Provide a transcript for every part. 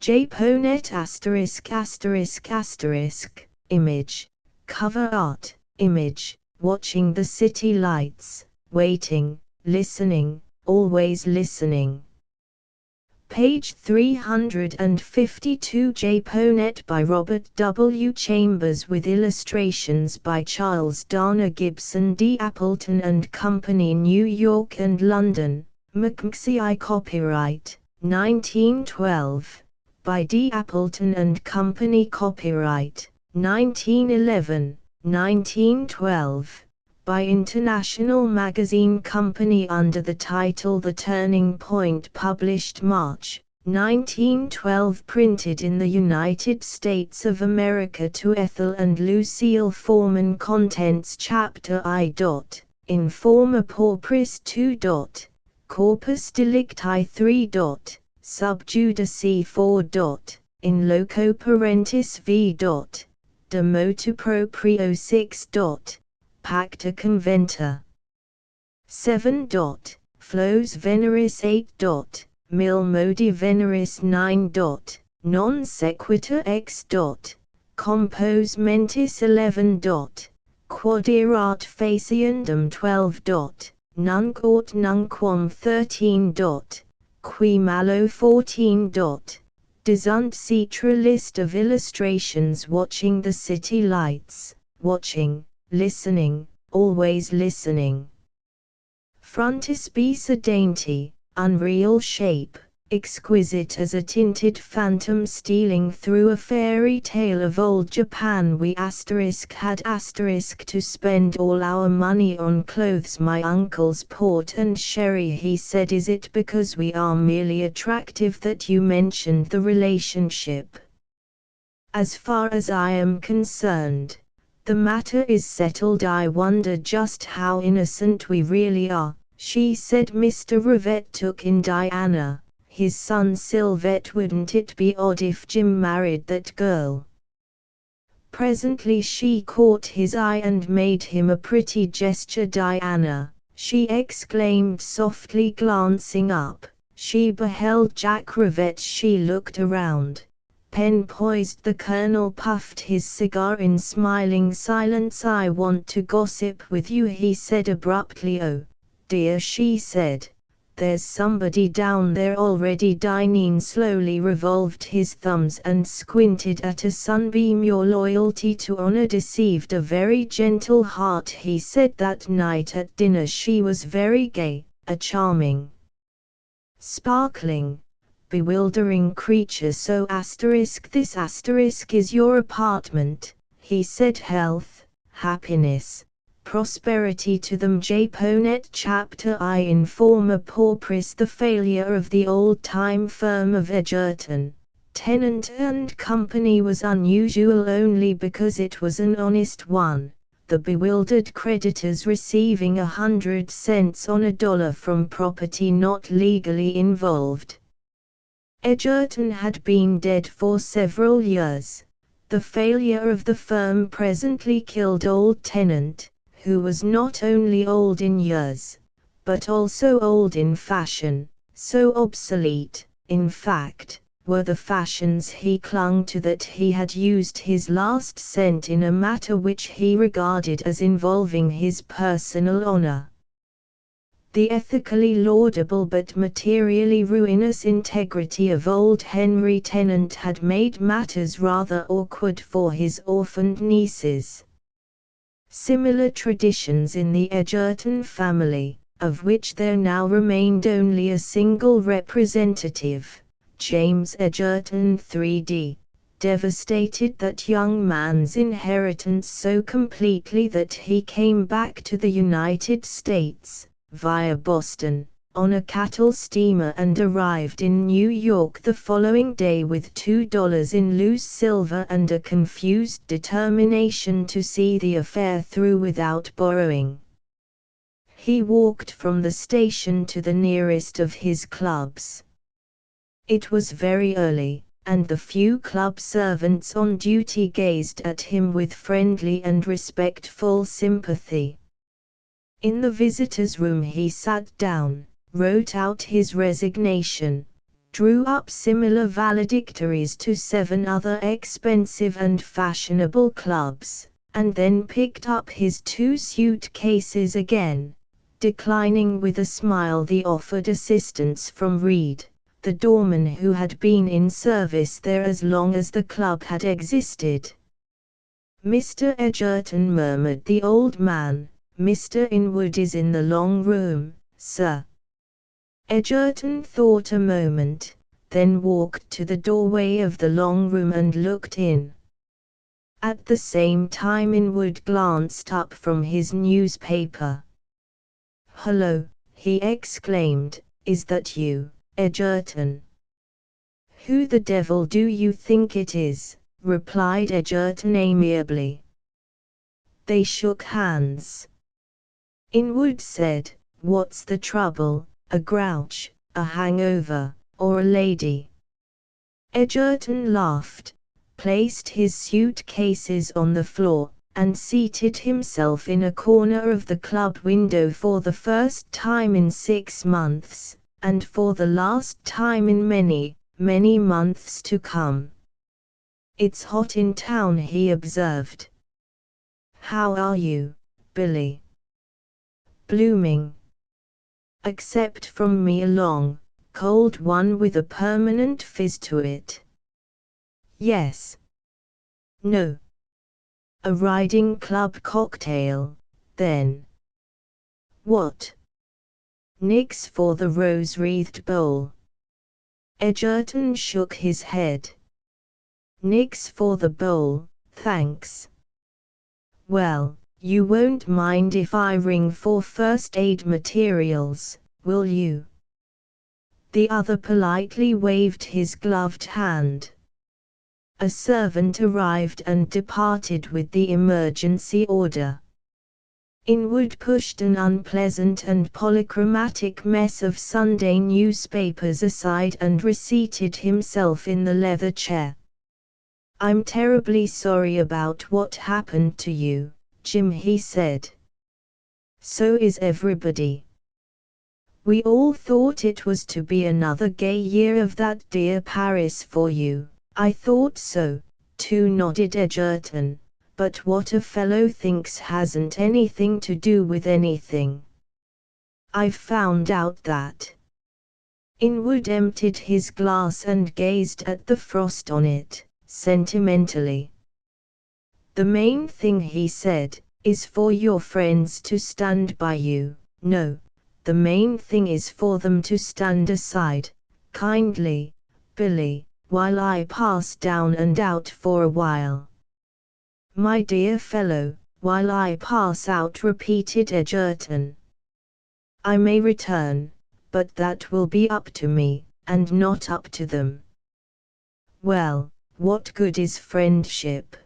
Japonette ****. Image. Cover art. Image. Watching the city lights. Waiting. Listening. Always listening. Page 352. Japonette by Robert W. Chambers with illustrations by Charles Dana Gibson. D. Appleton and Company, New York and London. McMxI. Copyright 1912 by D. Appleton and Company. Copyright 1911, 1912 by International Magazine Company under the title The Turning Point, published March 1912. Printed in the United States of America to Ethel and Lucille Foreman. Contents Chapter I. Informa Pauperis 2. Corpus Delicti 3. Subjudice 4. In loco parentis v. De motu proprio 6. Pacta conventa 7. Flos veneris 8. Mil modi veneris 9. Non sequitur x. Compos mentis 11. Quod erat faciendum 12. Nunc aut nunquam 13. Qui malo 14. Desunt citra. List of illustrations. Watching the city lights. Watching. Listening. Always listening. Frontispiece. A dainty, unreal shape, exquisite as a tinted phantom stealing through a fairy tale of old Japan. We had to spend all our money on clothes. My uncle's port and sherry. He said, is it because we are merely attractive that you mentioned the relationship? As far as I am concerned, the matter is settled. I wonder just how innocent we really are, she said. Mr. Rivette took in Diana, his son Sylvette. Wouldn't it be odd if Jim married that girl? Presently she caught his eye and made him a pretty gesture. Diana, she exclaimed softly, glancing up. She beheld Jack Rivette. She looked around. Pen poised. The Colonel puffed his cigar in smiling silence. I want to gossip with you, he said abruptly. Oh, dear, she said. There's somebody down there already. Dineen slowly revolved his thumbs and squinted at a sunbeam. Your loyalty to honor deceived a very gentle heart, he said. That night at dinner she was very gay, a charming, sparkling, bewildering creature. So this is your apartment, he said. Health, happiness, prosperity to them. Japonette. Chapter I. Informa Pauperis. The failure of the old-time firm of Egerton, Tennant and Company was unusual only because it was an honest one, the bewildered creditors receiving 100 cents on a dollar from property not legally involved. Egerton had been dead for several years. The failure of the firm presently killed old Tennant, who was not only old in years, but also old in fashion. So obsolete, in fact, were the fashions he clung to that he had used his last cent in a matter which he regarded as involving his personal honor. The ethically laudable but materially ruinous integrity of old Henry Tennant had made matters rather awkward for his orphaned nieces. Similar traditions in the Egerton family, of which there now remained only a single representative, James Egerton 3d, devastated that young man's inheritance so completely that he came back to the United States, via Boston, on a cattle steamer and arrived in New York the following day with $2 in loose silver and a confused determination to see the affair through without borrowing. He walked from the station to the nearest of his clubs. It was very early, and the few club servants on duty gazed at him with friendly and respectful sympathy. In the visitors' room he sat down, wrote out his resignation, drew up similar valedictories to 7 other expensive and fashionable clubs, and then picked up his 2 suitcases again, declining with a smile the offered assistance from Reed, the doorman who had been in service there as long as the club had existed. "Mr. Edgerton," murmured the old man, "Mr. Inwood is in the long room, sir." Edgerton thought a moment, then walked to the doorway of the long room and looked in. At the same time Inwood glanced up from his newspaper. "Hello," he exclaimed, "is that you, Edgerton?" "Who the devil do you think it is?" replied Edgerton amiably. They shook hands. Inwood said, "What's the trouble, a grouch, a hangover, or a lady?" Edgerton laughed, placed his suitcases on the floor, and seated himself in a corner of the club window for the first time in 6 months, and for the last time in many, many months to come. "It's hot in town," he observed. "How are you, Billy?" "Blooming. Except from me a long, cold one with a permanent fizz to it." "Yes." "No. A riding club cocktail, then." "What?" "Nix for the rose-wreathed bowl." Edgerton shook his head. "Nix for the bowl, thanks." "Well, you won't mind if I ring for first aid materials, will you?" The other politely waved his gloved hand. A servant arrived and departed with the emergency order. Inwood pushed an unpleasant and polychromatic mess of Sunday newspapers aside and reseated himself in the leather chair. "I'm terribly sorry about what happened to you, Jim," he said. "So is everybody. We all thought it was to be another gay year of that dear Paris for you." "I thought so, too," nodded Edgerton, "but what a fellow thinks hasn't anything to do with anything. I've found out that." Inwood emptied his glass and gazed at the frost on it, sentimentally. "The main thing," he said, "is for your friends to stand by you. No, the main thing is for them to stand aside, kindly, Billy, while I pass down and out for a while." "My dear fellow, while I pass out," repeated Edgerton. "I may return, but that will be up to me, and not up to them." "Well, what good is friendship?"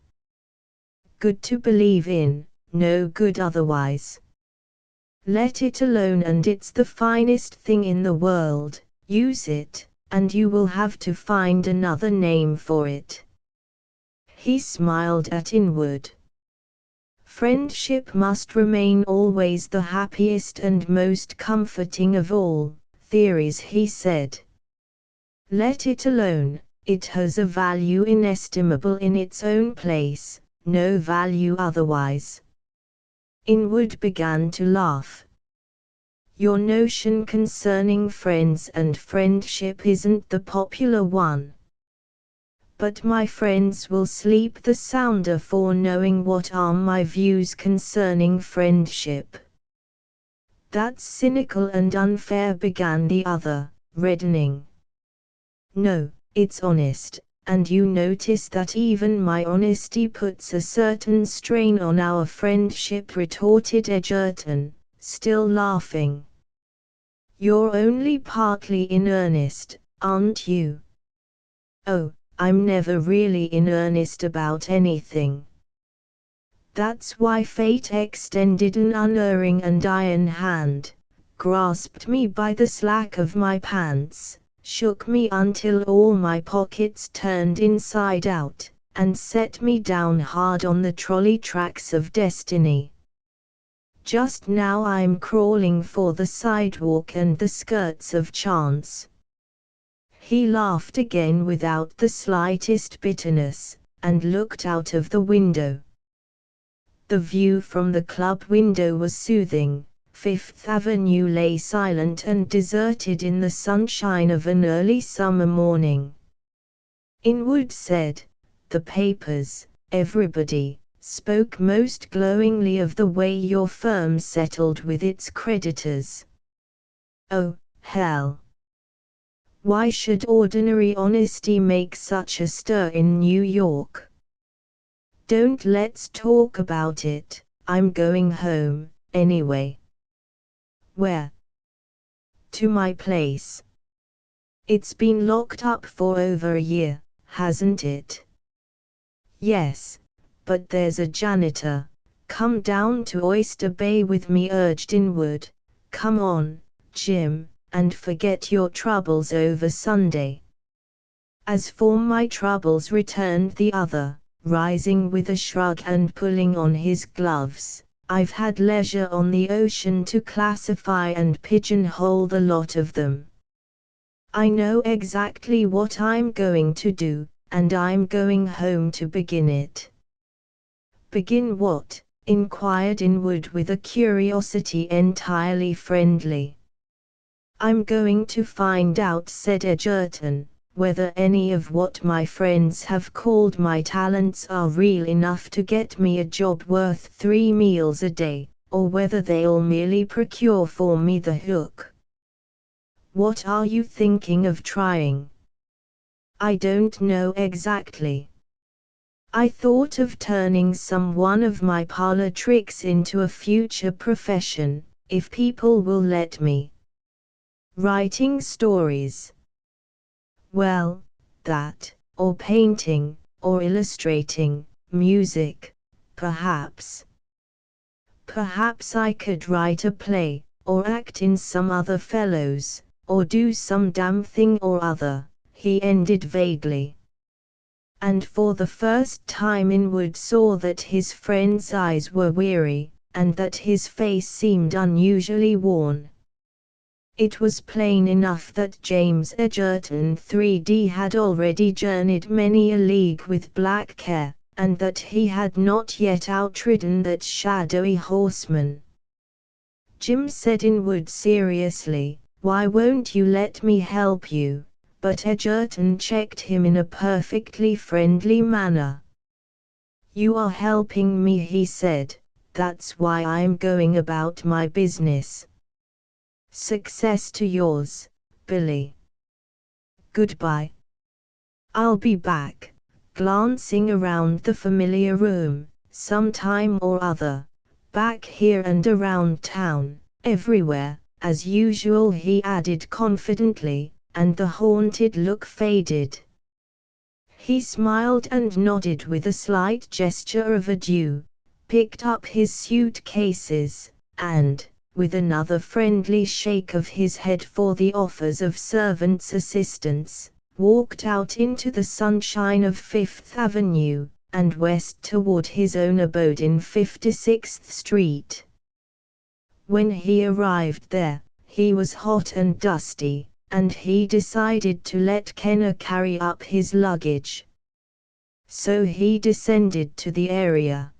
"Good to believe in, no good otherwise. Let it alone and it's the finest thing in the world. Use it, and you will have to find another name for it." He smiled at Inwood. "Friendship must remain always the happiest and most comforting of all theories," he said. "Let it alone, it has a value inestimable in its own place, no value otherwise." Inwood began to laugh. "Your notion concerning friends and friendship isn't the popular one. But my friends will sleep the sounder for knowing what are my views concerning friendship." "That's cynical and unfair," began the other, reddening. "No, it's honest, and you notice that even my honesty puts a certain strain on our friendship," retorted Edgerton, still laughing. "You're only partly in earnest, aren't you?" "Oh, I'm never really in earnest about anything." "That's why fate extended an unerring and iron hand, grasped me by the slack of my pants, shook me until all my pockets turned inside out, and set me down hard on the trolley tracks of destiny. Just now I'm crawling for the sidewalk and the skirts of chance." He laughed again without the slightest bitterness, and looked out of the window. The view from the club window was soothing. Fifth Avenue lay silent and deserted in the sunshine of an early summer morning. Inwood said, "The papers, everybody, spoke most glowingly of the way your firm settled with its creditors." "Oh, hell! Why should ordinary honesty make such a stir in New York?" "Don't let's talk about it, I'm going home, anyway." "Where?" "To my place." "It's been locked up for over a year, hasn't it?" "Yes, but there's a janitor. Come down to Oyster Bay with me," urged Inwood. "Come on, Jim, and forget your troubles over Sunday." "As for my troubles," returned the other, rising with a shrug and pulling on his gloves, "I've had leisure on the ocean to classify and pigeonhole the lot of them. I know exactly what I'm going to do, and I'm going home to begin it." "Begin what?" inquired Inwood with a curiosity entirely friendly. "I'm going to find out," said Edgerton, "whether any of what my friends have called my talents are real enough to get me a job worth 3 meals a day, or whether they'll merely procure for me the hook." "What are you thinking of trying?" "I don't know exactly. I thought of turning some one of my parlor tricks into a future profession, if people will let me." "Writing stories?" "Well, that, or painting, or illustrating, music, perhaps. Perhaps I could write a play, or act in some other fellow's, or do some damn thing or other," he ended vaguely. And for the first time Inwood saw that his friend's eyes were weary, and that his face seemed unusually worn. It was plain enough that James Edgerton 3D had already journeyed many a league with black care, and that he had not yet outridden that shadowy horseman. "Jim," said Inwood seriously, "why won't you let me help you?" But Edgerton checked him in a perfectly friendly manner. "You are helping me," he said, "that's why I'm going about my business." "Success to yours, Billy. Goodbye. I'll be back," glancing around the familiar room, "sometime or other. Back here and around town, everywhere, as usual," he added confidently, and the haunted look faded. He smiled and nodded with a slight gesture of adieu, picked up his suitcases, and, with another friendly shake of his head for the offers of servants' assistance, walked out into the sunshine of Fifth Avenue, and west toward his own abode in 56th Street. When he arrived there, he was hot and dusty, and he decided to let Kenner carry up his luggage. So he descended to the area.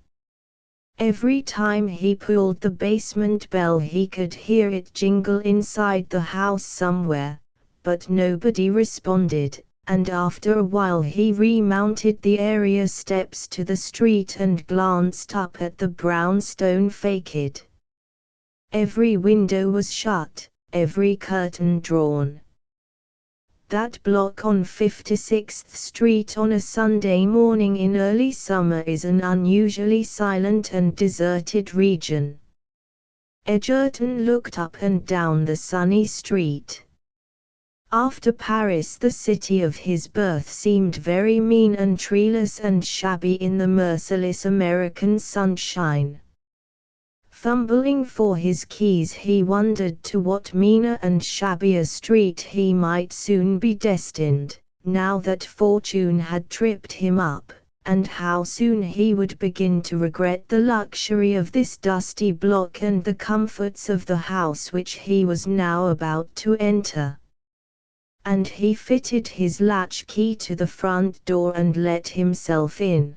Every time he pulled the basement bell he could hear it jingle inside the house somewhere, but nobody responded, and after a while he remounted the area steps to the street and glanced up at the brownstone facade. Every window was shut, every curtain drawn. That block on 56th Street on a Sunday morning in early summer is an unusually silent and deserted region. Edgerton looked up and down the sunny street. After Paris, the city of his birth seemed very mean and treeless and shabby in the merciless American sunshine. Fumbling for his keys, he wondered to what meaner and shabbier street he might soon be destined, now that fortune had tripped him up, and how soon he would begin to regret the luxury of this dusty block and the comforts of the house which he was now about to enter. and he fitted his latch key to the front door and let himself in.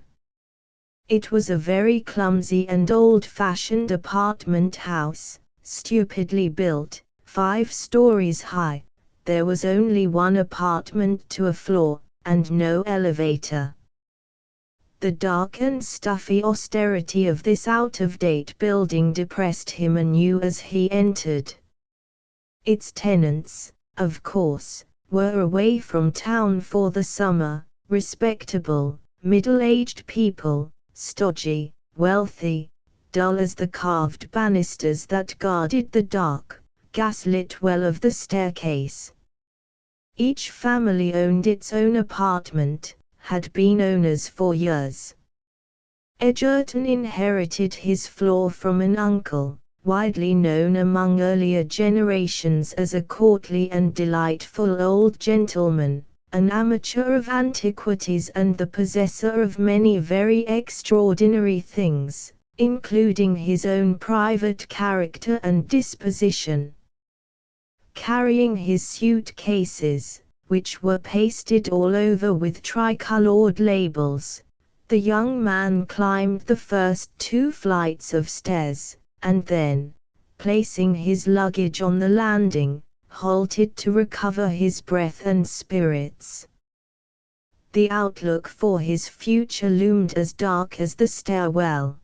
It was a very clumsy and old-fashioned apartment house, stupidly built, 5 stories high. There was only one apartment to a floor, and no elevator. The dark and stuffy austerity of this out-of-date building depressed him anew as he entered. Its tenants, of course, were away from town for the summer, respectable, middle-aged people, stodgy, wealthy, dull as the carved banisters that guarded the dark, gas-lit well of the staircase. Each family owned its own apartment, had been owners for years. Edgerton inherited his floor from an uncle, widely known among earlier generations as a courtly and delightful old gentleman, an amateur of antiquities and the possessor of many very extraordinary things, including his own private character and disposition. Carrying his suitcases, which were pasted all over with tricolored labels, the young man climbed the first 2 flights of stairs, and then, placing his luggage on the landing, halted to recover his breath and spirits. The outlook for his future loomed as dark as the stairwell.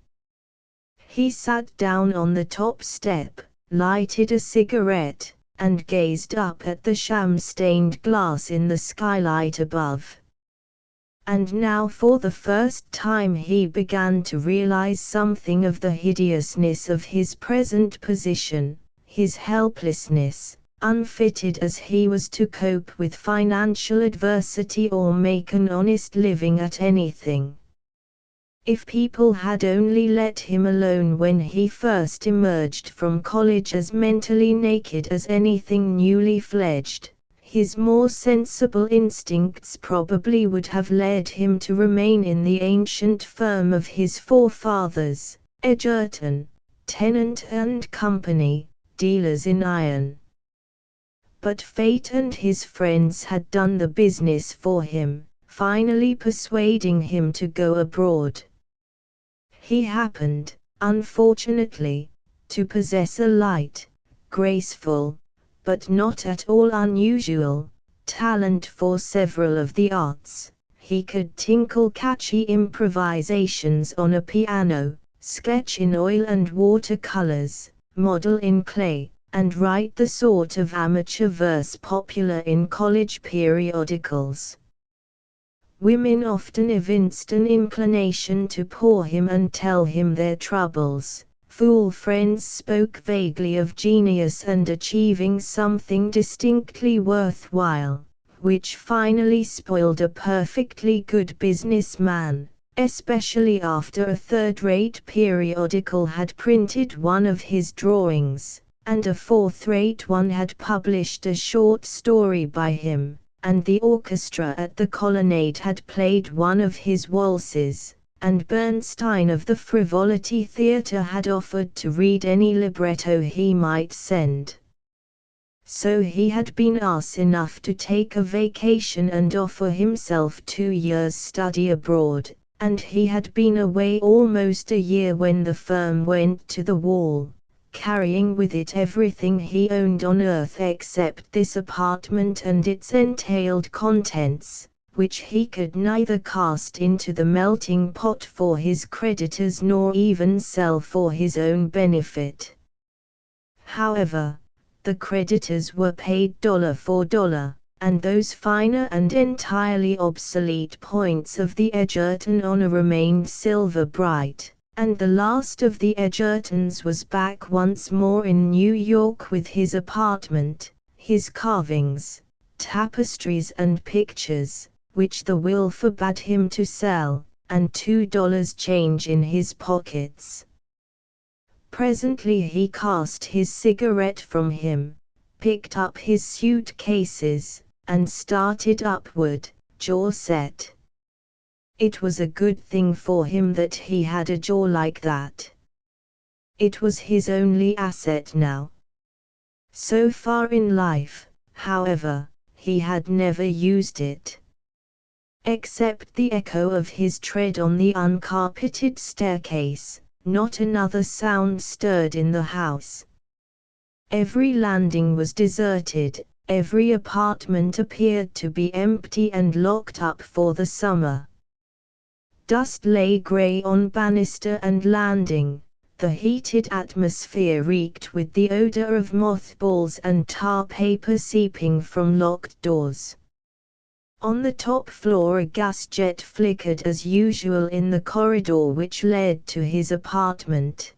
He sat down on the top step, lighted a cigarette, and gazed up at the sham-stained glass in the skylight above. And now for the first time he began to realize something of the hideousness of his present position, his helplessness, unfitted as he was to cope with financial adversity or make an honest living at anything. If people had only let him alone when he first emerged from college as mentally naked as anything newly fledged, his more sensible instincts probably would have led him to remain in the ancient firm of his forefathers, Edgerton, Tennant and Company, dealers in iron. But fate and his friends had done the business for him, finally persuading him to go abroad. He happened, unfortunately, to possess a light, graceful, but not at all unusual, talent for several of the arts. He could tinkle catchy improvisations on a piano, sketch in oil and watercolors, model in clay, and write the sort of amateur verse popular in college periodicals. Women often evinced an inclination to paw him and tell him their troubles. Fool friends spoke vaguely of genius and achieving something distinctly worthwhile, which finally spoiled a perfectly good businessman, especially after a third-rate periodical had printed one of his drawings, and a fourth-rate one had published a short story by him, and the orchestra at the Colonnade had played one of his waltzes, and Bernstein of the Frivolity Theatre had offered to read any libretto he might send. So he had been ass enough to take a vacation and offer himself 2 years' study abroad, and he had been away almost a year when the firm went to the wall, carrying with it everything he owned on earth except this apartment and its entailed contents, which he could neither cast into the melting pot for his creditors nor even sell for his own benefit. However, the creditors were paid dollar for dollar, and those finer and entirely obsolete points of the Edgerton honor remained silver bright, and the last of the Edgertons was back once more in New York with his apartment, his carvings, tapestries and pictures, which the will forbade him to sell, and $2 change in his pockets. Presently he cast his cigarette from him, picked up his suitcases, and started upward, jaw set. It was a good thing for him that he had a jaw like that. It was his only asset now. So far in life, however, he had never used it. Except the echo of his tread on the uncarpeted staircase, not another sound stirred in the house. Every landing was deserted, every apartment appeared to be empty and locked up for the summer. Dust lay grey on banister and landing, the heated atmosphere reeked with the odor of mothballs and tar paper seeping from locked doors. On the top floor a gas jet flickered as usual in the corridor which led to his apartment.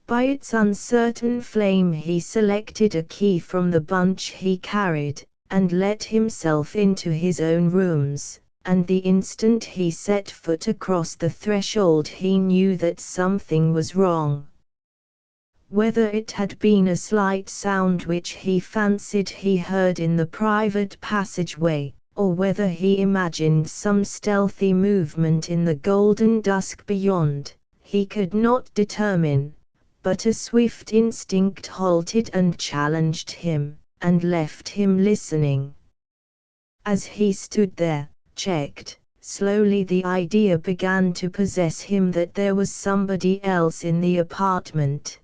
By its uncertain flame he selected a key from the bunch he carried, and let himself into his own rooms, and the instant he set foot across the threshold he knew that something was wrong. Whether it had been a slight sound which he fancied he heard in the private passageway, or whether he imagined some stealthy movement in the golden dusk beyond, he could not determine, but a swift instinct halted and challenged him, and left him listening. As he stood there, checked, slowly the idea began to possess him that there was somebody else in the apartment.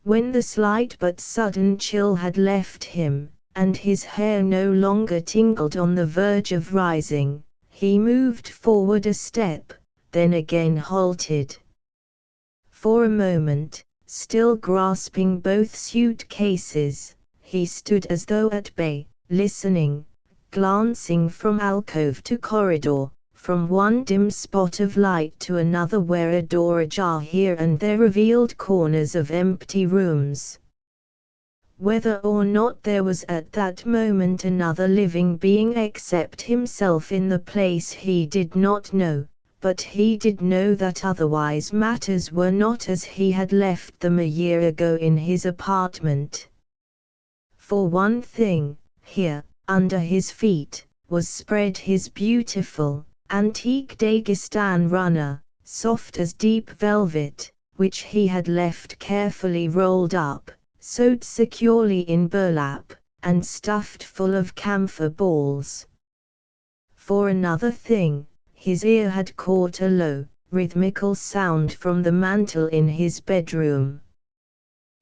When the slight but sudden chill had left him, and his hair no longer tingled on the verge of rising, he moved forward a step, then again halted. For a moment, still grasping both suitcases, he stood as though at bay, listening, glancing from alcove to corridor, from one dim spot of light to another where a door ajar here and there revealed corners of empty rooms. Whether or not there was at that moment another living being except himself in the place he did not know, but he did know that otherwise matters were not as he had left them a year ago in his apartment. For one thing, here, under his feet, was spread his beautiful, antique Dagestan runner, soft as deep velvet, which he had left carefully rolled up, sewed securely in burlap, and stuffed full of camphor balls. For another thing, his ear had caught a low, rhythmical sound from the mantel in his bedroom.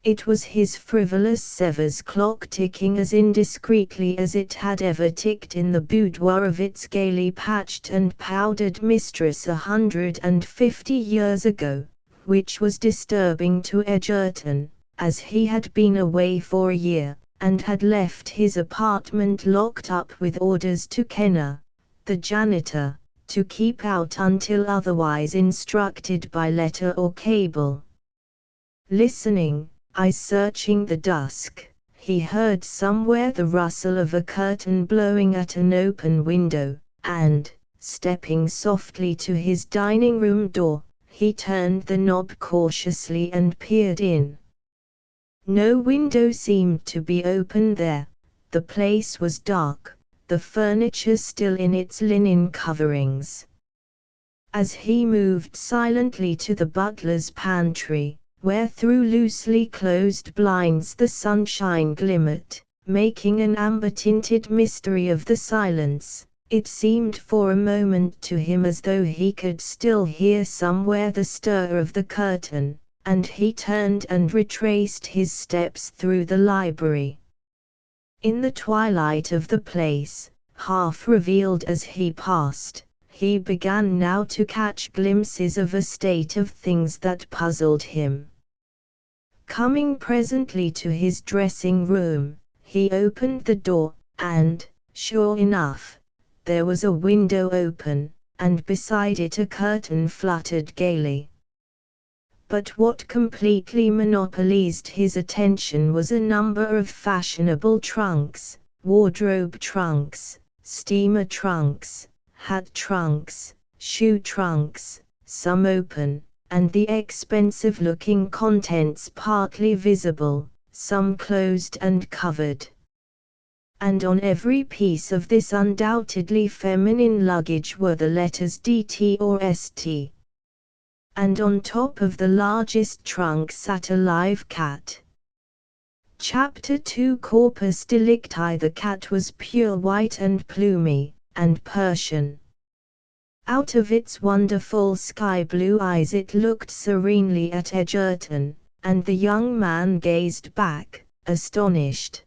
It was his frivolous Sevres clock ticking as indiscreetly as it had ever ticked in the boudoir of its gaily patched and powdered mistress 150 years ago, which was disturbing to Egerton, as he had been away for a year, and had left his apartment locked up with orders to Kenner, the janitor, to keep out until otherwise instructed by letter or cable. Listening, eyes searching the dusk, he heard somewhere the rustle of a curtain blowing at an open window, and, stepping softly to his dining room door, he turned the knob cautiously and peered in. No window seemed to be open there, the place was dark, the furniture still in its linen coverings. As he moved silently to the butler's pantry, where through loosely closed blinds the sunshine glimmered, making an amber-tinted mystery of the silence, it seemed for a moment to him as though he could still hear somewhere the stir of the curtain, and he turned and retraced his steps through the library. In the twilight of the place, half revealed as he passed, he began now to catch glimpses of a state of things that puzzled him. Coming presently to his dressing room, he opened the door, and, sure enough, there was a window open, and beside it a curtain fluttered gaily. But what completely monopolized his attention was a number of fashionable trunks, wardrobe trunks, steamer trunks, hat trunks, shoe trunks, some open, and the expensive-looking contents partly visible, some closed and covered. And on every piece of this undoubtedly feminine luggage were the letters DT or ST. And on top of the largest trunk sat a live cat. Chapter 2 Corpus Delicti. The cat was pure white and plumy, and Persian. Out of its wonderful sky-blue eyes it looked serenely at Egerton, and the young man gazed back, astonished.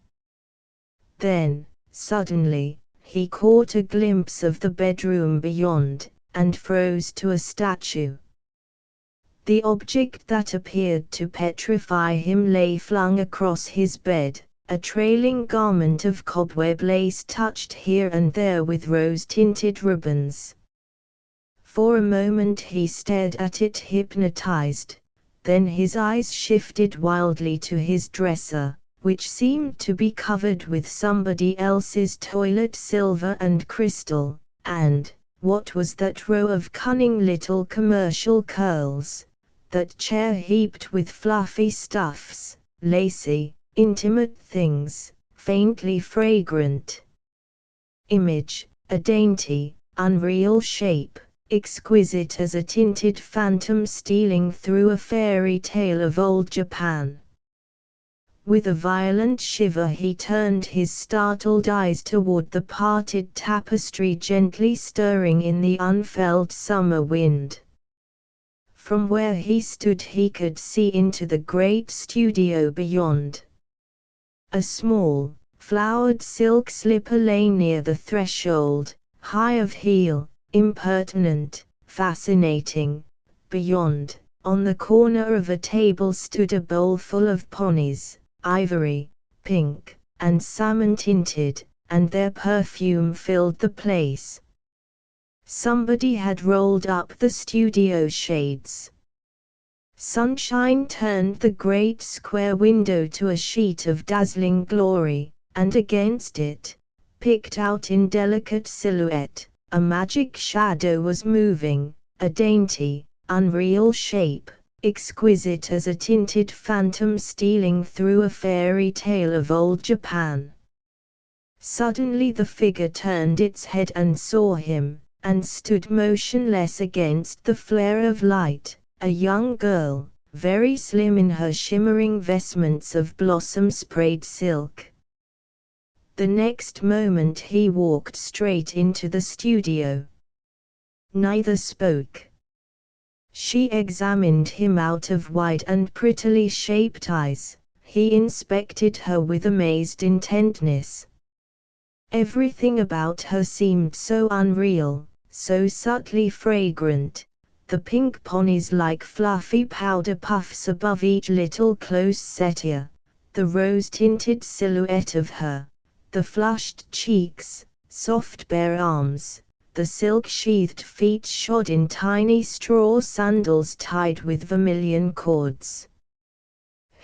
Then, suddenly, he caught a glimpse of the bedroom beyond, and froze to a statue. The object that appeared to petrify him lay flung across his bed, a trailing garment of cobweb lace touched here and there with rose-tinted ribbons. For a moment he stared at it hypnotized, then his eyes shifted wildly to his dresser, which seemed to be covered with somebody else's toilet silver and crystal, and, what was that row of cunning little commercial curls? That chair heaped with fluffy stuffs, lacy, intimate things, faintly fragrant. Image, a dainty, unreal shape, exquisite as a tinted phantom stealing through a fairy tale of old Japan. With a violent shiver he turned his startled eyes toward the parted tapestry gently stirring in the unfelt summer wind. From where he stood he could see into the great studio beyond. A small, flowered silk slipper lay near the threshold, high of heel, impertinent, fascinating. Beyond, on the corner of a table stood a bowl full of ponies, ivory, pink, and salmon-tinted, and their perfume filled the place. Somebody had rolled up the studio shades. Sunshine turned the great square window to a sheet of dazzling glory, and against it, picked out in delicate silhouette, a magic shadow was moving, a dainty, unreal shape, exquisite as a tinted phantom stealing through a fairy tale of old Japan. Suddenly the figure turned its head and saw him, and stood motionless against the flare of light, a young girl, very slim in her shimmering vestments of blossom-sprayed silk. The next moment he walked straight into the studio. Neither spoke. She examined him out of wide and prettily shaped eyes, he inspected her with amazed intentness. Everything about her seemed so unreal, so subtly fragrant, the pink ponies like fluffy powder puffs above each little close-set ear, the rose-tinted silhouette of her, the flushed cheeks, soft bare arms, the silk-sheathed feet shod in tiny straw sandals tied with vermilion cords.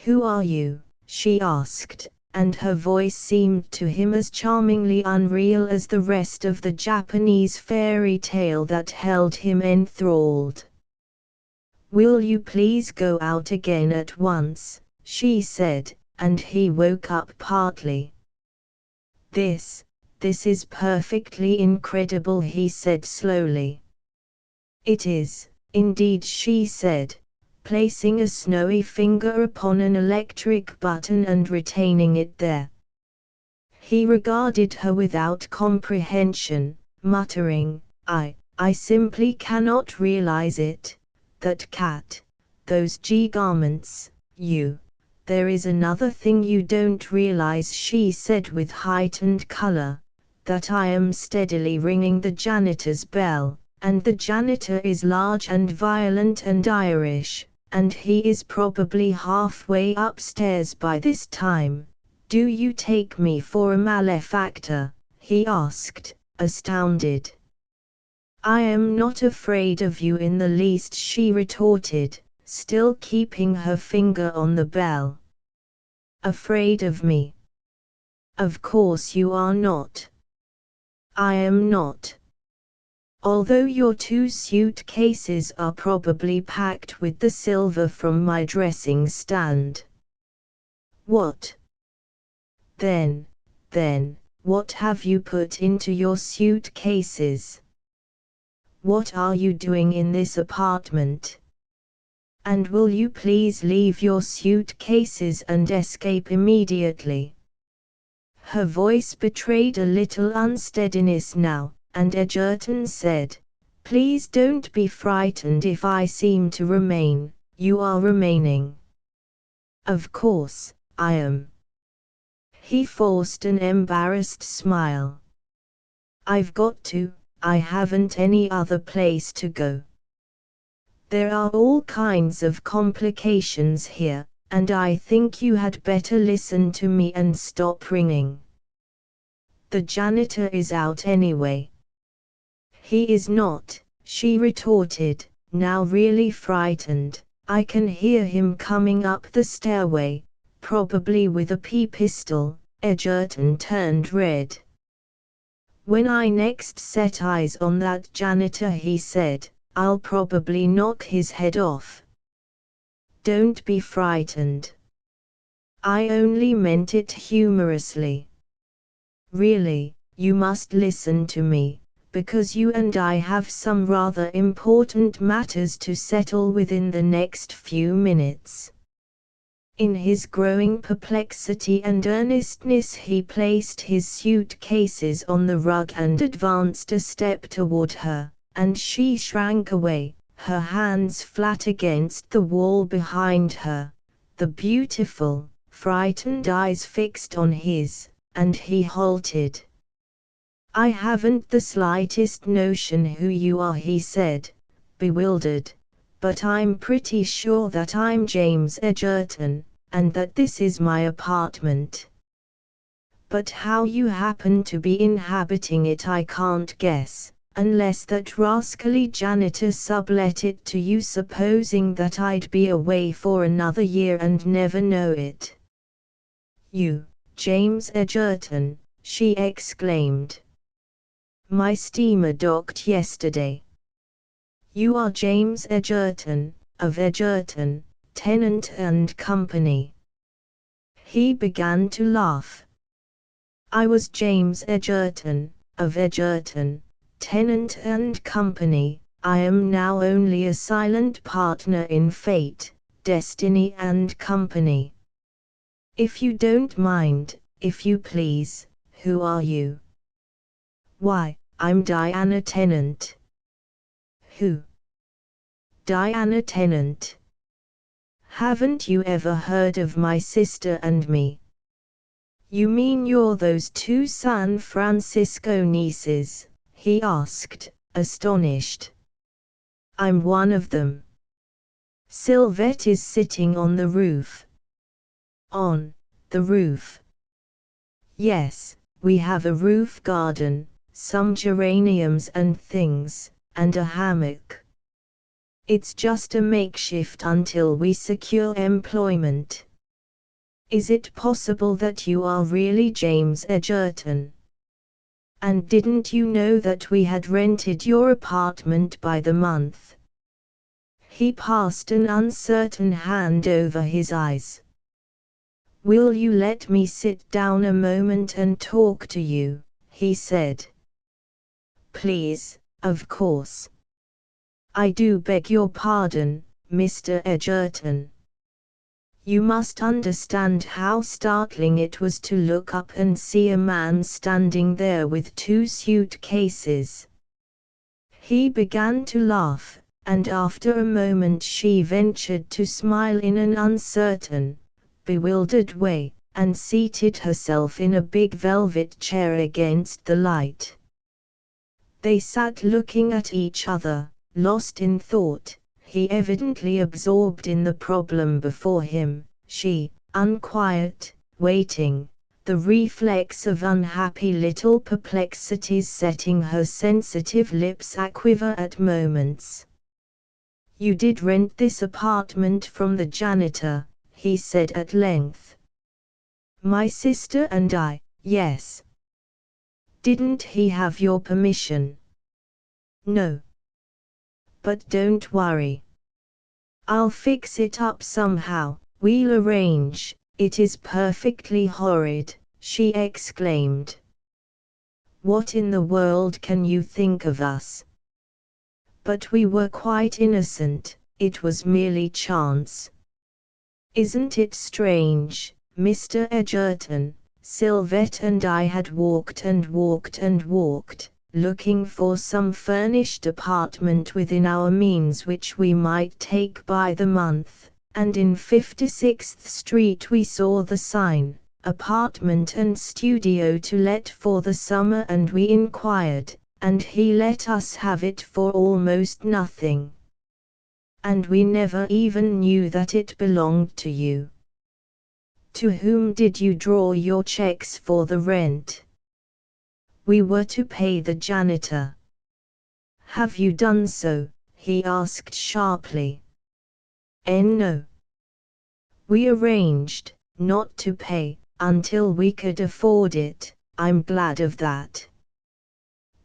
"Who are you?" she asked, and her voice seemed to him as charmingly unreal as the rest of the Japanese fairy tale that held him enthralled. "Will you please go out again at once?" she said, and he woke up partly. This is perfectly incredible," he said slowly. "It is, indeed," she said, placing a snowy finger upon an electric button and retaining it there. He regarded her without comprehension, muttering, I simply cannot realize it. That cat, those garments, there is another thing you don't realize," she said with heightened color, "that I am steadily ringing the janitor's bell, and the janitor is large and violent and Irish, and he is probably halfway upstairs by this time. Do you take me for a malefactor?" he asked, astounded. "I am not afraid of you in the least," she retorted, still keeping her finger on the bell. "Afraid of me? Of course you are not. I am not. Although your 2 suitcases are probably packed with the silver from my dressing stand." "What? Then, what have you put into your suitcases? What are you doing in this apartment?" And will you please leave your suitcases and escape immediately? Her voice betrayed a little unsteadiness now, and Edgerton said, "Please don't be frightened if I seem to remain, you are remaining." "Of course, I am." He forced an embarrassed smile. "I've got to, I haven't any other place to go. There are all kinds of complications here, and I think you had better listen to me and stop ringing. The janitor is out anyway." "He is not," she retorted, now really frightened. "I can hear him coming up the stairway, probably with a pistol." Edgerton turned red. "When I next set eyes on that janitor," he said, "I'll probably knock his head off." "Don't be frightened. I only meant it humorously. Really, you must listen to me, because you and I have some rather important matters to settle within the next few minutes." In his growing perplexity and earnestness he placed his suitcases on the rug and advanced a step toward her, and she shrank away, her hands flat against the wall behind her, the beautiful, frightened eyes fixed on his, and he halted. "I haven't the slightest notion who you are," he said, bewildered, "but I'm pretty sure that I'm James Edgerton, and that this is my apartment. But how you happen to be inhabiting it I can't guess, unless that rascally janitor sublet it to you supposing that I'd be away for another year and never know it." "You, James Edgerton," she exclaimed. "My steamer docked yesterday. You are James Edgerton, of Edgerton, Tennant and Company." He began to laugh. "I was James Edgerton, of Edgerton, Tennant and Company. I am now only a silent partner in fate, destiny and company. If you don't mind, if you please, who are you?" "Why, I'm Diana Tennant." "Who?" "Diana Tennant. Haven't you ever heard of my sister and me?" "You mean you're those two San Francisco nieces?" he asked, astonished. "I'm one of them. Sylvette is sitting on the roof." "On the roof?" "Yes, we have a roof garden, some geraniums and things, and a hammock. It's just a makeshift until we secure employment." "Is it possible that you are really James Edgerton? And didn't you know that we had rented your apartment by the month?" He passed an uncertain hand over his eyes. "Will you let me sit down a moment and talk to you?" he said. "Please, of course. I do beg your pardon, Mr. Edgerton. You must understand how startling it was to look up and see a man standing there with two suitcases." He began to laugh, and after a moment she ventured to smile in an uncertain, bewildered way, and seated herself in a big velvet chair against the light. They sat looking at each other, lost in thought, he evidently absorbed in the problem before him, she, unquiet, waiting, the reflex of unhappy little perplexities setting her sensitive lips aquiver at moments. "You did rent this apartment from the janitor," he said at length. "My sister and I, yes." "Didn't he have your permission?" "No. But don't worry. I'll fix it up somehow, we'll arrange." "It is perfectly horrid," she exclaimed. "What in the world can you think of us?" "But we were quite innocent," it was merely chance. Isn't it strange, Mr. Edgerton? Sylvette and I had walked and walked and walked, looking for some furnished apartment within our means which we might take by the month, and in 56th Street we saw the sign, apartment and studio to let for the summer, and we inquired, and he let us have it for almost nothing. And we never even knew that it belonged to you. To whom did you draw your checks for the rent? We were to pay the janitor. Have you done so? He asked sharply. No. We arranged not to pay until we could afford it. I'm glad of that.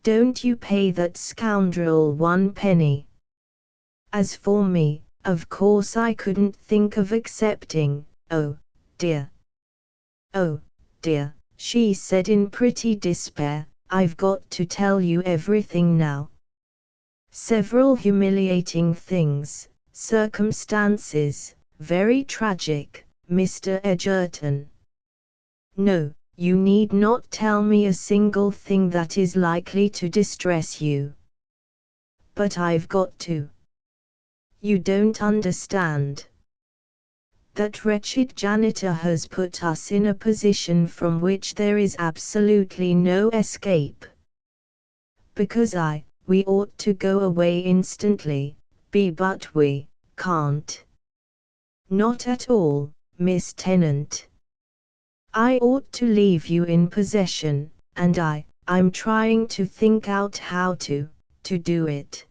Don't you pay that scoundrel 1 penny. As for me, of course I couldn't think of accepting. Oh, dear. Oh, dear, she said in pretty despair, I've got to tell you everything now. Several humiliating things, circumstances, very tragic, Mr. Edgerton. No, you need not tell me a single thing that is likely to distress you. But I've got to. You don't understand. That wretched janitor has put us in a position from which there is absolutely no escape. Because we ought to go away instantly, but we can't. Not at all, Miss Tennant. I ought to leave you in possession, and I'm trying to think out how to do it.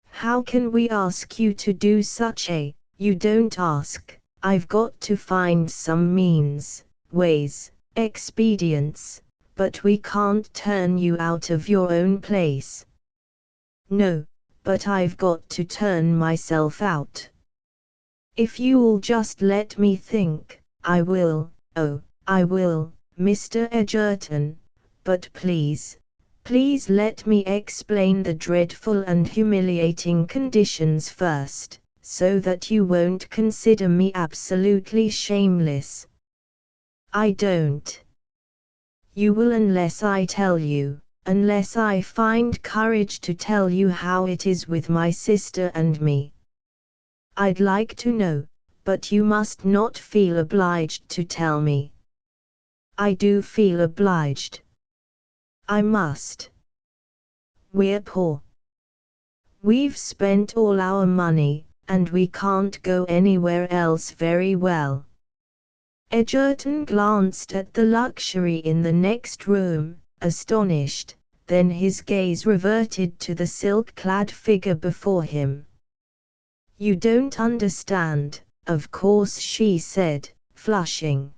How can we ask you to do such a, you don't ask, I've got to find some means, ways, expedients, but we can't turn you out of your own place. No, but I've got to turn myself out. If you'll just let me think, I will, oh, I will, Mr. Edgerton, but please let me explain the dreadful and humiliating conditions first, so that you won't consider me absolutely shameless. I don't. You will unless I tell you, unless I find courage to tell you how it is with my sister and me. I'd like to know, but you must not feel obliged to tell me. I do feel obliged. I must. We're poor. We've spent all our money, and we can't go anywhere else very well. Edgerton glanced at the luxury in the next room, astonished, then his gaze reverted to the silk-clad figure before him. You don't understand, of course, she said, flushing.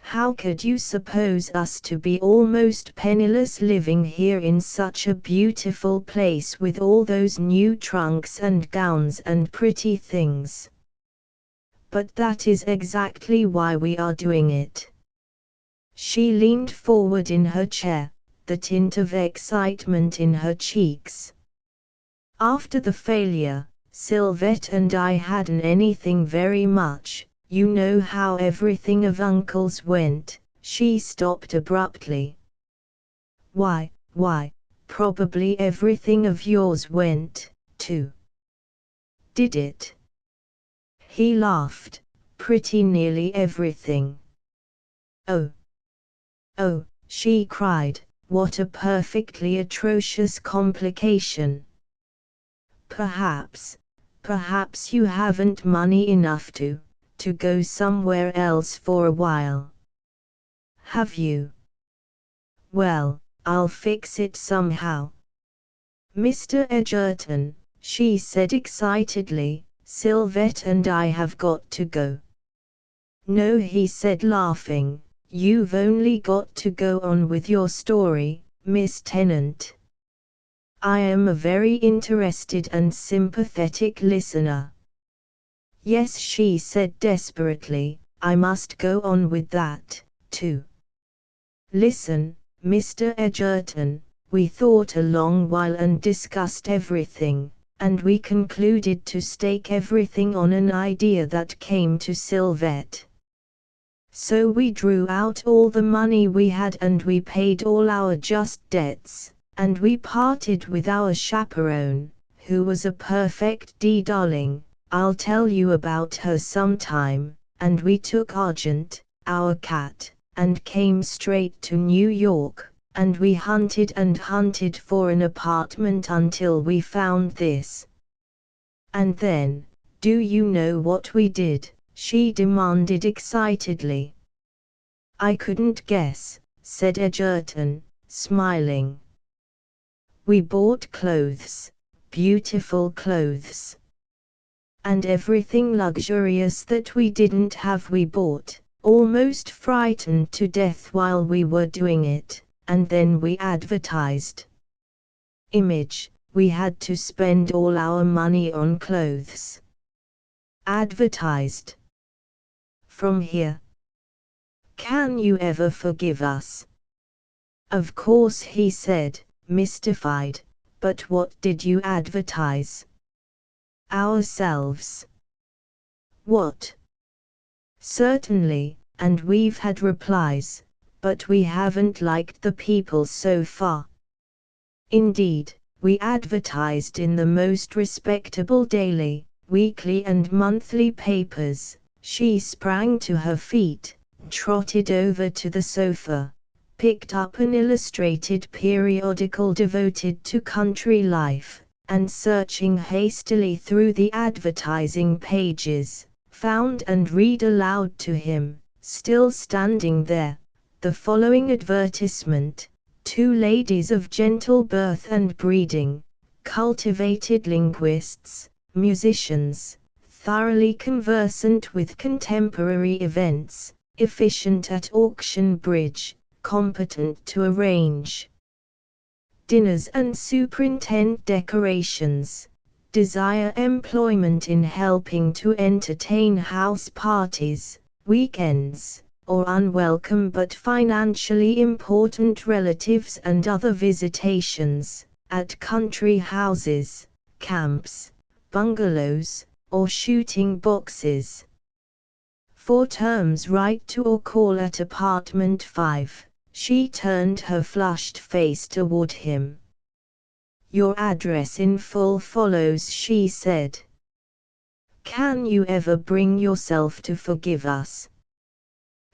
How could you suppose us to be almost penniless living here in such a beautiful place with all those new trunks and gowns and pretty things? But that is exactly why we are doing it. She leaned forward in her chair, the tint of excitement in her cheeks. After the failure, Sylvette and I hadn't anything very much. You know how everything of Uncle's went. She stopped abruptly. Why, probably everything of yours went, too. Did it? He laughed. Pretty nearly everything. Oh, she cried, what a perfectly atrocious complication. Perhaps you haven't money enough to go somewhere else for a while. Have you? Well, I'll fix it somehow. Mr. Edgerton, she said excitedly, Sylvette and I have got to go. No, he said laughing, you've only got to go on with your story, Miss Tennant. I am a very interested and sympathetic listener. Yes, she said desperately, I must go on with that, too. Listen, Mr. Edgerton, we thought a long while and discussed everything, and we concluded to stake everything on an idea that came to Sylvette. So we drew out all the money we had and we paid all our just debts, and we parted with our chaperone, who was a perfect darling. I'll tell you about her sometime. And we took Argent, our cat, and came straight to New York, and we hunted and hunted for an apartment until we found this. And then, do you know what we did? She demanded excitedly. I couldn't guess, said Edgerton, smiling. We bought clothes, beautiful clothes. And everything luxurious that we didn't have we bought, almost frightened to death while we were doing it, and then we advertised. Image, we had to spend all our money on clothes. Advertised. From here. Can you ever forgive us? Of course, he said, mystified, but what did you advertise? Ourselves. What? Certainly, and we've had replies, but we haven't liked the people so far. Indeed, we advertised in the most respectable daily, weekly and monthly papers. She sprang to her feet, trotted over to the sofa, picked up an illustrated periodical devoted to country life, and searching hastily through the advertising pages, found and read aloud to him, still standing there, the following advertisement: 2 ladies of gentle birth and breeding, cultivated linguists, musicians, thoroughly conversant with contemporary events, efficient at auction bridge, competent to arrange dinners and superintend decorations, desire employment in helping to entertain house parties, weekends, or unwelcome but financially important relatives and other visitations, at country houses, camps, bungalows, or shooting boxes. 4 terms write to or call at apartment 5. She turned her flushed face toward him. Your address in full follows, she said. Can you ever bring yourself to forgive us?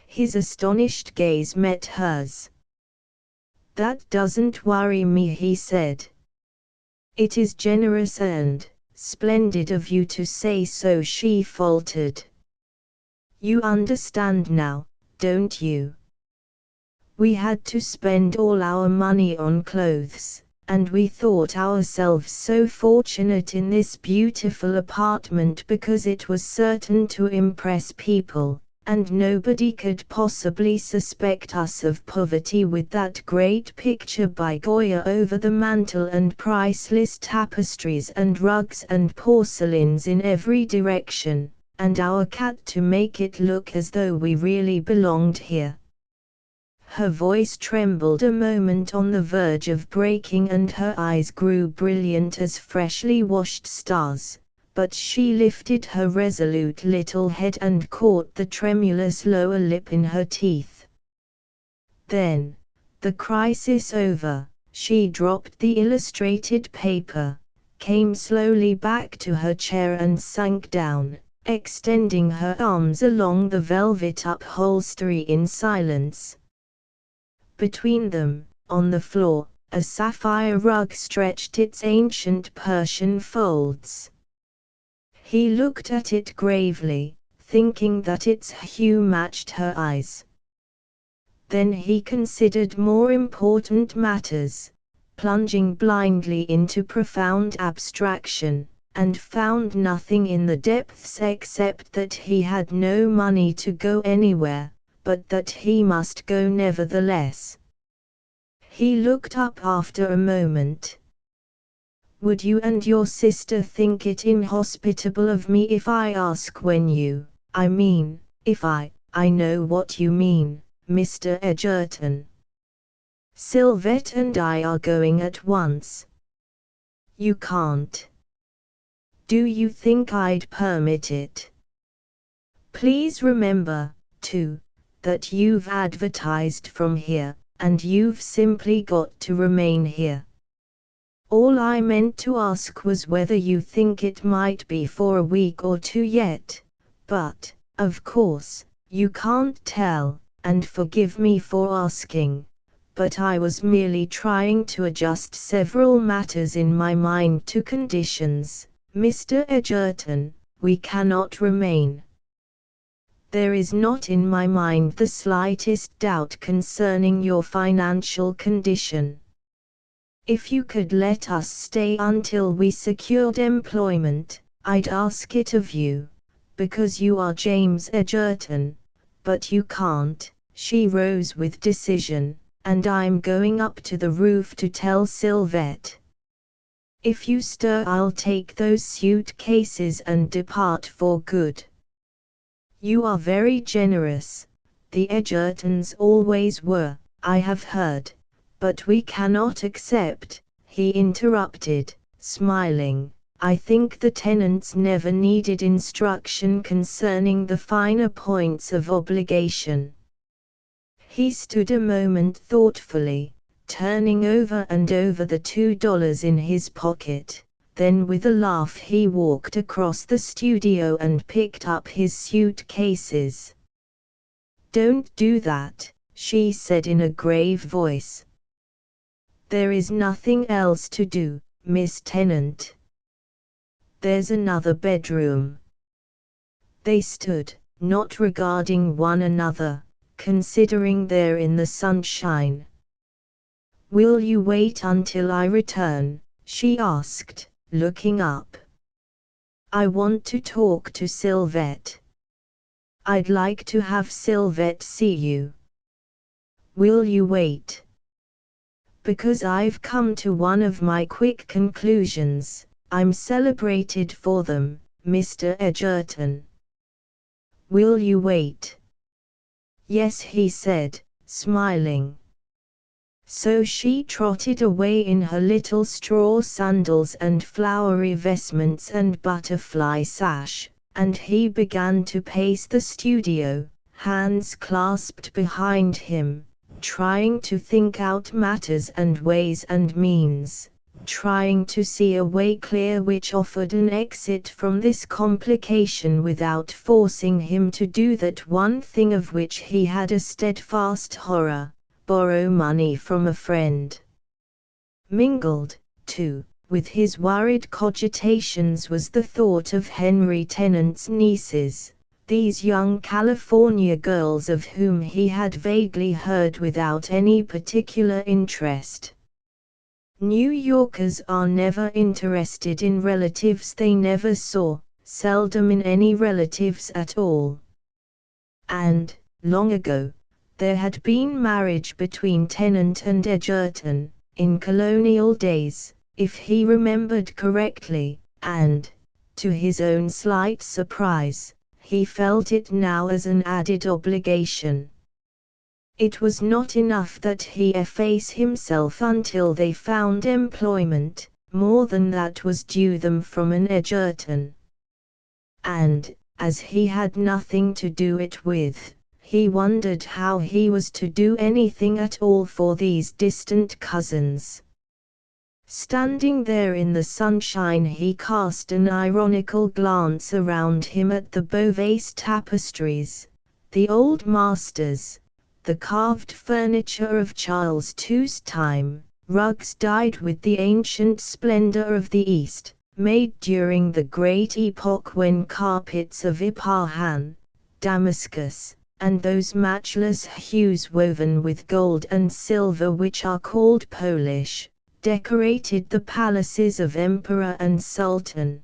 His astonished gaze met hers. That doesn't worry me, he said. It is generous and splendid of you to say so, she faltered. You understand now, don't you? We had to spend all our money on clothes, and we thought ourselves so fortunate in this beautiful apartment because it was certain to impress people, and nobody could possibly suspect us of poverty with that great picture by Goya over the mantel and priceless tapestries and rugs and porcelains in every direction, and our cat to make it look as though we really belonged here. Her voice trembled a moment on the verge of breaking and her eyes grew brilliant as freshly washed stars, but she lifted her resolute little head and caught the tremulous lower lip in her teeth. Then, the crisis over, she dropped the illustrated paper, came slowly back to her chair and sank down, extending her arms along the velvet upholstery in silence. Between them, on the floor, a sapphire rug stretched its ancient Persian folds. He looked at it gravely, thinking that its hue matched her eyes. Then he considered more important matters, plunging blindly into profound abstraction, and found nothing in the depths except that he had no money to go anywhere, but that he must go nevertheless. He looked up after a moment. Would you and your sister think it inhospitable of me if I ask when you, if I know what you mean, Mr. Edgerton? Sylvette and I are going at once. You can't. Do you think I'd permit it? Please remember, too, that you've advertised from here, and you've simply got to remain here. All I meant to ask was whether you think it might be for a week or two yet, but, of course, you can't tell, and forgive me for asking, but I was merely trying to adjust several matters in my mind to conditions. Mr. Edgerton, we cannot remain. There is not in my mind the slightest doubt concerning your financial condition. If you could let us stay until we secured employment, I'd ask it of you, because you are James Edgerton, but you can't. She rose with decision, and I'm going up to the roof to tell Sylvette. If you stir, I'll take those suitcases and depart for good. You are very generous. The Edgertons always were, I have heard. But we cannot accept, he interrupted, smiling. I think the tenants never needed instruction concerning the finer points of obligation. He stood a moment thoughtfully, turning over and over the $2 in his pocket. Then with a laugh he walked across the studio and picked up his suitcases. Don't do that, she said in a grave voice. There is nothing else to do, Miss Tennant. There's another bedroom. They stood, not regarding one another, considering there in the sunshine. Will you wait until I return? She asked, looking up. I want to talk to Sylvette. I'd like to have Sylvette see you. Will you wait? Because I've come to one of my quick conclusions. I'm celebrated for them, Mr. Edgerton. Will you wait? Yes, he said, smiling. So she trotted away in her little straw sandals and flowery vestments and butterfly sash, and he began to pace the studio, hands clasped behind him, trying to think out matters and ways and means, trying to see a way clear which offered an exit from this complication without forcing him to do that one thing of which he had a steadfast horror: borrow money from a friend. Mingled, too, with his worried cogitations was the thought of Henry Tennant's nieces, these young California girls of whom he had vaguely heard without any particular interest. New Yorkers are never interested in relatives they never saw, seldom in any relatives at all. And, long ago, there had been marriage between Tennant and Edgerton, in colonial days, if he remembered correctly, and, to his own slight surprise, he felt it now as an added obligation. It was not enough that he efface himself until they found employment, more than that was due them from an Edgerton. And, as he had nothing to do it with, he wondered how he was to do anything at all for these distant cousins. Standing there in the sunshine, he cast an ironical glance around him at the Beauvais tapestries, the old masters, the carved furniture of Charles II's time, rugs dyed with the ancient splendor of the East, made during the great epoch when carpets of Ipahan, Damascus, and those matchless hues woven with gold and silver which are called Polish, decorated the palaces of emperor and sultan.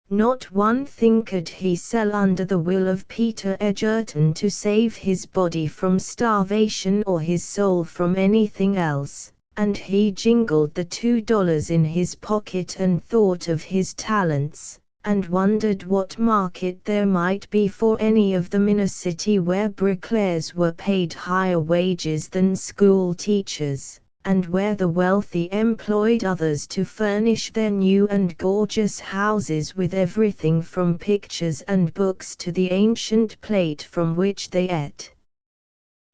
Not one thing could he sell under the will of Peter Edgerton to save his body from starvation or his soul from anything else, and he jingled the $2 in his pocket and thought of his talents, and wondered what market there might be for any of them in a city where bricklayers were paid higher wages than school teachers, and where the wealthy employed others to furnish their new and gorgeous houses with everything from pictures and books to the ancient plate from which they ate.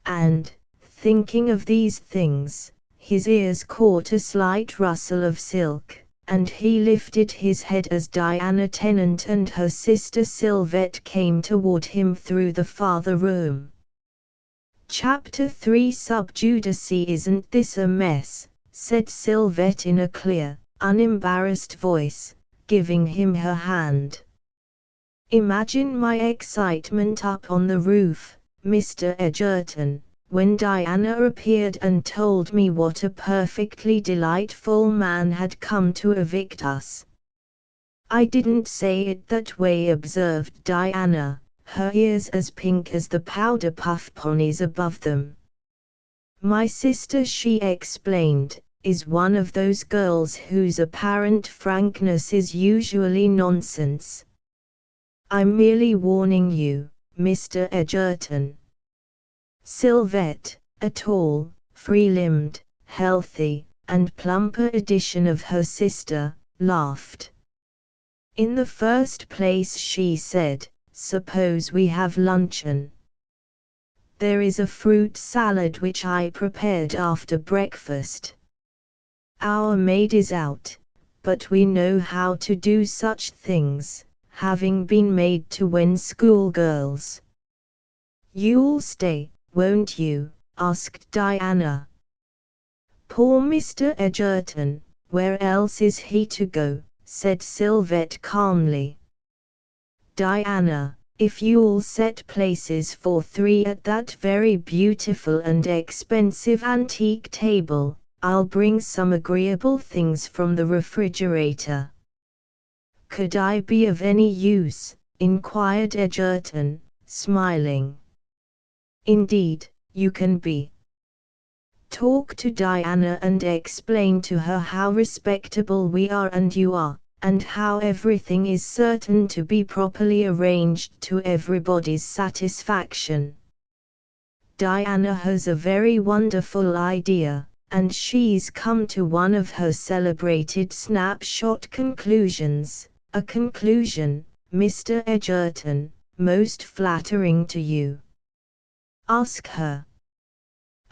And, thinking of these things, his ears caught a slight rustle of silk, and he lifted his head as Diana Tennant and her sister Sylvette came toward him through the farther room. Chapter 3 Subjudice. Isn't this a mess? Said Sylvette in a clear, unembarrassed voice, giving him her hand. Imagine my excitement up on the roof, Mr. Edgerton, when Diana appeared and told me what a perfectly delightful man had come to evict us. I didn't say it that way, observed Diana, her ears as pink as the powder puff ponies above them. My sister, she explained, is one of those girls whose apparent frankness is usually nonsense. I'm merely warning you, Mr. Edgerton. Sylvette, a tall, free-limbed, healthy, and plumper edition of her sister, laughed. In the first place, she said, suppose we have luncheon. There is a fruit salad which I prepared after breakfast. Our maid is out, but we know how to do such things, having been made to when schoolgirls. You'll stay, won't you? Asked Diana. Poor Mr. Edgerton, where else is he to go? Said Sylvette calmly. Diana, if you'll set places for 3 at that very beautiful and expensive antique table, I'll bring some agreeable things from the refrigerator. Could I be of any use? Inquired Edgerton, smiling. Indeed, you can be. Talk to Diana and explain to her how respectable we are and you are, and how everything is certain to be properly arranged to everybody's satisfaction. Diana has a very wonderful idea, and she's come to one of her celebrated snapshot conclusions, a conclusion, Mr. Edgerton, most flattering to you. Ask her.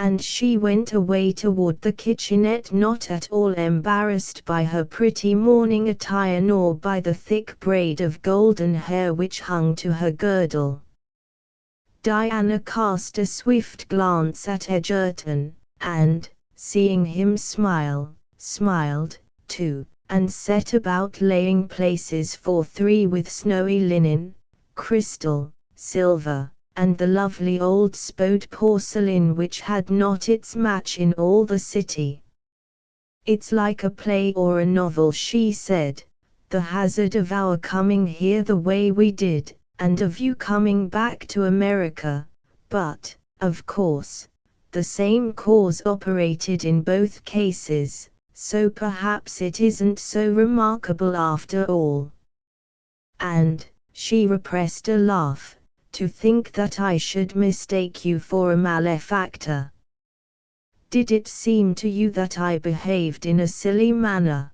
And she went away toward the kitchenette, not at all embarrassed by her pretty morning attire nor by the thick braid of golden hair which hung to her girdle. Diana cast a swift glance at Edgerton, and, seeing him smile, smiled, too, and set about laying places for 3 with snowy linen, crystal, silver, and the lovely old spode porcelain which had not its match in all the city. It's like a play or a novel, she said, the hazard of our coming here the way we did, and of you coming back to America, but, of course, the same cause operated in both cases, so perhaps it isn't so remarkable after all. And, she repressed a laugh, to think that I should mistake you for a malefactor. Did it seem to you that I behaved in a silly manner?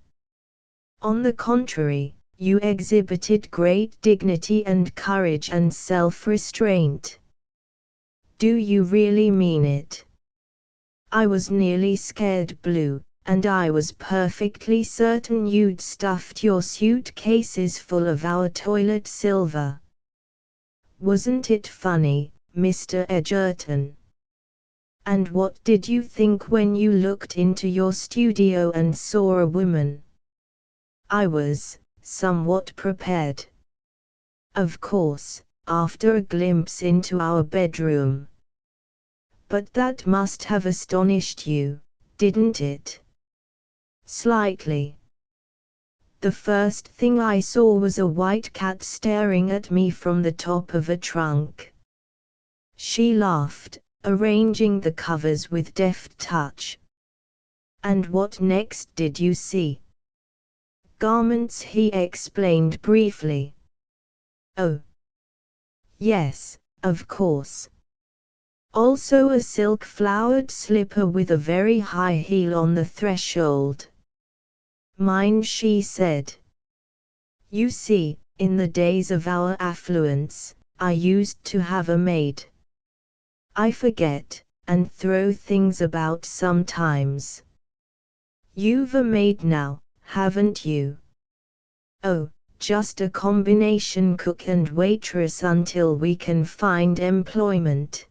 On the contrary, you exhibited great dignity and courage and self-restraint. Do you really mean it? I was nearly scared blue, and I was perfectly certain you'd stuffed your suitcases full of our toilet silver. Wasn't it funny, Mr. Edgerton? And what did you think when you looked into your studio and saw a woman? I was somewhat prepared. Of course, after a glimpse into our bedroom. But that must have astonished you, didn't it? Slightly. The first thing I saw was a white cat staring at me from the top of a trunk. She laughed, arranging the covers with deft touch. And what next did you see? Garments, he explained briefly. Oh. Yes, of course. Also a silk-flowered slipper with a very high heel on the threshold. Mine, she said. You see, in the days of our affluence, I used to have a maid. I forget, and throw things about sometimes. You've a maid now, haven't you? Oh, just a combination cook and waitress until we can find employment.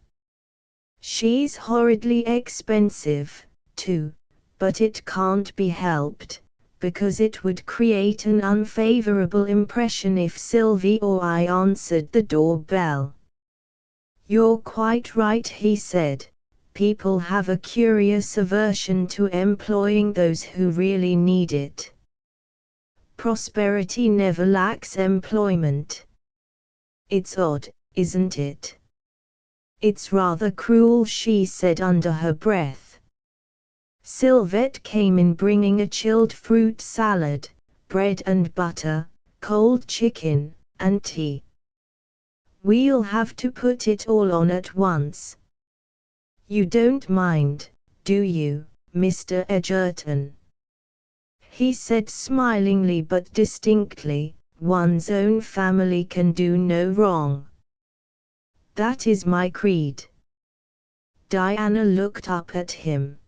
She's horridly expensive, too, but it can't be helped, because it would create an unfavorable impression if Sylvie or I answered the doorbell. You're quite right, he said. People have a curious aversion to employing those who really need it. Prosperity never lacks employment. It's odd, isn't it? It's rather cruel, she said under her breath. Sylvette came in bringing a chilled fruit salad, bread and butter, cold chicken, and tea. We'll have to put it all on at once. You don't mind, do you, Mr. Edgerton? He said smilingly but distinctly, one's own family can do no wrong. That is my creed. Diana looked up at him.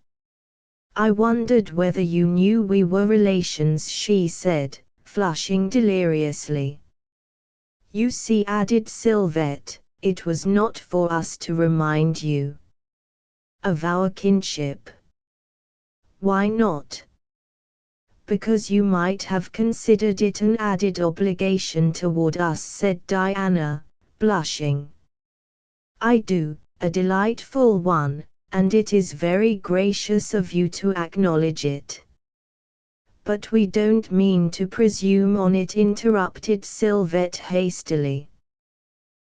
I wondered whether you knew we were relations, she said, flushing deliriously. You see, added Sylvette, it was not for us to remind you of our kinship. Why not? Because you might have considered it an added obligation toward us, said Diana, blushing. I do, a delightful one, and it is very gracious of you to acknowledge it. But we don't mean to presume on it, interrupted Sylvette hastily.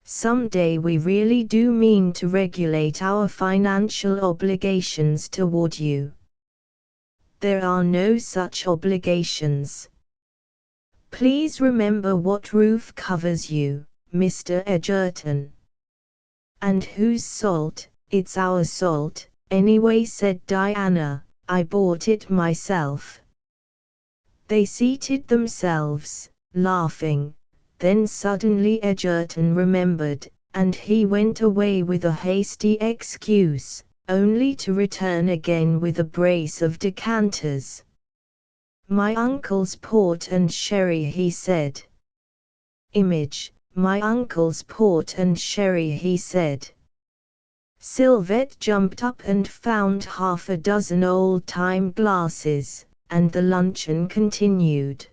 Some day we really do mean to regulate our financial obligations toward you. There are no such obligations. Please remember what roof covers you, Mr. Edgerton. And whose salt? It's our salt, anyway, said Diana. I bought it myself. They seated themselves, laughing. Then suddenly Edgerton remembered, and he went away with a hasty excuse, only to return again with a brace of decanters. My uncle's port and sherry, he said. Image, my uncle's port and sherry, he said. Sylvette jumped up and found half a dozen old-time glasses, and the luncheon continued.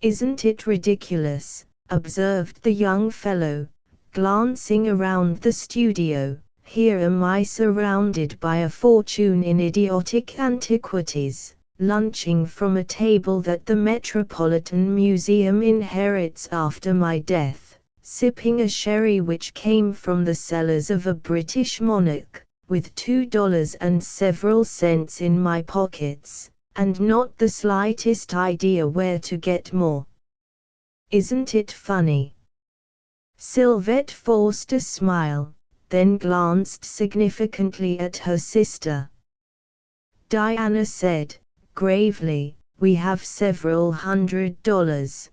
Isn't it ridiculous, observed the young fellow, glancing around the studio. Here am I surrounded by a fortune in idiotic antiquities, lunching from a table that the Metropolitan Museum inherits after my death, sipping a sherry which came from the cellars of a British monarch, with $2 and several cents in my pockets, and not the slightest idea where to get more. Isn't it funny? Sylvette forced a smile, then glanced significantly at her sister. Diana said, gravely, we have several $100.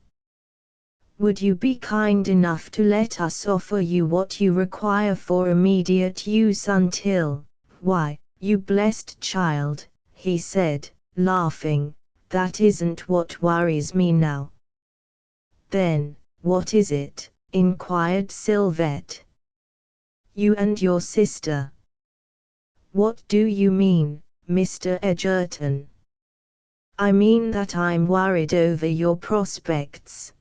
Would you be kind enough to let us offer you what you require for immediate use until, why, you blessed child, he said, laughing, that isn't what worries me now. Then, what is it? Inquired Sylvette. You and your sister. What do you mean, Mr. Edgerton? I mean that I'm worried over your prospects.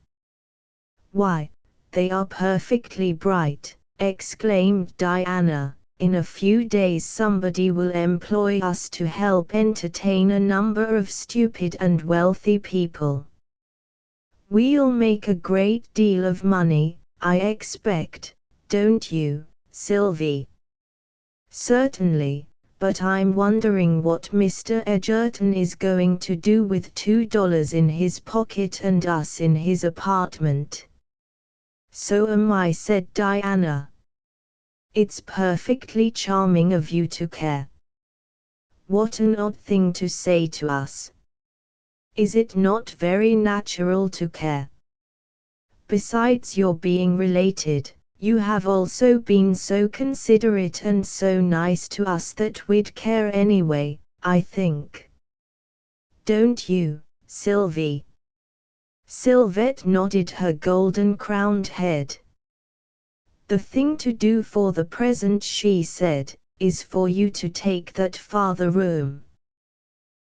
Why, they are perfectly bright, exclaimed Diana. In a few days somebody will employ us to help entertain a number of stupid and wealthy people. We'll make a great deal of money, I expect, don't you, Sylvie? Certainly, but I'm wondering what Mr. Edgerton is going to do with $2 in his pocket and us in his apartment. So am I, said Diana. It's perfectly charming of you to care. What an odd thing to say to us. Is it not very natural to care? Besides your being related, you have also been so considerate and so nice to us that we'd care anyway, I think. Don't you, Sylvie? Sylvette nodded her golden-crowned head. The thing to do for the present, she said, is for you to take that farther room.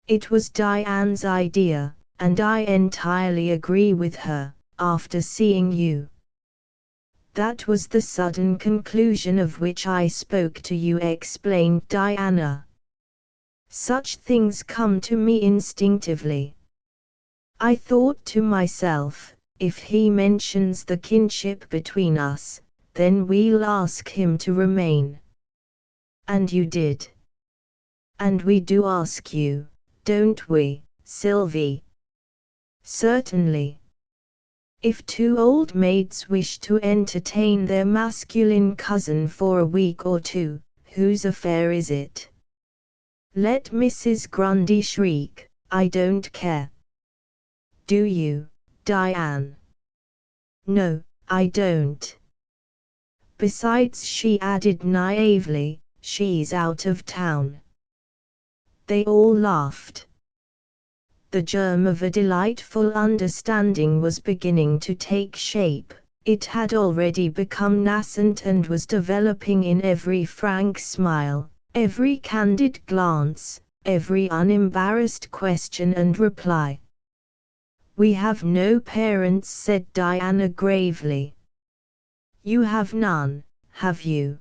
It was Diane's idea, and I entirely agree with her, after seeing you. That was the sudden conclusion of which I spoke to you, explained Diana. Such things come to me instinctively. I thought to myself, if he mentions the kinship between us, then we'll ask him to remain. And you did. And we do ask you, don't we, Sylvie? Certainly. If two old maids wish to entertain their masculine cousin for a week or two, whose affair is it? Let Mrs. Grundy shriek, I don't care. Do you, Diane? No, I don't. Besides, she added naively, she's out of town. They all laughed. The germ of a delightful understanding was beginning to take shape. It had already become nascent and was developing in every frank smile, every candid glance, every unembarrassed question and reply. We have no parents, said Diana gravely. You have none, have you?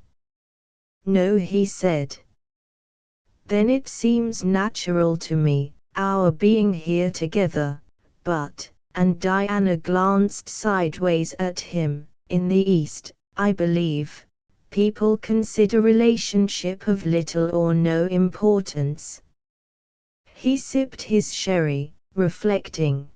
No, he said. Then it seems natural to me, our being here together, but, and Diana glanced sideways at him, in the East, I believe, people consider relationship of little or no importance. He sipped his sherry, reflecting.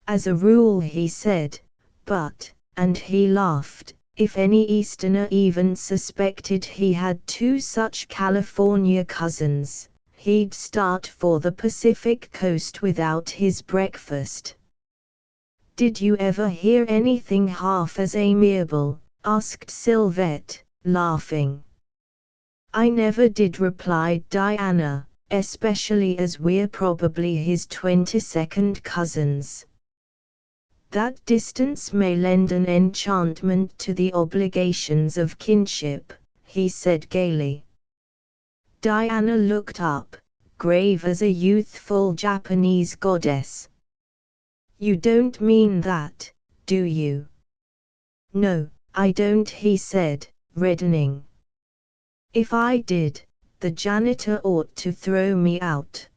As a rule, he said, but, and he laughed, if any Easterner even suspected he had two such California cousins, he'd start for the Pacific coast without his breakfast. Did you ever hear anything half as amiable? Asked Sylvette, laughing. I never did, replied Diana, especially as we're probably his 22nd cousins. That distance may lend an enchantment to the obligations of kinship, he said gaily. Diana looked up, grave as a youthful Japanese goddess. You don't mean that, do you? No, I don't, he said, reddening. If I did, the janitor ought to throw me out.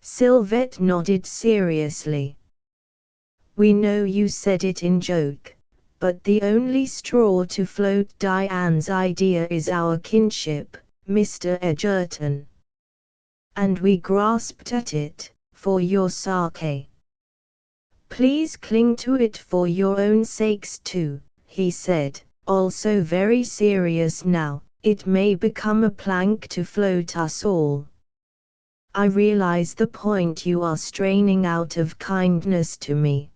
Sylvette nodded seriously. We know you said it in joke, but the only straw to float Diane's idea is our kinship, Mr. Edgerton. And we grasped at it, for your sake. Please cling to it for your own sakes too, he said, also very serious now, it may become a plank to float us all. I realize the point you are straining out of kindness to me.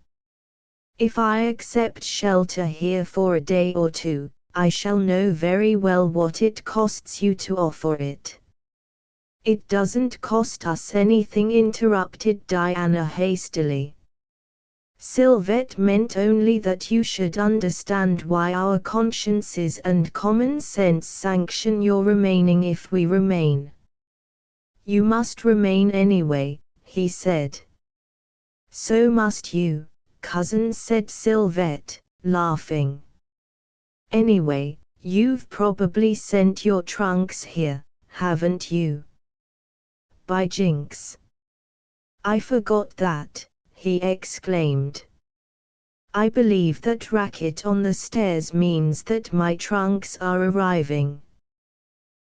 If I accept shelter here for a day or two, I shall know very well what it costs you to offer it. It doesn't cost us anything, interrupted Diana hastily. Sylvette meant only that you should understand why our consciences and common sense sanction your remaining if we remain. You must remain anyway, he said. So must you, cousin, said Sylvette, laughing. Anyway, you've probably sent your trunks here, haven't you? By jinx! I forgot that, he exclaimed. I believe that racket on the stairs means that my trunks are arriving.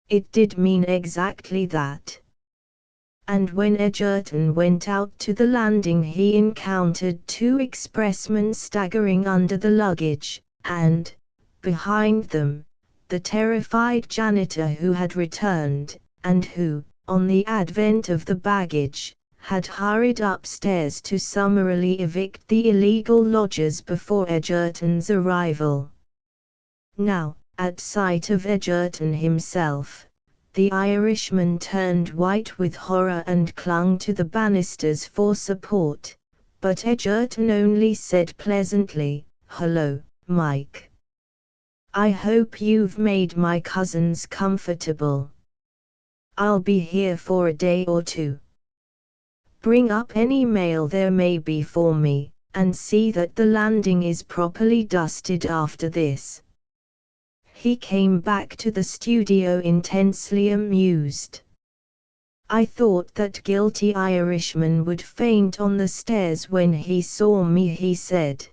It did mean exactly that. And when Edgerton went out to the landing, he encountered two expressmen staggering under the luggage, and, behind them, the terrified janitor who had returned, and who, on the advent of the baggage, had hurried upstairs to summarily evict the illegal lodgers before Egerton's arrival. Now, at sight of Egerton himself, the Irishman turned white with horror and clung to the banisters for support, but Egerton only said pleasantly, "Hello, Mike. I hope you've made my cousins comfortable. I'll be here for a day or two. Bring up any mail there may be for me, and see that the landing is properly dusted after this." He came back to the studio intensely amused. "I thought that guilty Irishman would faint on the stairs when he saw me," he said.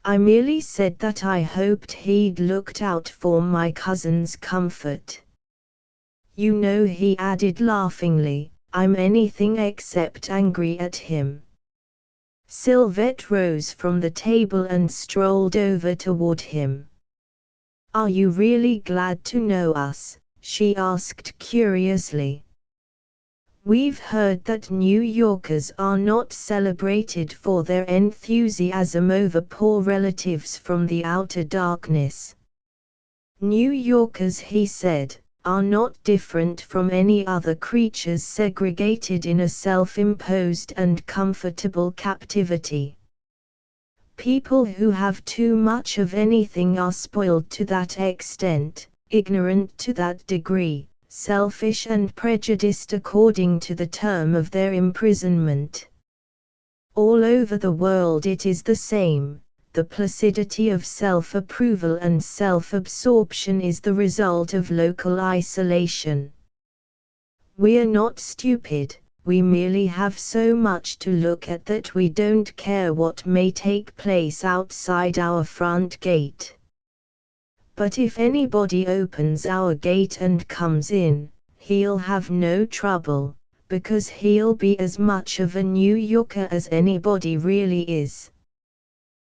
"I merely said that I hoped he'd looked out for my cousin's comfort. You know," he added laughingly, "I'm anything except angry at him." Sylvette rose from the table and strolled over toward him. "Are you really glad to know us?" she asked curiously. "We've heard that New Yorkers are not celebrated for their enthusiasm over poor relatives from the outer darkness." "New Yorkers," he said, "are not different from any other creatures segregated in a self-imposed and comfortable captivity. People who have too much of anything are spoiled to that extent, ignorant to that degree, selfish and prejudiced according to the term of their imprisonment. All over the world it is the same. The placidity of self-approval and self-absorption is the result of local isolation. We're not stupid, we merely have so much to look at that we don't care what may take place outside our front gate. But if anybody opens our gate and comes in, he'll have no trouble, because he'll be as much of a New Yorker as anybody really is."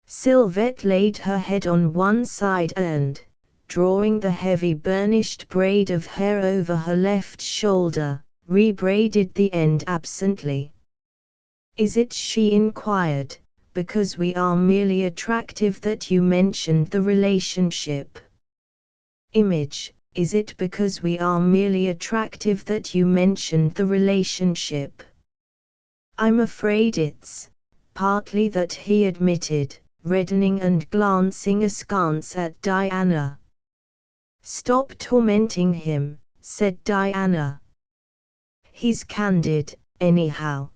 Sylvette laid her head on one side and, drawing the heavy burnished braid of hair over her left shoulder, rebraided the end absently. "Is it," she inquired, "because we are merely attractive that you mentioned the relationship?" "Image, is it because we are merely attractive that you mentioned the relationship?" "I'm afraid it's partly that," he admitted, reddening and glancing askance at Diana. "Stop tormenting him," said Diana. "He's candid, anyhow.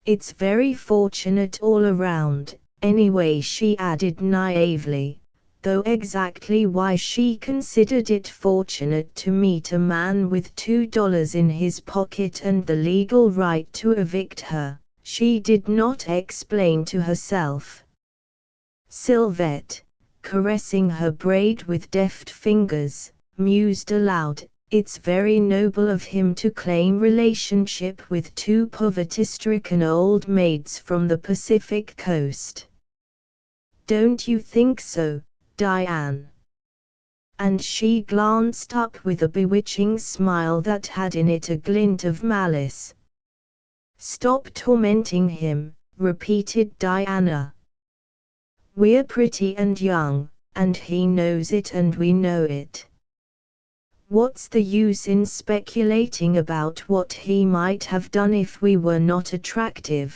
It's very fortunate all around, anyway," she added naively, though exactly why she considered it fortunate to meet a man with $2 in his pocket and the legal right to evict her, she did not explain to herself. Sylvette, caressing her braid with deft fingers, mused aloud, "It's very noble of him to claim relationship with two poverty-stricken old maids from the Pacific coast. Don't you think so, Diane?" And she glanced up with a bewitching smile that had in it a glint of malice. "Stop tormenting him," repeated Diana. "We're pretty and young, and he knows it and we know it. What's the use in speculating about what he might have done if we were not attractive?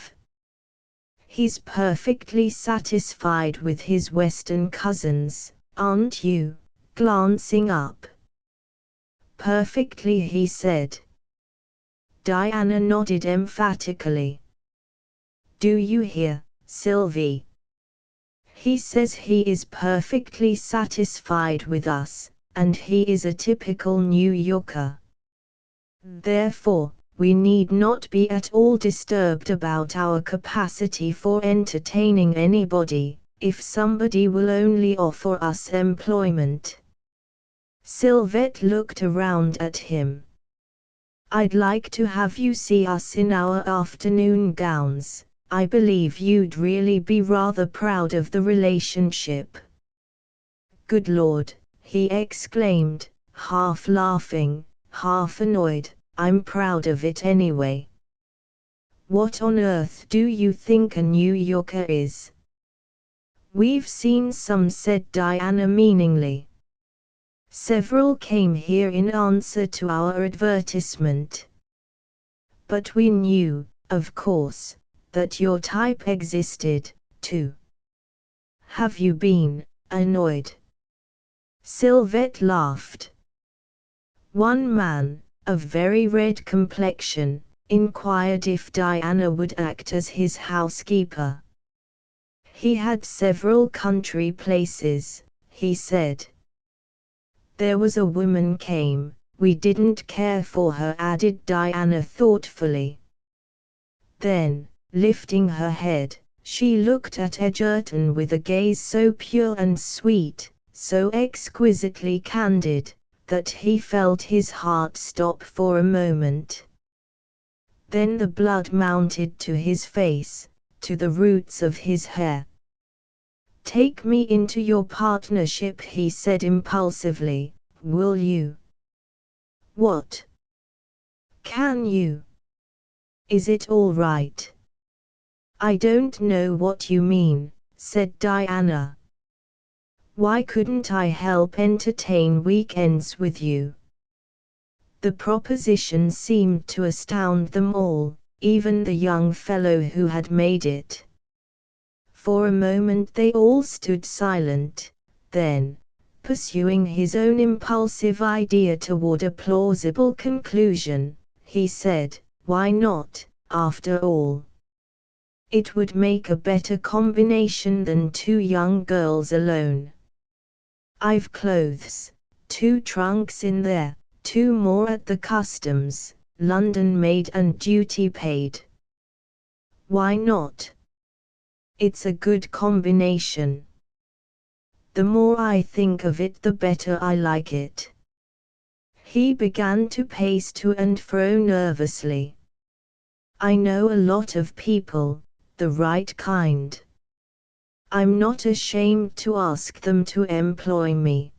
He's perfectly satisfied with his Western cousins, aren't you?" glancing up. "Perfectly," he said. Diana nodded emphatically. "Do you hear, Sylvie? He says he is perfectly satisfied with us, and he is a typical New Yorker. Therefore, we need not be at all disturbed about our capacity for entertaining anybody, if somebody will only offer us employment." Sylvette looked around at him. "I'd like to have you see us in our afternoon gowns. I believe you'd really be rather proud of the relationship." "Good Lord," he exclaimed, half laughing, half annoyed. I'm proud of it anyway. What on earth do you think a New Yorker is? We've seen some, said Diana meaningly. Several came here in answer to our advertisement. But we knew, of course, that your type existed, too. Have you been annoyed? Sylvette laughed. One man, of very red complexion, inquired if Diana would act as his housekeeper. He had several country places, he said. There was a woman came, we didn't care for her, added Diana thoughtfully. Then, lifting her head, she looked at Edgerton with a gaze so pure and sweet, so exquisitely candid, that he felt his heart stop for a moment. Then the blood mounted to his face, to the roots of his hair. Take me into your partnership, he said impulsively, will you? What? Can you? Is it all right? I don't know what you mean, said Diana. Why couldn't I help entertain weekends with you? The proposition seemed to astound them all, even the young fellow who had made it. For a moment they all stood silent, then, pursuing his own impulsive idea toward a plausible conclusion, he said, why not, after all? It would make a better combination than two young girls alone. I've clothes, 2 trunks in there, 2 more at the customs, London made and duty paid. Why not? It's a good combination. The more I think of it, the better I like it. He began to pace to and fro nervously. I know a lot of people, the right kind. I'm not ashamed to ask them to employ me.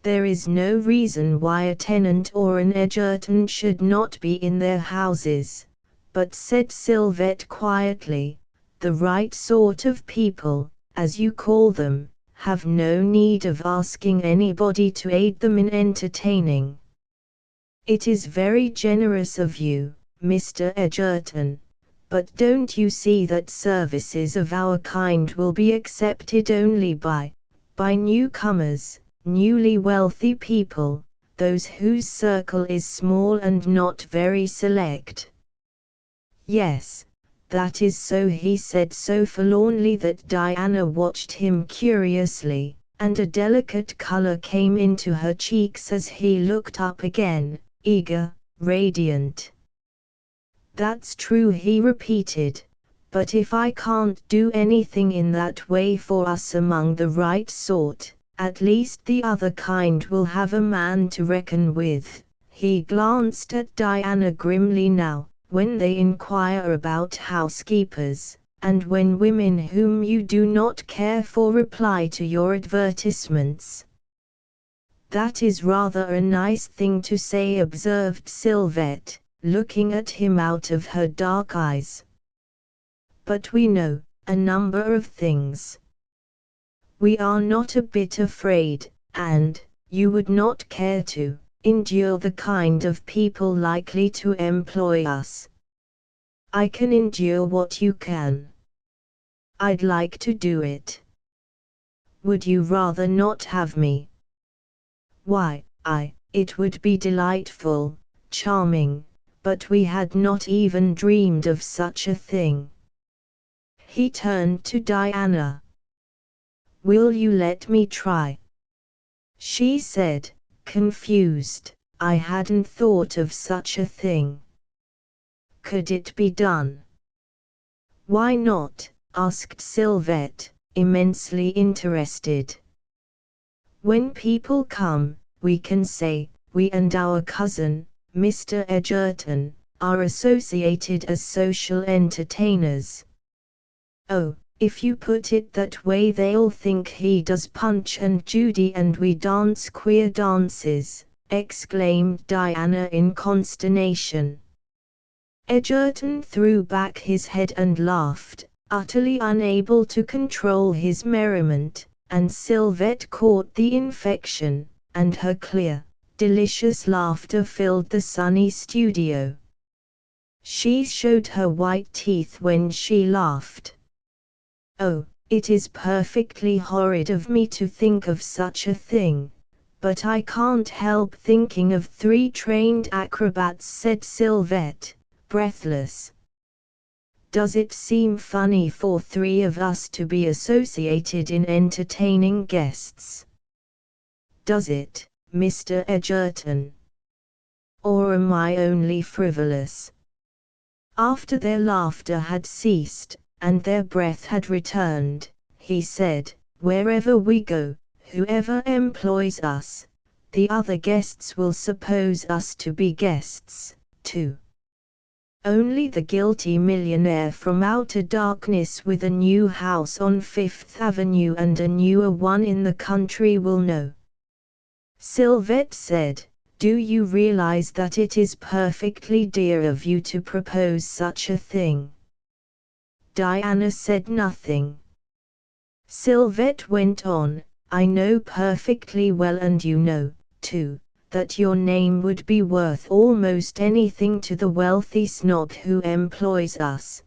There is no reason why a tenant or an Edgerton should not be in their houses, but said Sylvette quietly, the right sort of people, as you call them, have no need of asking anybody to aid them in entertaining. It is very generous of you, Mr. Edgerton, but don't you see that services of our kind will be accepted only by newcomers, newly wealthy people, those whose circle is small and not very select? Yes, that is so, he said so forlornly that Diana watched him curiously, and a delicate color came into her cheeks as he looked up again, eager, radiant. That's true, he repeated, but if I can't do anything in that way for us among the right sort, at least the other kind will have a man to reckon with. He glanced at Diana grimly now, when they inquire about housekeepers, and when women whom you do not care for reply to your advertisements. That is rather a nice thing to say, observed Sylvette, looking at him out of her dark eyes. But we know a number of things. We are not a bit afraid, and you would not care to endure the kind of people likely to employ us. I can endure what you can. I'd like to do it. Would you rather not have me? Why, it would be delightful, charming, but we had not even dreamed of such a thing. He turned to Diana. Will you let me try? She said, confused, I hadn't thought of such a thing. Could it be done? Why not? Asked Sylvette, immensely interested. When people come, we can say, we and our cousin, Mr. Edgerton, are associated as social entertainers. Oh, If you put it that way they'll think he does Punch and Judy and we dance queer dances, exclaimed Diana in consternation. Edgerton threw back his head and laughed, utterly unable to control his merriment, and Sylvette caught the infection, and her clear, delicious laughter filled the sunny studio. She showed her white teeth when she laughed. "Oh, it is perfectly horrid of me to think of such a thing, but I can't help thinking of 3 trained acrobats," said Sylvette, breathless. "Does it seem funny for 3 of us to be associated in entertaining guests? Does it, Mr. Edgerton? Or am I only frivolous?" After their laughter had ceased, and their breath had returned, he said, "Wherever we go, whoever employs us, the other guests will suppose us to be guests, too. Only the guilty millionaire from outer darkness with a new house on Fifth Avenue and a newer one in the country will know." Sylvette said, "Do you realize that it is perfectly dear of you to propose such a thing?" Diana said nothing. Sylvette went on, "I know perfectly well, and you know, too, that your name would be worth almost anything to the wealthy snob who employs us."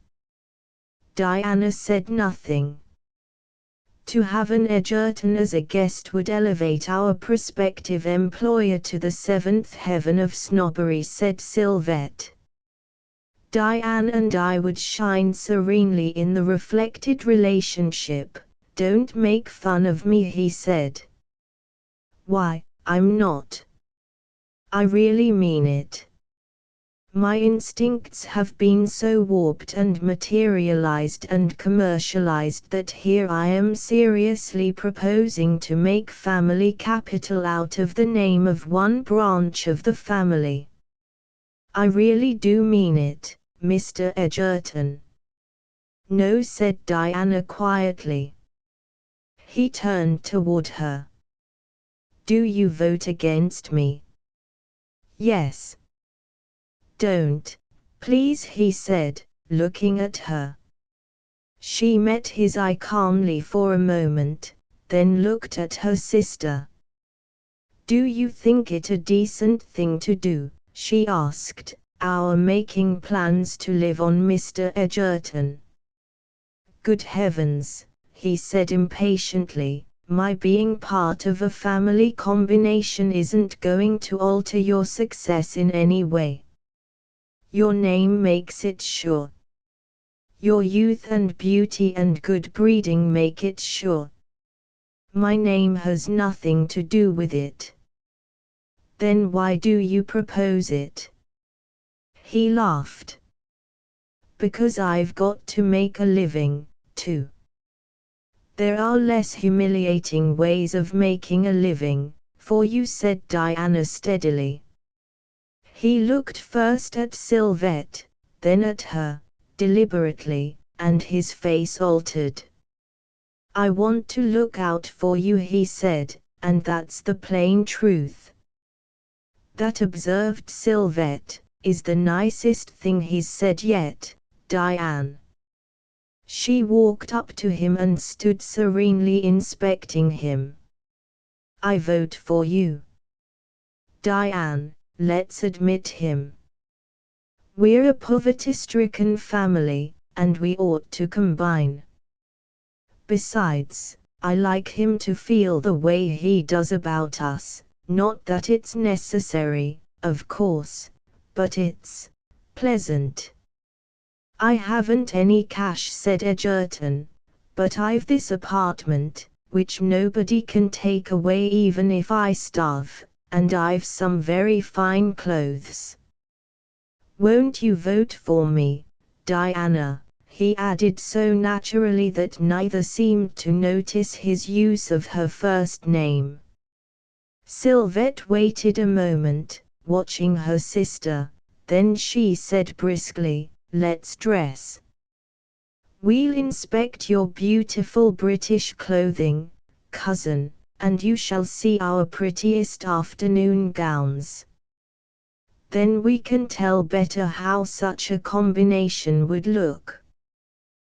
Diana said nothing. "To have an Edgerton as a guest would elevate our prospective employer to the 7th heaven of snobbery," said Sylvette. "Diane and I would shine serenely in the reflected relationship. Don't make fun of me," he said. "Why, I'm not. I really mean it. My instincts have been so warped and materialized and commercialized that here I am seriously proposing to make family capital out of the name of one branch of the family. I really do mean it, Mr. Edgerton." "No," said Diana quietly. He turned toward her. "Do you vote against me?" "Yes." "Don't, please," he said, looking at her. She met his eye calmly for a moment, then looked at her sister. "Do you think it a decent thing to do," she asked, "our making plans to live on Mr. Edgerton?" "Good heavens," he said impatiently, "my being part of a family combination isn't going to alter your success in any way. Your name makes it sure. Your youth and beauty and good breeding make it sure. My name has nothing to do with it." "Then why do you propose it?" He laughed. "Because I've got to make a living, too. There are less humiliating ways of making a living, for you," said Diana steadily. He looked first at Sylvette, then at her, deliberately, and his face altered. "I want to look out for you," he said, "and that's the plain truth." "That," observed Sylvette, "is the nicest thing he's said yet, Diane." She walked up to him and stood serenely inspecting him. "I vote for you. Diane, let's admit him. We're a poverty-stricken family, and we ought to combine. Besides, I like him to feel the way he does about us, not that it's necessary, of course, but it's pleasant." "I haven't any cash," said Edgerton, "but I've this apartment, which nobody can take away even if I starve, and I've some very fine clothes. Won't you vote for me, Diana?" he added so naturally that neither seemed to notice his use of her first name. Sylvette waited a moment, watching her sister, then she said briskly, "Let's dress." We'll inspect your beautiful British clothing, cousin, and you shall see our prettiest afternoon gowns. Then we can tell better how such a combination would look.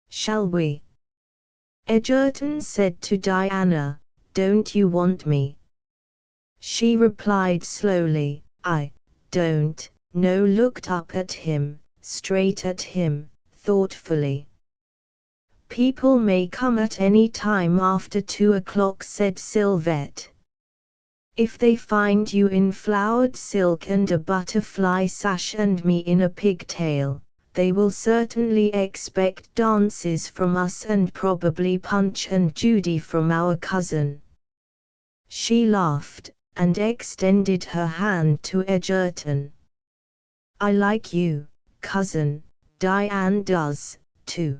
Shall we? Egerton said to Diana, "Don't you want me?" She replied slowly, "I don't know." Looked up at him, straight at him, thoughtfully. "People may come at any time after 2 o'clock," said Sylvette. "If they find you in flowered silk and a butterfly sash and me in a pigtail, they will certainly expect dances from us and probably Punch and Judy from our cousin." She laughed, and extended her hand to Egerton. "I like you, cousin. Diane does, too.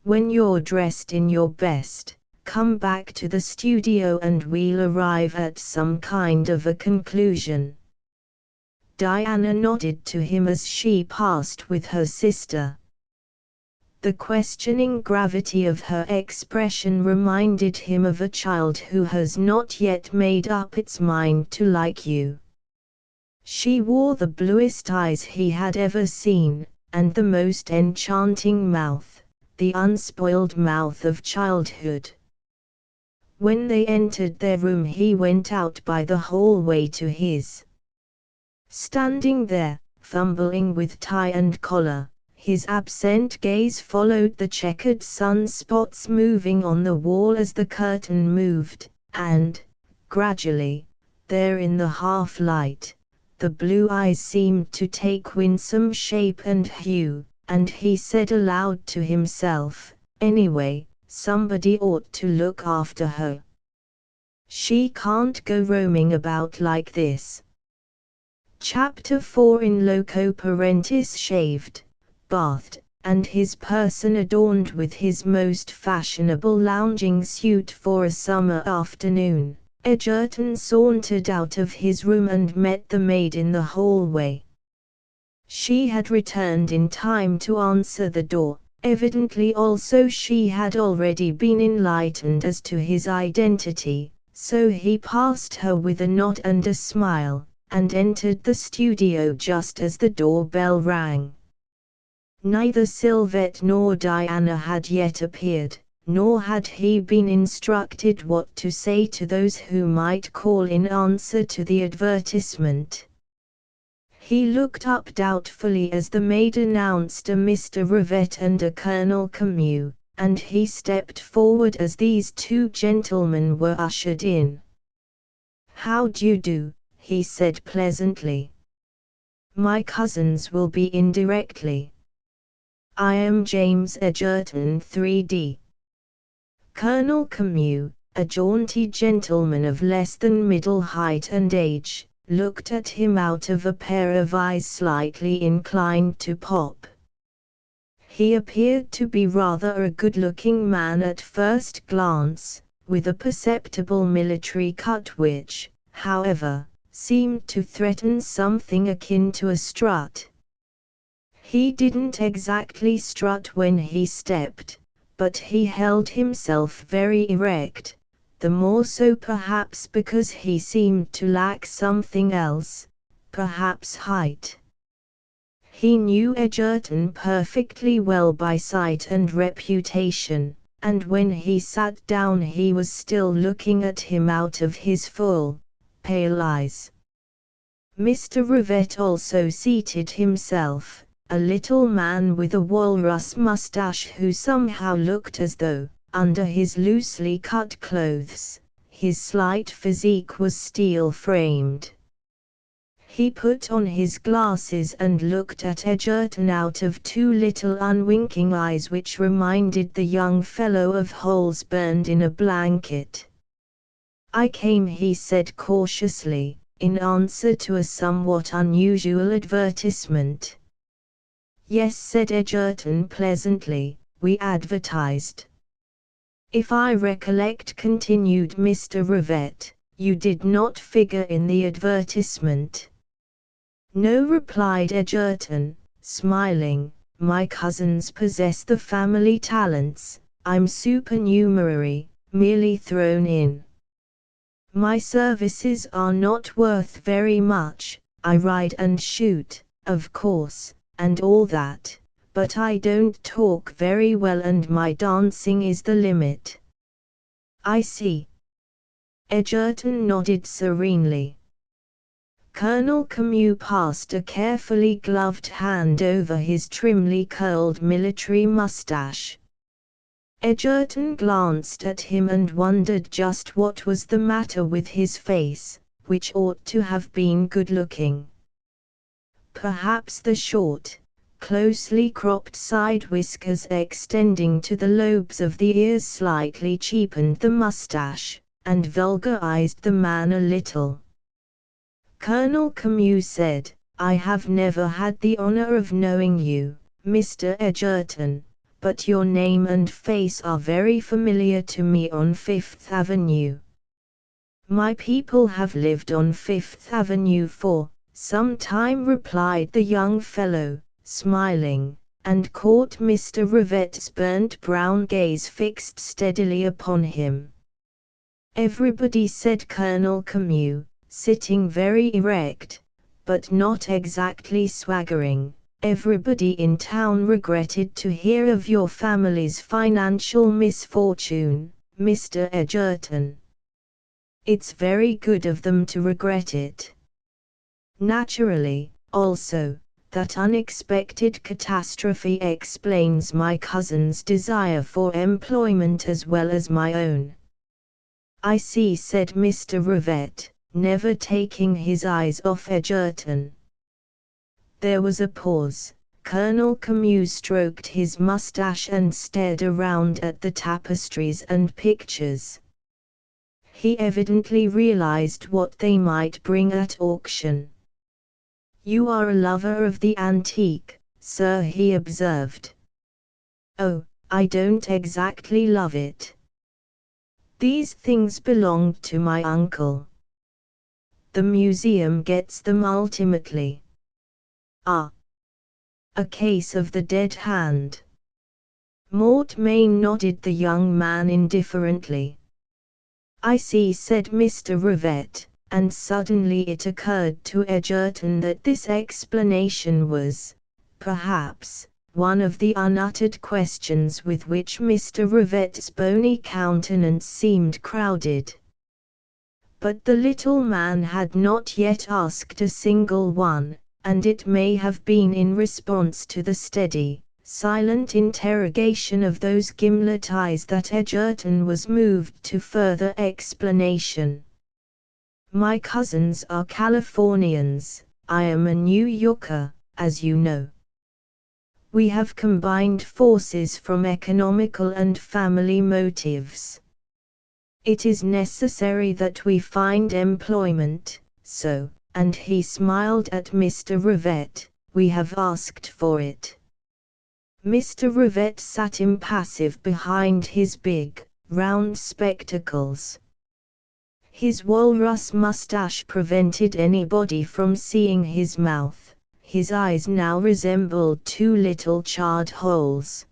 When you're dressed in your best, come back to the studio and we'll arrive at some kind of a conclusion." Diana nodded to him as she passed with her sister. The questioning gravity of her expression reminded him of a child who has not yet made up its mind to like you. She wore the bluest eyes he had ever seen, and the most enchanting mouth, the unspoiled mouth of childhood. When they entered their room, he went out by the hallway to his. Standing there, fumbling with tie and collar, his absent gaze followed the checkered sunspots moving on the wall as the curtain moved, and, gradually, there in the half-light, the blue eyes seemed to take winsome shape and hue, and he said aloud to himself, "Anyway, somebody ought to look after her. She can't go roaming about like this." Chapter 4. In loco parentis, shaved, bathed, and his person adorned with his most fashionable lounging suit for a summer afternoon, Egerton sauntered out of his room and met the maid in the hallway. She had returned in time to answer the door. Evidently also she had already been enlightened as to his identity, so he passed her with a nod and a smile, and entered the studio just as the doorbell rang. Neither Sylvette nor Diana had yet appeared, nor had he been instructed what to say to those who might call in answer to the advertisement. He looked up doubtfully as the maid announced a Mr. Rivette and a Colonel Camus, and he stepped forward as these two gentlemen were ushered in. "How d'you do?" he said pleasantly. "My cousins will be in directly. I am James Egerton 3D. Colonel Camus, a jaunty gentleman of less than middle height and age, looked at him out of a pair of eyes slightly inclined to pop. He appeared to be rather a good-looking man at first glance, with a perceptible military cut which, however, seemed to threaten something akin to a strut. He didn't exactly strut when he stepped, but he held himself very erect, the more so perhaps because he seemed to lack something else, perhaps height. He knew Egerton perfectly well by sight and reputation, and when he sat down he was still looking at him out of his full, pale eyes. Mr. Rivette also seated himself, a little man with a walrus mustache who somehow looked as though, under his loosely cut clothes, his slight physique was steel-framed. He put on his glasses and looked at Egerton out of two little unwinking eyes which reminded the young fellow of holes burned in a blanket. "I came," he said cautiously, "in answer to a somewhat unusual advertisement." "Yes," said Egerton pleasantly, "we advertised." "If I recollect," continued Mr. Rivette, "you did not figure in the advertisement." "No," replied Egerton, smiling, my cousins possess the family talents, I'm supernumerary, merely thrown in. My services are not worth very much, I ride and shoot, of course, and all that, but I don't talk very well and my dancing is the limit. I see. Edgerton nodded serenely. Colonel Camus passed a carefully gloved hand over his trimly curled military mustache. Edgerton glanced at him and wondered just what was the matter with his face, which ought to have been good-looking. Perhaps the short, closely cropped side whiskers extending to the lobes of the ears slightly cheapened the mustache, and vulgarized the man a little. Colonel Camus said, I have never had the honor of knowing you, Mr. Edgerton, but your name and face are very familiar to me on Fifth Avenue. My people have lived on Fifth Avenue for some time, replied the young fellow, smiling, and caught Mr. Rivette's burnt brown gaze fixed steadily upon him. Everybody, said Colonel Camus, sitting very erect, but not exactly swaggering. Everybody in town regretted to hear of your family's financial misfortune, Mr. Edgerton. It's very good of them to regret it. Naturally, also, that unexpected catastrophe explains my cousin's desire for employment as well as my own. I see, said Mr. Rivette, never taking his eyes off Edgerton. There was a pause. Colonel Camus stroked his mustache and stared around at the tapestries and pictures. He evidently realized what they might bring at auction. You are a lover of the antique, sir, he observed. Oh, I don't exactly love it. These things belonged to my uncle. The museum gets them ultimately. Ah. A case of the dead hand. Mortmain nodded the young man indifferently. I see, said Mr. Rivette, and suddenly it occurred to Edgerton that this explanation was, perhaps, one of the unuttered questions with which Mr. Rivette's bony countenance seemed crowded. But the little man had not yet asked a single one, and it may have been in response to the steady, silent interrogation of those gimlet eyes that Edgerton was moved to further explanation. My cousins are Californians, I am a New Yorker, as you know. We have combined forces from economical and family motives. It is necessary that we find employment, so, and he smiled at Mr. Rivette, we have asked for it. Mr. Rivette sat impassive behind his big, round spectacles. His walrus mustache prevented anybody from seeing his mouth. His eyes now resembled two little charred holes.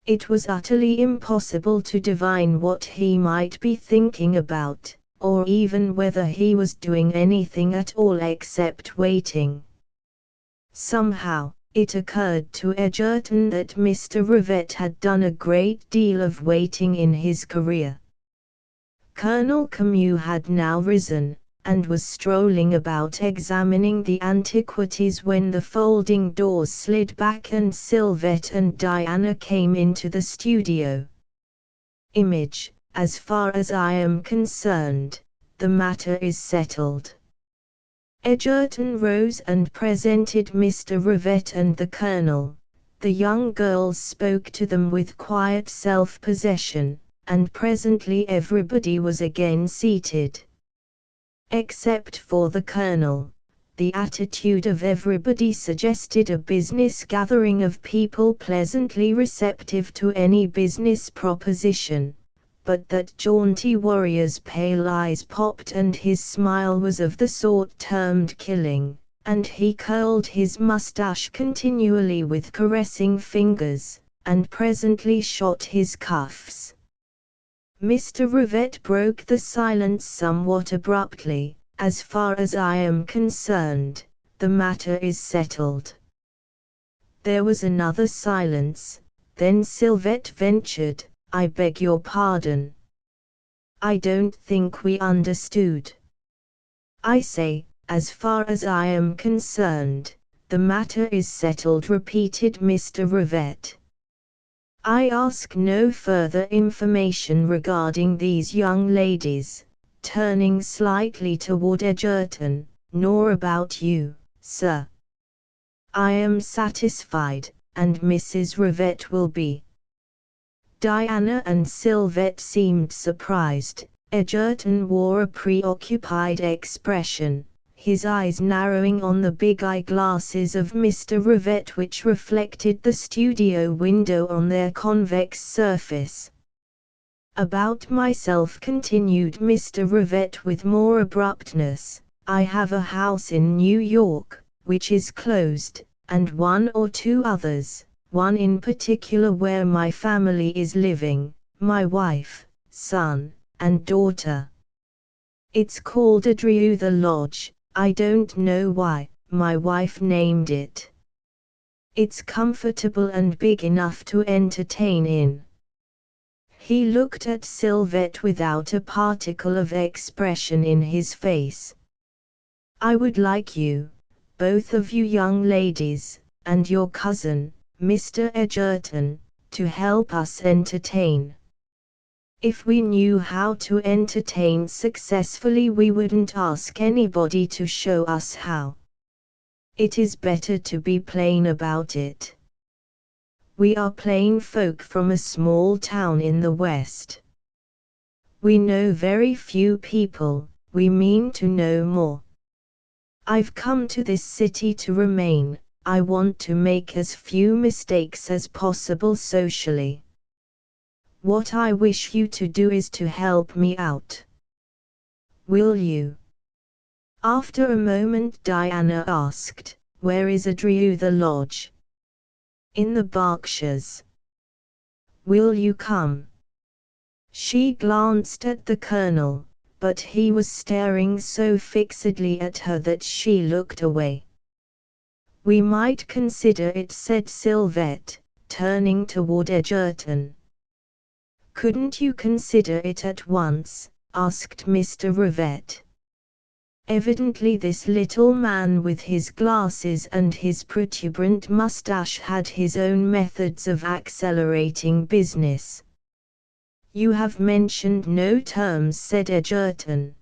It was utterly impossible to divine what he might be thinking about, or even whether he was doing anything at all except waiting. Somehow, it occurred to Edgerton that Mr. Rivette had done a great deal of waiting in his career. Colonel Camus had now risen, and was strolling about examining the antiquities when the folding doors slid back and Sylvette and Diana came into the studio. Image, as far as I am concerned, the matter is settled. Edgerton rose and presented Mr. Rivette and the Colonel. The young girls spoke to them with quiet self-possession, and presently everybody was again seated. Except for the Colonel, the attitude of everybody suggested a business gathering of people pleasantly receptive to any business proposition, but that jaunty warrior's pale eyes popped and his smile was of the sort termed killing. and he curled his mustache continually with caressing fingers, and presently shot his cuffs. Mr. Rivette broke the silence somewhat abruptly. As far as I am concerned, the matter is settled. There was another silence, then Sylvette ventured, I beg your pardon. I don't think we understood. I say, as far as I am concerned, the matter is settled, repeated Mr. Rivette. I ask no further information regarding these young ladies, turning slightly toward Egerton, nor about you, sir. I am satisfied, and Mrs. Rivette will be. Diana and Sylvette seemed surprised. Egerton wore a preoccupied expression, his eyes narrowing on the big eyeglasses of Mr. Rivette which reflected the studio window on their convex surface. About myself, continued Mr. Rivette with more abruptness, I have a house in New York, which is closed, and one or two others, one in particular where my family is living, my wife, son, and daughter. It's called Adrieu the Lodge. I don't know why, my wife named it. It's comfortable and big enough to entertain in. He looked at Sylvette without a particle of expression in his face. I would like you, both of you young ladies, and your cousin, Mr. Egerton, to help us entertain. If we knew how to entertain successfully, we wouldn't ask anybody to show us how. It is better to be plain about it. We are plain folk from a small town in the West. We know very few people, we mean to know more. I've come to this city to remain. I want to make as few mistakes as possible socially. What I wish you to do is to help me out. Will you? After a moment Diana asked, where is Adrieu the Lodge? In the Berkshires. Will you come? She glanced at the Colonel, but he was staring so fixedly at her that she looked away. We might consider it, said Sylvette, turning toward Egerton. Couldn't you consider it at once? Asked Mr. Rivette. Evidently this little man with his glasses and his protuberant mustache had his own methods of accelerating business. You have mentioned no terms, said Egerton.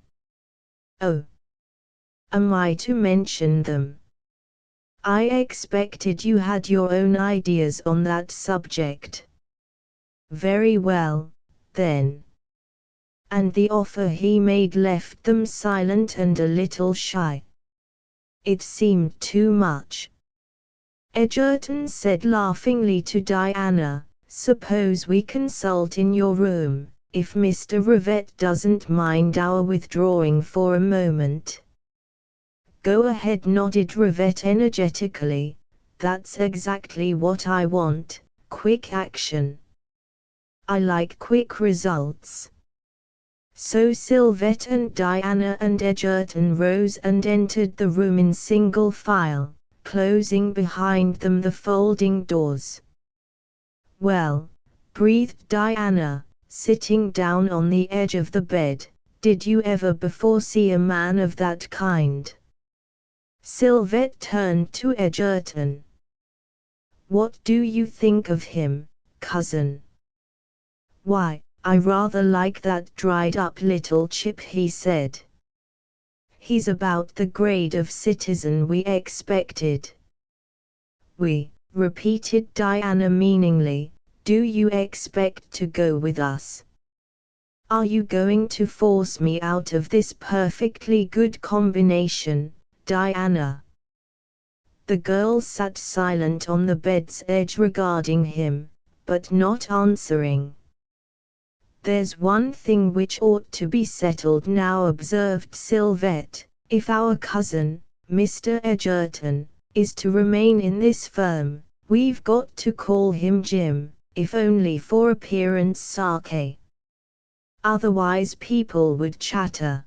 Oh. Am I to mention them? I expected you had your own ideas on that subject. Very well, then. And the offer he made left them silent and a little shy. It seemed too much. Egerton said laughingly to Diana, suppose we consult in your room, if Mr. Rivette doesn't mind our withdrawing for a moment. Go ahead, nodded Rivette energetically. That's exactly what I want, quick action. I like quick results. So Sylvette and Diana and Egerton rose and entered the room in single file, closing behind them the folding doors. Well, breathed Diana, sitting down on the edge of the bed, did you ever before see a man of that kind? Sylvette turned to Egerton. What do you think of him, cousin? Why, I rather like that dried-up little chip, he said. He's about the grade of citizen we expected. We, repeated Diana meaningly, do you expect to go with us? Are you going to force me out of this perfectly good combination, Diana? The girl sat silent on the bed's edge regarding him, but not answering. There's one thing which ought to be settled now, observed Sylvette. If our cousin, Mr. Edgerton, is to remain in this firm. We've got to call him Jim, if only for appearance sake. Otherwise people would chatter.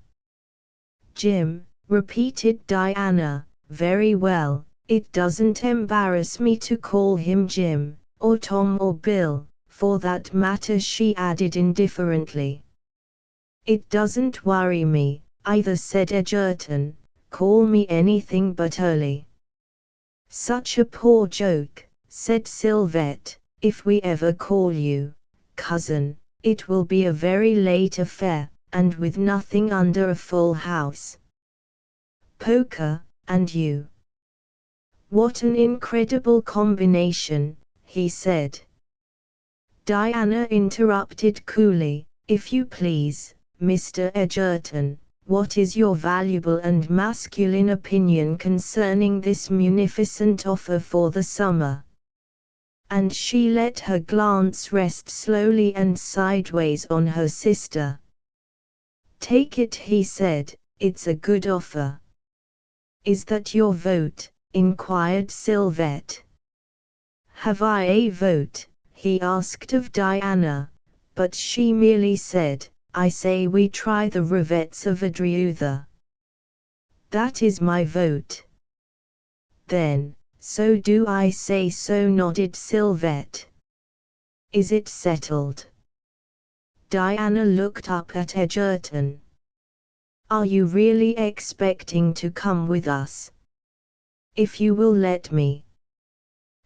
Jim, repeated Diana. Very well, it doesn't embarrass me to call him Jim, or Tom or Bill, for that matter, she added indifferently. It doesn't worry me, either, said Edgerton. Call me anything but early. Such a poor joke, said Sylvette. If we ever call you cousin, it will be a very late affair, and with nothing under a full house. Poker, and you. What an incredible combination, he said. Diana interrupted coolly. If you please, Mr. Edgerton, what is your valuable and masculine opinion concerning this munificent offer for the summer? And she let her glance rest slowly and sideways on her sister. Take it, he said, it's a good offer. Is that your vote? Inquired Sylvette. Have I a vote? He asked of Diana, but she merely said, I say we try the rivets of Adriutha. That is my vote. Then, so do I say so, nodded Sylvette. Is it settled? Diana looked up at Edgerton. Are you really expecting to come with us? If you will let me.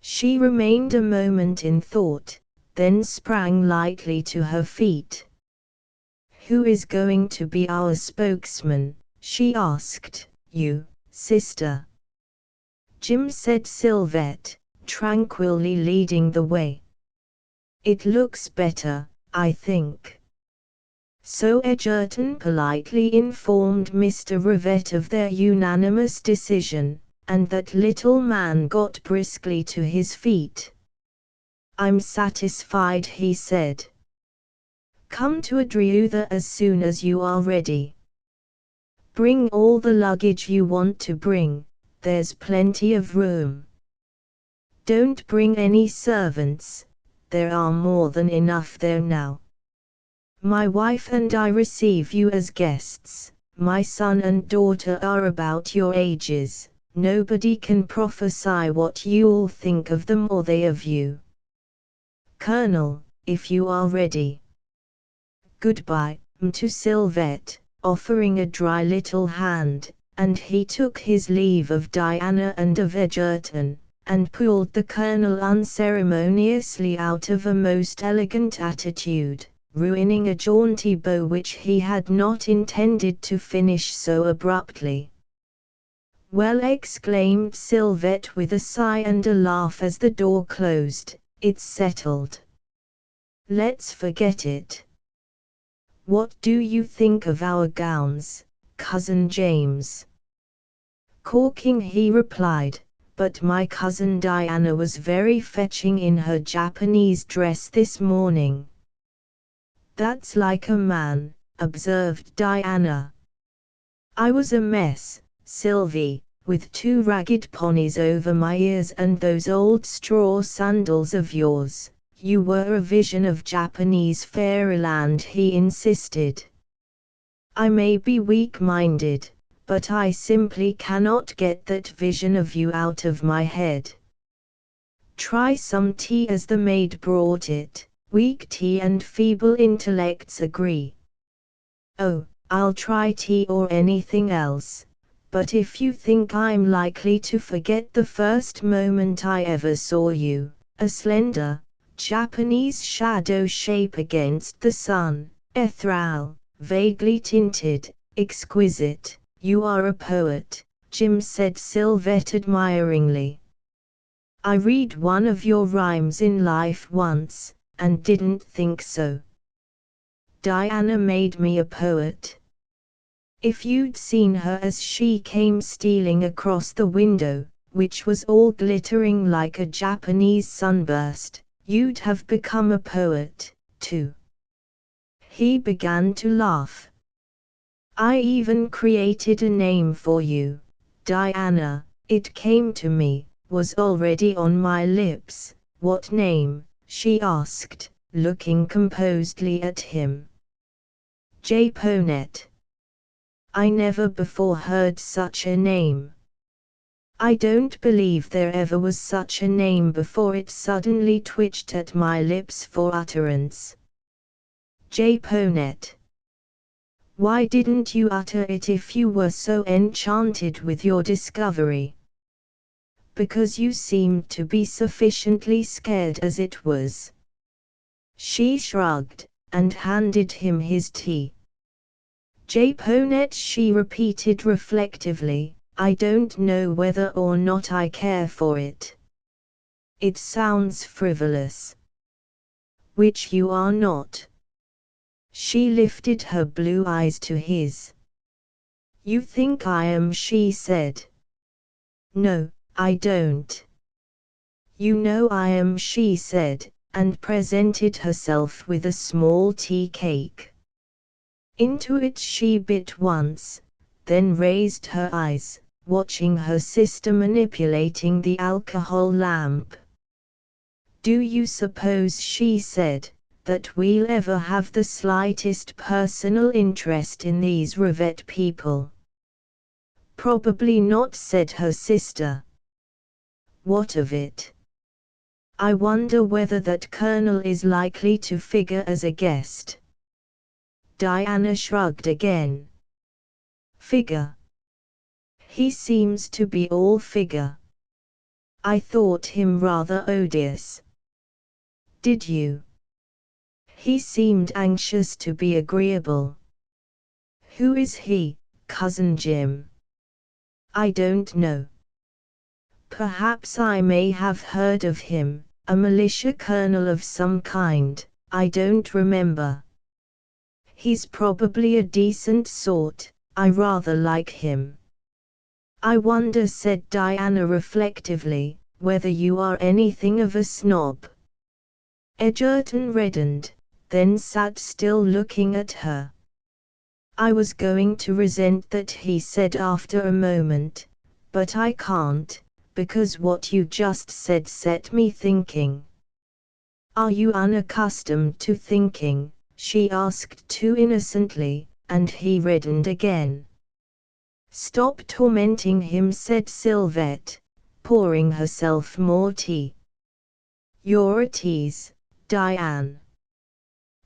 She remained a moment in thought, then sprang lightly to her feet. Who is going to be our spokesman? She asked. You, sister. Jim, said Sylvette, tranquilly leading the way. It looks better, I think. So Edgerton politely informed Mr. Rivette of their unanimous decision, and that little man got briskly to his feet. I'm satisfied, he said. Come to Adriutha as soon as you are ready. Bring all the luggage you want to bring, there's plenty of room. Don't bring any servants, there are more than enough there now. My wife and I receive you as guests, my son and daughter are about your ages, nobody can prophesy what you'll think of them or they of you. Colonel, if you are ready. Goodbye, to Sylvette, offering a dry little hand, and he took his leave of Diana and of Edgerton, and pulled the Colonel unceremoniously out of a most elegant attitude, ruining a jaunty bow which he had not intended to finish so abruptly. Well, exclaimed Sylvette with a sigh and a laugh as the door closed, it's settled. Let's forget it. What do you think of our gowns, Cousin James? Corking, he replied, but my cousin Diana was very fetching in her Japanese dress this morning. That's like a man, observed Diana. I was a mess, Sylvie, with 2 ragged ponies over my ears and those old straw sandals of yours. You were a vision of Japanese fairyland, he insisted. I may be weak-minded, but I simply cannot get that vision of you out of my head. Try some tea, as the maid brought it. Weak tea and feeble intellects agree. Oh, I'll try tea or anything else, but if you think I'm likely to forget the first moment I ever saw you, a slender, Japanese shadow shape against the sun, ethereal, vaguely tinted, exquisite, you are a poet, Jim, said Sylvette admiringly. I read one of your rhymes in life once, and didn't think so. Diana made me a poet. If you'd seen her as she came stealing across the window, which was all glittering like a Japanese sunburst, you'd have become a poet, too. He began to laugh. I even created a name for you, Diana, it came to me, was already on my lips. What name? She asked, looking composedly at him. Japonette. I never before heard such a name. I don't believe there ever was such a name before. It suddenly twitched at my lips for utterance. Japonette. Why didn't you utter it if you were so enchanted with your discovery? Because you seemed to be sufficiently scared as it was. She shrugged, and handed him his tea. Japonette, she repeated reflectively, I don't know whether or not I care for it. It sounds frivolous. Which you are not. She lifted her blue eyes to his. You think I am, she said. No, I don't. You know I am, she said, and presented herself with a small tea cake. Into it she bit once, then raised her eyes, watching her sister manipulating the alcohol lamp. Do you suppose, she said, that we'll ever have the slightest personal interest in these Revette people? Probably not, said her sister. What of it? I wonder whether that colonel is likely to figure as a guest. Diana shrugged again. Figure? He seems to be all figure. I thought him rather odious. Did you? He seemed anxious to be agreeable. Who is he, Cousin Jim? I don't know. Perhaps I may have heard of him, a militia colonel of some kind, I don't remember. He's probably a decent sort, I rather like him. I wonder, said Diana reflectively, whether you are anything of a snob. Edgerton reddened, then sat still looking at her. I was going to resent that, he said after a moment, but I can't, because what you just said set me thinking. Are you unaccustomed to thinking? She asked too innocently, and he reddened again. Stop tormenting him, said Sylvette, pouring herself more tea. You're a tease, Diane.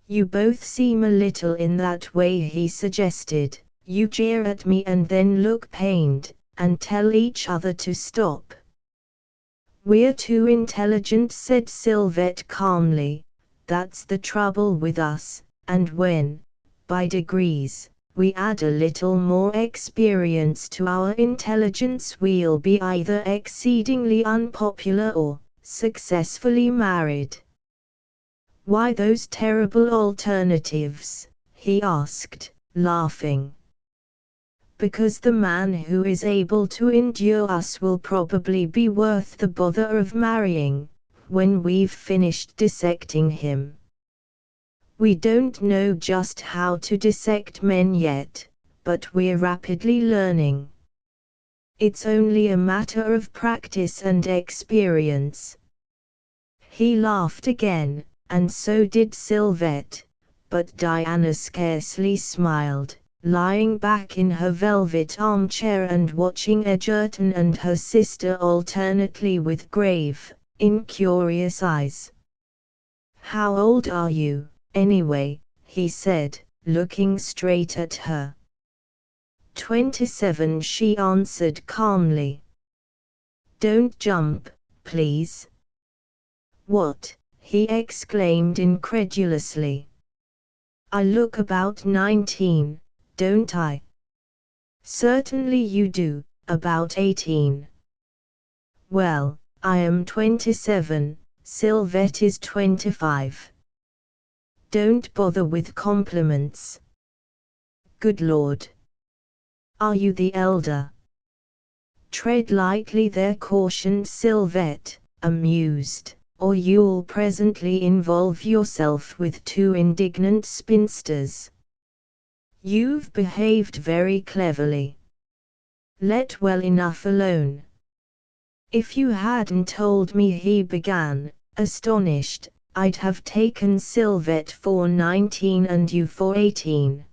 You both seem a little in that way, he suggested. You jeer at me and then look pained, and tell each other to stop. We're too intelligent, said Sylvette calmly. That's the trouble with us, and when, by degrees, we add a little more experience to our intelligence, we'll be either exceedingly unpopular or successfully married. Why those terrible alternatives? He asked, laughing. Because the man who is able to endure us will probably be worth the bother of marrying, when we've finished dissecting him. We don't know just how to dissect men yet, but we're rapidly learning. It's only a matter of practice and experience. He laughed again, and so did Sylvette, but Diana scarcely smiled, lying back in her velvet armchair and watching Edgerton and her sister alternately with grave, incurious eyes. How old are you, anyway? He said, looking straight at her. 27, she answered calmly. Don't jump, please. What? He exclaimed incredulously. I look about 19, don't I? Certainly you do, about 18. Well, I am 27, Sylvette is 25. Don't bother with compliments. Good Lord. Are you the elder? Tread lightly there, cautioned Sylvette, amused, or you'll presently involve yourself with two indignant spinsters. You've behaved very cleverly. let well enough alone. If you hadn't told me, he began, astonished, I'd have taken Sylvette for 19 and you for 18.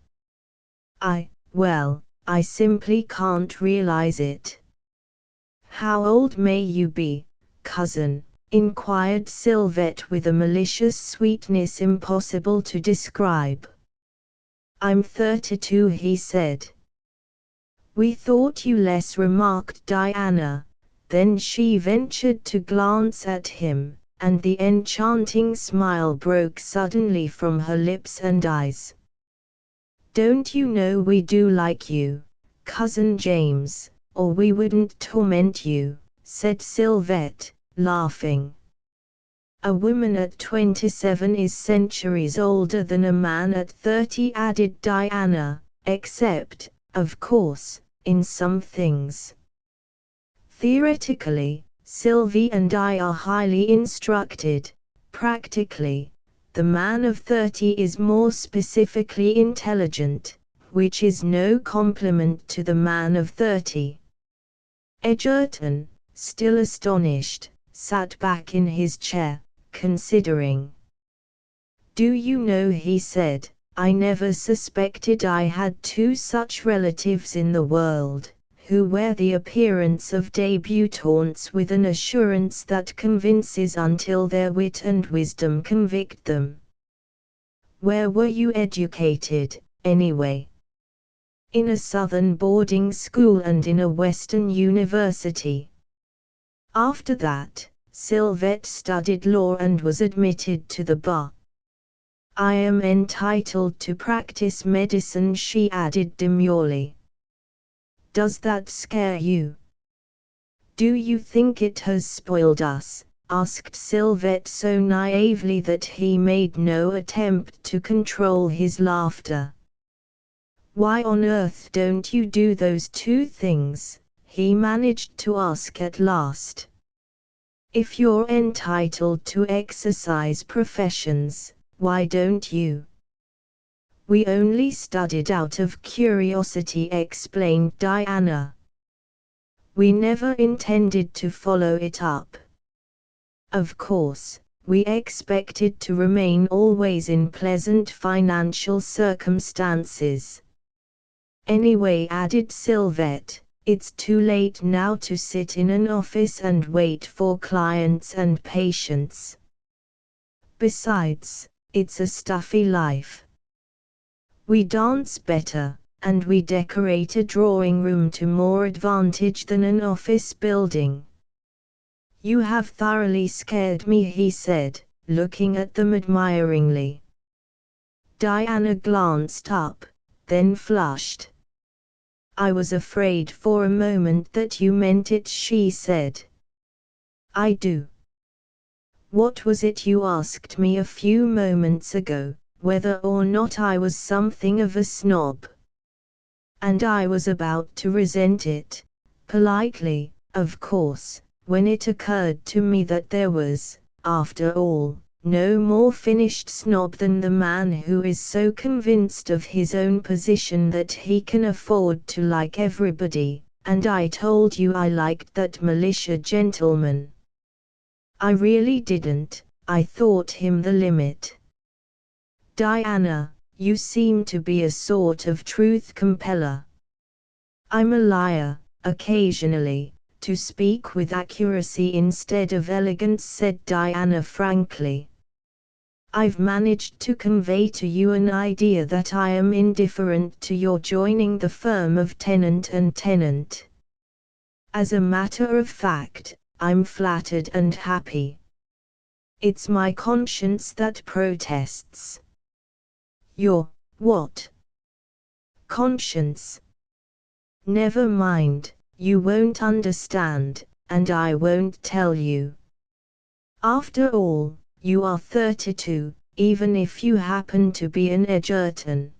Well, I simply can't realize it. How old may you be, cousin? Inquired Sylvette with a malicious sweetness impossible to describe. I'm 32, he said. We thought you less, remarked Diana. Then she ventured to glance at him, and the enchanting smile broke suddenly from her lips and eyes. Don't you know we do like you, cousin James, or we wouldn't torment you, said Sylvette, laughing. A woman at 27 is centuries older than a man at 30, added Diana, except, of course, in some things. Theoretically, Sylvie and I are highly instructed. Practically, the man of 30 is more specifically intelligent, which is no compliment to the man of 30. Egerton, still astonished, sat back in his chair, considering. Do you know, he said, I never suspected I had two such relatives in the world, who wear the appearance of debutantes with an assurance that convinces until their wit and wisdom convict them. Where were you educated, anyway? In a southern boarding school and in a western university. After that, Sylvette studied law and was admitted to the bar. I am entitled to practice medicine, she added demurely. Does that scare you? Do you think it has spoiled us? Asked Sylvette so naively that he made no attempt to control his laughter. Why on earth don't you do those two things? He managed to ask at last. If you're entitled to exercise professions, why don't you? We only studied out of curiosity, explained Diana. We never intended to follow it up. Of course, we expected to remain always in pleasant financial circumstances. Anyway, added Sylvette, it's too late now to sit in an office and wait for clients and patients. Besides, it's a stuffy life. We dance better, and we decorate a drawing room to more advantage than an office building. You have thoroughly scared me, he said, looking at them admiringly. Diana glanced up, then flushed. I was afraid for a moment that you meant it, she said. I do. What was it you asked me a few moments ago? Whether or not I was something of a snob. And I was about to resent it, politely, of course, when it occurred to me that there was, after all, no more finished snob than the man who is so convinced of his own position that he can afford to like everybody, and I told you I liked that militia gentleman. I really didn't, I thought him the limit. Diana, you seem to be a sort of truth compeller. I'm a liar, occasionally, to speak with accuracy instead of elegance, said Diana frankly. I've managed to convey to you an idea that I am indifferent to your joining the firm of Tennant and Tennant. As a matter of fact, I'm flattered and happy. It's my conscience that protests. Your, what? Conscience. Never mind, you won't understand, and I won't tell you. After all, you are 32, even if you happen to be an Egerton.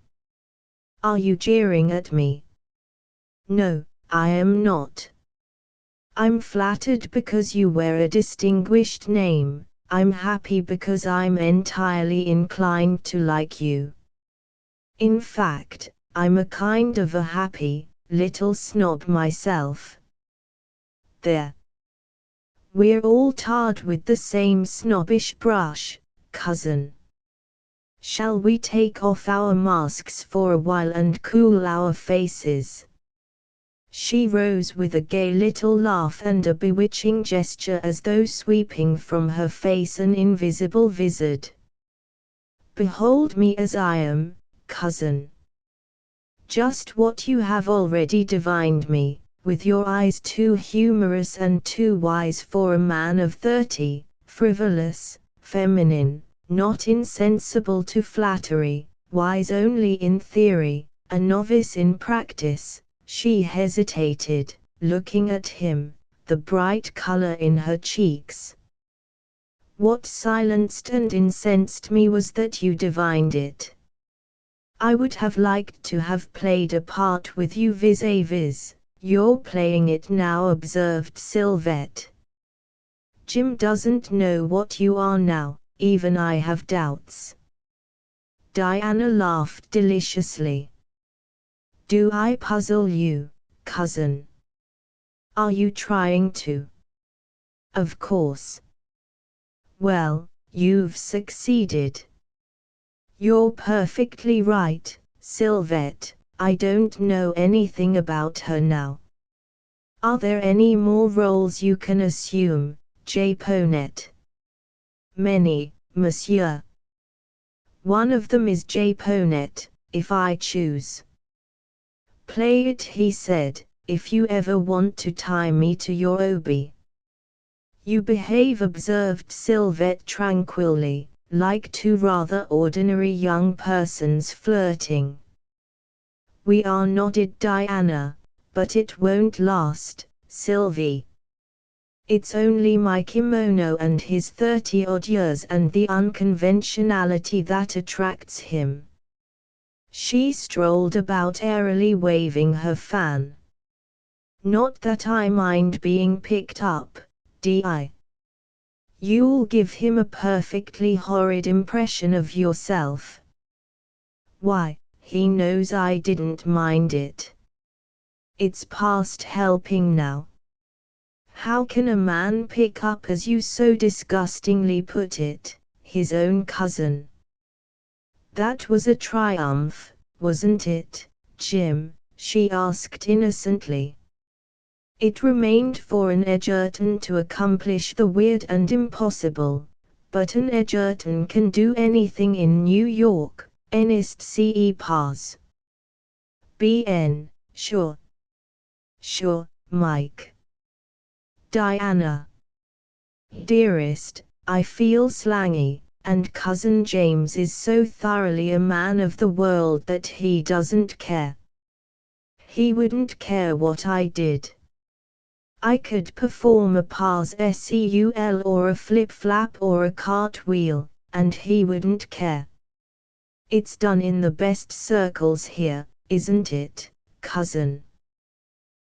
Are you jeering at me? No, I am not. I'm flattered because you wear a distinguished name, I'm happy because I'm entirely inclined to like you. In fact, I'm a kind of a happy, little snob myself. There. We're all tarred with the same snobbish brush, cousin. Shall we take off our masks for a while and cool our faces? She rose with a gay little laugh and a bewitching gesture as though sweeping from her face an invisible vizard. Behold me as I am, cousin. Just what you have already divined me, with your eyes too humorous and too wise for a man of 30, frivolous, feminine, not insensible to flattery, wise only in theory, a novice in practice. She hesitated, looking at him, the bright color in her cheeks. What silenced and incensed me was that you divined it. I would have liked to have played a part with you vis-a-vis, you're playing it now, observed Sylvette. Jim doesn't know what you are now, even I have doubts. Diana laughed deliciously. Do I puzzle you, cousin? Are you trying to? Of course. Well, you've succeeded. You're perfectly right, Sylvette. I don't know anything about her now. Are there any more roles you can assume, Japonette? Many, monsieur. One of them is Japonette, if I choose. Play it, he said, if you ever want to tie me to your obi. You behave, observed Sylvette tranquilly, like two rather ordinary young persons flirting. We are, nodded Diana, but it won't last, Sylvie. It's only my kimono and his 30-odd years and the unconventionality that attracts him. She strolled about airily waving her fan. Not that I mind being picked up, Di. You'll give him a perfectly horrid impression of yourself. Why, he knows I didn't mind it. It's past helping now. How can a man pick up, as you so disgustingly put it, his own cousin? That was a triumph, wasn't it, Jim? She asked innocently. It remained for an Edgerton to accomplish the weird and impossible, but an Edgerton can do anything in New York, Enist ce pas. BN, sure. Sure, Mike. Diana. Dearest, I feel slangy, and Cousin James is so thoroughly a man of the world that he doesn't care. He wouldn't care what I did. I could perform a pas seul or a flip-flap or a cartwheel, and he wouldn't care. It's done in the best circles here, isn't it, cousin?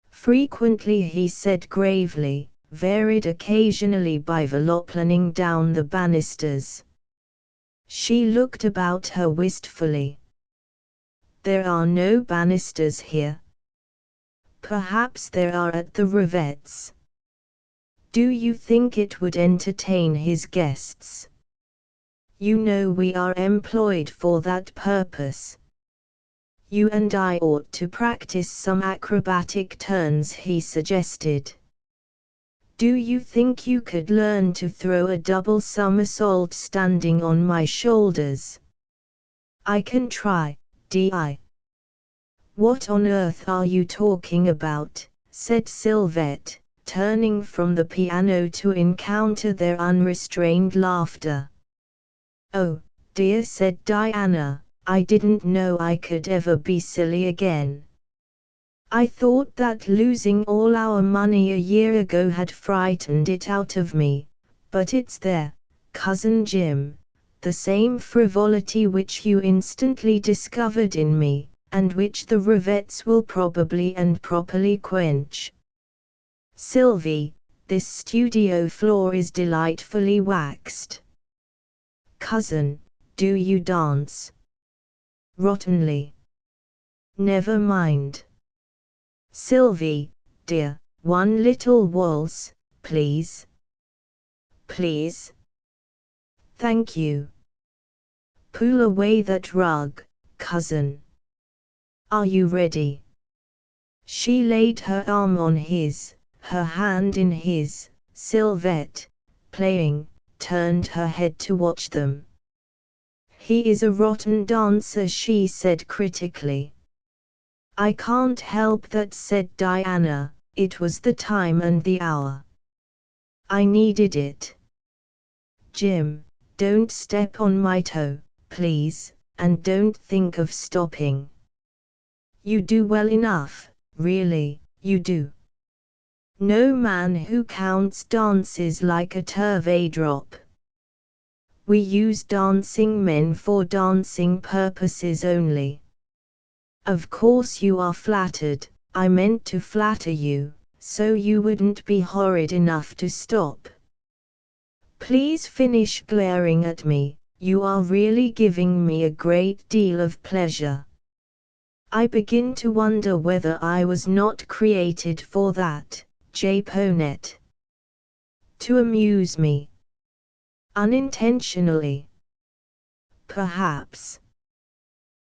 Frequently, he said gravely, varied occasionally by veloplaning down the banisters. She looked about her wistfully. There are no banisters here. Perhaps there are at the Revettes. Do you think it would entertain his guests? You know we are employed for that purpose. You and I ought to practice some acrobatic turns, he suggested. Do you think you could learn to throw a double somersault standing on my shoulders? I can try, Di. What on earth are you talking about? Said Sylvette, turning from the piano to encounter their unrestrained laughter. Oh, dear, said Diana, I didn't know I could ever be silly again. I thought that losing all our money a year ago had frightened it out of me, but it's there, Cousin Jim, the same frivolity which you instantly discovered in me, and which the Revettes will probably and properly quench. Sylvie, this studio floor is delightfully waxed. Cousin, do you dance? Rottenly. Never mind. Sylvie, dear, one little waltz, please. Please. Thank you. Pull away that rug, cousin. Are you ready? She laid her arm on his, her hand in his. Sylvette, playing, turned her head to watch them. He is a rotten dancer, she said critically. I can't help that, said Diana, it was the time and the hour. I needed it. Jim, don't step on my toe, please, and don't think of stopping. You do well enough, really, you do. No man who counts dances like a turvey drop. We use dancing men for dancing purposes only. Of course you are flattered, I meant to flatter you, so you wouldn't be horrid enough to stop. Please finish glaring at me, you are really giving me a great deal of pleasure. I begin to wonder whether I was not created for that, Japonette. To amuse me. Unintentionally. Perhaps.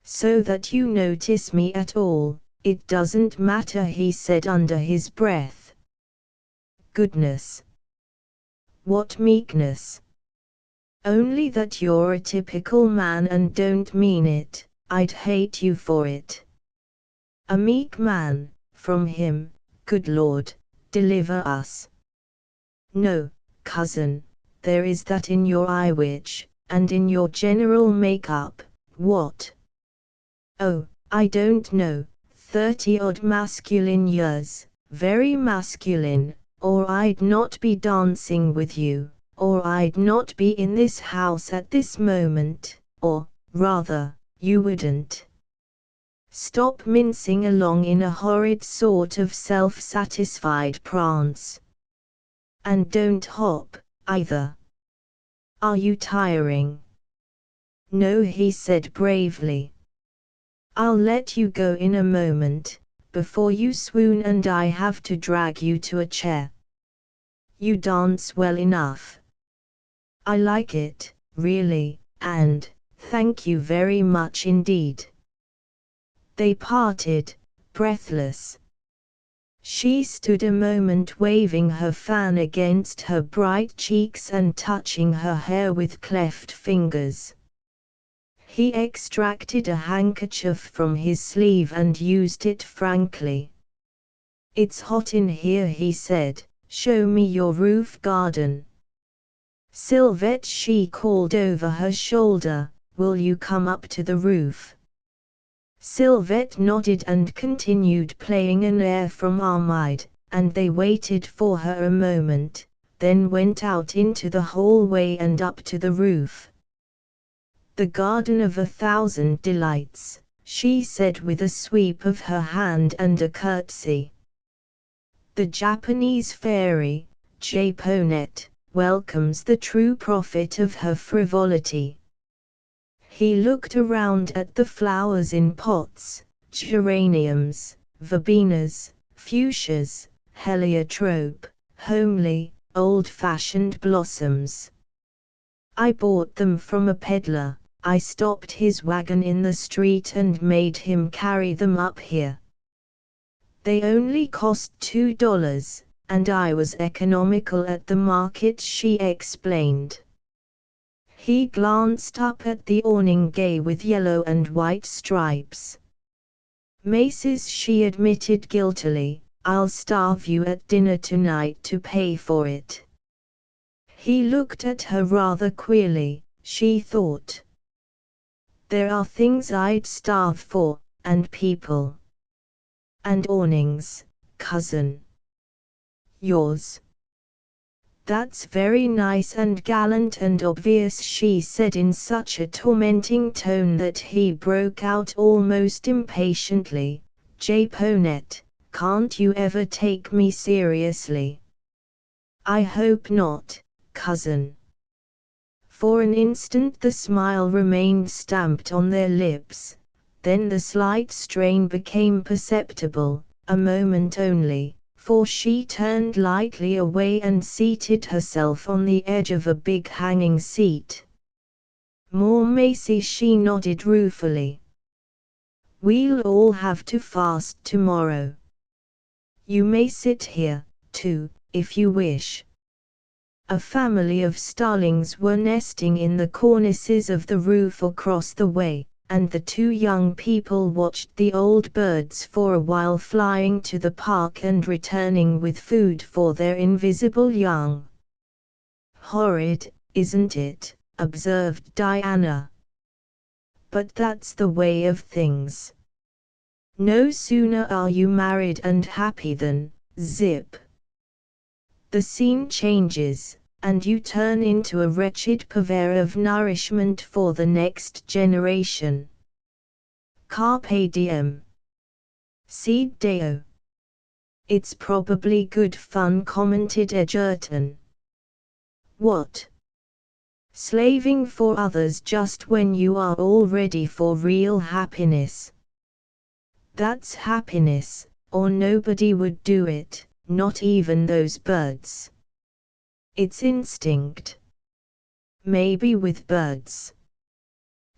So that you notice me at all, it doesn't matter, he said under his breath. Goodness. What meekness. Only that you're a typical man and don't mean it, I'd hate you for it. A meek man, from him, good Lord, deliver us. No, cousin, there is that in your eye which, and in your general make-up, what? Oh, I don't know, 30-odd masculine years, very masculine, or I'd not be dancing with you, or I'd not be in this house at this moment, or, rather, you wouldn't. Stop mincing along in a horrid sort of self-satisfied prance. And don't hop, either. Are you tiring? No, he said bravely. I'll let you go in a moment, before you swoon and I have to drag you to a chair. You dance well enough. I like it, really, and, thank you very much indeed. They parted, breathless. She stood a moment waving her fan against her bright cheeks and touching her hair with cleft fingers. He extracted a handkerchief from his sleeve and used it frankly. It's hot in here, he said, show me your roof garden. Sylvette, she called over her shoulder, will you come up to the roof? Sylvette nodded and continued playing an air from Armide, and they waited for her a moment, then went out into the hallway and up to the roof. The Garden of 1,000 Delights, she said with a sweep of her hand and a curtsy. The Japanese fairy, Japonette, welcomes the true prophet of her frivolity. He looked around at the flowers in pots, geraniums, verbenas, fuchsias, heliotrope, homely, old-fashioned blossoms. I bought them from a peddler. I stopped his wagon in the street and made him carry them up here. They only cost $2, and I was economical at the market, she explained. He glanced up at the awning gay with yellow and white stripes. Macy's, she admitted guiltily, I'll starve you at dinner tonight to pay for it. He looked at her rather queerly, she thought. There are things I'd starve for, and people. And awnings, cousin. Yours. That's very nice and gallant and obvious, she said in such a tormenting tone that he broke out almost impatiently, Japonette, can't you ever take me seriously? I hope not, cousin. For an instant the smile remained stamped on their lips, then the slight strain became perceptible. a moment only, for she turned lightly away and seated herself on the edge of a big hanging seat. More Macy, she nodded ruefully. We'll all have to fast tomorrow. You may sit here, too, if you wish. A family of starlings were nesting in the cornices of the roof across the way, and the two young people watched the old birds for a while, flying to the park and returning with food for their invisible young. Horrid, isn't it? Observed Diana. But that's the way of things. No sooner are you married and happy than, zip, the scene changes, and you turn into a wretched purveyor of nourishment for the next generation. Carpe diem. Sed Deo. It's probably good fun, commented Egerton. What? Slaving for others just when you are all ready for real happiness. That's happiness, or nobody would do it, not even those birds. It's instinct. Maybe with birds.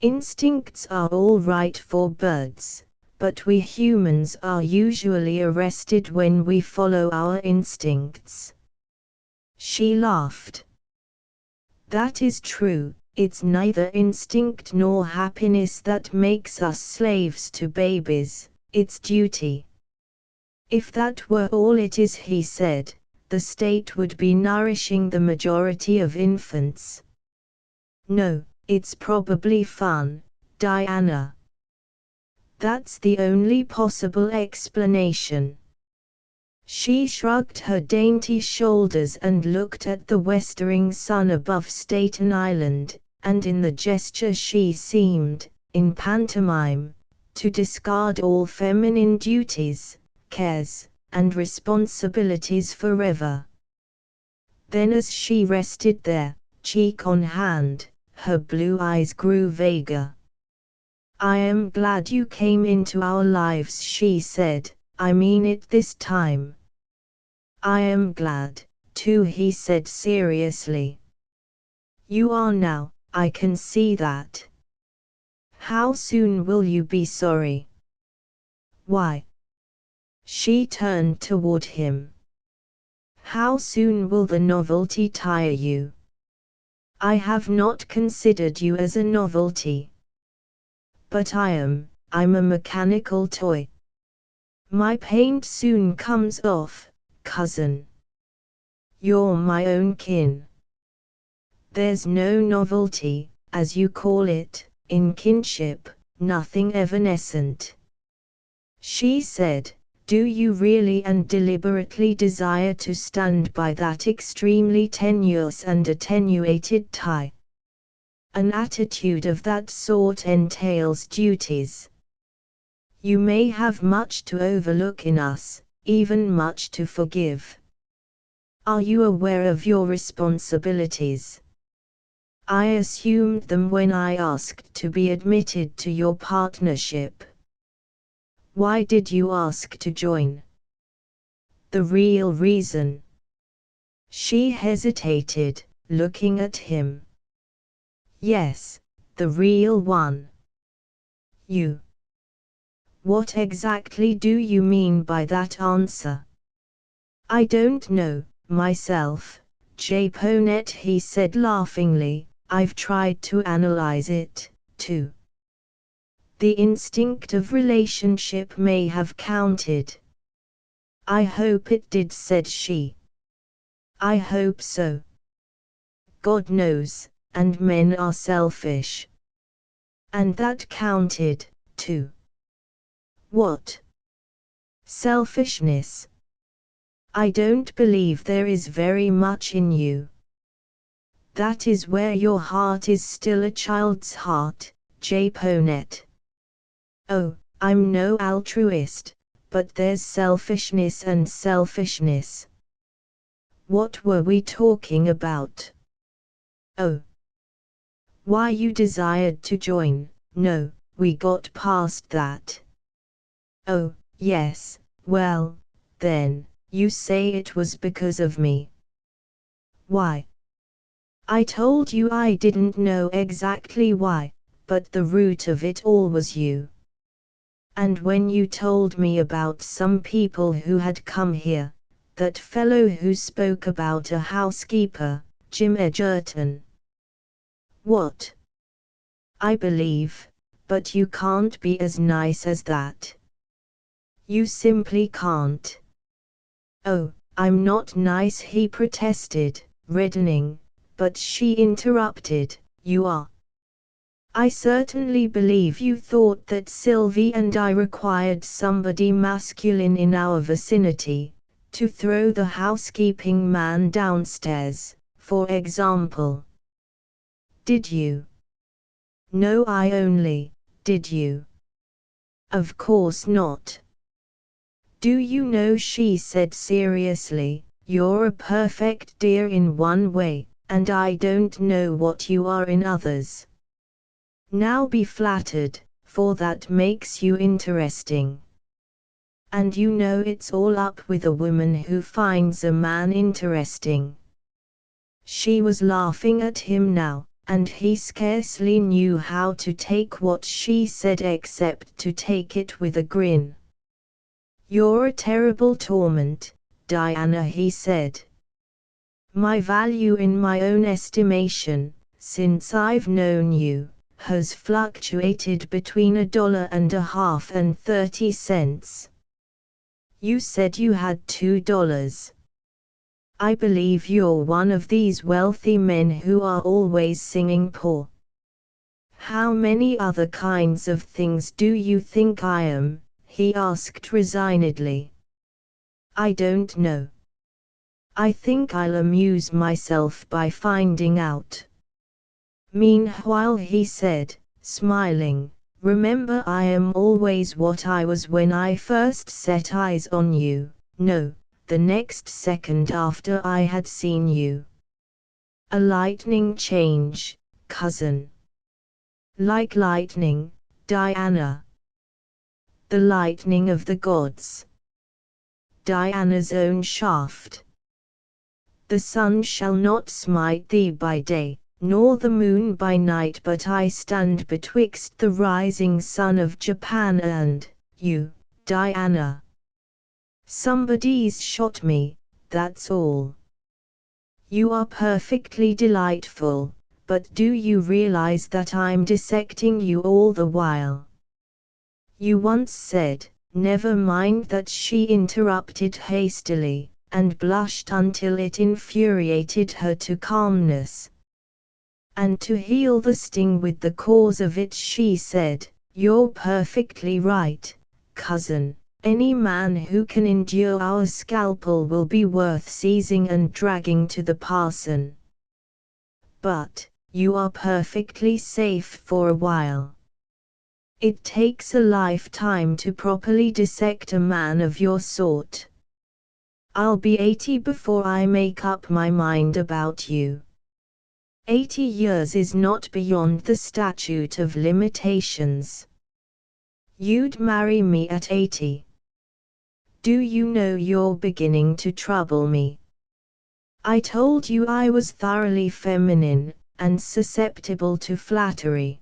Instincts are all right for birds, but we humans are usually arrested when we follow our instincts. She laughed. That is true, it's neither instinct nor happiness that makes us slaves to babies, it's duty. If that were all it is, he said, the state would be nourishing the majority of infants. No, it's probably fun, Diana. That's the only possible explanation. She shrugged her dainty shoulders and looked at the westering sun above Staten Island, and in the gesture she seemed, in pantomime, to discard all feminine duties, cares, and responsibilities forever. Then as she rested there, cheek on hand, her blue eyes grew vaguer. I am glad you came into our lives, she said, I mean it this time. I am glad, too, he said seriously. You are now, I can see that. How soon will you be sorry? Why? She turned toward him. How soon will the novelty tire you? I have not considered you as a novelty. But I'm a mechanical toy. My paint soon comes off, cousin. You're my own kin. There's no novelty, as you call it, in kinship, nothing evanescent. She said, do you really and deliberately desire to stand by that extremely tenuous and attenuated tie? An attitude of that sort entails duties. You may have much to overlook in us, even much to forgive. Are you aware of your responsibilities? I assumed them when I asked to be admitted to your partnership. Why did you ask to join? The real reason. She hesitated, looking at him. Yes, the real one. You. What exactly do you mean by that answer? I don't know, myself, Japonette, he said laughingly. I've tried to analyze it, too. The instinct of relationship may have counted. I hope it did, said she. I hope so. God knows, and men are selfish. And that counted, too. What? Selfishness. I don't believe there is very much in you. That is where your heart is still a child's heart, Japonette. Oh, I'm no altruist, but there's selfishness and selfishness. What were we talking about? Oh. Why you desired to join. No, we got past that. Oh, yes, Well, then, you say it was because of me. Why? I told you I didn't know exactly why, but the root of it all was you. And when you told me about some people who had come here, that fellow who spoke about a housekeeper, Jim Edgerton. What? I believe, but you can't be as nice as that. You simply can't. Oh, I'm not nice, he protested, reddening, but she interrupted, you are. I certainly believe you thought that Sylvie and I required somebody masculine in our vicinity, to throw the housekeeping man downstairs, for example. Did you? No, I only, did you? Of course not. Do you know, she said seriously, you're a perfect dear in one way, and I don't know what you are in others. Now be flattered, for that makes you interesting. And you know it's all up with a woman who finds a man interesting. She was laughing at him now, and he scarcely knew how to take what she said except to take it with a grin. You're a terrible torment, Diana, he said. My value in my own estimation, since I've known you, has fluctuated between $1.50 and 30 cents. You said you had $2. I believe you're one of these wealthy men who are always singing poor. How many other kinds of things do you think I am? He asked resignedly. I don't know. I think I'll amuse myself by finding out. Meanwhile, he said, smiling, remember, I am always what I was when I first set eyes on you, no, the next second after I had seen you. A lightning change, cousin. Like lightning, Diana. The lightning of the gods. Diana's own shaft. The sun shall not smite thee by day, nor the moon by night, but I stand betwixt the rising sun of Japan and you, Diana. Somebody's shot me, that's all. You are perfectly delightful, but do you realize that I'm dissecting you all the while? You once said, never mind that, she interrupted hastily, and blushed until it infuriated her to calmness. And to heal the sting with the cause of it, she said, you're perfectly right, cousin. Any man who can endure our scalpel will be worth seizing and dragging to the parson. But, you are perfectly safe for a while. It takes a lifetime to properly dissect a man of your sort. I'll be 80 before I make up my mind about you. 80 years is not beyond the statute of limitations. You'd marry me at 80. Do you know you're beginning to trouble me? I told you I was thoroughly feminine, and susceptible to flattery.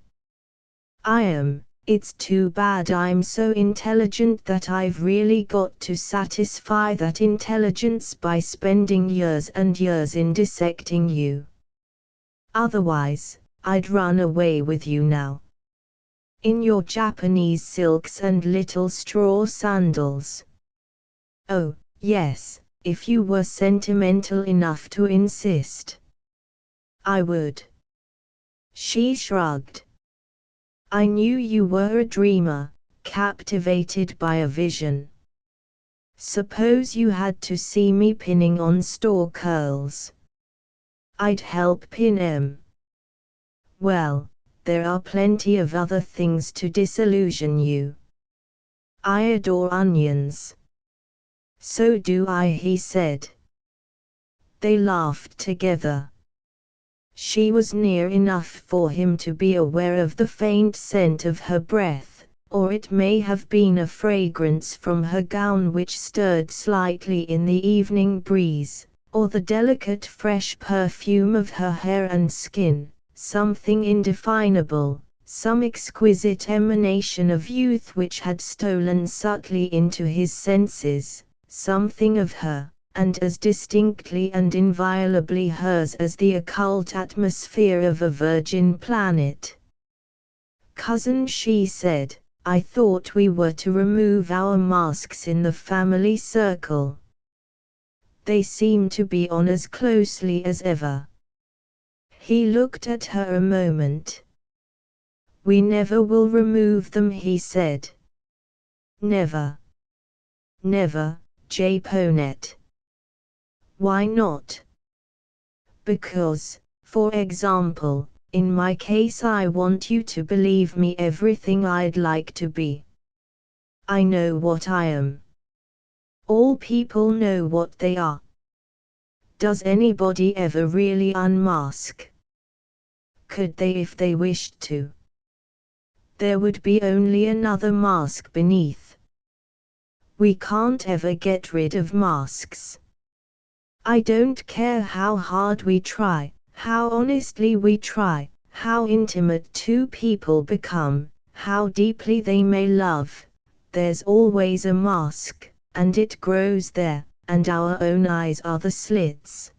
I am. It's too bad I'm so intelligent that I've really got to satisfy that intelligence by spending years and years in dissecting you. Otherwise, I'd run away with you now. In your Japanese silks and little straw sandals. Oh, yes, if you were sentimental enough to insist. I would. She shrugged. I knew you were a dreamer, captivated by a vision. Suppose you had to see me pinning on store curls. I'd help pin 'em. Well, there are plenty of other things to disillusion you. I adore onions. So do I, he said. They laughed together. She was near enough for him to be aware of the faint scent of her breath, or it may have been a fragrance from her gown which stirred slightly in the evening breeze, or the delicate fresh perfume of her hair and skin, something indefinable, some exquisite emanation of youth which had stolen subtly into his senses, something of her, and as distinctly and inviolably hers as the occult atmosphere of a virgin planet. "Cousin," she said, "I thought we were to remove our masks in the family circle. They seem to be on as closely as ever." He looked at her a moment. "We never will remove them," he said. "Never. Never, Japonette." "Why not?" "Because, for example, in my case I want you to believe me everything I'd like to be. I know what I am. All people know what they are. Does anybody ever really unmask? Could they if they wished to? There would be only another mask beneath. We can't ever get rid of masks. I don't care how hard we try, how honestly we try, how intimate two people become, how deeply they may love, there's always a mask, and it grows there, and our own eyes are the slits.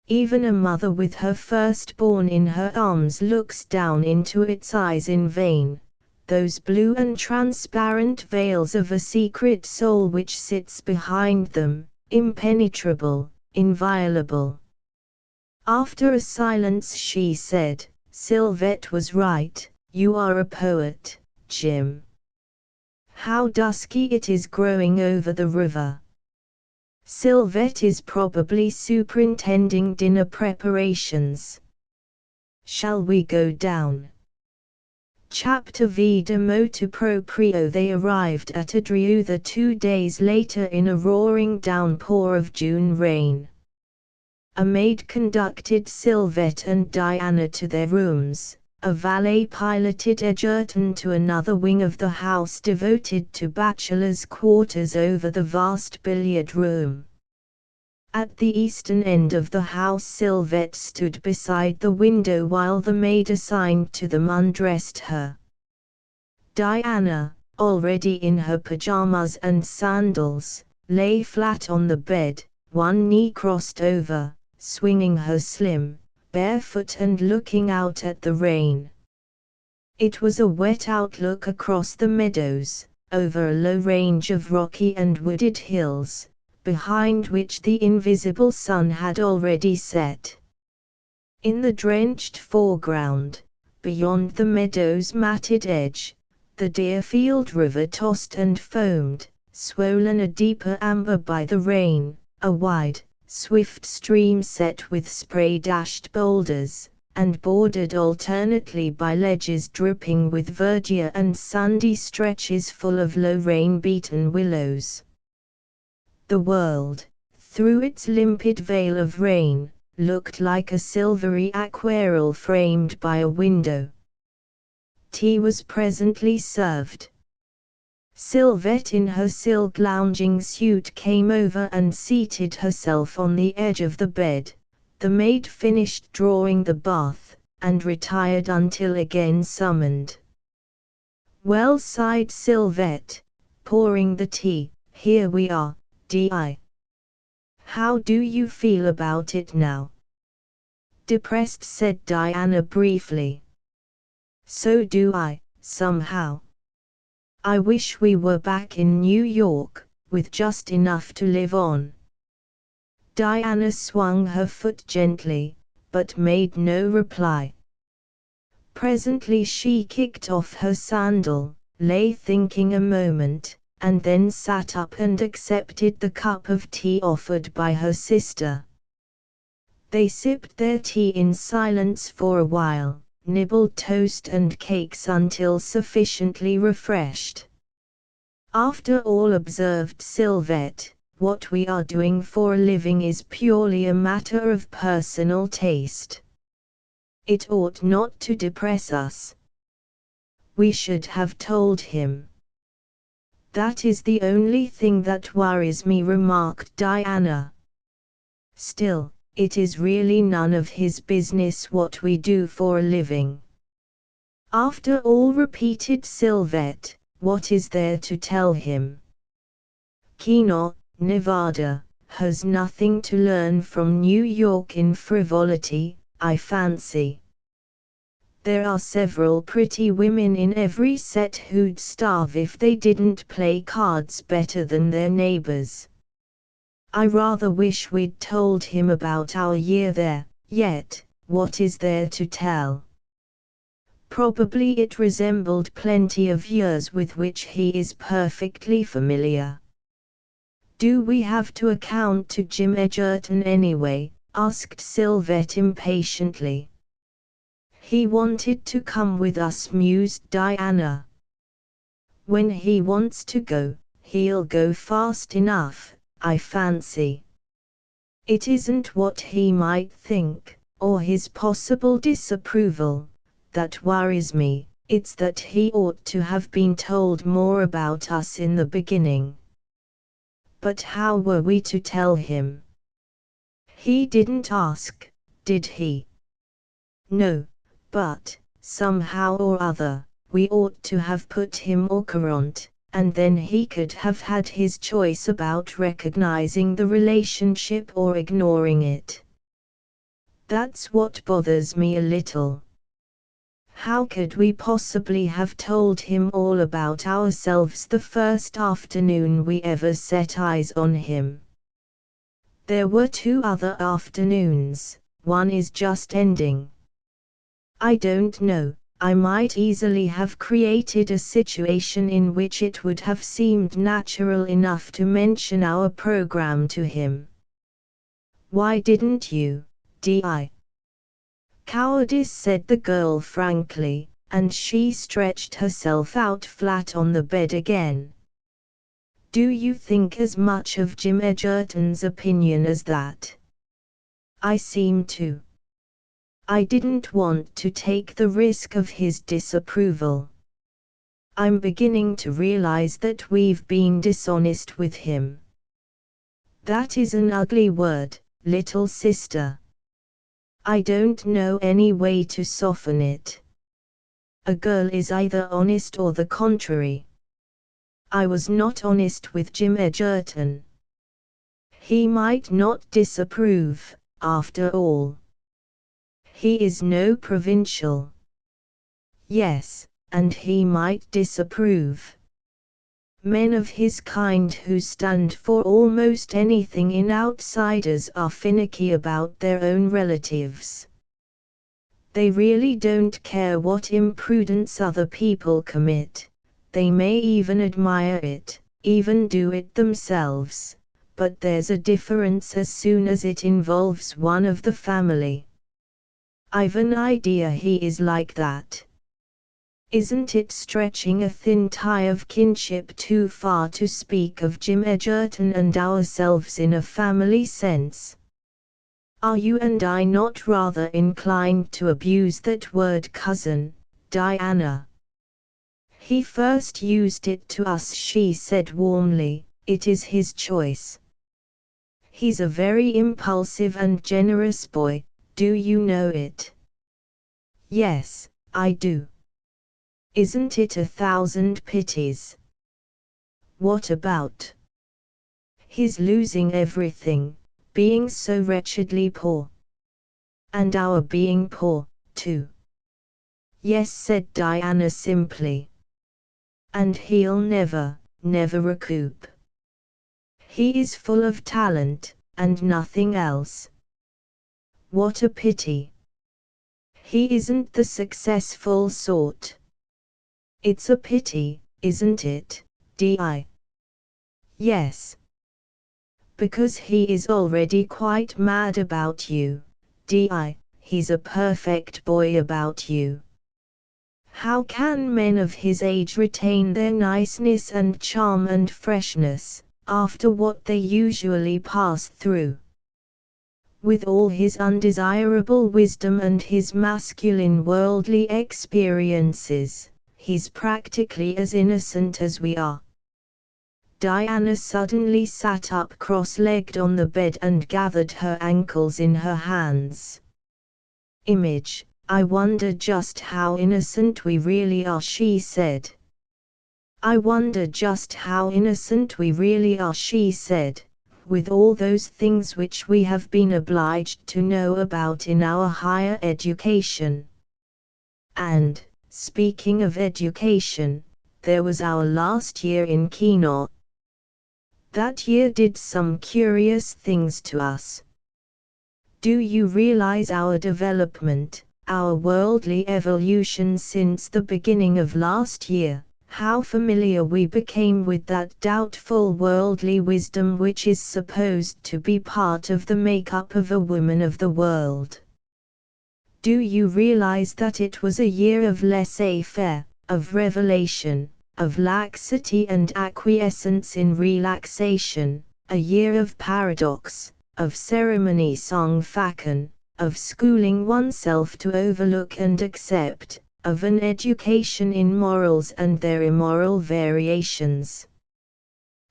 Even a mother with her firstborn in her arms looks down into its eyes in vain, those blue and transparent veils of a secret soul which sits behind them, impenetrable, inviolable. After a silence she said, "Sylvette was right, you are a poet, Jim. How dusky it is growing over the river." Sylvette is probably superintending dinner preparations. Shall we go down? Chapter V de motu proprio. They arrived at Adriutha 2 days later in a roaring downpour of June rain. A maid conducted Sylvette and Diana to their rooms, a valet piloted Egerton to another wing of the house devoted to bachelors' quarters over the vast billiard room. At the eastern end of the house Sylvette stood beside the window while the maid assigned to them undressed her. Diana, already in her pajamas and sandals, lay flat on the bed, one knee crossed over, swinging her slim, barefoot and looking out at the rain. It was a wet outlook across the meadows, over a low range of rocky and wooded hills, behind which the invisible sun had already set. In the drenched foreground, beyond the meadow's matted edge, the Deerfield River tossed and foamed, swollen a deeper amber by the rain, a wide, swift stream set with spray-dashed boulders, and bordered alternately by ledges dripping with verdure and sandy stretches full of low rain-beaten willows. The world, through its limpid veil of rain, looked like a silvery aquarelle framed by a window. Tea was presently served. Sylvette in her silk lounging suit came over and seated herself on the edge of the bed. The maid finished drawing the bath, and retired until again summoned. "Well," sighed Sylvette, pouring the tea, "here we are, Di. How do you feel about it now?" "Depressed," said Diana briefly. "So do I, somehow. I wish we were back in New York, with just enough to live on." Diana swung her foot gently, but made no reply. Presently she kicked off her sandal, lay thinking a moment, and then sat up and accepted the cup of tea offered by her sister. They sipped their tea in silence for a while, nibbled toast and cakes until sufficiently refreshed. "After all," observed Sylvette, "what we are doing for a living is purely a matter of personal taste. It ought not to depress us." We should have told him. That is the only thing that worries me, remarked Diana. Still, it is really none of his business what we do for a living. After all, repeated Sylvette, what is there to tell him? Keno, Nevada, has nothing to learn from New York in frivolity, I fancy. There are several pretty women in every set who'd starve if they didn't play cards better than their neighbors. I rather wish we'd told him about our year there, yet, what is there to tell? Probably it resembled plenty of years with which he is perfectly familiar. Do we have to account to Jim Edgerton anyway? Asked Sylvette impatiently. He wanted to come with us, mused Diana. When he wants to go, he'll go fast enough, I fancy. It isn't what he might think, or his possible disapproval, that worries me, it's that he ought to have been told more about us in the beginning. But how were we to tell him? He didn't ask, did he? No, but, somehow or other, we ought to have put him au courant, and then he could have had his choice about recognizing the relationship or ignoring it. That's what bothers me a little. How could we possibly have told him all about ourselves the first afternoon we ever set eyes on him? There were 2 other afternoons, one is just ending. I don't know, I might easily have created a situation in which it would have seemed natural enough to mention our program to him. Why didn't you, Di? Cowardice, said the girl frankly, and she stretched herself out flat on the bed again. Do you think as much of Jim Edgerton's opinion as that? I seem to. I didn't want to take the risk of his disapproval. I'm beginning to realize that we've been dishonest with him. That is an ugly word, little sister. I don't know any way to soften it. A girl is either honest or the contrary. I was not honest with Jim Edgerton. He might not disapprove, after all. He is no provincial. Yes, and he might disapprove. Men of his kind who stand for almost anything in outsiders are finicky about their own relatives. They really don't care what imprudence other people commit, they may even admire it, even do it themselves, but there's a difference as soon as it involves one of the family. I've an idea he is like that. Isn't it stretching a thin tie of kinship too far to speak of Jim Edgerton and ourselves in a family sense? Are you and I not rather inclined to abuse that word cousin, Diana? He first used it to us, she said warmly, it is his choice. He's a very impulsive and generous boy, do you know it? Yes, I do. Isn't it 1,000 pities? What about? His losing everything, being so wretchedly poor. And our being poor, too. Yes, said Diana simply. And he'll never recoup. He is full of talent, and nothing else. What a pity. He isn't the successful sort. It's a pity, isn't it, Di? Yes. Because he is already quite mad about you, Di, he's a perfect boy about you. How can men of his age retain their niceness and charm and freshness, after what they usually pass through? With all his undesirable wisdom and his masculine worldly experiences, he's practically as innocent as we are. Diana suddenly sat up cross-legged on the bed and gathered her ankles in her hands. Image, I wonder just how innocent we really are, she said. I wonder just how innocent we really are, she said, with all those things which we have been obliged to know about in our higher education. And, speaking of education, there was our last year in Kino. That year did some curious things to us. Do you realize our development, our worldly evolution since the beginning of last year? How familiar we became with that doubtful worldly wisdom which is supposed to be part of the makeup of a woman of the world. Do you realize that it was a year of laissez-faire, of revelation, of laxity and acquiescence in relaxation, a year of paradox, of ceremony sans facon, of schooling oneself to overlook and accept, of an education in morals and their immoral variations?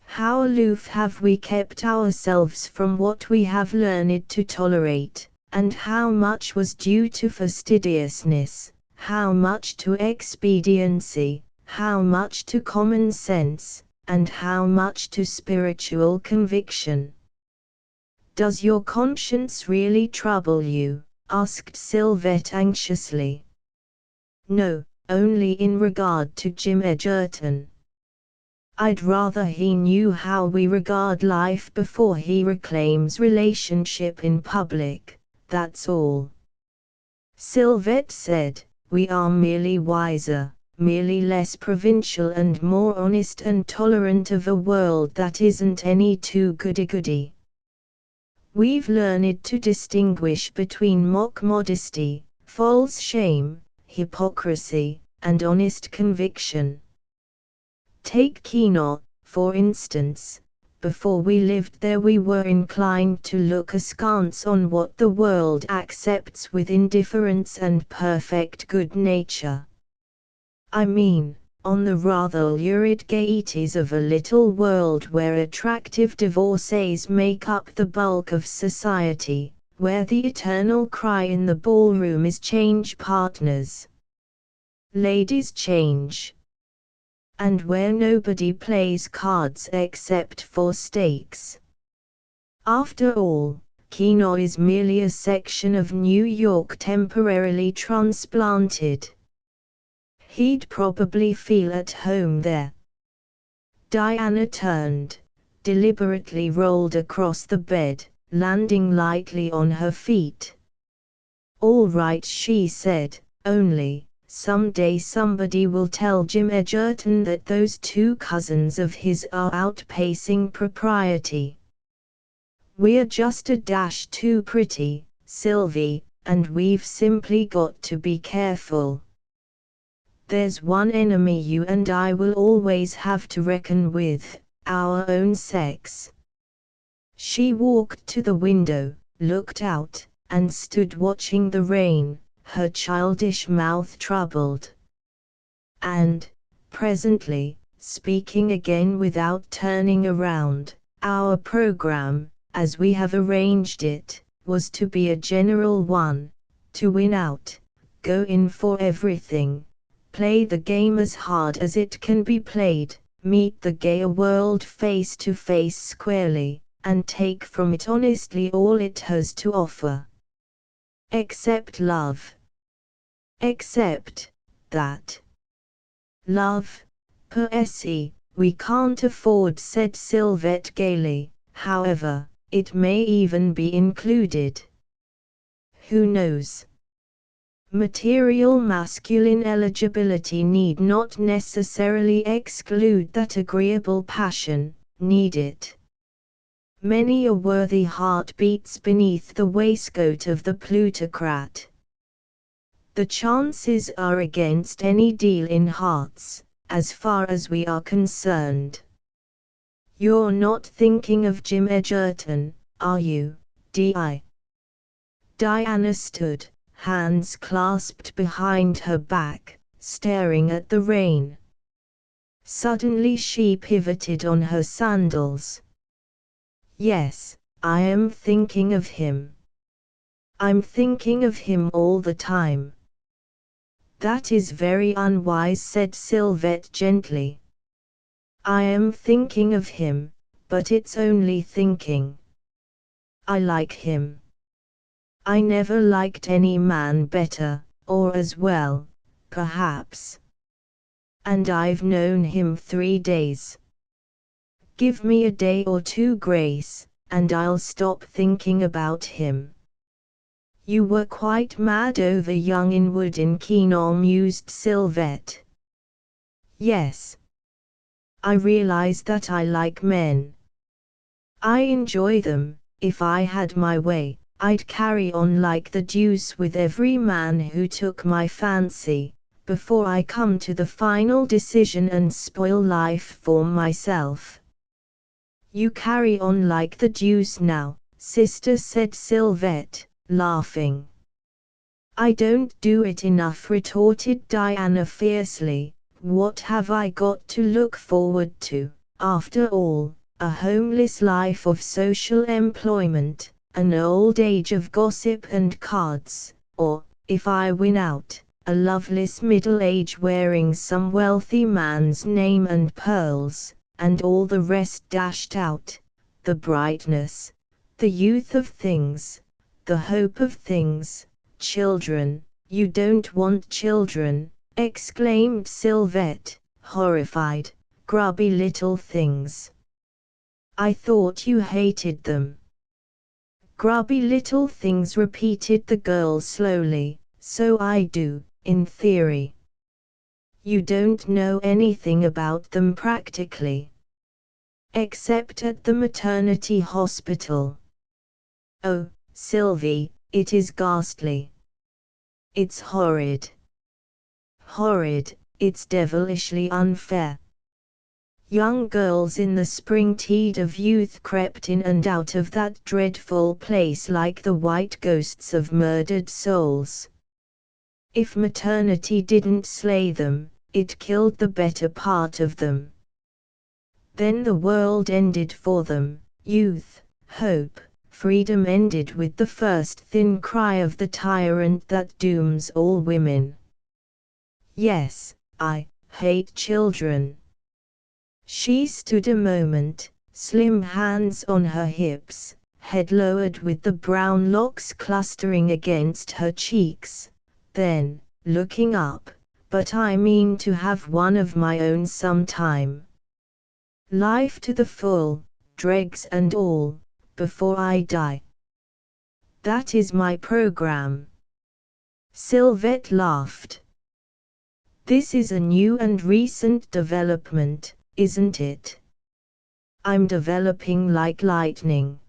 How aloof have we kept ourselves from what we have learned to tolerate, and how much was due to fastidiousness, how much to expediency, how much to common sense, and how much to spiritual conviction? Does your conscience really trouble you? Asked Sylvette anxiously. No, only in regard to Jim Edgerton. I'd rather he knew how we regard life before he reclaims relationship in public, that's all. Sylvette said, we are merely wiser, merely less provincial and more honest and tolerant of a world that isn't any too goody-goody. We've learned to distinguish between mock modesty, false shame, hypocrisy, and honest conviction. Take Kino, for instance. Before we lived there we were inclined to look askance on what the world accepts with indifference and perfect good nature. I mean, on the rather lurid gaieties of a little world where attractive divorcees make up the bulk of society, where the eternal cry in the ballroom is change partners. Ladies change. And where nobody plays cards except for stakes. After all, Kino is merely a section of New York temporarily transplanted. He'd probably feel at home there. Diana turned, deliberately rolled across the bed, landing lightly on her feet. All right, she said, only, someday somebody will tell Jim Edgerton that those two cousins of his are outpacing propriety. We're just a dash too pretty, Sylvie, and we've simply got to be careful. There's one enemy you and I will always have to reckon with, our own sex. She walked to the window, looked out, and stood watching the rain, her childish mouth troubled. And, presently, speaking again without turning around, our program, as we have arranged it, was to be a general one, to win out, go in for everything, play the game as hard as it can be played, meet the gayer world face to face squarely, and take from it honestly all it has to offer. Except love. Except that. Love, per se, we can't afford, said Sylvette gaily. However, it may even be included. Who knows? Material masculine eligibility need not necessarily exclude that agreeable passion, need it? Many a worthy heart beats beneath the waistcoat of the plutocrat. The chances are against any deal in hearts, as far as we are concerned. You're not thinking of Jim Edgerton, are you, Di? Diana stood, hands clasped behind her back, staring at the rain. Suddenly she pivoted on her sandals. Yes, I am thinking of him. I'm thinking of him all the time. That is very unwise, said Sylvette gently. I am thinking of him, but it's only thinking. I like him. I never liked any man better, or as well, perhaps. And I've known him 3 days. Give me a day or two grace, and I'll stop thinking about him. You were quite mad over young Inwood in Keenol, mused Sylvette. Yes. I realize that I like men. I enjoy them. If I had my way, I'd carry on like the deuce with every man who took my fancy, before I come to the final decision and spoil life for myself. You carry on like the deuce now, sister, said Sylvette, laughing. I don't do it enough, retorted Diana fiercely. What have I got to look forward to, after all? A homeless life of social employment, an old age of gossip and cards, or, if I win out, a loveless middle age wearing some wealthy man's name and pearls, and all the rest dashed out, the brightness, the youth of things, the hope of things. Children, you don't want children, exclaimed Sylvette, horrified. Grubby little things. I thought you hated them. Grubby little things, repeated the girl slowly. So I do, in theory. You don't know anything about them practically. Except at the maternity hospital. Oh, Sylvie, it is ghastly. It's horrid. Horrid, it's devilishly unfair. Young girls in the spring tide of youth crept in and out of that dreadful place like the white ghosts of murdered souls. If maternity didn't slay them, it killed the better part of them. Then the world ended for them, youth, hope, freedom ended with the first thin cry of the tyrant that dooms all women. Yes, I hate children. She stood a moment, slim hands on her hips, head lowered with the brown locks clustering against her cheeks, then, looking up, but I mean to have one of my own sometime. Life to the full, dregs and all, before I die. That is my program. Sylvette laughed. This is a new and recent development, isn't it? I'm developing like lightning.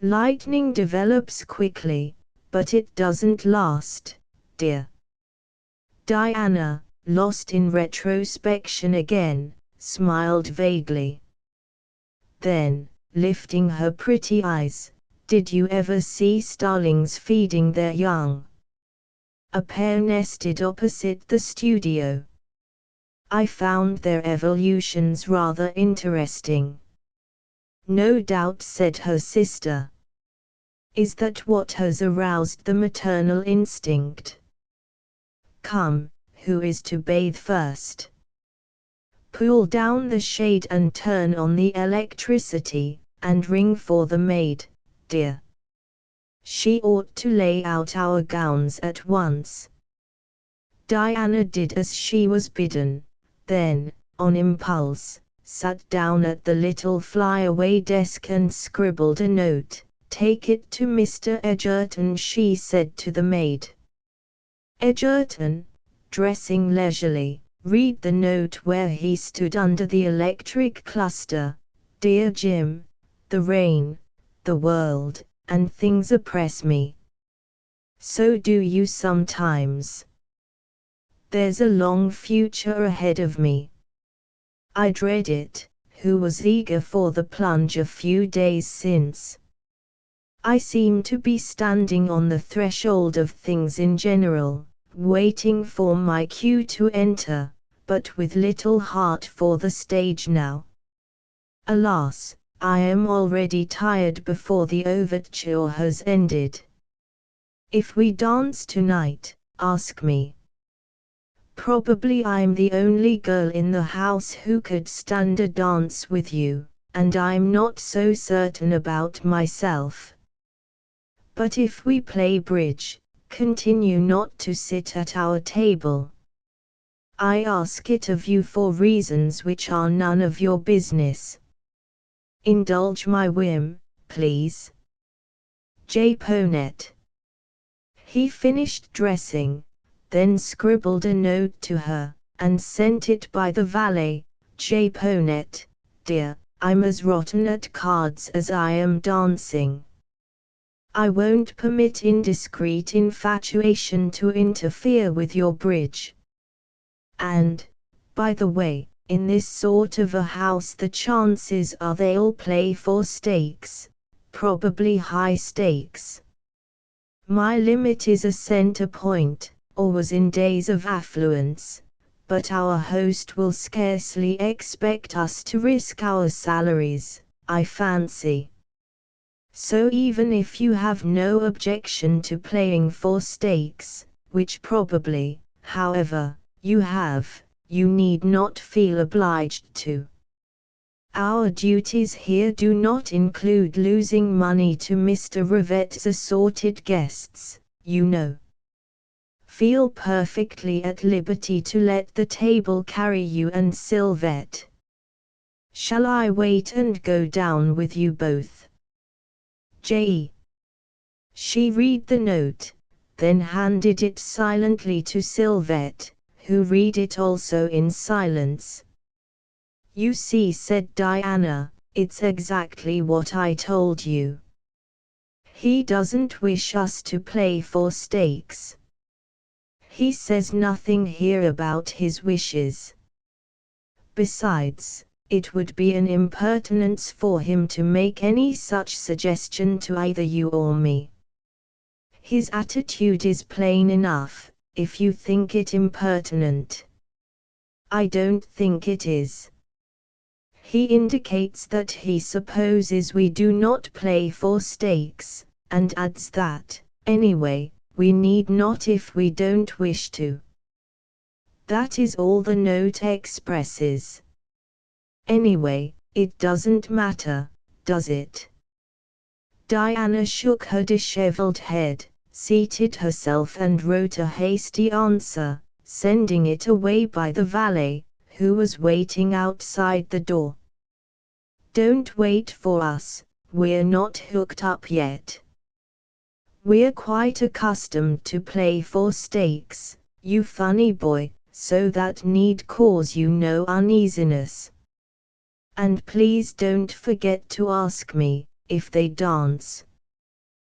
Lightning develops quickly, but it doesn't last, dear. Diana, lost in retrospection again, smiled vaguely. Then, lifting her pretty eyes, did you ever see starlings feeding their young? A pair nested opposite the studio. I found their evolutions rather interesting. No doubt, said her sister. Is that what has aroused the maternal instinct? Come, who is to bathe first? Pull down the shade and turn on the electricity, and ring for the maid, dear. She ought to lay out our gowns at once. Diana did as she was bidden. Then, on impulse, sat down at the little flyaway desk and scribbled a note. Take it to Mr. Edgerton, she said to the maid. Edgerton, dressing leisurely, read the note where he stood under the electric cluster. Dear Jim, the rain, the world, and things oppress me. So do you sometimes. There's a long future ahead of me. I dread it. Who was eager for the plunge a few days since? I seem to be standing on the threshold of things in general, waiting for my cue to enter, but with little heart for the stage now. Alas, I am already tired before the overture has ended. If we dance tonight, ask me. Probably I'm the only girl in the house who could stand a dance with you, and I'm not so certain about myself. But if we play bridge, continue not to sit at our table. I ask it of you for reasons which are none of your business. Indulge my whim, please. Japonette. He finished dressing, then scribbled a note to her, and sent it by the valet. Japonette, dear, I'm as rotten at cards as I am dancing. I won't permit indiscreet infatuation to interfere with your bridge. And, by the way, in this sort of a house the chances are they'll play for stakes, probably high stakes. My limit is a center point, or was in days of affluence, but our host will scarcely expect us to risk our salaries, I fancy. So even if you have no objection to playing for stakes, which probably, however, you have, you need not feel obliged to. Our duties here do not include losing money to Mr. Revette's assorted guests, you know. Feel perfectly at liberty to let the table carry you and Sylvette. Shall I wait and go down with you both? J. She read the note, then handed it silently to Sylvette, who read it also in silence. You see, said Diana, it's exactly what I told you. He doesn't wish us to play for stakes. He says nothing here about his wishes. Besides, it would be an impertinence for him to make any such suggestion to either you or me. His attitude is plain enough, if you think it impertinent. I don't think it is. He indicates that he supposes we do not play for stakes, and adds that, anyway, we need not if we don't wish to. That is all the note expresses. Anyway, it doesn't matter, does it? Diana shook her disheveled head, seated herself and wrote a hasty answer, sending it away by the valet, who was waiting outside the door. Don't wait for us, we're not hooked up yet. We're quite accustomed to play for stakes, you funny boy, so that need cause you no uneasiness. And please don't forget to ask me, if they dance.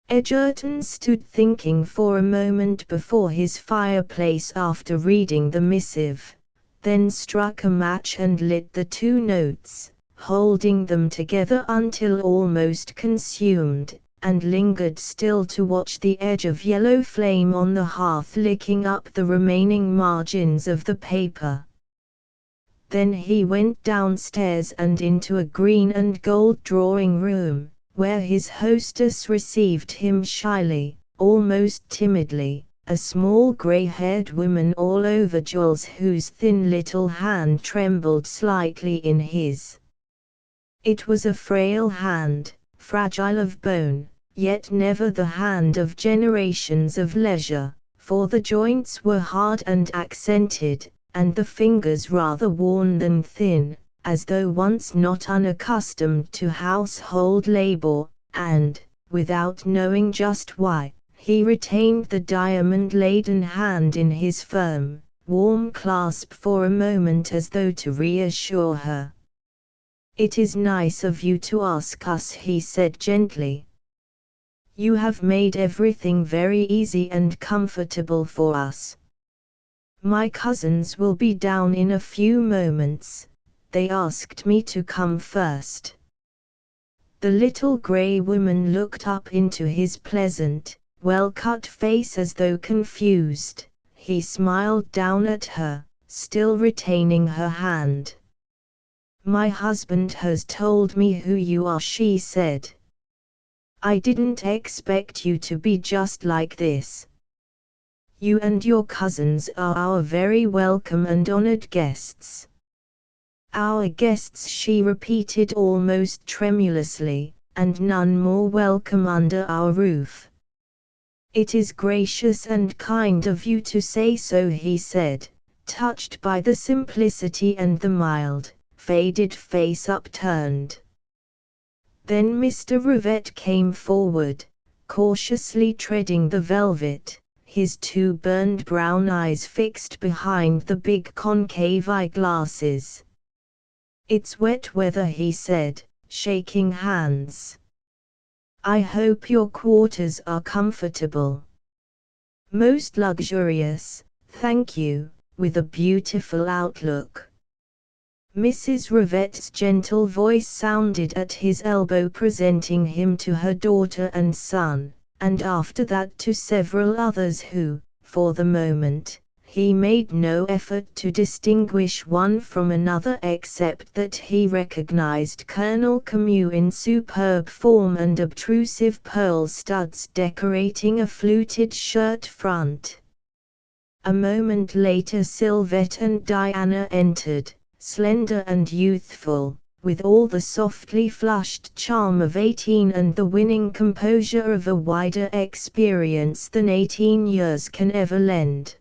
Edgerton stood thinking for a moment before his fireplace after reading the missive, then struck a match and lit the two notes, holding them together until almost consumed, and lingered still to watch the edge of yellow flame on the hearth licking up the remaining margins of the paper. Then he went downstairs and into a green and gold drawing room, where his hostess received him shyly, almost timidly, a small grey-haired woman all over jewels whose thin little hand trembled slightly in his. It was a frail hand, fragile of bone, yet never the hand of generations of leisure, for the joints were hard and accented, and the fingers rather worn than thin, as though once not unaccustomed to household labor, and, without knowing just why, he retained the diamond-laden hand in his firm, warm clasp for a moment as though to reassure her. "It is nice of you to ask us," he said gently. "You have made everything very easy and comfortable for us. My cousins will be down in a few moments. They asked me to come first." The little grey woman looked up into his pleasant, well-cut face as though confused. He smiled down at her, still retaining her hand. "My husband has told me who you are," she said. "I didn't expect you to be just like this. You and your cousins are our very welcome and honored guests." "Our guests," she repeated almost tremulously, "and none more welcome under our roof." "It is gracious and kind of you to say so," he said, touched by the simplicity and the mild, faded face upturned. Then Mr. Rivette came forward, cautiously treading the velvet, his two burned brown eyes fixed behind the big concave eyeglasses. "It's wet weather," he said, shaking hands. "I hope your quarters are comfortable." "Most luxurious, thank you, with a beautiful outlook." Mrs. Rivette's gentle voice sounded at his elbow, presenting him to her daughter and son, and after that to several others who, for the moment, he made no effort to distinguish one from another except that he recognized Colonel Camus in superb form and obtrusive pearl studs decorating a fluted shirt front. A moment later Sylvette and Diana entered, slender and youthful, with all the softly flushed charm of 18 and the winning composure of a wider experience than 18 years can ever lend.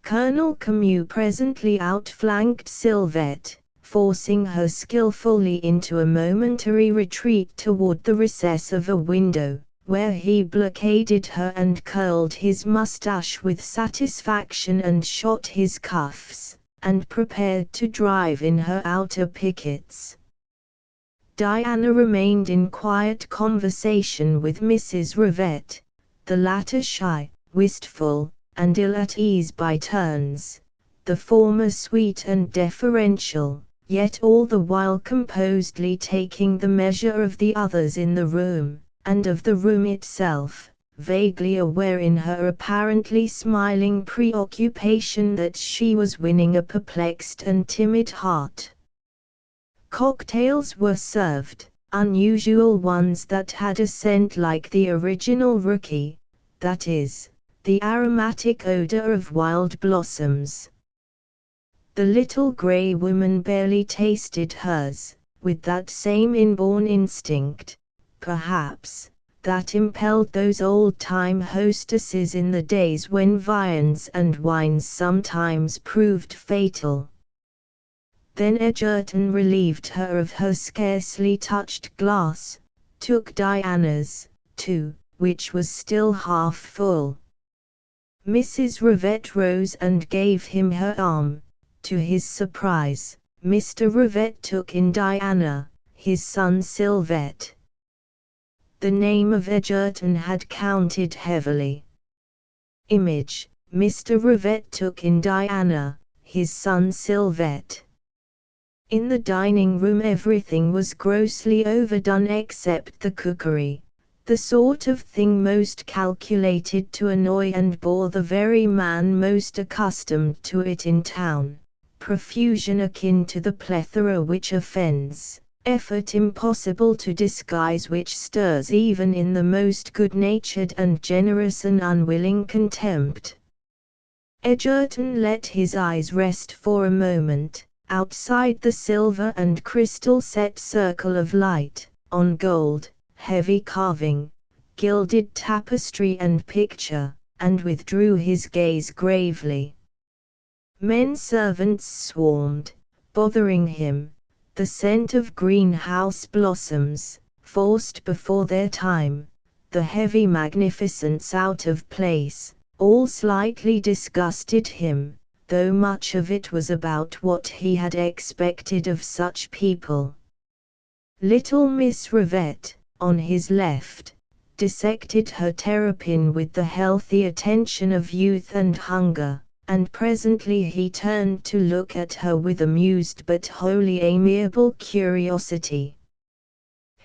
Colonel Camus presently outflanked Sylvette, forcing her skillfully into a momentary retreat toward the recess of a window, where he blockaded her and curled his mustache with satisfaction and shot his cuffs, and prepared to drive in her outer pickets. Diana remained in quiet conversation with Mrs. Rivette, the latter shy, wistful, and ill at ease by turns, the former sweet and deferential, yet all the while composedly taking the measure of the others in the room, and of the room itself, vaguely aware in her apparently smiling preoccupation that she was winning a perplexed and timid heart. Cocktails were served, unusual ones that had a scent like the original rookie, that is, the aromatic odor of wild blossoms. The little gray woman barely tasted hers, with that same inborn instinct, perhaps, that impelled those old-time hostesses in the days when viands and wines sometimes proved fatal. Then Egerton relieved her of her scarcely touched glass, took Diana's, too, which was still half full. Mrs. Rivette rose and gave him her arm. To his surprise, Mr. Rivette took in Diana, his son Sylvette. The name of Egerton had counted heavily. Image, Mr. Rivette took in Diana, his son Sylvette. In the dining room everything was grossly overdone except the cookery, the sort of thing most calculated to annoy and bore the very man most accustomed to it in town, profusion akin to the plethora which offends, effort impossible to disguise which stirs even in the most good-natured and generous an unwilling contempt. Egerton let his eyes rest for a moment, outside the silver and crystal set circle of light, on gold, heavy carving, gilded tapestry and picture, and withdrew his gaze gravely. Men servants swarmed, bothering him, the scent of greenhouse blossoms, forced before their time, the heavy magnificence out of place, all slightly disgusted him, though much of it was about what he had expected of such people. Little Miss Rivette, on his left, dissected her terrapin with the healthy attention of youth and hunger, and presently he turned to look at her with amused but wholly amiable curiosity.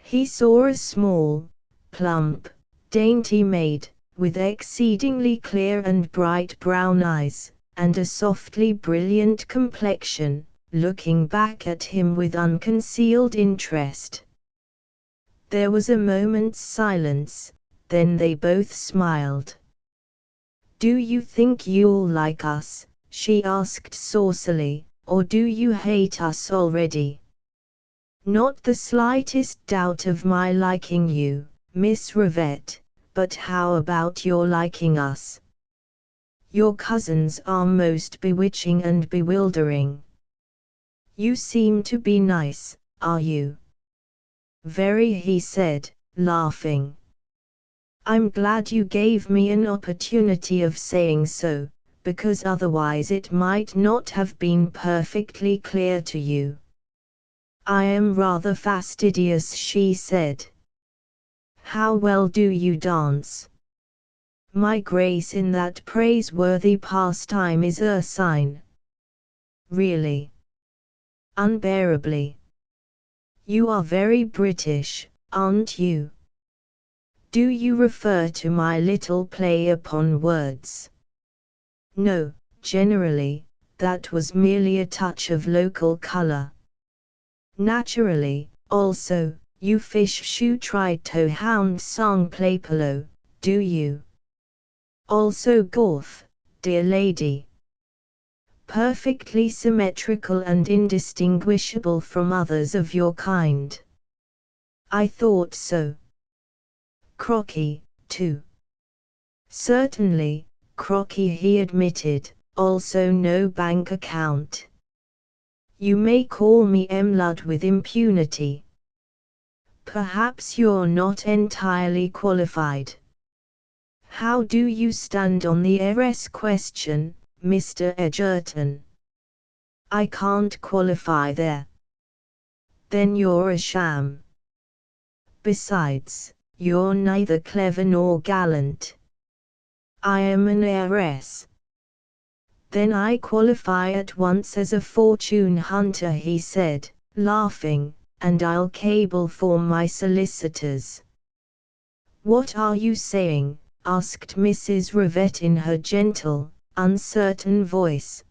He saw a small, plump, dainty maid, with exceedingly clear and bright brown eyes, and a softly brilliant complexion, looking back at him with unconcealed interest. There was a moment's silence, then they both smiled. "Do you think you'll like us?" she asked saucily, "or do you hate us already?" "Not the slightest doubt of my liking you, Miss Rivette, but how about your liking us? Your cousins are most bewitching and bewildering. You seem to be nice, are you?" "Very," he said, laughing. "I'm glad you gave me an opportunity of saying so, because otherwise it might not have been perfectly clear to you." "I am rather fastidious," she said. "How well do you dance?" "My grace in that praiseworthy pastime is Ursine." "Really?" "Unbearably." "You are very British, aren't you?" "Do you refer to my little play upon words?" "No, generally, that was merely a touch of local color." "Naturally, also, you fish shoe trito hound sang play polo, do you?" "Also golf, dear lady." "Perfectly symmetrical and indistinguishable from others of your kind." "I thought so." "Croquet, too?" "Certainly, croquet," he admitted, "also no bank account." "You may call me Emlud with impunity." "Perhaps you're not entirely qualified." "How do you stand on the heiress question, Mr. Edgerton?" "I can't qualify there." "Then you're a sham. Besides, you're neither clever nor gallant." "I am an heiress." "Then I qualify at once as a fortune hunter," he said, laughing, "and I'll cable for my solicitors." "What are you saying?" asked Mrs. Rivette in her gentle, uncertain voice.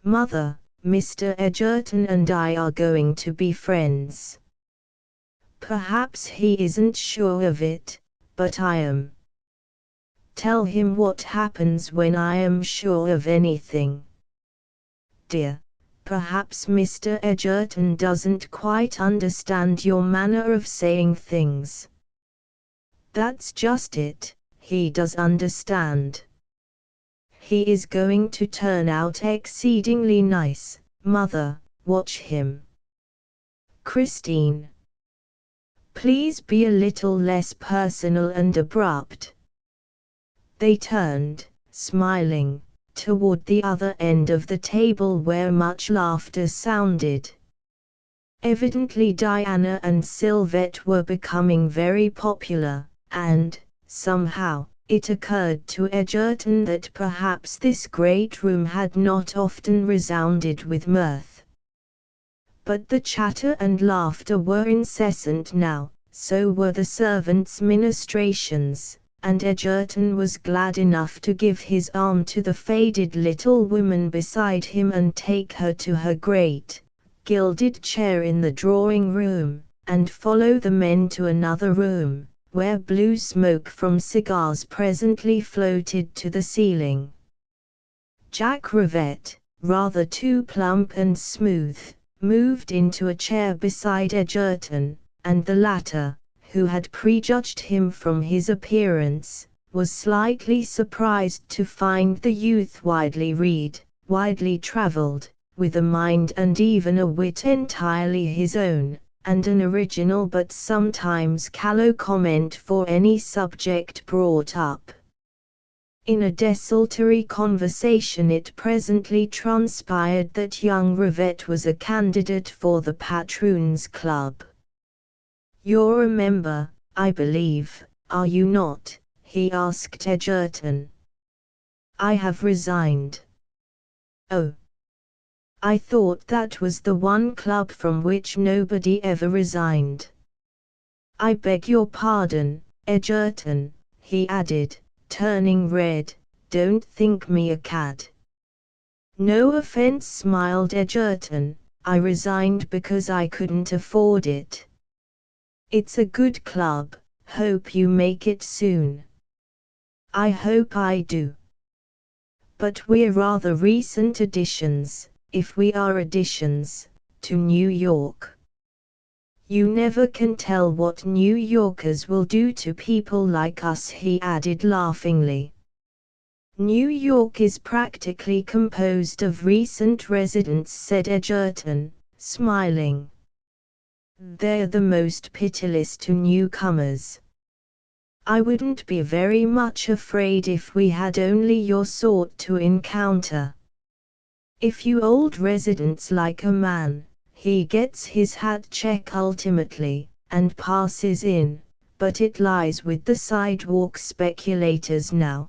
"Mother, Mr. Edgerton and I are going to be friends." "Perhaps he isn't sure of it, but I am." "Tell him what happens when I am sure of anything." "Dear, perhaps Mr. Edgerton doesn't quite understand your manner of saying things." "That's just it, he does understand. He is going to turn out exceedingly nice, Mother, watch him." "Christine, please be a little less personal and abrupt." They turned, smiling, toward the other end of the table where much laughter sounded. Evidently Diana and Sylvette were becoming very popular, and, somehow, it occurred to Edgerton that perhaps this great room had not often resounded with mirth. But the chatter and laughter were incessant now, so were the servants' ministrations, and Edgerton was glad enough to give his arm to the faded little woman beside him and take her to her great, gilded chair in the drawing room, and follow the men to another room, where blue smoke from cigars presently floated to the ceiling. Jack Rivette, rather too plump and smooth, moved into a chair beside Edgerton, and the latter, who had prejudged him from his appearance, was slightly surprised to find the youth widely read, widely traveled, with a mind and even a wit entirely his own, and an original but sometimes callow comment for any subject brought up. In a desultory conversation it presently transpired that young Rivette was a candidate for the Patroons Club. "You're a member, I believe, are you not?" he asked Edgerton. "I have resigned." "Oh. I thought that was the one club from which nobody ever resigned." "I beg your pardon, Edgerton, he added, turning red, don't think me a cad. No offense, smiled Edgerton, I resigned because I couldn't afford it. It's a good club, hope you make it soon. I hope I do. But we're rather recent additions, if we are additions, to New York. You never can tell what New Yorkers will do to people like us, he added laughingly. New York is practically composed of recent residents, said Edgerton, smiling. They're the most pitiless to newcomers. I wouldn't be very much afraid if we had only your sort to encounter. If you old residents like a man, he gets his hat check ultimately, and passes in, but it lies with the sidewalk speculators now.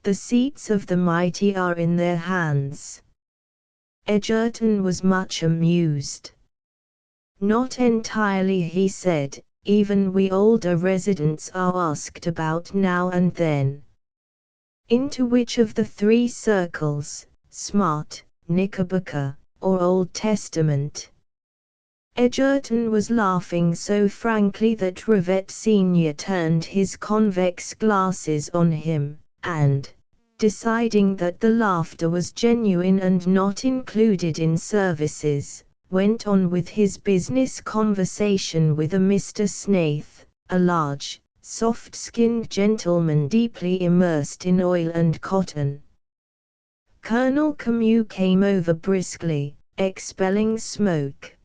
The seats of the mighty are in their hands. Edgerton was much amused. Not entirely, he said, even we older residents are asked about now and then. Into which of the three circles, Smart, Knickerbocker, or Old Testament? Edgerton was laughing so frankly that Rivette Sr. turned his convex glasses on him, and, deciding that the laughter was genuine and not included in services, went on with his business conversation with a Mr. Snaith, a large, soft-skinned gentleman deeply immersed in oil and cotton. Colonel Camus came over briskly, expelling smoke.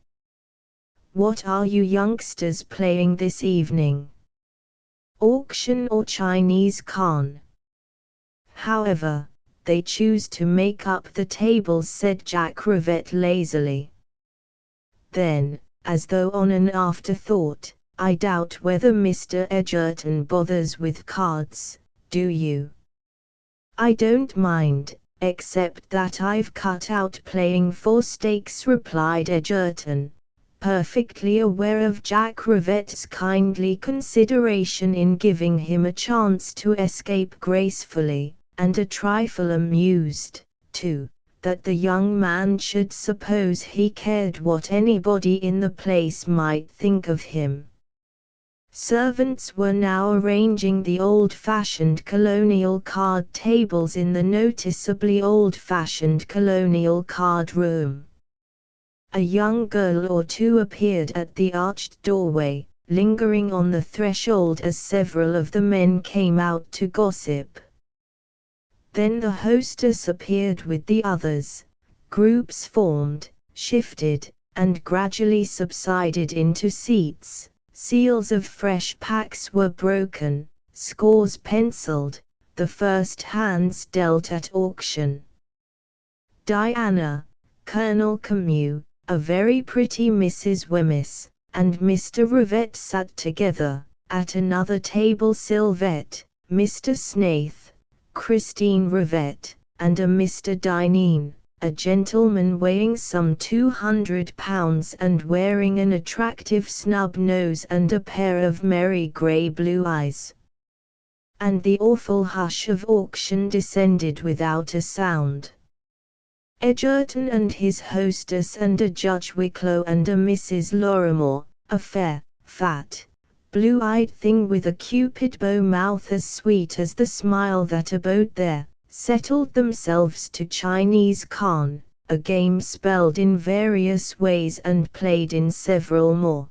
What are you youngsters playing this evening? Auction or Chinese con? However, they choose to make up the tables, said Jack Rivette lazily. Then, as though on an afterthought, I doubt whether Mr. Edgerton bothers with cards, do you? I don't mind, except that I've cut out playing for stakes, replied Edgerton, perfectly aware of Jack Rivette's kindly consideration in giving him a chance to escape gracefully, and a trifle amused, too, that the young man should suppose he cared what anybody in the place might think of him. Servants were now arranging the old-fashioned colonial card tables in the noticeably old-fashioned colonial card room. A young girl or two appeared at the arched doorway, lingering on the threshold as several of the men came out to gossip. Then the hostess appeared with the others. Groups formed, shifted, and gradually subsided into seats. Seals of fresh packs were broken, scores penciled, the first hands dealt at auction. Diana, Colonel Camus, a very pretty Mrs. Wemyss, and Mr. Rivette sat together, at another table. Sylvette, Mr. Snaith, Christine Rivette, and a Mr. Dineen, a gentleman weighing some 200 pounds and wearing an attractive snub nose and a pair of merry grey-blue eyes. And the awful hush of auction descended without a sound. Edgerton and his hostess and a Judge Wicklow and a Mrs. Lorimore, a fair, fat, blue-eyed thing with a cupid bow mouth as sweet as the smile that abode there, settled themselves to Chinese con, a game spelled in various ways and played in several more.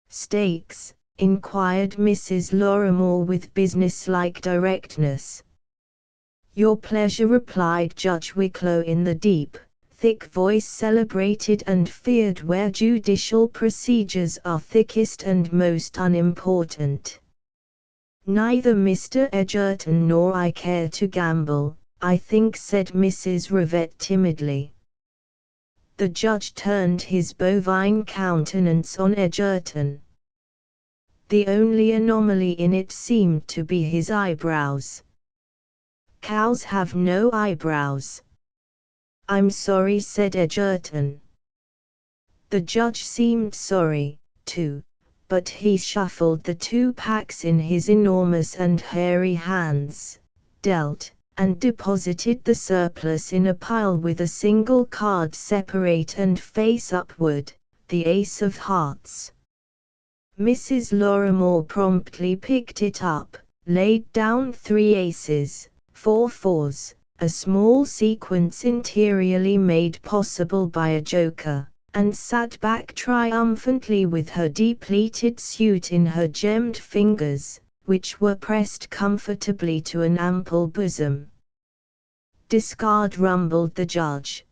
Stakes? Inquired Mrs. Lorimore with businesslike directness. Your pleasure, replied Judge Wicklow in the deep, thick voice celebrated and feared where judicial procedures are thickest and most unimportant. Neither Mr. Edgerton nor I care to gamble, I think, said Mrs. Rivette timidly. The judge turned his bovine countenance on Edgerton. The only anomaly in it seemed to be his eyebrows. Cows have no eyebrows. I'm sorry, said Edgerton. The judge seemed sorry, too, but he shuffled the 2 packs in his enormous and hairy hands, dealt, and deposited the surplus in a pile with a single card separate and face upward, the ace of hearts. Mrs. Lorimore promptly picked it up, laid down 3 aces, 4 fours, a small sequence interiorly made possible by a joker, and sat back triumphantly with her depleted suit in her gemmed fingers, which were pressed comfortably to an ample bosom. "Discard," rumbled the judge.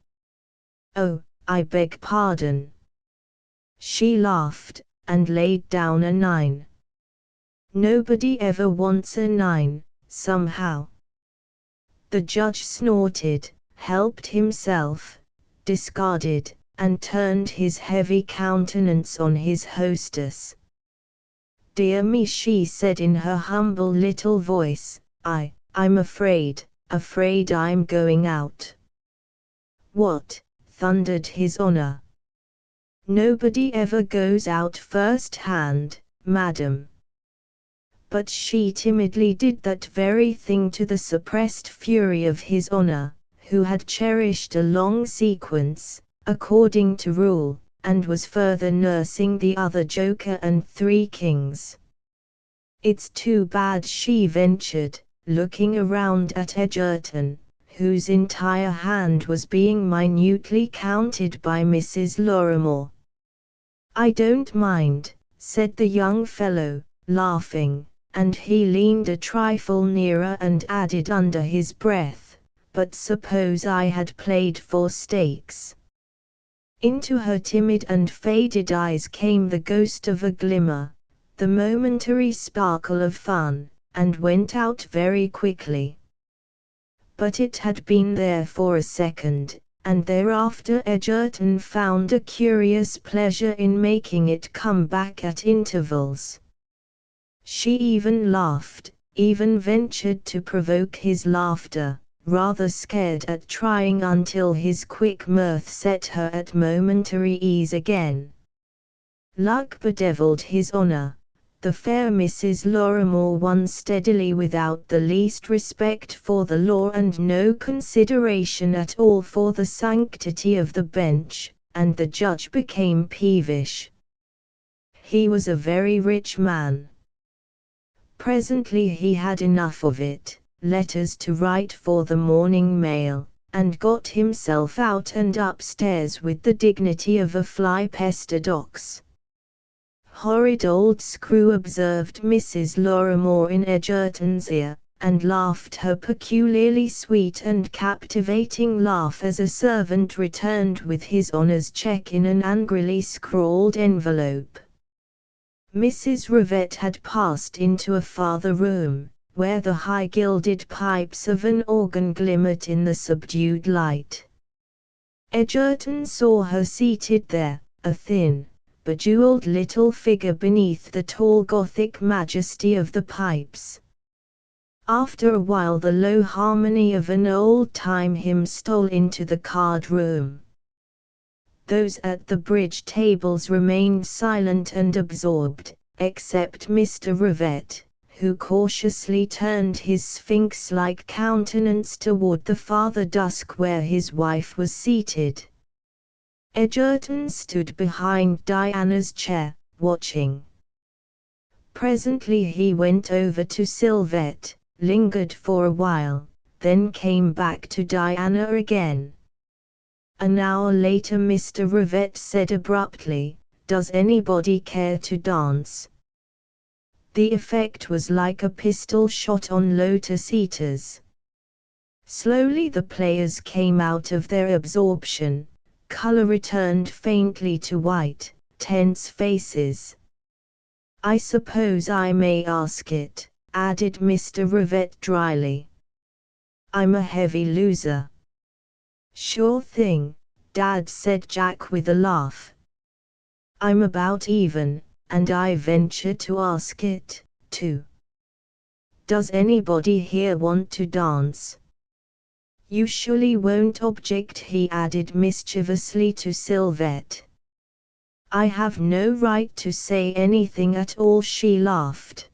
"Oh, I beg pardon." She laughed, and laid down a 9. "Nobody ever wants a 9, somehow." The judge snorted, helped himself, discarded, and turned his heavy countenance on his hostess. "Dear me," she said in her humble little voice, I'm afraid I'm going out." "What?" thundered His Honor. "Nobody ever goes out first hand, madam." But she timidly did that very thing to the suppressed fury of His Honor, who had cherished a long sequence, according to rule, and was further nursing the other joker and 3 kings. "It's too bad," she ventured, looking around at Edgerton, whose entire hand was being minutely counted by Mrs. Lorimore. "I don't mind," said the young fellow, laughing, and he leaned a trifle nearer and added under his breath, "but suppose I had played for stakes?" Into her timid and faded eyes came the ghost of a glimmer, the momentary sparkle of fun, and went out very quickly. But it had been there for a second, and thereafter Edgerton found a curious pleasure in making it come back at intervals. She even laughed, even ventured to provoke his laughter, rather scared at trying until his quick mirth set her at momentary ease again. Luck bedeviled His Honor. The fair Mrs. Lorimore won steadily without the least respect for the law and no consideration at all for the sanctity of the bench, and the judge became peevish. He was a very rich man. Presently he had enough of it, letters to write for the morning mail, and got himself out and upstairs with the dignity of a fly-pestered ox. "Horrid old screw," observed Mrs. Lorimore in Edgerton's ear, and laughed her peculiarly sweet and captivating laugh as a servant returned with His Honor's check in an angrily scrawled envelope. Mrs. Rivette had passed into a farther room, where the high gilded pipes of an organ glimmered in the subdued light. Edgerton saw her seated there, a thin, bejeweled little figure beneath the tall Gothic majesty of the pipes. After a while the low harmony of an old-time hymn stole into the card room. Those at the bridge tables remained silent and absorbed, except Mr. Rivette, who cautiously turned his sphinx-like countenance toward the farther dusk where his wife was seated. Edgerton stood behind Diana's chair, watching. Presently he went over to Sylvette, lingered for a while, then came back to Diana again. An hour later Mr. Rivette said abruptly, "Does anybody care to dance?" The effect was like a pistol shot on lotus eaters. Slowly the players came out of their absorption, color returned faintly to white, tense faces. "I suppose I may ask it," added Mr. Rivette dryly. "I'm a heavy loser." "Sure thing," Dad said Jack with a laugh. "I'm about even, and I venture to ask it, too. Does anybody here want to dance?" "You surely won't object," he added mischievously to Sylvette. I have no right to say anything at all, she laughed.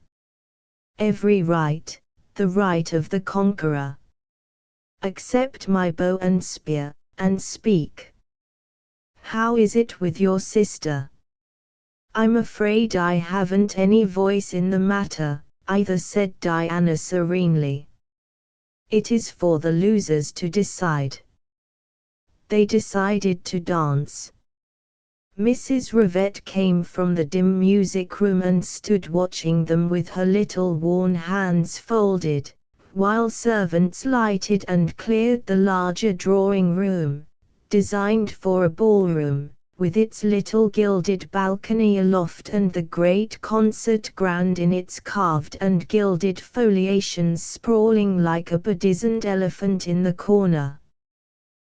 Every right, the right of the conqueror. Accept my bow and spear, and speak. How is it with your sister? I'm afraid I haven't any voice in the matter, either, said Diana serenely. It is for the losers to decide. They decided to dance. Mrs. Rivette came from the dim music room and stood watching them with her little worn hands folded, while servants lighted and cleared the larger drawing room, designed for a ballroom, with its little gilded balcony aloft and the great concert ground in its carved and gilded foliations sprawling like a bedizened elephant in the corner.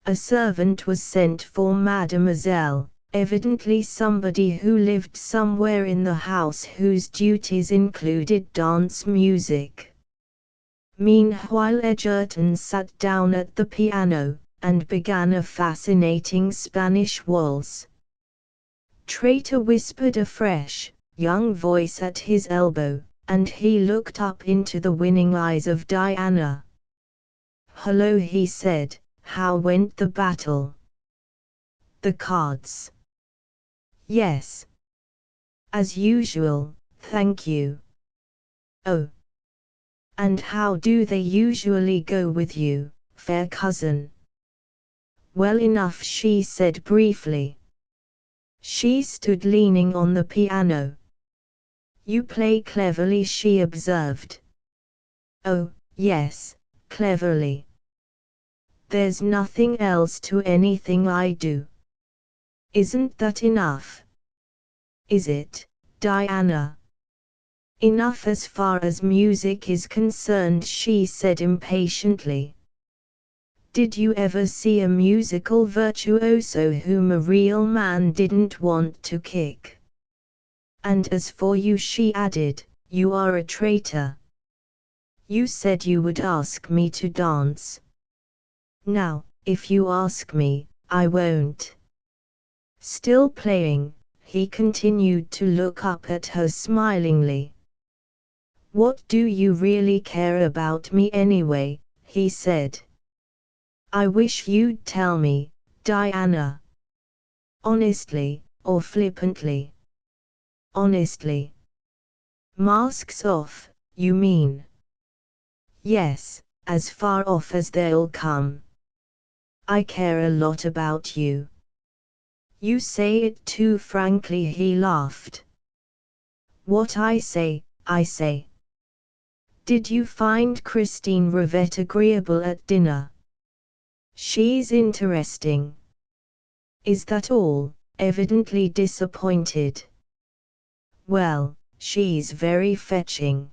A servant was sent for Mademoiselle, evidently somebody who lived somewhere in the house whose duties included dance music. Meanwhile Egerton sat down at the piano, and began a fascinating Spanish waltz. Traitor whispered a fresh, young voice at his elbow, and he looked up into the winning eyes of Diana. "Hello," he said, "how went the battle?" "The cards." "Yes. As usual, thank you." "Oh. And how do they usually go with you, fair cousin?" "Well enough," she said briefly. She stood leaning on the piano. "You play cleverly," she observed. "Oh, yes, cleverly. There's nothing else to anything I do." "Isn't that enough?" "Is it, Diana?" "Enough as far as music is concerned," she said impatiently. "Did you ever see a musical virtuoso whom a real man didn't want to kick? And as for you," she added, "you are a traitor. You said you would ask me to dance. Now, if you ask me, I won't." Still playing, he continued to look up at her smilingly. "What do you really care about me anyway?" he said. "I wish you'd tell me, Diana." "Honestly, or flippantly?" "Honestly." "Masks off, you mean?" "Yes, as far off as they'll come." "I care a lot about you." "You say it too frankly," he laughed. "What I say, I say." "Did you find Christine Rivette agreeable at dinner?" "She's interesting." "Is that all?" Evidently disappointed. "Well, she's very fetching."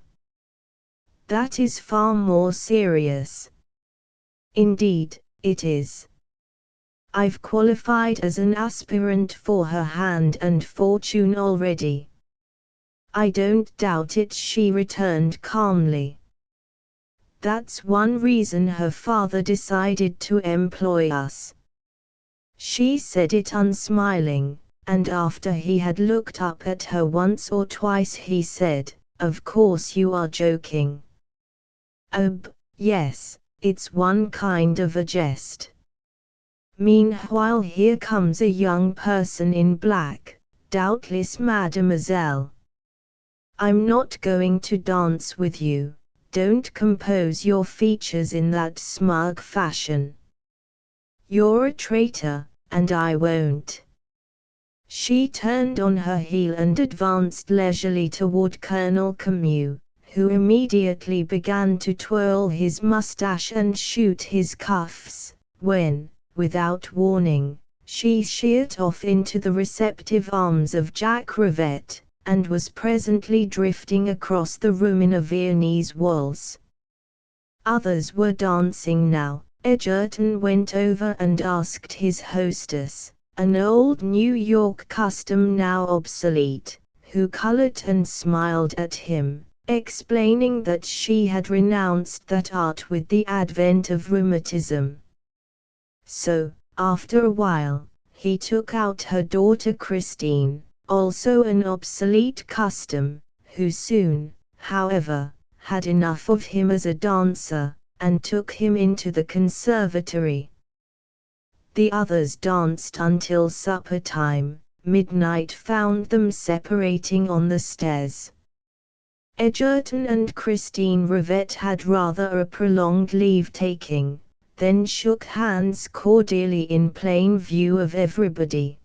"That is far more serious." "Indeed, it is. I've qualified as an aspirant for her hand and fortune already." "I don't doubt it," she returned calmly. "That's one reason her father decided to employ us." She said it unsmiling, and after he had looked up at her once or twice he said, "Of course you are joking." Yes, it's one kind of a jest." Meanwhile here comes a young person in black, doubtless Mademoiselle. "I'm not going to dance with you. Don't compose your features in that smug fashion. You're a traitor, and I won't." She turned on her heel and advanced leisurely toward Colonel Camus, who immediately began to twirl his mustache and shoot his cuffs, when, without warning, she sheered off into the receptive arms of Jack Rivette, and was presently drifting across the room in a Viennese waltz. Others were dancing now. Egerton went over and asked his hostess, an old New York custom now obsolete, who colored and smiled at him, explaining that she had renounced that art with the advent of rheumatism. So, after a while, he took out her daughter Christine, also an obsolete custom, who soon, however, had enough of him as a dancer, and took him into the conservatory. The others danced until supper time. Midnight found them separating on the stairs. Egerton and Christine Rivette had rather a prolonged leave-taking, then shook hands cordially in plain view of everybody.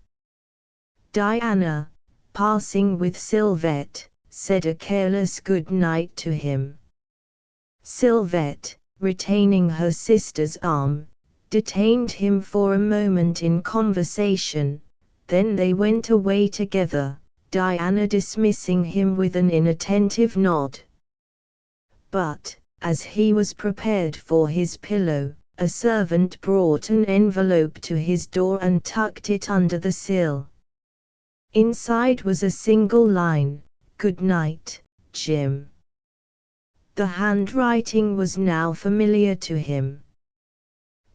Diana, passing with Sylvette, said a careless good night to him. Sylvette, retaining her sister's arm, detained him for a moment in conversation, then they went away together, Diana dismissing him with an inattentive nod. But, as he was prepared for his pillow, a servant brought an envelope to his door and tucked it under the sill. Inside was a single line, "Good night, Jim." The handwriting was now familiar to him.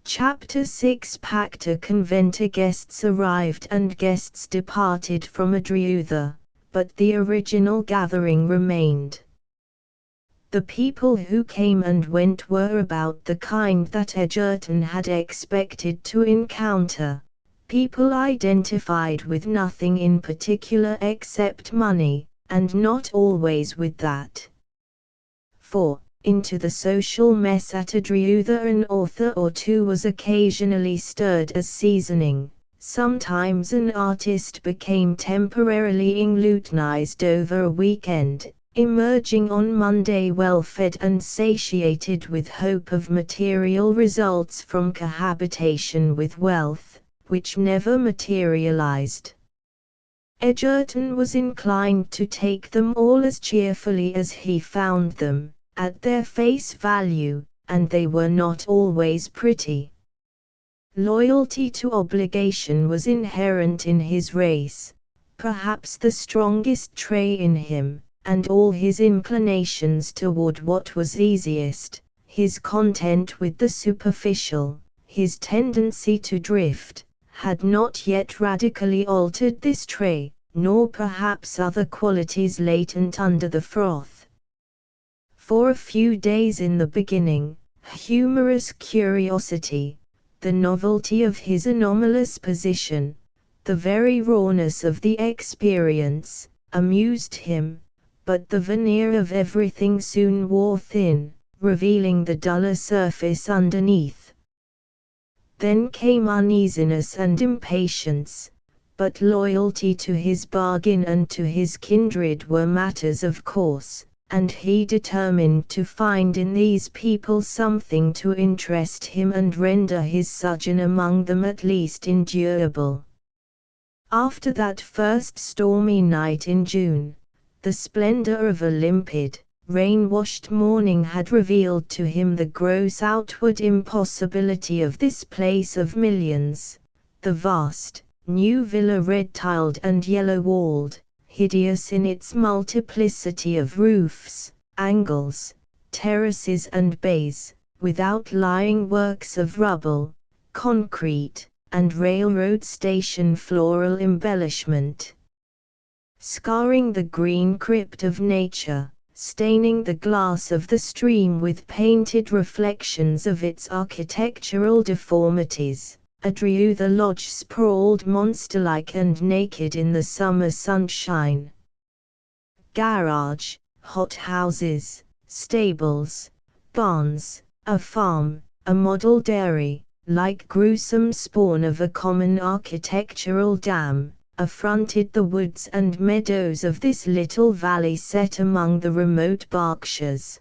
Chapter 6 Pacta Conventa. Guests arrived and guests departed from Adriutha, but the original gathering remained. The people who came and went were about the kind that Egerton had expected to encounter, people identified with nothing in particular except money, and not always with that. For, into the social mess at Adriutha an author or two was occasionally stirred as seasoning. Sometimes an artist became temporarily inglutinized over a weekend, emerging on Monday well-fed and satiated with hope of material results from cohabitation with wealth, which never materialized. Egerton was inclined to take them all as cheerfully as he found them, at their face value, and they were not always pretty. Loyalty to obligation was inherent in his race, perhaps the strongest trait in him, and all his inclinations toward what was easiest, his content with the superficial, his tendency to drift, had not yet radically altered this trait, nor perhaps other qualities latent under the froth. For a few days in the beginning, humorous curiosity, the novelty of his anomalous position, the very rawness of the experience, amused him, but the veneer of everything soon wore thin, revealing the duller surface underneath. Then came uneasiness and impatience, but loyalty to his bargain and to his kindred were matters of course, and he determined to find in these people something to interest him and render his sojourn among them at least endurable. After that first stormy night in June, the splendor of a limpid, rain-washed morning had revealed to him the gross outward impossibility of this place of millions, the vast, new villa red-tiled and yellow-walled, hideous in its multiplicity of roofs, angles, terraces and bays, with outlying works of rubble, concrete, and railroad station floral embellishment. Scarring the green crypt of nature, staining the glass of the stream with painted reflections of its architectural deformities, Adriutha Lodge sprawled monster-like and naked in the summer sunshine. Garage, hothouses, stables, barns, a farm, a model dairy, like gruesome spawn of a common architectural dam, affronted the woods and meadows of this little valley set among the remote Berkshires.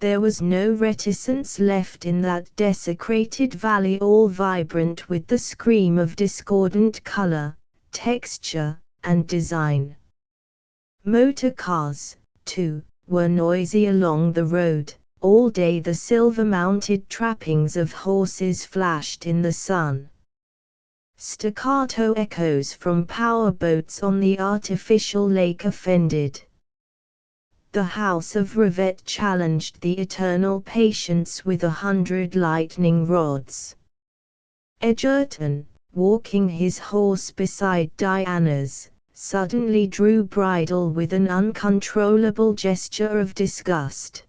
There was no reticence left in that desecrated valley, all vibrant with the scream of discordant color, texture, and design. Motor cars, too, were noisy along the road. All day the silver-mounted trappings of horses flashed in the sun. Staccato echoes from power boats on the artificial lake offended. The house of Rivette challenged the eternal patience with 100 lightning rods. Egerton, walking his horse beside Diana's, suddenly drew bridle with an uncontrollable gesture of disgust.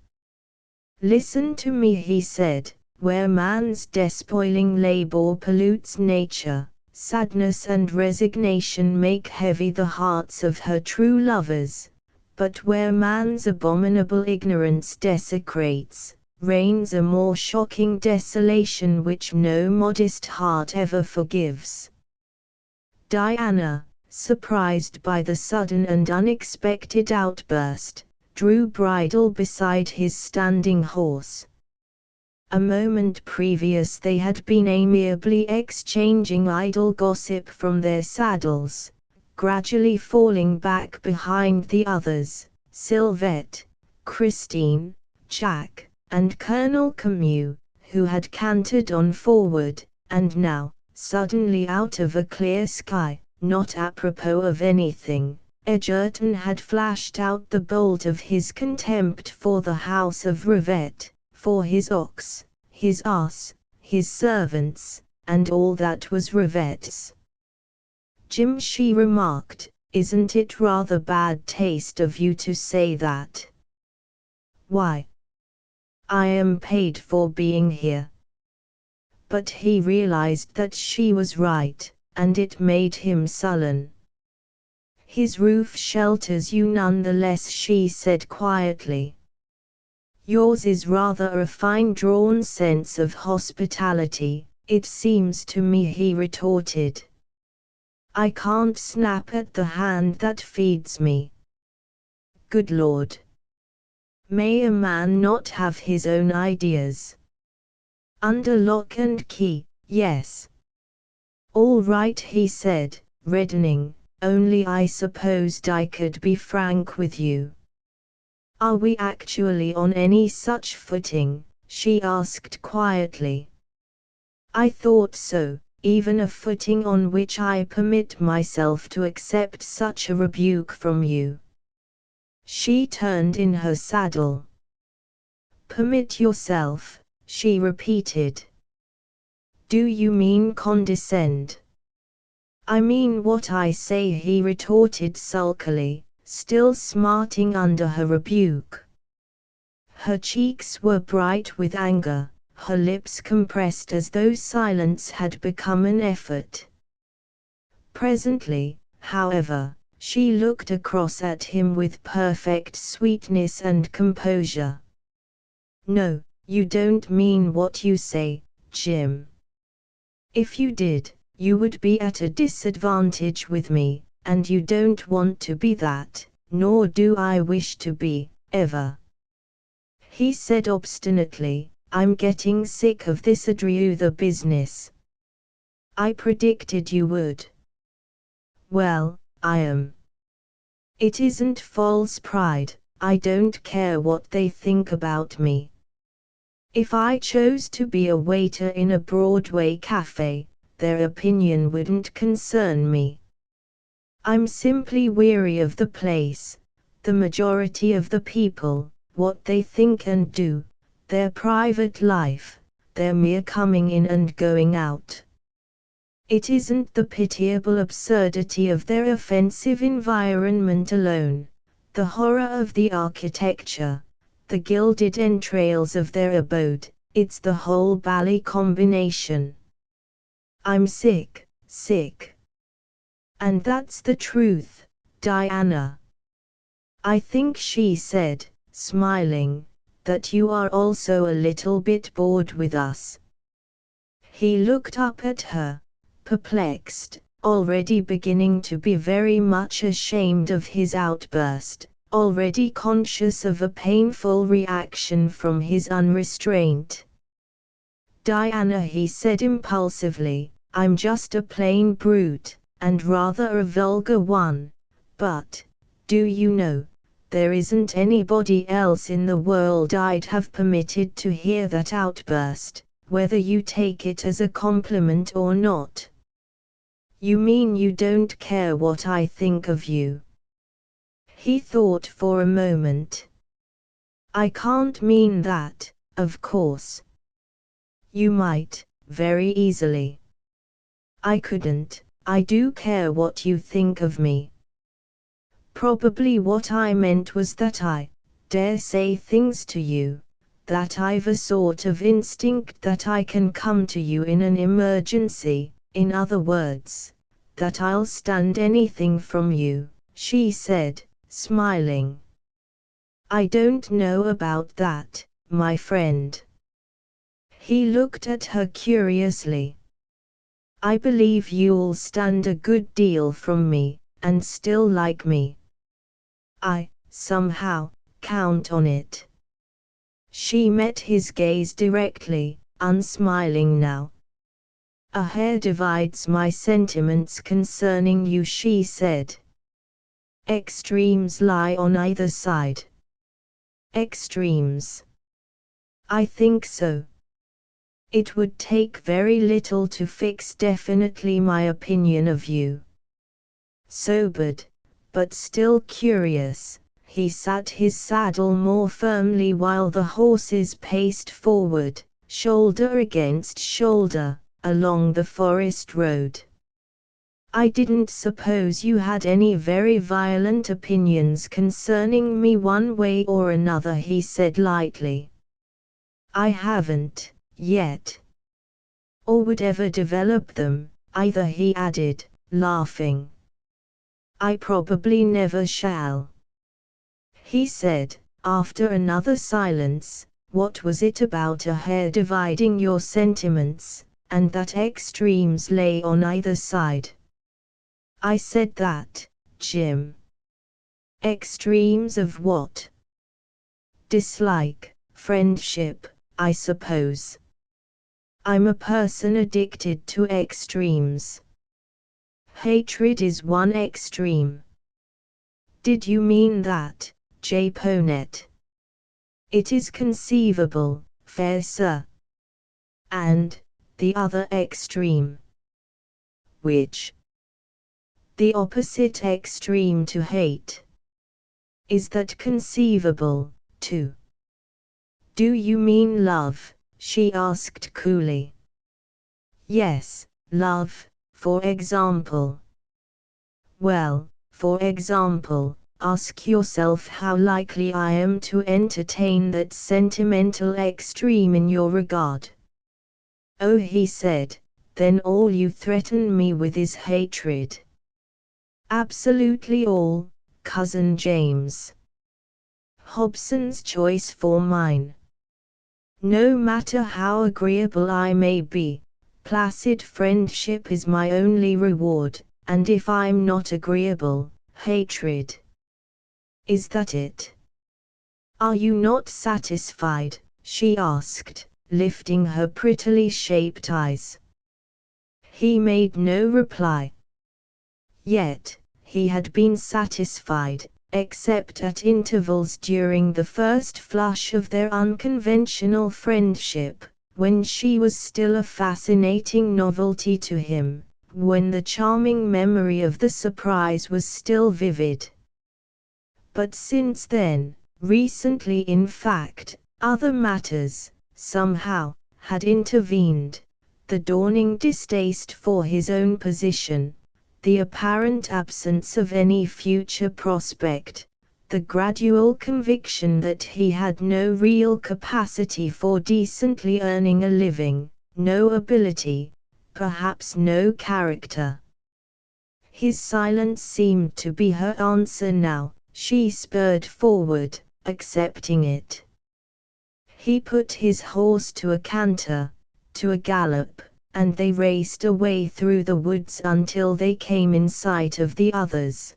"Listen to me," he said, "where man's despoiling labor pollutes nature, sadness and resignation make heavy the hearts of her true lovers, but where man's abominable ignorance desecrates, reigns a more shocking desolation which no modest heart ever forgives." Diana, surprised by the sudden and unexpected outburst, drew bridle beside his standing horse. A moment previous they had been amiably exchanging idle gossip from their saddles, gradually falling back behind the others, Sylvette, Christine, Jack, and Colonel Camus, who had cantered on forward, and now, suddenly out of a clear sky, not apropos of anything, Egerton had flashed out the bolt of his contempt for the house of Rivette, for his ox, his ass, his servants, and all that was Rivette's. "Jim," she remarked, "isn't it rather bad taste of you to say that?" "Why? I am paid for being here." But he realized that she was right, and it made him sullen. "His roof shelters you nonetheless," she said quietly. "Yours is rather a fine-drawn sense of hospitality, it seems to me," he retorted. "I can't snap at the hand that feeds me." Good Lord! May a man not have his own ideas? Under lock and key, yes. "All right," he said, reddening, "only I supposed I could be frank with you." "Are we actually on any such footing?" she asked quietly. "I thought so, even a footing on which I permit myself to accept such a rebuke from you." She turned in her saddle. "Permit yourself," she repeated. "Do you mean condescend?" "I mean what I say," he retorted sulkily, still smarting under her rebuke. Her cheeks were bright with anger, her lips compressed as though silence had become an effort. Presently, however, she looked across at him with perfect sweetness and composure. "No, you don't mean what you say, Jim. If you did, you would be at a disadvantage with me, and you don't want to be that, nor do I wish to be, ever." He said obstinately, "I'm getting sick of this Adriuther business." "I predicted you would." "Well, I am. It isn't false pride, I don't care what they think about me. If I chose to be a waiter in a Broadway cafe, their opinion wouldn't concern me. I'm simply weary of the place, the majority of the people, what they think and do, their private life, their mere coming in and going out. It isn't the pitiable absurdity of their offensive environment alone, the horror of the architecture, the gilded entrails of their abode, it's the whole bally combination. I'm sick, sick. And that's the truth, Diana. I think," she said, smiling, "that you are also a little bit bored with us." He looked up at her, perplexed, already beginning to be very much ashamed of his outburst, already conscious of a painful reaction from his unrestraint. "Diana," he said impulsively, "I'm just a plain brute, and rather a vulgar one, but, do you know, there isn't anybody else in the world I'd have permitted to hear that outburst, whether you take it as a compliment or not." "You mean you don't care what I think of you?" He thought for a moment. "I can't mean that, of course. You might, very easily. I couldn't. I do care what you think of me. Probably what I meant was that I dare say things to you, that I've a sort of instinct that I can come to you in an emergency, in other words, that I'll stand anything from you, she said, smiling. I don't know about that, my friend. He looked at her curiously. I believe you'll stand a good deal from me, and still like me. I, somehow, count on it. She met his gaze directly, unsmiling now. A hair divides my sentiments concerning you, she said. Extremes lie on either side. Extremes. I think so. It would take very little to fix definitely my opinion of you. Sobered, but still curious, he sat his saddle more firmly while the horses paced forward, shoulder against shoulder, along the forest road. I didn't suppose you had any very violent opinions concerning me one way or another, he said lightly. I haven't, yet. Or would ever develop them, either, he added, laughing. I probably never shall. He said, after another silence, what was it about a hair dividing your sentiments, and that extremes lay on either side? I said that, Jim. Extremes of what? Dislike, friendship, I suppose. I'm a person addicted to extremes. Hatred is one extreme. Did you mean that, Japonette? It is conceivable, fair sir. And the other extreme? Which? The opposite extreme to hate. Is that conceivable, too? Do you mean love? She asked coolly. Yes, love, for example. Well, for example, ask yourself how likely I am to entertain that sentimental extreme in your regard. Oh, he said, then all you threaten me with is hatred. Absolutely all, Cousin James. Hobson's choice for mine. No matter how agreeable I may be, placid friendship is my only reward, and if I'm not agreeable, hatred. Is that it? Are you not satisfied? She asked, lifting her prettily shaped eyes. He made no reply. Yet, he had been satisfied, except at intervals during the first flush of their unconventional friendship, when she was still a fascinating novelty to him, when the charming memory of the surprise was still vivid. But since then, recently in fact, other matters, somehow, had intervened, the dawning distaste for his own position, the apparent absence of any future prospect, the gradual conviction that he had no real capacity for decently earning a living, no ability, perhaps no character. His silence seemed to be her answer now. She spurred forward, accepting it. He put his horse to a canter, to a gallop, and they raced away through the woods until they came in sight of the others.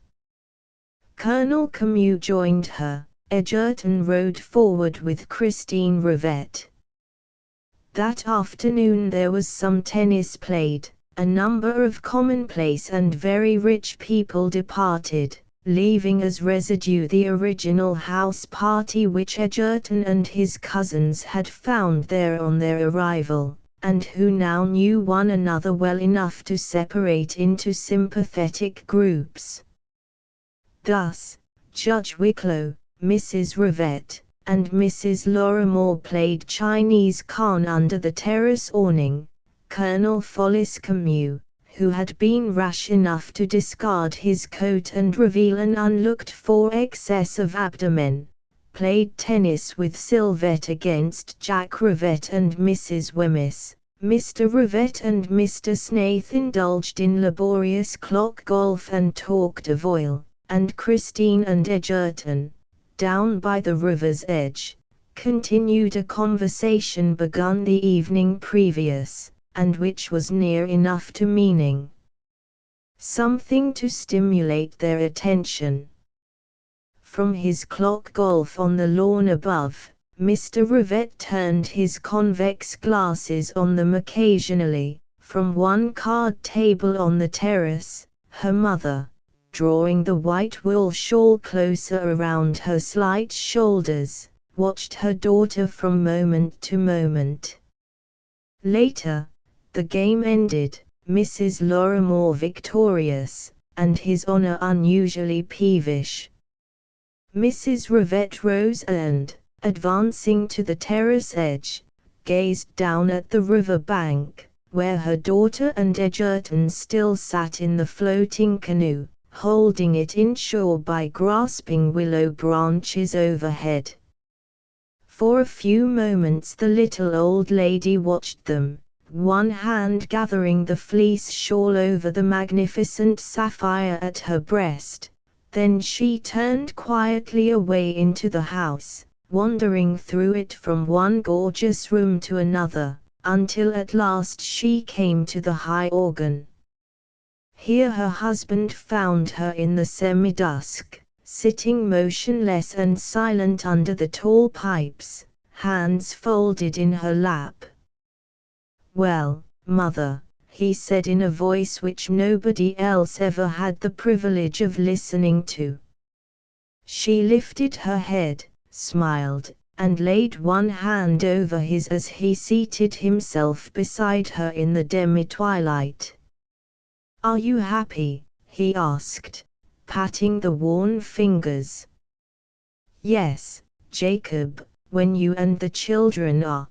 Colonel Camus joined her. Egerton rode forward with Christine Rivette. That afternoon there was some tennis played, a number of commonplace and very rich people departed, leaving as residue the original house party which Egerton and his cousins had found there on their arrival, and who now knew one another well enough to separate into sympathetic groups. Thus, Judge Wicklow, Mrs. Rivette, and Mrs. Lorimore played Chinese Khan under the terrace awning. Colonel Follis Camus, who had been rash enough to discard his coat and reveal an unlooked-for excess of abdomen, played tennis with Sylvette against Jack Rivette and Mrs. Wemyss. Mr. Rivette and Mr. Snaith indulged in laborious clock golf and talked of oil, and Christine and Edgerton, down by the river's edge, continued a conversation begun the evening previous, and which was near enough to meaning something to stimulate their attention. From his clock golf on the lawn above, Mr. Rivette turned his convex glasses on them occasionally. From one card table on the terrace, her mother, drawing the white wool shawl closer around her slight shoulders, watched her daughter from moment to moment. Later, the game ended, Mrs. Lorimore victorious, and His Honor unusually peevish. Mrs. Rivette rose and, advancing to the terrace edge, gazed down at the river bank, where her daughter and Edgerton still sat in the floating canoe, holding it inshore by grasping willow branches overhead. For a few moments the little old lady watched them, one hand gathering the fleece shawl over the magnificent sapphire at her breast. Then she turned quietly away into the house, wandering through it from one gorgeous room to another, until at last she came to the high organ. Here her husband found her in the semi-dusk, sitting motionless and silent under the tall pipes, hands folded in her lap. "Well, Mother," he said in a voice which nobody else ever had the privilege of listening to. She lifted her head, smiled, and laid one hand over his as he seated himself beside her in the demi-twilight. "Are you happy?" he asked, patting the worn fingers. "Yes, Jacob, when you and the children are.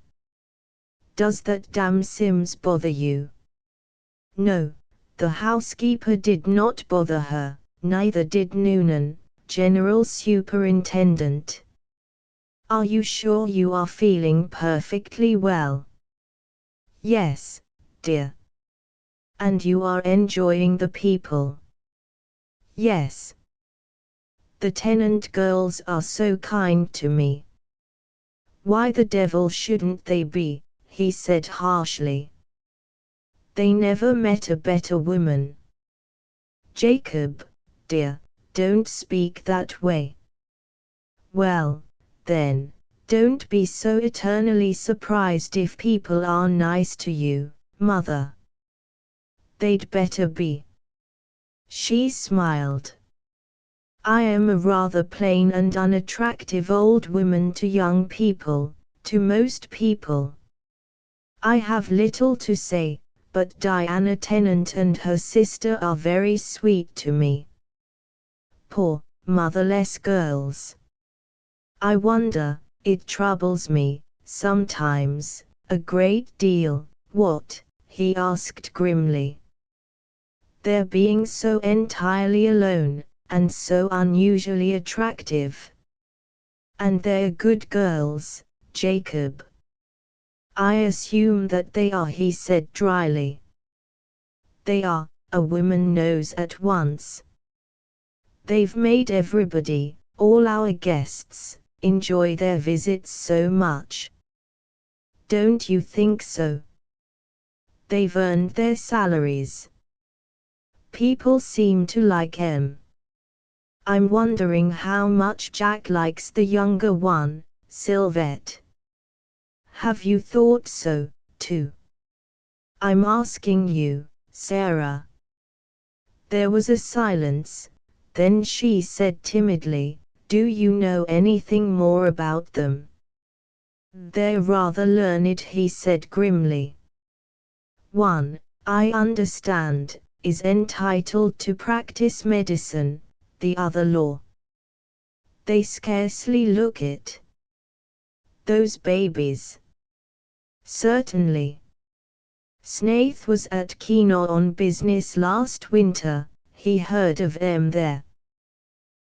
Does that damn Sims bother you?" No, the housekeeper did not bother her, neither did Noonan, General Superintendent. "Are you sure you are feeling perfectly well?" "Yes, dear." "And you are enjoying the people?" "Yes. The tenant girls are so kind to me." "Why the devil shouldn't they be?" he said harshly. "They never met a better woman." "Jacob, dear, don't speak that way." "Well, then, don't be so eternally surprised if people are nice to you, Mother." "They'd better be." She smiled. "I am a rather plain and unattractive old woman to young people, to most people. I have little to say, but Diana Tennant and her sister are very sweet to me. Poor, motherless girls. I wonder, it troubles me, sometimes, a great deal, what?" he asked grimly. "Their being so entirely alone, and so unusually attractive. And they're good girls, Jacob." "I assume that they are," he said dryly. "They are, a woman knows at once. They've made everybody, all our guests, enjoy their visits so much. Don't you think so? They've earned their salaries. People seem to like 'em. I'm wondering how much Jack likes the younger one, Sylvette. Have you thought so, too? I'm asking you, Sarah." There was a silence, then she said timidly, "Do you know anything more about them?" "They're rather learned," he said grimly. "One, I understand, is entitled to practice medicine, the other law. They scarcely look it." "Those babies?" "Certainly. Snaith was at Kino on business last winter, he heard of them there.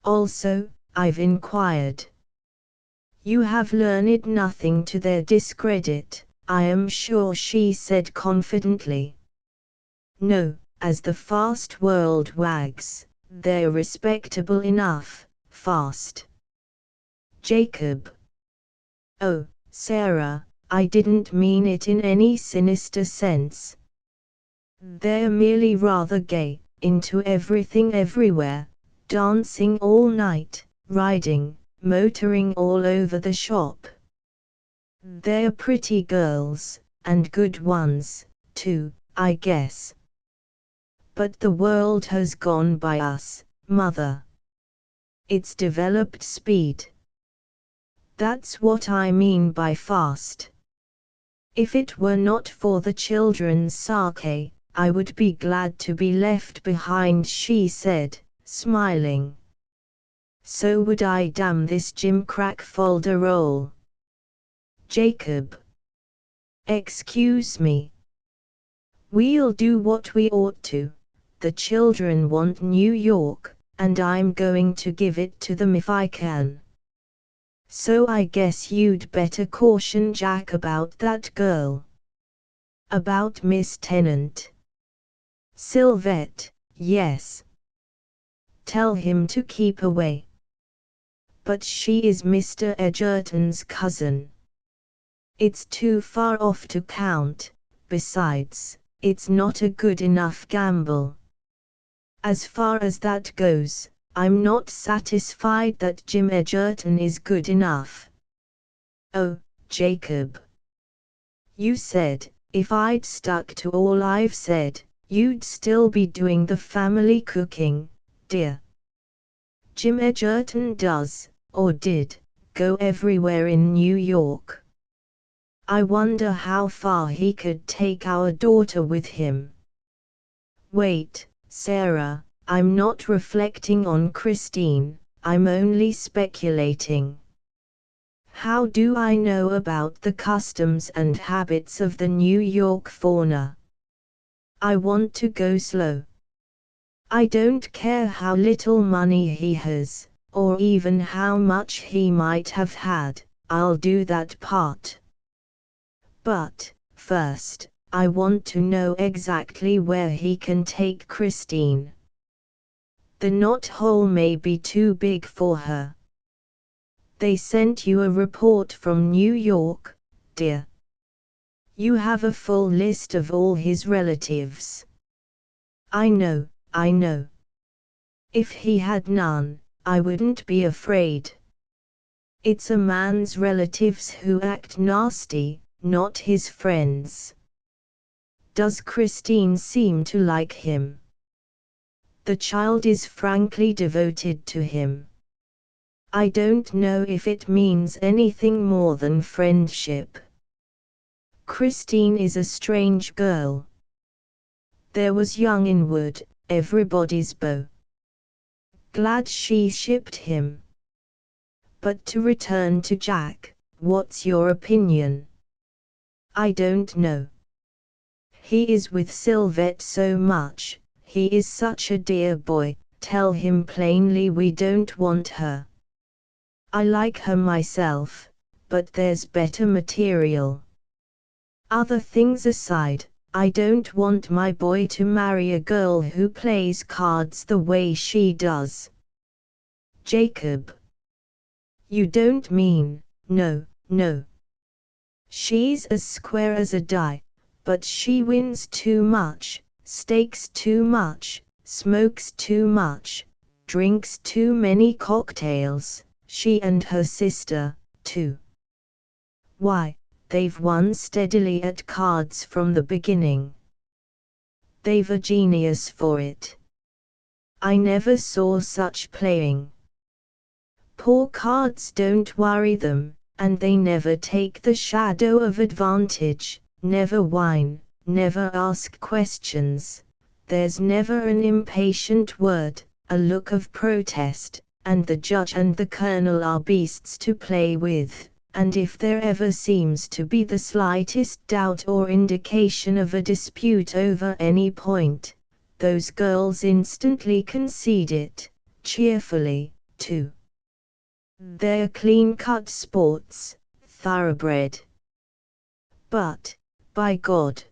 Also, I've inquired. You have learned nothing to their discredit, I am sure, she said confidently. No, as the fast world wags, they're respectable enough, fast. Jacob. Oh, Sarah, I didn't mean it in any sinister sense. They're merely rather gay, into everything everywhere, dancing all night, riding, motoring all over the shop. They're pretty girls, and good ones, too, I guess. But the world has gone by us, Mother. It's developed speed. That's what I mean by fast. If it were not for the children's sake, I would be glad to be left behind, she said, smiling. So would I, damn this gimcrack folderol. Jacob. Excuse me. We'll do what we ought to. The children want New York, and I'm going to give it to them if I can. So I guess you'd better caution Jack about that girl. About Miss Tennant. Sylvette, yes. Tell him to keep away. But she is Mr. Edgerton's cousin. It's too far off to count, besides, it's not a good enough gamble. As far as that goes, I'm not satisfied that Jim Edgerton is good enough. Oh, Jacob. You said, if I'd stuck to all I've said, you'd still be doing the family cooking, dear. Jim Edgerton does, or did, go everywhere in New York. I wonder how far he could take our daughter with him. Wait, Sarah, I'm not reflecting on Christine, I'm only speculating. How do I know about the customs and habits of the New York fauna? I want to go slow. I don't care how little money he has, or even how much he might have had, I'll do that part. But, first, I want to know exactly where he can take Christine. The knothole may be too big for her. They sent you a report from New York, dear. You have a full list of all his relatives. I know, I know. If he had none, I wouldn't be afraid. It's a man's relatives who act nasty, not his friends. Does Christine seem to like him? The child is frankly devoted to him. I don't know if it means anything more than friendship. Christine is a strange girl. There was young Inwood, everybody's beau. Glad she shipped him. But to return to Jack, what's your opinion? I don't know. He is with Sylvette so much, he is such a dear boy, tell him plainly we don't want her. I like her myself, but there's better material. Other things aside, I don't want my boy to marry a girl who plays cards the way she does. Jacob. You don't mean, no, no. She's as square as a die, but she wins too much, stakes too much, smokes too much, drinks too many cocktails, she and her sister, too. Why, they've won steadily at cards from the beginning. They've a genius for it. I never saw such playing. Poor cards don't worry them, and they never take the shadow of advantage, never whine, never ask questions. There's never an impatient word, a look of protest, and the judge and the colonel are beasts to play with, and if there ever seems to be the slightest doubt or indication of a dispute over any point, those girls instantly concede it, cheerfully, to their clean-cut sports, thoroughbred. But, by God,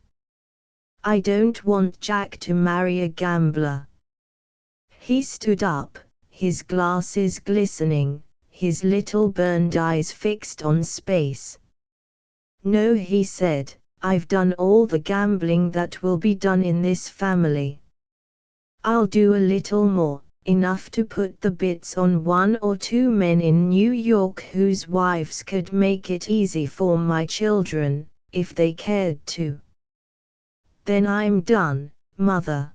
I don't want Jack to marry a gambler. He stood up, his glasses glistening, his little burned eyes fixed on space. No, he said, I've done all the gambling that will be done in this family. I'll do a little more, enough to put the bits on 1 or 2 men in New York whose wives could make it easy for my children, if they cared to. Then I'm done, Mother.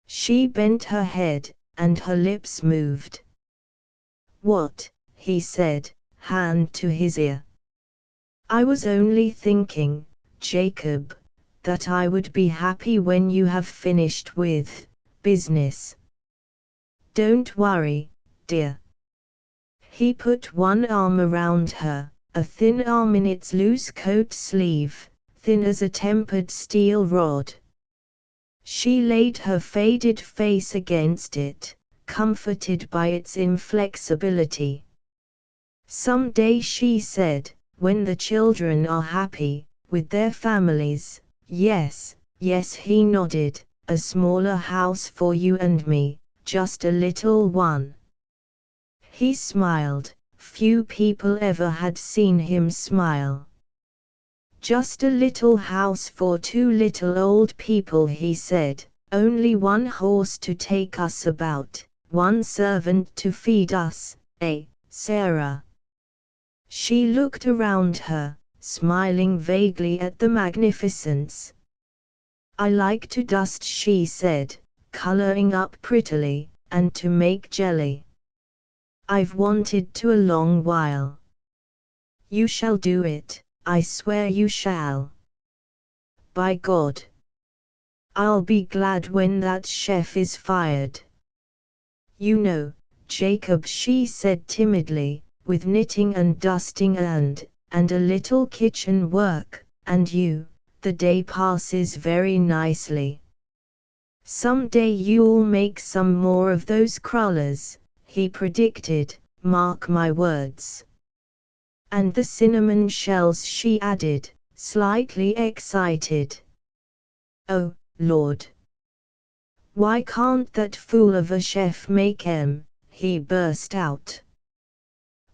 She bent her head, and her lips moved. What? He said, hand to his ear. I was only thinking, Jacob, that I would be happy when you have finished with business. Don't worry, dear. He put one arm around her, a thin arm in its loose coat sleeve, thin as a tempered steel rod. She laid her faded face against it, comforted by its inflexibility. Some day, she said, when the children are happy, with their families, yes, yes, he nodded, a smaller house for you and me, just a little one. He smiled. Few people ever had seen him smile. Just a little house for 2 little old people, he said, only 1 horse to take us about, 1 servant to feed us, Sarah? She looked around her, smiling vaguely at the magnificence. I like to dust, she said, coloring up prettily, and to make jelly. I've wanted to a long while. You shall do it, I swear you shall. By God. I'll be glad when that chef is fired. You know, Jacob, she said timidly, with knitting and dusting and a little kitchen work, and the day passes very nicely. Some day you'll make some more of those crullers, he predicted, mark my words. And the cinnamon shells, she added, slightly excited. Oh, Lord! Why can't that fool of a chef make 'em? He burst out.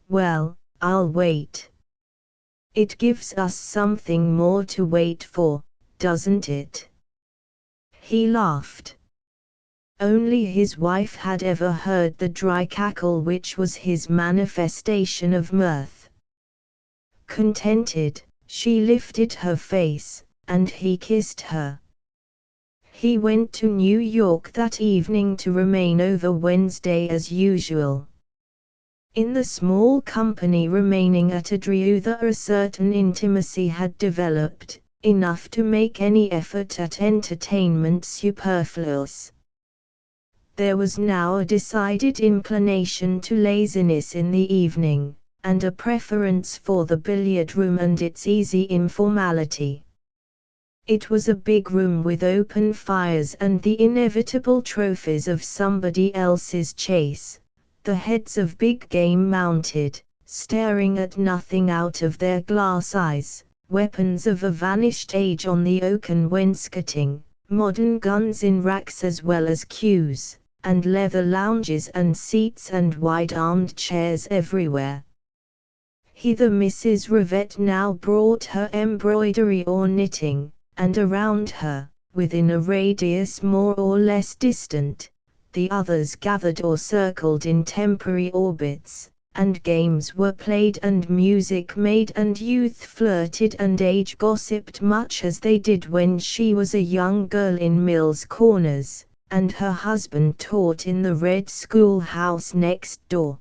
Well, I'll wait. It gives us something more to wait for, doesn't it? He laughed. Only his wife had ever heard the dry cackle which was his manifestation of mirth. Contented, she lifted her face, and he kissed her. He went to New York that evening to remain over Wednesday as usual. In the small company remaining at Adriutha, a certain intimacy had developed, enough to make any effort at entertainment superfluous. There was now a decided inclination to laziness in the evening, and a preference for the billiard room and its easy informality. It was a big room with open fires and the inevitable trophies of somebody else's chase, the heads of big game mounted, staring at nothing out of their glass eyes, weapons of a vanished age on the oaken wainscoting, modern guns in racks as well as queues, and leather lounges and seats and wide-armed chairs everywhere. Hither Mrs. Rivette now brought her embroidery or knitting, and around her, within a radius more or less distant, the others gathered or circled in temporary orbits, and games were played and music made and youth flirted and age gossiped much as they did when she was a young girl in Mills Corners, and her husband taught in the red schoolhouse next door.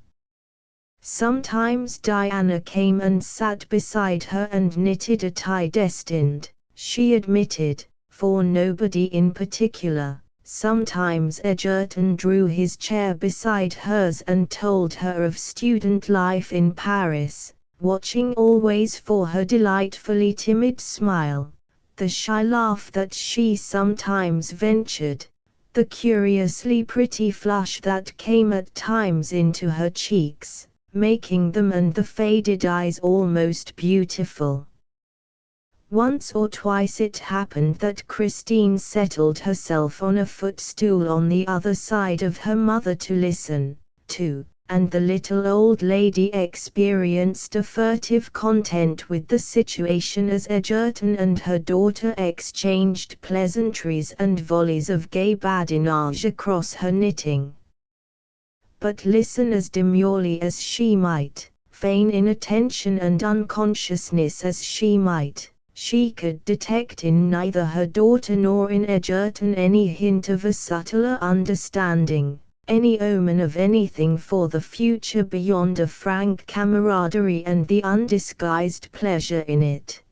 Sometimes Diana came and sat beside her and knitted a tie destined, she admitted, for nobody in particular. Sometimes Egerton drew his chair beside hers and told her of student life in Paris, watching always for her delightfully timid smile, the shy laugh that she sometimes ventured, the curiously pretty flush that came at times into her cheeks, making them and the faded eyes almost beautiful. Once or twice it happened that Christine settled herself on a footstool on the other side of her mother to listen, too, and the little old lady experienced a furtive content with the situation as Egerton and her daughter exchanged pleasantries and volleys of gay badinage across her knitting. But listen as demurely as she might, feign inattention and unconsciousness as she might, she could detect in neither her daughter nor in Egerton any hint of a subtler understanding, any omen of anything for the future beyond a frank camaraderie and the undisguised pleasure in it.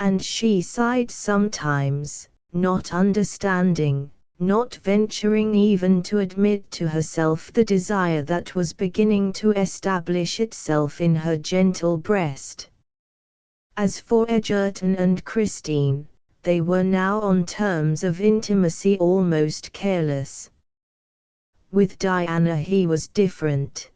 And she sighed sometimes, not understanding, not venturing even to admit to herself the desire that was beginning to establish itself in her gentle breast. As for Egerton and Christine, they were now on terms of intimacy almost careless. With Diana he was different.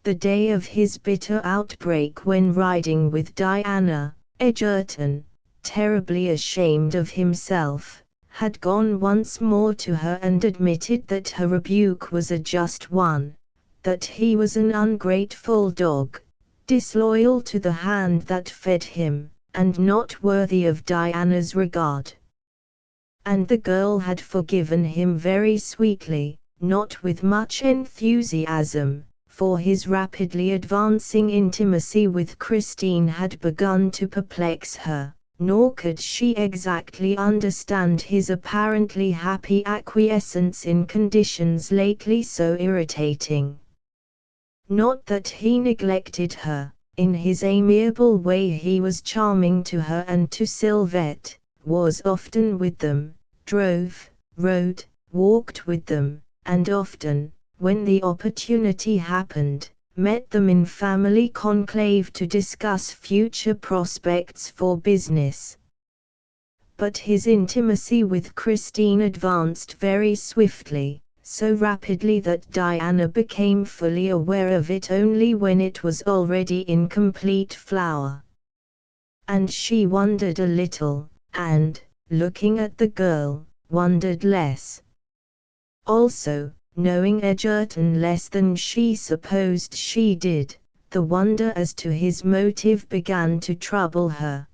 The day of his bitter outbreak when riding with Diana, Egerton, terribly ashamed of himself, had gone once more to her and admitted that her rebuke was a just one, that he was an ungrateful dog, disloyal to the hand that fed him, and not worthy of Diana's regard. And the girl had forgiven him very sweetly, not with much enthusiasm, for his rapidly advancing intimacy with Christine had begun to perplex her, nor could she exactly understand his apparently happy acquiescence in conditions lately so irritating. Not that he neglected her, in his amiable way he was charming to her and to Sylvette, was often with them, drove, rode, walked with them, and often, when the opportunity happened, met them in family conclave to discuss future prospects for business. But his intimacy with Christine advanced very swiftly, so rapidly that Diana became fully aware of it only when it was already in complete flower. And she wondered a little, and, looking at the girl, wondered less. Also, knowing Egerton less than she supposed she did, the wonder as to his motive began to trouble her.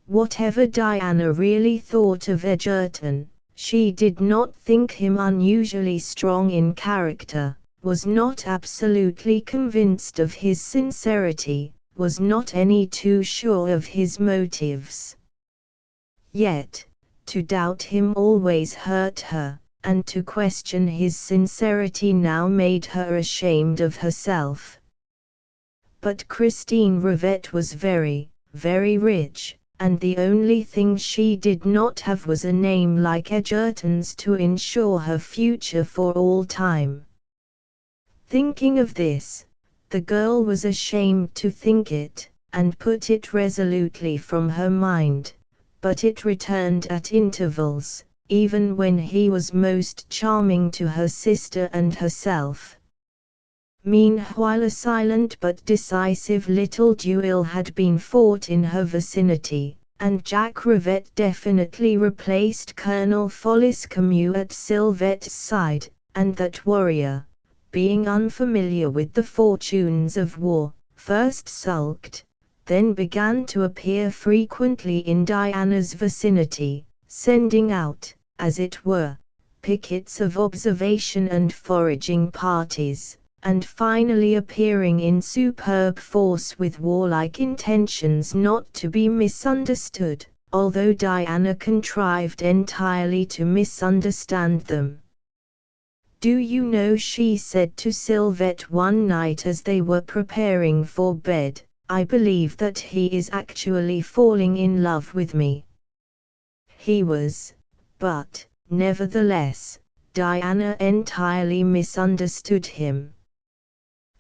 Whatever Diana really thought of Egerton, she did not think him unusually strong in character, was not absolutely convinced of his sincerity, was not any too sure of his motives. Yet, to doubt him always hurt her, and to question his sincerity now made her ashamed of herself. But Christine Rivette was very, very rich, and the only thing she did not have was a name like Egerton's to ensure her future for all time. Thinking of this, the girl was ashamed to think it, and put it resolutely from her mind, but it returned at intervals, even when he was most charming to her sister and herself. Meanwhile a silent but decisive little duel had been fought in her vicinity, and Jack Rivette definitely replaced Colonel Folliscamu at Sylvette's side, and that warrior, being unfamiliar with the fortunes of war, first sulked, then began to appear frequently in Diana's vicinity, sending out, as it were, pickets of observation and foraging parties, and finally appearing in superb force with warlike intentions not to be misunderstood, although Diana contrived entirely to misunderstand them. "Do you know," she said to Sylvette one night as they were preparing for bed, "I believe that he is actually falling in love with me." He was, but, nevertheless, Diana entirely misunderstood him.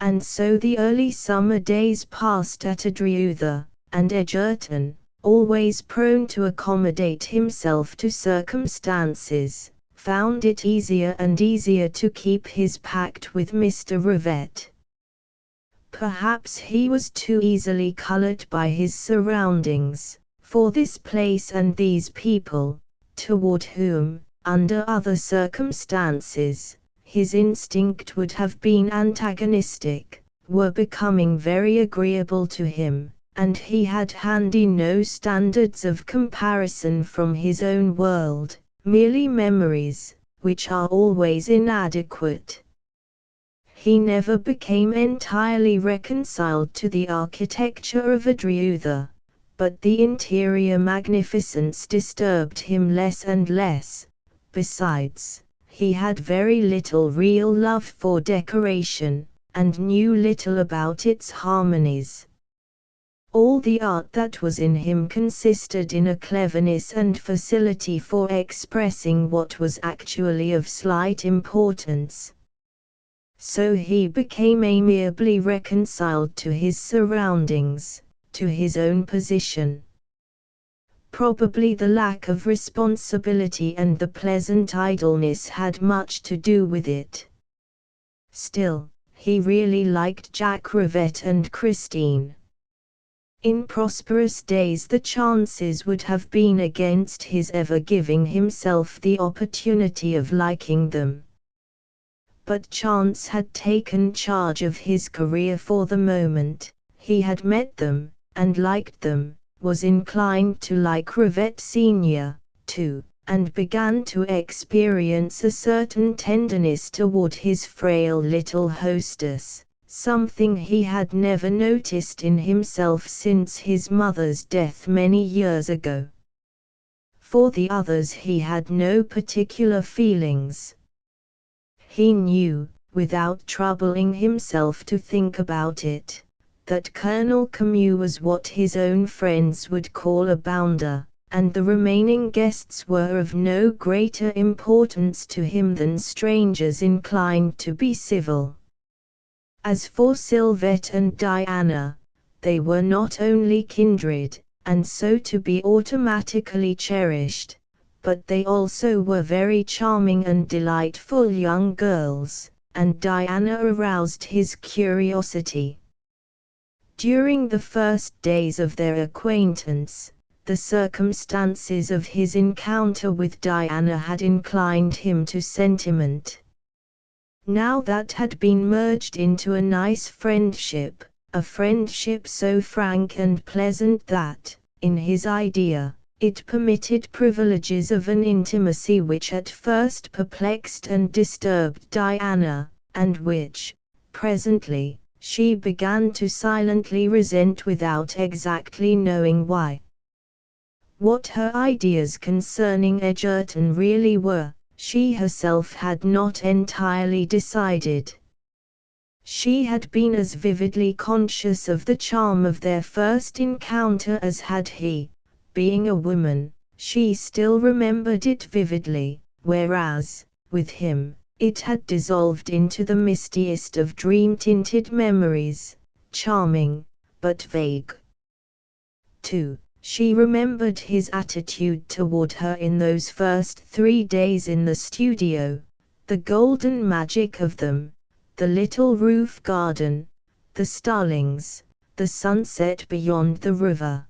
And so the early summer days passed at Adriutha, and Egerton, always prone to accommodate himself to circumstances, found it easier and easier to keep his pact with Mr. Rivett. Perhaps he was too easily colored by his surroundings, for this place and these people, toward whom, under other circumstances, his instinct would have been antagonistic, were becoming very agreeable to him, and he had handy no standards of comparison from his own world, merely memories, which are always inadequate. He never became entirely reconciled to the architecture of Adriutha, but the interior magnificence disturbed him less and less. Besides, he had very little real love for decoration, and knew little about its harmonies. All the art that was in him consisted in a cleverness and facility for expressing what was actually of slight importance. So he became amiably reconciled to his surroundings, to his own position. Probably the lack of responsibility and the pleasant idleness had much to do with it. Still, he really liked Jack Rivett and Christine. In prosperous days the chances would have been against his ever giving himself the opportunity of liking them. But chance had taken charge of his career for the moment. He had met them, and liked them, was inclined to like Rivett Sr., too, and began to experience a certain tenderness toward his frail little hostess, something he had never noticed in himself since his mother's death many years ago. For the others he had no particular feelings. He knew, without troubling himself to think about it, that Colonel Camus was what his own friends would call a bounder, and the remaining guests were of no greater importance to him than strangers inclined to be civil. As for Sylvette and Diana, they were not only kindred, and so to be automatically cherished, but they also were very charming and delightful young girls, and Diana aroused his curiosity. During the first days of their acquaintance, the circumstances of his encounter with Diana had inclined him to sentiment. Now that had been merged into a nice friendship, a friendship so frank and pleasant that, in his idea, it permitted privileges of an intimacy which at first perplexed and disturbed Diana, and which, presently, she began to silently resent without exactly knowing why. What her ideas concerning Egerton really were, she herself had not entirely decided. She had been as vividly conscious of the charm of their first encounter as had he. Being a woman, she still remembered it vividly, whereas, with him, it had dissolved into the mistiest of dream-tinted memories, charming, but vague. Too, she remembered his attitude toward her in those first 3 days in the studio, the golden magic of them, the little roof garden, the starlings, the sunset beyond the river.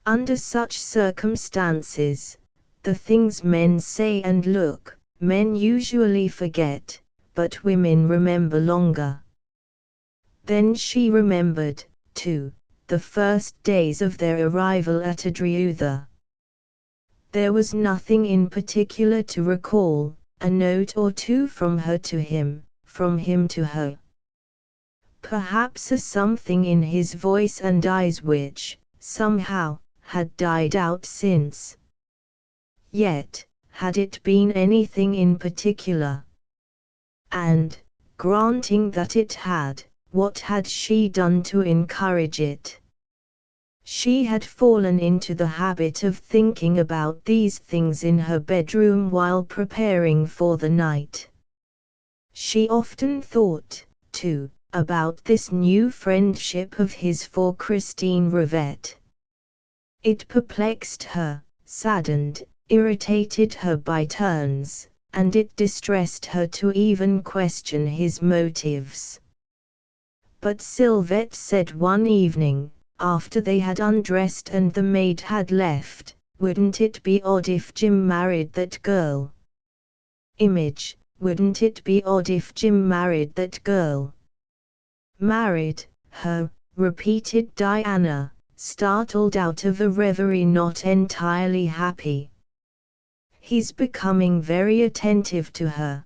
Under such circumstances, the things men say and look, men usually forget, but women remember longer. Then she remembered, too, the first days of their arrival at Adriutha. There was nothing in particular to recall, a note or two from her to him, from him to her. Perhaps a something in his voice and eyes which, somehow, had died out since. Yet, had it been anything in particular? And, granting that it had, what had she done to encourage it? She had fallen into the habit of thinking about these things in her bedroom while preparing for the night. She often thought, too, about this new friendship of his for Christine Rivette. It perplexed her, saddened, irritated her by turns, and it distressed her to even question his motives. But Sylvette said one evening, after they had undressed and the maid had left, "Wouldn't it be odd if Jim married that girl?" Image, wouldn't it be odd if Jim married that girl? Married her, repeated Diana, startled out of a reverie, not entirely happy. He's becoming very attentive to her.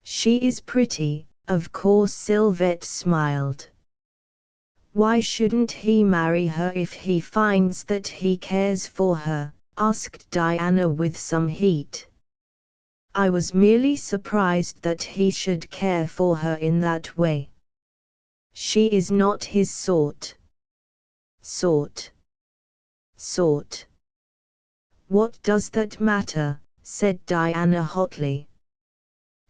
She is pretty, of course. Sylvette smiled. Why shouldn't he marry her if he finds that he cares for her? Asked Diana with some heat. I was merely surprised that he should care for her in that way. She is not his sort. Sort. What does that matter? Said Diana hotly.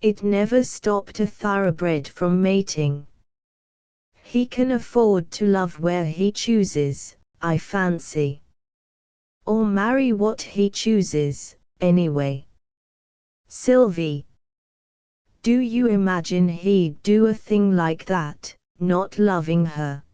It never stopped a thoroughbred from mating. He can afford to love where he chooses, I fancy. Or marry what he chooses, anyway. Sylvie. Do you imagine he'd do a thing like that, not loving her?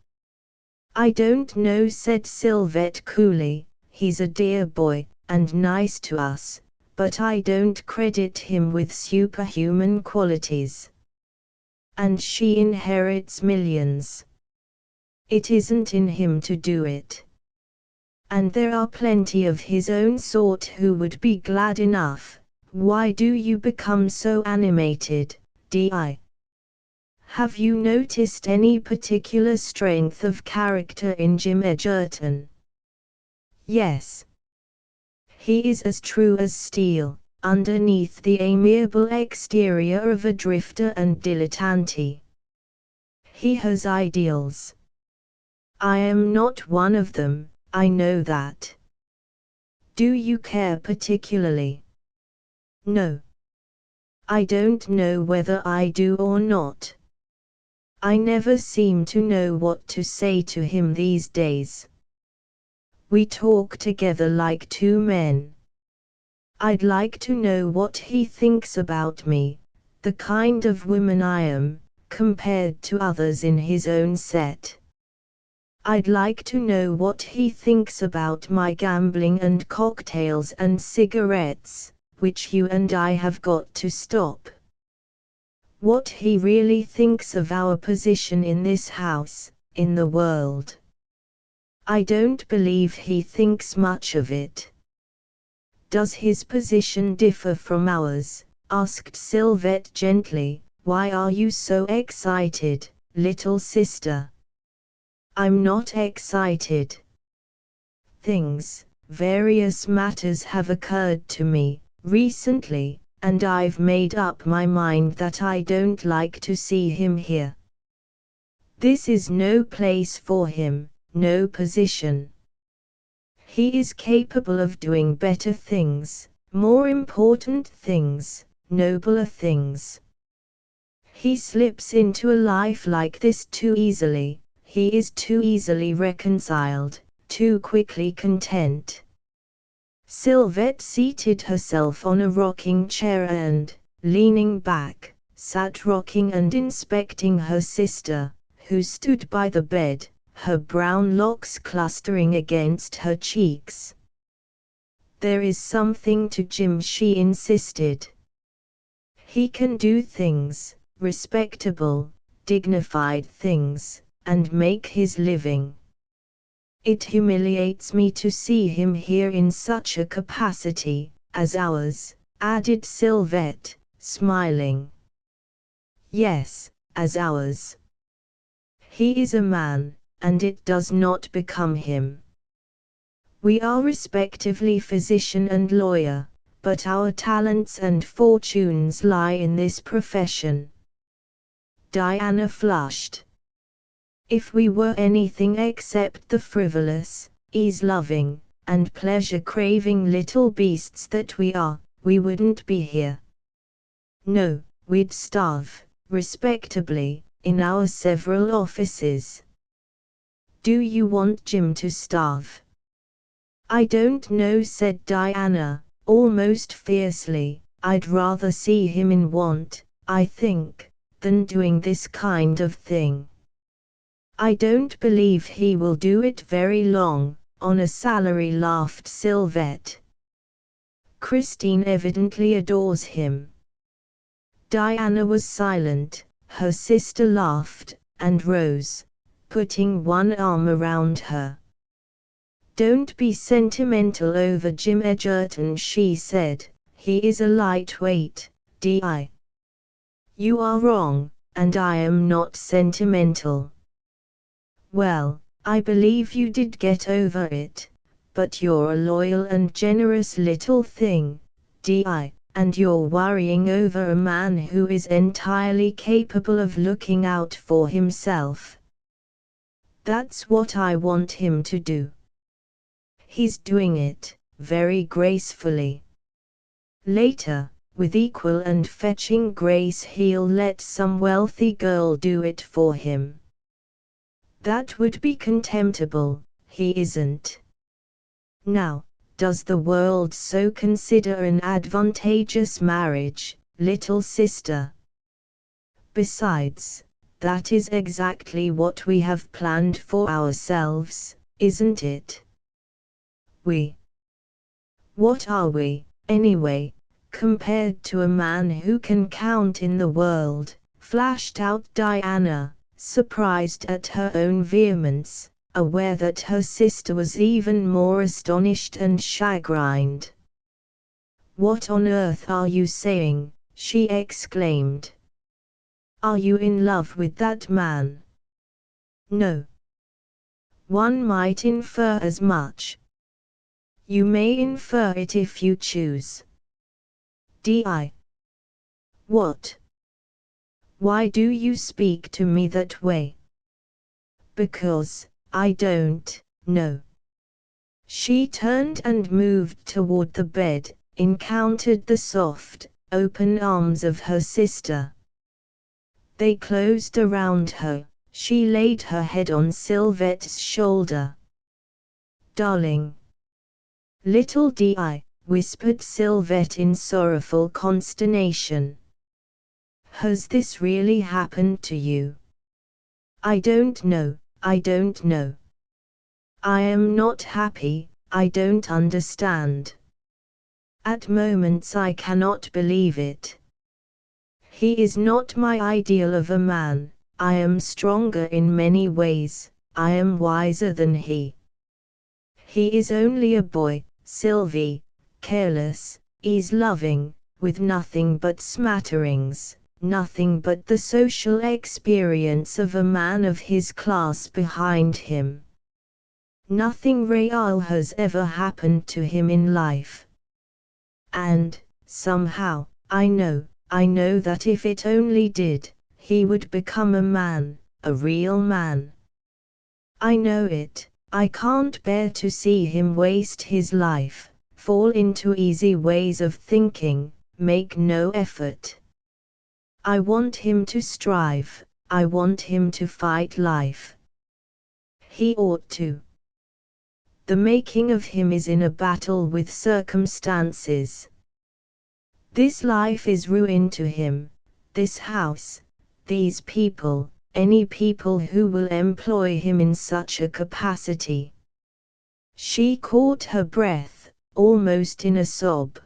I don't know, said Sylvette coolly. He's a dear boy, and nice to us, but I don't credit him with superhuman qualities. And she inherits millions. It isn't in him to do it. And there are plenty of his own sort who would be glad enough. Why do you become so animated, Di? Have you noticed any particular strength of character in Jim Edgerton? Yes. He is as true as steel, underneath the amiable exterior of a drifter and dilettante. He has ideals. I am not one of them, I know that. Do you care particularly? No. I don't know whether I do or not. I never seem to know what to say to him these days. We talk together like two men. I'd like to know what he thinks about me, the kind of woman I am, compared to others in his own set. I'd like to know what he thinks about my gambling and cocktails and cigarettes, which you and I have got to stop. What he really thinks of our position in this house, in the world. I don't believe he thinks much of it. Does his position differ from ours? Asked Sylvette gently. Why are you so excited, little sister? I'm not excited. Various matters have occurred to me, recently, and I've made up my mind that I don't like to see him here. This is no place for him, no position. He is capable of doing better things, more important things, nobler things. He slips into a life like this too easily, he is too easily reconciled, too quickly content. Sylvette seated herself on a rocking chair and, leaning back, sat rocking and inspecting her sister, who stood by the bed, her brown locks clustering against her cheeks. There is something to Jim, she insisted. He can do things, respectable, dignified things, and make his living. It humiliates me to see him here in such a capacity, as ours, added Sylvette, smiling. Yes, as ours. He is a man, and it does not become him. We are respectively physician and lawyer, but our talents and fortunes lie in this profession. Diana flushed. If we were anything except the frivolous, ease-loving, and pleasure-craving little beasts that we are, we wouldn't be here. No, we'd starve, respectably, in our several offices. Do you want Jim to starve? I don't know, said Diana, almost fiercely. I'd rather see him in want, I think, than doing this kind of thing. I don't believe he will do it very long, on a salary, laughed Sylvette. Christine evidently adores him. Diana was silent. Her sister laughed, and rose, putting one arm around her. Don't be sentimental over Jim Edgerton, she said. He is a lightweight, Di. You are wrong, and I am not sentimental. Well, I believe you did get over it, but you're a loyal and generous little thing, Di, and you're worrying over a man who is entirely capable of looking out for himself. That's what I want him to do. He's doing it, very gracefully. Later, with equal and fetching grace, he'll let some wealthy girl do it for him. That would be contemptible. He isn't. Now, does the world so consider an advantageous marriage, little sister? Besides, that is exactly what we have planned for ourselves, isn't it? We. What are we, anyway, compared to a man who can count in the world? Flashed out Diana, surprised at her own vehemence, aware that her sister was even more astonished and chagrined. What on earth are you saying? She exclaimed. Are you in love with that man? No. One might infer as much. You may infer it if you choose. Di. What? Why do you speak to me that way? Because, I don't know. She turned and moved toward the bed, encountered the soft, open arms of her sister. They closed around her. She laid her head on Sylvette's shoulder. Darling. Little Di, whispered Sylvette in sorrowful consternation. Has this really happened to you? I don't know, I don't know. I am not happy, I don't understand. At moments I cannot believe it. He is not my ideal of a man. I am stronger in many ways, I am wiser than he. He is only a boy, Sylvie, careless, ease-loving, with nothing but smatterings, nothing but the social experience of a man of his class behind him. Nothing real has ever happened to him in life. And, somehow, I know that if it only did, he would become a man, a real man. I know it. I can't bear to see him waste his life, fall into easy ways of thinking, make no effort. I want him to strive, I want him to fight life. He ought to. The making of him is in a battle with circumstances. This life is ruin to him, this house, these people, any people who will employ him in such a capacity. She caught her breath, almost in a sob.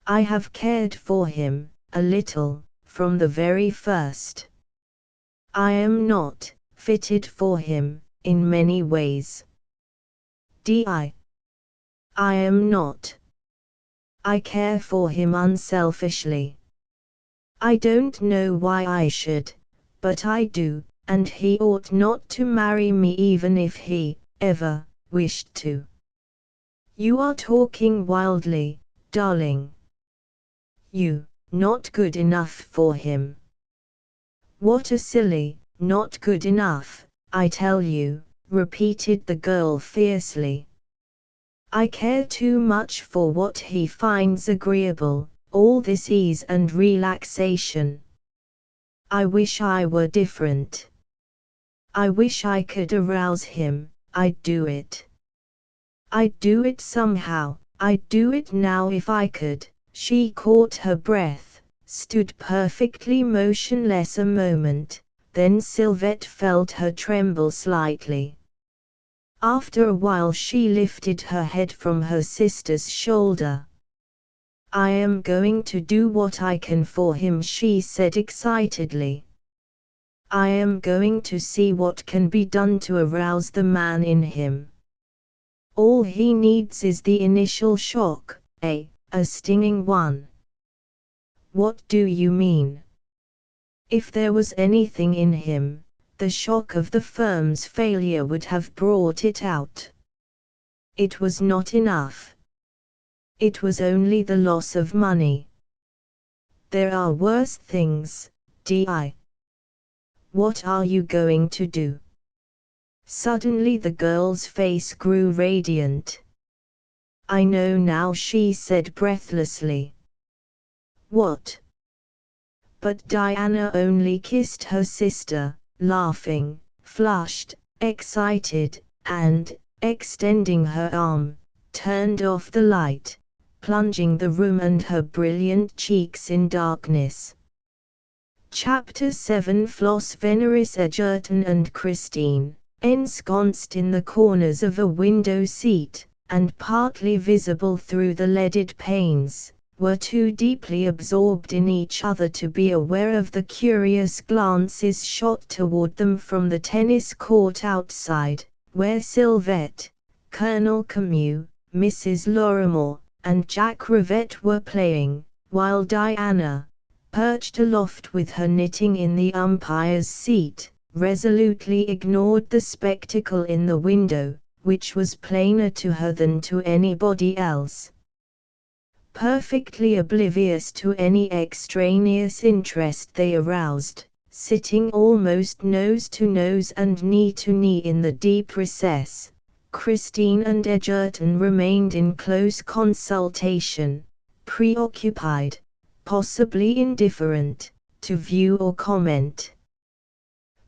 I have cared for him, a little, from the very first. I am not fitted for him, in many ways. Di. I am not. I care for him unselfishly. I don't know why I should, but I do, and he ought not to marry me even if he ever wished to. You are talking wildly, darling. You, not good enough for him. What a silly, not good enough, I tell you, repeated the girl fiercely. I care too much for what he finds agreeable, all this ease and relaxation. I wish I were different. I wish I could arouse him. I'd do it. I'd do it somehow. I'd do it now if I could. She caught her breath, stood perfectly motionless a moment, then Sylvette felt her tremble slightly. After a while she lifted her head from her sister's shoulder. I am going to do what I can for him, she said excitedly. I am going to see what can be done to arouse the man in him. All he needs is the initial shock, a stinging one. What do you mean? If there was anything in him, the shock of the firm's failure would have brought it out. It was not enough. It was only the loss of money. There are worse things, Di. What are you going to do? Suddenly the girl's face grew radiant. I know now, she said breathlessly. What? But Diana only kissed her sister, laughing, flushed, excited, and, extending her arm, turned off the light, plunging the room and her brilliant cheeks in darkness. Chapter 7 Flos Veneris Egerton and Christine, ensconced in the corners of a window seat, and partly visible through the leaded panes, were too deeply absorbed in each other to be aware of the curious glances shot toward them from the tennis court outside, where Sylvette, Colonel Camus, Mrs. Lorimore, and Jack Rivette were playing, while Diana, perched aloft with her knitting in the umpire's seat, resolutely ignored the spectacle in the window, which was plainer to her than to anybody else. Perfectly oblivious to any extraneous interest they aroused, sitting almost nose to nose and knee to knee in the deep recess, Christine and Egerton remained in close consultation, preoccupied, possibly indifferent, to view or comment.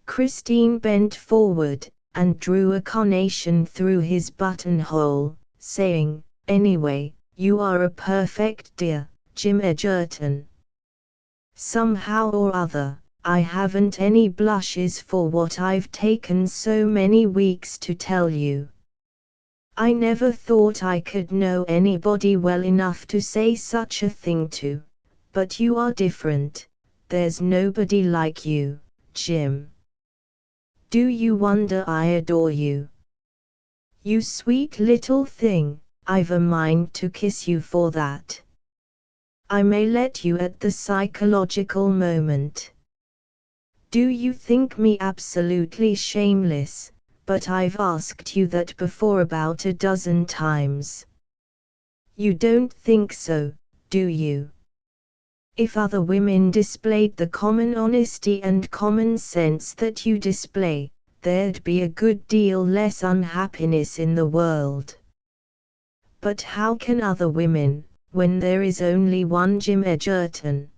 Christine bent forward, and drew a carnation through his buttonhole, saying, "Anyway, you are a perfect dear, Jim Egerton. Somehow or other, I haven't any blushes for what I've taken so many weeks to tell you. I never thought I could know anybody well enough to say such a thing to, but you are different. There's nobody like you, Jim. Do you wonder I adore you? You sweet little thing, I've a mind to kiss you for that. I may let you at the psychological moment. Do you think me absolutely shameless? But I've asked you that before about a dozen times. You don't think so, do you? If other women displayed the common honesty and common sense that you display, there'd be a good deal less unhappiness in the world. But how can other women, when there is only one Jim Egerton?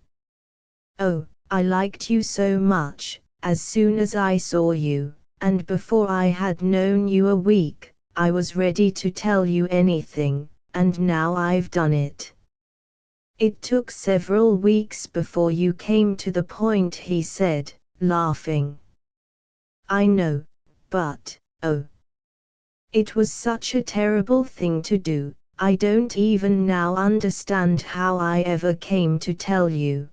Oh, I liked you so much, as soon as I saw you, and before I had known you a week, I was ready to tell you anything, and now I've done it. It took several weeks before you came to the point, he said, laughing. I know, but, oh. It was such a terrible thing to do. I don't even now understand how I ever came to tell you.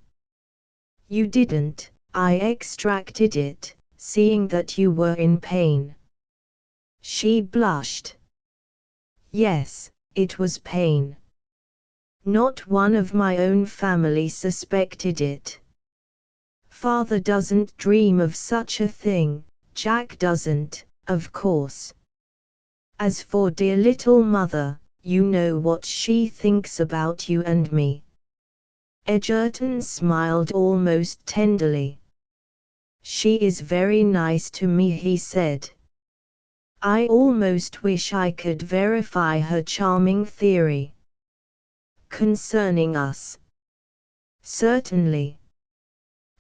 You didn't, I extracted it, seeing that you were in pain. She blushed. Yes, it was pain. Not one of my own family suspected it. Father doesn't dream of such a thing, Jack doesn't, of course. As for dear little mother, you know what she thinks about you and me. Egerton smiled almost tenderly. She is very nice to me, he said. I almost wish I could verify her charming theory. Concerning us. Certainly.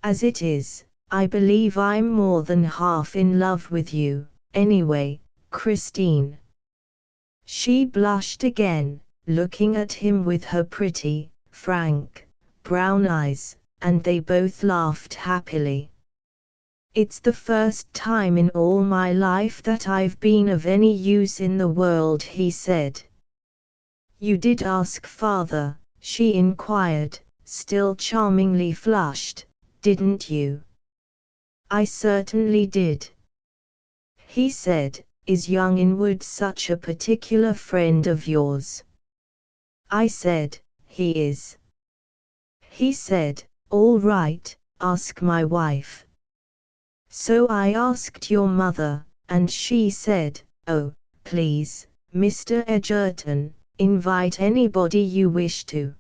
As it is, I believe I'm more than half in love with you, anyway, Christine. She blushed again, looking at him with her pretty, frank, brown eyes, and they both laughed happily. It's the first time in all my life that I've been of any use in the world, he said. You did ask father, she inquired, still charmingly flushed, didn't you? I certainly did. He said, is young Inwood such a particular friend of yours? I said, he is. He said, all right, ask my wife. So I asked your mother, and she said, oh, please, Mr. Edgerton, invite anybody you wish to.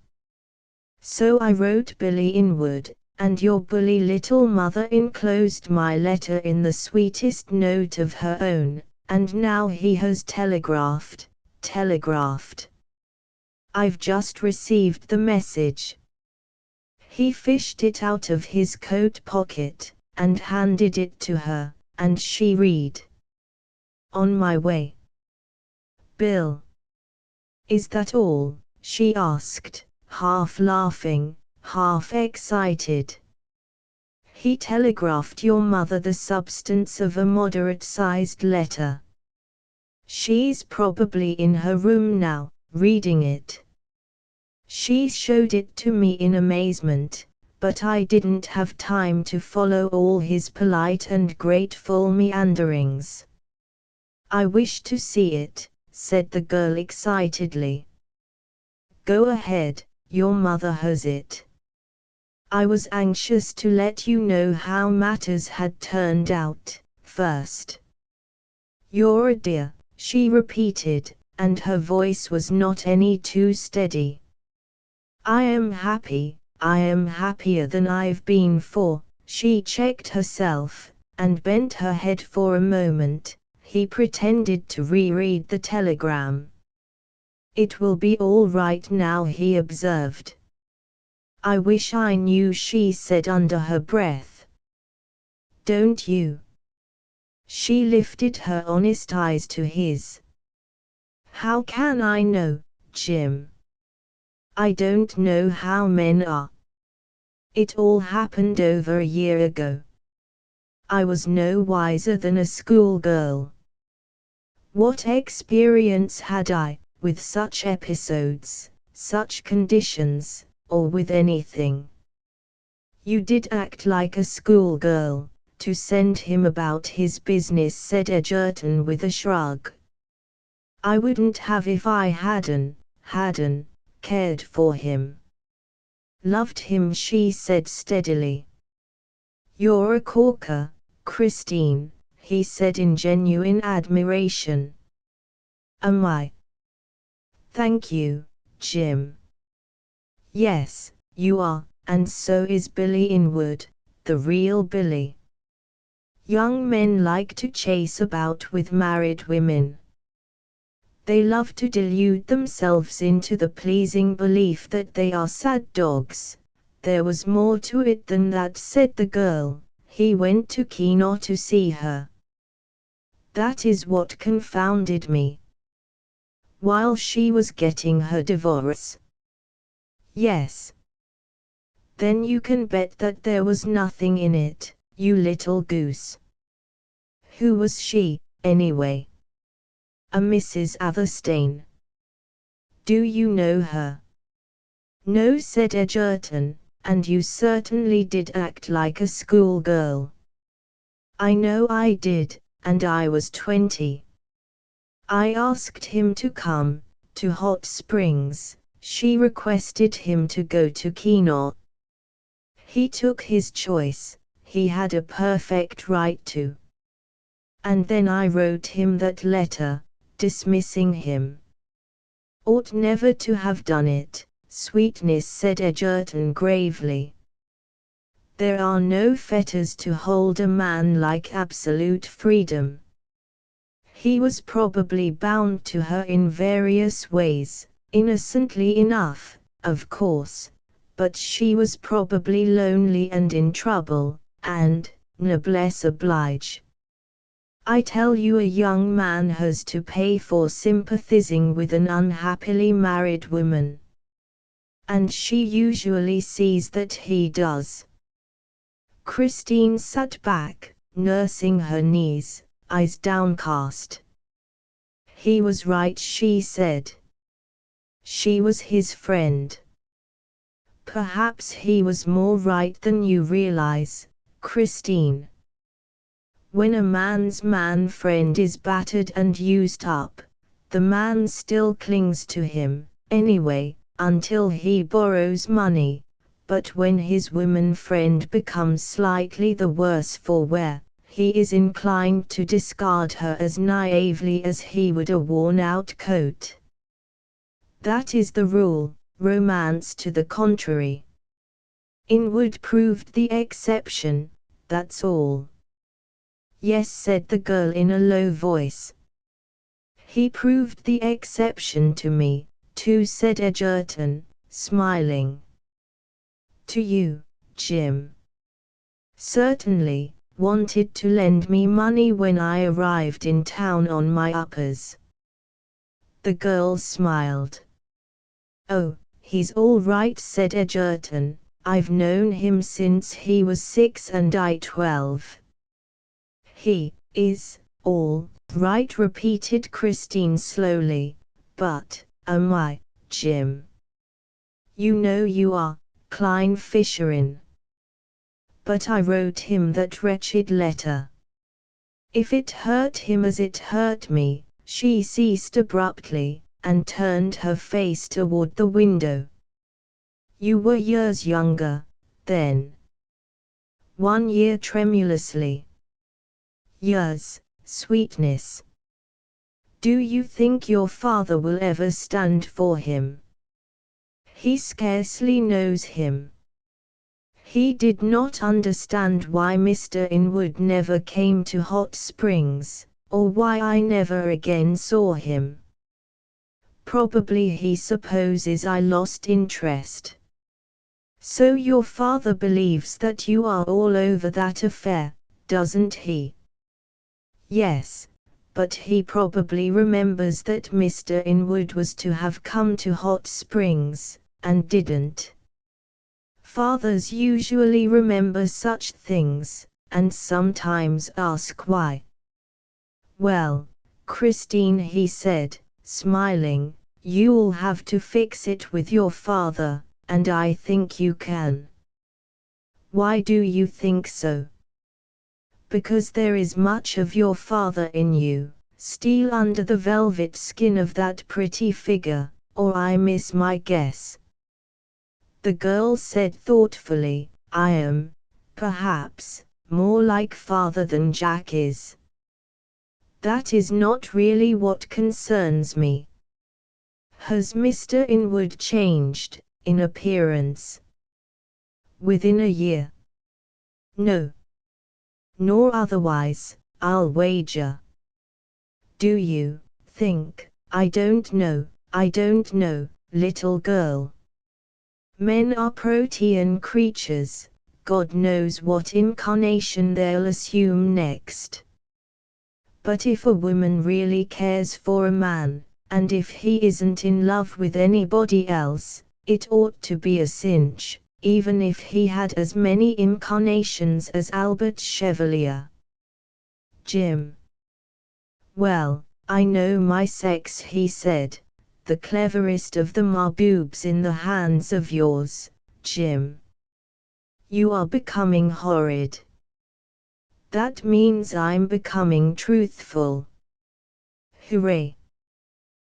So I wrote Billy Inwood, and your bully little mother enclosed my letter in the sweetest note of her own, and now he has telegraphed. I've just received the message. He fished it out of his coat pocket, and handed it to her, and she read. On my way. Bill. Is that all? She asked, half laughing, half excited. He telegraphed your mother the substance of a moderate-sized letter. She's probably in her room now, reading it. She showed it to me in amazement, but I didn't have time to follow all his polite and grateful meanderings. I wish to see it, said the girl excitedly. Go ahead, your mother has it. I was anxious to let you know how matters had turned out, first. You're a dear, she repeated, and her voice was not any too steady. I am happier than I've been for, she checked herself, and bent her head for a moment. He pretended to reread the telegram. It will be all right now, he observed. I wish I knew, she said under her breath. Don't you? She lifted her honest eyes to his. How can I know, Jim? I don't know how men are. It all happened over a year ago. I was no wiser than a schoolgirl. What experience had I, with such episodes, such conditions, or with anything? You did act like a schoolgirl, to send him about his business, said Edgerton with a shrug. I wouldn't have if I hadn't cared for him. Loved him, she said steadily. You're a corker, Christine, he said in genuine admiration. Am I? Thank you, Jim. Yes, you are, and so is Billy Inwood, the real Billy. Young men like to chase about with married women. They love to delude themselves into the pleasing belief that they are sad dogs. There was more to it than that, said the girl. He went to Kino to see her. That is what confounded me. While she was getting her divorce. Yes. Then you can bet that there was nothing in it, you little goose. Who was she, anyway? A Mrs. Atherstane. Do you know her? No, said Edgerton, and you certainly did act like a schoolgirl. I know I did, and I was 20. I asked him to come to Hot Springs. She requested him to go to Kino. He took his choice, he had a perfect right to. And then I wrote him that letter, dismissing him. Ought never to have done it, sweetness, said Edgerton gravely. There are no fetters to hold a man like absolute freedom. He was probably bound to her in various ways, innocently enough, of course, but she was probably lonely and in trouble, and, noblesse oblige. I tell you, a young man has to pay for sympathizing with an unhappily married woman. And she usually sees that he does. Christine sat back, nursing her knees, eyes downcast. He was right, she said. She was his friend. Perhaps he was more right than you realize, Christine. When a man's man friend is battered and used up, the man still clings to him, anyway, until he borrows money, but when his woman friend becomes slightly the worse for wear, he is inclined to discard her as naively as he would a worn-out coat. That is the rule, romance to the contrary. Inwood proved the exception, that's all. Yes, said the girl in a low voice. He proved the exception to me, too, said Egerton, smiling. To you, Jim? Certainly, wanted to lend me money when I arrived in town on my uppers. The girl smiled. Oh, he's all right, said Egerton. I've known him since he was 6 and I 12. He is all right, repeated Christine slowly, but, am I, Jim? You know you are, Klein Fischerin. But I wrote him that wretched letter. If it hurt him as it hurt me, she ceased abruptly, and turned her face toward the window. You were years younger, then. 1 year, tremulously. Years, sweetness. Do you think your father will ever stand for him? He scarcely knows him. He did not understand why Mr. Inwood never came to Hot Springs, or why I never again saw him. Probably he supposes I lost interest. So your father believes that you are all over that affair, doesn't he? Yes, but he probably remembers that Mr. Inwood was to have come to Hot Springs, and didn't. Fathers usually remember such things, and sometimes ask why. Well, Christine, he said, smiling, you'll have to fix it with your father, and I think you can. Why do you think so? Because there is much of your father in you, still under the velvet skin of that pretty figure, or I miss my guess. The girl said thoughtfully, I am, perhaps, more like father than Jack is. That is not really what concerns me. Has Mr. Inwood changed, in appearance? Within a year? No. Nor otherwise, I'll wager. Do you think? I don't know, little girl. Men are protean creatures, God knows what incarnation they'll assume next. But if a woman really cares for a man, and if he isn't in love with anybody else, it ought to be a cinch, even if he had as many incarnations as Albert Chevalier. Jim. Well, I know my sex, he said. The cleverest of them are boobs in the hands of yours, Jim. You are becoming horrid. That means I'm becoming truthful. Hooray!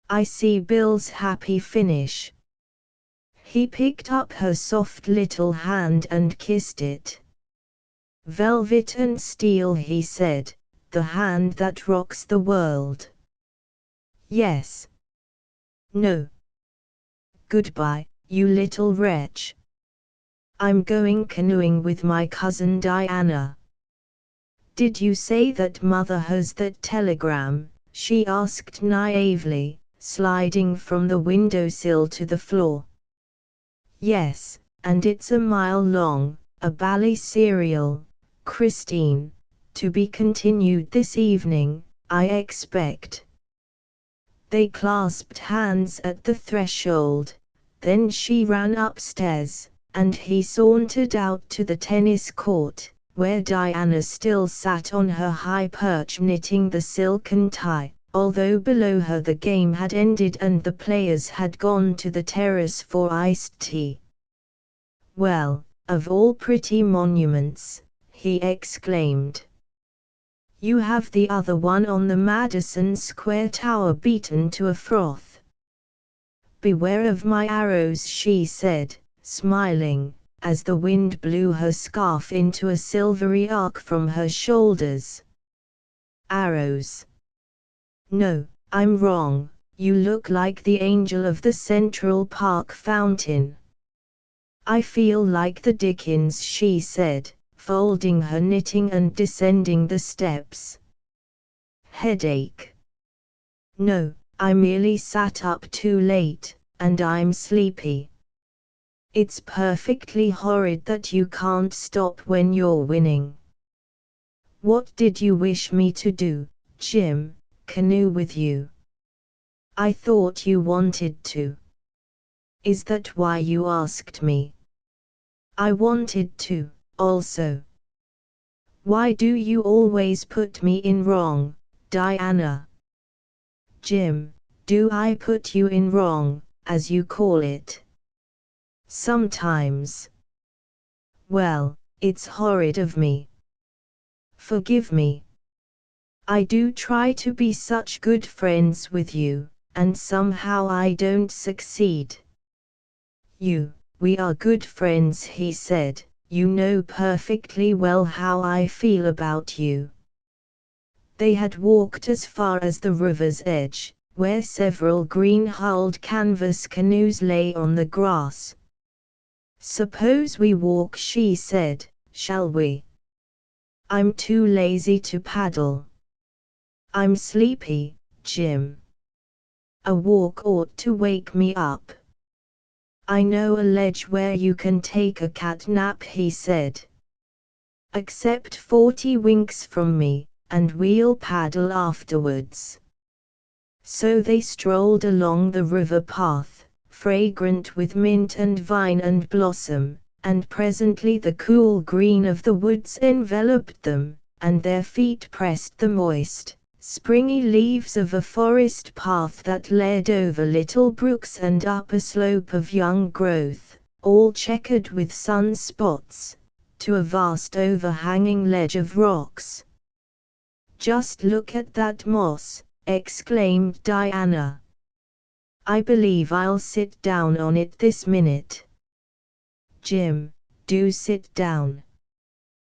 I see Bill's happy finish. He picked up her soft little hand and kissed it. Velvet and steel, he said, the hand that rocks the world. Yes. No. Goodbye, you little wretch. I'm going canoeing with my cousin Diana. Did you say that mother has that telegram? She asked naively, sliding from the windowsill to the floor. Yes, and it's a mile long, a bally serial, Christine. To be continued this evening, I expect. They clasped hands at the threshold, then she ran upstairs, and he sauntered out to the tennis court, where Diana still sat on her high perch knitting the silken tie, although below her the game had ended and the players had gone to the terrace for iced tea. "Well, of all pretty monuments," he exclaimed. "You have the other one on the Madison Square Tower beaten to a froth." "Beware of my arrows," she said, smiling, as the wind blew her scarf into a silvery arc from her shoulders. "Arrows? No, I'm wrong, you look like the angel of the Central Park fountain." "I feel like the Dickens," she said, folding her knitting and descending the steps. "Headache?" "No, I merely sat up too late, and I'm sleepy." "It's perfectly horrid that you can't stop when you're winning." "What did you wish me to do, Jim? Canoe with you?" "I thought you wanted to." "Is that why you asked me?" "I wanted to, also." "Why do you always put me in wrong, Diana?" "Jim, do I put you in wrong, as you call it?" "Sometimes." "Well, it's horrid of me. Forgive me. I do try to be such good friends with you, and somehow I don't succeed." We are good friends," he said. "You know perfectly well how I feel about you." They had walked as far as the river's edge, where several green-hulled canvas canoes lay on the grass. "Suppose we walk," she said, "shall we?" "I'm too lazy to paddle." "I'm sleepy, Jim." "A walk ought to wake me up." "I know a ledge where you can take a cat nap," he said. "Accept 40 winks from me, and we'll paddle afterwards." So they strolled along the river path, fragrant with mint and vine and blossom, and presently the cool green of the woods enveloped them, and their feet pressed the moist, springy leaves of a forest path that led over little brooks and up a slope of young growth, all checkered with sun-spots, to a vast overhanging ledge of rocks. "Just look at that moss," exclaimed Diana. "I believe I'll sit down on it this minute." "Jim, do sit down.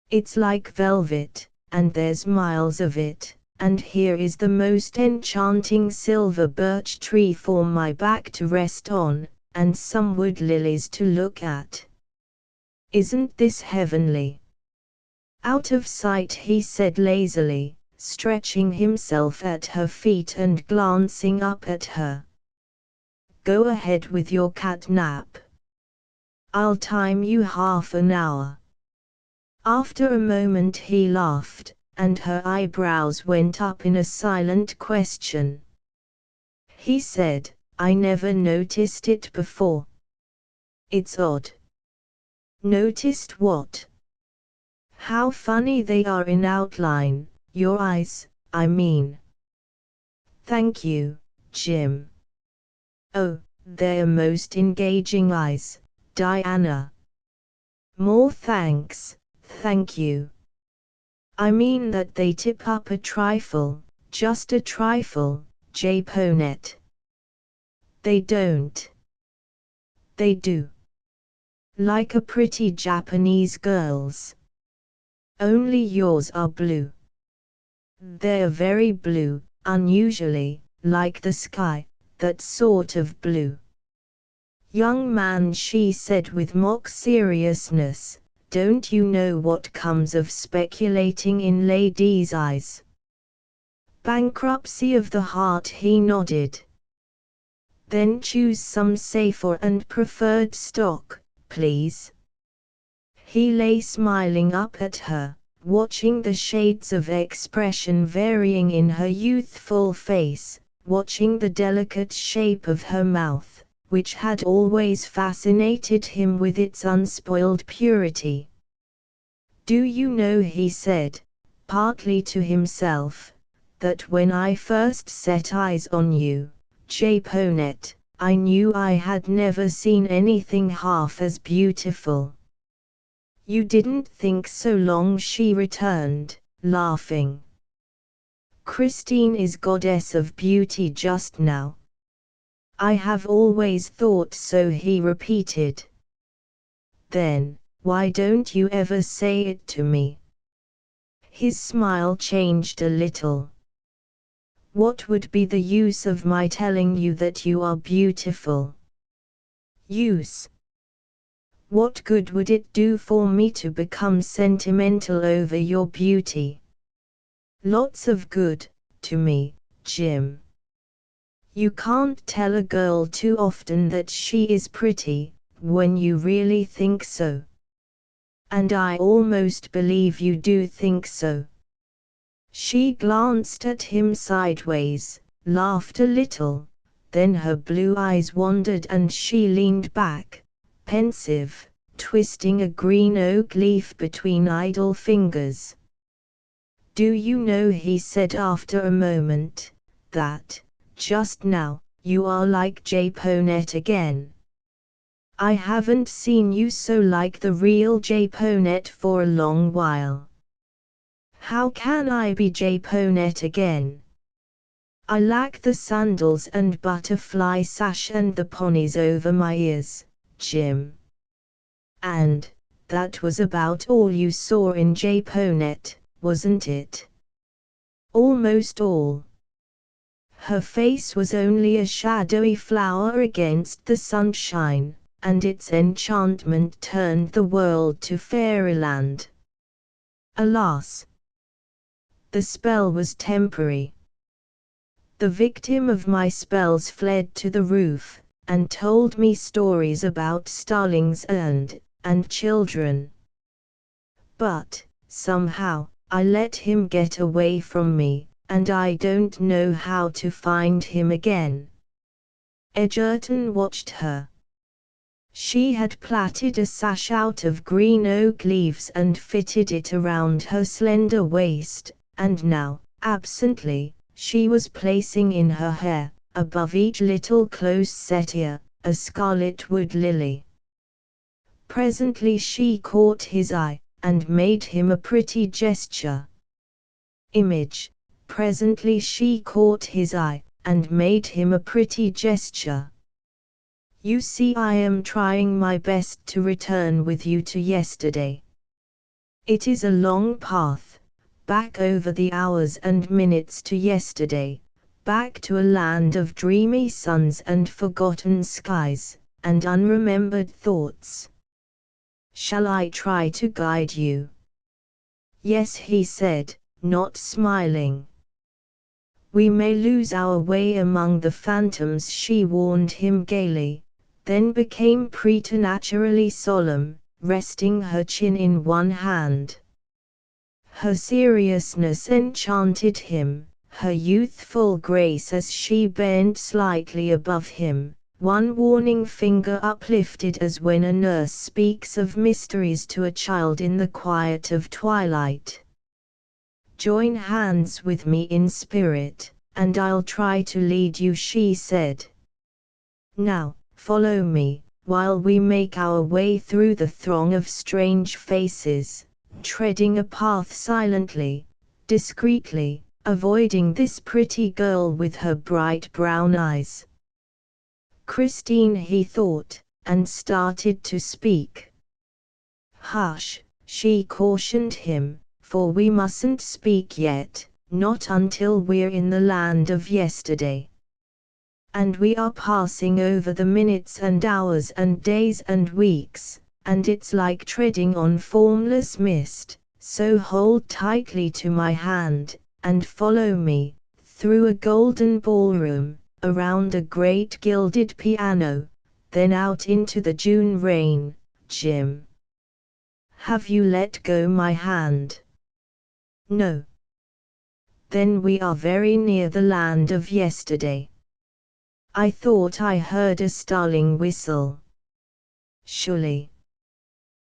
It's like velvet, and there's miles of it, and here is the most enchanting silver birch tree for my back to rest on, and some wood lilies to look at. Isn't this heavenly?" "Out of sight," he said lazily, stretching himself at her feet and glancing up at her. "Go ahead with your cat nap. I'll time you half an hour." After a moment he laughed, and her eyebrows went up in a silent question. He said, "I never noticed it before. It's odd." "Noticed what?" "How funny they are in outline, your eyes, I mean." "Thank you, Jim." "Oh, they're most engaging eyes, Diana." "More thanks, thank you. I mean that they tip up a trifle, just a trifle, Japonette." "They don't." "They do. Like a pretty Japanese girl's. Only yours are blue." "They're very blue, unusually, like the sky, that sort of blue." "Young man," she said with mock seriousness, "don't you know what comes of speculating in ladies' eyes?" "Bankruptcy of the heart," he nodded. "Then choose some safer and preferred stock, please." He lay smiling up at her, watching the shades of expression varying in her youthful face, watching the delicate shape of her mouth, which had always fascinated him with its unspoiled purity. "Do you know," he said, partly to himself, "that when I first set eyes on you, Japonette, I knew I had never seen anything half as beautiful." "You didn't think so long," she returned, laughing. "Christine is goddess of beauty just now." "I have always thought so," he repeated. "Then, why don't you ever say it to me?" His smile changed a little. "What would be the use of my telling you that you are beautiful?" "Use? What good would it do for me to become sentimental over your beauty?" "Lots of good, to me, Jim. You can't tell a girl too often that she is pretty, when you really think so. And I almost believe you do think so." She glanced at him sideways, laughed a little, then her blue eyes wandered and she leaned back, pensive, twisting a green oak leaf between idle fingers. "Do you know," he said after a moment, "that, just now, you are like Japonette again. I haven't seen you so like the real Japonette for a long while." "How can I be Japonette again? I lack the sandals and butterfly sash and the ponies over my ears, Jim." "And that was about all you saw in Japonette, wasn't it?" "Almost all." Her face was only a shadowy flower against the sunshine, and its enchantment turned the world to fairyland. Alas! The spell was temporary. The victim of my spells fled to the roof, and told me stories about starlings and children. But, somehow, I let him get away from me, and I don't know how to find him again." Edgerton watched her. She had plaited a sash out of green oak leaves and fitted it around her slender waist, and now, absently, she was placing in her hair, above each little close-set ear, a scarlet wood lily. Presently she caught his eye, and made him a pretty gesture. Image. Presently she caught his eye, and made him a pretty gesture. "You see, I am trying my best to return with you to yesterday. It is a long path, back over the hours and minutes to yesterday, back to a land of dreamy suns and forgotten skies, and unremembered thoughts. Shall I try to guide you?" "Yes," he said, not smiling. "We may lose our way among the phantoms," she warned him gaily, then became preternaturally solemn, resting her chin in one hand. Her seriousness enchanted him, her youthful grace as she bent slightly above him, one warning finger uplifted as when a nurse speaks of mysteries to a child in the quiet of twilight. "Join hands with me in spirit, and I'll try to lead you," she said. "Now, follow me, while we make our way through the throng of strange faces, treading a path silently, discreetly, avoiding this pretty girl with her bright brown eyes." "Christine," he thought, and started to speak. "Hush," she cautioned him, "for we mustn't speak yet, not until we're in the land of yesterday. And we are passing over the minutes and hours and days and weeks, and it's like treading on formless mist, so hold tightly to my hand, and follow me, through a golden ballroom, around a great gilded piano, then out into the June rain, Jim. Have you let go my hand?" No. Then we are very near the land of yesterday. I thought I heard a starling whistle. Surely.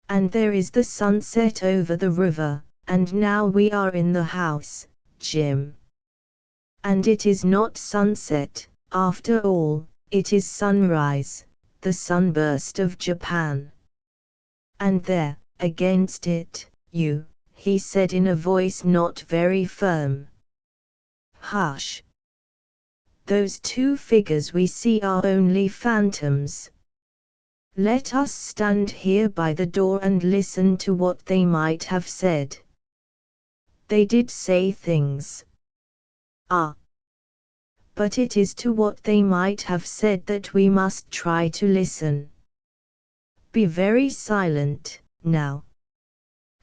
And there is the sunset over the river, and now we are in the house, Jim. And it is not sunset, after all, it is sunrise, the sunburst of Japan. And there, against it, you, he said in a voice not very firm. Hush. Those two figures we see are only phantoms. Let us stand here by the door and listen to what they might have said. They did say things. Ah. But it is to what they might have said that we must try to listen. Be very silent, now.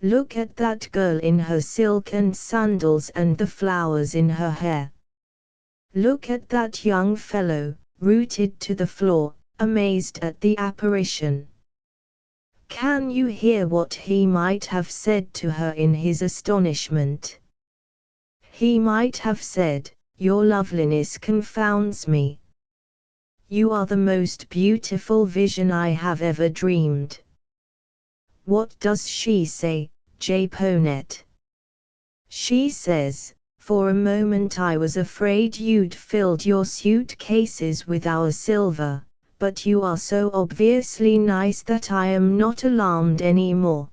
Look at that girl in her silken sandals and the flowers in her hair. Look at that young fellow, rooted to the floor, amazed at the apparition. Can you hear what he might have said to her in his astonishment? He might have said, "Your loveliness confounds me. You are the most beautiful vision I have ever dreamed." What does she say, Japonette? She says, "For a moment I was afraid you'd filled your suitcases with our silver, but you are so obviously nice that I am not alarmed anymore.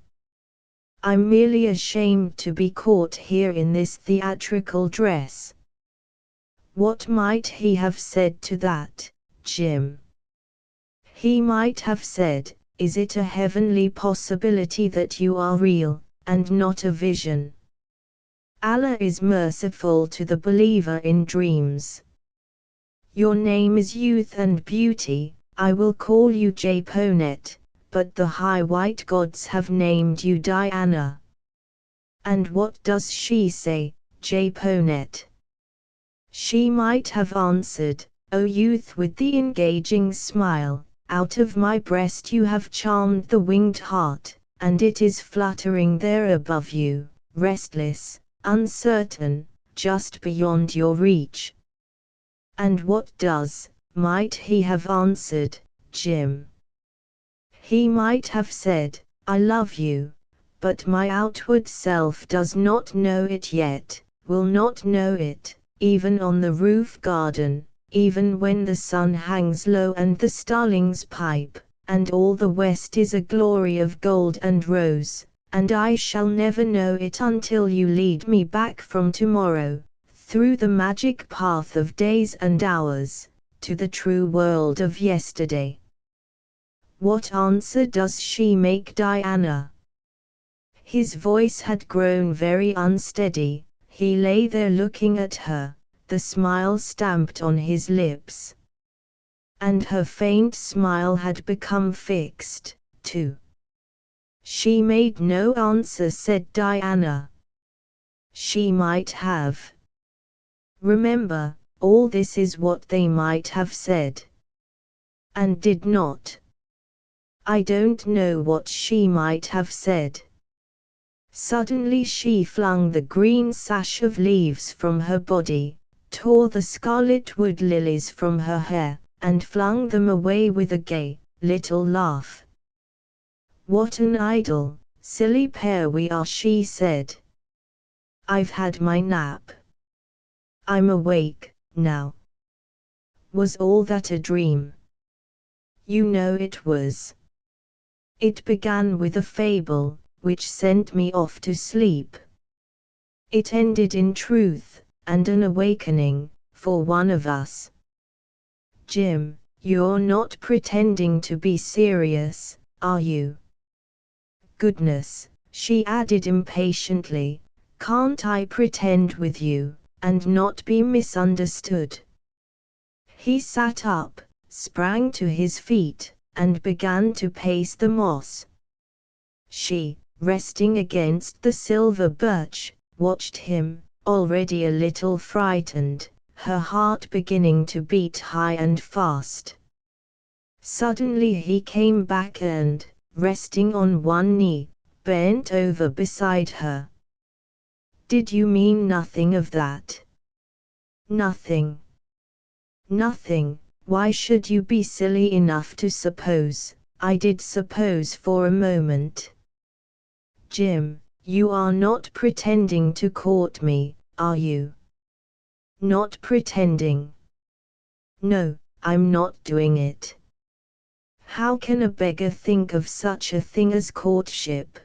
I'm merely ashamed to be caught here in this theatrical dress." What might he have said to that, Jim? He might have said, "Is it a heavenly possibility that you are real, and not a vision? Allah is merciful to the believer in dreams. Your name is youth and beauty, I will call you Japonette, but the high white gods have named you Diana." And what does she say, Japonette? She might have answered, "O youth with the engaging smile, out of my breast you have charmed the winged heart, and it is fluttering there above you, restless, uncertain, just beyond your reach." And what might he have answered, Jim? He might have said, "I love you, but my outward self does not know it yet, will not know it, even on the roof garden, even when the sun hangs low and the starlings pipe, and all the west is a glory of gold and rose, and I shall never know it until you lead me back from tomorrow, through the magic path of days and hours, to the true world of yesterday." What answer does she make Diana? His voice had grown very unsteady, he lay there looking at her, the smile stamped on his lips. And her faint smile had become fixed, too. She made no answer, said Diana. She might have. Remember, all this is what they might have said. And did not. I don't know what she might have said. Suddenly she flung the green sash of leaves from her body, tore the scarlet wood lilies from her hair, and flung them away with a gay, little laugh. "What an idle, silly pair we are," she said. "I've had my nap. I'm awake, now. Was all that a dream?" "You know it was. It began with a fable, which sent me off to sleep. It ended in truth, and an awakening, for one of us. Jim, you're not pretending to be serious, are you?" "Goodness," she added impatiently, "can't I pretend with you, and not be misunderstood?" He sat up, sprang to his feet, and began to pace the moss. She, resting against the silver birch, watched him, already a little frightened, her heart beginning to beat high and fast. Suddenly he came back and, resting on one knee, bent over beside her. Did you mean nothing of that? Nothing. Nothing. Why should you be silly enough to suppose? I did suppose for a moment. Jim, you are not pretending to court me, are you? Not pretending. No, I'm not doing it. How can a beggar think of such a thing as courtship?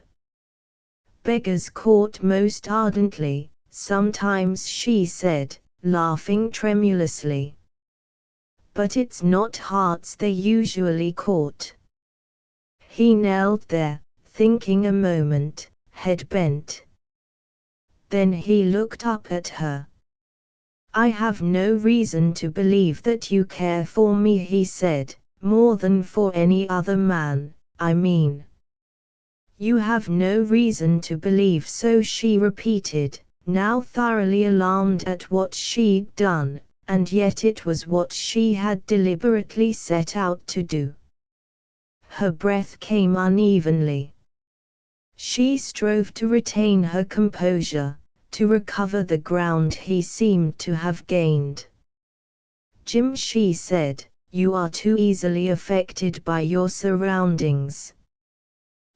Beggars court most ardently, sometimes, she said, laughing tremulously. But it's not hearts they usually court. He knelt there, thinking a moment, head bent. Then he looked up at her. I have no reason to believe that you care for me, he said, more than for any other man, I mean. You have no reason to believe so, she repeated, now thoroughly alarmed at what she'd done, and yet it was what she had deliberately set out to do. Her breath came unevenly. She strove to retain her composure, to recover the ground he seemed to have gained. Jim, she said, you are too easily affected by your surroundings.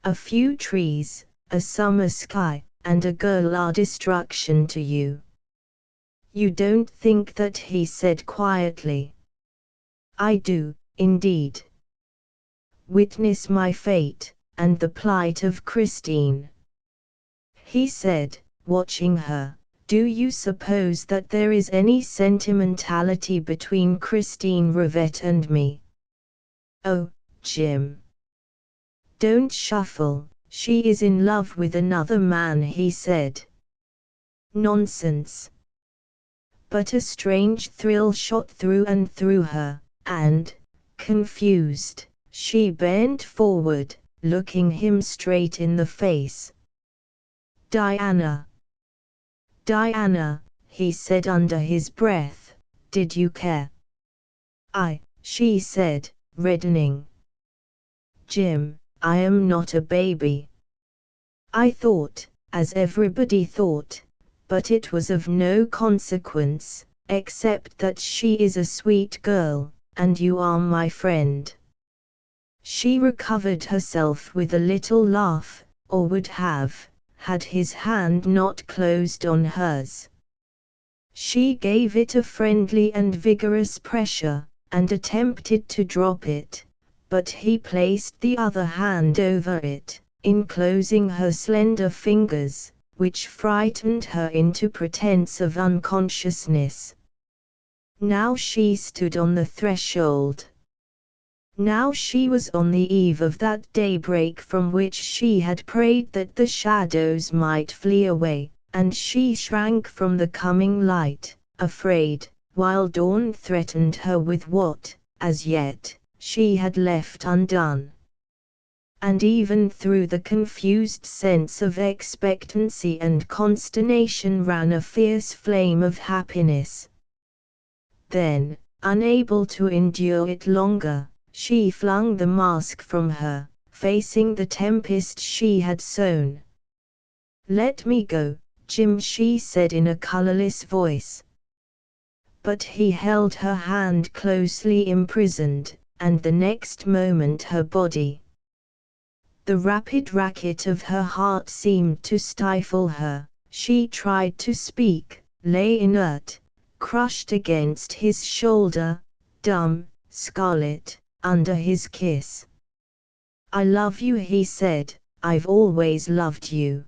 A few trees, a summer sky, and a girl are destruction to you. You don't think that, he said quietly. I do, indeed. Witness my fate, and the plight of Christine. He said, watching her. Do you suppose that there is any sentimentality between Christine Rivette and me? Oh, Jim. Don't shuffle, she is in love with another man, he said. Nonsense. But a strange thrill shot through and through her, and, confused, she bent forward, looking him straight in the face. Diana. Diana, he said under his breath, did you care? She said, reddening. Jim, I am not a baby. I thought, as everybody thought, but it was of no consequence, except that she is a sweet girl, and you are my friend. She recovered herself with a little laugh, or would have, had his hand not closed on hers. She gave it a friendly and vigorous pressure, and attempted to drop it, but he placed the other hand over it, enclosing her slender fingers, which frightened her into pretense of unconsciousness. Now she stood on the threshold. Now she was on the eve of that daybreak from which she had prayed that the shadows might flee away, and she shrank from the coming light, afraid, while dawn threatened her with what, as yet, she had left undone. And even through the confused sense of expectancy and consternation ran a fierce flame of happiness. Then, unable to endure it longer, she flung the mask from her, facing the tempest she had sown. Let me go, Jim, she said in a colorless voice. But he held her hand closely imprisoned, and the next moment her body. The rapid racket of her heart seemed to stifle her. She tried to speak, lay inert, crushed against his shoulder, dumb, scarlet, under his kiss. I love you, he said, I've always loved you.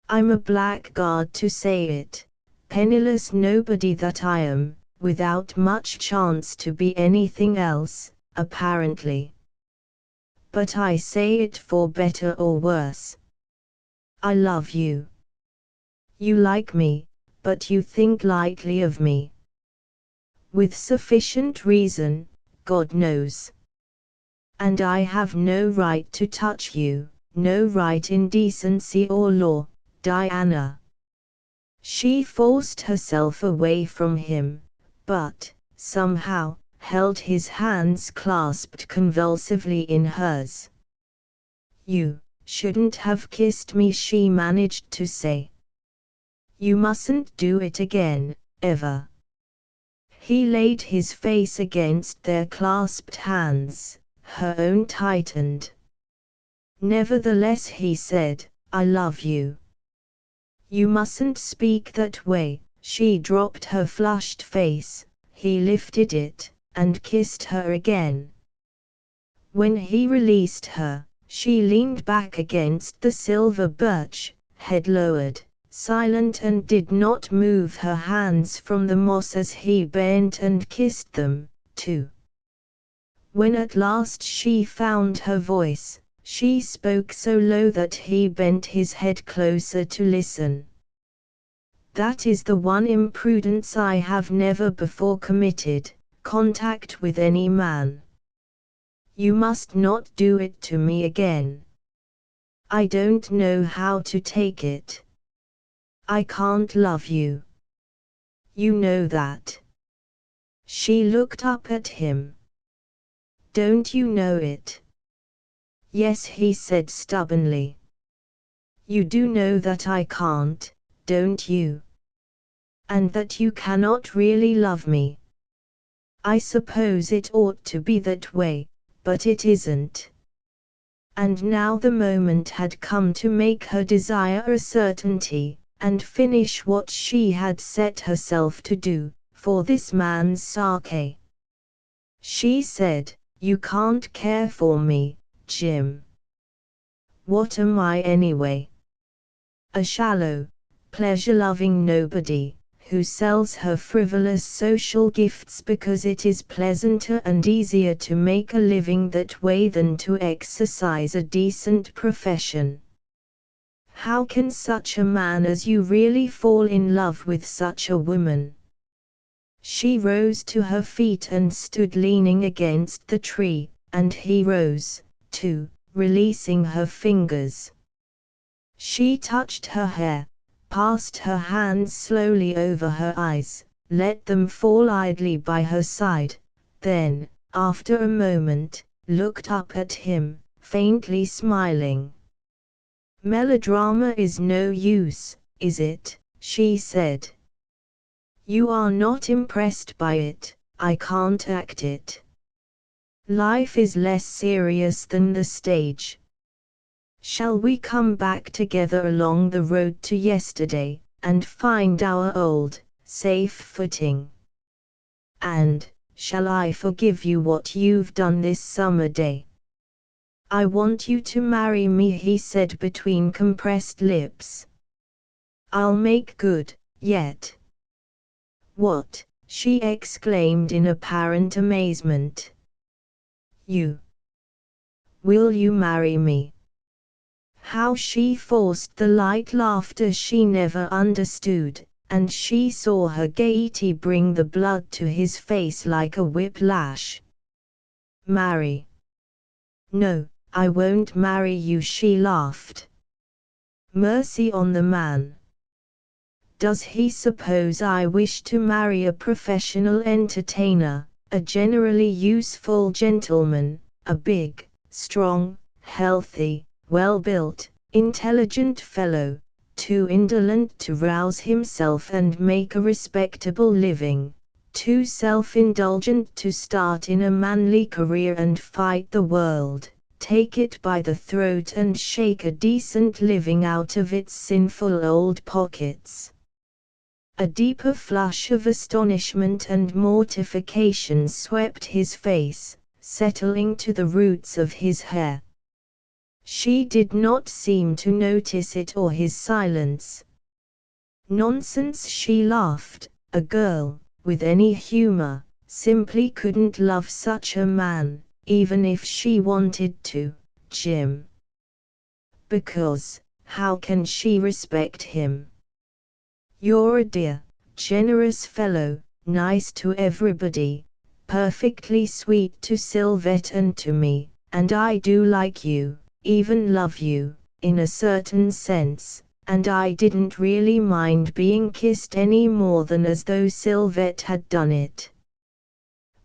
I'm a blackguard to say it, penniless nobody that I am, without much chance to be anything else, apparently. But I say it for better or worse. I love you. You like me, but you think lightly of me. With sufficient reason, God knows. And I have no right to touch you, no right in decency or law, Diana. She forced herself away from him, but, somehow, held his hands clasped convulsively in hers. You shouldn't have kissed me, she managed to say. You mustn't do it again, ever. He laid his face against their clasped hands, her own tightened. Nevertheless he said, I love you. You mustn't speak that way. She dropped her flushed face, he lifted it, and kissed her again. When he released her, she leaned back against the silver birch, head lowered, silent, and did not move her hands from the moss as he bent and kissed them, too. When at last she found her voice, she spoke so low that he bent his head closer to listen. That is the one imprudence I have never before committed, contact with any man. You must not do it to me again. I don't know how to take it. I can't love you. You know that. She looked up at him. Don't you know it? Yes, he said stubbornly. You do know that I can't, don't you? And that you cannot really love me. I suppose it ought to be that way, but it isn't. And now the moment had come to make her desire a certainty, and finish what she had set herself to do, for this man's sake. She said, You can't care for me, Jim. What am I anyway? A shallow, pleasure-loving nobody, who sells her frivolous social gifts because it is pleasanter and easier to make a living that way than to exercise a decent profession. How can such a man as you really fall in love with such a woman? She rose to her feet and stood leaning against the tree, and he rose, too, releasing her fingers. She touched her hair, passed her hands slowly over her eyes, let them fall idly by her side, then, after a moment, looked up at him, faintly smiling. Melodrama is no use, is it? She said. You are not impressed by it, I can't act it. Life is less serious than the stage. Shall we come back together along the road to yesterday, and find our old, safe footing? And, shall I forgive you what you've done this summer day? I want you to marry me, he said between compressed lips. I'll make good, yet. What? She exclaimed in apparent amazement. You. Will you marry me? How she forced the light laughter she never understood, and she saw her gaiety bring the blood to his face like a whiplash. Marry? No, I won't marry you, she laughed. Mercy on the man. Does he suppose I wish to marry a professional entertainer, a generally useful gentleman, a big, strong, healthy, well-built, intelligent fellow, too indolent to rouse himself and make a respectable living, too self-indulgent to start in a manly career and fight the world, take it by the throat and shake a decent living out of its sinful old pockets? A deeper flush of astonishment and mortification swept his face, settling to the roots of his hair. She did not seem to notice it or his silence. Nonsense, she laughed. A girl, with any humor, simply couldn't love such a man, even if she wanted to, Jim. Because, how can she respect him? You're a dear, generous fellow, nice to everybody, perfectly sweet to Sylvette and to me, and I do like you, even love you, in a certain sense, and I didn't really mind being kissed any more than as though Sylvette had done it.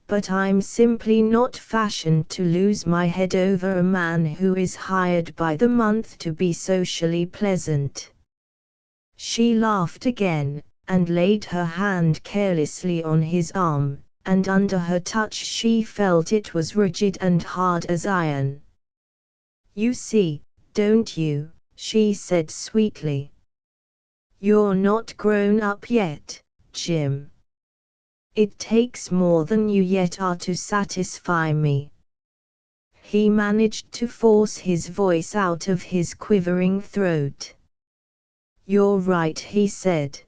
But I'm simply not fashioned to lose my head over a man who is hired by the month to be socially pleasant. She laughed again, and laid her hand carelessly on his arm, and under her touch she felt it was rigid and hard as iron. "You see, don't you?" she said sweetly. "You're not grown up yet, Jim. It takes more than you yet are to satisfy me." He managed to force his voice out of his quivering throat. "You're right," he said.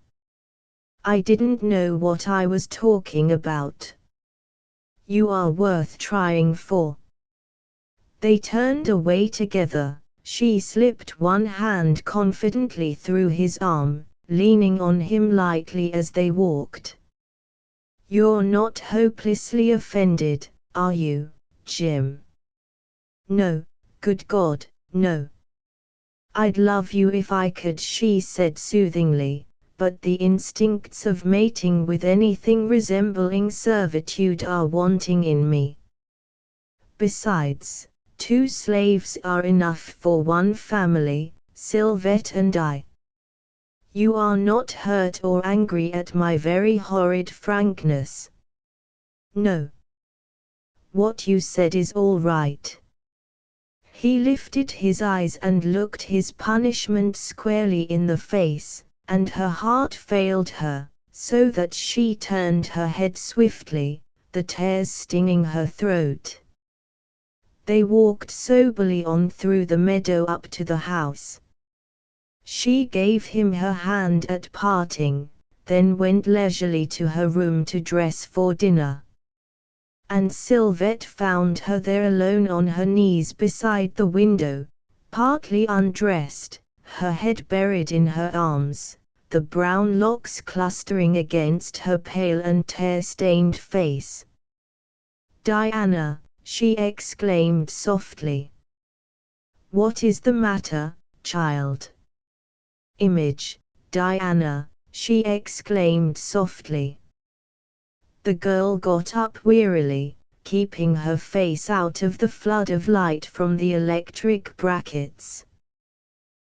"I didn't know what I was talking about. You are worth trying for." They turned away together. She slipped one hand confidently through his arm, leaning on him lightly as they walked. "You're not hopelessly offended, are you, Jim?" "No, good God, no. I'd love you if I could," she said soothingly, "but the instincts of mating with anything resembling servitude are wanting in me. Besides, 2 slaves are enough for one family, Sylvette and I. You are not hurt or angry at my very horrid frankness?" "No. What you said is all right." He lifted his eyes and looked his punishment squarely in the face, and her heart failed her, so that she turned her head swiftly, the tears stinging her throat. They walked soberly on through the meadow up to the house. She gave him her hand at parting, then went leisurely to her room to dress for dinner. And Sylvette found her there alone on her knees beside the window, partly undressed, her head buried in her arms, the brown locks clustering against her pale and tear-stained face. "Diana," she exclaimed softly. "What is the matter, child?" "Image, Diana," she exclaimed softly. The girl got up wearily, keeping her face out of the flood of light from the electric brackets.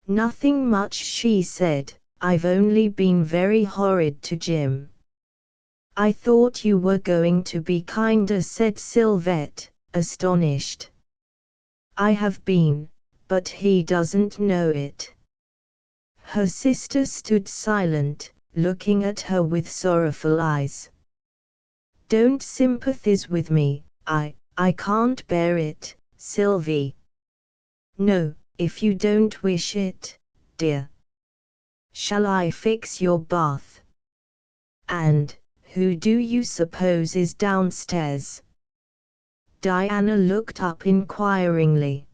"Nothing much," she said. "I've only been very horrid to Jim." "I thought you were going to be kinder," said Sylvette, astonished. "I have been, but he doesn't know it." Her sister stood silent, looking at her with sorrowful eyes. "Don't sympathize with me, I can't bear it, Sylvie." "No, if you don't wish it, dear. Shall I fix your bath? And, who do you suppose is downstairs?" Diana looked up inquiringly.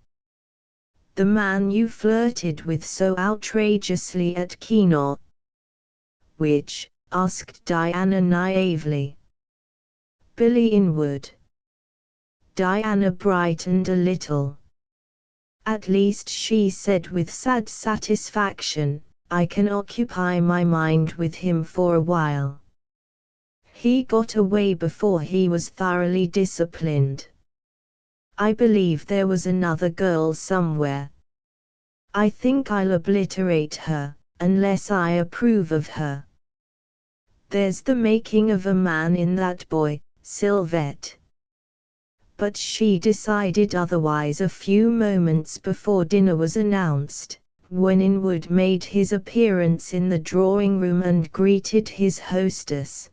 "The man you flirted with so outrageously at Kino." "Which?" asked Diana naively. "Billy Inwood." Diana brightened a little. "At least," she said with sad satisfaction, "I can occupy my mind with him for a while. He got away before he was thoroughly disciplined. I believe there was another girl somewhere. I think I'll obliterate her, unless I approve of her. There's the making of a man in that boy, Sylvette." But she decided otherwise a few moments before dinner was announced, when Inwood made his appearance in the drawing-room and greeted his hostess.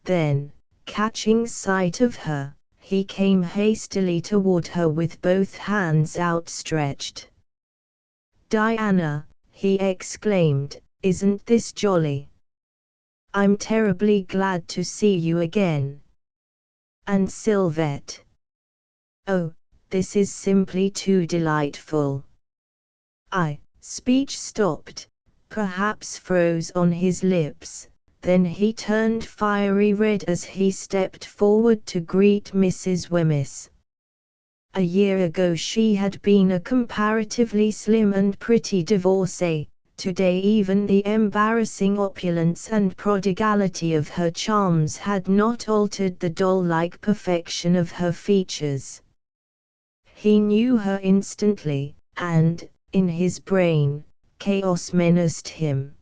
Then, catching sight of her, he came hastily toward her with both hands outstretched. "Diana," he exclaimed, "isn't this jolly? I'm terribly glad to see you again. And Sylvette. Oh, this is simply too delightful." Speech stopped, perhaps froze on his lips, then he turned fiery red as he stepped forward to greet Mrs. Wemyss. A year ago she had been a comparatively slim and pretty divorcee. Today even the embarrassing opulence and prodigality of her charms had not altered the doll-like perfection of her features. He knew her instantly, and, in his brain, chaos menaced him.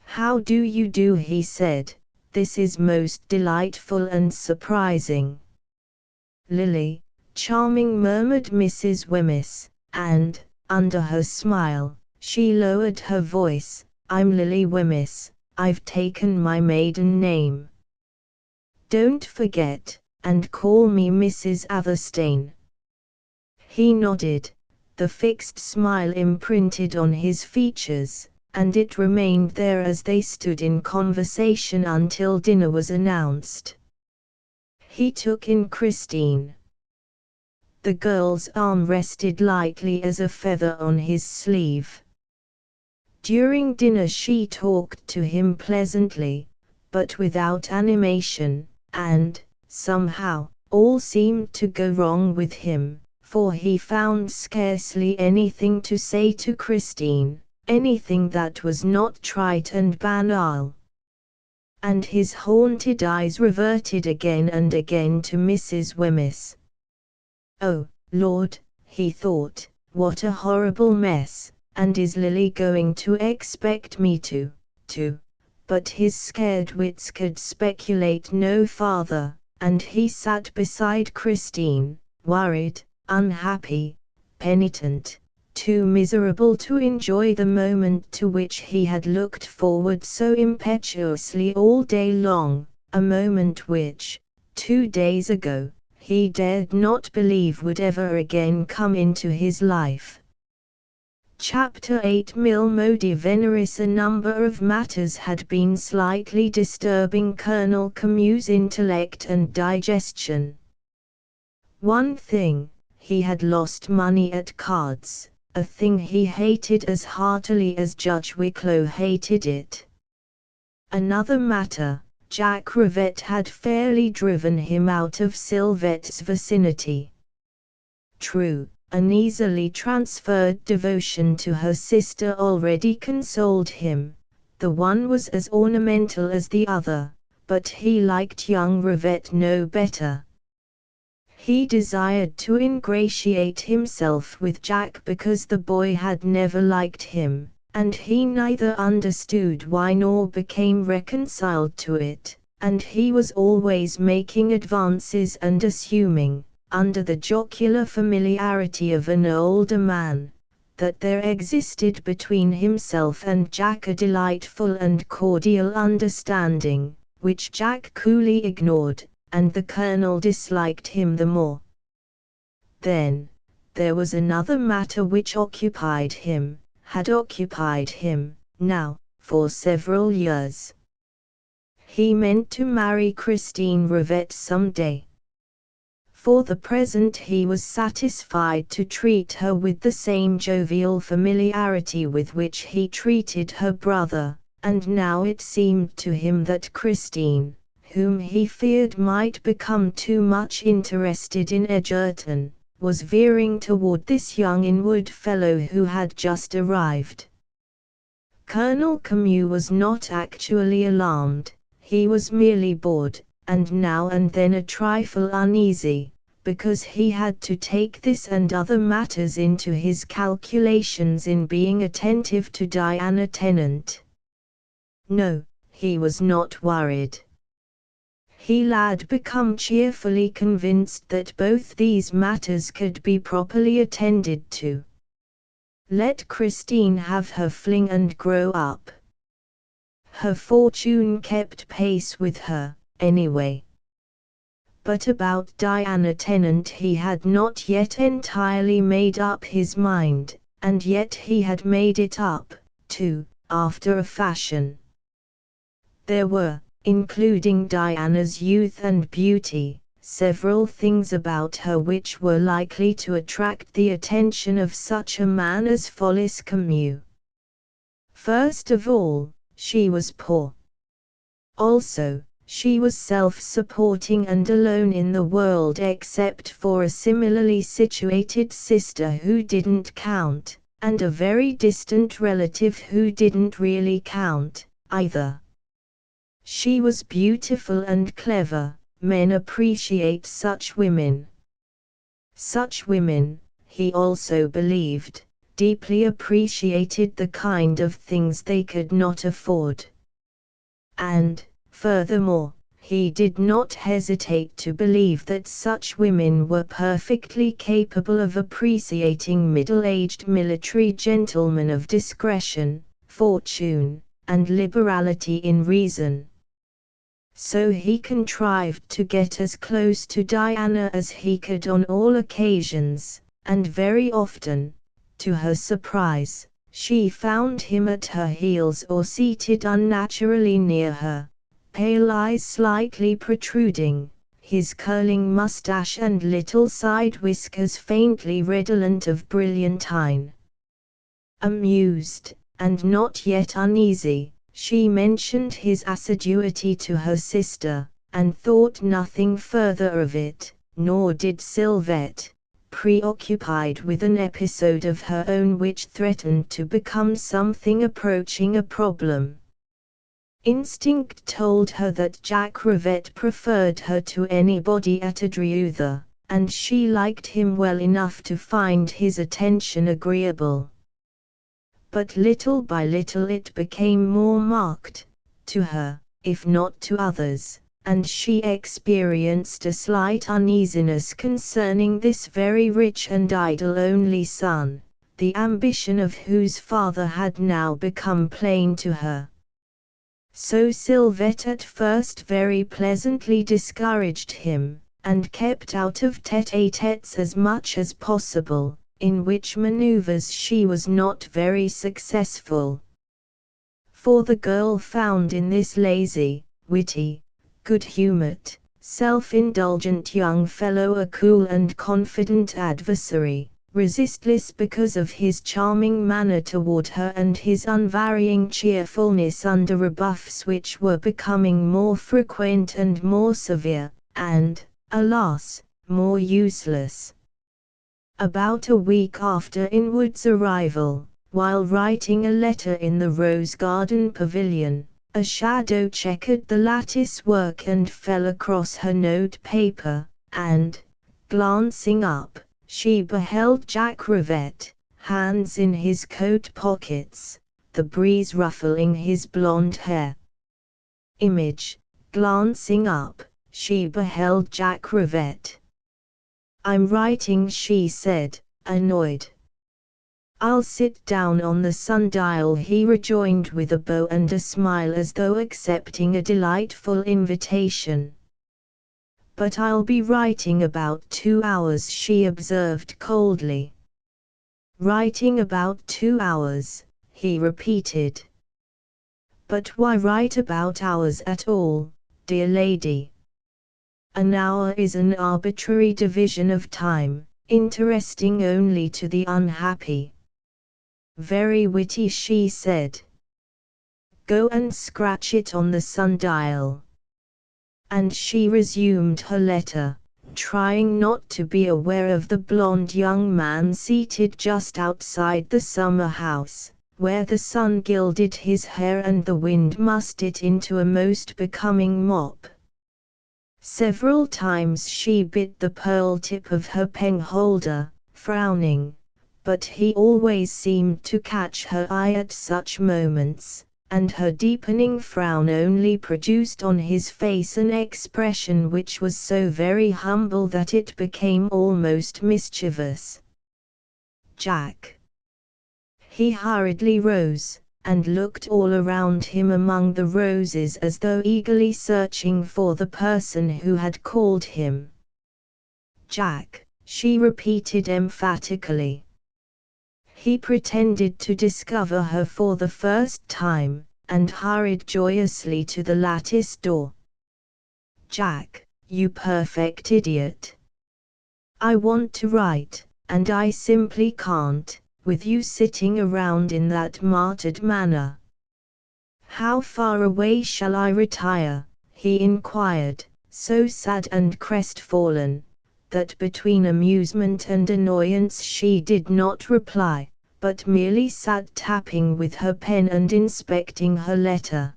"How do you do?" he said. "This is most delightful and surprising." "Lily, charming," murmured Mrs. Wemyss, and, under her smile, she lowered her voice. "I'm Lily Wemyss. I've taken my maiden name. Don't forget, and call me Mrs. Atherstone." He nodded, the fixed smile imprinted on his features, and it remained there as they stood in conversation until dinner was announced. He took in Christine. The girl's arm rested lightly as a feather on his sleeve. During dinner she talked to him pleasantly, but without animation, and, somehow, all seemed to go wrong with him, for he found scarcely anything to say to Christine, anything that was not trite and banal. And his haunted eyes reverted again and again to Mrs. Wemyss. "Oh, Lord," he thought, "what a horrible mess, and is Lily going to expect me to. But his scared wits could speculate no farther, and he sat beside Christine, worried, unhappy, penitent, too miserable to enjoy the moment to which he had looked forward so impetuously all day long, a moment which, 2 days ago, he dared not believe would ever again come into his life. Chapter 8 Modi Veneris. A number of matters had been slightly disturbing Colonel Camus's intellect and digestion. One thing, he had lost money at cards, a thing he hated as heartily as Judge Wicklow hated it. Another matter, Jack Rivette had fairly driven him out of Sylvette's vicinity. True, an easily transferred devotion to her sister already consoled him. The one was as ornamental as the other, but he liked young Rivette no better. He desired to ingratiate himself with Jack because the boy had never liked him, and he neither understood why nor became reconciled to it, and he was always making advances and assuming, under the jocular familiarity of an older man, that there existed between himself and Jack a delightful and cordial understanding, which Jack coolly ignored, and the Colonel disliked him the more. Then, there was another matter which had occupied him, now, for several years. He meant to marry Christine Rivette some day. For the present he was satisfied to treat her with the same jovial familiarity with which he treated her brother, and now it seemed to him that Christine, whom he feared might become too much interested in Egerton, was veering toward this young inward fellow who had just arrived. Colonel Camus was not actually alarmed, he was merely bored, and now and then a trifle uneasy, because he had to take this and other matters into his calculations in being attentive to Diana Tennant. No, he was not worried. He had become cheerfully convinced that both these matters could be properly attended to. Let Christine have her fling and grow up. Her fortune kept pace with her, anyway. But about Diana Tennant he had not yet entirely made up his mind, and yet he had made it up, too, after a fashion. There were, including Diana's youth and beauty, several things about her which were likely to attract the attention of such a man as Follis Camus. First of all, she was poor. Also, she was self-supporting and alone in the world except for a similarly situated sister who didn't count, and a very distant relative who didn't really count, either. She was beautiful and clever. Men appreciate such women. Such women, he also believed, deeply appreciated the kind of things they could not afford, and, furthermore, he did not hesitate to believe that such women were perfectly capable of appreciating middle-aged military gentlemen of discretion, fortune, and liberality in reason. So he contrived to get as close to Diana as he could on all occasions, and very often, to her surprise, she found him at her heels or seated unnaturally near her, pale eyes slightly protruding, his curling mustache and little side whiskers faintly redolent of brilliantine. Amused, and not yet uneasy, she mentioned his assiduity to her sister, and thought nothing further of it, nor did Sylvette, preoccupied with an episode of her own which threatened to become something approaching a problem. Instinct told her that Jack Rivette preferred her to anybody at Adriutha, and she liked him well enough to find his attention agreeable. But little by little it became more marked, to her, if not to others, and she experienced a slight uneasiness concerning this very rich and idle only son, the ambition of whose father had now become plain to her. So Sylvette at first very pleasantly discouraged him, and kept out of tête-à-têtes as much as possible, in which maneuvers she was not very successful. For the girl found in this lazy, witty, good-humored, self-indulgent young fellow a cool and confident adversary, resistless because of his charming manner toward her and his unvarying cheerfulness under rebuffs which were becoming more frequent and more severe, and, alas, more useless. About a week after Inwood's arrival, while writing a letter in the Rose Garden Pavilion, a shadow checkered the lattice work and fell across her note paper, and, glancing up, she beheld Jack Rivette, hands in his coat pockets, the breeze ruffling his blonde hair. Image, glancing up, she beheld Jack Rivette. "I'm writing," she said, annoyed. "I'll sit down on the sundial," he rejoined with a bow and a smile as though accepting a delightful invitation. "But I'll be writing about 2 hours," she observed coldly. "Writing about 2 hours," he repeated. "But why write about hours at all, dear lady? An hour is an arbitrary division of time, interesting only to the unhappy." "Very witty," she said. "Go and scratch it on the sundial." And she resumed her letter, trying not to be aware of the blond young man seated just outside the summer house, where the sun gilded his hair and the wind mussed it into a most becoming mop. Several times she bit the pearl tip of her penholder, frowning, but he always seemed to catch her eye at such moments, and her deepening frown only produced on his face an expression which was so very humble that it became almost mischievous. "Jack." He hurriedly rose, and looked all around him among the roses as though eagerly searching for the person who had called him. "Jack," she repeated emphatically. He pretended to discover her for the first time, and hurried joyously to the lattice door. "Jack, you perfect idiot. I want to write, and I simply can't, with you sitting around in that martyred manner." "How far away shall I retire?" he inquired, so sad and crestfallen, that between amusement and annoyance she did not reply, but merely sat tapping with her pen and inspecting her letter.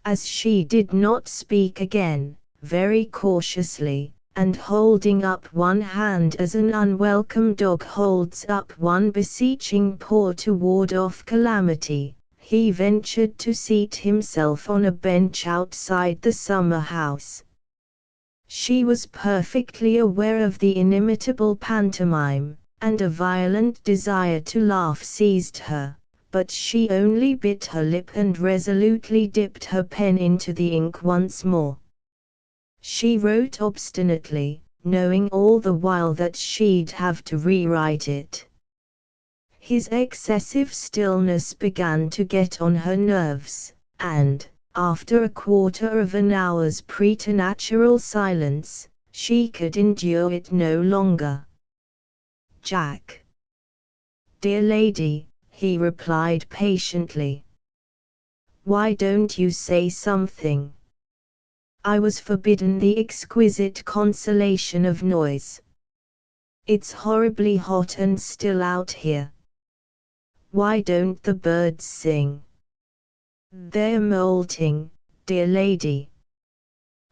As she did not speak again, very cautiously, and holding up one hand as an unwelcome dog holds up one beseeching paw to ward off calamity, he ventured to seat himself on a bench outside the summer house. She was perfectly aware of the inimitable pantomime, and a violent desire to laugh seized her, but she only bit her lip and resolutely dipped her pen into the ink once more. She wrote obstinately, knowing all the while that she'd have to rewrite it. His excessive stillness began to get on her nerves, and, after a quarter of an hour's preternatural silence, she could endure it no longer. "Jack." "Dear lady," he replied patiently. "Why don't you say something?" "I was forbidden the exquisite consolation of noise. It's horribly hot and still out here. Why don't the birds sing?" "They're molting, dear lady.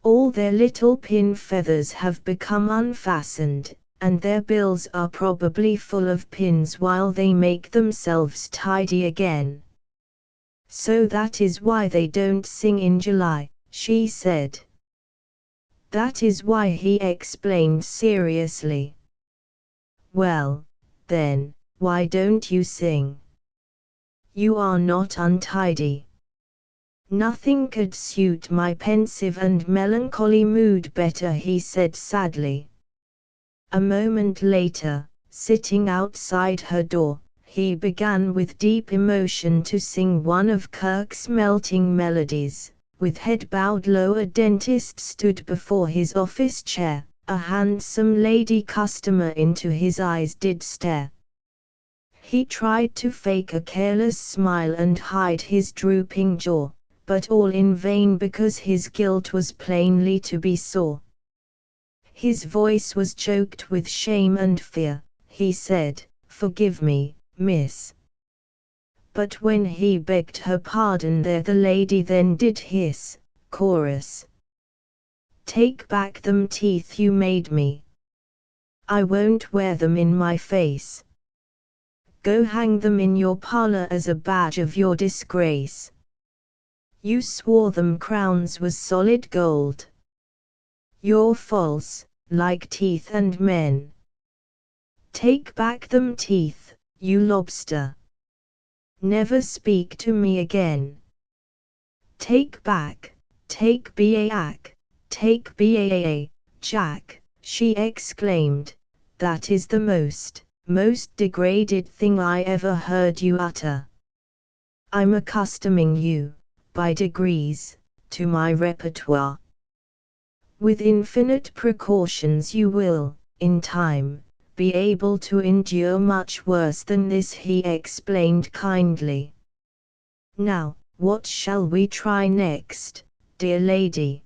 All their little pin feathers have become unfastened, and their bills are probably full of pins while they make themselves tidy again. So that is why they don't sing in July," she said. "That is why," he explained seriously. "Well, then, why don't you sing? You are not untidy." "Nothing could suit my pensive and melancholy mood better," he said sadly. A moment later, sitting outside her door, he began with deep emotion to sing one of Kirk's melting melodies. With head bowed low, a dentist stood before his office chair. A handsome lady customer into his eyes did stare. He tried to fake a careless smile and hide his drooping jaw, but all in vain because his guilt was plainly to be saw. His voice was choked with shame and fear. He said, "Forgive me, miss." But when he begged her pardon there the lady then did hiss, chorus, "Take back them teeth you made me. I won't wear them in my face. Go hang them in your parlor as a badge of your disgrace. You swore them crowns was solid gold. You're false, like teeth and men. Take back them teeth, you lobster. Never speak to me again. Take back, take back, take back, Jack," she exclaimed, "that is the most degraded thing I ever heard you utter. I'm accustoming you, by degrees, to my repertoire. With infinite precautions you will, in time, be able to endure much worse than this," he explained kindly. "Now, what shall we try next, dear lady?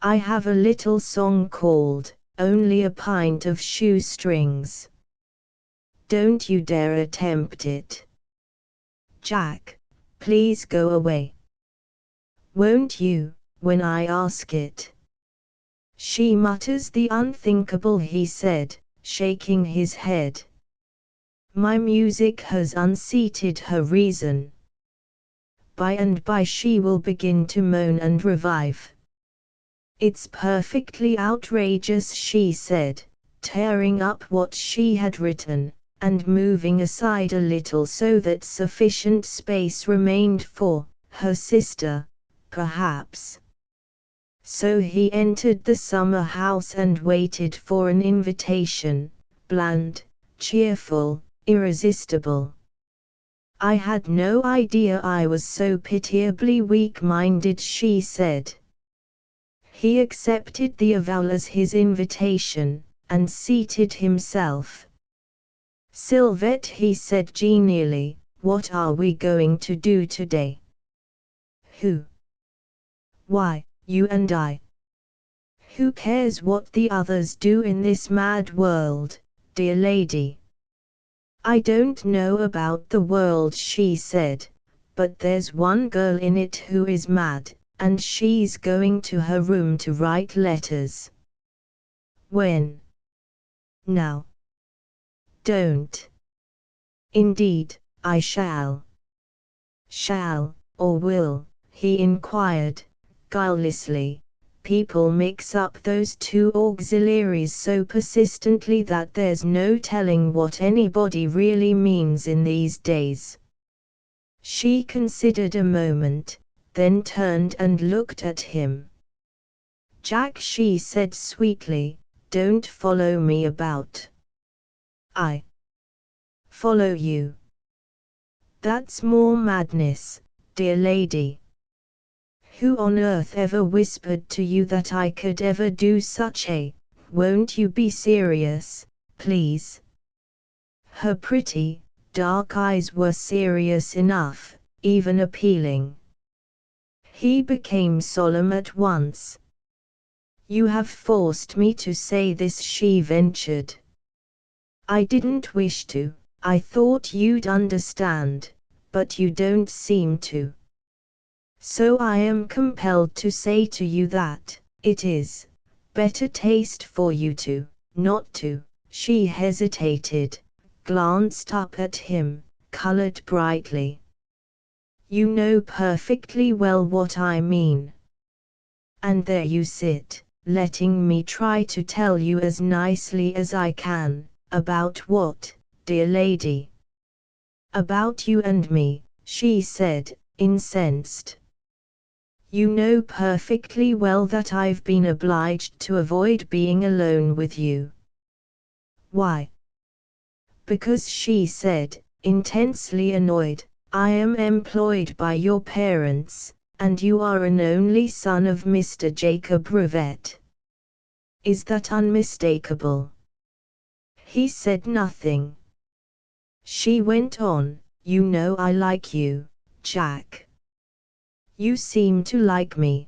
I have a little song called, 'Only a Pint of Shoestrings.' Don't you dare attempt it. Jack, please go away. Won't you, when I ask it?" "She mutters the unthinkable," he said, shaking his head. "My music has unseated her reason. By and by she will begin to moan and revive. It's perfectly outrageous," she said, tearing up what she had written, and moving aside a little so that sufficient space remained for her sister, perhaps. So he entered the summer house and waited for an invitation, bland, cheerful, irresistible. "I had no idea I was so pitiably weak-minded," she said. He accepted the avowal as his invitation, and seated himself. "Sylvette," he said genially, "what are we going to do today?" "Who?" "Why, you and I. Who cares what the others do in this mad world, dear lady?" "I don't know about the world," she said, "but there's one girl in it who is mad, and she's going to her room to write letters." "When?" "Now." "Don't." "Indeed, I shall." Shall, or will, he inquired, guilelessly. People mix up those two auxiliaries so persistently that there's no telling what anybody really means in these days. She considered a moment, then turned and looked at him. Jack, she said sweetly, don't follow me about. I follow you. That's more madness, dear lady. Who on earth ever whispered to you that I could ever do such a? Won't you be serious, please? Her pretty, dark eyes were serious enough, even appealing. He became solemn at once. You have forced me to say this, she ventured. I didn't wish to, I thought you'd understand, but you don't seem to. So I am compelled to say to you that it is better taste for you to, not to. She hesitated, glanced up at him, colored brightly. You know perfectly well what I mean. And there you sit, letting me try to tell you as nicely as I can, about what, dear lady? About you and me, she said, incensed. You know perfectly well that I've been obliged to avoid being alone with you. Why? Because, she said, intensely annoyed, I am employed by your parents, and you are an only son of Mr. Jacob Brevet. Is that unmistakable? He said nothing. She went on, you know I like you, Jack. You seem to like me.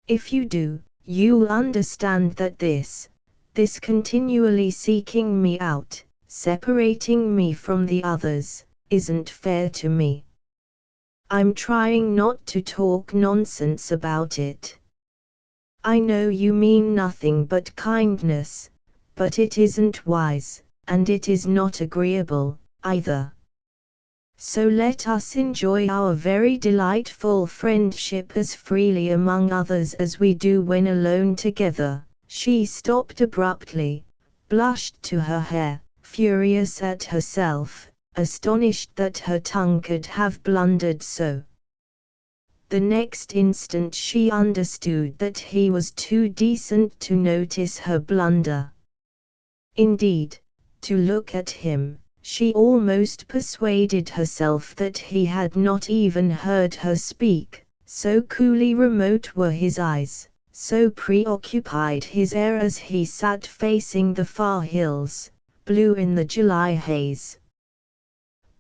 If you do, you'll understand that this continually seeking me out, separating me from the others, isn't fair to me. I'm trying not to talk nonsense about it. I know you mean nothing but kindness, but it isn't wise, and it is not agreeable, either. So let us enjoy our very delightful friendship as freely among others as we do when alone together. She stopped abruptly, blushed to her hair, furious at herself, astonished that her tongue could have blundered so. The next instant she understood that he was too decent to notice her blunder. Indeed, to look at him, she almost persuaded herself that he had not even heard her speak, so coolly remote were his eyes, so preoccupied his air as he sat facing the far hills, blue in the July haze.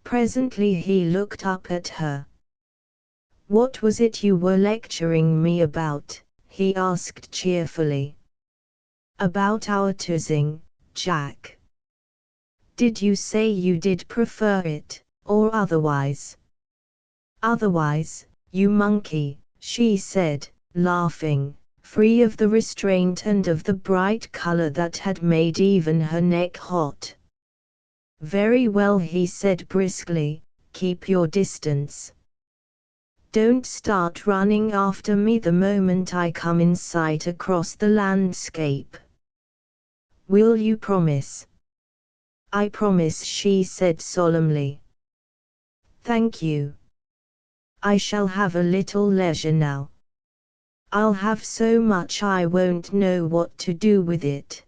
Presently he looked up at her. What was it you were lecturing me about? He asked cheerfully. About our choosing, Jack. Did you say you did prefer it, or otherwise? Otherwise, you monkey, she said, laughing, free of the restraint and of the bright color that had made even her neck hot. Very well, he said briskly, keep your distance. Don't start running after me the moment I come in sight across the landscape. Will you promise? I promise, she said solemnly. Thank you. I shall have a little leisure now. I'll have so much I won't know what to do with it.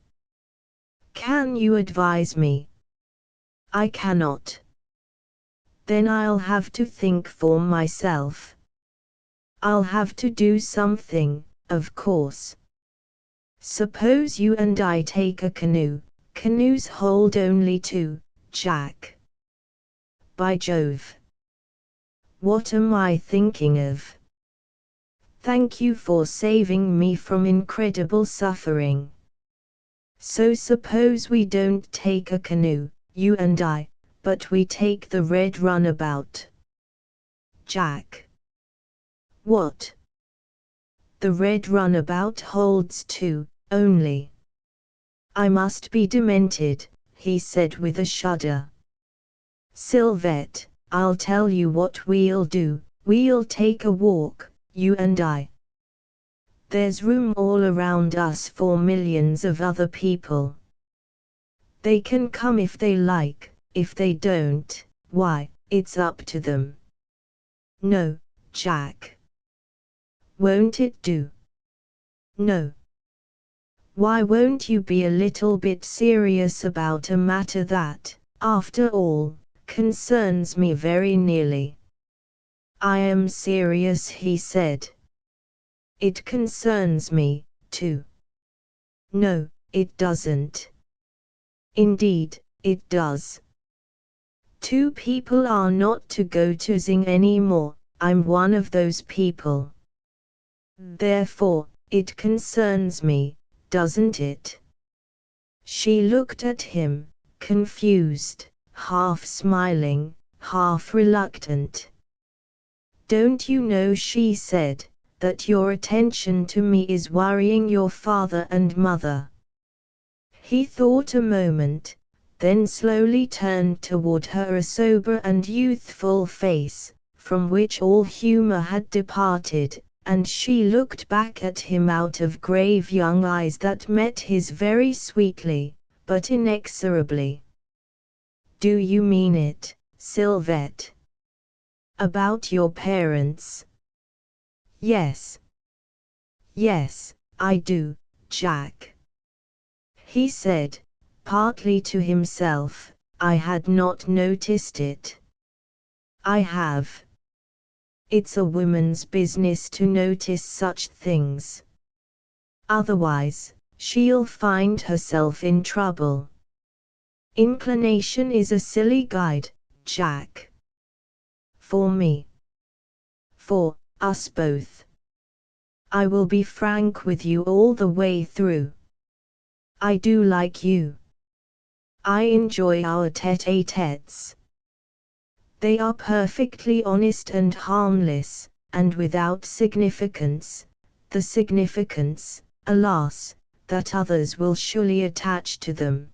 Can you advise me? I cannot. Then I'll have to think for myself. I'll have to do something, of course. Suppose you and I take a canoe. Canoes hold only two, Jack. By Jove! What am I thinking of? Thank you for saving me from incredible suffering. So suppose we don't take a canoe, you and I, but we take the red runabout. Jack. What? The red runabout holds two, only. I must be demented, he said with a shudder. Sylvette, I'll tell you what we'll do, we'll take a walk, you and I. There's room all around us for millions of other people. They can come if they like, if they don't, why, it's up to them. No, Jack. Won't it do? No. Why won't you be a little bit serious about a matter that, after all, concerns me very nearly? I am serious, he said. It concerns me, too. No, it doesn't. Indeed, it does. Two people are not to go to Zing anymore, I'm one of those people. Therefore, it concerns me, doesn't it? She looked at him, confused, half smiling, half reluctant. Don't you know, she said, that your attention to me is worrying your father and mother? He thought a moment, then slowly turned toward her a sober and youthful face, from which all humor had departed, and she looked back at him out of grave young eyes that met his very sweetly, but inexorably. Do you mean it, Sylvette? About your parents? Yes. Yes, I do, Jack. He said, partly to himself, I had not noticed it. I have. It's a woman's business to notice such things. Otherwise, she'll find herself in trouble. Inclination is a silly guide, Jack. For me. For us both. I will be frank with you all the way through. I do like you. I enjoy our tête-à-têtes. They are perfectly honest and harmless, and without significance, the significance, alas, that others will surely attach to them.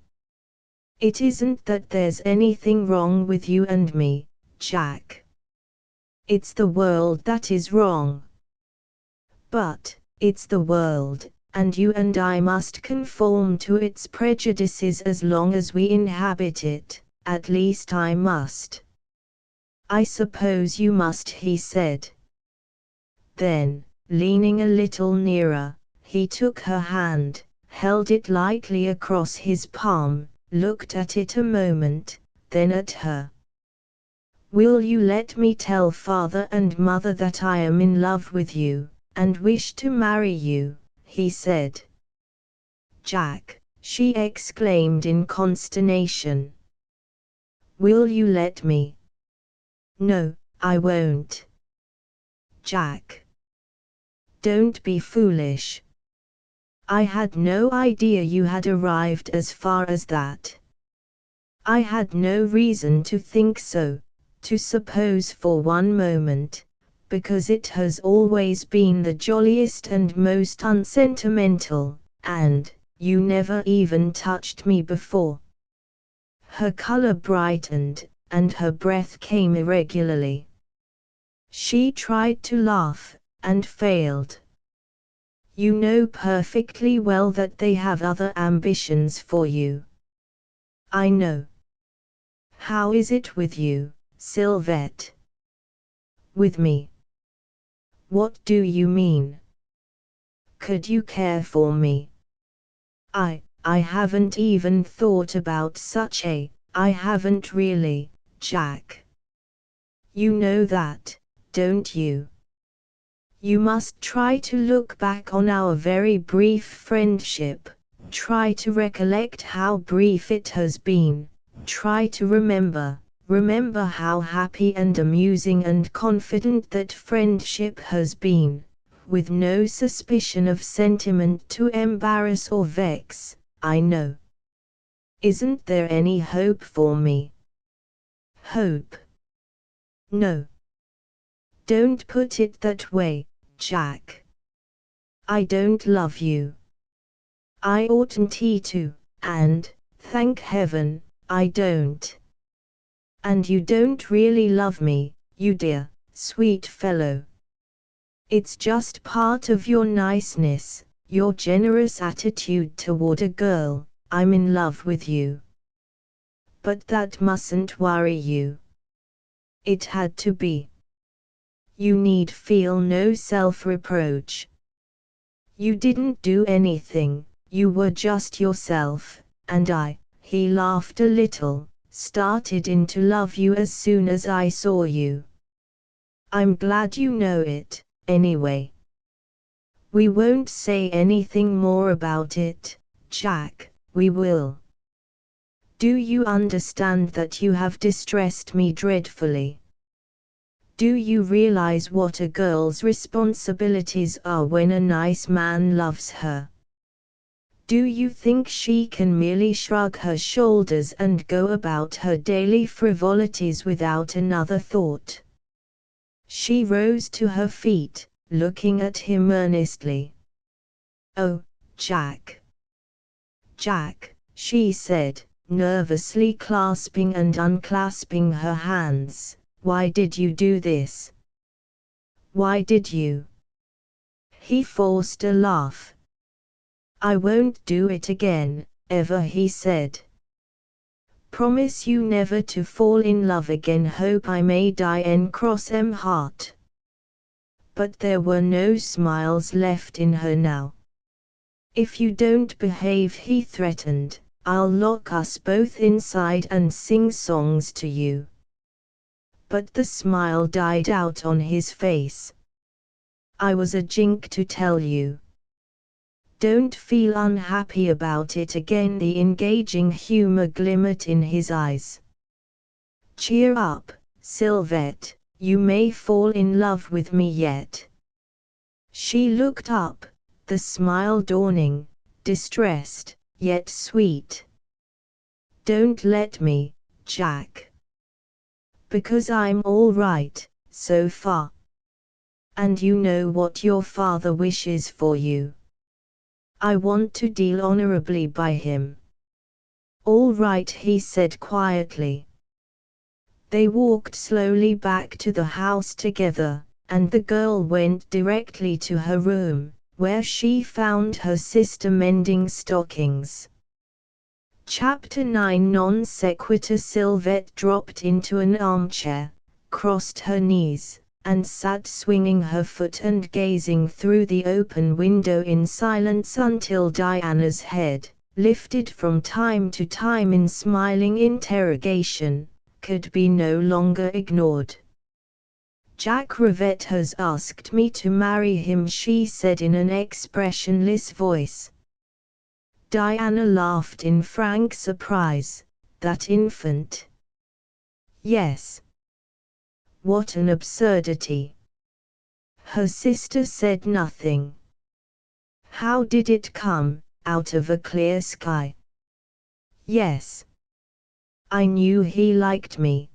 It isn't that there's anything wrong with you and me, Jack. It's the world that is wrong. But, it's the world, and you and I must conform to its prejudices as long as we inhabit it, at least I must. I suppose you must, he said. Then, leaning a little nearer, he took her hand, held it lightly across his palm, looked at it a moment, then at her. Will you let me tell father and mother that I am in love with you, and wish to marry you, he said. Jack, she exclaimed in consternation. Will you let me? No, I won't. Jack. Don't be foolish. I had no idea you had arrived as far as that. I had no reason to think so, to suppose for one moment, because it has always been the jolliest and most unsentimental, and you never even touched me before. Her color brightened, and her breath came irregularly. She tried to laugh, and failed. You know perfectly well that they have other ambitions for you. I know. How is it with you, Sylvette? With me? What do you mean? Could you care for me? I haven't even thought about I haven't really, Jack. You know that, don't you? You must try to look back on our very brief friendship, try to recollect how brief it has been, try to remember how happy and amusing and confident that friendship has been, with no suspicion of sentiment to embarrass or vex, I know. Isn't there any hope for me? Hope? No. Don't put it that way, Jack. I don't love you. I oughtn't to, and, thank heaven, I don't. And you don't really love me, you dear, sweet fellow. It's just part of your niceness, your generous attitude toward a girl. I'm in love with you. But that mustn't worry you. It had to be. You need feel no self-reproach. You didn't do anything, you were just yourself, and he laughed a little, started in to love you as soon as I saw you. I'm glad you know it, anyway. We won't say anything more about it, Jack, we will. Do you understand that you have distressed me dreadfully? Do you realize what a girl's responsibilities are when a nice man loves her? Do you think she can merely shrug her shoulders and go about her daily frivolities without another thought? She rose to her feet, looking at him earnestly. Oh, Jack. Jack, she said, nervously clasping and unclasping her hands, why did you do this? Why did you? He forced a laugh. I won't do it again, ever, he said. Promise you never to fall in love again, hope I may die en cross em heart. But there were no smiles left in her now. If you don't behave, he threatened, I'll lock us both inside and sing songs to you. But the smile died out on his face. I was a jink to tell you. Don't feel unhappy about it again. The engaging humor glimmered in his eyes. Cheer up, Sylvette, you may fall in love with me yet. She looked up, the smile dawning, distressed, yet sweet. Don't let me, Jack. Because I'm all right, so far. And you know what your father wishes for you. I want to deal honorably by him. All right, he said quietly. They walked slowly back to the house together, and the girl went directly to her room, where she found her sister mending stockings. Chapter 9 Non sequitur. Sylvette dropped into an armchair, crossed her knees, and sat swinging her foot and gazing through the open window in silence until Diana's head, lifted from time to time in smiling interrogation, could be no longer ignored. Jack Rivette has asked me to marry him, she said in an expressionless voice. Diana laughed in frank surprise. That infant? Yes. What an absurdity. Her sister said nothing. How did it come, out of a clear sky? Yes. I knew he liked me.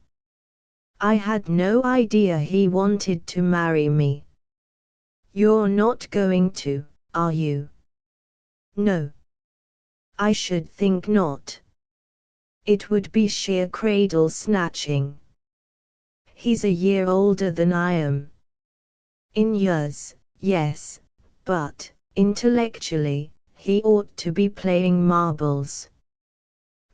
I had no idea he wanted to marry me. You're not going to, are you? No. I should think not. It would be sheer cradle snatching. He's a year older than I am. In years, yes, but, intellectually, he ought to be playing marbles.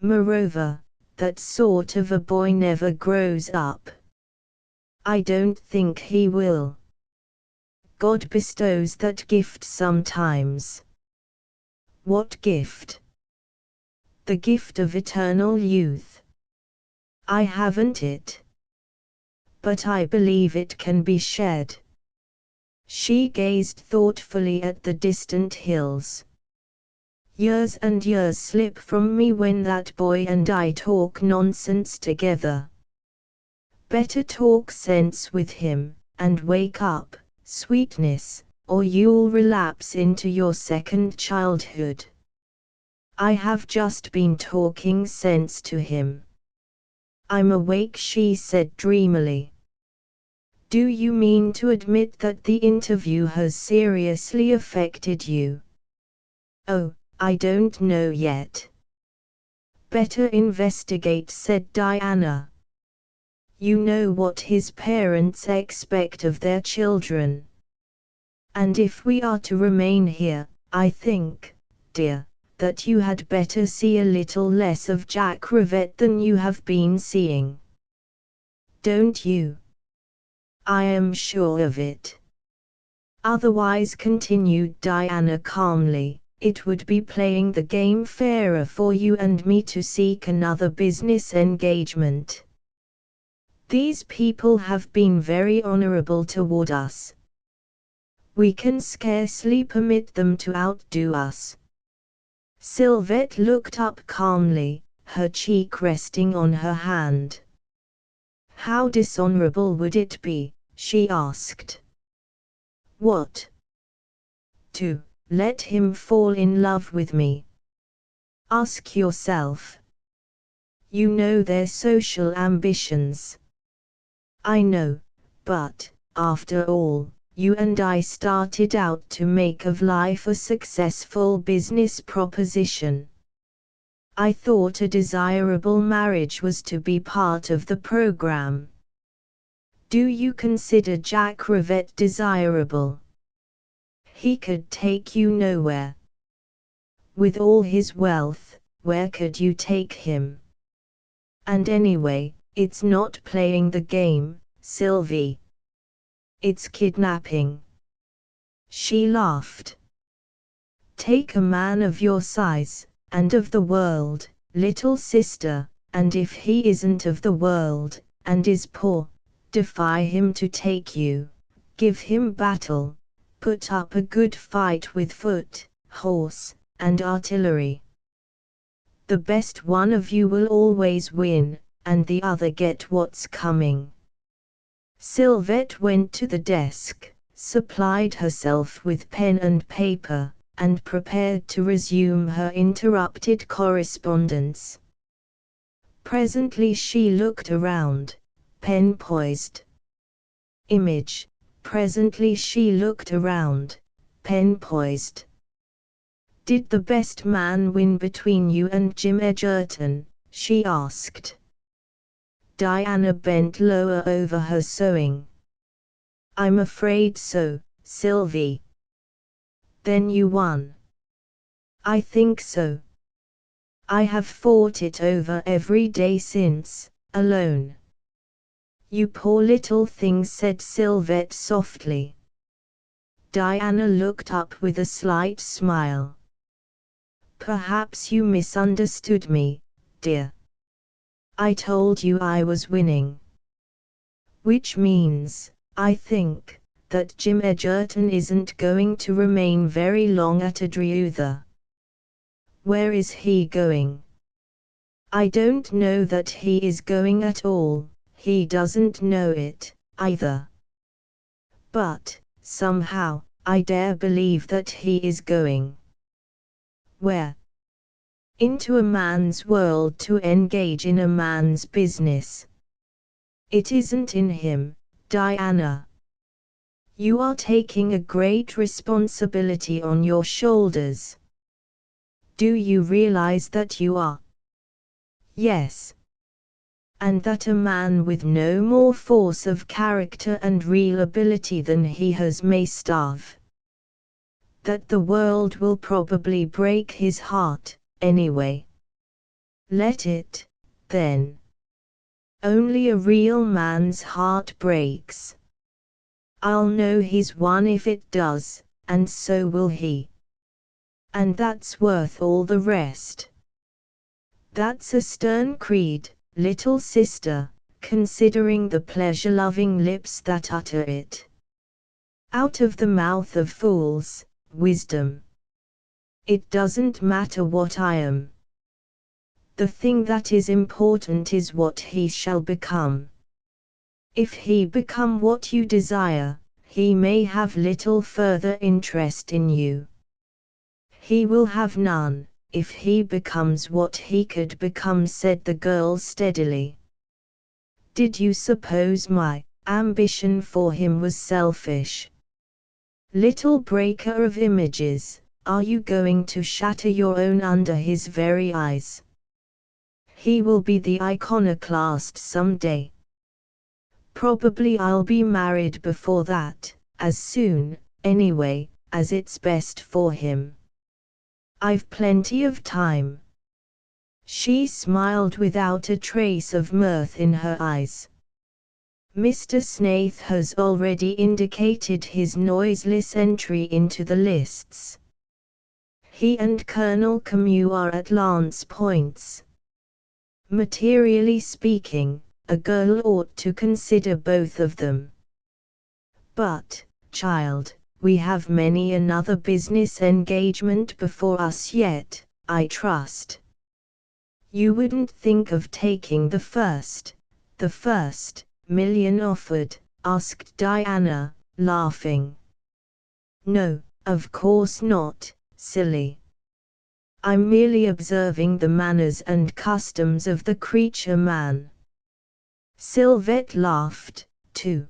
Moreover, that sort of a boy never grows up. I don't think he will. God bestows that gift sometimes. What gift? The gift of eternal youth. I haven't it. But I believe it can be shed. She gazed thoughtfully at the distant hills. Years and years slip from me when that boy and I talk nonsense together. Better talk sense with him, and wake up, sweetness, or you'll relapse into your second childhood. I have just been talking sense to him. I'm awake, she said dreamily. Do you mean to admit that the interview has seriously affected you? Oh, I don't know yet. Better investigate, said Diana. You know what his parents expect of their children. And if we are to remain here, I think, dear, that you had better see a little less of Jack Rivette than you have been seeing. Don't you? I am sure of it. Otherwise, continued Diana calmly, it would be playing the game fairer for you and me to seek another business engagement. These people have been very honorable toward us. We can scarcely permit them to outdo us. Sylvette looked up calmly, her cheek resting on her hand. How dishonorable would it be, she asked. What? To let him fall in love with me? Ask yourself. You know their social ambitions. I know, but, after all, you and I started out to make of life a successful business proposition. I thought a desirable marriage was to be part of the program. Do you consider Jack Rivette desirable? He could take you nowhere. With all his wealth, where could you take him? And anyway, it's not playing the game, Sylvie. It's kidnapping. She laughed. Take a man of your size, and of the world, little sister, and if he isn't of the world, and is poor, defy him to take you, give him battle, put up a good fight with foot, horse, and artillery. The best one of you will always win, and the other get what's coming. Sylvette went to the desk, supplied herself with pen and paper, and prepared to resume her interrupted correspondence. Presently she looked around, pen poised. Image. Presently she looked around, pen poised. Did the best man win between you and Jim Edgerton? She asked. Diana bent lower over her sewing. I'm afraid so, Sylvie. Then you won. I think so. I have fought it over every day since, alone. You poor little thing, said Sylvette softly. Diana looked up with a slight smile. Perhaps you misunderstood me, dear. I told you I was winning. Which means, I think, that Jim Edgerton isn't going to remain very long at Adriutha. Where is he going? I don't know that he is going at all, he doesn't know it, either. But, somehow, I dare believe that he is going. Where? Into a man's world to engage in a man's business. It isn't in him, Diana. You are taking a great responsibility on your shoulders. Do you realize that you are? Yes. And that a man with no more force of character and real ability than he has may starve. That the world will probably break his heart, anyway. Let it, then. Only a real man's heart breaks. I'll know he's won if it does, and so will he. And that's worth all the rest. That's a stern creed, little sister, considering the pleasure-loving lips that utter it. Out of the mouth of fools, wisdom. It doesn't matter what I am. The thing that is important is what he shall become. If he become what you desire, he may have little further interest in you. He will have none, if he becomes what he could become, said the girl steadily. Did you suppose my ambition for him was selfish? Little breaker of images, are you going to shatter your own under his very eyes? He will be the iconoclast some day. Probably I'll be married before that, as soon, anyway, as it's best for him. I've plenty of time." She smiled without a trace of mirth in her eyes. Mr. Snaith has already indicated his noiseless entry into the lists. He and Colonel Camus are at lance points. Materially speaking, a girl ought to consider both of them. But, child, we have many another business engagement before us yet, I trust. You wouldn't think of taking the first million offered, asked Diana, laughing. No, of course not, silly. I'm merely observing the manners and customs of the creature man. Sylvette laughed, too.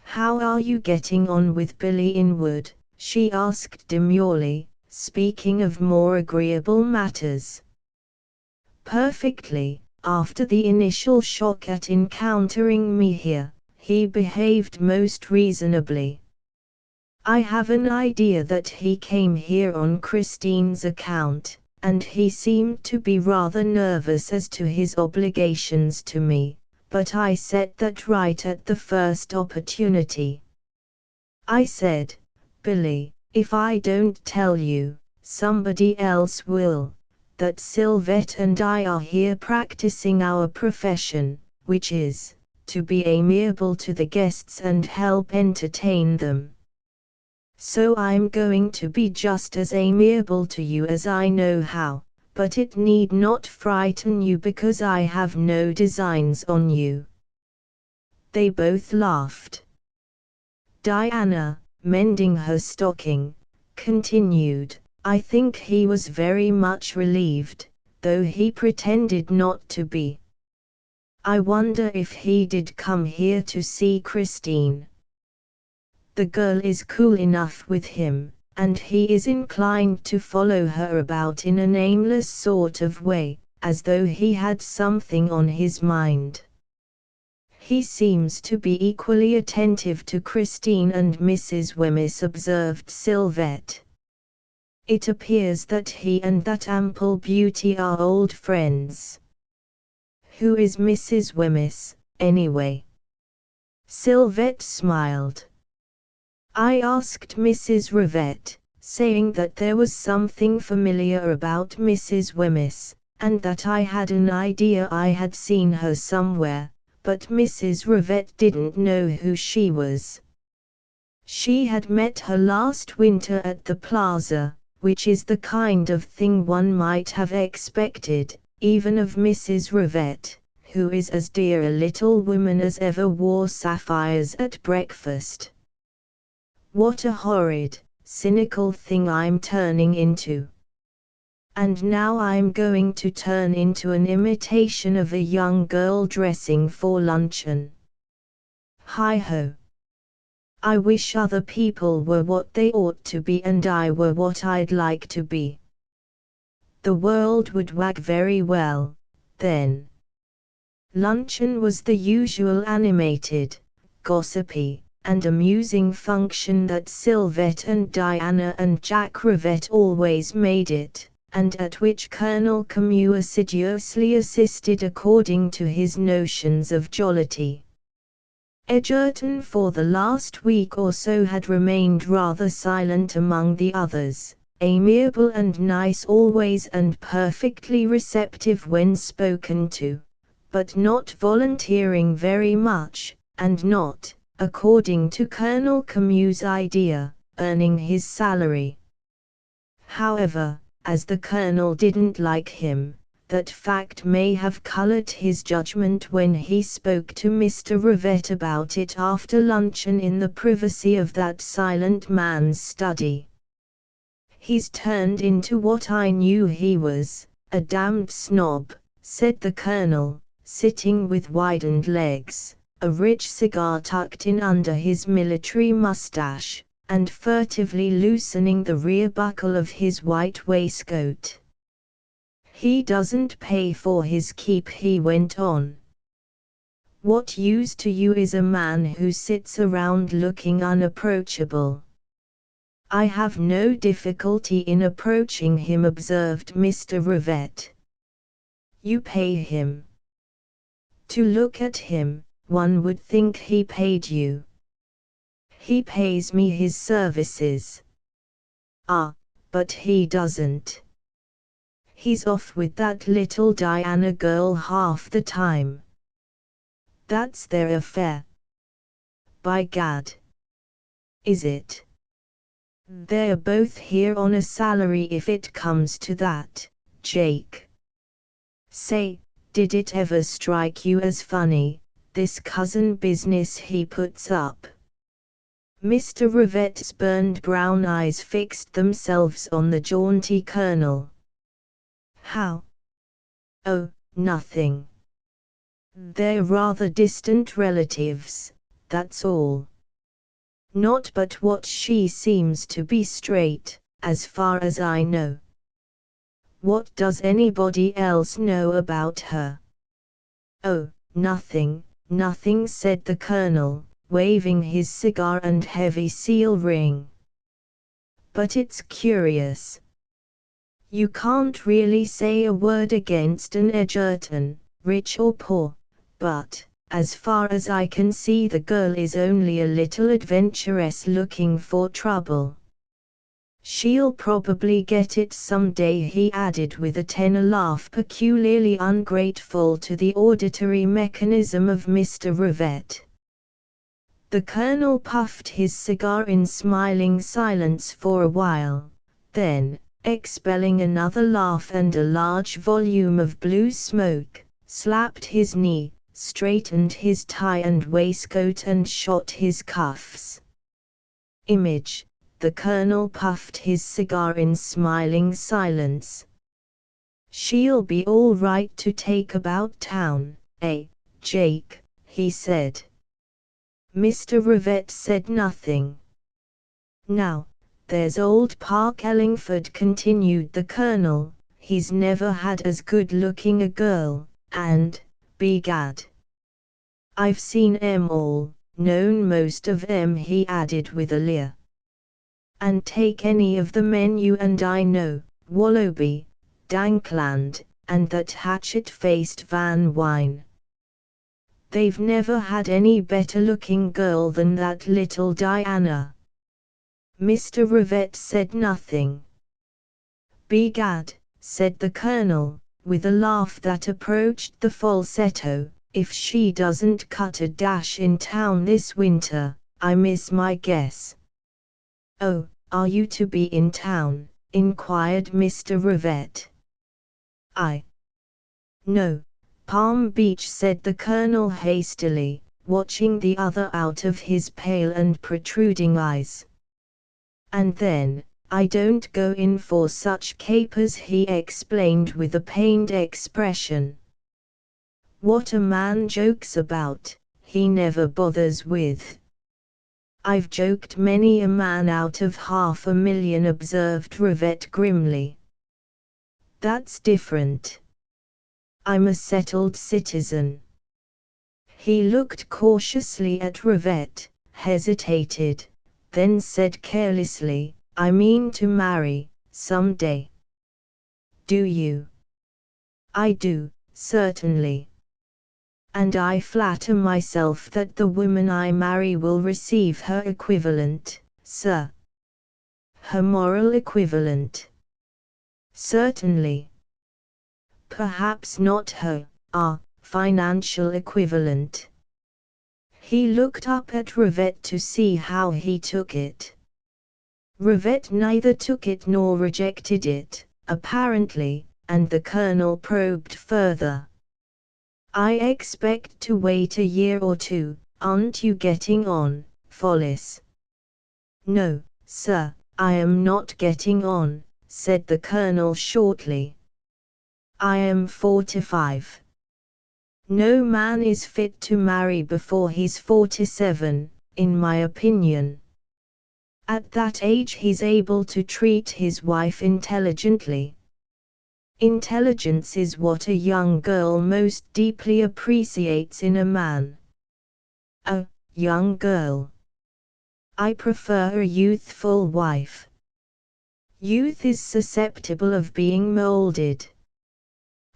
How are you getting on with Billy Inwood? She asked demurely, speaking of more agreeable matters. Perfectly. After the initial shock at encountering me here, he behaved most reasonably. I have an idea that he came here on Christine's account, and he seemed to be rather nervous as to his obligations to me, but I set that right at the first opportunity. I said, "Billy, if I don't tell you, somebody else will, that Sylvette and I are here practicing our profession, which is, to be amiable to the guests and help entertain them. So I'm going to be just as amiable to you as I know how, but it need not frighten you because I have no designs on you." They both laughed. Diana, mending her stocking, continued, "I think he was very much relieved, though he pretended not to be. I wonder if he did come here to see Christine. The girl is cool enough with him, and he is inclined to follow her about in an aimless sort of way, as though he had something on his mind. He seems to be equally attentive to Christine and Mrs. Wemyss," observed Sylvette. "It appears that he and that ample beauty are old friends. Who is Mrs. Wemyss, anyway?" Sylvette smiled. "I asked Mrs. Rivette, saying that there was something familiar about Mrs. Wemyss, and that I had an idea I had seen her somewhere, but Mrs. Rivette didn't know who she was. She had met her last winter at the plaza, which is the kind of thing one might have expected, even of Mrs. Rivette, who is as dear a little woman as ever wore sapphires at breakfast. What a horrid, cynical thing I'm turning into. And now I'm going to turn into an imitation of a young girl dressing for luncheon. Hi-ho. I wish other people were what they ought to be and I were what I'd like to be. The world would wag very well, then." Luncheon was the usual animated, gossipy, and amusing function that Sylvette and Diana and Jack Rivette always made it, and at which Colonel Camus assiduously assisted according to his notions of jollity. Egerton for the last week or so had remained rather silent among the others, amiable and nice always and perfectly receptive when spoken to, but not volunteering very much, and not, according to Colonel Camus's idea, earning his salary. However, as the Colonel didn't like him, that fact may have colored his judgment when he spoke to Mr. Rivette about it after luncheon in the privacy of that silent man's study. "He's turned into what I knew he was, a damned snob," said the Colonel, sitting with widened legs, a rich cigar tucked in under his military mustache, and furtively loosening the rear buckle of his white waistcoat. "He doesn't pay for his keep," he went on. What use to you is a man who sits around looking unapproachable? I have no difficulty in approaching him, observed Mr. Rivette. You pay him. To look at him, one would think he paid you. He pays me his services. Ah, but he doesn't. He's off with that little Diana girl half the time. That's their affair. By gad. Is it? They're both here on a salary if it comes to that, Jake. Say, did it ever strike you as funny, this cousin business he puts up? Mr. Rivette's burned brown eyes fixed themselves on the jaunty colonel. How? Oh, nothing. They're rather distant relatives, that's all. Not but what she seems to be straight, as far as I know. What does anybody else know about her? Oh, nothing, nothing, said the colonel, waving his cigar and heavy seal ring. But it's curious. You can't really say a word against an Edgerton, rich or poor, but, as far as I can see, the girl is only a little adventuress looking for trouble. She'll probably get it someday, he added with a tenor laugh peculiarly ungrateful to the auditory mechanism of Mr. Rivette. The colonel puffed his cigar in smiling silence for a while, then, expelling another laugh and a large volume of blue smoke, slapped his knee, straightened his tie and waistcoat and shot his cuffs. Image, the colonel puffed his cigar in smiling silence. She'll be all right to take about town, eh, Jake, he said. Mr. Rivette said nothing. Now, there's old Park Ellingford, continued the colonel, he's never had as good-looking a girl, and, begad, I've seen 'em all, known most of 'em, he added with a leer. And take any of the men you and I know, Wallaby, Dankland, and that hatchet-faced Van Wine. They've never had any better-looking girl than that little Diana. Mr. Rivette said nothing. Begad, said the colonel, with a laugh that approached the falsetto, if she doesn't cut a dash in town this winter, I miss my guess. Oh, are you to be in town? Inquired Mr. Rivette. No, Palm Beach, said the colonel hastily, watching the other out of his pale and protruding eyes. And then, I don't go in for such capers, he explained with a pained expression. What a man jokes about, he never bothers with. I've joked many a man out of $500,000, observed Rivette grimly. That's different. I'm a settled citizen. He looked cautiously at Rivette, hesitated, then said carelessly, I mean to marry, some day. Do you? I do, certainly. And I flatter myself that the woman I marry will receive her equivalent, sir. Her moral equivalent. Certainly. Perhaps not her, financial equivalent. He looked up at Rivette to see how he took it. Rivette neither took it nor rejected it, apparently, and the colonel probed further. I expect to wait a year or two, aren't you getting on, Follis? No, sir, I am not getting on, said the colonel shortly. I am 45. No man is fit to marry before he's 47, in my opinion. At that age he's able to treat his wife intelligently. Intelligence is what a young girl most deeply appreciates in a man. A young girl. I prefer a youthful wife. Youth is susceptible of being molded.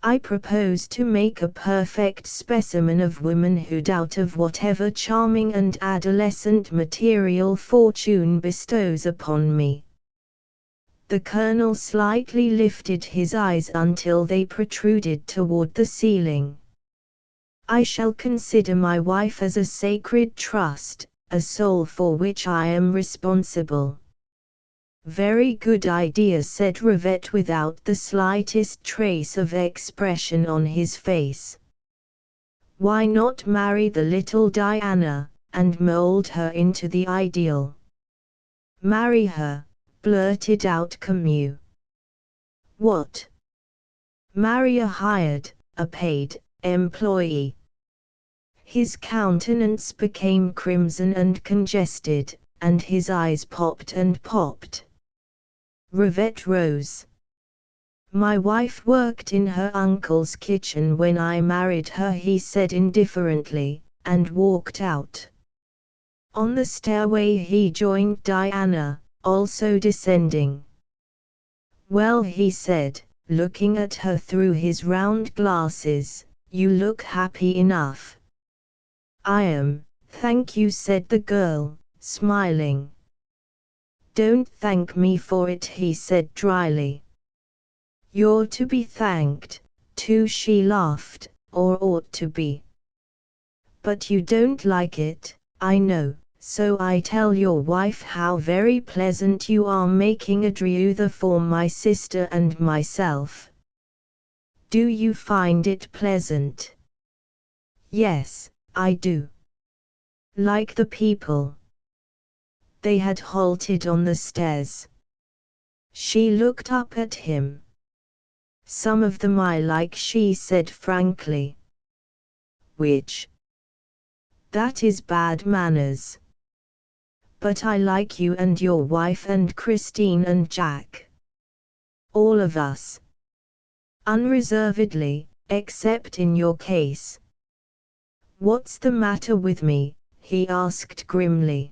I propose to make a perfect specimen of womanhood out of whatever charming and adolescent material fortune bestows upon me. The colonel slightly lifted his eyes until they protruded toward the ceiling. I shall consider my wife as a sacred trust, a soul for which I am responsible. Very good idea, said Rivette without the slightest trace of expression on his face. Why not marry the little Diana, and mold her into the ideal? Marry her, blurted out Camus. What? Marry a hired, a paid, employee. His countenance became crimson and congested, and his eyes popped and popped. Rivette rose. My wife worked in her uncle's kitchen when I married her, he said indifferently, and walked out. On the stairway he joined Diana, also descending. Well, he said, looking at her through his round glasses, you look happy enough. I am, thank you, said the girl, smiling. Don't thank me for it, he said dryly. You're to be thanked, too, she laughed, or ought to be. But you don't like it, I know, so I tell your wife how very pleasant you are making a drieux for my sister and myself. Do you find it pleasant? Yes, I do. Like the people. They had halted on the stairs. She looked up at him. Some of them I like, she said frankly. Which? That is bad manners. But I like you and your wife and Christine and Jack. All of us. Unreservedly, except in your case. What's the matter with me? He asked grimly.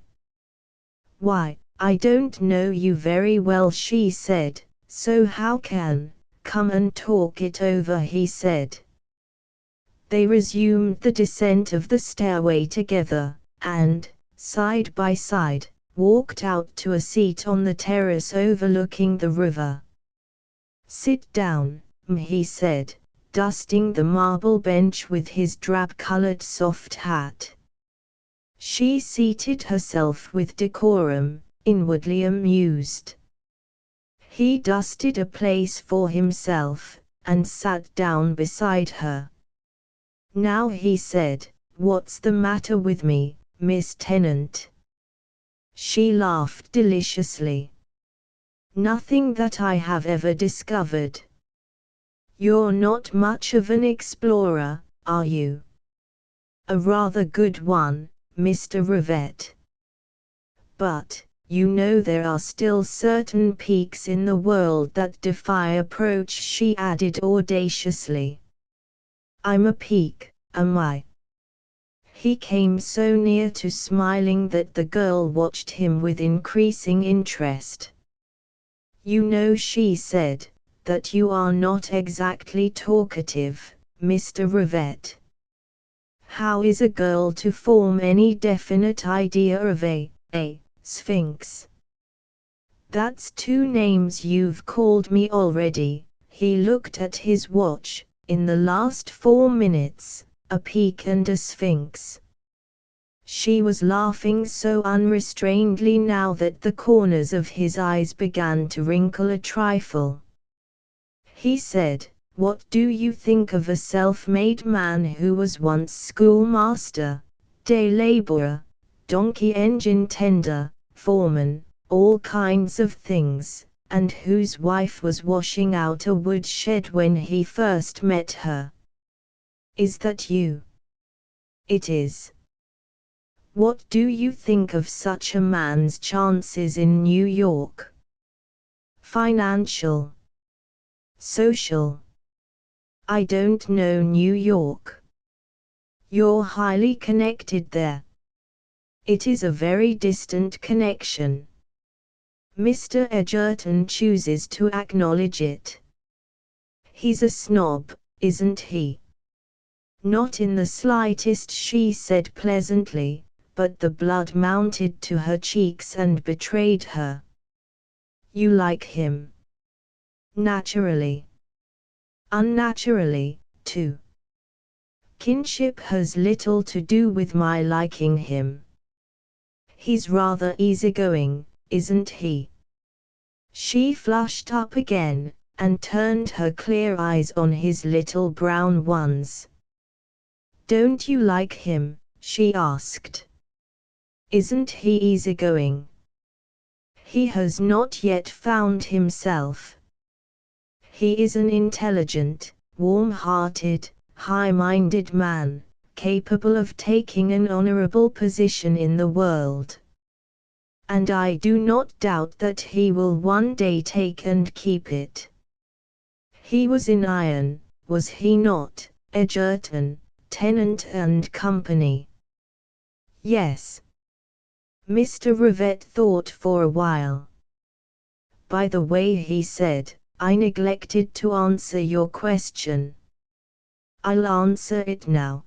Why, I don't know you very well, she said, so how can, come and talk it over, he said. They resumed the descent of the stairway together, and, side by side, walked out to a seat on the terrace overlooking the river. Sit down, he said, dusting the marble bench with his drab-colored soft hat. She seated herself with decorum, inwardly amused. He dusted a place for himself, and sat down beside her. Now, he said, what's the matter with me, Miss Tennant? She laughed deliciously. Nothing that I have ever discovered. You're not much of an explorer, are you? A rather good one, Mr. Rivette. But, you know, there are still certain peaks in the world that defy approach, she added audaciously. I'm a peak, am I? He came so near to smiling that the girl watched him with increasing interest. You know, she said, that you are not exactly talkative, Mr. Rivette. How is a girl to form any definite idea of a sphinx? That's 2 names you've called me already. He looked at his watch. In the last 4 minutes, a peak and a sphinx. She was laughing so unrestrainedly now that the corners of his eyes began to wrinkle a trifle. He said, what do you think of a self-made man who was once schoolmaster, day laborer, donkey engine tender, foreman, all kinds of things, and whose wife was washing out a woodshed when he first met her? Is that you? It is. What do you think of such a man's chances in New York? Financial. Social. I don't know New York. You're highly connected there. It is a very distant connection. Mr. Edgerton chooses to acknowledge it. He's a snob, isn't he? Not in the slightest, she said pleasantly, but the blood mounted to her cheeks and betrayed her. You like him? Naturally. Unnaturally, too. Kinship has little to do with my liking him. He's rather easygoing, isn't he? She flushed up again, and turned her clear eyes on his little brown ones. Don't you like him? She asked. Isn't he easygoing? He has not yet found himself. He is an intelligent, warm-hearted, high-minded man, capable of taking an honorable position in the world. And I do not doubt that he will one day take and keep it. He was in iron, was he not, Edgerton, Tennant and Company? Yes. Mr. Rivett thought for a while. By the way, he said, I neglected to answer your question. I'll answer it now.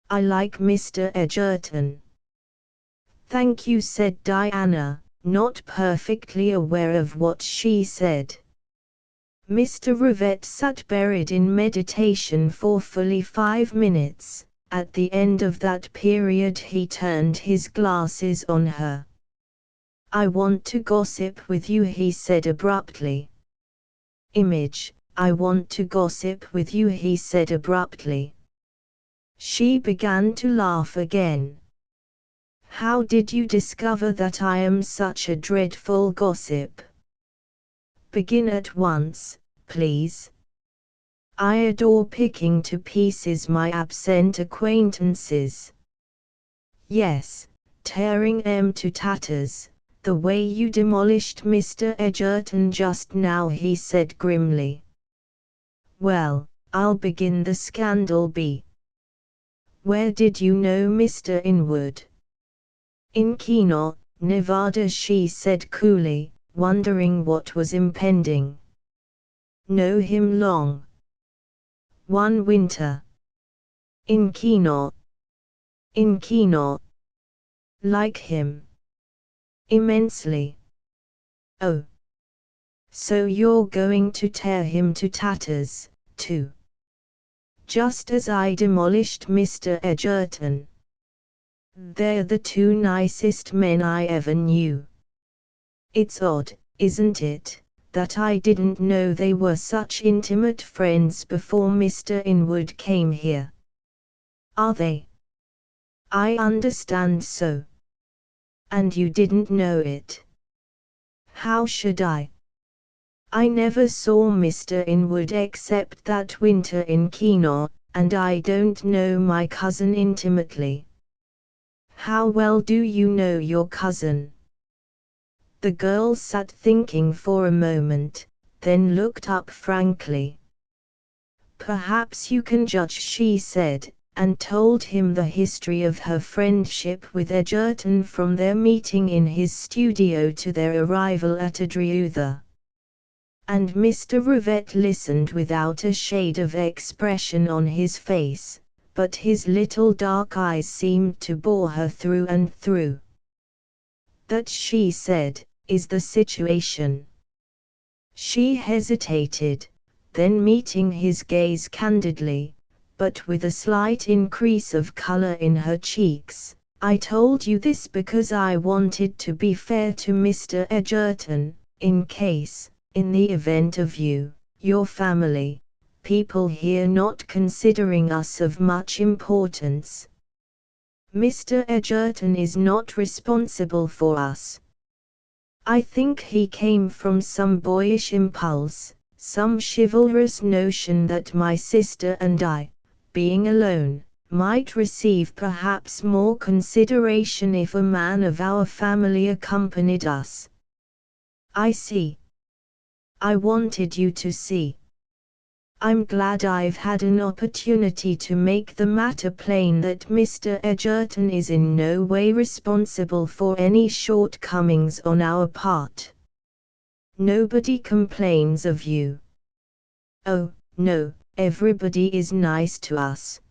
I like Mr. Edgerton. Thank you, said Diana, not perfectly aware of what she said. Mr. Rivett sat buried in meditation for fully 5 minutes. At the end of that period he turned his glasses on her. I want to gossip with you, he said abruptly. Image, I want to gossip with you, he said abruptly. She began to laugh again. How did you discover that I am such a dreadful gossip? Begin at once, please. I adore picking to pieces my absent acquaintances. Yes, tearing them to tatters, the way you demolished Mr. Edgerton just now, he said grimly. Well, I'll begin the scandal. Where did you know Mr. Inwood? In Keno, Nevada, she said coolly, wondering what was impending. Know him long? One winter. In Keno. In Keno. Like him? Immensely. Oh. So you're going to tear him to tatters, too? Just as I demolished Mr. Edgerton. They're the two nicest men I ever knew. It's odd, isn't it, that I didn't know they were such intimate friends before Mr. Inwood came here. Are they? I understand so. And you didn't know it? How should I? I never saw Mr. Inwood except that winter in Keno, and I don't know my cousin intimately. How well do you know your cousin? The girl sat thinking for a moment, then looked up frankly. Perhaps you can judge, she said, and told him the history of her friendship with Edgerton from their meeting in his studio to their arrival at Adriutha. And Mr. Rivett listened without a shade of expression on his face, but his little dark eyes seemed to bore her through and through. That, she said, is the situation. She hesitated, then meeting his gaze candidly, but with a slight increase of color in her cheeks, I told you this because I wanted to be fair to Mr. Edgerton, in case, in the event of you, your family, people here not considering us of much importance. Mr. Edgerton is not responsible for us. I think he came from some boyish impulse, some chivalrous notion that my sister and I, being alone, might receive perhaps more consideration if a man of our family accompanied us. I see. I wanted you to see. I'm glad I've had an opportunity to make the matter plain that Mr. Edgerton is in no way responsible for any shortcomings on our part. Nobody complains of you. Oh, no, everybody is nice to us.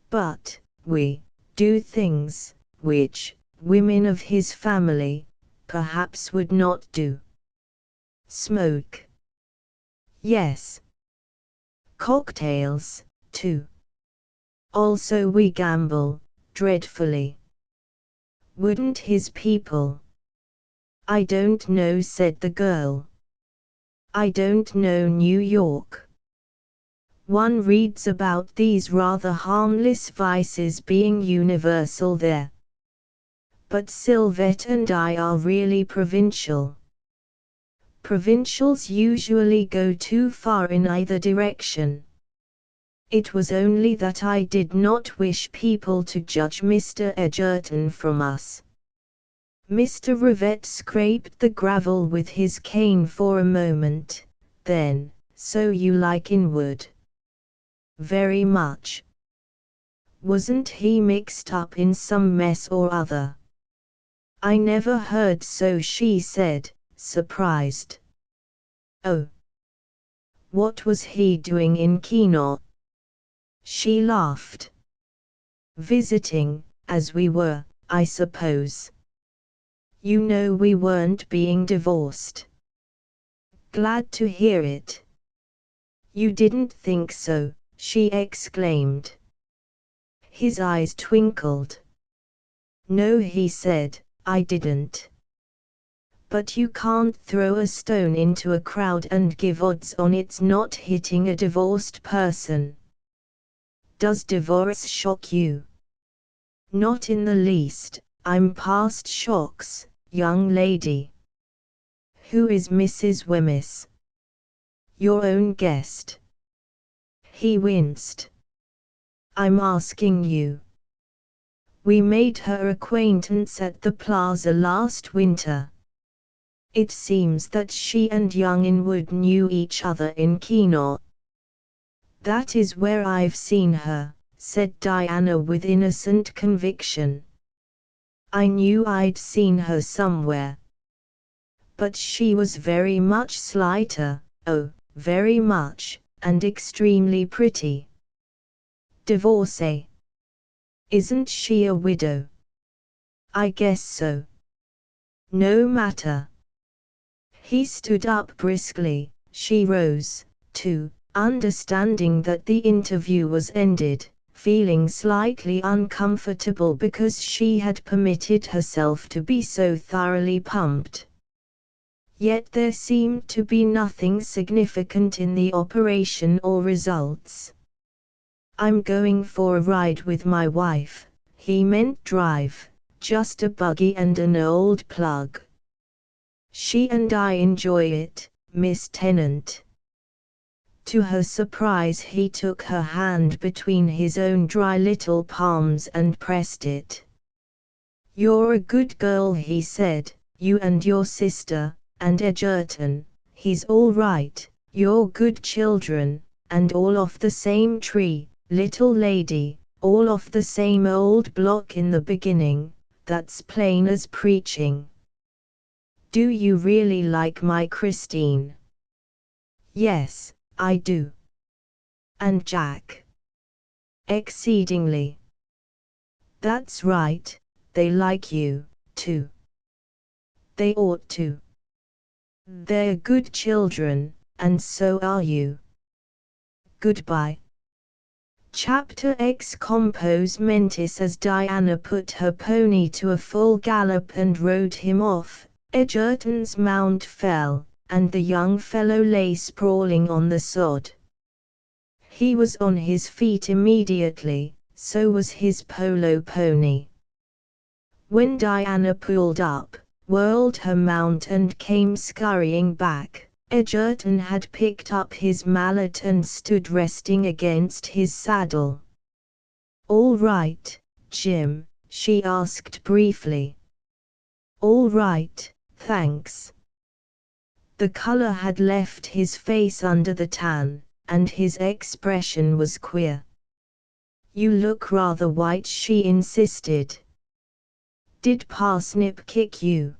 But, we do things, which, women of his family, perhaps would not do. Smoke. Yes. Cocktails, too. Also we gamble, dreadfully. Wouldn't his people? I don't know, said the girl. I don't know New York. One reads about these rather harmless vices being universal there. But Sylvette and I are really provincial. Provincials usually go too far in either direction. It was only that I did not wish people to judge Mr. Edgerton from us. Mr. Rivette scraped the gravel with his cane for a moment, then, so you like Inwood? Very much. Wasn't he mixed up in some mess or other? I never heard so, she said, surprised. Oh. What was he doing in Keno? She laughed. Visiting, as we were, I suppose. You know we weren't being divorced. Glad to hear it. You didn't think so, she exclaimed. His eyes twinkled. No, he said, I didn't. But you can't throw a stone into a crowd and give odds on its not hitting a divorced person. Does divorce shock you? Not in the least, I'm past shocks, young lady. Who is Mrs. Wemyss? Your own guest. He winced. I'm asking you. We made her acquaintance at the plaza last winter. It seems that she and young Inwood knew each other in Keno. That is where I've seen her, said Diana with innocent conviction. I knew I'd seen her somewhere. But she was very much slighter, oh, very much, and extremely pretty. Divorcee. Isn't she a widow? I guess so. No matter. He stood up briskly, she rose, too, understanding that the interview was ended, feeling slightly uncomfortable because she had permitted herself to be so thoroughly pumped. Yet there seemed to be nothing significant in the operation or results. I'm going for a ride with my wife, he meant drive, just a buggy and an old plug. She and I enjoy it, Miss Tennant. To her surprise he took her hand between his own dry little palms and pressed it. You're a good girl, he said, you and your sister, and Edgerton, he's all right, you're good children, and all off the same tree, little lady, all off the same old block in the beginning, that's plain as preaching. Do you really like my Christine? Yes, I do. And Jack? Exceedingly. That's right, they like you, too. They ought to. They're good children, and so are you. Goodbye. Chapter X Compos Mentis. As Diana put her pony to a full gallop and rode him off, Edgerton's mount fell, and the young fellow lay sprawling on the sod. He was on his feet immediately, so was his polo pony. When Diana pulled up, whirled her mount and came scurrying back, Edgerton had picked up his mallet and stood resting against his saddle. All right, Jim, she asked briefly. All right, thanks. The color had left his face under the tan, and his expression was queer. "You look rather white," she insisted. "Did Parsnip kick you?"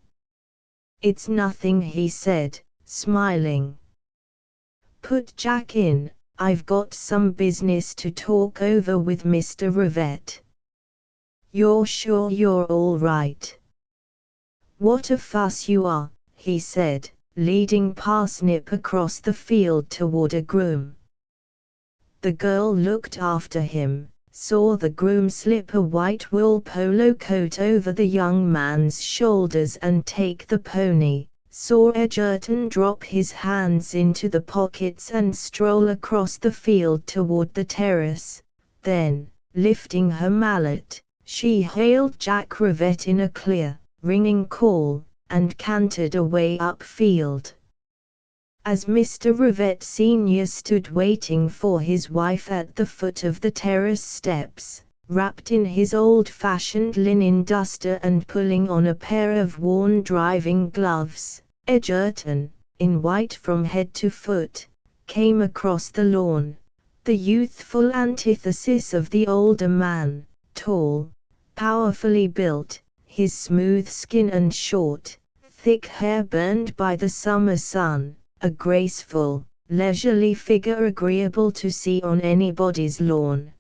"It's nothing," he said, smiling. "Put Jack in, I've got some business to talk over with Mr. Rivette." "You're sure you're all right?" "What a fuss you are," he said, leading Parsnip across the field toward a groom. The girl looked after him, saw the groom slip a white wool polo coat over the young man's shoulders and take the pony, saw Edgerton drop his hands into the pockets and stroll across the field toward the terrace. Then, lifting her mallet, she hailed Jack Rivette in a clear, ringing call, and cantered away upfield. As Mr. Rivette Sr. stood waiting for his wife at the foot of the terrace steps, wrapped in his old-fashioned linen duster and pulling on a pair of worn driving gloves, Edgerton, in white from head to foot, came across the lawn, the youthful antithesis of the older man, tall, powerfully built, his smooth skin and short, thick hair burned by the summer sun, a graceful, leisurely figure agreeable to see on anybody's lawn.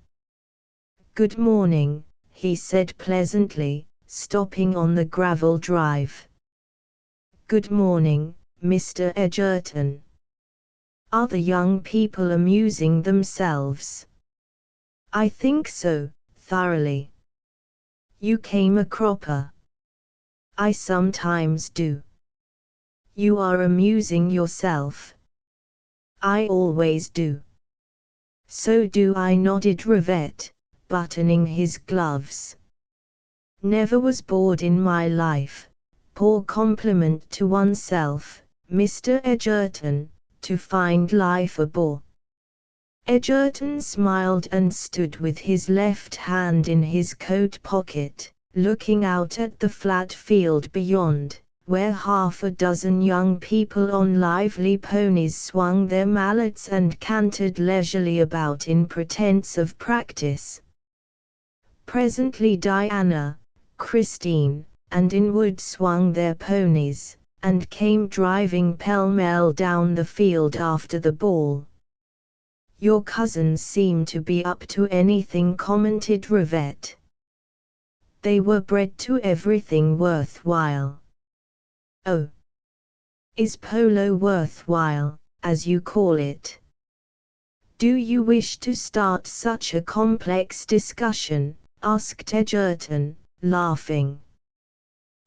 "Good morning," he said pleasantly, stopping on the gravel drive. "Good morning, Mr. Edgerton. Are the young people amusing themselves?" "I think so, thoroughly." "You came a cropper." "I sometimes do." "You are amusing yourself." "I always do." "So do I," nodded Rivette, buttoning his gloves. "Never was bored in my life. Poor compliment to oneself, Mr. Edgerton, to find life a bore." Edgerton smiled and stood with his left hand in his coat pocket, looking out at the flat field beyond, where half a dozen young people on lively ponies swung their mallets and cantered leisurely about in pretense of practice. Presently Diana, Christine, and Inwood swung their ponies, and came driving pell-mell down the field after the ball. "Your cousins seem to be up to anything," commented Rivette. "They were bred to everything worthwhile." "Oh. Is polo worthwhile, as you call it?" "Do you wish to start such a complex discussion?" asked Edgerton, laughing.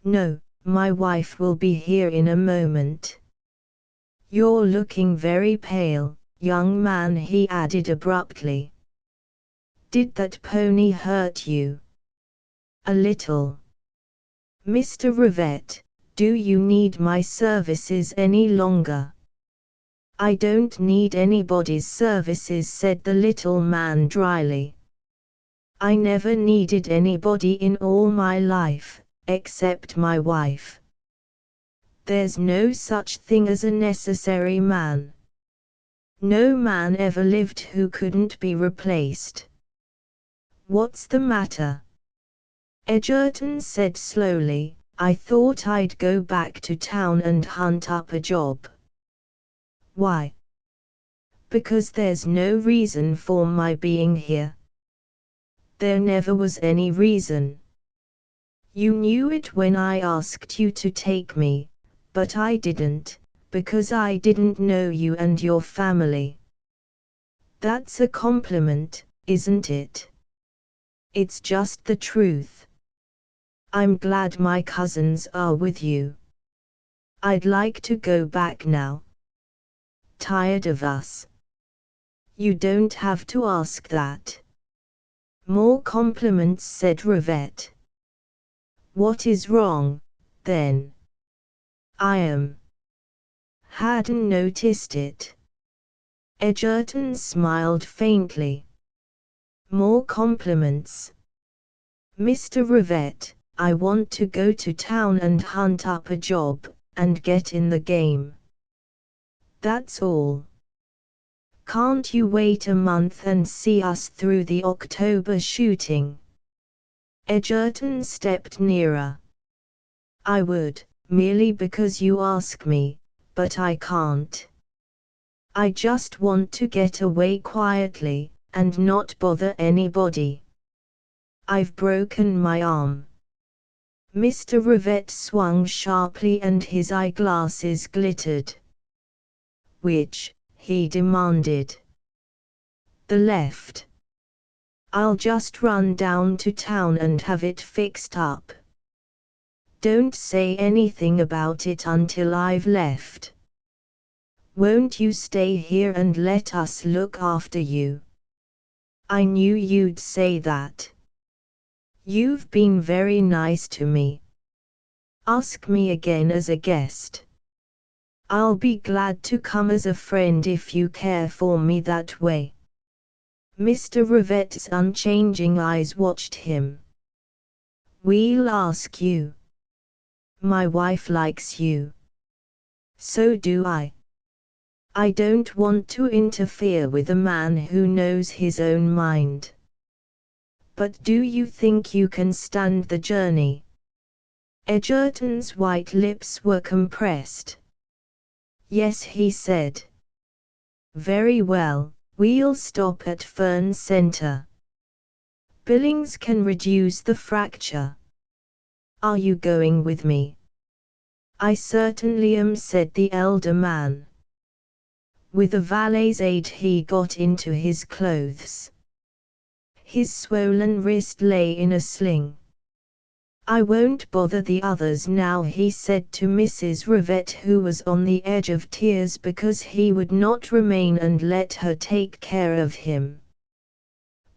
"No, my wife will be here in a moment." "You're looking very pale, young man," he added abruptly. "Did that pony hurt you?" "A little." "Mr. Rivette, do you need my services any longer?" "I don't need anybody's services," said the little man dryly. "I never needed anybody in all my life, except my wife." "There's no such thing as a necessary man. No man ever lived who couldn't be replaced." "What's the matter?" Edgerton said slowly, "I thought I'd go back to town and hunt up a job." "Why?" "Because there's no reason for my being here." "There never was any reason." "You knew it when I asked you to take me, but I didn't, because I didn't know you and your family." "That's a compliment, isn't it?" "It's just the truth." "I'm glad my cousins are with you." "I'd like to go back now." "Tired of us?" "You don't have to ask that." "More compliments," said Rivette. "What is wrong, then?" "I am." "Hadn't noticed it." Edgerton smiled faintly. "More compliments." "Mr. Rivette, I want to go to town and hunt up a job, and get in the game." That's all. Can't you wait a month and see us through the October shooting? Edgerton stepped nearer. I would, merely because you ask me, but I can't. I just want to get away quietly, and not bother anybody. I've broken my arm. Mr. Rivette swung sharply and his eyeglasses glittered. Which? He demanded. The left. I'll just run down to town and have it fixed up. Don't say anything about it until I've left. Won't you stay here and let us look after you? I knew you'd say that. You've been very nice to me. Ask me again as a guest. I'll be glad to come as a friend if you care for me that way. Mr. Rivette's unchanging eyes watched him. We'll ask you. My wife likes you. So do I. I don't want to interfere with a man who knows his own mind. But do you think you can stand the journey? Edgerton's white lips were compressed. Yes, he said. Very well, we'll stop at Fern Center. Billings can reduce the fracture. Are you going with me? I certainly am, said the elder man. With a valet's aid he got into his clothes. His swollen wrist lay in a sling. I won't bother the others now, he said to Mrs. Rivette, who was on the edge of tears because he would not remain and let her take care of him.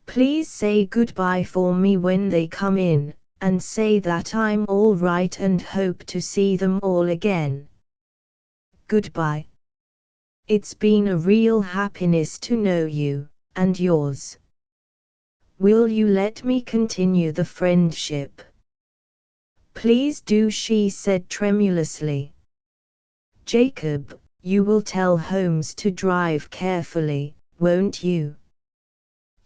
Please say goodbye for me when they come in, and say that I'm all right and hope to see them all again. Goodbye. It's been a real happiness to know you, and yours. Will you let me continue the friendship? Please do, she said tremulously. Jacob, you will tell Holmes to drive carefully, won't you?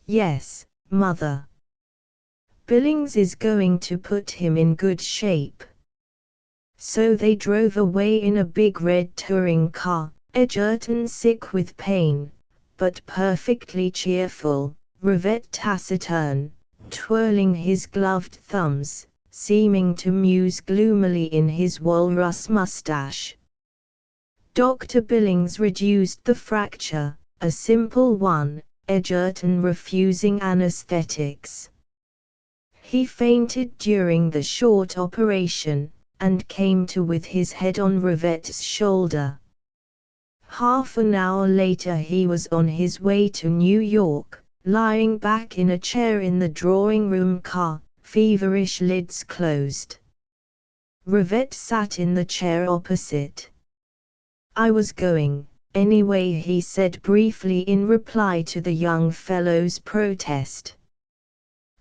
Yes, Mother. Billings is going to put him in good shape. So they drove away in a big red touring car, Edgerton sick with pain, but perfectly cheerful, Rivette taciturn, twirling his gloved thumbs, seeming to muse gloomily in his walrus mustache. Dr. Billings reduced the fracture, a simple one, Edgerton refusing anesthetics. He fainted during the short operation, and came to with his head on Rivette's shoulder. Half an hour later he was on his way to New York, lying back in a chair in the drawing-room car, feverish lids closed. Rivette sat in the chair opposite. I was going, anyway, he said briefly in reply to the young fellow's protest.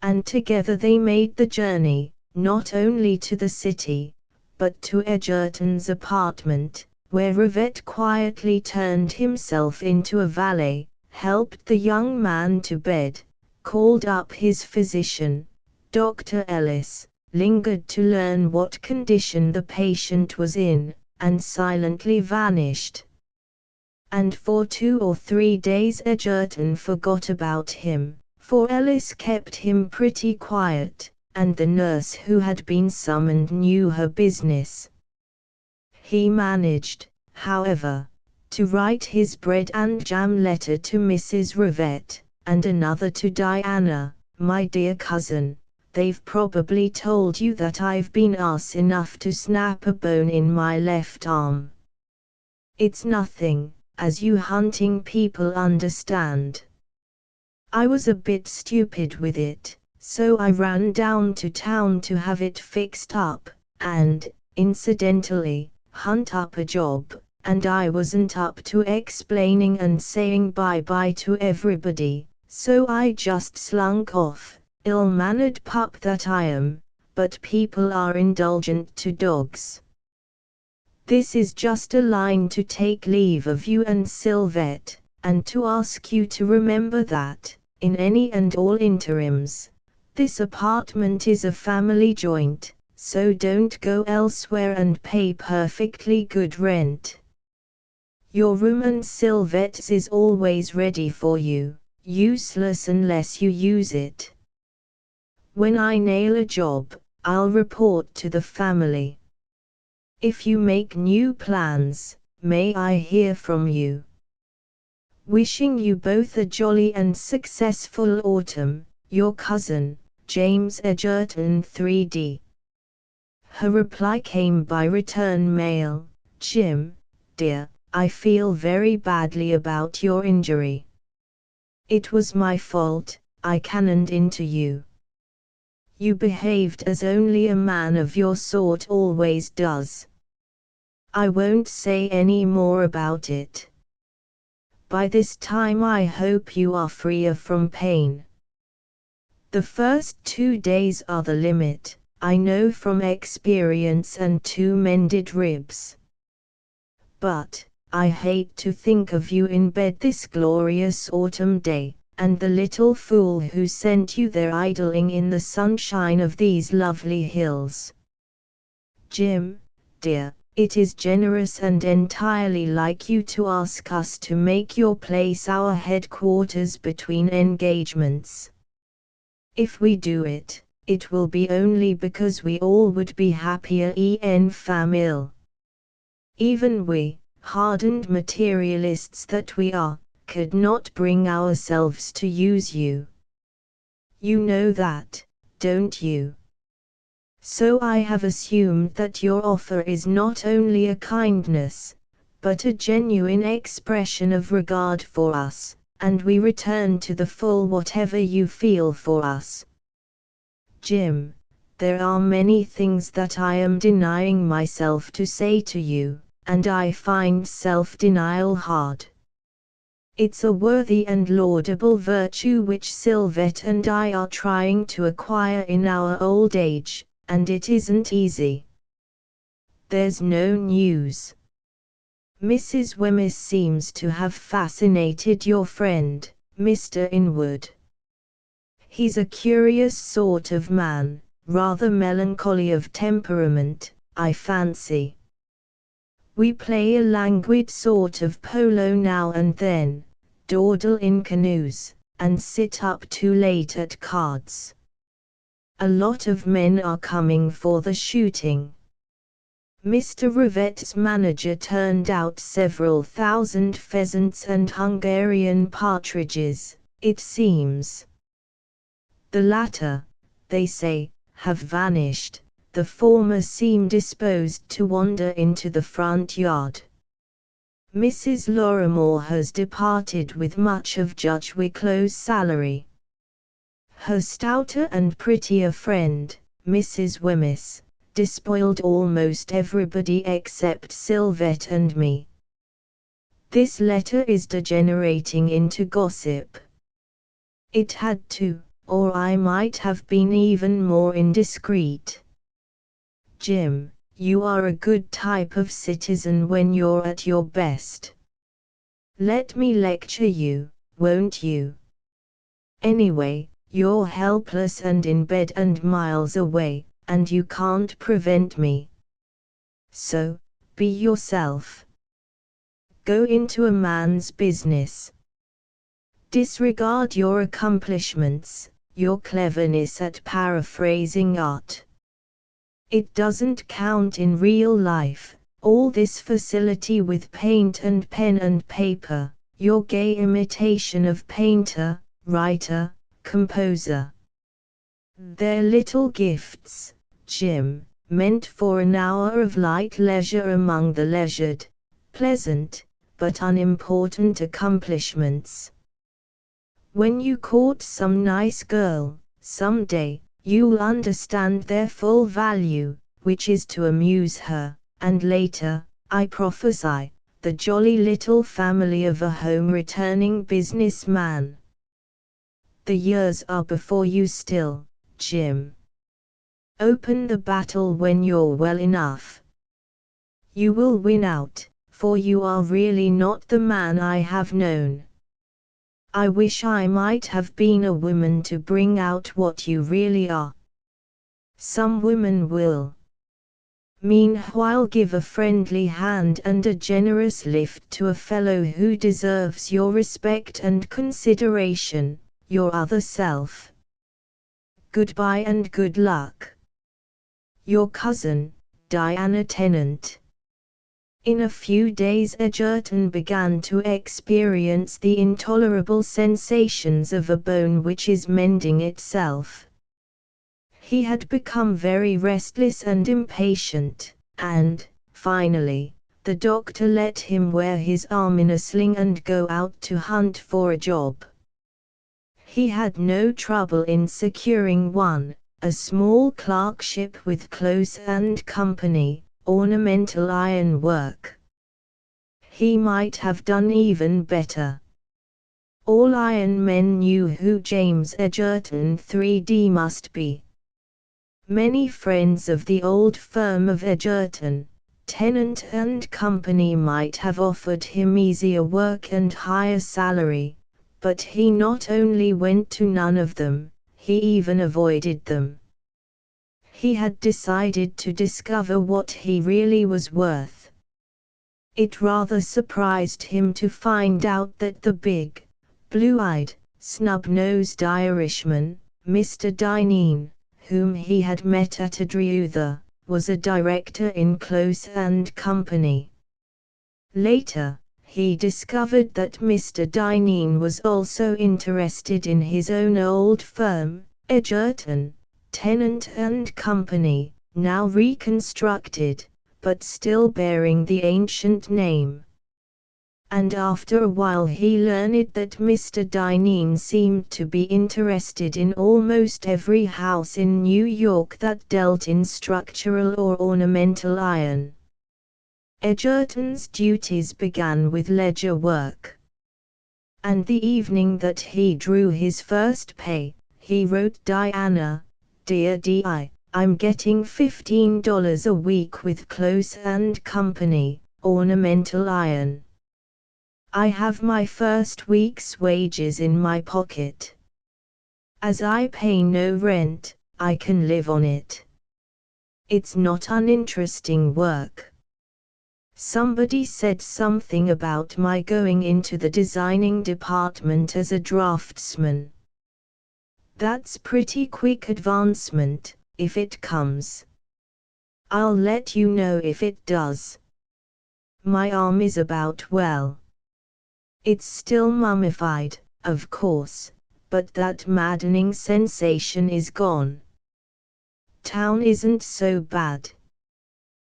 And together they made the journey, not only to the city, but to Edgerton's apartment, where Rivette quietly turned himself into a valet, helped the young man to bed, called up his physician, Dr. Ellis, lingered to learn what condition the patient was in, and silently vanished. And for 2 or 3 days Edgerton forgot about him, for Ellis kept him pretty quiet, and the nurse who had been summoned knew her business. He managed, however, to write his bread and jam letter to Mrs. Rivette, and another to Diana, my dear cousin. They've probably told you that I've been ass enough to snap a bone in my left arm. It's nothing, as you hunting people understand. I was a bit stupid with it, so I ran down to town to have it fixed up, and, incidentally, hunt up a job, and I wasn't up to explaining and saying bye-bye to everybody, so I just slunk off. Ill-mannered pup that I am, but people are indulgent to dogs. This is just a line to take leave of you and Sylvette, and to ask you to remember that, in any and all interims, this apartment is a family joint, so don't go elsewhere and pay perfectly good rent. Your room and Sylvette's is always ready for you, useless unless you use it. When I nail a job, I'll report to the family. If you make new plans, may I hear from you. Wishing you both a jolly and successful autumn, your cousin, James Edgerton 3D. Her reply came by return mail. Jim, dear, I feel very badly about your injury. It was my fault, I cannoned into you. You behaved as only a man of your sort always does. I won't say any more about it. By this time I hope you are freer from pain. The first 2 days are the limit, I know from experience, and 2 mended ribs. But, I hate to think of you in bed this glorious autumn day, and the little fool who sent you there idling in the sunshine of these lovely hills. Jim, dear, it is generous and entirely like you to ask us to make your place our headquarters between engagements. If we do it, it will be only because we all would be happier en famille. Even we, hardened materialists that we are, could not bring ourselves to use you. You know that, don't you? So I have assumed that your offer is not only a kindness, but a genuine expression of regard for us, and we return to the full whatever you feel for us. Jim, there are many things that I am denying myself to say to you, and I find self-denial hard. It's a worthy and laudable virtue which Sylvette and I are trying to acquire in our old age, and it isn't easy. There's no news. Mrs. Wemyss seems to have fascinated your friend, Mr. Inwood. He's a curious sort of man, rather melancholy of temperament, I fancy. We play a languid sort of polo now and then, dawdle in canoes, and sit up too late at cards. A lot of men are coming for the shooting. Mr. Rivette's manager turned out several thousand pheasants and Hungarian partridges, it seems. The latter, they say, have vanished, the former seem disposed to wander into the front yard. Mrs. Lorimore has departed with much of Judge Wicklow's salary. Her stouter and prettier friend, Mrs. Wemyss, despoiled almost everybody except Sylvette and me. This letter is degenerating into gossip. It had to, or I might have been even more indiscreet. Jim, you are a good type of citizen when you're at your best. Let me lecture you, won't you? Anyway, you're helpless and in bed and miles away, and you can't prevent me. So, be yourself. Go into a man's business. Disregard your accomplishments, your cleverness at paraphrasing art. It doesn't count in real life, all this facility with paint and pen and paper, your gay imitation of painter, writer, composer. They're little gifts, Jim, meant for an hour of light leisure among the leisured, pleasant, but unimportant accomplishments. When you court some nice girl, someday, you'll understand their full value, which is to amuse her, and later, I prophesy, the jolly little family of a home-returning businessman. The years are before you still, Jim. Open the battle when you're well enough. You will win out, for you are really not the man I have known. I wish I might have been a woman to bring out what you really are. Some women will. Meanwhile, give a friendly hand and a generous lift to a fellow who deserves your respect and consideration, your other self. Goodbye and good luck. Your cousin, Diana Tennant. In a few days Edgerton began to experience the intolerable sensations of a bone which is mending itself. He had become very restless and impatient, and, finally, the doctor let him wear his arm in a sling and go out to hunt for a job. He had no trouble in securing one, a small clerkship with Close and Company, ornamental iron work. He might have done even better. All iron men knew who James Edgerton 3D must be. Many friends of the old firm of Edgerton, Tennant and Company might have offered him easier work and higher salary, but he not only went to none of them, he even avoided them. He had decided to discover what he really was worth. It rather surprised him to find out that the big, blue-eyed, snub-nosed Irishman, Mr. Dineen, whom he had met at Adriutha, was a director in Close and Company. Later, he discovered that Mr. Dineen was also interested in his own old firm, Edgerton, Tennant and Company, now reconstructed, but still bearing the ancient name. And after a while he learned that Mr. Dineen seemed to be interested in almost every house in New York that dealt in structural or ornamental iron. Edgerton's duties began with ledger work. And the evening that he drew his first pay, he wrote Diana, "Dear Di, I'm getting $15 a week with Close and Company, ornamental iron. I have my first week's wages in my pocket. As I pay no rent, I can live on it. It's not uninteresting work. Somebody said something about my going into the designing department as a draftsman. That's pretty quick advancement, if it comes. I'll let you know if it does. My arm is about well. It's still mummified, of course, but that maddening sensation is gone. Town isn't so bad.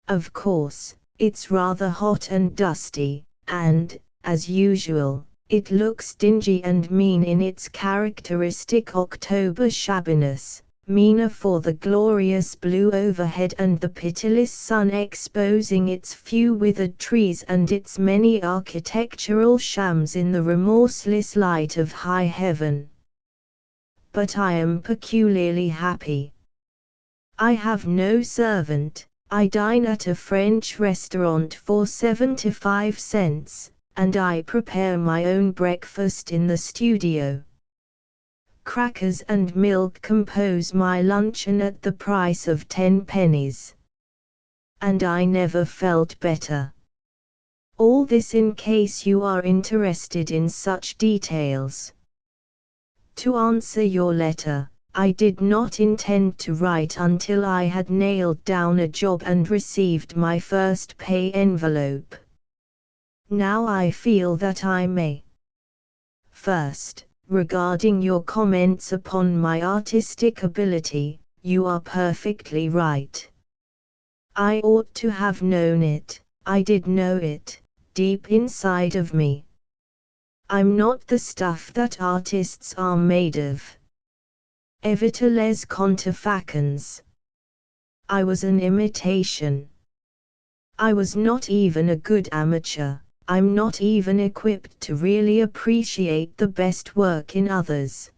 Of course, it's rather hot and dusty, and, as usual, it looks dingy and mean in its characteristic October shabbiness, meaner for the glorious blue overhead and the pitiless sun exposing its few withered trees and its many architectural shams in the remorseless light of high heaven. But I am peculiarly happy. I have no servant, I dine at a French restaurant for 75 cents, and I prepare my own breakfast in the studio. Crackers and milk compose my luncheon at the price of 10 pennies. And I never felt better. All this in case you are interested in such details. To answer your letter, I did not intend to write until I had nailed down a job and received my first pay envelope. Now I feel that I may. First, regarding your comments upon my artistic ability, you are perfectly right. I ought to have known it, I did know it, deep inside of me. I'm not the stuff that artists are made of. Evita les conterfacons. I was an imitation. I was not even a good amateur. I'm not even equipped to really appreciate the best work in others.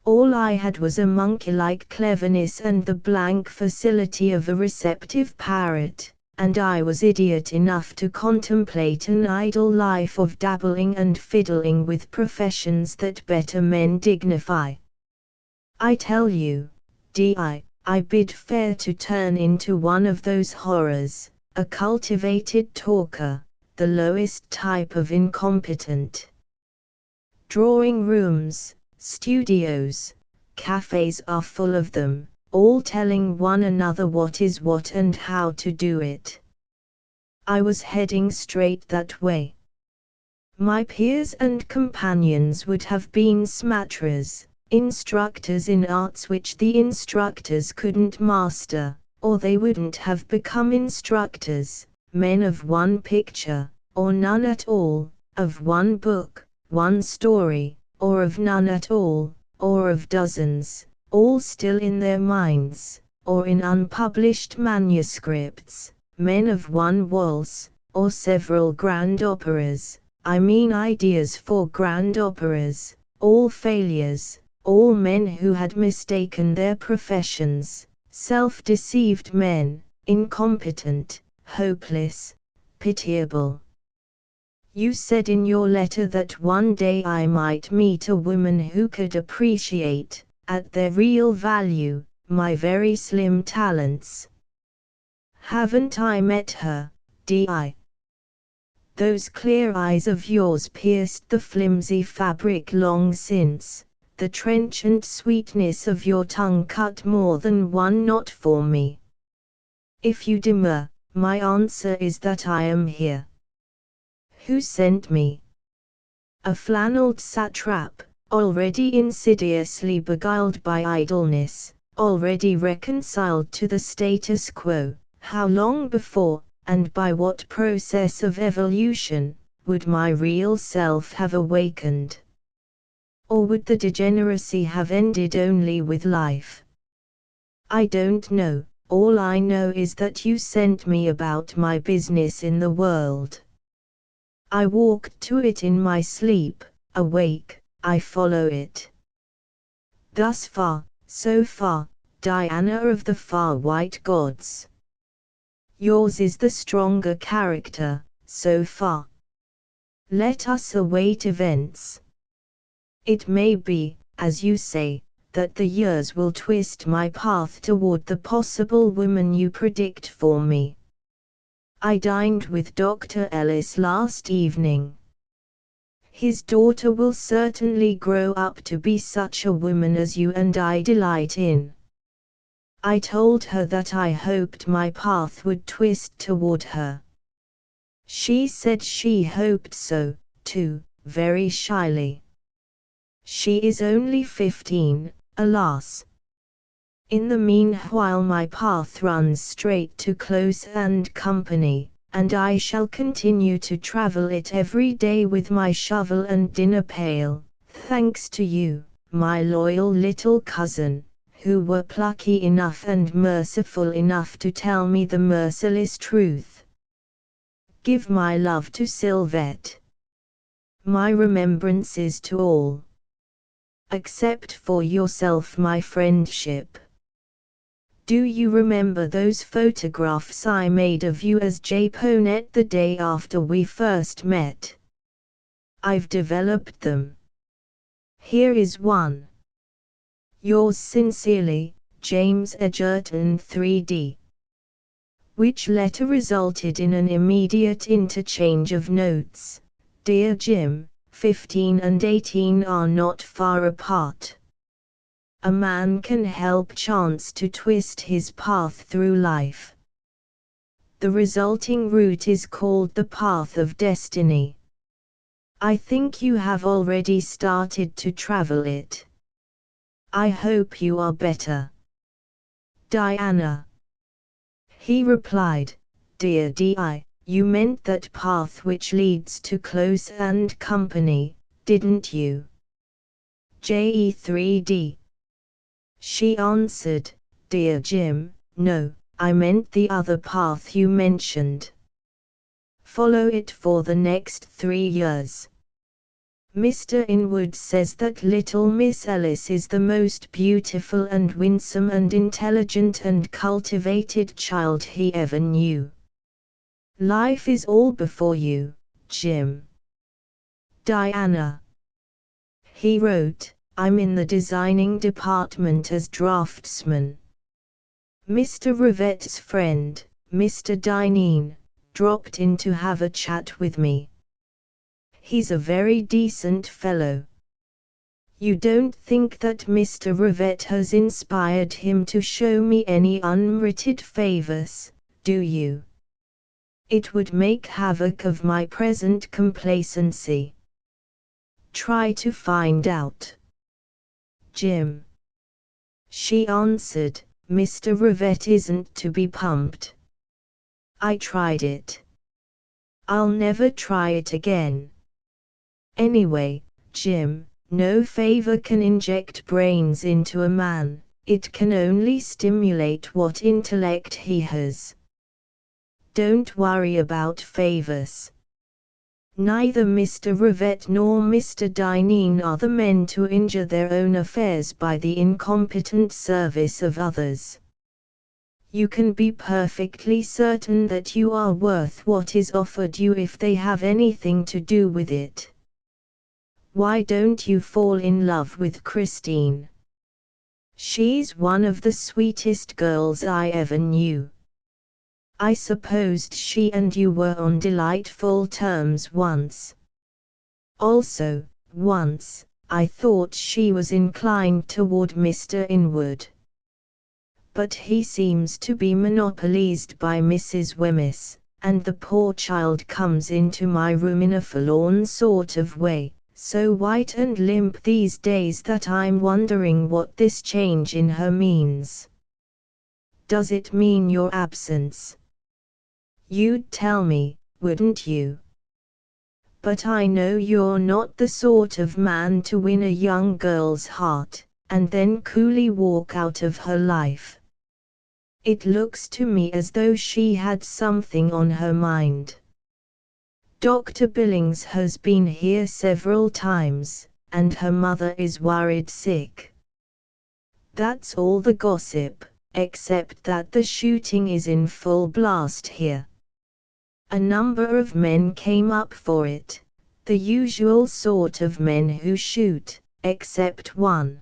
All I had was a monkey-like cleverness and the blank facility of a receptive parrot, and I was idiot enough to contemplate an idle life of dabbling and fiddling with professions that better men dignify. I tell you, I bid fair to turn into one of those horrors, a cultivated talker, the lowest type of incompetent. Drawing rooms, studios, cafes are full of them, all telling one another what is what and how to do it. I was heading straight that way. My peers and companions would have been smatterers, instructors in arts which the instructors couldn't master, or they wouldn't have become instructors, men of one picture, or none at all, of one book, one story, or of none at all, or of dozens, all still in their minds, or in unpublished manuscripts, men of one waltz, or several grand operas, I mean ideas for grand operas, all failures, all men who had mistaken their professions, self-deceived men, incompetent, hopeless, pitiable. You said in your letter that one day I might meet a woman who could appreciate, at their real value, my very slim talents. Haven't I met her, Di? Those clear eyes of yours pierced the flimsy fabric long since, the trenchant sweetness of your tongue cut more than one knot for me. If you demur, my answer is that I am here. Who sent me? A flannelled satrap, already insidiously beguiled by idleness, already reconciled to the status quo. How long before, and by what process of evolution, would my real self have awakened? Or would the degeneracy have ended only with life? I don't know, all I know is that you sent me about my business in the world. I walked to it in my sleep, awake, I follow it. Thus far, so far, Diana of the far white gods. Yours is the stronger character, so far. Let us await events. It may be, as you say, that the years will twist my path toward the possible woman you predict for me. I dined with Dr. Ellis last evening. His daughter will certainly grow up to be such a woman as you and I delight in. I told her that I hoped my path would twist toward her. She said she hoped so, too, very shyly. She is only 15, alas. In the meanwhile my path runs straight to Close and Company, and I shall continue to travel it every day with my shovel and dinner pail, thanks to you, my loyal little cousin, who were plucky enough and merciful enough to tell me the merciless truth. Give my love to Sylvette. My remembrances to all. Accept for yourself my friendship. Do you remember those photographs I made of you as Japonette the day after we first met? I've developed them. Here is one. Yours sincerely, James Edgerton 3D. Which letter resulted in an immediate interchange of notes. Dear Jim, 15 and 18 are not far apart. A man can help chance to twist his path through life. The resulting route is called the path of destiny. I think you have already started to travel it. I hope you are better. Diana. He replied, Dear Di, you meant that path which leads to Close and Company, didn't you? JE3D. She answered, Dear Jim, no, I meant the other path you mentioned. Follow it for the next 3 years. Mr. Inwood says that little Miss Ellis is the most beautiful and winsome and intelligent and cultivated child he ever knew. Life is all before you, Jim. Diana. He wrote, I'm in the designing department as draftsman. Mr. Rivette's friend, Mr. Dineen, dropped in to have a chat with me. He's a very decent fellow. You don't think that Mr. Rivette has inspired him to show me any unmerited favors, do you? It would make havoc of my present complacency. Try to find out. Jim. She answered, Mr. Rivette isn't to be pumped. I tried it. I'll never try it again. Anyway, Jim, no favor can inject brains into a man, it can only stimulate what intellect he has. Don't worry about favors. Neither Mr. Rivette nor Mr. Dineen are the men to injure their own affairs by the incompetent service of others. You can be perfectly certain that you are worth what is offered you if they have anything to do with it. Why don't you fall in love with Christine? She's one of the sweetest girls I ever knew. I supposed she and you were on delightful terms once. Also, once, I thought she was inclined toward Mr. Inwood. But he seems to be monopolized by Mrs. Wemyss, and the poor child comes into my room in a forlorn sort of way, so white and limp these days that I'm wondering what this change in her means. Does it mean your absence? You'd tell me, wouldn't you? But I know you're not the sort of man to win a young girl's heart, and then coolly walk out of her life. It looks to me as though she had something on her mind. Dr. Billings has been here several times, and her mother is worried sick. That's all the gossip, except that the shooting is in full blast here. A number of men came up for it, the usual sort of men who shoot, except one.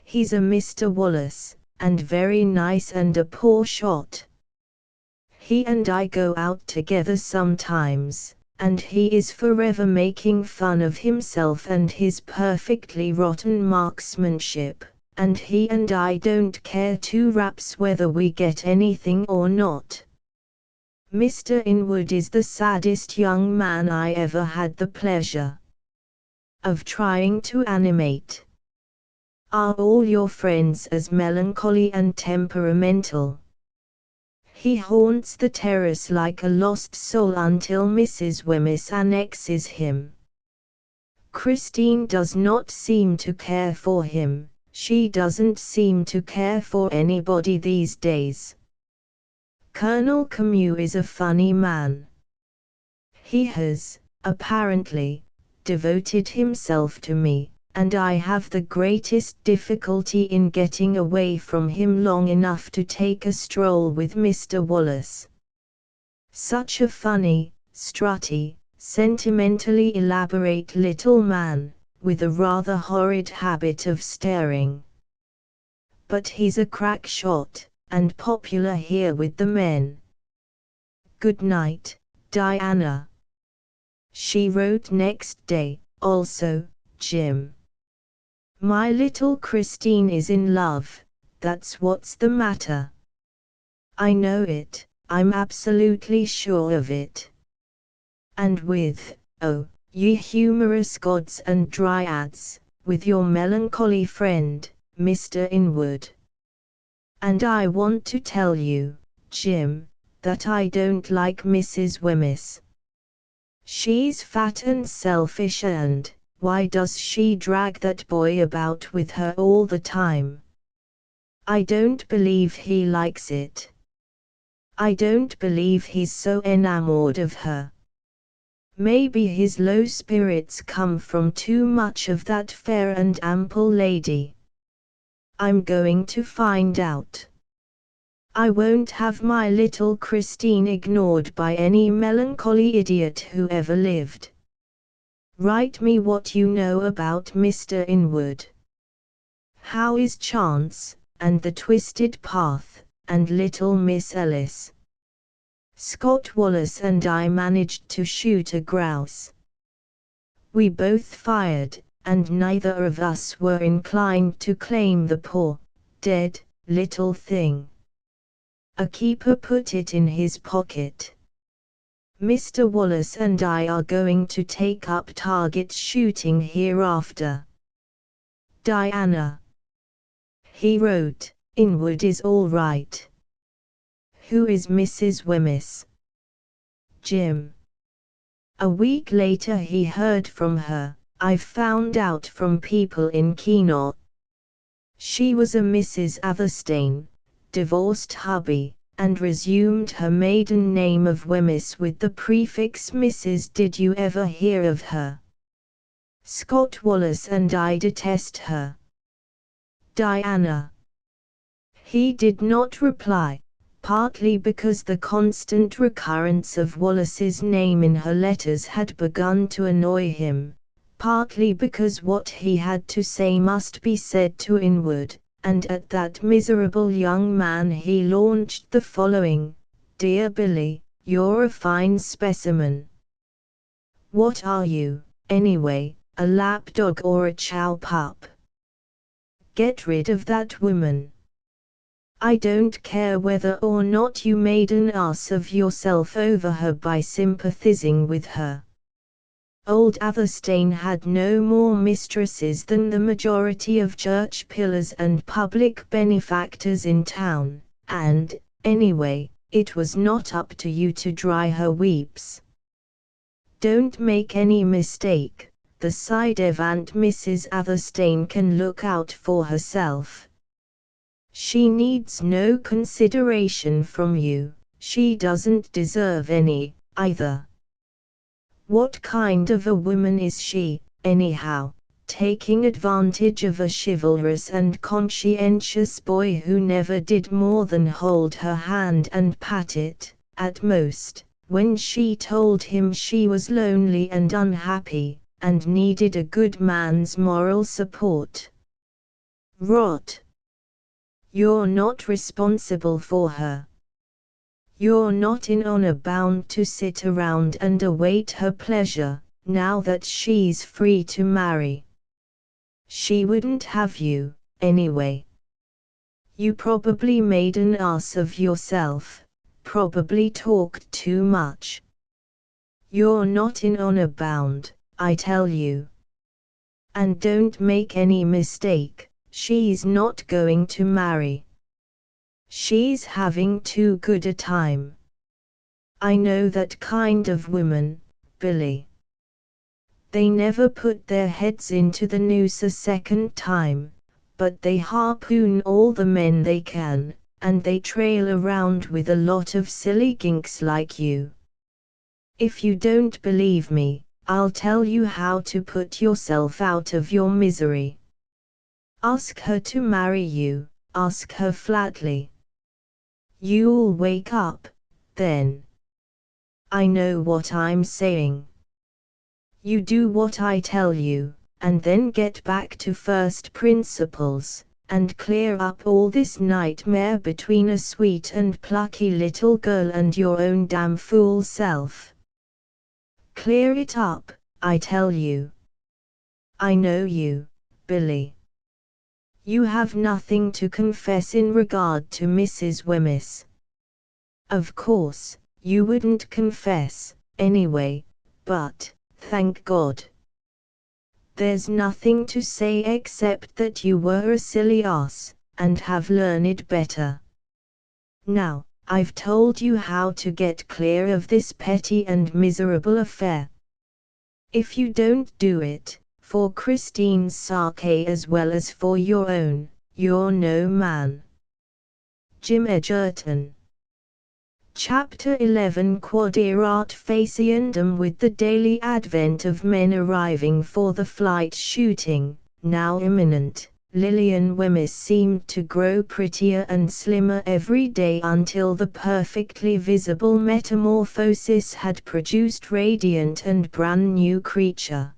He's a Mr. Wallace, and very nice and a poor shot. He and I go out together sometimes, and he is forever making fun of himself and his perfectly rotten marksmanship, and he and I don't care two raps whether we get anything or not. Mr. Inwood is the saddest young man I ever had the pleasure of trying to animate. Are all your friends as melancholy and temperamental? He haunts the terrace like a lost soul until Mrs. Wemyss annexes him. Christine does not seem to care for him, she doesn't seem to care for anybody these days. Colonel Camus is a funny man. He has, apparently, devoted himself to me, and I have the greatest difficulty in getting away from him long enough to take a stroll with Mr. Wallace. Such a funny, strutty, sentimentally elaborate little man, with a rather horrid habit of staring. But he's a crack shot, and popular here with the men. Good night, Diana. She wrote next day, also, Jim. My little Christine is in love, that's what's the matter. I know it, I'm absolutely sure of it. And with, oh, ye humorous gods and dryads, with your melancholy friend, Mr. Inwood. And I want to tell you, Jim, that I don't like Mrs. Wemyss. She's fat and selfish and, why does she drag that boy about with her all the time? I don't believe he likes it. I don't believe he's so enamored of her. Maybe his low spirits come from too much of that fair and ample lady. I'm going to find out. I won't have my little Christine ignored by any melancholy idiot who ever lived. Write me what you know about Mr. Inwood. How is Chance, and the Twisted Path, and little Miss Ellis? Scott Wallace and I managed to shoot a grouse. We both fired, and neither of us were inclined to claim the poor, dead, little thing. A keeper put it in his pocket. Mr. Wallace and I are going to take up target shooting hereafter. Diana. He wrote, Inwood is all right. Who is Mrs. Wemyss? Jim. A week later he heard from her. I've found out from people in Kenow. She was a Mrs. Atherstane, divorced hubby, and resumed her maiden name of Wemyss with the prefix Mrs. Did you ever hear of her? Scott Wallace and I detest her. Diana. He did not reply, partly because the constant recurrence of Wallace's name in her letters had begun to annoy him, partly because what he had to say must be said to Inwood, and at that miserable young man he launched the following: Dear Billy, you're a fine specimen. What are you, anyway, a lapdog or a chow pup? Get rid of that woman. I don't care whether or not you made an ass of yourself over her by sympathizing with her. Old Atherstane had no more mistresses than the majority of church pillars and public benefactors in town, and, anyway, it was not up to you to dry her weeps. Don't make any mistake, the ci devant Mrs. Atherstane can look out for herself. She needs no consideration from you, she doesn't deserve any, either. What kind of a woman is she, anyhow, taking advantage of a chivalrous and conscientious boy who never did more than hold her hand and pat it, at most, when she told him she was lonely and unhappy, and needed a good man's moral support? Rot. You're not responsible for her. You're not in honor bound to sit around and await her pleasure, now that she's free to marry. She wouldn't have you, anyway. You probably made an ass of yourself, probably talked too much. You're not in honor bound, I tell you. And don't make any mistake, she's not going to marry. She's having too good a time. I know that kind of woman, Billy. They never put their heads into the noose a second time, but they harpoon all the men they can, and they trail around with a lot of silly ginks like you. If you don't believe me, I'll tell you how to put yourself out of your misery. Ask her to marry you, ask her flatly. You'll wake up, then. I know what I'm saying. You do what I tell you, and then get back to first principles, and clear up all this nightmare between a sweet and plucky little girl and your own damn fool self. Clear it up, I tell you. I know you, Billy. You have nothing to confess in regard to Mrs. Wemyss. Of course, you wouldn't confess, anyway, but, thank God. There's nothing to say except that you were a silly ass, and have learned better. Now, I've told you how to get clear of this petty and miserable affair. If you don't do it, for Christine's sake as well as for your own, you're no man. Jim Edgerton. Chapter 11. Quod erat faciendum. With the daily advent of men arriving for the flight shooting, now imminent, Lillian Wemyss seemed to grow prettier and slimmer every day until the perfectly visible metamorphosis had produced radiant and brand new creature.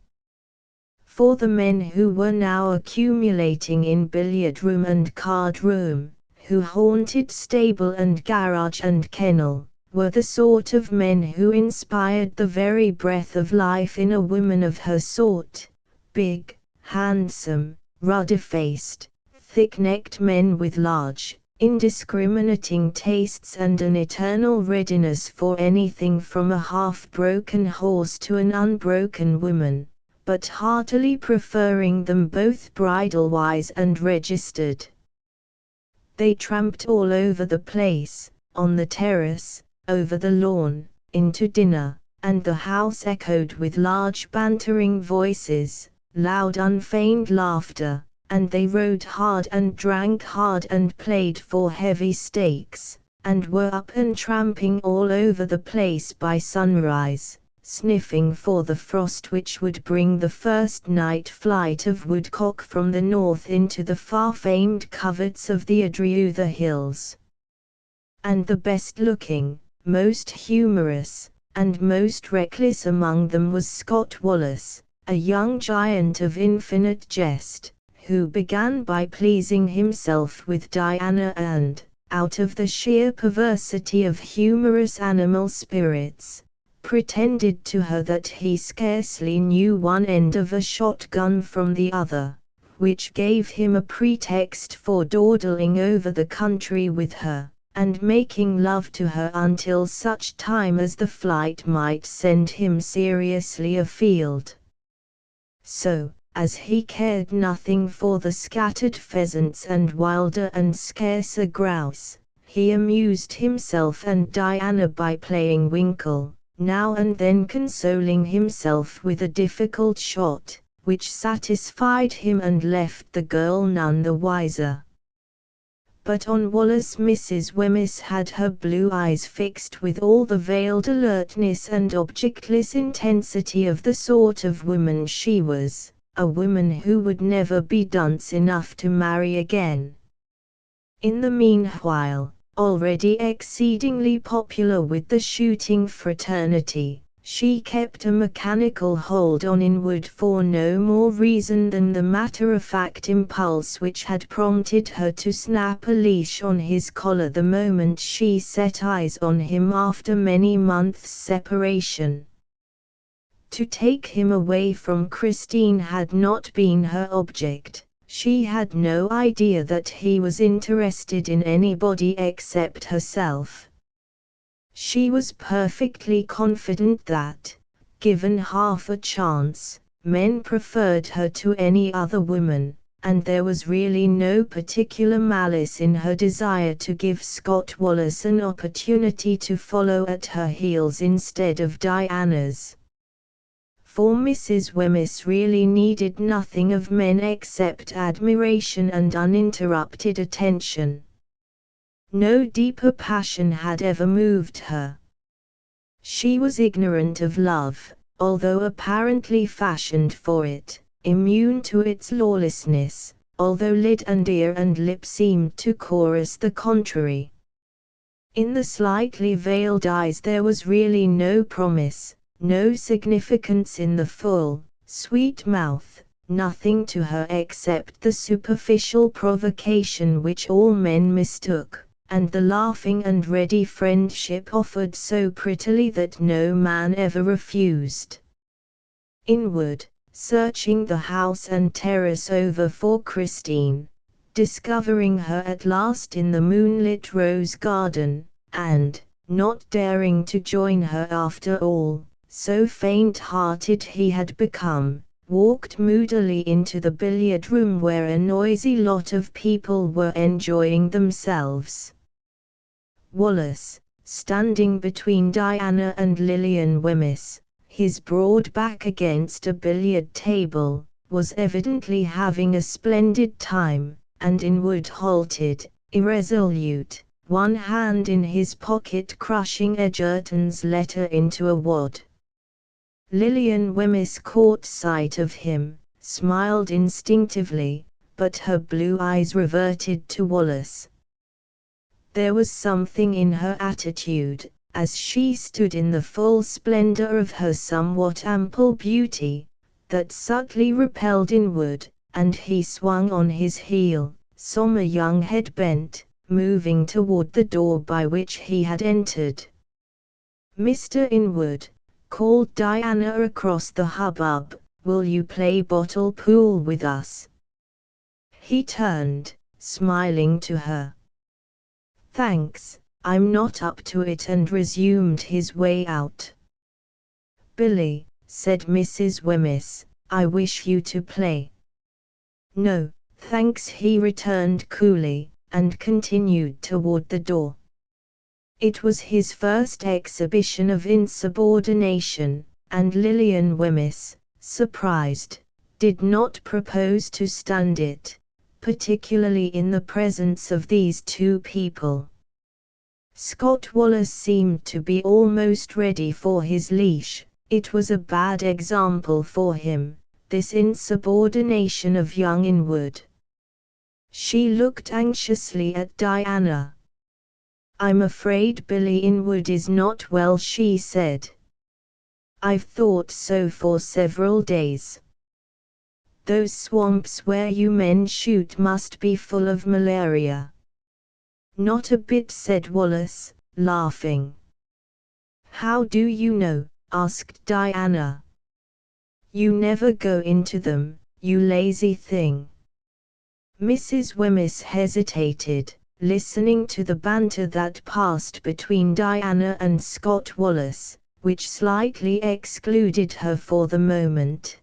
For the men who were now accumulating in billiard room and card room, who haunted stable and garage and kennel, were the sort of men who inspired the very breath of life in a woman of her sort, big, handsome, ruddy-faced, thick-necked men with large, indiscriminating tastes and an eternal readiness for anything from a half-broken horse to an unbroken woman, but heartily preferring them both bridal-wise and registered. They tramped all over the place, on the terrace, over the lawn, into dinner, and the house echoed with large bantering voices, loud unfeigned laughter, and they rode hard and drank hard and played for heavy stakes, and were up and tramping all over the place by sunrise, sniffing for the frost which would bring the first night flight of woodcock from the north into the far-famed coverts of the Adriutha Hills. And the best-looking, most humorous, and most reckless among them was Scott Wallace, a young giant of infinite jest, who began by pleasing himself with Diana and, out of the sheer perversity of humorous animal spirits, pretended to her that he scarcely knew one end of a shotgun from the other, which gave him a pretext for dawdling over the country with her, and making love to her until such time as the flight might send him seriously afield. So, as he cared nothing for the scattered pheasants and wilder and scarcer grouse, he amused himself and Diana by playing winkle, now and then consoling himself with a difficult shot, which satisfied him and left the girl none the wiser. But on Wallace Mrs. Wemyss had her blue eyes fixed with all the veiled alertness and objectless intensity of the sort of woman she was, a woman who would never be dunce enough to marry again. In the meanwhile, already exceedingly popular with the shooting fraternity, she kept a mechanical hold on Inwood for no more reason than the matter-of-fact impulse which had prompted her to snap a leash on his collar the moment she set eyes on him after many months' separation. To take him away from Christine had not been her object. She had no idea that he was interested in anybody except herself. She was perfectly confident that, given half a chance, men preferred her to any other woman, and there was really no particular malice in her desire to give Scott Wallace an opportunity to follow at her heels instead of Diana's. For Mrs. Wemyss really needed nothing of men except admiration and uninterrupted attention. No deeper passion had ever moved her. She was ignorant of love, although apparently fashioned for it, immune to its lawlessness, although lid and ear and lip seemed to chorus the contrary. In the slightly veiled eyes there was really no promise, no significance in the full, sweet mouth, nothing to her except the superficial provocation which all men mistook, and the laughing and ready friendship offered so prettily that no man ever refused. Inward, searching the house and terrace over for Christine, discovering her at last in the moonlit rose garden, and, not daring to join her after all, so faint-hearted he had become, walked moodily into the billiard room where a noisy lot of people were enjoying themselves. Wallace, standing between Diana and Lillian Wemyss, his broad back against a billiard table, was evidently having a splendid time, and Inwood halted, irresolute, one hand in his pocket crushing Egerton's letter into a wad. Lillian Wemyss caught sight of him, smiled instinctively, but her blue eyes reverted to Wallace. There was something in her attitude, as she stood in the full splendor of her somewhat ample beauty, that subtly repelled Inwood, and he swung on his heel, saw a young head bent, moving toward the door by which he had entered. "Mr. Inwood," called Diana across the hubbub, "will you play bottle pool with us?" He turned, smiling to her. "Thanks, I'm not up to it," and resumed his way out. "Billy," said Mrs. Wemyss, "I wish you to play." "No, thanks," he returned coolly, and continued toward the door. It was his first exhibition of insubordination, and Lillian Wemyss, surprised, did not propose to stand it, particularly in the presence of these two people. Scott Wallace seemed to be almost ready for his leash. It was a bad example for him, this insubordination of young Inwood. She looked anxiously at Diana. "I'm afraid Billy Inwood is not well," she said. "I've thought so for several days. Those swamps where you men shoot must be full of malaria." "Not a bit," said Wallace, laughing. "How do you know?" asked Diana. "You never go into them, you lazy thing." Mrs. Wemyss hesitated, listening to the banter that passed between Diana and Scott Wallace, which slightly excluded her for the moment.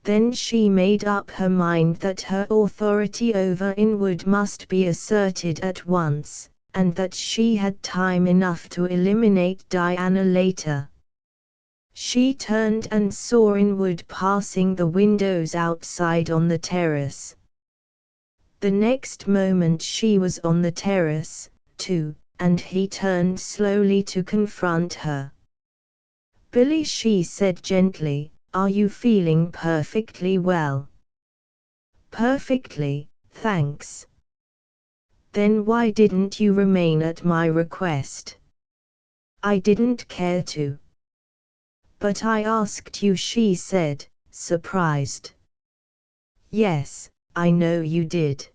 Then she made up her mind that her authority over Inwood must be asserted at once, and that she had time enough to eliminate Diana later. She turned and saw Inwood passing the windows outside on the terrace. The next moment she was on the terrace, too, and he turned slowly to confront her. "Billy," she said gently, "are you feeling perfectly well?" "Perfectly, thanks." "Then why didn't you remain at my request?" "I didn't care to." "But I asked you," she said, surprised. "Yes, I know you did."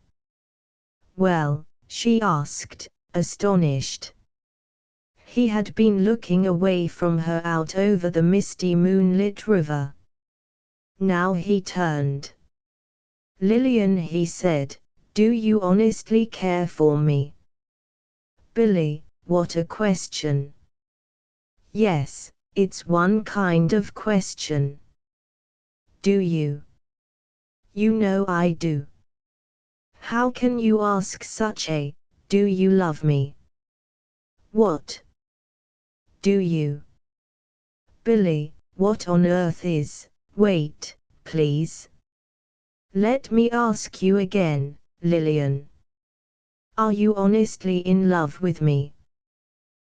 "Well?" she asked, astonished. He had been looking away from her out over the misty moonlit river. Now he turned. "Lillian," he said, "do you honestly care for me?" "Billy, what a question." "Yes, it's one kind of question." "Do you?" "You know I do." "How can you ask such a, 'Do you love me?'" "What? Do you?" "Billy, what on earth is—" "Wait, please. Let me ask you again, Lillian. Are you honestly in love with me?"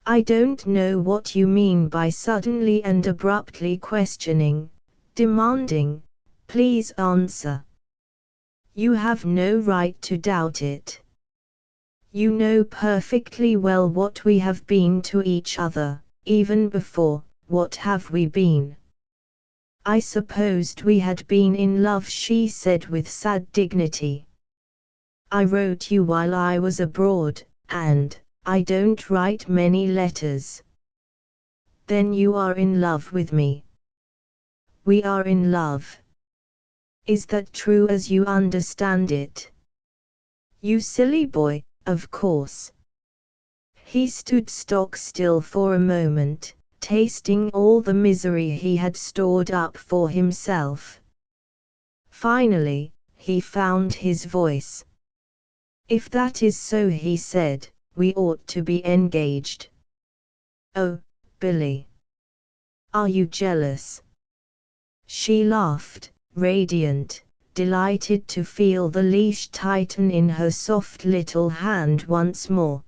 "I don't know what you mean by suddenly and abruptly questioning, demanding. Please answer." "You have no right to doubt it. You know perfectly well what we have been to each other, even before. What have we been?" "I supposed we had been in love," she said with sad dignity. "I wrote you while I was abroad, and I don't write many letters." "Then you are in love with me?" "We are in love." "Is that true as you understand it?" "You silly boy, of course." He stood stock still for a moment, tasting all the misery he had stored up for himself. Finally, he found his voice. "If that is so," he said, "we ought to be engaged." "Oh, Billy. Are you jealous?" She laughed, radiant, delighted to feel the leash tighten in her soft little hand once more.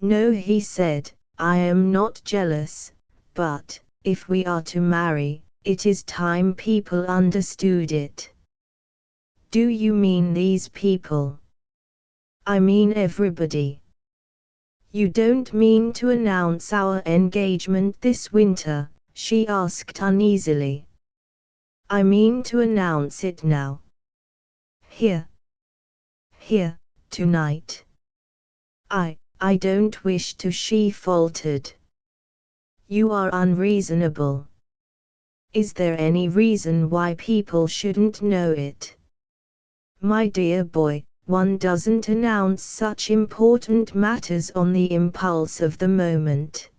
"No," he said, "I am not jealous, but, if we are to marry, it is time people understood it." Do you mean these people? I mean everybody. You don't mean to announce our engagement this winter? She asked uneasily. I mean to announce it now. Here. Here, tonight. I don't wish to, she faltered. You are unreasonable. Is there any reason why people shouldn't know it? My dear boy, one doesn't announce such important matters on the impulse of the moment.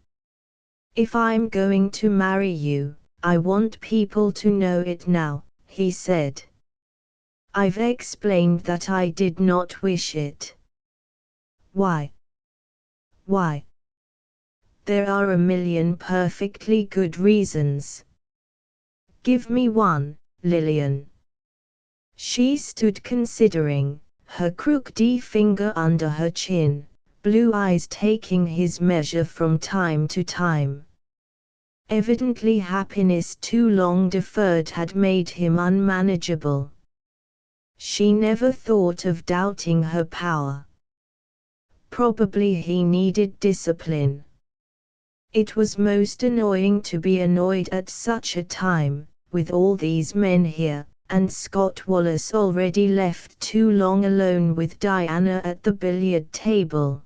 If I'm going to marry you, I want people to know it now, he said. I've explained that I did not wish it. Why? Why? There are a million perfectly good reasons. Give me one, Lillian. She stood considering, her crooked finger under her chin, blue eyes taking his measure from time to time. Evidently happiness too long deferred had made him unmanageable. She never thought of doubting her power. Probably he needed discipline. It was most annoying to be annoyed at such a time, with all these men here, and Scott Wallace already left too long alone with Diana at the billiard table.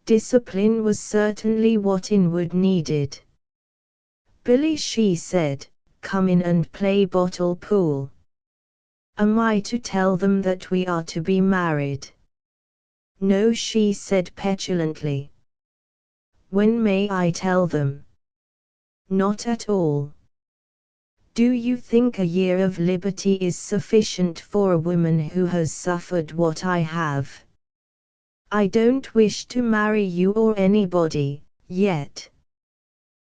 Discipline was certainly what Inwood needed. Billy, she said, come in and play bottle pool. Am I to tell them that we are to be married? No, she said petulantly. When may I tell them? Not at all. Do you think a year of liberty is sufficient for a woman who has suffered what I have? I don't wish to marry you or anybody, yet.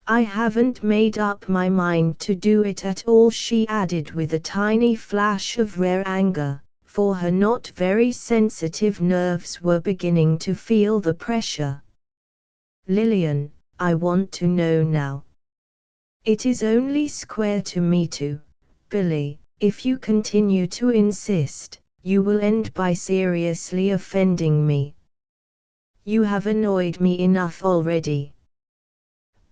I haven't made up my mind to do it at all, she added with a tiny flash of rare anger, for her not very sensitive nerves were beginning to feel the pressure. Lillian, I want to know now. It is only square to me to, Billy, if you continue to insist, you will end by seriously offending me. You have annoyed me enough already.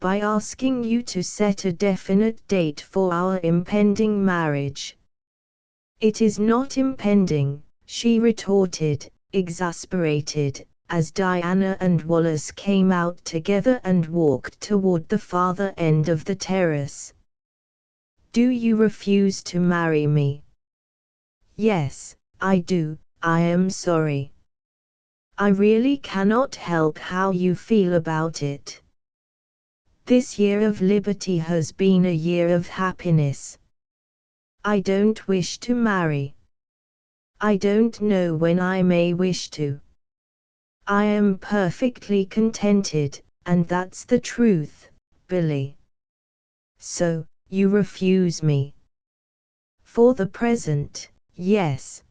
By asking you to set a definite date for our impending marriage. It is not impending, she retorted, exasperated, as Diana and Wallace came out together and walked toward the farther end of the terrace. Do you refuse to marry me? Yes, I do, I am sorry. I really cannot help how you feel about it. This year of liberty has been a year of happiness. I don't wish to marry. I don't know when I may wish to. I am perfectly contented, and that's the truth, Billy. So, you refuse me? For the present, yes.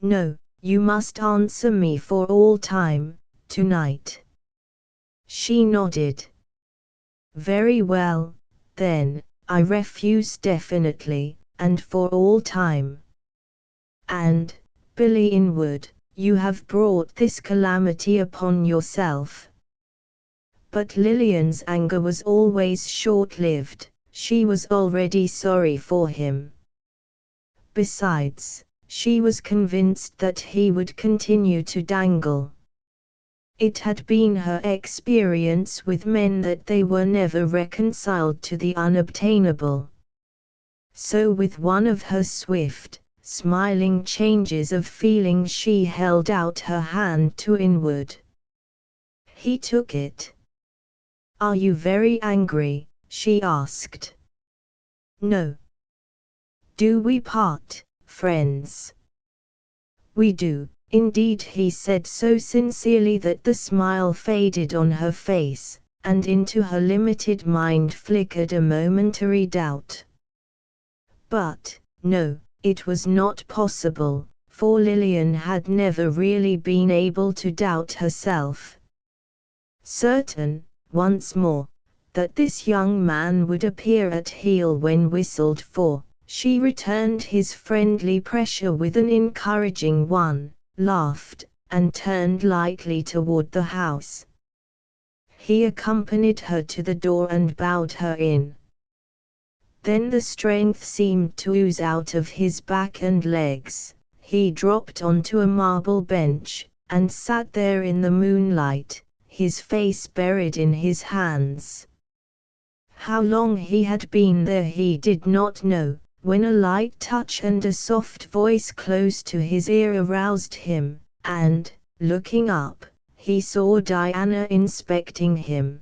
No, you must answer me for all time, tonight. She nodded. Very well, then, I refuse definitely, and for all time. And, Billy Inwood, you have brought this calamity upon yourself. But Lillian's anger was always short-lived, she was already sorry for him. Besides, she was convinced that he would continue to dangle. It had been her experience with men that they were never reconciled to the unobtainable. So with one of her swift, smiling changes of feeling she held out her hand to Inwood. He took it. Are you very angry? She asked. No. Do we part, friends? We do, indeed, he said so sincerely that the smile faded on her face, and into her limited mind flickered a momentary doubt. But, no, it was not possible, for Lillian had never really been able to doubt herself. Certain, once more, that this young man would appear at heel when whistled for, She returned his friendly pressure with an encouraging one, laughed, and turned lightly toward the house. He accompanied her to the door and bowed her in. Then the strength seemed to ooze out of his back and legs. He dropped onto a marble bench, and sat there in the moonlight, his face buried in his hands. How long he had been there he did not know, when a light touch and a soft voice close to his ear aroused him, and, looking up, he saw Diana inspecting him.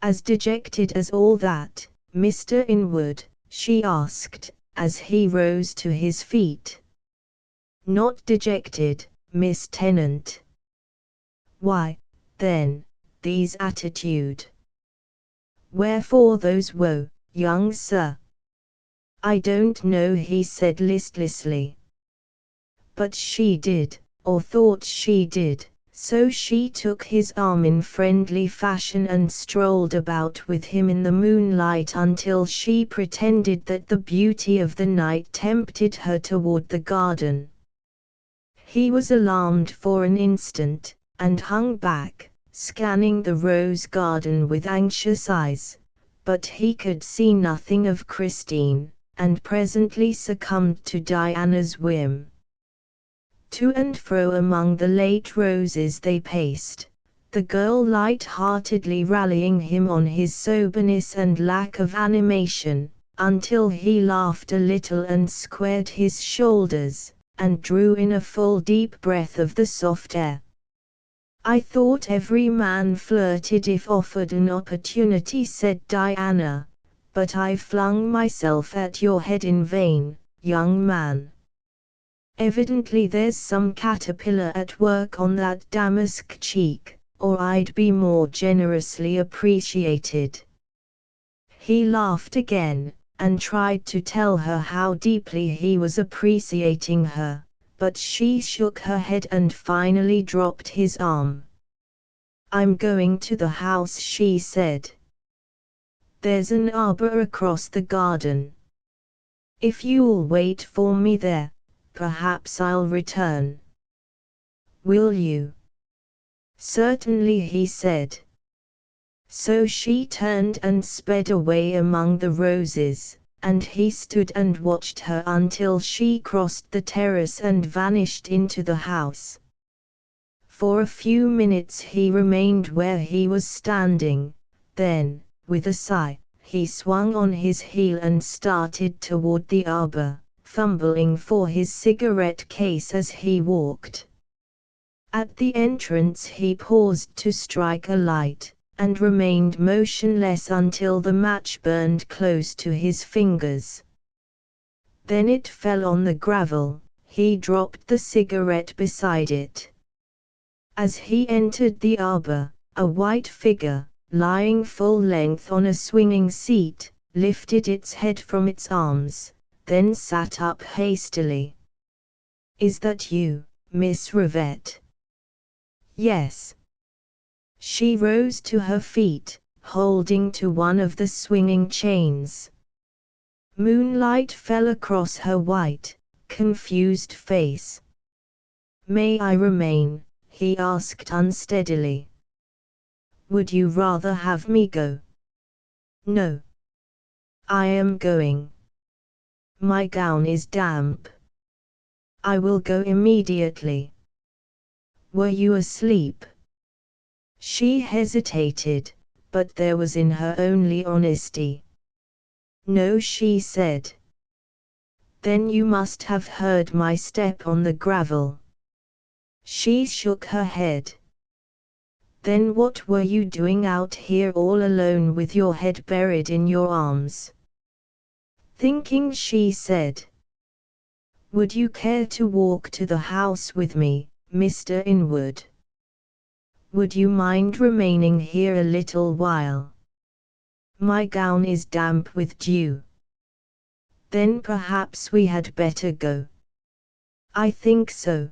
"As dejected as all that, Mr. Inwood?" she asked, as he rose to his feet. "Not dejected, Miss Tennant." "Why, then, these attitude? Wherefore those woe, young sir?" "I don't know," he said listlessly. But she did, or thought she did, so she took his arm in friendly fashion and strolled about with him in the moonlight until she pretended that the beauty of the night tempted her toward the garden. He was alarmed for an instant, and hung back, scanning the rose garden with anxious eyes, but he could see nothing of Christine, and presently succumbed to Diana's whim. To and fro among the late roses they paced, the girl light-heartedly rallying him on his soberness and lack of animation, until he laughed a little and squared his shoulders, and drew in a full deep breath of the soft air. "I thought every man flirted if offered an opportunity," said Diana, "but I flung myself at your head in vain, young man. Evidently there's some caterpillar at work on that damask cheek, or I'd be more generously appreciated." He laughed again, and tried to tell her how deeply he was appreciating her, but she shook her head and finally dropped his arm. "I'm going to the house," she said. "There's an arbor across the garden. If you'll wait for me there, perhaps I'll return." "Will you?" "Certainly," he said. So she turned and sped away among the roses, and he stood and watched her until she crossed the terrace and vanished into the house. For a few minutes he remained where he was standing, then, with a sigh, he swung on his heel and started toward the arbor, fumbling for his cigarette case as he walked. At the entrance he paused to strike a light, and remained motionless until the match burned close to his fingers. Then it fell on the gravel. He dropped the cigarette beside it. As he entered the arbor, a white figure, lying full length on a swinging seat, lifted its head from its arms, then sat up hastily. "Is that you, Miss Rivette?" "Yes." She rose to her feet, holding to one of the swinging chains. Moonlight fell across her white, confused face. "May I remain?" he asked unsteadily. "Would you rather have me go?" "No. I am going. My gown is damp. I will go immediately." "Were you asleep?" She hesitated, but there was in her only honesty. "No," she said. "Then you must have heard my step on the gravel." She shook her head. "Then what were you doing out here all alone with your head buried in your arms?" "Thinking," she said. "Would you care to walk to the house with me, Mr. Inwood? Would you mind remaining here a little while? My gown is damp with dew." "Then perhaps we had better go." "I think so."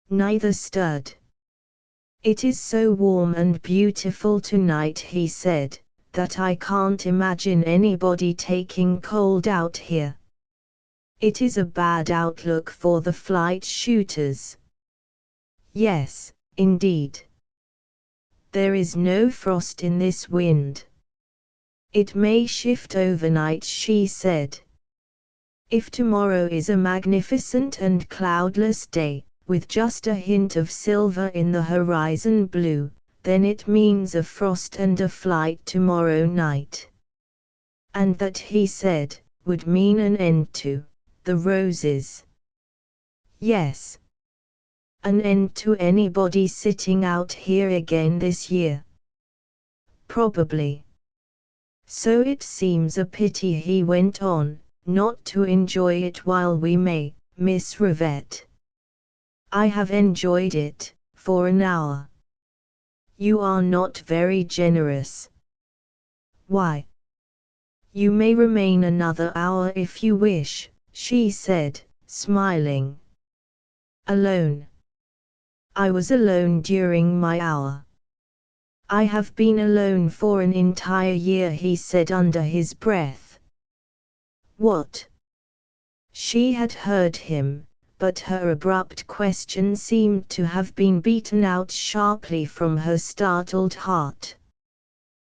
Neither stirred. "It is so warm and beautiful tonight," he said, that I can't imagine anybody taking cold out here. It is a bad outlook for the flight shooters. Yes, indeed. There is no frost in this wind. It may shift overnight, she said. If tomorrow is a magnificent and cloudless day, with just a hint of silver in the horizon blue, then it means a frost and a flight tomorrow night. And that, he said, would mean an end to the roses. Yes. An end to anybody sitting out here again this year. Probably. So it seems a pity, he went on, not to enjoy it while we may, Miss Rivette. I have enjoyed it, for an hour. You are not very generous. Why? You may remain another hour if you wish, she said, smiling. Alone. I was alone during my hour. I have been alone for an entire year, he said under his breath. What? She had heard him, but her abrupt question seemed to have been beaten out sharply from her startled heart.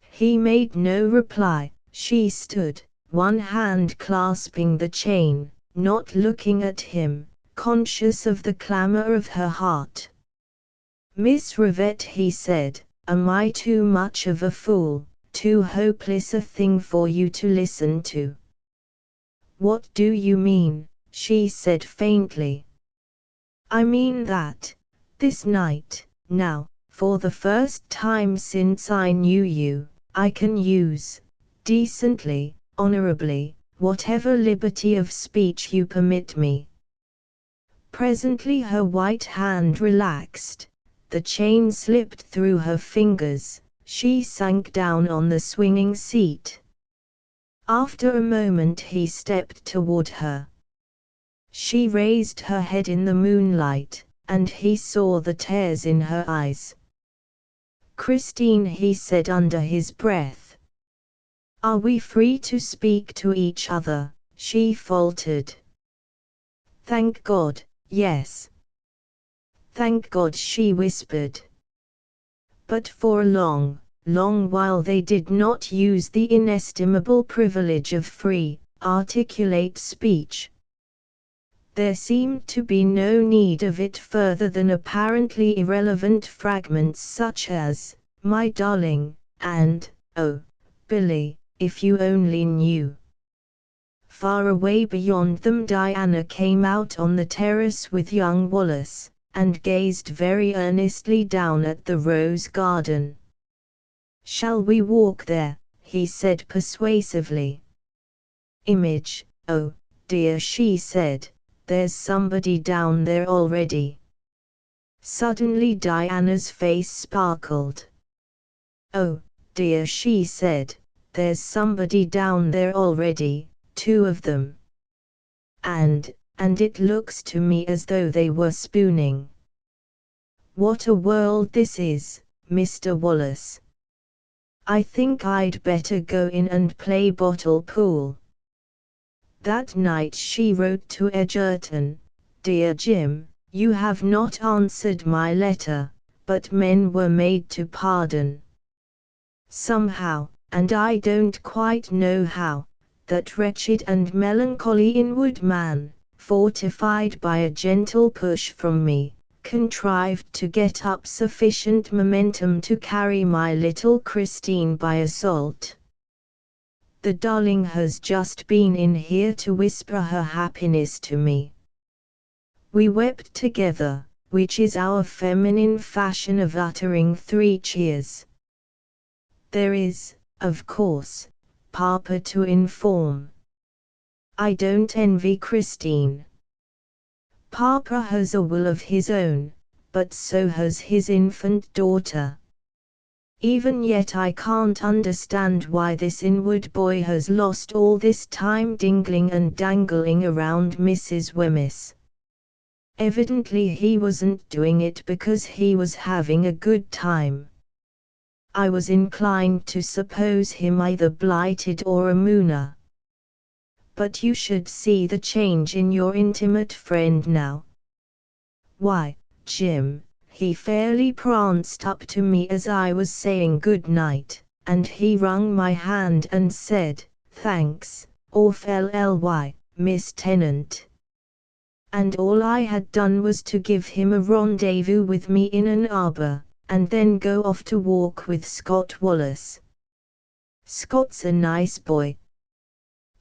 He made no reply. She stood, one hand clasping the chain, not looking at him, conscious of the clamor of her heart. Miss Rivette, he said, am I too much of a fool, too hopeless a thing for you to listen to? What do you mean? She said faintly. I mean that, this night, now, for the first time since I knew you, I can use, decently, honorably, whatever liberty of speech you permit me. Presently her white hand relaxed, the chain slipped through her fingers, she sank down on the swinging seat. After a moment he stepped toward her. She raised her head in the moonlight, and he saw the tears in her eyes. Christine, he said under his breath. Are we free to speak to each other? She faltered. Thank God, yes. Thank God, she whispered. But for a long, long while they did not use the inestimable privilege of free, articulate speech. There seemed to be no need of it further than apparently irrelevant fragments such as, my darling, and, oh, Billy, if you only knew. Far away beyond them Diana came out on the terrace with young Wallace, and gazed very earnestly down at the rose garden. Shall we walk there? He said persuasively. Image, oh, dear, she said. There's somebody down there already. Suddenly Diana's face sparkled. Oh, dear, she said, there's somebody down there already, two of them. And it looks to me as though they were spooning. What a world this is, Mr. Wallace. I think I'd better go in and play bottle pool. That night she wrote to Edgerton, Dear Jim, you have not answered my letter, but men were made to pardon. Somehow, and I don't quite know how, that wretched and melancholy inward man, fortified by a gentle push from me, contrived to get up sufficient momentum to carry my little Christine by assault. The darling has just been in here to whisper her happiness to me. We wept together, which is our feminine fashion of uttering 3 cheers. There is, of course, Papa to inform. I don't envy Christine. Papa has a will of his own, but so has his infant daughter. Even yet I can't understand why this inward boy has lost all this time dingling and dangling around Mrs. Wemyss. Evidently he wasn't doing it because he was having a good time. I was inclined to suppose him either blighted or a mooner. But you should see the change in your intimate friend now. Why, Jim, he fairly pranced up to me as I was saying good night, and he wrung my hand and said, "Thanks, awfully, Miss Tennant." And all I had done was to give him a rendezvous with me in an arbor, and then go off to walk with Scott Wallace. Scott's a nice boy.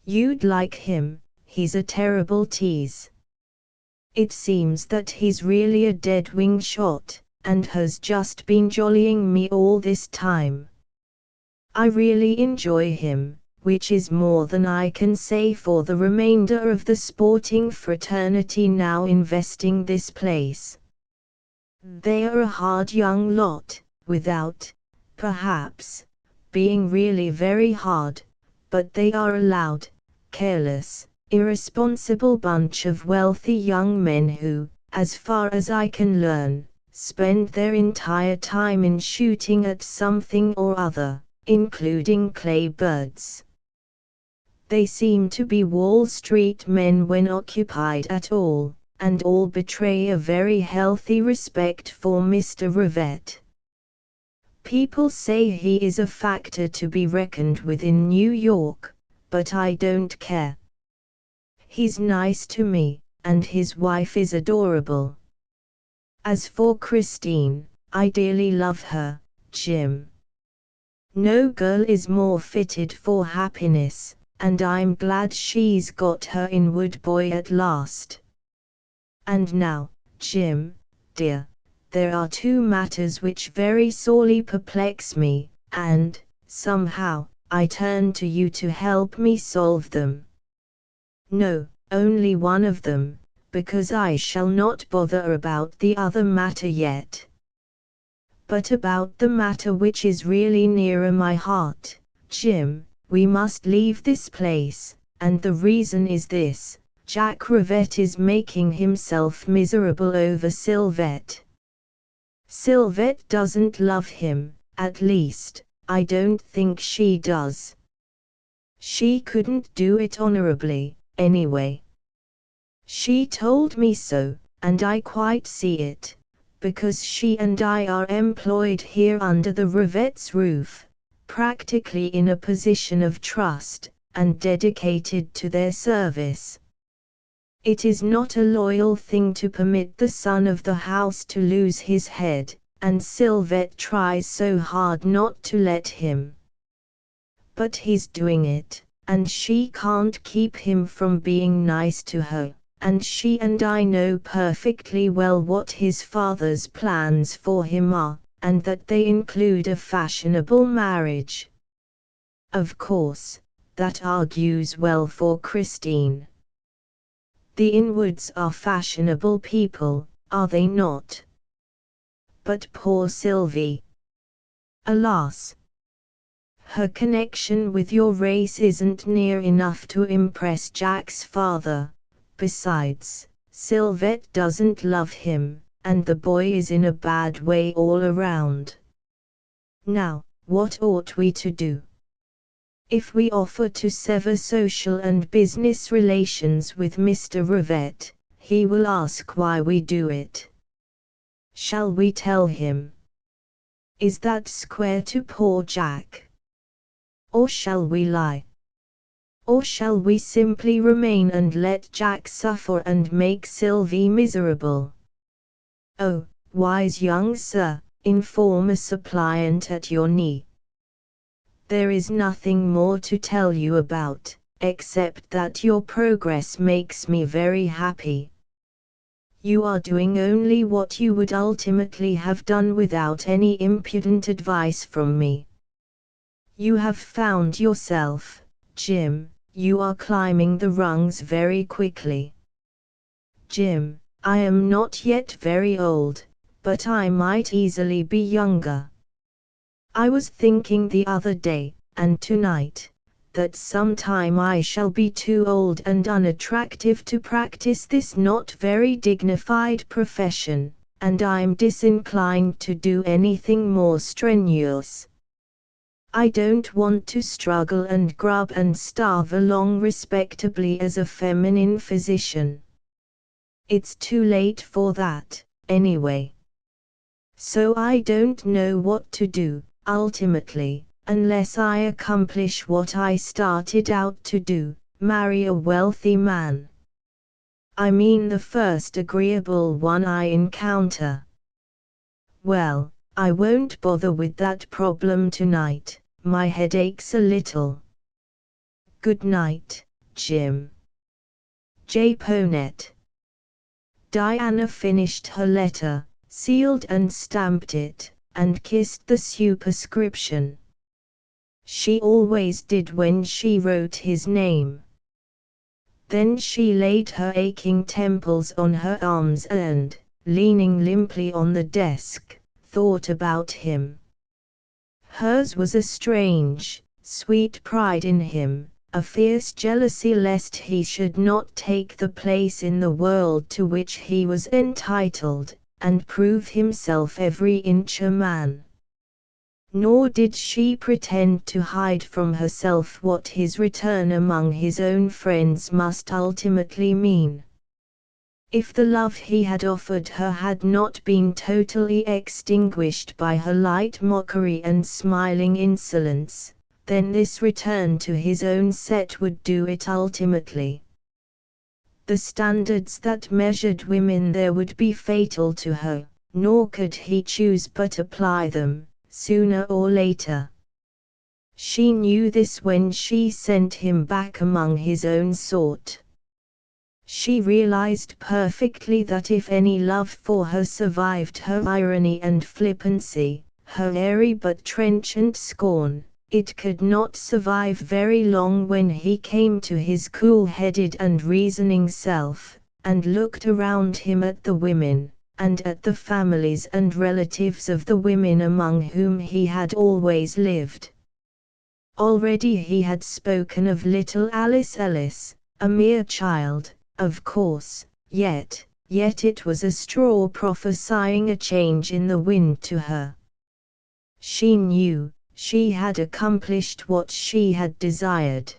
You'd like him, he's a terrible tease. It seems that he's really a dead wing shot, and has just been jollying me all this time. I really enjoy him, which is more than I can say for the remainder of the sporting fraternity now investing this place. They are a hard young lot, without, perhaps, being really very hard, but they are a loud, careless, irresponsible bunch of wealthy young men who, as far as I can learn, spend their entire time in shooting at something or other, including clay birds. They seem to be Wall Street men when occupied at all, and all betray a very healthy respect for Mr. Rivette. People say he is a factor to be reckoned with in New York, but I don't care. He's nice to me, and his wife is adorable. As for Christine, I dearly love her, Jim. No girl is more fitted for happiness, and I'm glad she's got her inward boy at last. And now, Jim, dear, there are two matters which very sorely perplex me, and, somehow, I turn to you to help me solve them. No, only one of them, because I shall not bother about the other matter yet. But about the matter which is really nearer my heart, Jim, we must leave this place, and the reason is this: Jack Rivette is making himself miserable over Sylvette. Sylvette doesn't love him, at least, I don't think she does. She couldn't do it honorably, anyway. She told me so, and I quite see it, because she and I are employed here under the Rivette's roof, practically in a position of trust, and dedicated to their service. It is not a loyal thing to permit the son of the house to lose his head, and Sylvette tries so hard not to let him. But he's doing it, and she can't keep him from being nice to her, and she and I know perfectly well what his father's plans for him are, and that they include a fashionable marriage. Of course, that argues well for Christine. The Inwoods are fashionable people, are they not? But poor Sylvie. Alas! Her connection with your race isn't near enough to impress Jack's father. Besides, Sylvette doesn't love him, and the boy is in a bad way all around. Now, what ought we to do? If we offer to sever social and business relations with Mr. Rivette, he will ask why we do it. Shall we tell him? Is that square to poor Jack? Or shall we lie? Or shall we simply remain and let Jack suffer and make Sylvie miserable? Oh, wise young sir, inform a suppliant at your knee. There is nothing more to tell you about, except that your progress makes me very happy. You are doing only what you would ultimately have done without any impudent advice from me. You have found yourself, Jim, you are climbing the rungs very quickly. Jim, I am not yet very old, but I might easily be younger. I was thinking the other day, and tonight, that sometime I shall be too old and unattractive to practice this not very dignified profession, and I'm disinclined to do anything more strenuous. I don't want to struggle and grub and starve along respectably as a feminine physician. It's too late for that, anyway. So I don't know what to do, ultimately, unless I accomplish what I started out to do, marry a wealthy man. I mean the first agreeable one I encounter. Well, I won't bother with that problem tonight, my head aches a little. Good night, Jim. Japonette. Diana finished her letter, sealed and stamped it, and kissed the superscription. She always did when she wrote his name. Then she laid her aching temples on her arms and, leaning limply on the desk, thought about him. Hers was a strange, sweet pride in him, a fierce jealousy lest he should not take the place in the world to which he was entitled, and prove himself every inch a man. Nor did she pretend to hide from herself what his return among his own friends must ultimately mean. If the love he had offered her had not been totally extinguished by her light mockery and smiling insolence, then this return to his own set would do it ultimately. The standards that measured women there would be fatal to her, nor could he choose but apply them, sooner or later. She knew this when she sent him back among his own sort. She realized perfectly that if any love for her survived her irony and flippancy, her airy but trenchant scorn, it could not survive very long when he came to his cool-headed and reasoning self, and looked around him at the women, and at the families and relatives of the women among whom he had always lived. Already he had spoken of little Alice Ellis, a mere child, of course, yet it was a straw prophesying a change in the wind to her. She knew, she had accomplished what she had desired.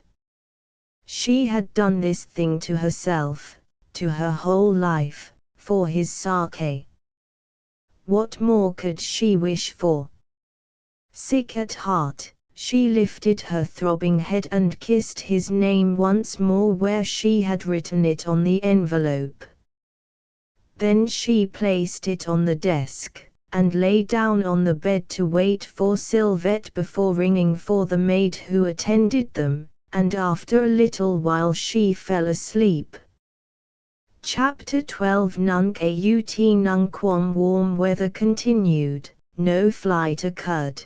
She had done this thing to herself, to her whole life, for his sake. What more could she wish for? Sick at heart, she lifted her throbbing head and kissed his name once more where she had written it on the envelope. Then she placed it on the desk, and lay down on the bed to wait for Sylvette before ringing for the maid who attended them, and after a little while she fell asleep. Chapter 12 Nunc aut nunquam warm weather continued, no flight occurred.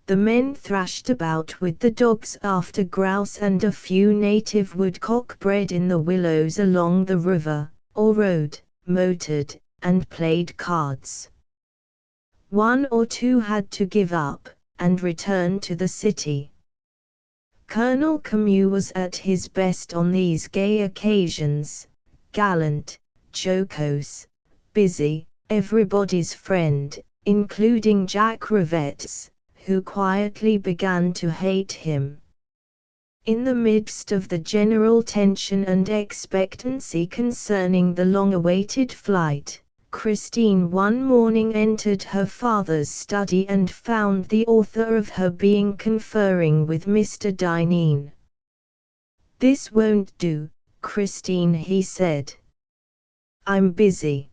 The men thrashed about with the dogs after grouse and a few native woodcock bred in the willows along the river, or rode, motored, and played cards. One or two had to give up, and return to the city. Colonel Camus was at his best on these gay occasions, gallant, jocose, busy, everybody's friend, including Jack Rivette's, who quietly began to hate him. In the midst of the general tension and expectancy concerning the long-awaited flight, Christine one morning entered her father's study and found the author of her being conferring with Mr. Dineen. "This won't do, Christine," he said. "I'm busy."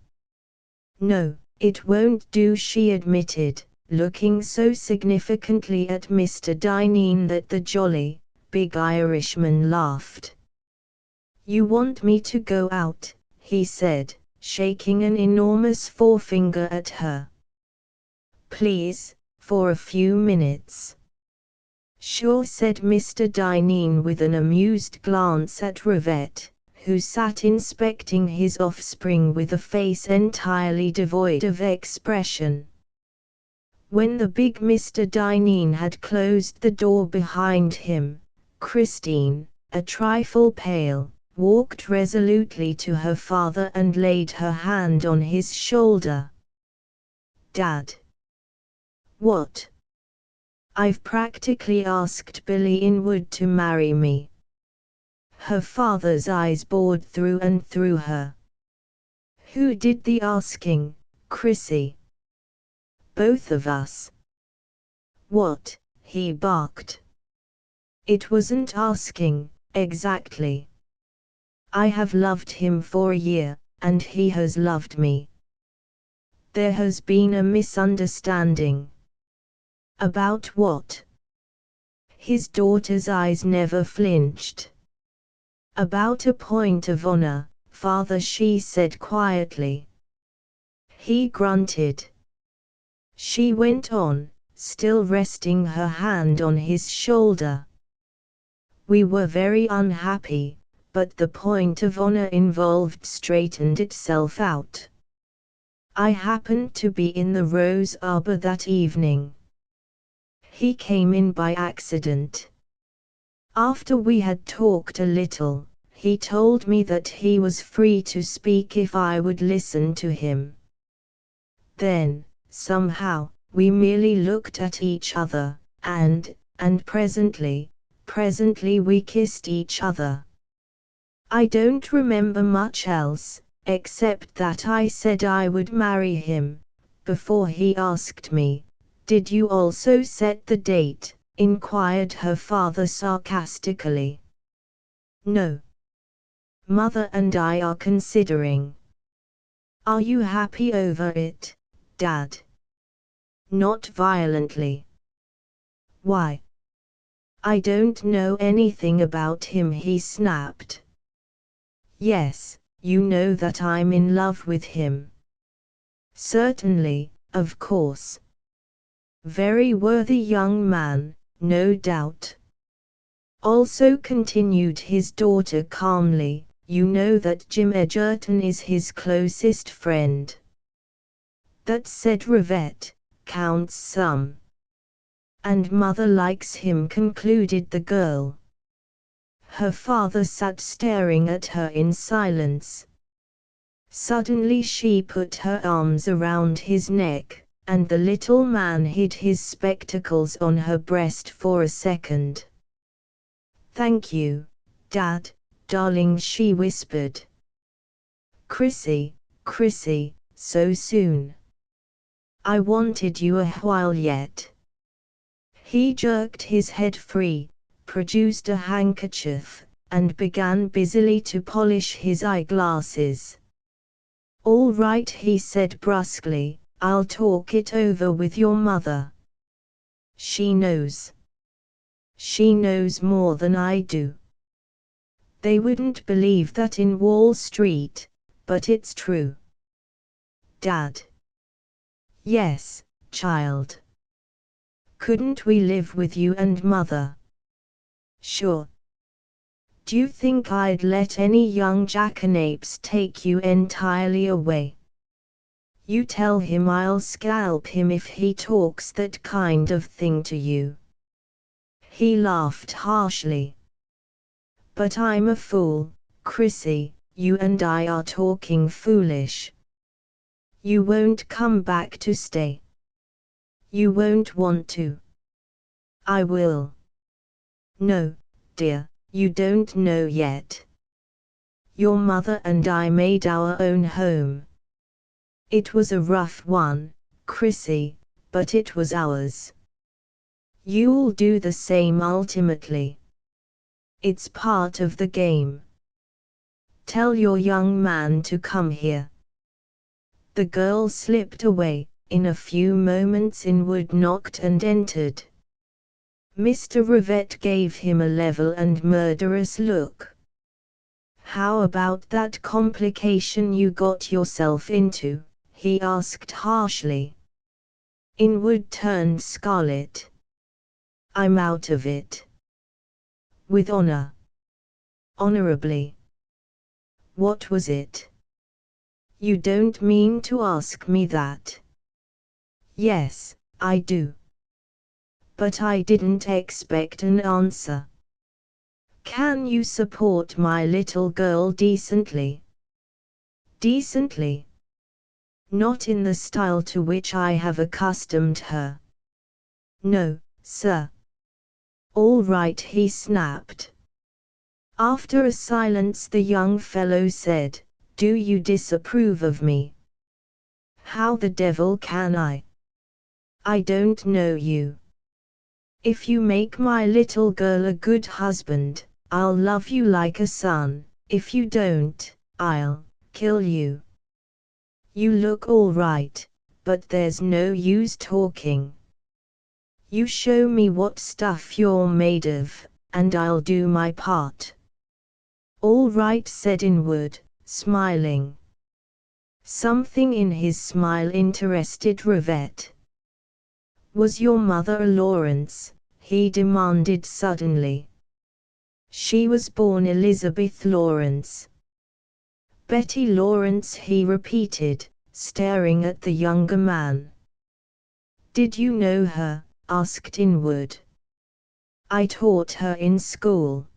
"No, it won't do," she admitted, looking so significantly at Mr. Dineen that the jolly, big Irishman laughed. "You want me to go out," he said, shaking an enormous forefinger at her. "Please, for a few minutes." "Sure," said Mr. Dineen with an amused glance at Rivette, who sat inspecting his offspring with a face entirely devoid of expression. When the big Mr. Dineen had closed the door behind him, Christine, a trifle pale, walked resolutely to her father and laid her hand on his shoulder. "Dad." "What?" I've practically asked Billy Inwood to marry me. Her father's eyes bored through and through her. Who did the asking, Chrissy? Both of us. What? He barked. It wasn't asking, exactly. I have loved him for a year, and he has loved me. There has been a misunderstanding. About what? His daughter's eyes never flinched. About a point of honor, father, she said quietly. He grunted. She went on, still resting her hand on his shoulder. We were very unhappy, but the point of honor involved straightened itself out. I happened to be in the rose arbor that evening. He came in by accident. After we had talked a little, he told me that he was free to speak if I would listen to him. Then, somehow, we merely looked at each other, and presently we kissed each other. I don't remember much else, except that I said I would marry him. Before he asked me, "Did you also set the date?" inquired her father sarcastically. No. Mother and I are considering. Are you happy over it, Dad? Not violently. Why? I don't know anything about him, he snapped. Yes, you know that I'm in love with him. Certainly, of course. Very worthy young man, no doubt. Also continued his daughter calmly, you know that Jim Edgerton is his closest friend. That, said Rivette, counts some. And mother likes him, concluded the girl. Her father sat staring at her in silence. Suddenly she put her arms around his neck, and the little man hid his spectacles on her breast for a second. Thank you, Dad, darling, she whispered. Chrissy, so soon. I wanted you a while yet. He jerked his head free, produced a handkerchief, and began busily to polish his eyeglasses. All right, he said brusquely, I'll talk it over with your mother. She knows. She knows more than I do. They wouldn't believe that in Wall Street, but it's true. Dad. Yes, child. Couldn't we live with you and mother? Sure. Do you think I'd let any young jackanapes take you entirely away? You tell him I'll scalp him if he talks that kind of thing to you. He laughed harshly. But I'm a fool, Chrissy, you and I are talking foolish. You won't come back to stay. You won't want to. I will. No, dear, you don't know yet. Your mother and I made our own home. It was a rough one, Chrissy, but it was ours. You'll do the same ultimately. It's part of the game. Tell your young man to come here. The girl slipped away. In a few moments Inwood knocked and entered. Mr. Rivette gave him a level and murderous look. How about that complication you got yourself into? He asked harshly. Inwood turned scarlet. I'm out of it. With honor. Honorably. What was it? You don't mean to ask me that. Yes, I do. But I didn't expect an answer. Can you support my little girl decently? Decently? Not in the style to which I have accustomed her. No, sir. All right, he snapped. After a silence, the young fellow said, "Do you disapprove of me?" "How the devil can I? I don't know you. If you make my little girl a good husband, I'll love you like a son. If you don't, I'll kill you. You look all right, but there's no use talking. You show me what stuff you're made of, and I'll do my part." "All right," said Inwood, smiling. Something in his smile interested Rivette. "Was your mother a Lawrence?" he demanded suddenly. "She was born Elizabeth Lawrence." "Betty Lawrence," he repeated, staring at the younger man. "Did you know her?" asked Inwood. "I taught her in school."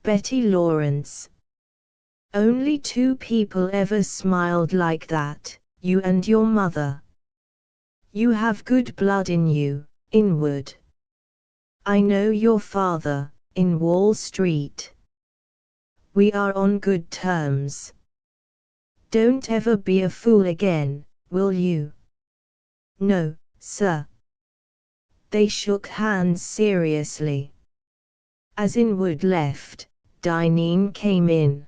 "Betty Lawrence. Only two people ever smiled like that, you and your mother. You have good blood in you, Inwood. I know your father, in Wall Street. We are on good terms. Don't ever be a fool again, will you?" "No, sir." They shook hands seriously. As Inwood left, Dineen came in.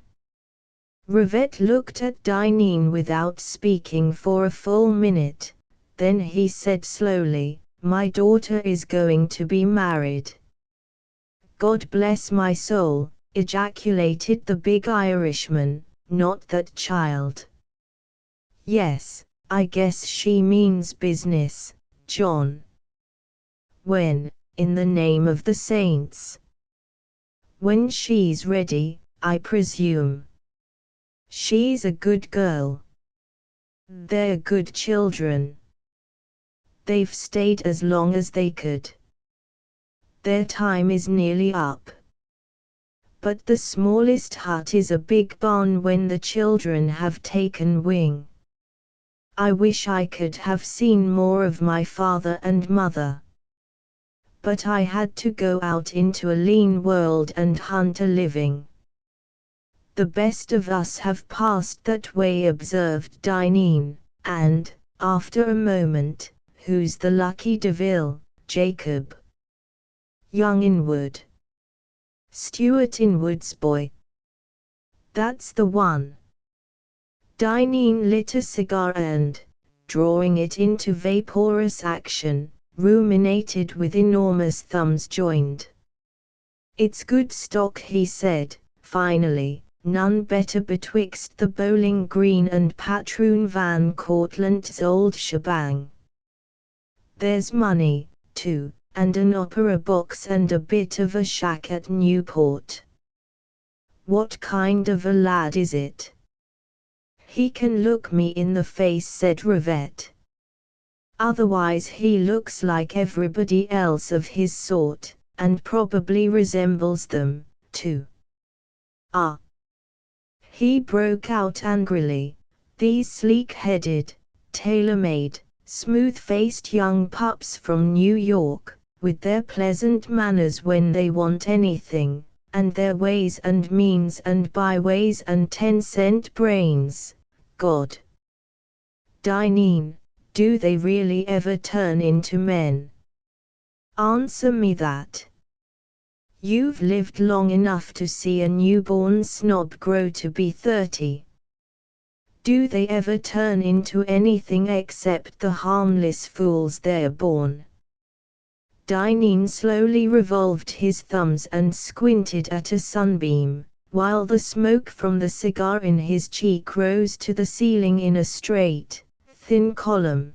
Rivette looked at Dineen without speaking for a full minute. Then he said slowly, "My daughter is going to be married." "God bless my soul," ejaculated the big Irishman, "not that child." "Yes, I guess she means business, John." "When, in the name of the saints?" "When she's ready, I presume. She's a good girl. They're good children. They've stayed as long as they could. Their time is nearly up. But the smallest hut is a big barn when the children have taken wing. I wish I could have seen more of my father and mother. But I had to go out into a lean world and hunt a living." "The best of us have passed that way," observed Dineen, "and, after a moment, who's the lucky devil, Jacob?" "Young Inwood. Stuart Inwood's boy." "That's the one." Dineen lit a cigar and, drawing it into vaporous action, ruminated with enormous thumbs joined. "It's good stock," he said, finally, "none better betwixt the Bowling Green and Patroon Van Cortlandt's old shebang. There's money, too, and an opera box and a bit of a shack at Newport." "What kind of a lad is it?" "He can look me in the face," said Rivette. "Otherwise he looks like everybody else of his sort, and probably resembles them, too." "Ah!" he broke out angrily, "these sleek-headed, tailor-made, smooth-faced young pups from New York, with their pleasant manners when they want anything, and their ways and means and byways and 10-cent brains, God! Dineen, do they really ever turn into men? Answer me that. You've lived long enough to see a newborn snob grow to be 30. Do they ever turn into anything except the harmless fools they're born?" Dineen slowly revolved his thumbs and squinted at a sunbeam, while the smoke from the cigar in his cheek rose to the ceiling in a straight, thin column.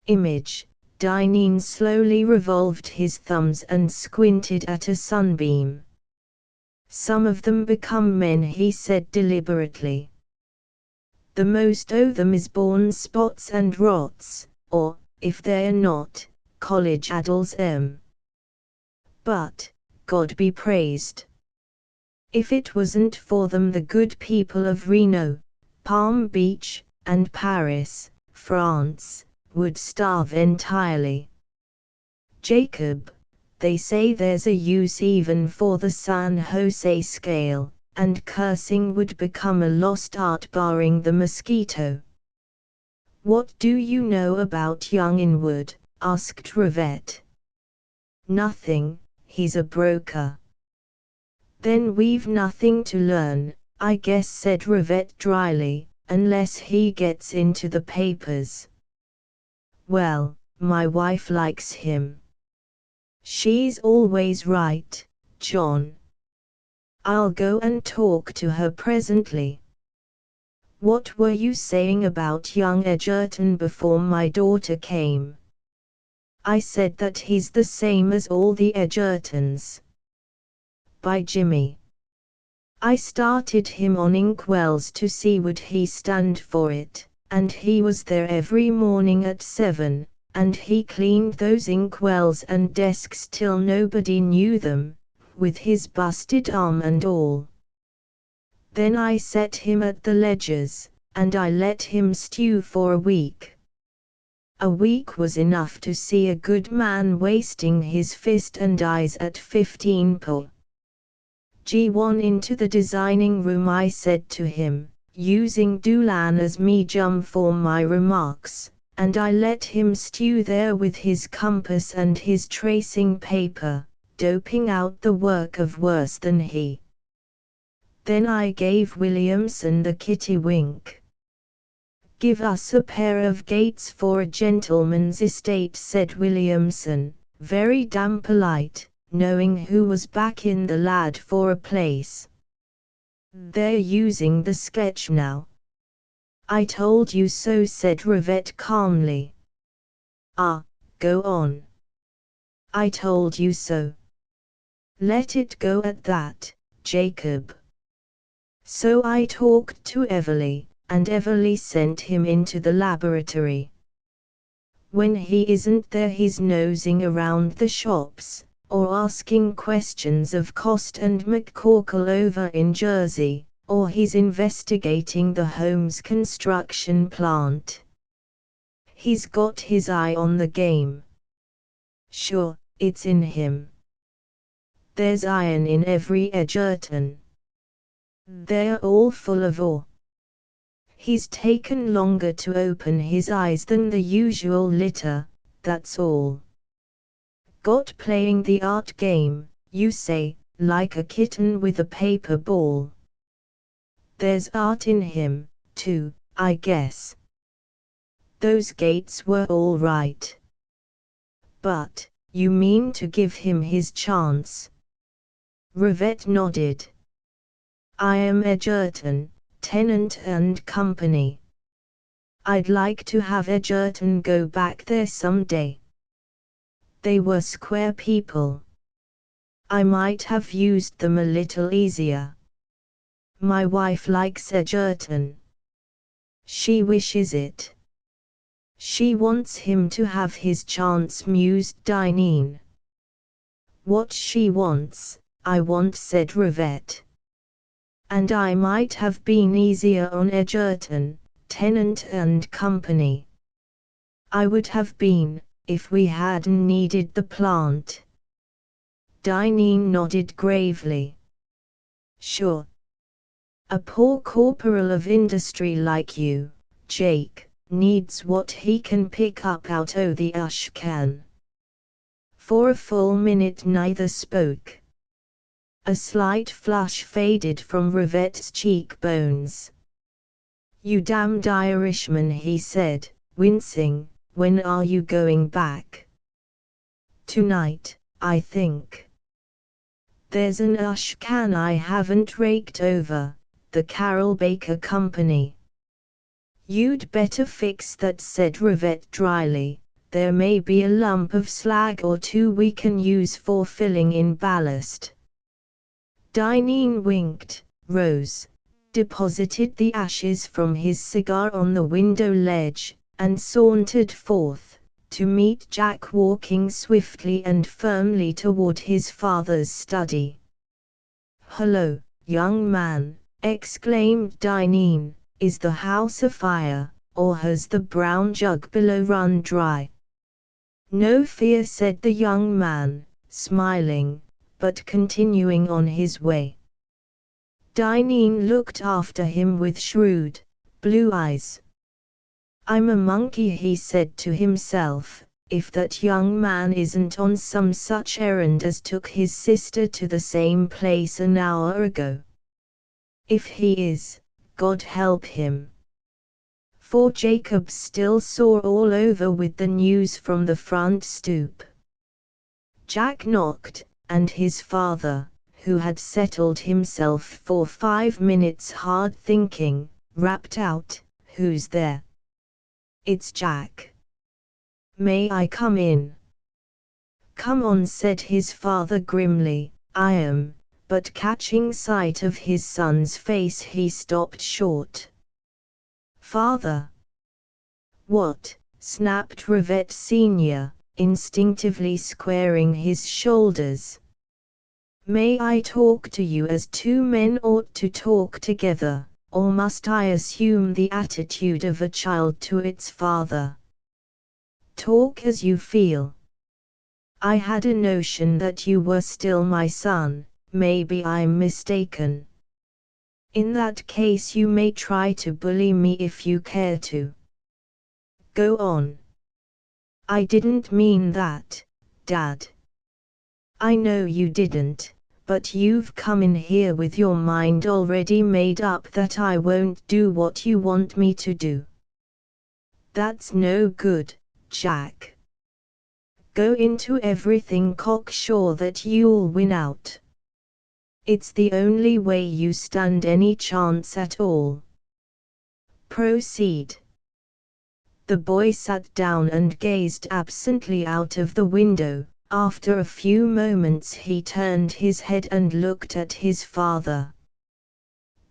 Image. Dineen slowly revolved his thumbs and squinted at a sunbeam. "Some of them become men," he said deliberately. "The most o' them is born spots and rots, or, if they're not, college addles 'em. But, God be praised. If it wasn't for them, the good people of Reno, Palm Beach, and Paris, France, would starve entirely." Jacob, they say there's a use even for the San Jose scale, and cursing would become a lost art barring the mosquito. What do you know about young Inwood? Asked Rivette. Nothing, he's a broker. Then we've nothing to learn, I guess, said Rivette dryly, unless he gets into the papers. Well, my wife likes him. She's always right, John. I'll go and talk to her presently. What were you saying about young Edgerton before my daughter came? I said that he's the same as all the Edgertons. By Jimmy. I started him on inkwells to see would he stand for it, and he was there every morning at 7, and he cleaned those inkwells and desks till nobody knew them, with his busted arm and all. Then I set him at the ledgers, and I let him stew for a week. A week was enough to see a good man wasting his fist and eyes at 15 per. G1 into the designing room, I said to him, using Doolan as medium for my remarks, and I let him stew there with his compass and his tracing paper, doping out the work of worse than he. Then I gave Williamson the kitty wink. Give us a pair of gates for a gentleman's estate, said Williamson, very damn polite, knowing who was back in the lad for a place. They're using the sketch now. I told you so, said Rivette calmly. Ah, go on. I told you so. Let it go at that, Jacob. So I talked to Everly, and Everly sent him into the laboratory. When he isn't there, he's nosing around the shops, or asking questions of Cost and McCorkle over in Jersey, or he's investigating the Holmes construction plant. He's got his eye on the game. Sure, it's in him. There's iron in every Edgerton. They're all full of ore. He's taken longer to open his eyes than the usual litter, that's all. Got playing the art game, you say, like a kitten with a paper ball. There's art in him, too, I guess. Those gates were all right. But, you mean to give him his chance? Rivette nodded. I am Edgerton, Tenant and Company. I'd like to have Edgerton go back there someday. They were square people. I might have used them a little easier. My wife likes Edgerton. She wishes it. She wants him to have his chance, mused Dineen. What she wants, I want, said Rivette. And I might have been easier on Edgerton, Tenant and Company. I would have been, if we hadn't needed the plant. Dineen nodded gravely. Sure. A poor corporal of industry like you, Jake, needs what he can pick up out o' the ash can. For a full minute neither spoke. A slight flush faded from Rivette's cheekbones. You damned Irishman, he said, wincing. When are you going back? Tonight, I think. There's an ash can I haven't raked over, the Carroll Baker Company. You'd better fix that, said Rivette dryly. There may be a lump of slag or two we can use for filling in ballast. Dineen winked, rose, deposited the ashes from his cigar on the window ledge, and sauntered forth, to meet Jack walking swiftly and firmly toward his father's study. "Hello, young man," exclaimed Dineen, "is the house afire, or has the brown jug below run dry?" No fear, said the young man, smiling, but continuing on his way. Dineen looked after him with shrewd, blue eyes. I'm a monkey, he said to himself, if that young man isn't on some such errand as took his sister to the same place an hour ago. If he is, God help him. For Jacob still sore all over with the news from the front stoop. Jack knocked, and his father, who had settled himself for 5 minutes hard thinking, rapped out, "Who's there?" "It's Jack." "May I come in?" "Come on," said his father grimly. "I am," but catching sight of his son's face he stopped short. "Father!" "What?" snapped Rivette Sr., instinctively squaring his shoulders. "May I talk to you as two men ought to talk together, or must I assume the attitude of a child to its father?" "Talk as you feel. I had a notion that you were still my son, maybe I'm mistaken. In that case you may try to bully me if you care to. Go on." "I didn't mean that, Dad." "I know you didn't, but you've come in here with your mind already made up that I won't do what you want me to do. That's no good, Jack. Go into everything cocksure that you'll win out. It's the only way you stand any chance at all. Proceed." The boy sat down and gazed absently out of the window. After a few moments he turned his head and looked at his father.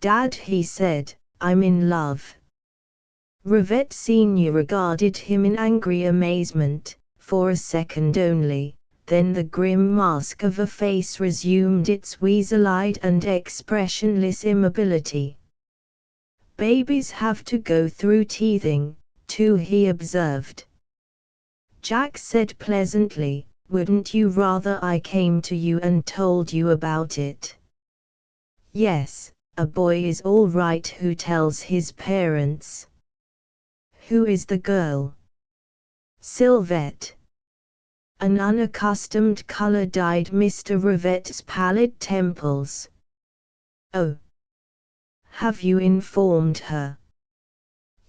"Dad," he said, "I'm in love." Rivette Sr. regarded him in angry amazement, for a second only, then the grim mask of a face resumed its weasel-eyed and expressionless immobility. "Babies have to go through teething, too," he observed. Jack said pleasantly, "Wouldn't you rather I came to you and told you about it?" "Yes, a boy is all right who tells his parents." "Who is the girl?" "Sylvette." An unaccustomed color dyed Mr. Rivette's pallid temples. "Oh. Have you informed her?"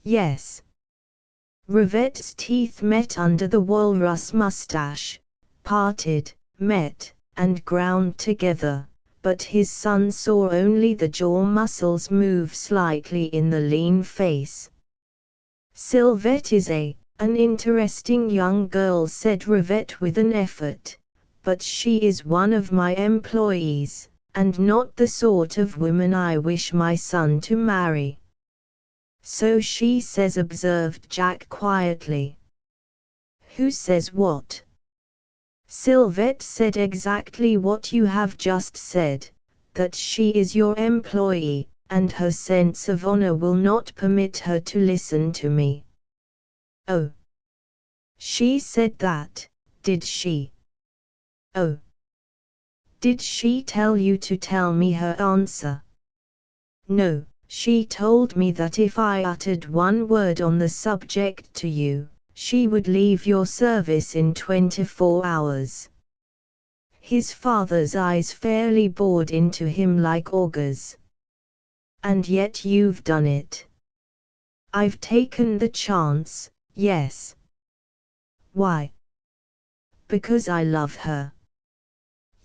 "Yes." Rivette's teeth met under the walrus mustache, parted, met, and ground together, but his son saw only the jaw muscles move slightly in the lean face. "Sylvette is an interesting young girl," said Rivette with an effort, "but she is one of my employees, and not the sort of woman I wish my son to marry." "So she says," observed Jack quietly. "Who says what?" "Sylvette said exactly what you have just said, that she is your employee, and her sense of honor will not permit her to listen to me." "Oh. She said that, did she?" "Oh. Did she tell you to tell me her answer?" "No. She told me that if I uttered one word on the subject to you, she would leave your service in 24 hours. His father's eyes fairly bored into him like augers. "And yet you've done it." "I've taken the chance, yes." "Why?" "Because I love her."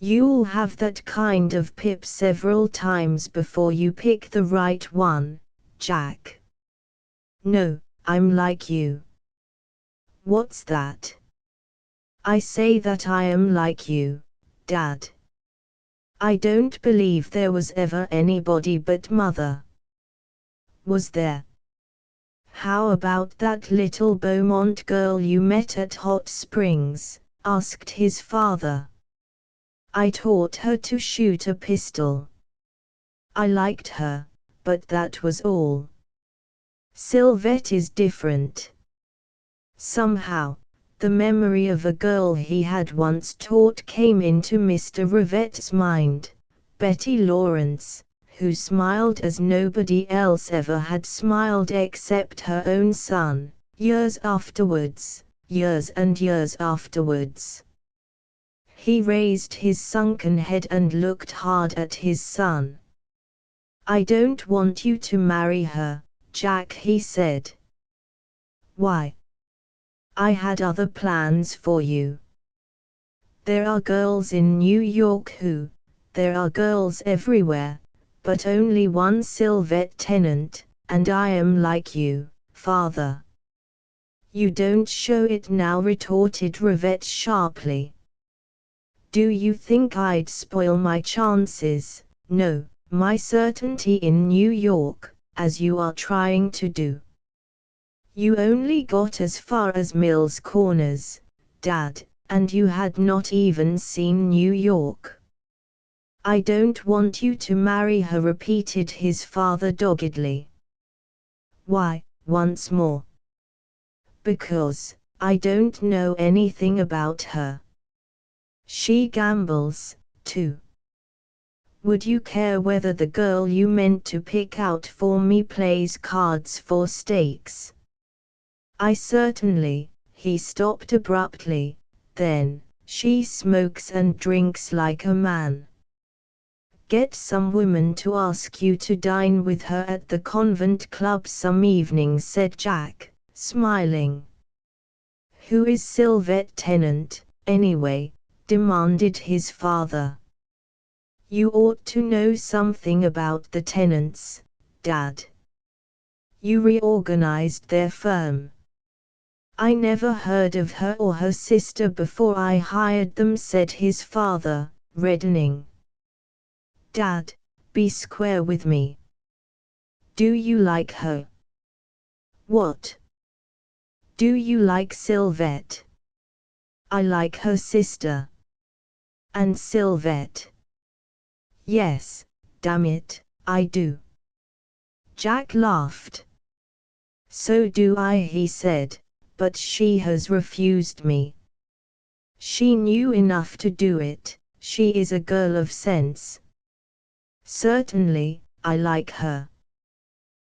"You'll have that kind of pip several times before you pick the right one, Jack." "No, I'm like you." "What's that?" "I say that I am like you, Dad. I don't believe there was ever anybody but Mother." "Was there?" "How about that little Beaumont girl you met at Hot Springs?" asked his father. "I taught her to shoot a pistol. I liked her, but that was all." "Sylvette is different." "Somehow, The memory of a girl he had once taught came into Mr. Rivette's mind, Betty Lawrence, who smiled as nobody else ever had smiled except her own son, years afterwards, years and years afterwards. He raised his sunken head and looked hard at his son. "I don't want you to marry her, Jack," he said. "Why?" "I had other plans for you. There are girls in New York there are girls everywhere, but only one Sylvette Tennant, and I am like you, father." "You don't show it now," retorted Rivette sharply. "Do you think I'd spoil my chances? No, my certainty in New York, as you are trying to do." "You only got as far as Mills Corners, Dad, and you had not even seen New York." "I don't want you to marry her," repeated his father doggedly. "Why?" once more. "Because I don't know anything about her. She gambles, too." "Would you care whether the girl you meant to pick out for me plays cards for stakes?" "I certainly." He stopped abruptly. "Then, she smokes and drinks like a man." "Get some woman to ask you to dine with her at the convent club some evening," said Jack, smiling. "Who is Sylvette Tennant, anyway?" demanded his father. "You ought to know something about the Tennants, Dad. You reorganized their firm." "I never heard of her or her sister before I hired them," said his father, reddening. "Dad, be square with me. Do you like her?" "What? Do you like Sylvette?" "I like her sister." "And Sylvette?" "Yes, damn it, I do." Jack laughed. "So do I," he said, "but she has refused me. She knew enough to do it. She is a girl of sense." "Certainly, I like her.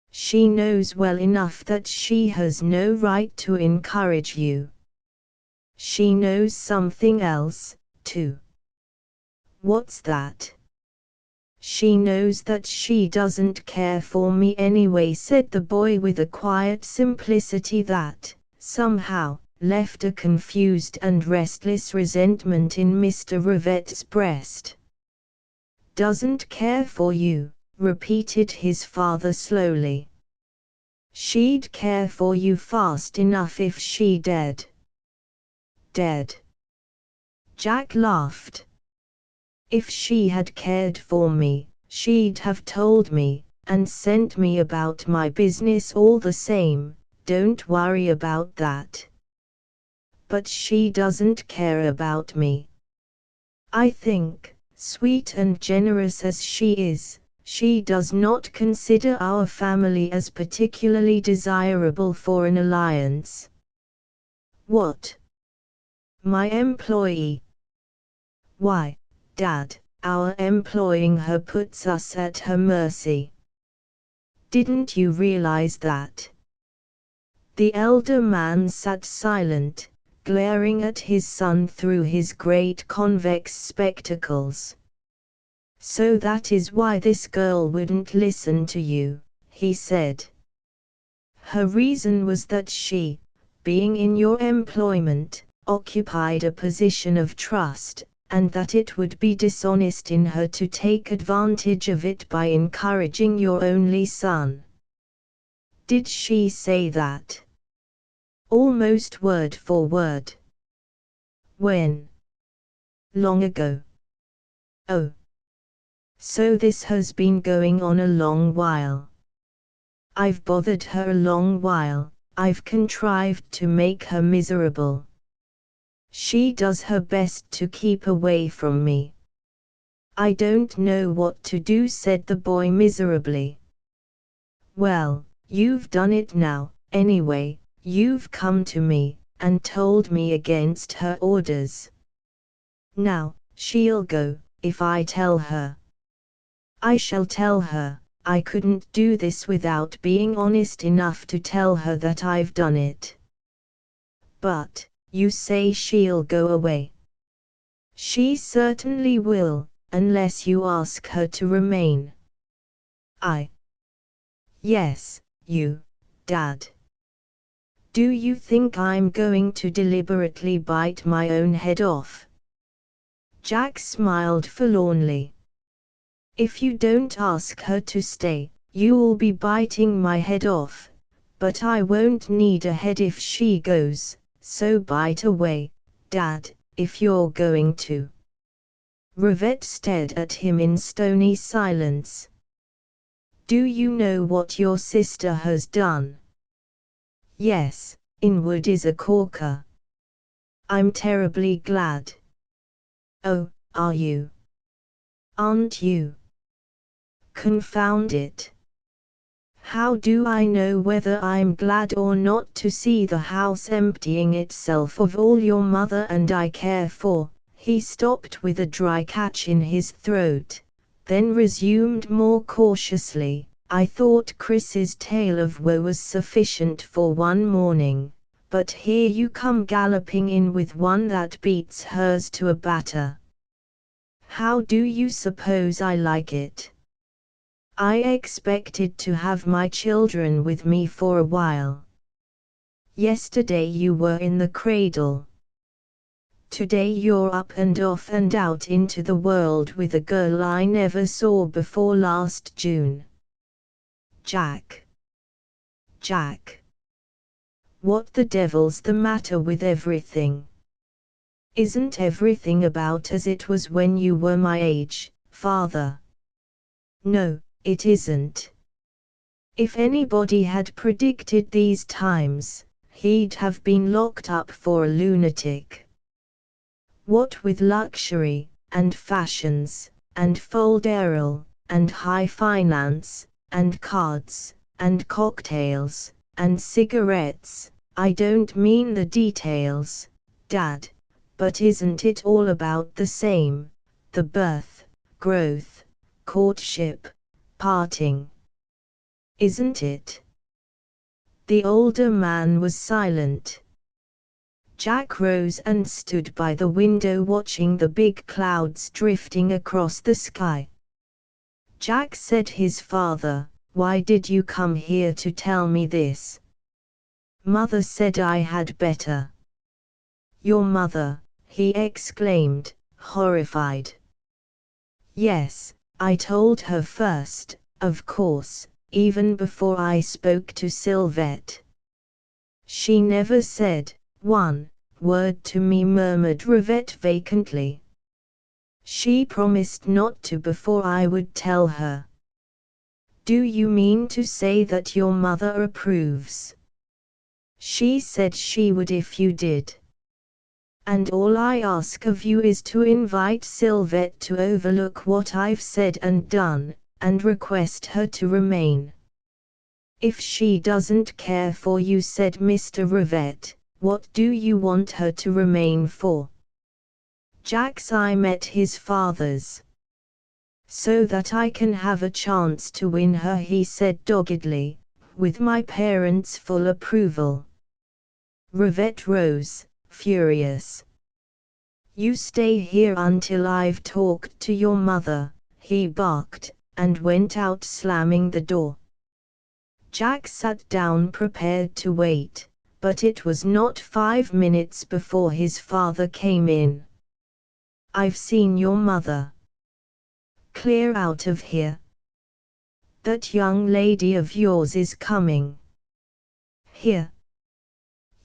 She knows well enough that she has no right to encourage you. She knows something else, too." "What's that?" "She knows that she doesn't care for me anyway," said the boy with a quiet simplicity that, somehow, left a confused and restless resentment in Mr. Rivette's breast. "Doesn't care for you," repeated his father slowly. "She'd care for you fast enough if she dared." "Dead?" Jack laughed. "If she had cared for me, she'd have told me, and sent me about my business all the same, don't worry about that. But she doesn't care about me. I think, sweet and generous as she is, she does not consider our family as particularly desirable for an alliance." "What? My employee?" "Why, Dad, our employing her puts us at her mercy. Didn't you realize that?" The elder man sat silent, glaring at his son through his great convex spectacles. "So that is why this girl wouldn't listen to you," he said. "Her reason was that she, being in your employment, occupied a position of trust, and that it would be dishonest in her to take advantage of it by encouraging your only son." "Did she say that?" "Almost word for word." "When?" "Long ago." "Oh. So this has been going on a long while." "I've bothered her a long while, I've contrived to make her miserable. She does her best to keep away from me." "I don't know what to do," said the boy miserably. "Well, you've done it now, anyway. You've come to me, and told me against her orders. Now, she'll go, if I tell her. I shall tell her. I couldn't do this without being honest enough to tell her that I've done it. But, you say she'll go away. She certainly will, unless you ask her to remain. Yes, you, Dad. Do you think I'm going to deliberately bite my own head off? Jack smiled forlornly. If you don't ask her to stay, you'll be biting my head off, but I won't need a head if she goes, so bite away, Dad, if you're going to. Rivette stared at him in stony silence. Do you know what your sister has done? Yes, Inwood is a corker. I'm terribly glad. Oh, are you? Aren't you? Confound it. How do I know whether I'm glad or not to see the house emptying itself of all your mother and I care for? He stopped with a dry catch in his throat, then resumed more cautiously. I thought Chris's tale of woe was sufficient for one morning, but here you come galloping in with one that beats hers to a batter. How do you suppose I like it? I expected to have my children with me for a while. Yesterday you were in the cradle. Today you're up and off and out into the world with a girl I never saw before last June. Jack. What the devil's the matter with everything? Isn't everything about as it was when you were my age, Father? No, it isn't. If anybody had predicted these times, he'd have been locked up for a lunatic. What with luxury, and fashions, and fol-de-rol, and high finance, and cards, and cocktails, and cigarettes, I don't mean the details, Dad, but isn't it all about the same, the birth, growth, courtship, parting? Isn't it? The older man was silent. Jack rose and stood by the window watching the big clouds drifting across the sky. Jack said his father, "Why did you come here to tell me this?" Mother said I had better. Your mother, he exclaimed, horrified. Yes, I told her first, of course, even before I spoke to Sylvette. She never said one word to me, murmured Rivette vacantly. She promised not to before I would tell her. Do you mean to say that your mother approves? She said she would if you did. And all I ask of you is to invite Sylvette to overlook what I've said and done, and request her to remain. If she doesn't care for you, said Mr. Rivette, what do you want her to remain for? Jack's eye met his father's. So that I can have a chance to win her, he said doggedly, with my parents' full approval. Rivette rose, furious. You stay here until I've talked to your mother, he barked, and went out slamming the door. Jack sat down prepared to wait, but it was not 5 minutes before his father came in. I've seen your mother. Clear out of here. That young lady of yours is coming. Here.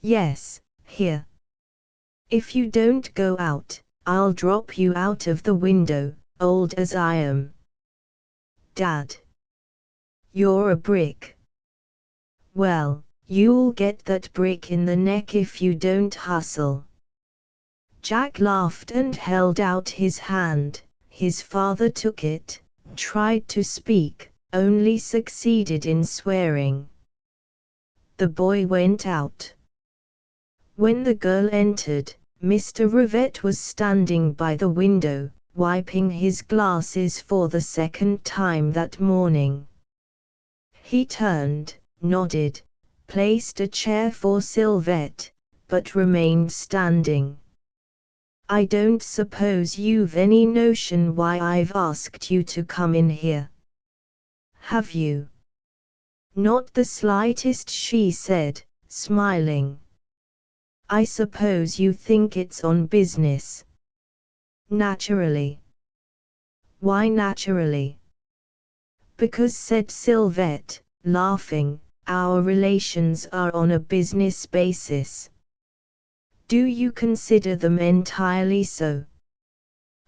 Yes, here. If you don't go out, I'll drop you out of the window, old as I am. Dad. You're a brick. Well, you'll get that brick in the neck if you don't hustle. Jack laughed and held out his hand. His father took it, tried to speak, only succeeded in swearing. The boy went out. When the girl entered, Mr. Rivette was standing by the window, wiping his glasses for the second time that morning. He turned, nodded, placed a chair for Sylvette, but remained standing. "I don't suppose you've any notion why I've asked you to come in here. Have you?" "Not the slightest," she said, smiling. "I suppose you think it's on business." "Naturally." "Why naturally?" "Because," said Sylvette, laughing, "our relations are on a business basis." "Do you consider them entirely so?"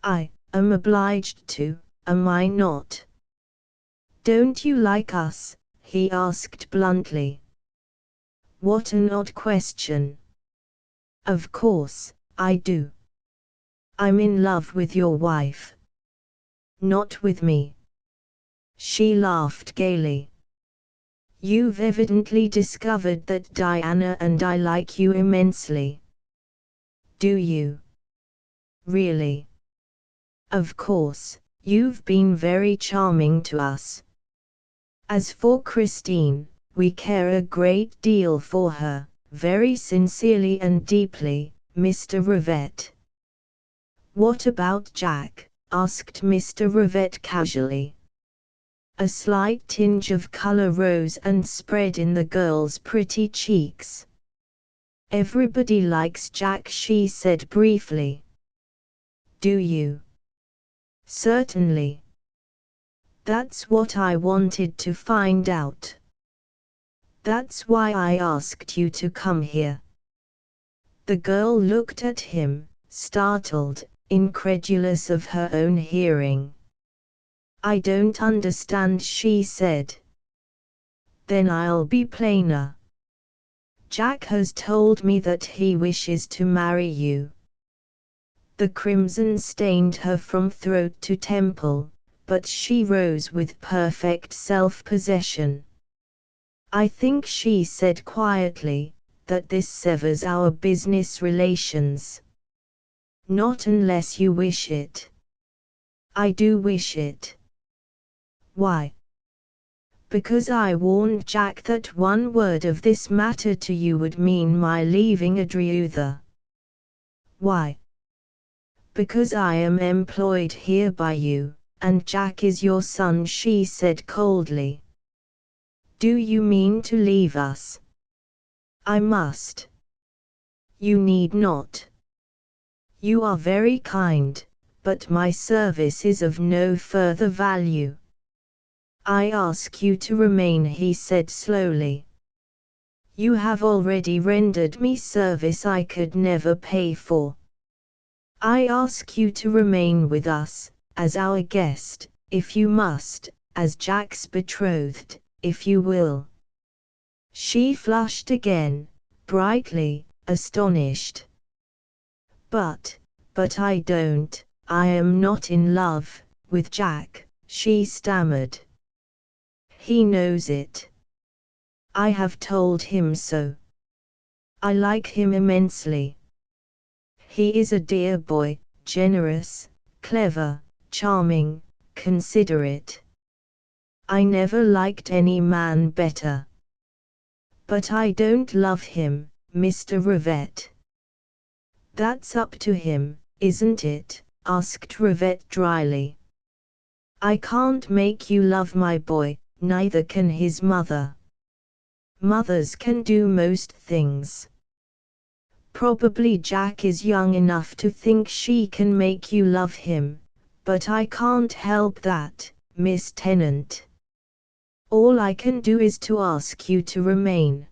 "I am obliged to, am I not?" "Don't you like us?" he asked bluntly. What an odd question. "Of course, I do. I'm in love with your wife." "Not with me." She laughed gaily. "You've evidently discovered that Diana and I like you immensely." "Do you? Really?" "Of course, you've been very charming to us. As for Christine, we care a great deal for her, very sincerely and deeply, Mr. Rivette." "What about Jack?" asked Mr. Rivette casually. A slight tinge of color rose and spread in the girl's pretty cheeks. "Everybody likes Jack," she said briefly. "Do you?" "Certainly. That's what I wanted to find out. That's why I asked you to come here." The girl looked at him, startled, incredulous of her own hearing. "I don't understand," she said. "Then I'll be plainer. Jack has told me that he wishes to marry you." The crimson stained her from throat to temple, but she rose with perfect self-possession. "I think," she said quietly, "that this severs our business relations." "Not unless you wish it." "I do wish it." "Why?" "Because I warned Jack that one word of this matter to you would mean my leaving Adriutha." "Why?" "Because I am employed here by you, and Jack is your son," she said coldly. "Do you mean to leave us?" "I must." "You need not." "You are very kind, but my service is of no further value." "I ask you to remain," he said slowly. "You have already rendered me service I could never pay for. I ask you to remain with us, as our guest, if you must, as Jack's betrothed, if you will." She flushed again, brightly, astonished. But I I am not in love with Jack," she stammered. "He knows it. I have told him so. I like him immensely. He is a dear boy, generous, clever, charming, considerate. I never liked any man better. But I don't love him, Mr. Rivette." "That's up to him, isn't it?" asked Rivette dryly. "I can't make you love my boy, neither can his mother. Mothers can do most things. Probably Jack is young enough to think she can make you love him, but I can't help that, Miss Tennant. All I can do is to ask you to remain.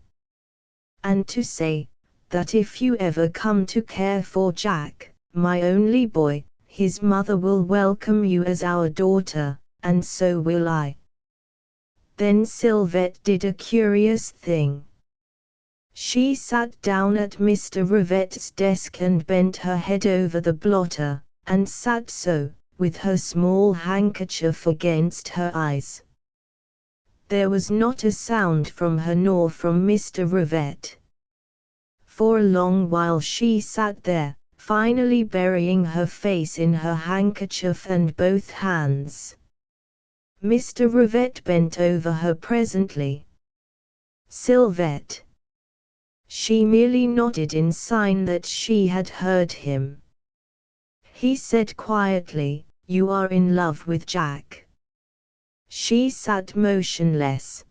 And to say, that if you ever come to care for Jack, my only boy, his mother will welcome you as our daughter, and so will I." Then Sylvette did a curious thing. She sat down at Mr. Rivette's desk and bent her head over the blotter, and sat so, with her small handkerchief against her eyes. There was not a sound from her nor from Mr. Rivette. for a long while she sat there, finally burying her face in her handkerchief and both hands. Mr. Rivette bent over her presently. "Sylvette." She merely nodded in sign that she had heard him. He said quietly, "You are in love with Jack." She sat motionless.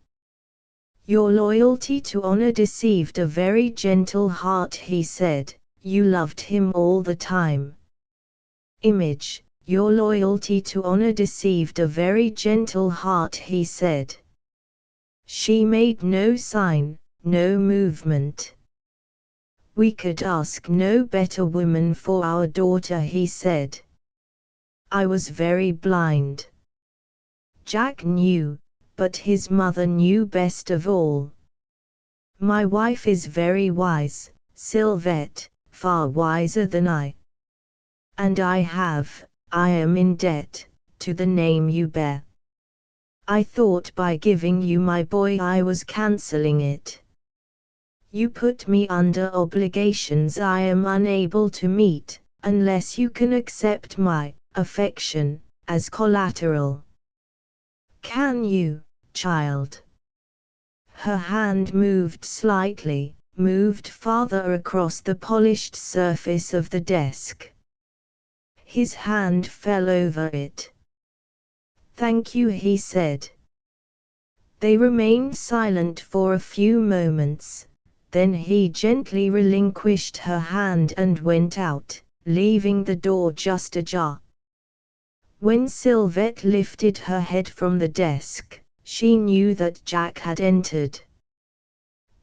"Your loyalty to honor deceived a very gentle heart," he said. "You loved him all the time." Image, "Your loyalty to honor deceived a very gentle heart," he said. She made no sign, no movement. "We could ask no better woman for our daughter," he said. "I was very blind." Jack knew, but his mother knew best of all. "My wife is very wise, Sylvette, far wiser than I. And I am in debt, to the name you bear. I thought by giving you my boy I was cancelling it. You put me under obligations I am unable to meet, unless you can accept my affection as collateral. Can you, child?" Her hand moved slightly, moved farther across the polished surface of the desk. His hand fell over it. "Thank you," he said. They remained silent for a few moments. Then he gently relinquished her hand and went out, leaving the door just ajar. When Sylvette lifted her head from the desk, she knew that Jack had entered.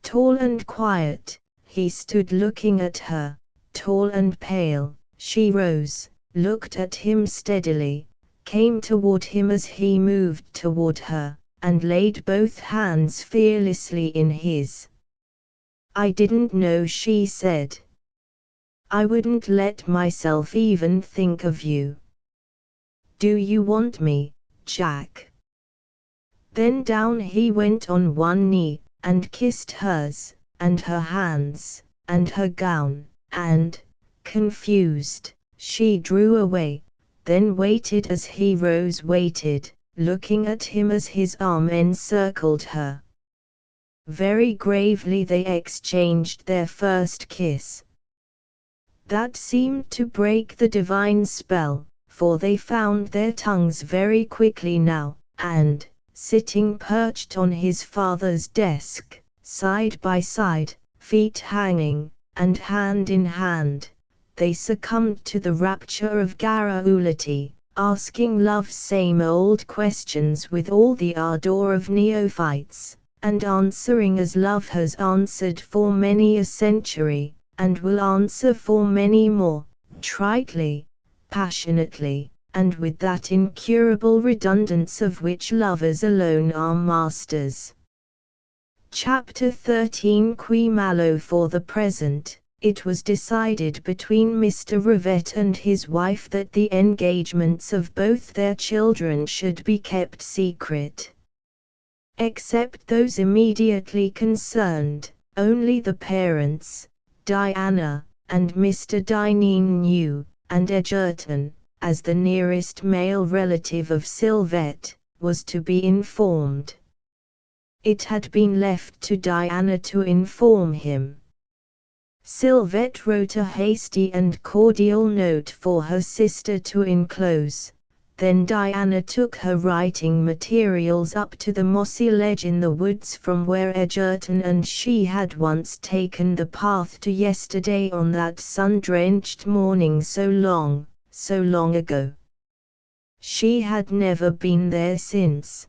Tall and quiet, he stood looking at her, tall and pale. She rose, looked at him steadily, came toward him as he moved toward her, and laid both hands fearlessly in his. "I didn't know," she said. "I wouldn't let myself even think of you. Do you want me, Jack?" Then down he went on one knee, and kissed hers, and her hands, and her gown, and, confused, she drew away, then waited as he rose, waited, looking at him as his arm encircled her. Very gravely they exchanged their first kiss. That seemed to break the divine spell, for they found their tongues very quickly now, and, sitting perched on his father's desk, side by side, feet hanging, and hand in hand, they succumbed to the rapture of garrulity, asking love's same old questions with all the ardor of neophytes, and answering as love has answered for many a century, and will answer for many more, tritely, passionately, and with that incurable redundance of which lovers alone are masters. Chapter 13. Qui malo. For the present, it was decided between Mr. Rivette and his wife that the engagements of both their children should be kept secret. Except those immediately concerned, only the parents, Diana, and Mr. Dineen knew, and Egerton, as the nearest male relative of Sylvette, was to be informed. It had been left to Diana to inform him. Sylvette wrote a hasty and cordial note for her sister to enclose. Then Diana took her writing materials up to the mossy ledge in the woods from where Egerton and she had once taken the path to yesterday on that sun-drenched morning so long ago. She had never been there since.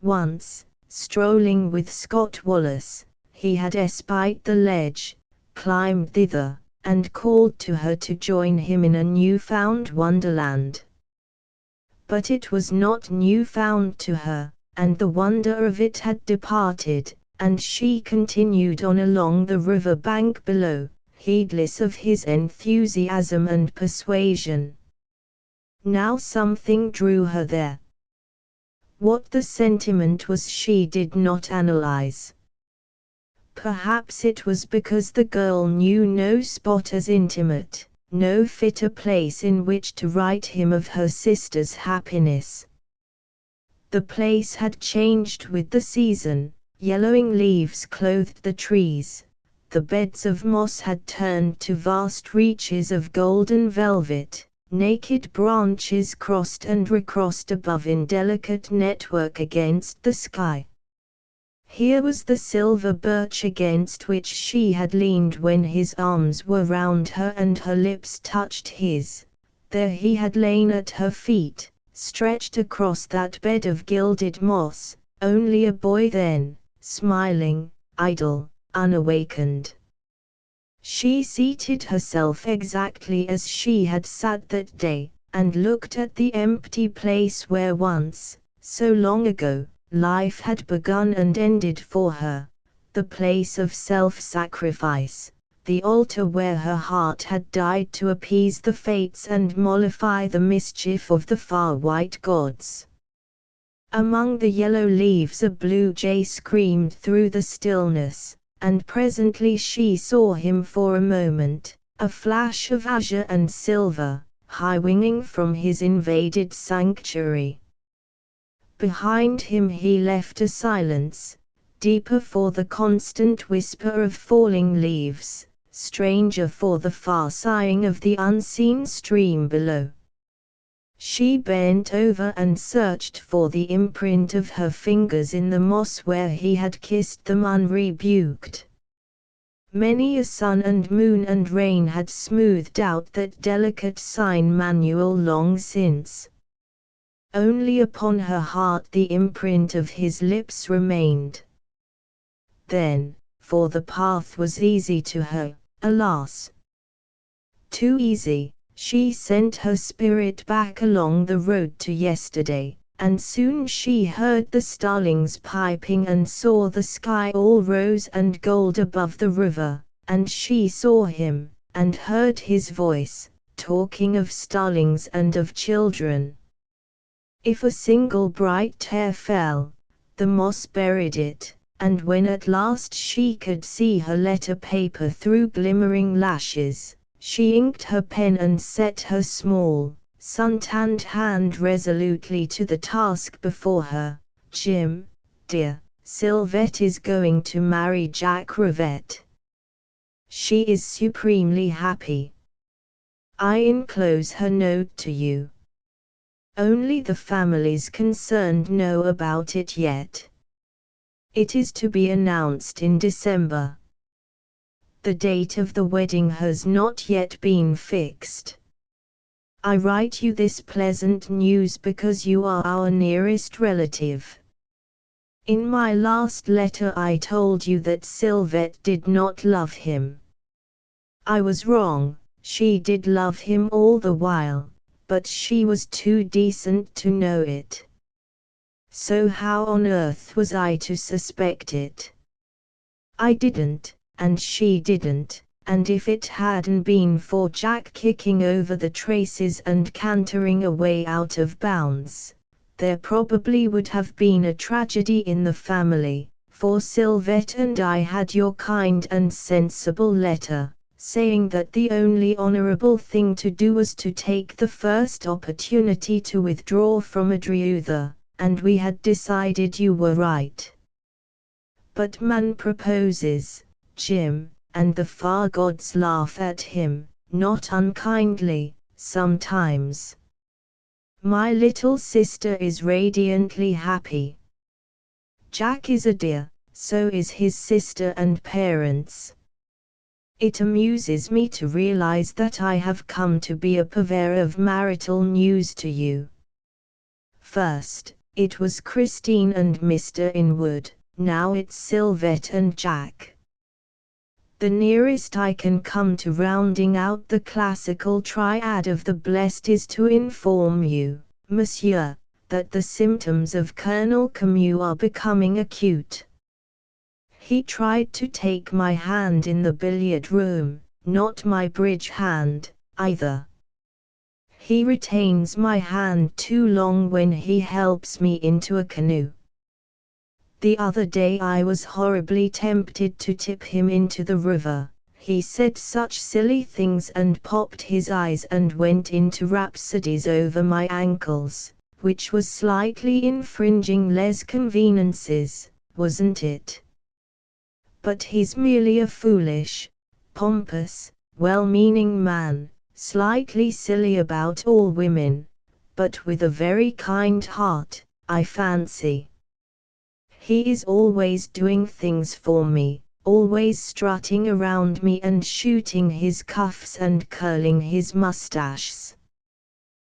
Once, strolling with Scott Wallace, he had espied the ledge, climbed thither, and called to her to join him in a new-found wonderland. But it was not new-found to her, and the wonder of it had departed, and she continued on along the river bank below, heedless of his enthusiasm and persuasion. Now something drew her there. What the sentiment was she did not analyze. Perhaps it was because the girl knew no spot as intimate, no fitter place in which to write him of her sister's happiness. The place had changed with the season, yellowing leaves clothed the trees, the beds of moss had turned to vast reaches of golden velvet, naked branches crossed and recrossed above in delicate network against the sky. Here was the silver birch against which she had leaned when his arms were round her and her lips touched his. There he had lain at her feet, stretched across that bed of gilded moss, only a boy then, smiling, idle, unawakened. She seated herself exactly as she had sat that day, and looked at the empty place where once, so long ago, life had begun and ended for her, the place of self-sacrifice, the altar where her heart had died to appease the fates and mollify the mischief of the far white gods. Among the yellow leaves a blue jay screamed through the stillness, and presently she saw him for a moment, a flash of azure and silver, high-winging from his invaded sanctuary. Behind him he left a silence, deeper for the constant whisper of falling leaves, stranger for the far sighing of the unseen stream below. She bent over and searched for the imprint of her fingers in the moss where he had kissed them unrebuked. Many a sun and moon and rain had smoothed out that delicate sign manual long since. Only upon her heart the imprint of his lips remained. Then, for the path was easy to her, alas! Too easy, she sent her spirit back along the road to yesterday, and soon she heard the starlings piping and saw the sky all rose and gold above the river, and she saw him, and heard his voice, talking of starlings and of children. If a single bright tear fell, the moss buried it, and when at last she could see her letter paper through glimmering lashes, she inked her pen and set her small, sun-tanned hand resolutely to the task before her. Jim, dear, Sylvette is going to marry Jack Rivette. She is supremely happy. I enclose her note to you. Only the families concerned know about it yet. It is to be announced in December. The date of the wedding has not yet been fixed. I write you this pleasant news because you are our nearest relative. In my last letter I told you that Sylvette did not love him. I was wrong, she did love him all the while, but she was too decent to know it. So how on earth was I to suspect it? I didn't, and she didn't, and if it hadn't been for Jack kicking over the traces and cantering away out of bounds, there probably would have been a tragedy in the family, for Sylvette and I had your kind and sensible letter, saying that the only honorable thing to do was to take the first opportunity to withdraw from Adriutha, and we had decided you were right. But man proposes, Jim, and the far gods laugh at him, not unkindly, sometimes. My little sister is radiantly happy. Jack is a dear, so is his sister and parents. It amuses me to realize that I have come to be a purveyor of marital news to you. First, it was Christine and Mr. Inwood, now it's Sylvette and Jack. The nearest I can come to rounding out the classical triad of the blessed is to inform you, monsieur, that the symptoms of Colonel Camus are becoming acute. He tried to take my hand in the billiard room, not my bridge hand, either. He retains my hand too long when he helps me into a canoe. The other day I was horribly tempted to tip him into the river. He said such silly things and popped his eyes and went into rhapsodies over my ankles, which was slightly infringing les convenances, wasn't it? But he's merely a foolish, pompous, well-meaning man, slightly silly about all women, but with a very kind heart, I fancy. He is always doing things for me, always strutting around me and shooting his cuffs and curling his mustaches.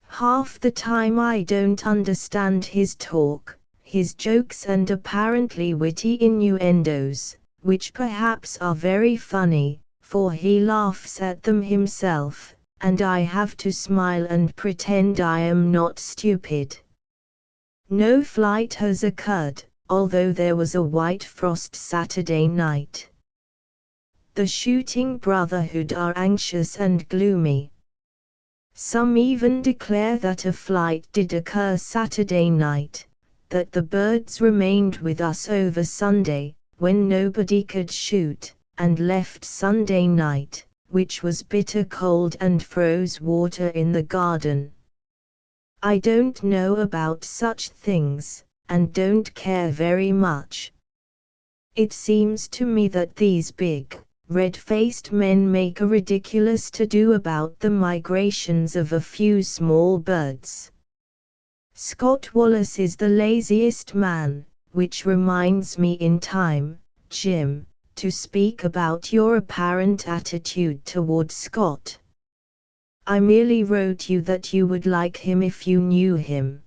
Half the time I don't understand his talk, his jokes and apparently witty innuendos, which perhaps are very funny, for he laughs at them himself, and I have to smile and pretend I am not stupid. No flight has occurred, although there was a white frost Saturday night. The shooting brotherhood are anxious and gloomy. Some even declare that a flight did occur Saturday night, that the birds remained with us over Sunday, when nobody could shoot, and left Sunday night, which was bitter cold and froze water in the garden. I don't know about such things, and don't care very much. It seems to me that these big, red-faced men make a ridiculous to-do about the migrations of a few small birds. Scott Wallace is the laziest man, which reminds me in time, Jim, to speak about your apparent attitude toward Scott. I merely wrote you that you would like him if you knew him.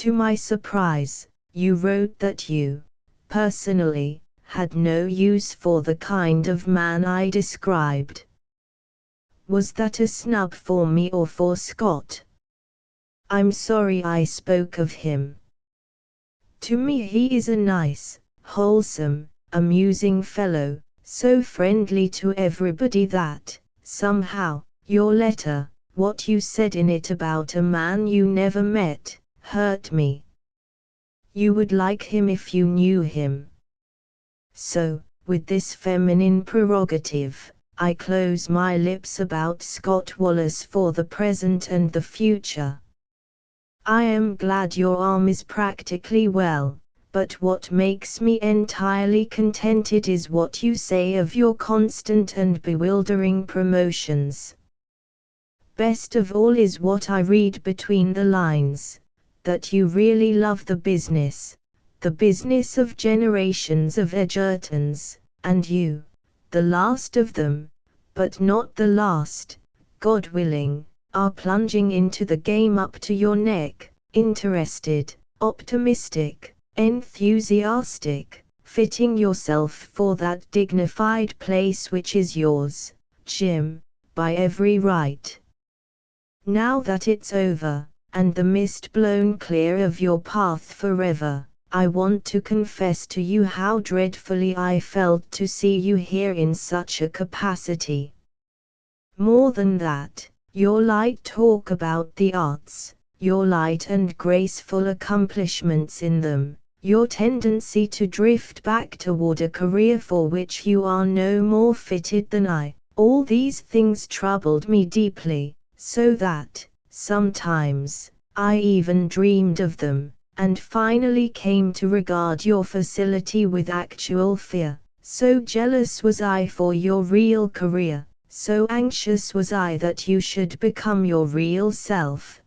To my surprise, you wrote that you, personally, had no use for the kind of man I described. Was that a snub for me or for Scott? I'm sorry I spoke of him. To me he is a nice, wholesome, amusing fellow, so friendly to everybody that, somehow, your letter, what you said in it about a man you never met, hurt me. You would like him if you knew him. So, with this feminine prerogative, I close my lips about Scott Wallace for the present and the future. I am glad your arm is practically well, but what makes me entirely contented is what you say of your constant and bewildering promotions. Best of all is what I read between the lines, that you really love the business of generations of Edgertons, and you, the last of them, but not the last, God willing, are plunging into the game up to your neck, interested, optimistic, enthusiastic, fitting yourself for that dignified place which is yours, Jim, by every right. Now that it's over, and the mist blown clear of your path forever, I want to confess to you how dreadfully I felt to see you here in such a capacity. More than that, your light talk about the arts, your light and graceful accomplishments in them, your tendency to drift back toward a career for which you are no more fitted than I, all these things troubled me deeply, so that, sometimes, I even dreamed of them, and finally came to regard your facility with actual fear. So jealous was I for your real career, so anxious was I that you should become your real self.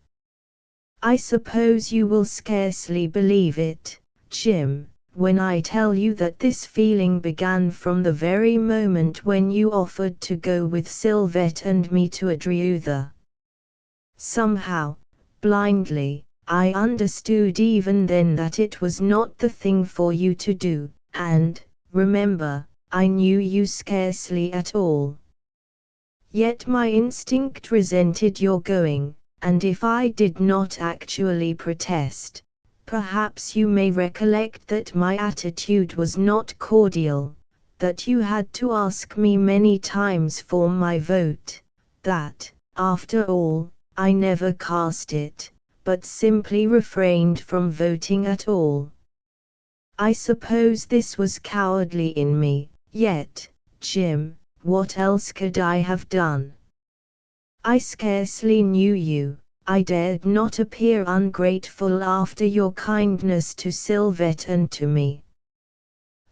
I suppose you will scarcely believe it, Jim, when I tell you that this feeling began from the very moment when you offered to go with Sylvette and me to Adriutha. Somehow, blindly, I understood even then that it was not the thing for you to do, and, remember, I knew you scarcely at all. Yet my instinct resented your going, and if I did not actually protest, perhaps you may recollect that my attitude was not cordial, that you had to ask me many times for my vote, that, after all, I never cast it, but simply refrained from voting at all. I suppose this was cowardly in me, yet, Jim, what else could I have done? I scarcely knew you. I dared not appear ungrateful after your kindness to Sylvette and to me.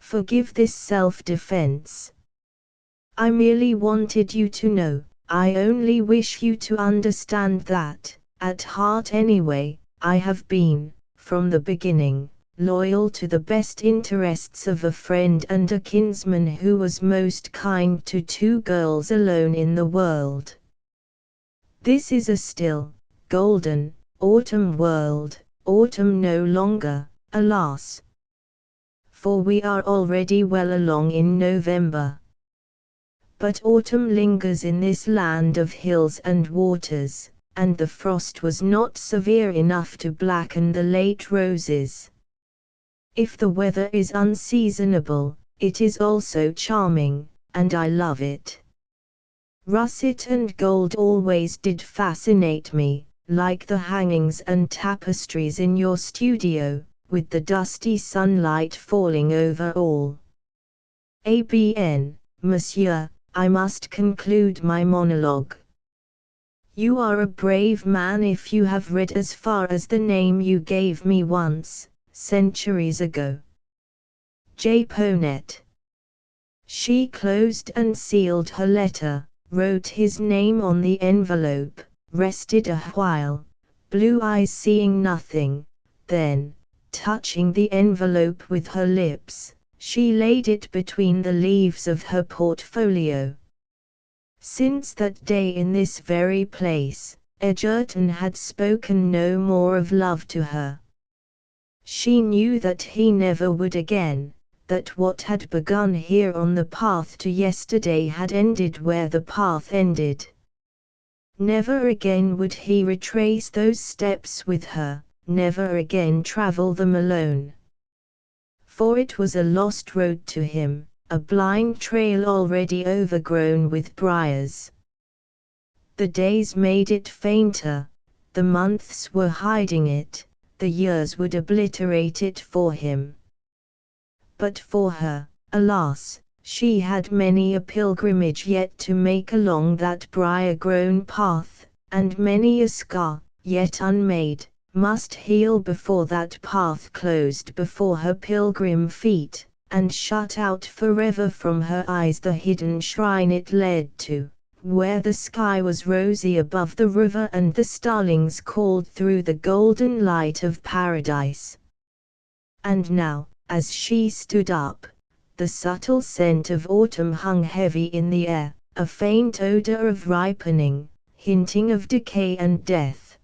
Forgive this self-defense. I merely wanted you to know, I only wish you to understand that, at heart anyway, I have been, from the beginning, loyal to the best interests of a friend and a kinsman who was most kind to two girls alone in the world. This is a still, golden, autumn world, autumn no longer, alas! For we are already well along in November. But autumn lingers in this land of hills and waters, and the frost was not severe enough to blacken the late roses. If the weather is unseasonable, it is also charming, and I love it. Russet and gold always did fascinate me, like the hangings and tapestries in your studio, with the dusty sunlight falling over all. ABN, Monsieur, I must conclude my monologue. You are a brave man if you have read as far as the name you gave me once, centuries ago. Japonette. She closed and sealed her letter, wrote his name on the envelope, rested a while, blue eyes seeing nothing, then, touching the envelope with her lips, she laid it between the leaves of her portfolio. Since that day in this very place, Egerton had spoken no more of love to her. She knew that he never would again, that what had begun here on the path to yesterday had ended where the path ended. Never again would he retrace those steps with her, never again travel them alone. For it was a lost road to him, a blind trail already overgrown with briars. The days made it fainter, the months were hiding it, the years would obliterate it for him. But for her, alas, she had many a pilgrimage yet to make along that briar-grown path, and many a scar, yet unmade, must heal before that path closed before her pilgrim feet, and shut out forever from her eyes the hidden shrine it led to, where the sky was rosy above the river and the starlings called through the golden light of paradise. And now, as she stood up, the subtle scent of autumn hung heavy in the air, a faint odor of ripening, hinting of decay and death.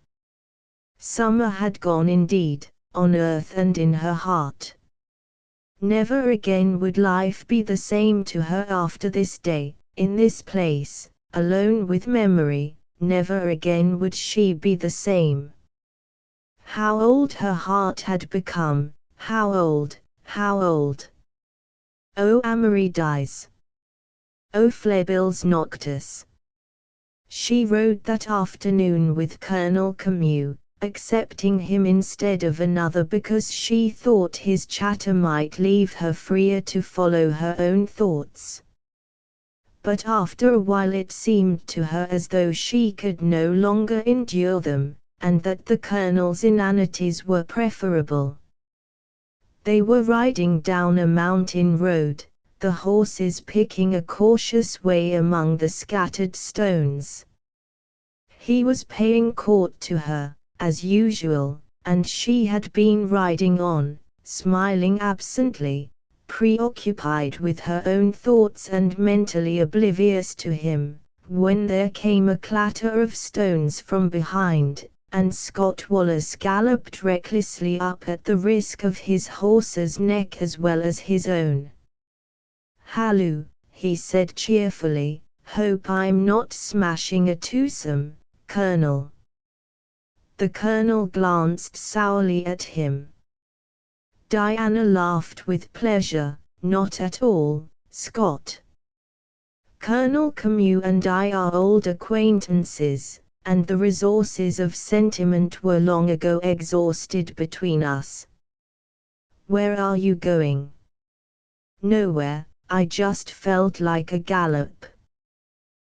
Summer had gone indeed, on earth and in her heart. Never again would life be the same to her after this day, in this place, alone with memory, never again would she be the same. How old her heart had become, how old, how old. O Amory dies. O flebilis noctis. She rode that afternoon with Colonel Camus, accepting him instead of another because she thought his chatter might leave her freer to follow her own thoughts. But after a while it seemed to her as though she could no longer endure them, and that the Colonel's inanities were preferable. They were riding down a mountain road, the horses picking a cautious way among the scattered stones. He was paying court to her, as usual, and she had been riding on, smiling absently, preoccupied with her own thoughts and mentally oblivious to him, when there came a clatter of stones from behind, and Scott Wallace galloped recklessly up at the risk of his horse's neck as well as his own. "Halloo," he said cheerfully, "hope I'm not smashing a twosome, Colonel." The Colonel glanced sourly at him. Diana laughed with pleasure. "Not at all, Scott. Colonel Camus and I are old acquaintances, and the resources of sentiment were long ago exhausted between us. Where are you going? Nowhere, I just felt like a gallop.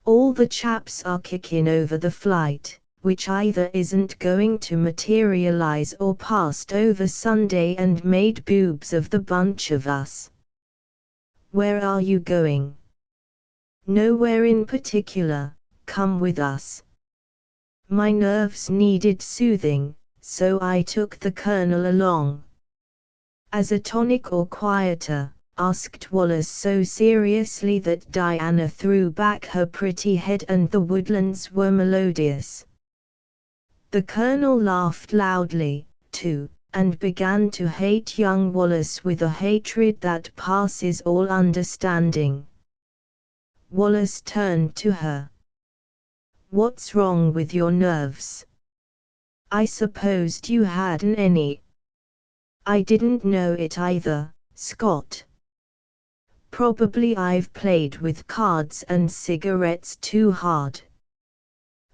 All the chaps are kicking over the flight, which either isn't going to materialize or passed over Sunday and made boobs of the bunch of us. Where are you going? Nowhere in particular, come with us. My nerves needed soothing, so I took the Colonel along. As a tonic or quieter? Asked Wallace so seriously that Diana threw back her pretty head and the woodlands were melodious. The Colonel laughed loudly, too, and began to hate young Wallace with a hatred that passes all understanding. Wallace turned to her. What's wrong with your nerves? I supposed you hadn't any. I didn't know it either, Scott. Probably I've played with cards and cigarettes too hard.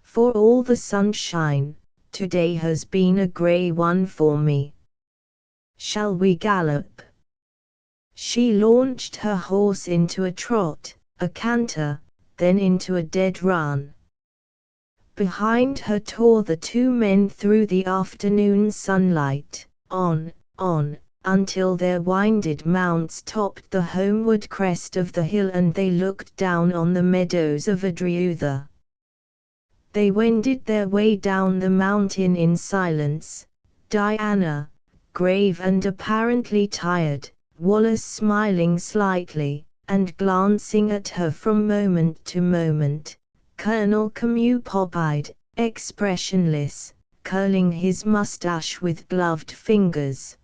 For all the sunshine, today has been a grey one for me. Shall we gallop? She launched her horse into a trot, a canter, then into a dead run. Behind her tore the two men through the afternoon sunlight, on, until their winded mounts topped the homeward crest of the hill and they looked down on the meadows of Adriutha. They wended their way down the mountain in silence, Diana, grave and apparently tired, Wallace smiling slightly, and glancing at her from moment to moment, Colonel Camus pop-eyed, expressionless, curling his mustache with gloved fingers.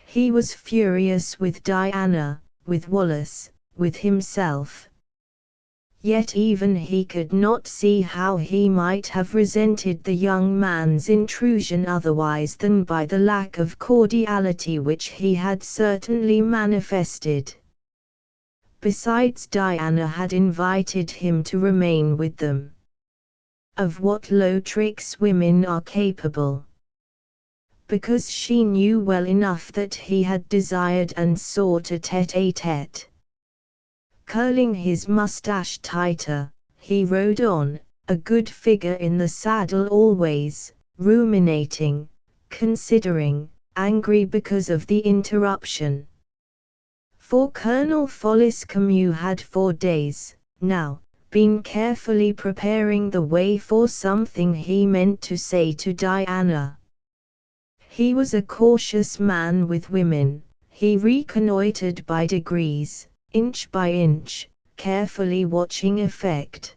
He was furious with Diana, with Wallace, with himself. Yet even he could not see how he might have resented the young man's intrusion otherwise than by the lack of cordiality which he had certainly manifested. Besides, Diana had invited him to remain with them. Of what low tricks women are capable. Because she knew well enough that he had desired and sought a tête-à-tête. Curling his mustache tighter, he rode on, a good figure in the saddle always, ruminating, considering, angry because of the interruption. For Colonel Follis Camus had 4 days, now, been carefully preparing the way for something he meant to say to Diana. He was a cautious man with women, he reconnoitered by degrees, inch by inch, carefully watching effect.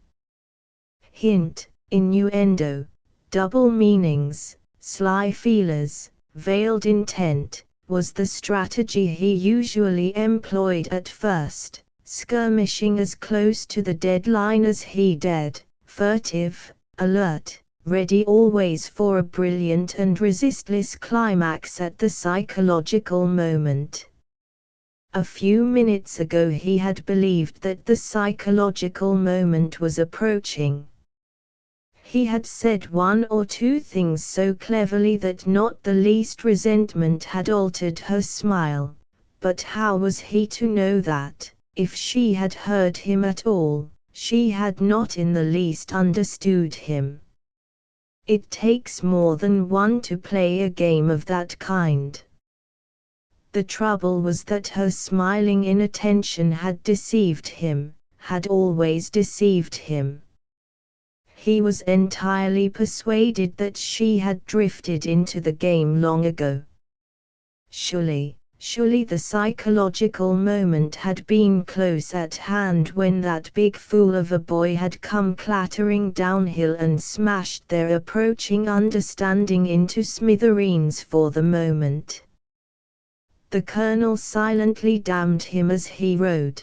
Hint, innuendo, double meanings, sly feelers, veiled intent, was the strategy he usually employed at first, skirmishing as close to the deadline as he dared, furtive, alert, ready always for a brilliant and resistless climax at the psychological moment. A few minutes ago he had believed that the psychological moment was approaching. He had said 1 or 2 things so cleverly that not the least resentment had altered her smile, but how was he to know that, if she had heard him at all, she had not in the least understood him? It takes more than one to play a game of that kind. The trouble was that her smiling inattention had deceived him, had always deceived him. He was entirely persuaded that she had drifted into the game long ago. Surely the psychological moment had been close at hand when that big fool of a boy had come clattering downhill and smashed their approaching understanding into smithereens for the moment. The Colonel silently damned him as he rode.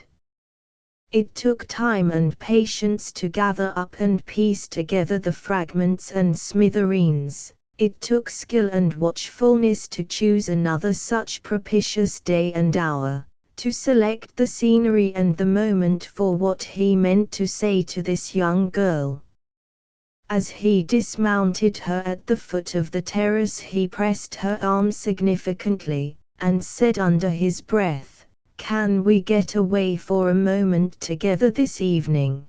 It took time and patience to gather up and piece together the fragments and smithereens. It took skill and watchfulness to choose another such propitious day and hour, to select the scenery and the moment for what he meant to say to this young girl. As he dismounted her at the foot of the terrace he pressed her arm significantly, and said under his breath, "Can we get away for a moment together this evening?"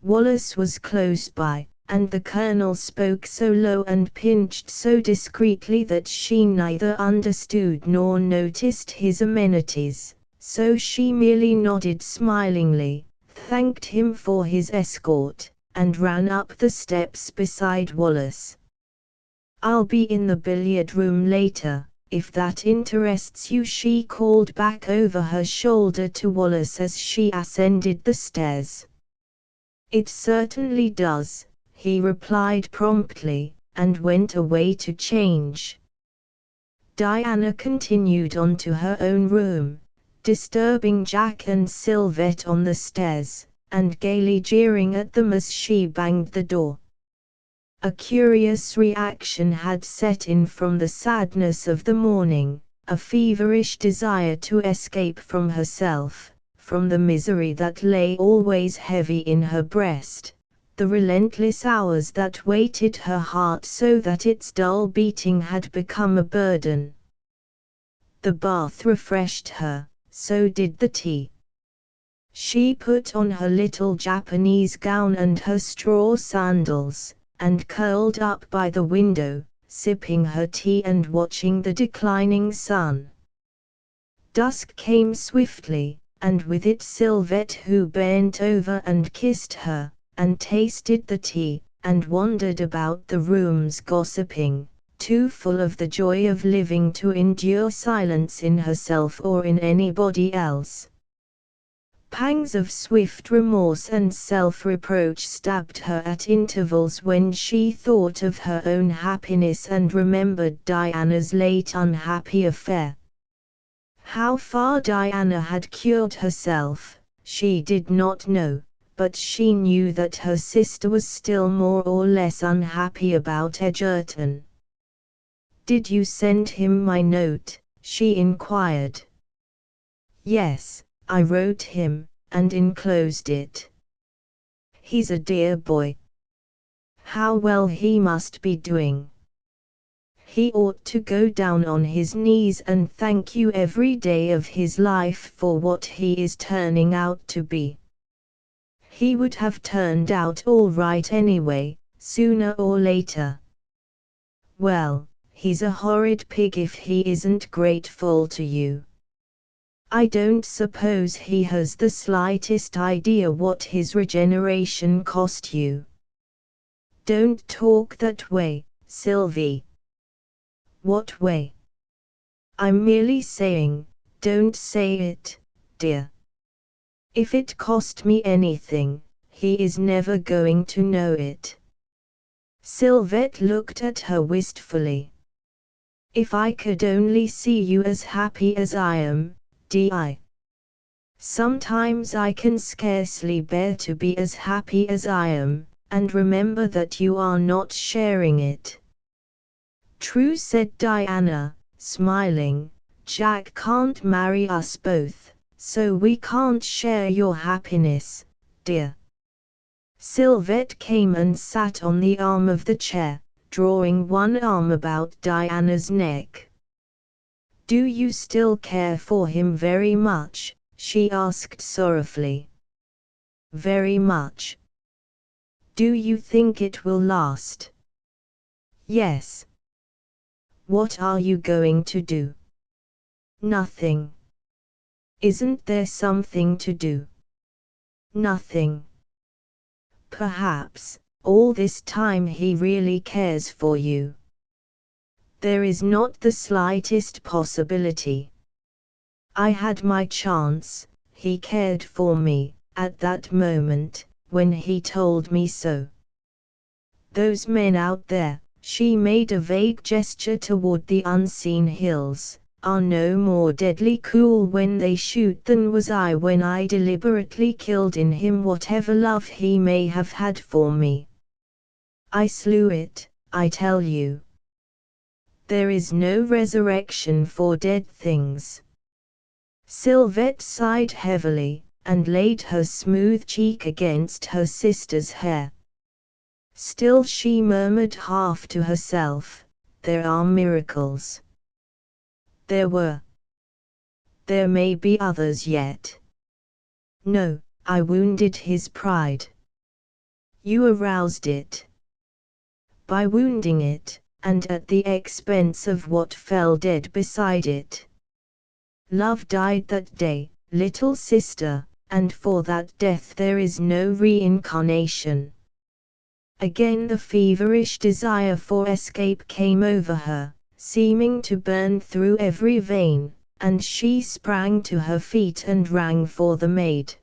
Wallace was close by, and the colonel spoke so low and pinched so discreetly that she neither understood nor noticed his amenities, so she merely nodded smilingly, thanked him for his escort, and ran up the steps beside Wallace. "I'll be in the billiard room later, if that interests you," she called back over her shoulder to Wallace as she ascended the stairs. "It certainly does," he replied promptly, and went away to change. Diana continued on to her own room, disturbing Jack and Sylvette on the stairs, and gaily jeering at them as she banged the door. A curious reaction had set in from the sadness of the morning, a feverish desire to escape from herself, from the misery that lay always heavy in her breast, the relentless hours that weighted her heart so that its dull beating had become a burden. The bath refreshed her, so did the tea. She put on her little Japanese gown and her straw sandals, and curled up by the window, sipping her tea and watching the declining sun. Dusk came swiftly, and with it Sylvette, who bent over and kissed her, and tasted the tea, and wandered about the rooms gossiping, too full of the joy of living to endure silence in herself or in anybody else. Pangs of swift remorse and self-reproach stabbed her at intervals when she thought of her own happiness and remembered Diana's late unhappy affair. How far Diana had cured herself, she did not know, but she knew that her sister was still more or less unhappy about Egerton. "Did you send him my note?" she inquired. "Yes, I wrote him, and enclosed it. He's a dear boy. How well he must be doing. He ought to go down on his knees and thank you every day of his life for what he is turning out to be. He would have turned out all right anyway, sooner or later. Well, he's a horrid pig if he isn't grateful to you. I don't suppose he has the slightest idea what his regeneration cost you." "Don't talk that way, Sylvie." "What way?" "I'm merely saying, don't say it, dear. If it cost me anything, he is never going to know it." Sylvette looked at her wistfully. "If I could only see you as happy as I am, Di. Sometimes I can scarcely bear to be as happy as I am, and remember that you are not sharing it." "True," said Diana, smiling, "Jack can't marry us both, so we can't share your happiness, dear." Sylvette came and sat on the arm of the chair, drawing one arm about Diana's neck. "Do you still care for him very much?" she asked sorrowfully. "Very much." "Do you think it will last?" "Yes." "What are you going to do?" "Nothing." "Isn't there something to do?" "Nothing." "Perhaps, all this time he really cares for you." "There is not the slightest possibility. I had my chance, he cared for me, at that moment, when he told me so. Those men out there," she made a vague gesture toward the unseen hills, "are no more deadly cool when they shoot than was I when I deliberately killed in him whatever love he may have had for me. I slew it, I tell you. There is no resurrection for dead things." Sylvette sighed heavily, and laid her smooth cheek against her sister's hair. Still she murmured half to herself, "There are miracles." There were. There may be others yet. No, I wounded his pride. You aroused it. By wounding it, and at the expense of what fell dead beside it. Love died that day, little sister, and for that death there is no reincarnation. Again the feverish desire for escape came over her, seeming to burn through every vein, and she sprang to her feet and rang for the maid.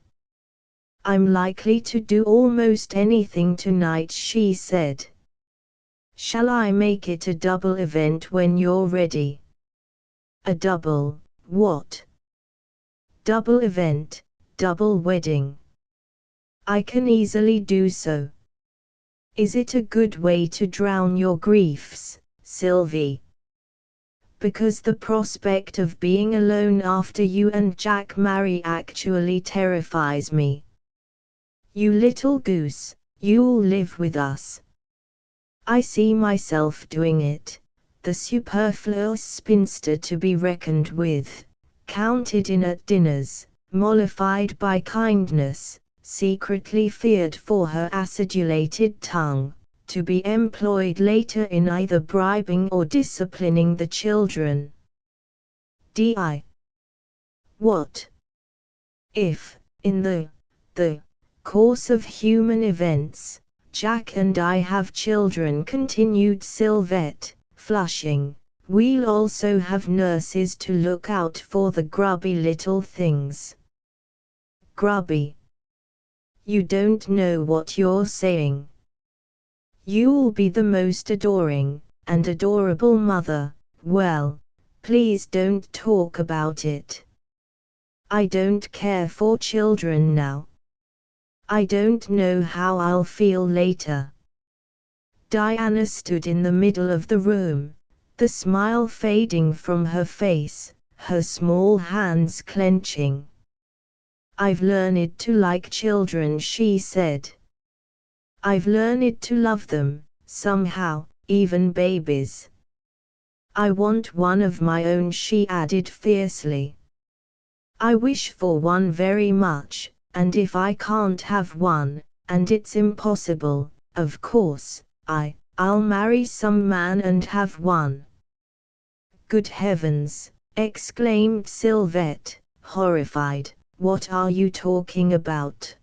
I'm likely to do almost anything tonight, she said. Shall I make it a double event when you're ready? A double, what? Double event, double wedding. I can easily do so. Is it a good way to drown your griefs, Sylvie? Because the prospect of being alone after you and Jack marry actually terrifies me. You little goose, you'll live with us. I see myself doing it, the superfluous spinster to be reckoned with, counted in at dinners, mollified by kindness, secretly feared for her acidulated tongue, to be employed later in either bribing or disciplining the children. D.I. What if, in the course of human events, Jack and I have children, continued Sylvette, flushing, we'll also have nurses to look out for the grubby little things. Grubby? You don't know what you're saying. You'll be the most adoring and adorable mother. Well, please don't talk about it. I don't care for children now. I don't know how I'll feel later. Diana stood in the middle of the room, the smile fading from her face, her small hands clenching. I've learned to like children, she said. I've learned to love them, somehow, even babies. I want one of my own, she added fiercely. I wish for one very much, and if I can't have one, and it's impossible, of course, I'll marry some man and have one. Good heavens, exclaimed Sylvette, horrified, what are you talking about?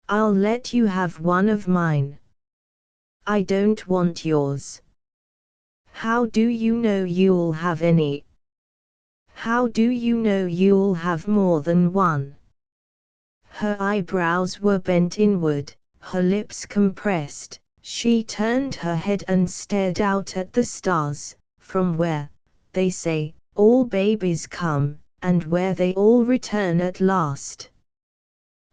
I'll let you have one of mine. I don't want yours. How do you know you'll have any? How do you know you'll have more than one? Her eyebrows were bent inward, her lips compressed, she turned her head and stared out at the stars, from where, they say, all babies come, and where they all return at last.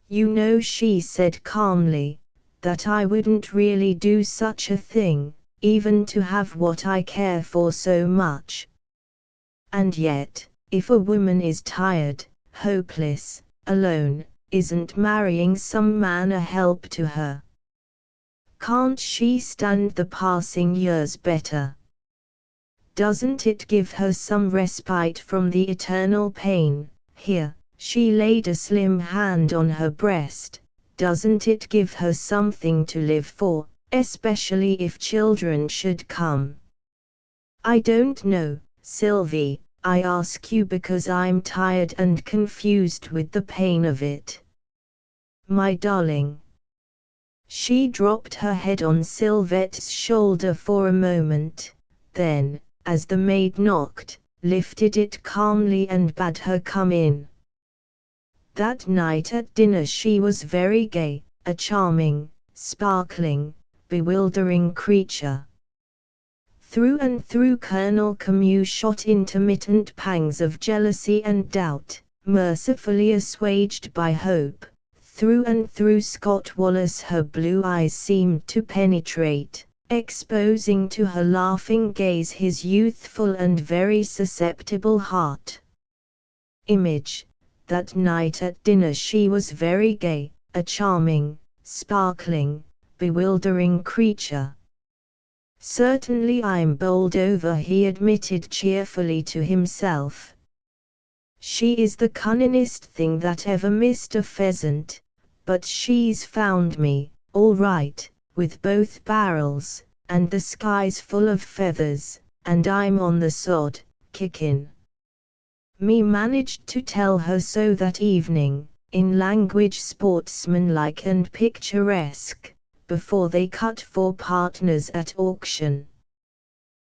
You know, she said calmly, that I wouldn't really do such a thing, even to have what I care for so much. And yet, if a woman is tired, hopeless, alone, isn't marrying some man a help to her? Can't she stand the passing years better? Doesn't it give her some respite from the eternal pain? Here, she laid a slim hand on her breast. Doesn't it give her something to live for, especially if children should come? I don't know, Sylvie, I ask you because I'm tired and confused with the pain of it. My darling. She dropped her head on Sylvette's shoulder for a moment, then, as the maid knocked, lifted it calmly and bade her come in. That night at dinner she was very gay, a charming, sparkling, bewildering creature. Through and through Colonel Camus shot intermittent pangs of jealousy and doubt, mercifully assuaged by hope. Through and through Scott Wallace her blue eyes seemed to penetrate, exposing to her laughing gaze his youthful and very susceptible heart. Image. That night at dinner she was very gay, a charming, sparkling, bewildering creature. Certainly I'm bowled over, he admitted cheerfully to himself. She is the cunningest thing that ever missed a pheasant, but she's found me, all right, with both barrels, and the sky's full of feathers, and I'm on the sod, kickin'. Me managed to tell her so that evening, in language sportsmanlike and picturesque, before they cut for partners at auction.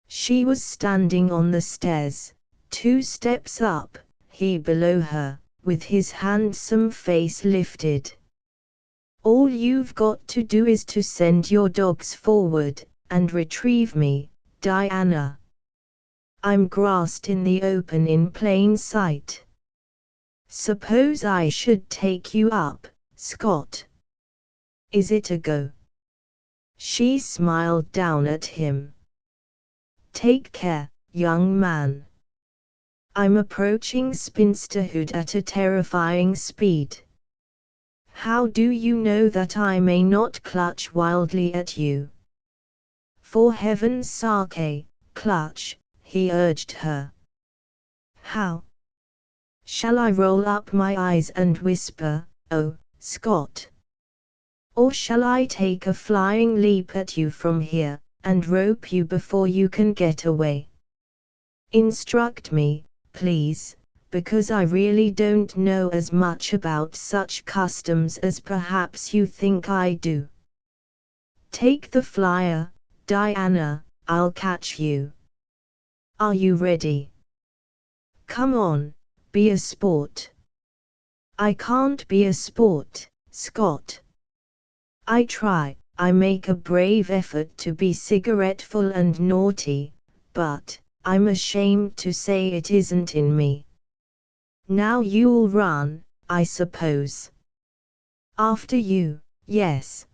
She was standing on the stairs, 2 steps up, he below her, with his handsome face lifted. All you've got to do is to send your dogs forward, and retrieve me, Diana. I'm grassed in the open in plain sight. Suppose I should take you up, Scott? Is it a go? She smiled down at him. Take care, young man. I'm approaching spinsterhood at a terrifying speed. How do you know that I may not clutch wildly at you? For heaven's sake, clutch, he urged her. How? Shall I roll up my eyes and whisper, "Oh, Scott"? Or shall I take a flying leap at you from here, and rope you before you can get away? Instruct me, please, because I really don't know as much about such customs as perhaps you think I do. Take the flyer, Diana, I'll catch you. Are you ready? Come on, be a sport. I can't be a sport, Scott. I try, I make a brave effort to be cigaretteful and naughty, but I'm ashamed to say it isn't in me. Now you'll run, I suppose. After you, yes.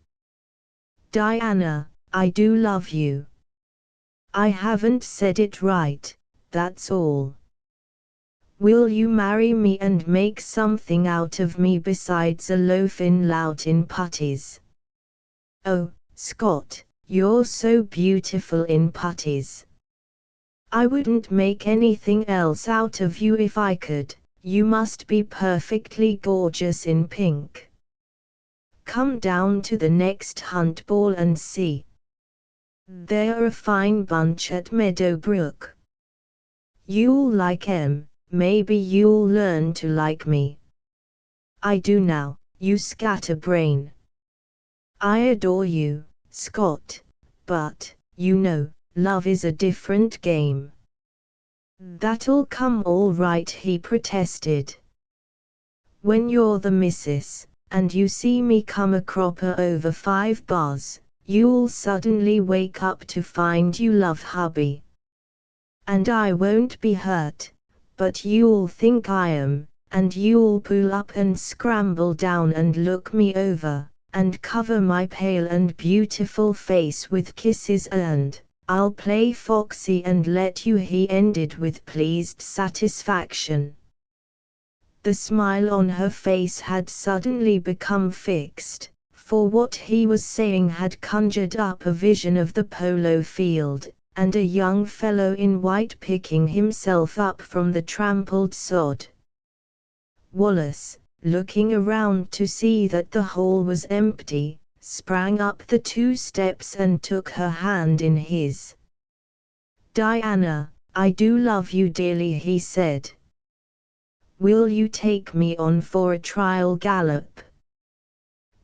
Diana, I do love you. I haven't said it right, that's all. Will you marry me and make something out of me besides a loafin' lout in puttees? Oh, Scott, you're so beautiful in puttees. I wouldn't make anything else out of you if I could. You must be perfectly gorgeous in pink. Come down to the next hunt ball and see. They're a fine bunch at Meadowbrook. You'll like 'em, maybe you'll learn to like me. I do now, you scatterbrain. I adore you, Scott, but, you know, love is a different game. That'll come all right, he protested. When you're the missus, and you see me come a cropper over 5 bars, you'll suddenly wake up to find you love hubby. And I won't be hurt, but you'll think I am, and you'll pull up and scramble down and look me over, and cover my pale and beautiful face with kisses, and I'll play foxy and let you, he ended with pleased satisfaction. The smile on her face had suddenly become fixed, for what he was saying had conjured up a vision of the polo field, and a young fellow in white picking himself up from the trampled sod. Wallace, looking around to see that the hall was empty, sprang up the 2 steps and took her hand in his. Diana, I do love you dearly, he said. Will you take me on for a trial gallop?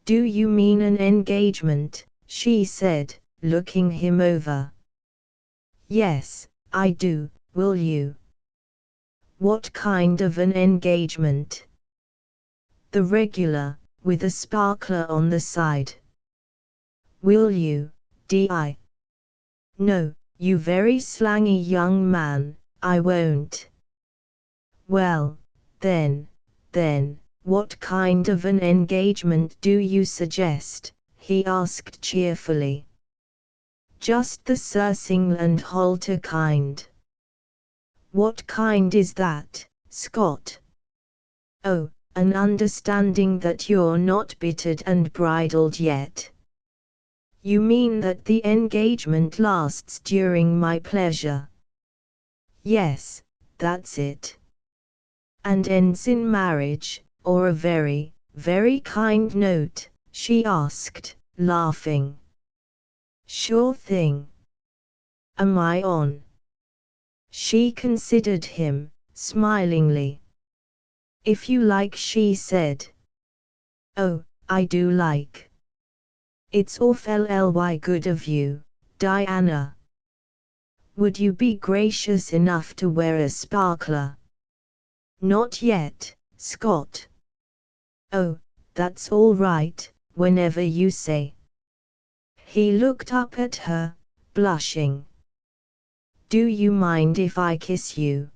Do you mean an engagement? She said, looking him over. Yes, I do, will you? What kind of an engagement? The regular, with a sparkler on the side. Will you, Di? No, you very slangy young man, I won't. Well, then, what kind of an engagement do you suggest? He asked cheerfully. Just the Sir Singland halter kind. What kind is that, Scott? Oh, an understanding that you're not bittered and bridled yet. You mean that the engagement lasts during my pleasure? Yes, that's it. And ends in marriage, or a very, very kind note? She asked, laughing. Sure thing. Am I on? She considered him, smilingly. If you like, she said. Oh, I do like. It's awfully good of you, Diana. Would you be gracious enough to wear a sparkler? Not yet, Scott. Oh, that's all right, whenever you say. He looked up at her, blushing. Do you mind if I kiss you?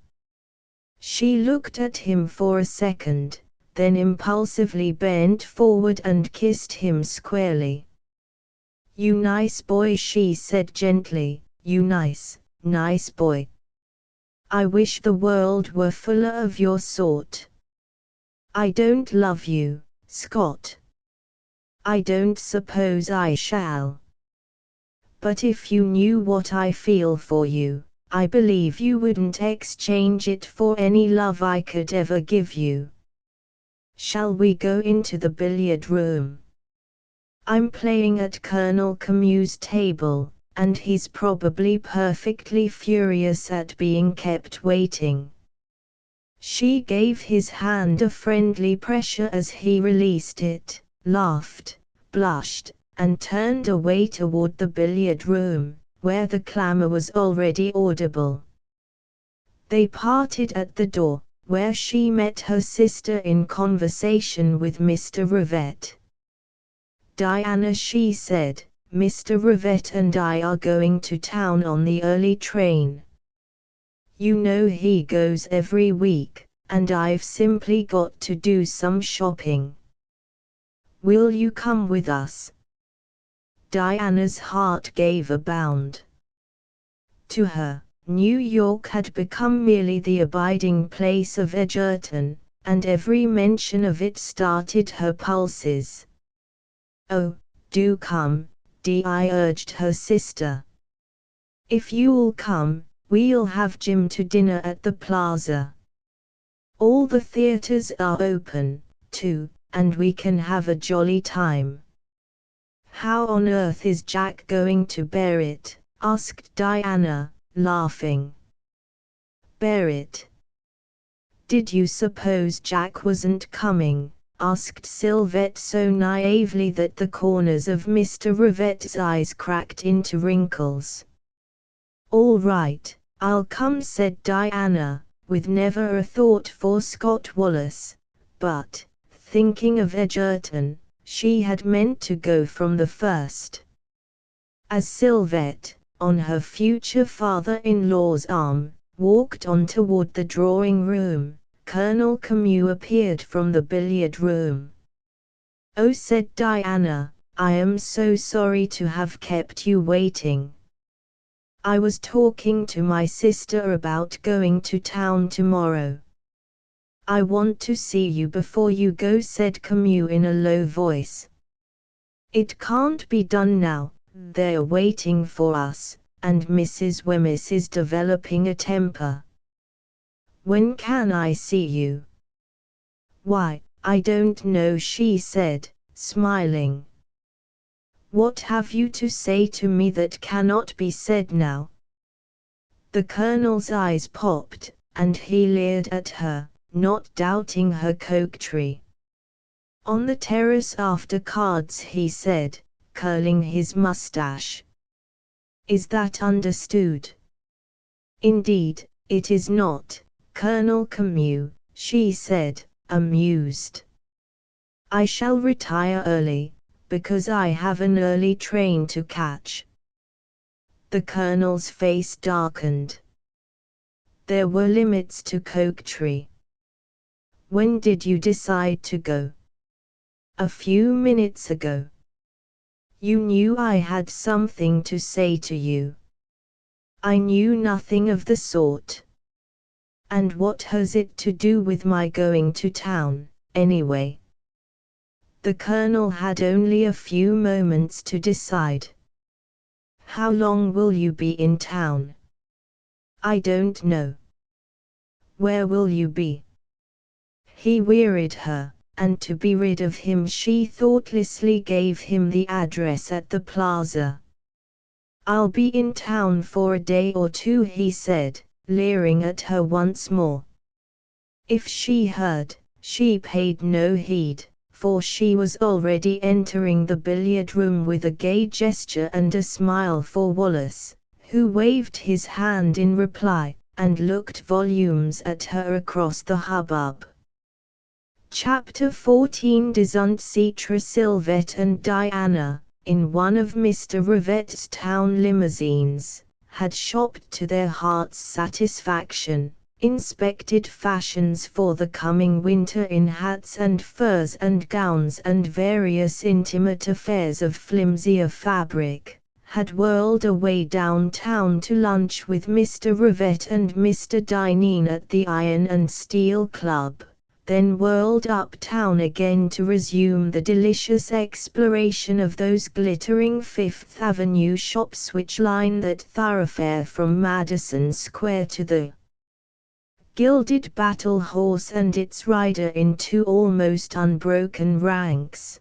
She looked at him for a second, then impulsively bent forward and kissed him squarely. You nice boy, she said gently, you nice boy. I wish the world were fuller of your sort. I don't love you, Scott. I don't suppose I shall. But if you knew what I feel for you, I believe you wouldn't exchange it for any love I could ever give you. Shall we go into the billiard room? I'm playing at Colonel Camus's table, and he's probably perfectly furious at being kept waiting. She gave his hand a friendly pressure as he released it, laughed, blushed, and turned away toward the billiard room, where the clamor was already audible. They parted at the door, where she met her sister in conversation with Mr. Rivette. Diana, she said, Mr. Rivette and I are going to town on the early train. You know he goes every week, and I've simply got to do some shopping. Will you come with us? Diana's heart gave a bound. To her, New York had become merely the abiding place of Edgerton, and every mention of it started her pulses. Oh, do come, Di urged her sister. If you'll come, we'll have Jim to dinner at the plaza. All the theaters are open, too, and we can have a jolly time. How on earth is Jack going to bear it? Asked Diana, laughing. Bear it? Did you suppose Jack wasn't coming? Asked Sylvette so naively that the corners of Mr. Rivette's eyes cracked into wrinkles. All right, I'll come, said Diana, with never a thought for Scott Wallace, but, thinking of Edgerton, she had meant to go from the first. As Sylvette, on her future father-in-law's arm, walked on toward the drawing room, Colonel Camus appeared from the billiard room. Oh, said Diana, I am so sorry to have kept you waiting. I was talking to my sister about going to town tomorrow. I want to see you before you go, said Camus in a low voice. It can't be done now, they're waiting for us, and Mrs. Wemyss is developing a temper. When can I see you? Why, I don't know, she said, smiling. What have you to say to me that cannot be said now? The Colonel's eyes popped, and he leered at her, not doubting her coquetry. On the terrace after cards, he said, curling his mustache. Is that understood? Indeed, it is not, Colonel Camus, she said, amused. I shall retire early, because I have an early train to catch. The Colonel's face darkened. There were limits to coquetry. When did you decide to go? A few minutes ago. You knew I had something to say to you. I knew nothing of the sort. And what has it to do with my going to town, anyway? The Colonel had only a few moments to decide. How long will you be in town? I don't know. Where will you be? He wearied her, and to be rid of him she thoughtlessly gave him the address at the plaza. I'll be in town for a day or two, he said, leering at her once more. If she heard, she paid no heed, for she was already entering the billiard room with a gay gesture and a smile for Wallace, who waved his hand in reply, and looked volumes at her across the hubbub. Chapter 14. Desuntcetra Sylvette and Diana, in one of Mr. Rivette's town limousines, had shopped to their heart's satisfaction, inspected fashions for the coming winter in hats and furs and gowns and various intimate affairs of flimsier fabric, had whirled away downtown to lunch with Mr. Rivette and Mr. Dineen at the Iron and Steel Club, then whirled uptown again to resume the delicious exploration of those glittering Fifth Avenue shops which line that thoroughfare from Madison Square to the Gilded Battle Horse and its rider in two almost unbroken ranks.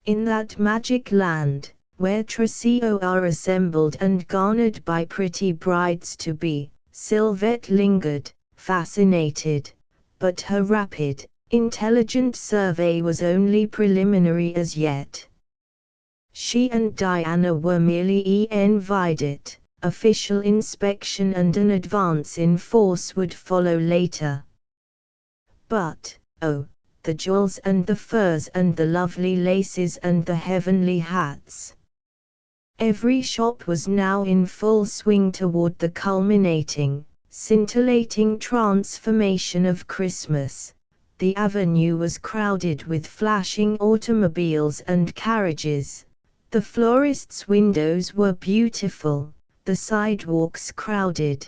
In that magic land, where trousseaux are assembled and garnered by pretty brides-to-be, Sylvette lingered, fascinated. But her rapid, intelligent survey was only preliminary as yet. She and Diana were merely en vidette. Official inspection and an advance in force would follow later. But, oh, the jewels and the furs and the lovely laces and the heavenly hats. Every shop was now in full swing toward the culminating, scintillating transformation of Christmas. The avenue was crowded with flashing automobiles and carriages. The florists' windows were beautiful, the sidewalks crowded.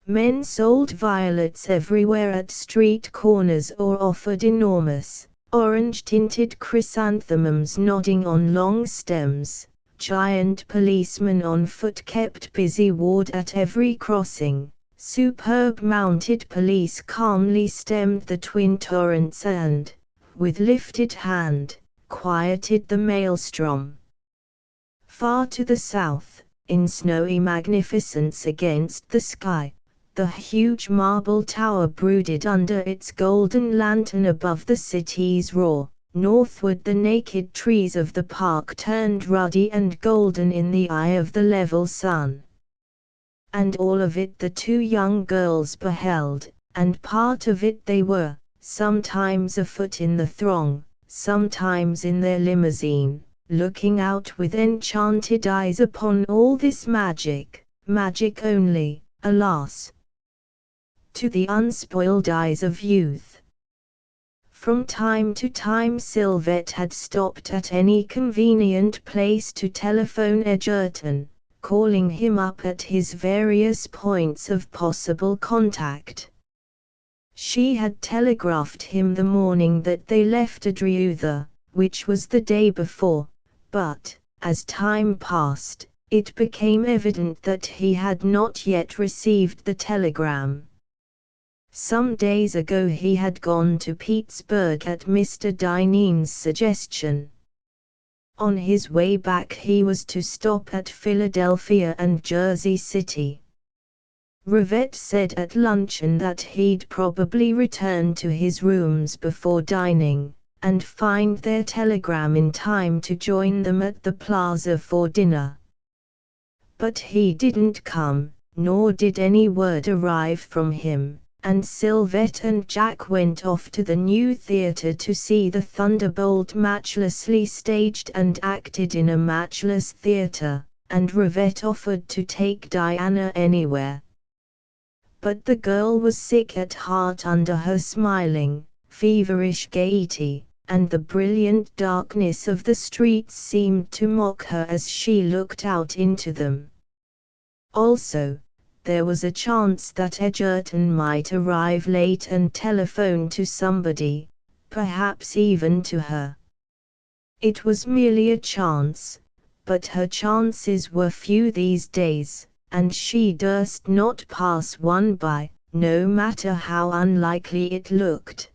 Men sold violets everywhere at street corners or offered enormous, orange-tinted chrysanthemums nodding on long stems. Giant policemen on foot kept busy ward at every crossing. Superb mounted police calmly stemmed the twin torrents and, with lifted hand, quieted the maelstrom. Far to the south, in snowy magnificence against the sky, the huge marble tower brooded under its golden lantern above the city's roar. Northward the naked trees of the park turned ruddy and golden in the eye of the level sun. And all of it the two young girls beheld, and part of it they were, sometimes afoot in the throng, sometimes in their limousine, looking out with enchanted eyes upon all this magic, magic only, alas, to the unspoiled eyes of youth. From time to time Sylvette had stopped at any convenient place to telephone Egerton, calling him up at his various points of possible contact. She had telegraphed him the morning that they left Adriutha, which was the day before, but, as time passed, it became evident that he had not yet received the telegram. Some days ago he had gone to Pittsburgh at Mr. Dineen's suggestion. On his way back he was to stop at Philadelphia and Jersey City. Rivette said at luncheon that he'd probably return to his rooms before dining, and find their telegram in time to join them at the plaza for dinner. But he didn't come, nor did any word arrive from him. And Sylvette and Jack went off to the new theatre to see the Thunderbolt matchlessly staged and acted in a matchless theatre, and Rivette offered to take Diana anywhere. But the girl was sick at heart under her smiling, feverish gaiety, and the brilliant darkness of the streets seemed to mock her as she looked out into them. Also, there was a chance that Egerton might arrive late and telephone to somebody, perhaps even to her. It was merely a chance, but her chances were few these days, and she durst not pass one by, no matter how unlikely it looked.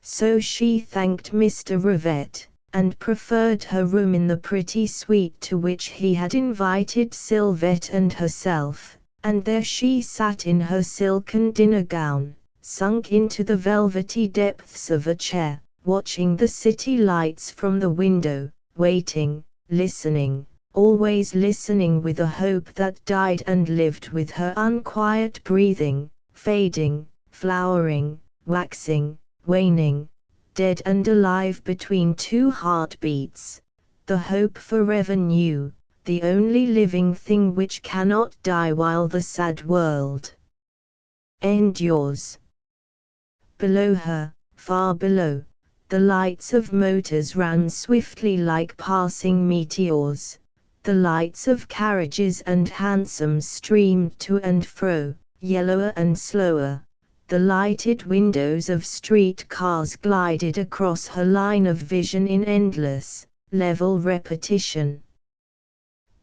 So she thanked Mr. Rivette, and preferred her room in the pretty suite to which he had invited Sylvette and herself, and there she sat in her silken dinner gown, sunk into the velvety depths of a chair, watching the city lights from the window, waiting, listening, always listening with a hope that died and lived with her unquiet breathing, fading, flowering, waxing, waning, dead and alive between two heartbeats, the hope forever new, the only living thing which cannot die while the sad world endures. Below her, far below, the lights of motors ran swiftly like passing meteors, the lights of carriages and hansoms streamed to and fro, yellower and slower. The lighted windows of street cars glided across her line of vision in endless, level repetition.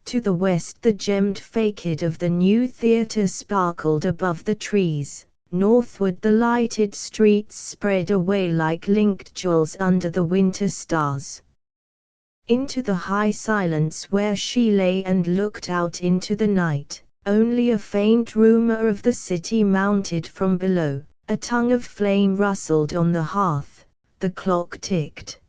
To the west the gemmed facade of the new theatre sparkled above the trees, northward the lighted streets spread away like linked jewels under the winter stars. Into the high silence where she lay and looked out into the night, only a faint rumor of the city mounted from below, a tongue of flame rustled on the hearth, the clock ticked.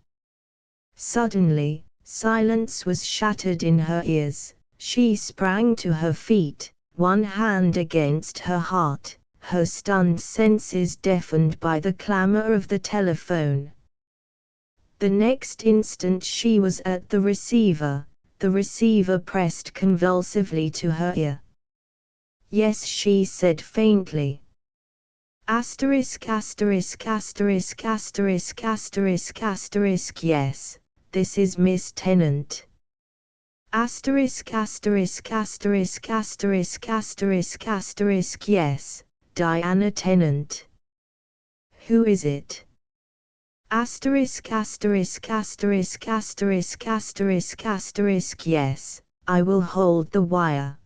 Suddenly, silence was shattered in her ears, she sprang to her feet, one hand against her heart, her stunned senses deafened by the clamor of the telephone. The next instant she was at the receiver pressed convulsively to her ear. Yes, she said faintly. Asterisk asterisk asterisk asterisk asterisk asterisk yes, this is Miss Tennant. Asterisk asterisk asterisk asterisk asterisk asterisk yes, Diana Tennant. Who is it? Asterisk asterisk asterisk asterisk asterisk asterisk yes, I will hold the wire.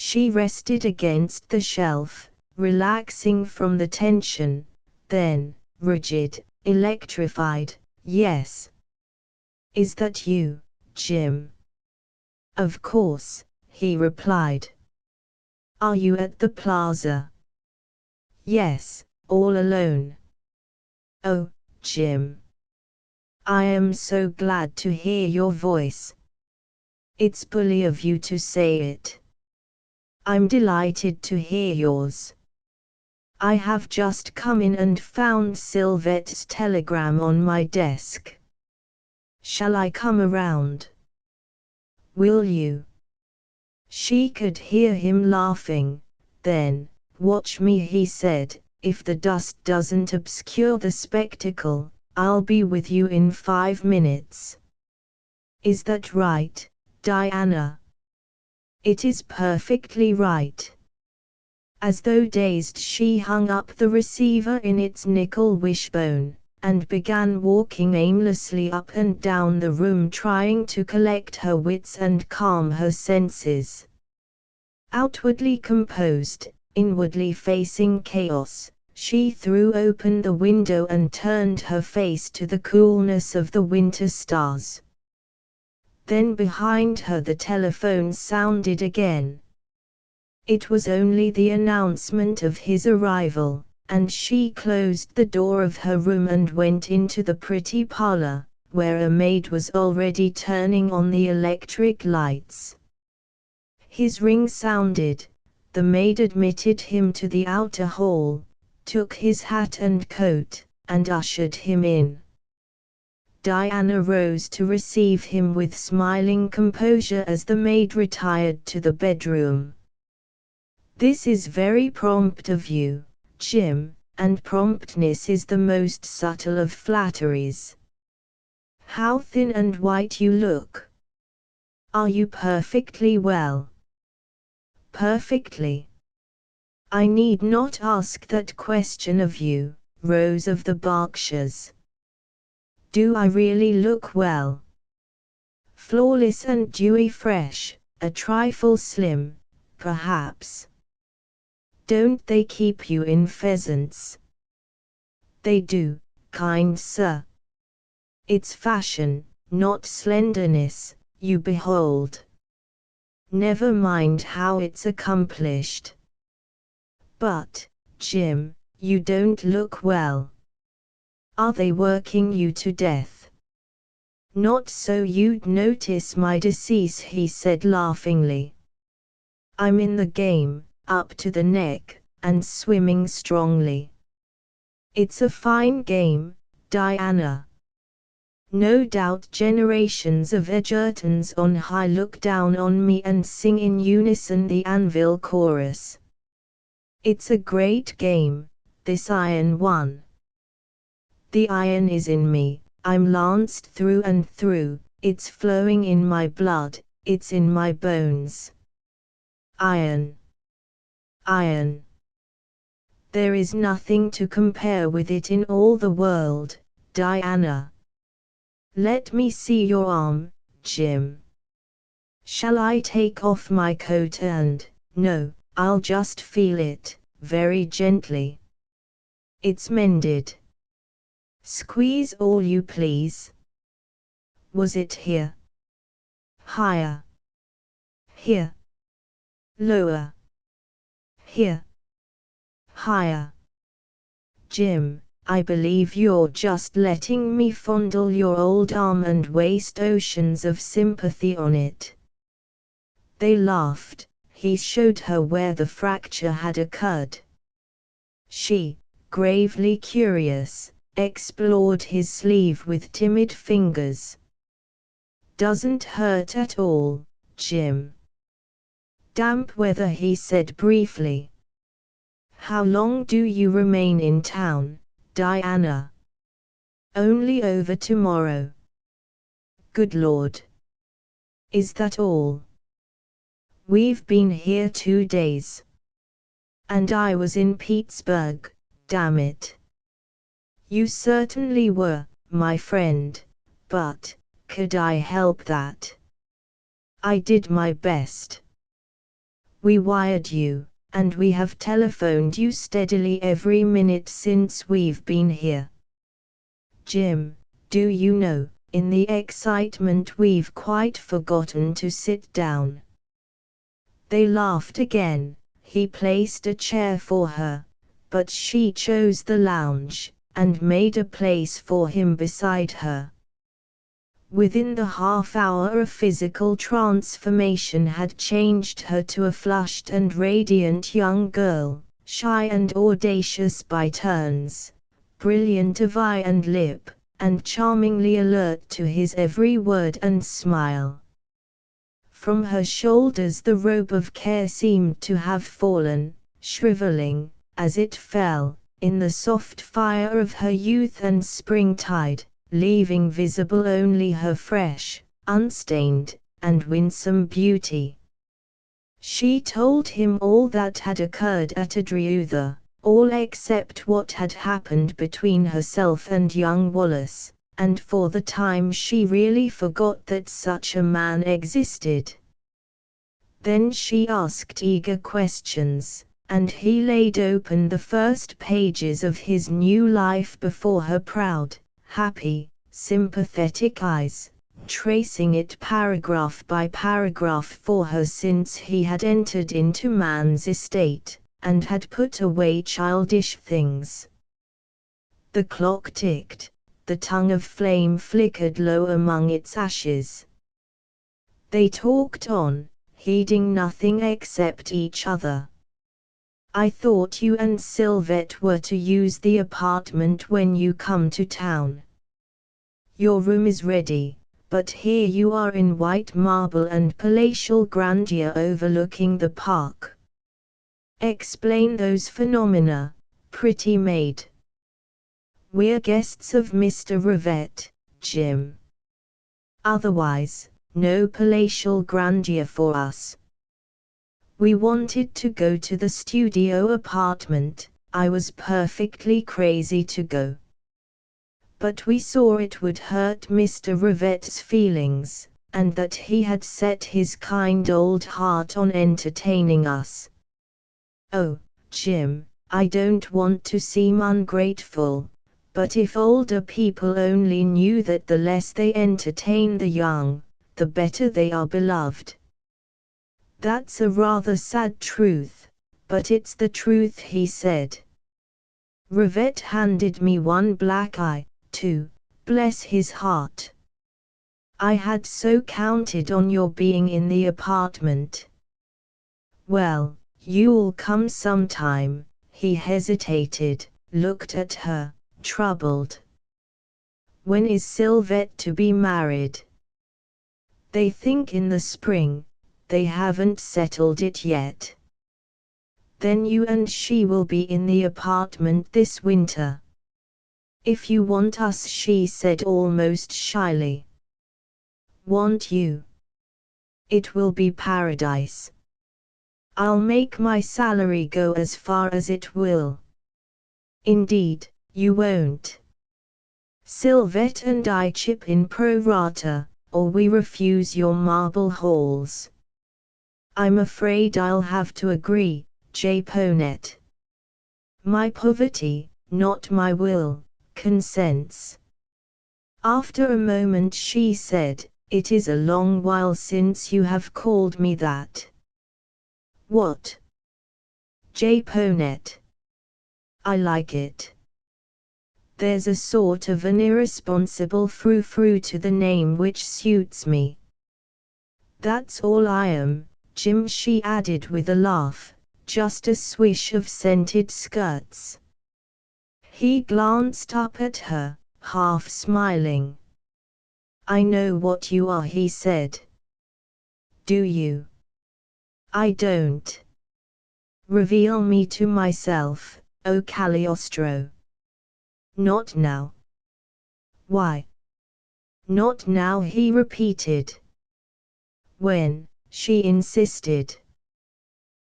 She rested against the shelf, relaxing from the tension, then, rigid, electrified, yes. Is that you, Jim? Of course, he replied. Are you at the plaza? Yes, all alone. Oh, Jim. I am so glad to hear your voice. It's bully of you to say it. I'm delighted to hear yours. I have just come in and found Sylvette's telegram on my desk. Shall I come around? Will you? She could hear him laughing. Then, watch me, he said, if the dust doesn't obscure the spectacle, I'll be with you in 5 minutes. Is that right, Diana? It is perfectly right. As though dazed, she hung up the receiver in its nickel wishbone, and began walking aimlessly up and down the room, trying to collect her wits and calm her senses. Outwardly composed, inwardly facing chaos, she threw open the window and turned her face to the coolness of the winter stars. Then behind her the telephone sounded again. It was only the announcement of his arrival, and she closed the door of her room and went into the pretty parlor, where a maid was already turning on the electric lights. His ring sounded, the maid admitted him to the outer hall, took his hat and coat, and ushered him in. Diana rose to receive him with smiling composure as the maid retired to the bedroom. This is very prompt of you, Jim, and promptness is the most subtle of flatteries. How thin and white you look. Are you perfectly well? Perfectly. I need not ask that question of you, Rose of the Berkshires. Do I really look well? Flawless and dewy fresh, a trifle slim, perhaps. Don't they keep you in pheasants? They do, kind sir. It's fashion, not slenderness, you behold. Never mind how it's accomplished. But, Jim, you don't look well. Are they working you to death? Not so you'd notice my decease, he said laughingly. I'm in the game, up to the neck, and swimming strongly. It's a fine game, Diana. No doubt generations of Egertons on high look down on me and sing in unison the anvil chorus. It's a great game, this iron one. The iron is in me, I'm lanced through and through, it's flowing in my blood, it's in my bones. Iron. Iron. There is nothing to compare with it in all the world, Diana. Let me see your arm, Jim. Shall I take off my coat and, no, I'll just feel it, very gently. It's mended. Squeeze all you please. Was it here? Higher. Here. Lower. Here. Higher. Jim, I believe you're just letting me fondle your old arm and waste oceans of sympathy on it. They laughed. He showed her where the fracture had occurred. She, gravely curious, explored his sleeve with timid fingers. Doesn't hurt at all, Jim. Damp weather, he said briefly. How long do you remain in town, Diana? Only over tomorrow. Good Lord. Is that all? We've been here 2 days. And I was in Pittsburgh, damn it. You certainly were, my friend, but, could I help that? I did my best. We wired you, and we have telephoned you steadily every minute since we've been here. Jim, do you know, in the excitement we've quite forgotten to sit down. They laughed again. He placed a chair for her, but she chose the lounge, and made a place for him beside her. Within the half hour a physical transformation had changed her to a flushed and radiant young girl, shy and audacious by turns, brilliant of eye and lip, and charmingly alert to his every word and smile. From her shoulders the robe of care seemed to have fallen, shriveling, as it fell, in the soft fire of her youth and springtide, leaving visible only her fresh, unstained, and winsome beauty. She told him all that had occurred at Adriutha, all except what had happened between herself and young Wallace, and for the time she really forgot that such a man existed. Then she asked eager questions, and he laid open the first pages of his new life before her proud, happy, sympathetic eyes, tracing it paragraph by paragraph for her since he had entered into man's estate, and had put away childish things. The clock ticked, the tongue of flame flickered low among its ashes. They talked on, heeding nothing except each other. I thought you and Sylvette were to use the apartment when you come to town. Your room is ready, but here you are in white marble and palatial grandeur overlooking the park. Explain those phenomena, pretty maid. We're guests of Mr. Rivette, Jim. Otherwise, no palatial grandeur for us. We wanted to go to the studio apartment, I was perfectly crazy to go. But we saw it would hurt Mr. Rivette's feelings, and that he had set his kind old heart on entertaining us. Oh, Jim, I don't want to seem ungrateful, but if older people only knew that the less they entertain the young, the better they are beloved. That's a rather sad truth, but it's the truth, he said. Rivette handed me one black eye, too, bless his heart. I had so counted on your being in the apartment. Well, you'll come sometime. He hesitated, looked at her, troubled. When is Sylvette to be married? They think in the spring. They haven't settled it yet. Then you and she will be in the apartment this winter. If you want us, she said almost shyly. Want you? It will be paradise. I'll make my salary go as far as it will. Indeed, you won't. Sylvette and I chip in pro rata, or we refuse your marble halls. I'm afraid I'll have to agree, Japonette. My poverty, not my will, consents. After a moment she said, it is a long while since you have called me that. What? Japonette. I like it. There's a sort of an irresponsible frou-frou to the name which suits me. That's all I am, Jim, she added with a laugh, just a swish of scented skirts. He glanced up at her, half smiling. I know what you are, he said. Do you? I don't. Reveal me to myself, O Cagliostro. Not now. Why? Not now, he repeated. When? She insisted.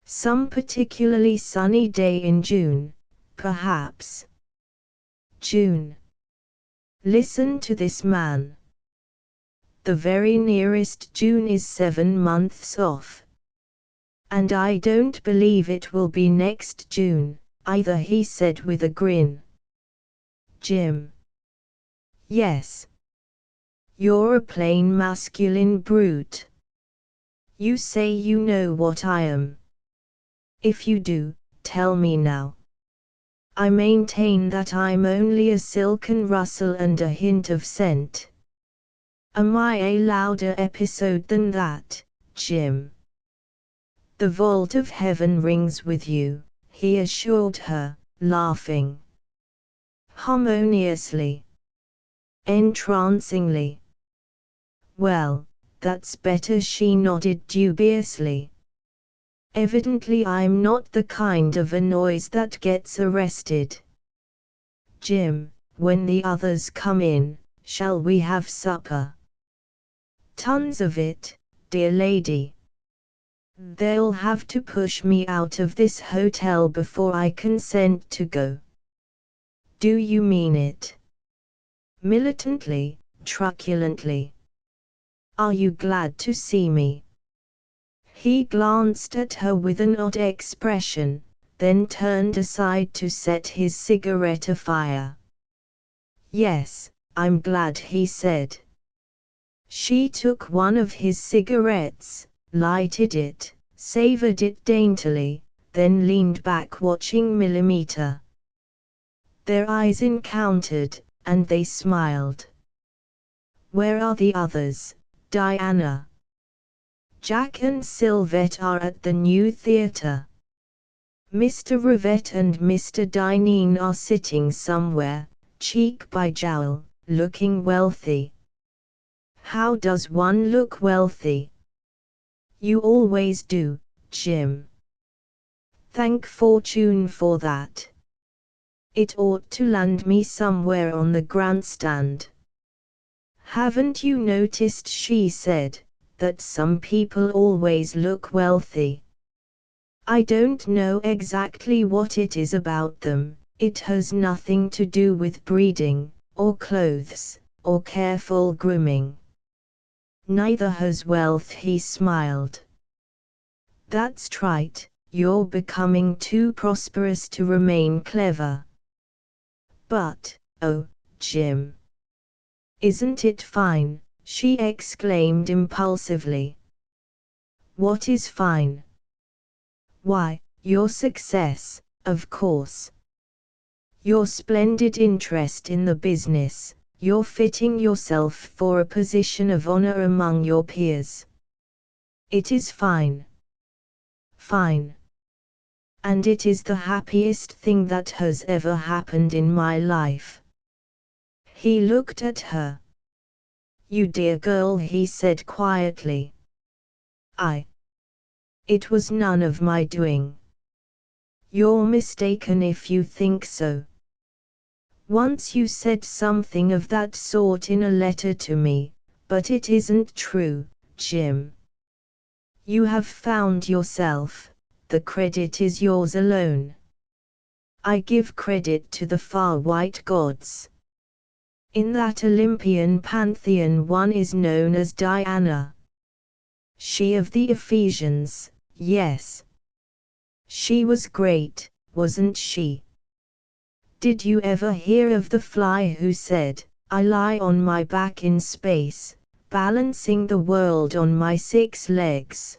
Some particularly sunny day in June, perhaps. June. Listen to this man. The very nearest June is 7 months off. And I don't believe it will be next June, either, he said with a grin. Jim. Yes. You're a plain masculine brute. You say you know what I am. If you do, tell me now. I maintain that I'm only a silken rustle and a hint of scent. Am I a louder episode than that, Jim? The vault of heaven rings with you, he assured her, laughing. Harmoniously. Entrancingly. Well, that's better, she nodded dubiously. Evidently I'm not the kind of a noise that gets arrested. Jim, when the others come in, shall we have supper? Tons of it, dear lady. They'll have to push me out of this hotel before I consent to go. Do you mean it? Militantly, truculently. Are you glad to see me? He glanced at her with an odd expression, then turned aside to set his cigarette afire. Yes, I'm glad, he said. She took one of his cigarettes, lighted it, savored it daintily, then leaned back watching Millimeter. Their eyes encountered, and they smiled. Where are the others, Diana? Jack and Sylvette are at the new theatre. Mr. Rivette and Mr. Dineen are sitting somewhere, cheek by jowl, looking wealthy. How does one look wealthy? You always do, Jim. Thank fortune for that. It ought to land me somewhere on the grandstand. Haven't you noticed, she said, that some people always look wealthy? I don't know exactly what it is about them. It has nothing to do with breeding, or clothes, or careful grooming. Neither has wealth, he smiled. That's right, you're becoming too prosperous to remain clever. But, oh, Jim. Isn't it fine? She exclaimed impulsively. What is fine? Why, your success, of course. Your splendid interest in the business, you're fitting yourself for a position of honor among your peers. It is fine. Fine. And it is the happiest thing that has ever happened in my life. He looked at her. You dear girl, he said quietly. It was none of my doing. You're mistaken if you think so. Once you said something of that sort in a letter to me, but it isn't true, Jim. You have found yourself, the credit is yours alone. I give credit to the far white gods. In that Olympian pantheon one is known as Diana. She of the Ephesians, yes. She was great, wasn't she? Did you ever hear of the fly who said, I lie on my back in space, balancing the world on my 6 legs?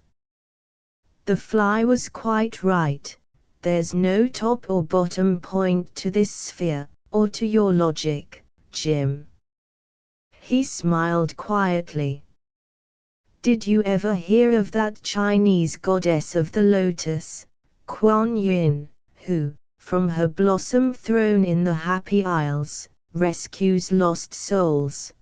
The fly was quite right. There's no top or bottom point to this sphere, or to your logic, Jim. He smiled quietly. Did you ever hear of that Chinese goddess of the lotus, Kuan Yin, who, from her blossom throne in the Happy Isles, rescues lost souls?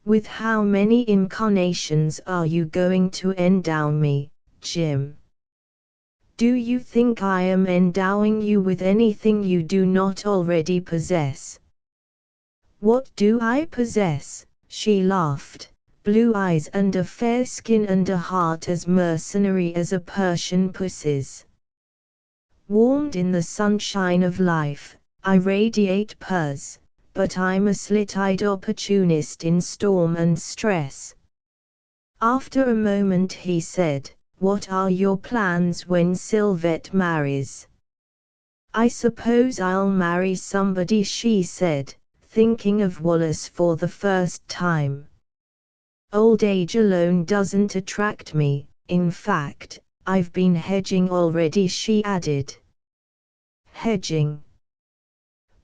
With how many incarnations are you going to endow me, Jim? Do you think I am endowing you with anything you do not already possess? What do I possess? She laughed, blue eyes and a fair skin and a heart as mercenary as a Persian puss's. Warmed in the sunshine of life, I radiate purrs, but I'm a slit-eyed opportunist in storm and stress. After a moment he said, what are your plans when Sylvette marries? I suppose I'll marry somebody, she said, thinking of Wallace for the first time. Old age alone doesn't attract me, in fact, I've been hedging already, she added. Hedging?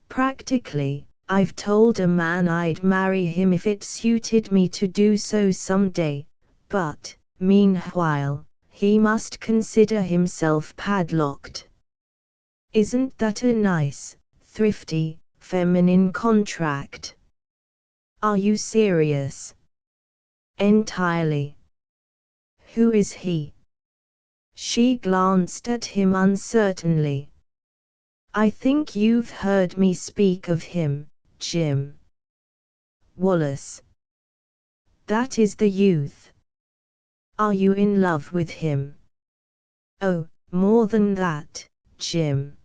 Practically, I've told a man I'd marry him if it suited me to do so someday, but, meanwhile, he must consider himself padlocked. Isn't that a nice, thrifty, feminine contract? Are you serious? Entirely. Who is he? She glanced at him uncertainly. I think you've heard me speak of him, Jim. Wallace. That is the youth. Are you in love with him? Oh, more than that, Jim.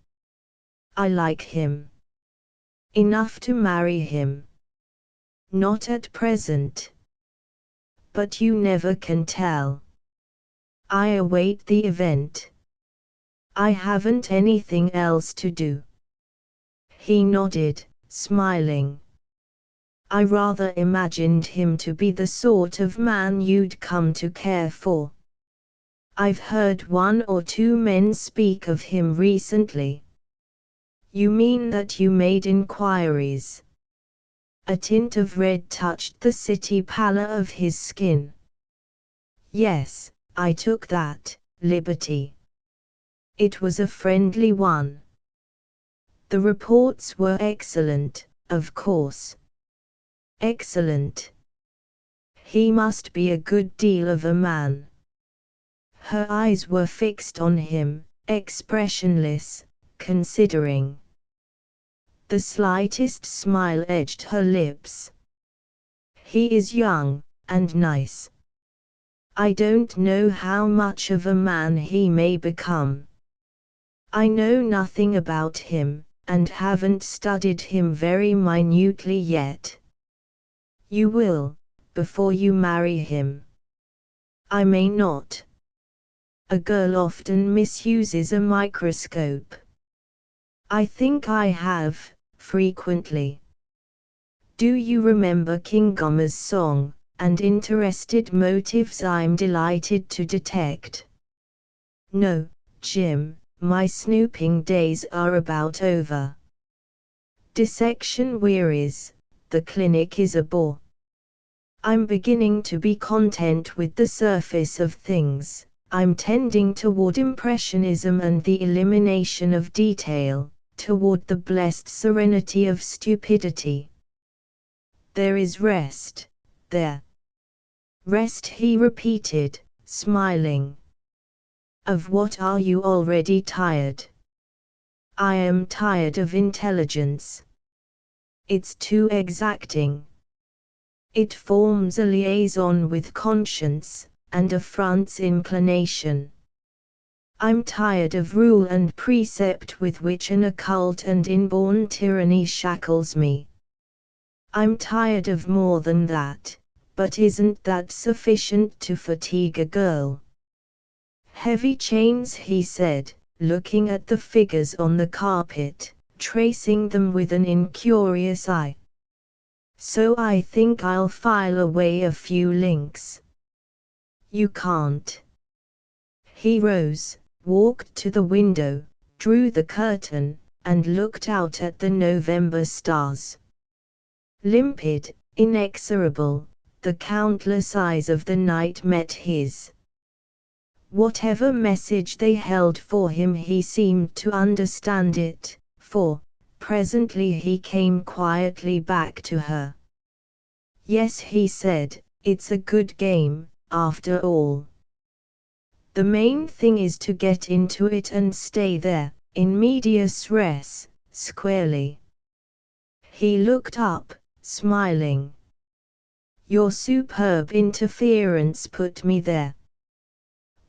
I like him. Enough to marry him. Not at present. But you never can tell. I await the event. I haven't anything else to do. He nodded, smiling. I rather imagined him to be the sort of man you'd come to care for. I've heard 1 or 2 men speak of him recently. You mean that you made inquiries? A tint of red touched the city pallor of his skin. Yes, I took that liberty. It was a friendly one. The reports were excellent, of course. Excellent. He must be a good deal of a man. Her eyes were fixed on him, expressionless, considering. The slightest smile edged her lips. He is young, and nice. I don't know how much of a man he may become. I know nothing about him, and haven't studied him very minutely yet. You will, before you marry him. I may not. A girl often misuses a microscope. I think I have, frequently. Do you remember King Gomma's song, and interested motives I'm delighted to detect? No, Jim, my snooping days are about over. Dissection wearies, the clinic is a bore. I'm beginning to be content with the surface of things. I'm tending toward impressionism and the elimination of detail, toward the blessed serenity of stupidity. There is rest, there. Rest, he repeated, smiling. Of what are you already tired? I am tired of intelligence. It's too exacting. It forms a liaison with conscience, and affronts inclination. I'm tired of rule and precept with which an occult and inborn tyranny shackles me. I'm tired of more than that, but isn't that sufficient to fatigue a girl? Heavy chains, he said, looking at the figures on the carpet, tracing them with an incurious eye. So I think I'll file away a few links. You can't. He rose, walked to the window, drew the curtain, and looked out at the November stars. Limpid, inexorable, the countless eyes of the night met his. Whatever message they held for him, he seemed to understand it, for, presently he came quietly back to her. Yes, he said, it's a good game, after all. The main thing is to get into it and stay there, in medias res, squarely. He looked up, smiling. Your superb interference put me there.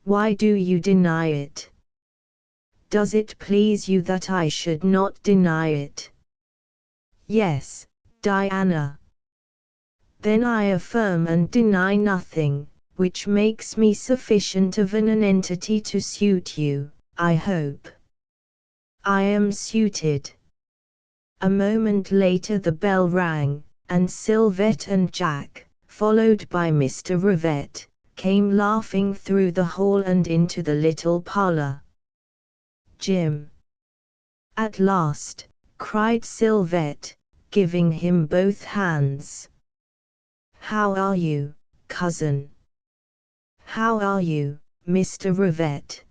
Why do you deny it? Does it please you that I should not deny it? Yes, Diana. Then I affirm and deny nothing, which makes me sufficient of an entity to suit you, I hope. I am suited. A moment later the bell rang, and Sylvette and Jack, followed by Mr. Rivette, came laughing through the hall and into the little parlor. Jim! At last, cried Sylvette, giving him both hands. How are you, cousin? How are you, Mr. Rivette?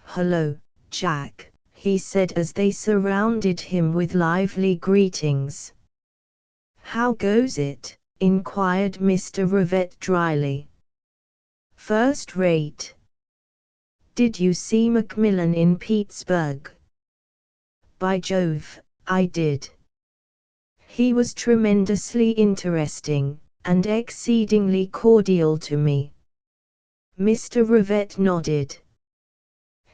Hello, Jack, he said as they surrounded him with lively greetings. How goes it? Inquired Mr. Rivette dryly. First rate. Did you see Macmillan in Pittsburgh? By Jove, I did. He was tremendously interesting, and exceedingly cordial to me. Mr. Rivette nodded.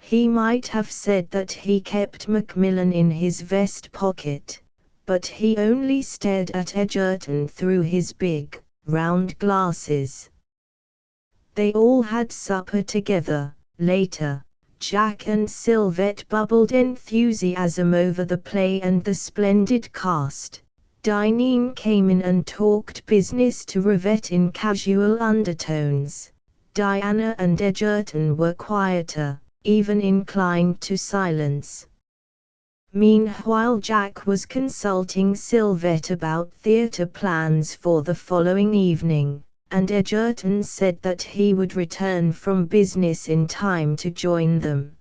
He might have said that he kept Macmillan in his vest pocket, but he only stared at Edgerton through his big, round glasses. They all had supper together. Later, Jack and Sylvette bubbled enthusiasm over the play and the splendid cast. Dineen came in and talked business to Rivette in casual undertones. Diana and Edgerton were quieter, even inclined to silence. Meanwhile Jack was consulting Sylvette about theatre plans for the following evening, and Edgerton said that he would return from business in time to join them.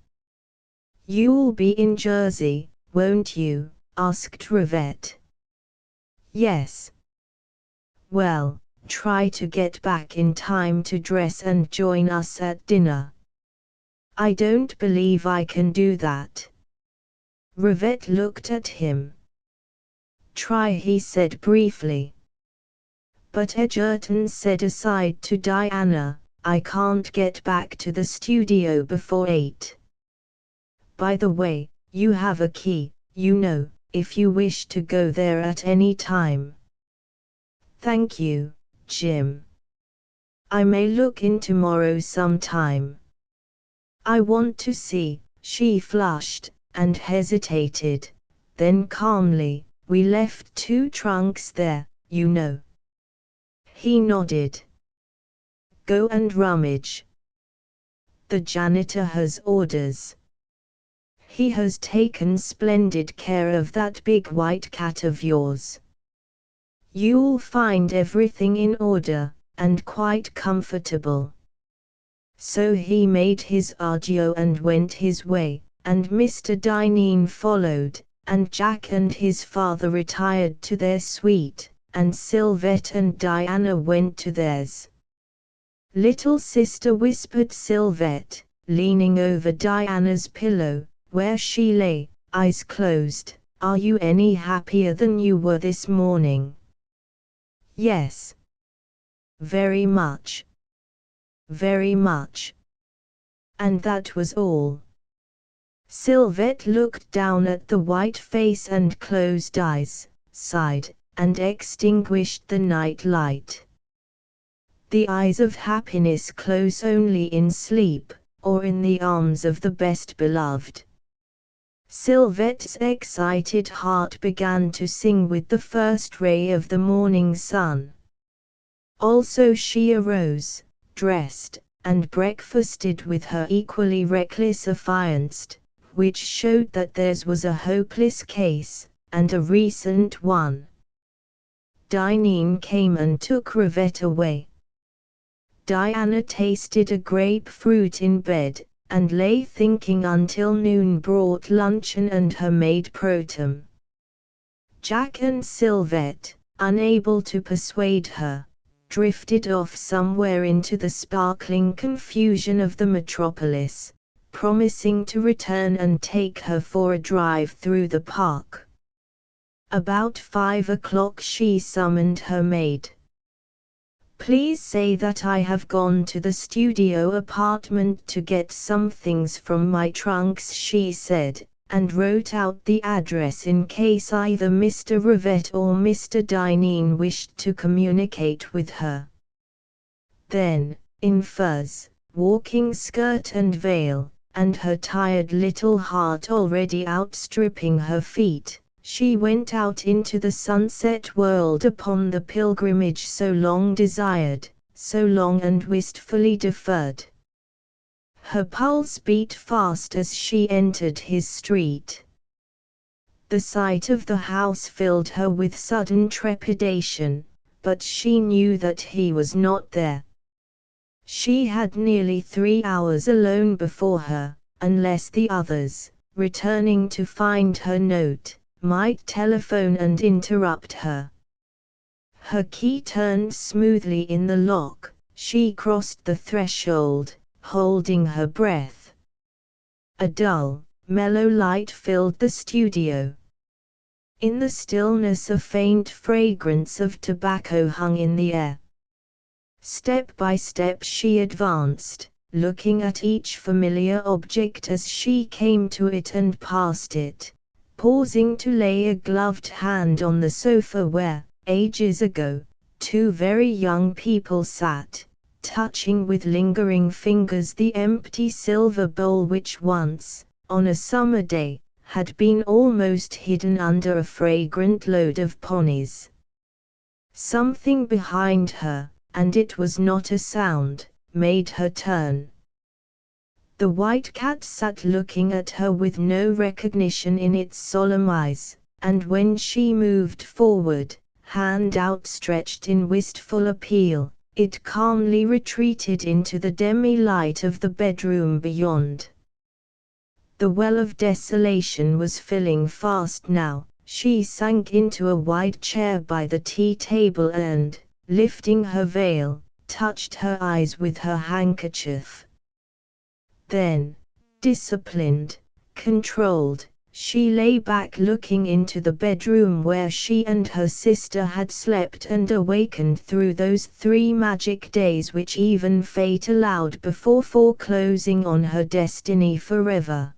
You'll be in Jersey, won't you? Asked Rivette. Yes. Well, try to get back in time to dress and join us at dinner. I don't believe I can do that. Rivette looked at him. Try, he said briefly. But Edgerton said aside to Diana, I can't get back to the studio before 8. By the way, you have a key, you know, if you wish to go there at any time. Thank you, Jim. I may look in tomorrow sometime. I want to see. She flushed, and hesitated, then calmly, we left 2 trunks there, you know. He nodded. Go and rummage. The janitor has orders. He has taken splendid care of that big white cat of yours. You'll find everything in order, and quite comfortable. So he made his adieu and went his way, and Mr. Dineen followed, and Jack and his father retired to their suite, and Sylvette and Diana went to theirs. Little sister, whispered Sylvette, leaning over Diana's pillow, where she lay, eyes closed, are you any happier than you were this morning? Yes. Very much. Very much. And that was all. Sylvette looked down at the white face and closed eyes, sighed, and extinguished the night light. The eyes of happiness close only in sleep, or in the arms of the best beloved. Sylvette's excited heart began to sing with the first ray of the morning sun. Also she arose, dressed, and breakfasted with her equally reckless affianced, which showed that theirs was a hopeless case, and a recent one. Dineen came and took Rivette away. Diana tasted a grapefruit in bed, and lay thinking until noon brought luncheon and her maid Protem. Jack and Sylvette, unable to persuade her, drifted off somewhere into the sparkling confusion of the metropolis, promising to return and take her for a drive through the park. About 5 o'clock she summoned her maid. Please say that I have gone to the studio apartment to get some things from my trunks, she said, and wrote out the address in case either Mr. Rivette or Mr. Dineen wished to communicate with her. Then, in furs, walking skirt and veil, and her tired little heart already outstripping her feet, she went out into the sunset world upon the pilgrimage so long desired, so long and wistfully deferred. Her pulse beat fast as she entered his street. The sight of the house filled her with sudden trepidation, but she knew that he was not there. She had nearly 3 hours alone before her, unless the others, returning to find her note, might telephone and interrupt her. Her key turned smoothly in the lock, she crossed the threshold, holding her breath. A dull, mellow light filled the studio. In the stillness a faint fragrance of tobacco hung in the air. Step by step she advanced, looking at each familiar object as she came to it and past it, pausing to lay a gloved hand on the sofa where, ages ago, 2 very young people sat, touching with lingering fingers the empty silver bowl which once, on a summer day, had been almost hidden under a fragrant load of ponies. Something behind her, and it was not a sound, made her turn. The white cat sat looking at her with no recognition in its solemn eyes, and when she moved forward, hand outstretched in wistful appeal, it calmly retreated into the demi-light of the bedroom beyond. The well of desolation was filling fast now. She sank into a wide chair by the tea-table and, lifting her veil, touched her eyes with her handkerchief. Then, disciplined, controlled, she lay back looking into the bedroom where she and her sister had slept and awakened through those 3 magic days which even fate allowed before foreclosing on her destiny forever.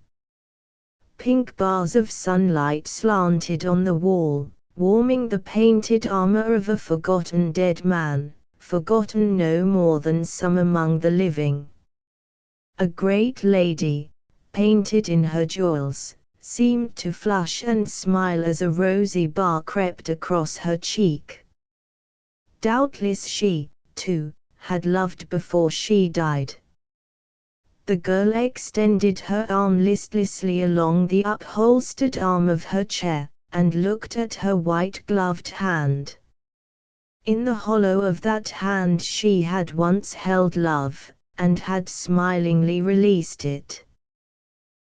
Pink bars of sunlight slanted on the wall, warming the painted armor of a forgotten dead man, forgotten no more than some among the living. A great lady, painted in her jewels, seemed to flush and smile as a rosy bar crept across her cheek. Doubtless she, too, had loved before she died. The girl extended her arm listlessly along the upholstered arm of her chair, and looked at her white-gloved hand. In the hollow of that hand she had once held love, and had smilingly released it.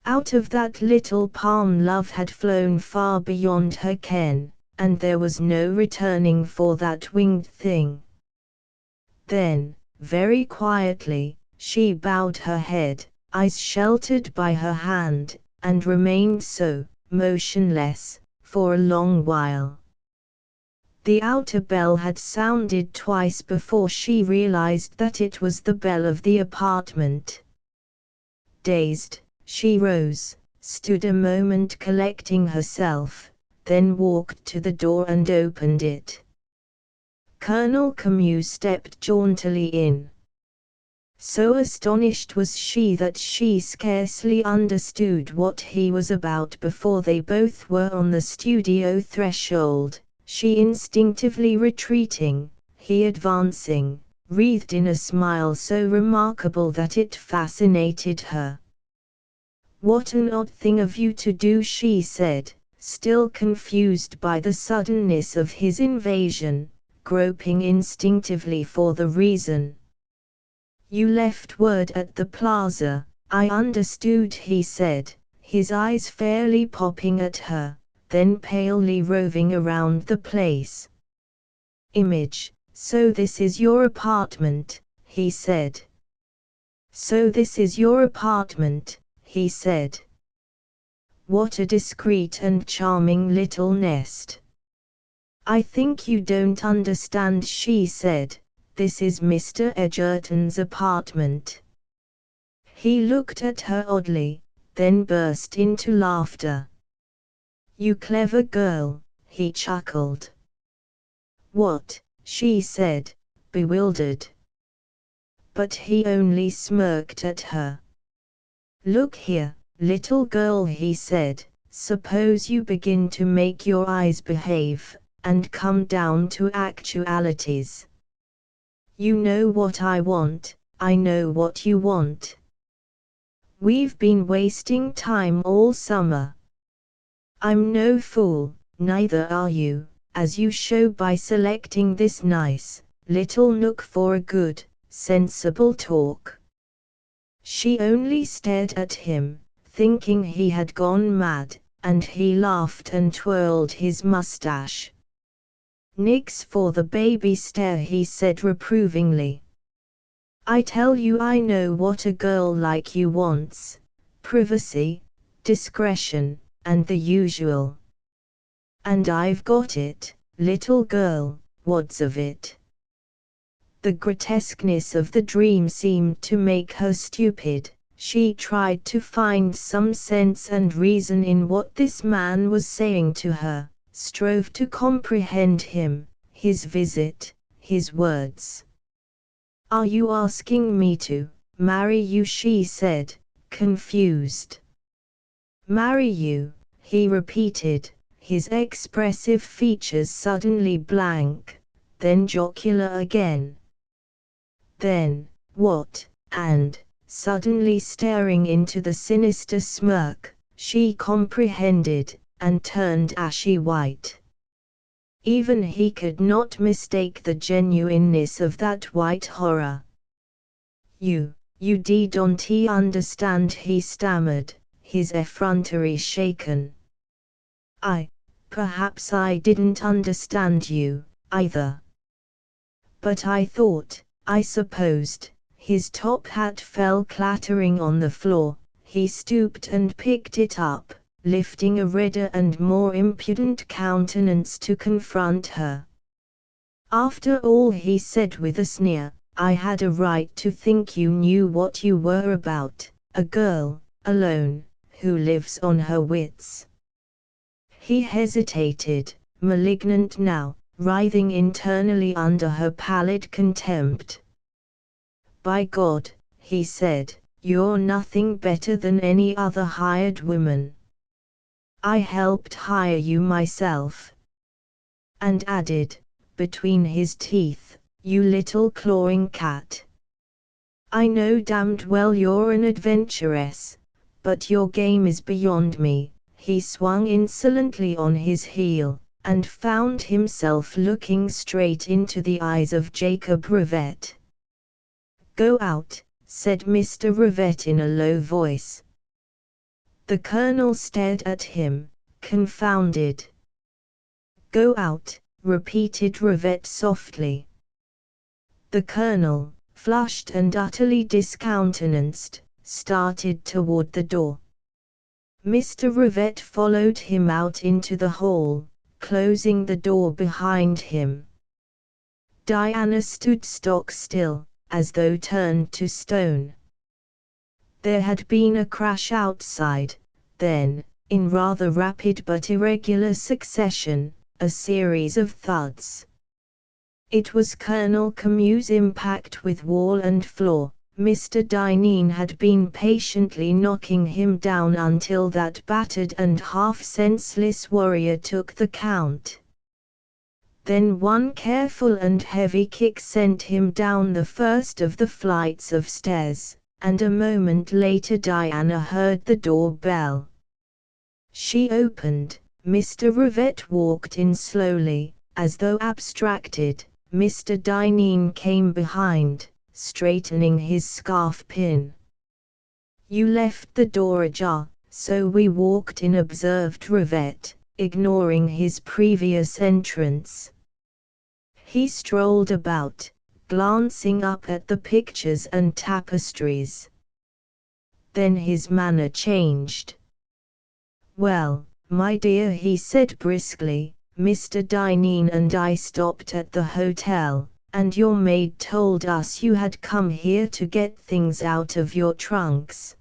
Out of that little palm love had flown far beyond her ken, and there was no returning for that winged thing. Then, very quietly, she bowed her head, eyes sheltered by her hand, and remained so, motionless, for a long while. The outer bell had sounded twice before she realized that it was the bell of the apartment. Dazed, she rose, stood a moment collecting herself, then walked to the door and opened it. Colonel Camus stepped jauntily in. So astonished was she that she scarcely understood what he was about before they both were on the studio threshold. She instinctively retreating, he advancing, wreathed in a smile so remarkable that it fascinated her. "What an odd thing of you to do," she said, still confused by the suddenness of his invasion, groping instinctively for the reason. "You left word at the plaza, I understood," he said, his eyes fairly popping at her, then palely roving around the place. "Image, so this is your apartment," he said. "So this is your apartment," he said. "What a discreet and charming little nest." "I think you don't understand," she said, "this is Mr. Edgerton's apartment." He looked at her oddly, then burst into laughter. "You clever girl," he chuckled. "What?" she said, bewildered. But he only smirked at her. "Look here, little girl," he said, "suppose you begin to make your eyes behave, and come down to actualities. You know what I want, I know what you want. We've been wasting time all summer. I'm no fool, neither are you, as you show by selecting this nice, little nook for a good, sensible talk." She only stared at him, thinking he had gone mad, and he laughed and twirled his mustache. "Nix for the baby stare," he said reprovingly. "I tell you I know what a girl like you wants: privacy, discretion, and the usual. And I've got it, little girl, wads of it." The grotesqueness of the dream seemed to make her stupid. She tried to find some sense and reason in what this man was saying to her, strove to comprehend him, his visit, his words. "Are you asking me to marry you?" she said, confused. "Marry you," he repeated, his expressive features suddenly blank, then jocular again. "Then, what?" and, suddenly staring into the sinister smirk, she comprehended, and turned ashy white. Even he could not mistake the genuineness of that white horror. You don't understand," he stammered, his effrontery shaken. Perhaps I didn't understand you, either. But I thought, I supposed." His top hat fell clattering on the floor, he stooped and picked it up, lifting a redder and more impudent countenance to confront her. "After all," he said with a sneer, "I had a right to think you knew what you were about, a girl, alone, who lives on her wits." He hesitated, malignant now, writhing internally under her pallid contempt. "By God," he said, "you're nothing better than any other hired woman. I helped hire you myself." And added, between his teeth, "You little clawing cat. I know damned well you're an adventuress, but your game is beyond me." He swung insolently on his heel, and found himself looking straight into the eyes of Jacob Rivet. "Go out," said Mr. Rivet in a low voice. The Colonel stared at him, confounded. "Go out," repeated Rivet softly. The Colonel, flushed and utterly discountenanced, started toward the door. Mr. Rivet followed him out into the hall, closing the door behind him. Diana stood stock still, as though turned to stone. There had been a crash outside, then, in rather rapid but irregular succession, a series of thuds. It was Colonel Camus's impact with wall and floor. Mr. Dineen had been patiently knocking him down until that battered and half-senseless warrior took the count. Then one careful and heavy kick sent him down the first of the flights of stairs, and a moment later Diana heard the door bell. She opened. Mr. Rivet walked in slowly, as though abstracted. Mr. Dineen came behind, straightening his scarf pin. "You left the door ajar, so we walked in," observed Rivet, ignoring his previous entrance. He strolled about, glancing up at the pictures and tapestries. Then his manner changed. "Well, my dear," he said briskly, "Mr. Dineen and I stopped at the hotel, and your maid told us you had come here to get things out of your trunks.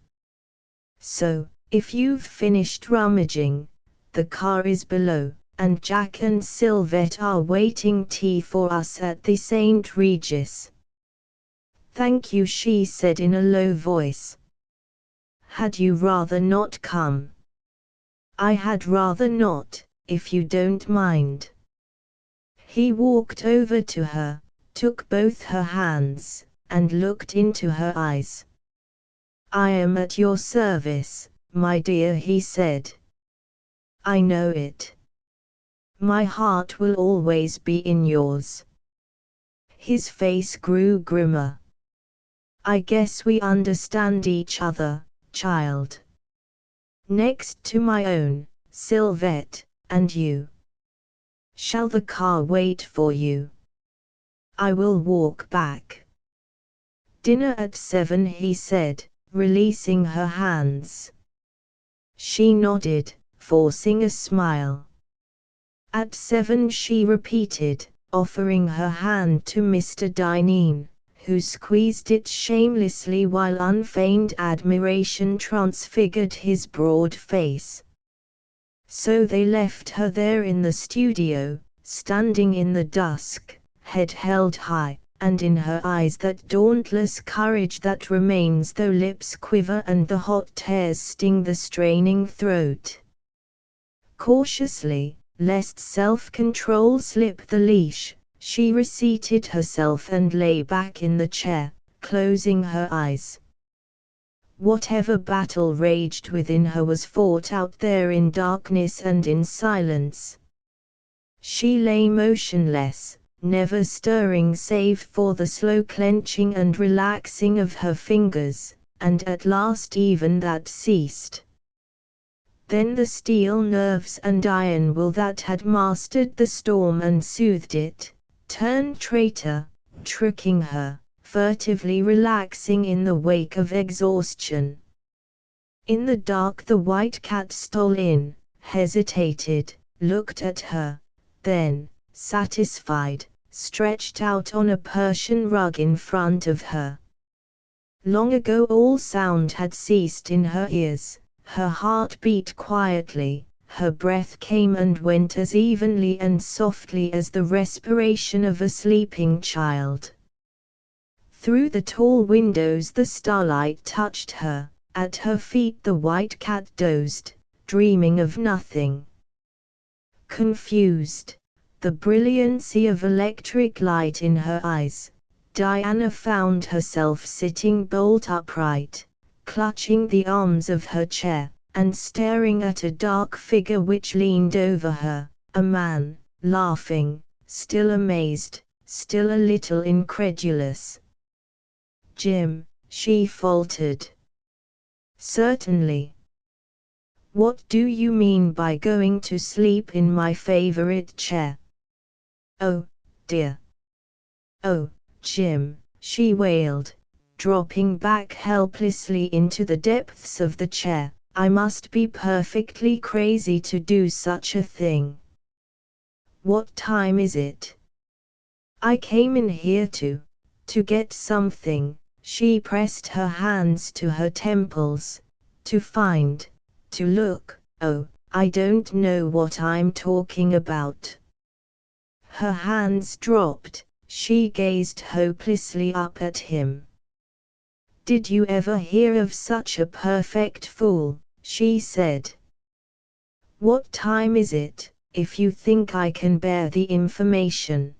So, if you've finished rummaging, the car is below, and Jack and Sylvette are waiting tea for us at the St. Regis." "Thank you," she said in a low voice. "Had you rather not come?" "I had rather not, if you don't mind." He walked over to her, took both her hands, and looked into her eyes. "I am at your service, my dear," he said. "I know it. My heart will always be in yours." His face grew grimmer. "I guess we understand each other, child. Next to my own, Sylvette, and you. Shall the car wait for you? I will walk back." "Dinner at 7," he said, releasing her hands. She nodded, forcing a smile. "At 7," she repeated, offering her hand to Mr. Dineen, who squeezed it shamelessly while unfeigned admiration transfigured his broad face. So they left her there in the studio, standing in the dusk, head held high, and in her eyes that dauntless courage that remains though lips quiver and the hot tears sting the straining throat. Cautiously, lest self-control slip the leash, she reseated herself and lay back in the chair, closing her eyes. Whatever battle raged within her was fought out there in darkness and in silence. She lay motionless, never stirring save for the slow clenching and relaxing of her fingers, and at last even that ceased. Then the steel nerves and iron will that had mastered the storm and soothed it, turned traitor, tricking her, furtively relaxing in the wake of exhaustion. In the dark the white cat stole in, hesitated, looked at her, then, satisfied, stretched out on a Persian rug in front of her. Long ago all sound had ceased in her ears, her heart beat quietly, Her breath came and went as evenly and softly as the respiration of a sleeping child. Through the tall windows the starlight touched her. At her feet the white cat dozed, dreaming of nothing. Confused, the brilliancy of electric light in her eyes, Diana found herself sitting bolt upright, clutching the arms of her chair, and staring at a dark figure which leaned over her, a man, laughing, still amazed, still a little incredulous. "Jim," she faltered. "Certainly." "What do you mean by going to sleep in my favorite chair?" "Oh, dear. Oh, Jim," she wailed, dropping back helplessly into the depths of the chair. "I must be perfectly crazy to do such a thing. What time is it?" "I came in here to get something." She pressed her hands to her temples. "To find, to look, oh, I don't know what I'm talking about." Her hands dropped, she gazed hopelessly up at him. "Did you ever hear of such a perfect fool?" she said. "What time is it, if you think I can bear the information?"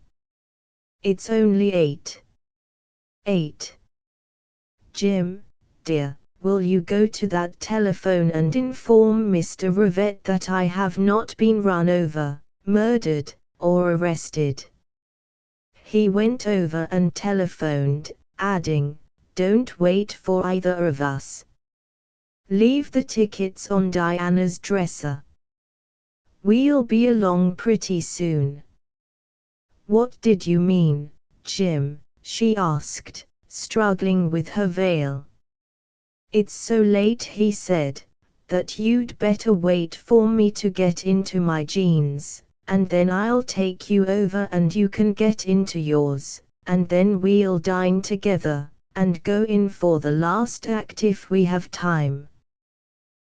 "It's only 8. 8. Jim, dear, will you go to that telephone and inform Mr. Rivette that I have not been run over, murdered, or arrested?" He went over and telephoned, adding, "Don't wait for either of us. Leave the tickets on Diana's dresser. We'll be along pretty soon." "What did you mean, Jim?" she asked, struggling with her veil. "It's so late," he said, "that you'd better wait for me to get into my jeans, and then I'll take you over and you can get into yours, and then we'll dine together, and go in for the last act if we have time."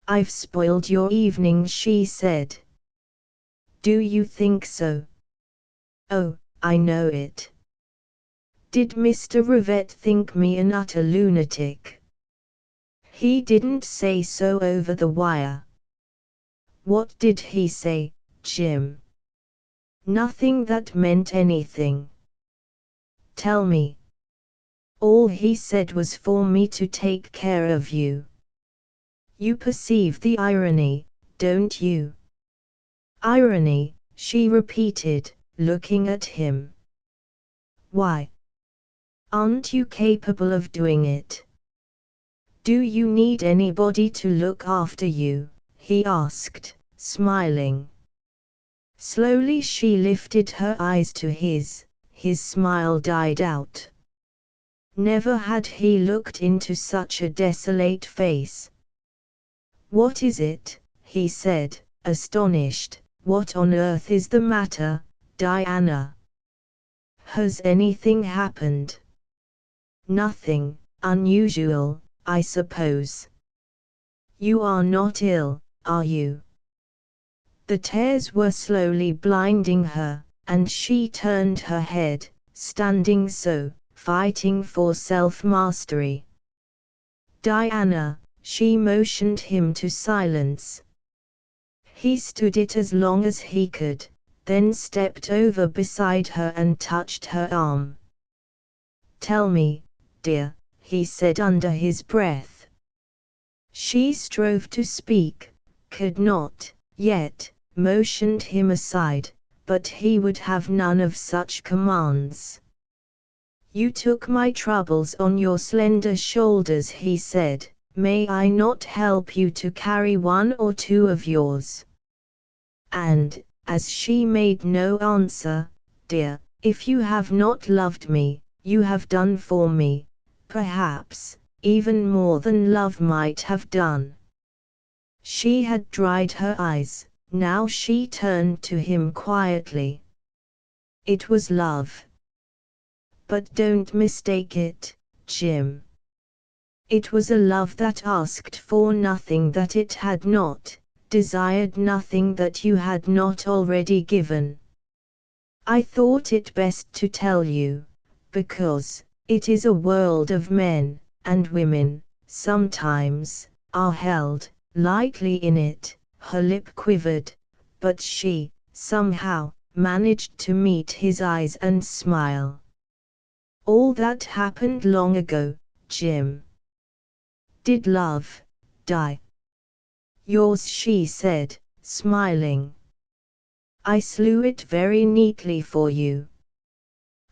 "I've spoiled your evening," she said. "Do you think so?" "Oh, I know it. Did Mr. Rivette think me an utter lunatic?" "He didn't say so over the wire." "What did he say, Jim?" "Nothing that meant anything." "Tell me." "All he said was for me to take care of you." "You perceive the irony, don't you?" "Irony," she repeated, looking at him. "Why? Aren't you capable of doing it?" "Do you need anybody to look after you?" he asked, smiling. Slowly she lifted her eyes to his smile died out. Never had he looked into such a desolate face. "What is it?" he said, astonished. "What on earth is the matter, Diana? Has anything happened?" "Nothing unusual, I suppose." "You are not ill, are you?" The tears were slowly blinding her, and she turned her head, standing so, fighting for self-mastery. "Diana," she motioned him to silence. He stood it as long as he could, then stepped over beside her and touched her arm. "Tell me, dear," he said under his breath. She strove to speak, could not, yet motioned him aside, but he would have none of such commands. "You took my troubles on your slender shoulders," he said. "May I not help you to carry one or two of yours?" And, as she made no answer, "Dear, if you have not loved me, you have done for me, perhaps, even more than love might have done." She had dried her eyes, now she turned to him quietly. "It was love. But don't mistake it, Jim. It was a love that asked for nothing that it had not, desired nothing that you had not already given. I thought it best to tell you, because it is a world of men, and women, sometimes, are held lightly in it. Her lip quivered, but she, somehow, managed to meet his eyes and smile. All that happened long ago, Jim. Did love die? Yours, she said, smiling. I slew it very neatly for you.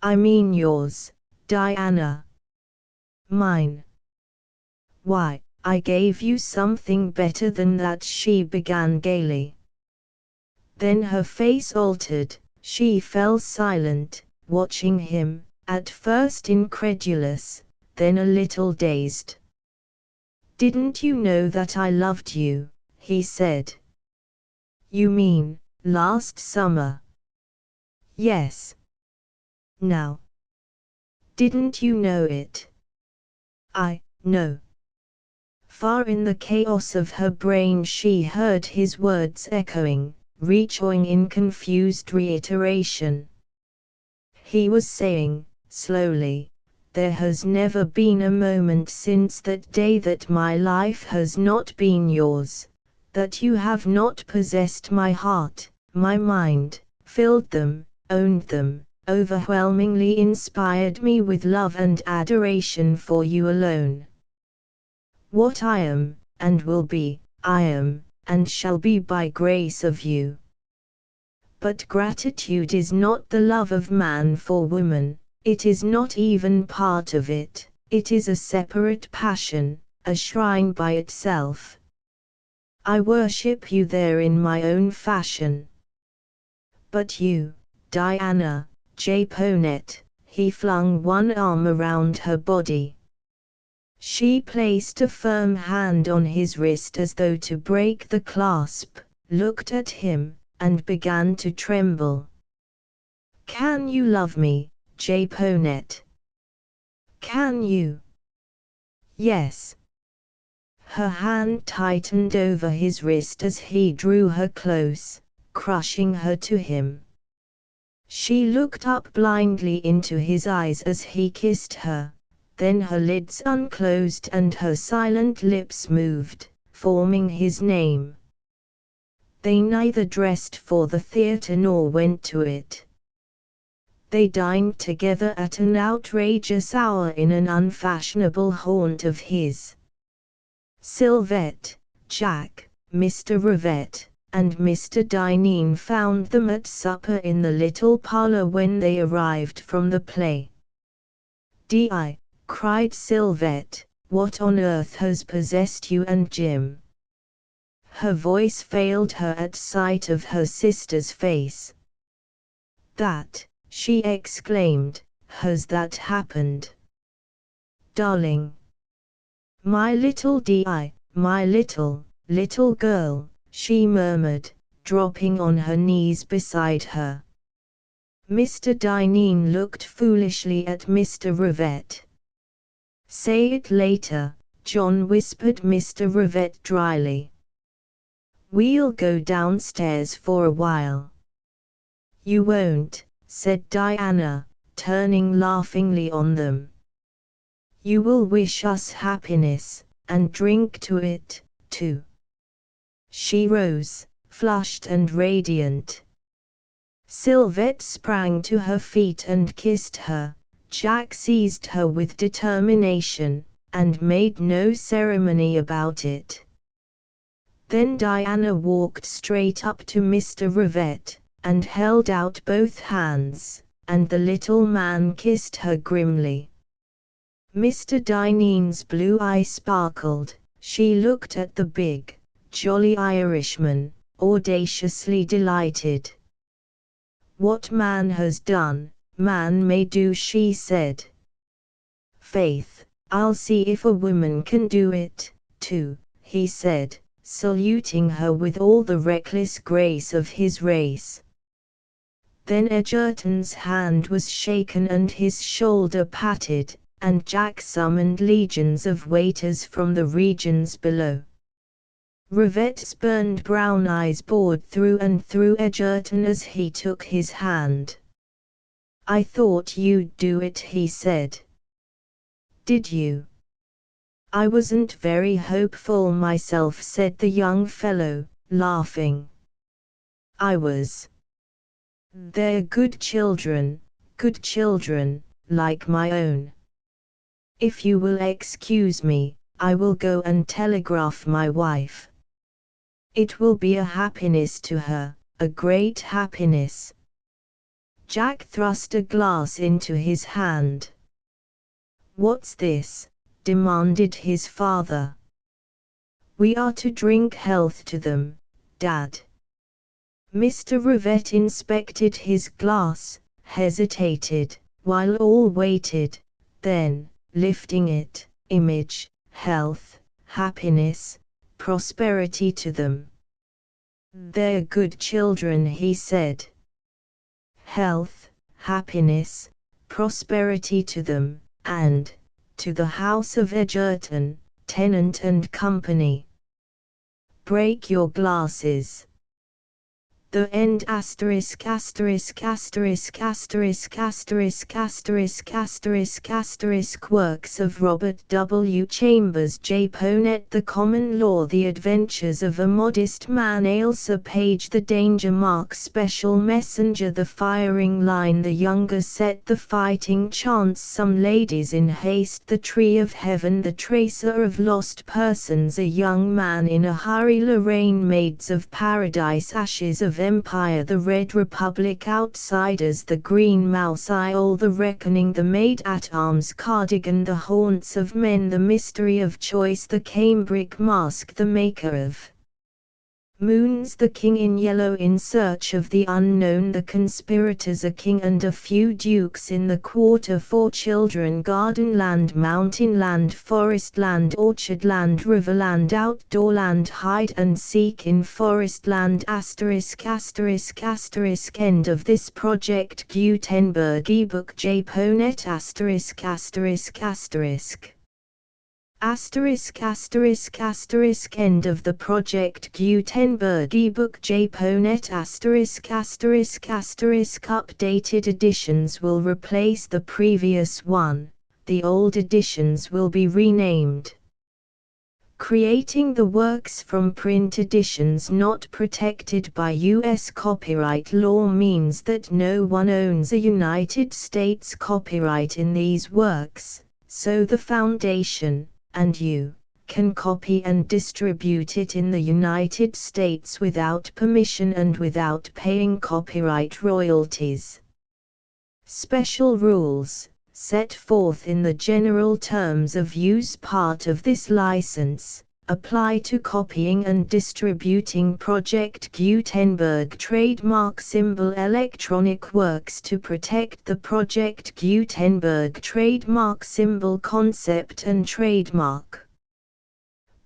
I mean yours, Diana. Mine. Why, I gave you something better than that, she began gaily. Then her face altered, she fell silent, watching him, at first incredulous, then a little dazed. Didn't you know that I loved you? He said. You mean, last summer? Yes. Now. Didn't you know it? I know. Far in the chaos of her brain she heard his words echoing, reechoing in confused reiteration. He was saying, slowly, there has never been a moment since that day that my life has not been yours, that you have not possessed my heart, my mind, filled them, owned them, overwhelmingly inspired me with love and adoration for you alone. What I am, and will be, I am, and shall be by grace of you. But gratitude is not the love of man for woman, it is not even part of it, it is a separate passion, a shrine by itself. I worship you there in my own fashion. But you, Diana, Japonette, he flung one arm around her body. She placed a firm hand on his wrist as though to break the clasp, looked at him, and began to tremble. Can you love me, Japonette? Can you? Yes. Her hand tightened over his wrist as he drew her close, crushing her to him. She looked up blindly into his eyes as he kissed her. Then her lids unclosed and her silent lips moved, forming his name. They neither dressed for the theatre nor went to it. They dined together at an outrageous hour in an unfashionable haunt of his. Sylvette, Jack, Mr. Rivette, and Mr. Dineen found them at supper in the little parlour when they arrived from the play. "Di," cried Sylvette, "what on earth has possessed you and Jim?" Her voice failed her at sight of her sister's face. "That," she exclaimed, "has that happened? Darling! My little Di, my little girl," she murmured, dropping on her knees beside her. Mr. Dineen looked foolishly at Mr. Rivette. "Say it later," John whispered Mr. Rivette dryly. "We'll go downstairs for a while." "You won't," said Diana, turning laughingly on them. "You will wish us happiness, and drink to it, too." She rose, flushed and radiant. Sylvette sprang to her feet and kissed her. Jack seized her with determination, and made no ceremony about it. Then Diana walked straight up to Mr. Rivette, and held out both hands, and the little man kissed her grimly. Mr. Dineen's blue eye sparkled. She looked at the big, jolly Irishman, audaciously delighted. "What man has done, man may do," she said. "Faith, I'll see if a woman can do it, too," he said, saluting her with all the reckless grace of his race. Then Edgerton's hand was shaken and his shoulder patted, and Jack summoned legions of waiters from the regions below. Rivette's burned brown eyes bored through and through Egerton as he took his hand. "I thought you'd do it," he said. "Did you?" "I wasn't very hopeful myself," said the young fellow, laughing. "I was. They're good children, like my own. If you will excuse me, I will go and telegraph my wife. It will be a happiness to her, a great happiness." Jack thrust a glass into his hand. "What's this?" demanded his father. "We are to drink health to them, Dad." Mr. Rivette inspected his glass, hesitated, while all waited, then, lifting it, "Image, health, happiness, prosperity to them. They're good children," he said. "Health, happiness, prosperity to them, and to the house of Egerton, Tennant and Company. Break your glasses." The end asterisk asterisk asterisk asterisk asterisk asterisk asterisk asterisk Works of Robert W. Chambers, Japonette, The Common Law, The Adventures of a Modest Man, Ailsa Page, The Danger Mark, Special Messenger, The Firing Line, The Younger Set, The Fighting Chance, Some Ladies in Haste, The Tree of Heaven, The Tracer of Lost Persons, A Young Man in a Hurry, Lorraine, Maids of Paradise, Ashes of Empire, The Red Republic, Outsiders, The Green Mouse, Isle, The Reckoning, The Maid at Arms, Cardigan, The Haunts of Men, The Mystery of Choice, The Cambric Mask, The Maker of Moons, The King in Yellow, In Search of the Unknown, The Conspirators, A King and a Few Dukes in the Quarter, Four Children, Garden Land, Mountain Land, Forest Land, Orchard Land, Riverland, Outdoor Land, Hide and Seek in Forest Land, asterisk asterisk asterisk. End of this project. Gutenberg ebook, Japonette, asterisk asterisk asterisk. Asterisk asterisk asterisk. End of the project. Gutenberg ebook, Japonette, asterisk asterisk asterisk. Updated editions will replace the previous one. The old editions will be renamed. Creating the works from print editions not protected by U.S. copyright law means that no one owns a United States copyright in these works, so the Foundation and you can copy and distribute it in the United States without permission and without paying copyright royalties. Special rules, set forth in the general terms of use part of this license, apply to copying and distributing Project Gutenberg trademark symbol electronic works to protect the Project Gutenberg trademark symbol concept and trademark.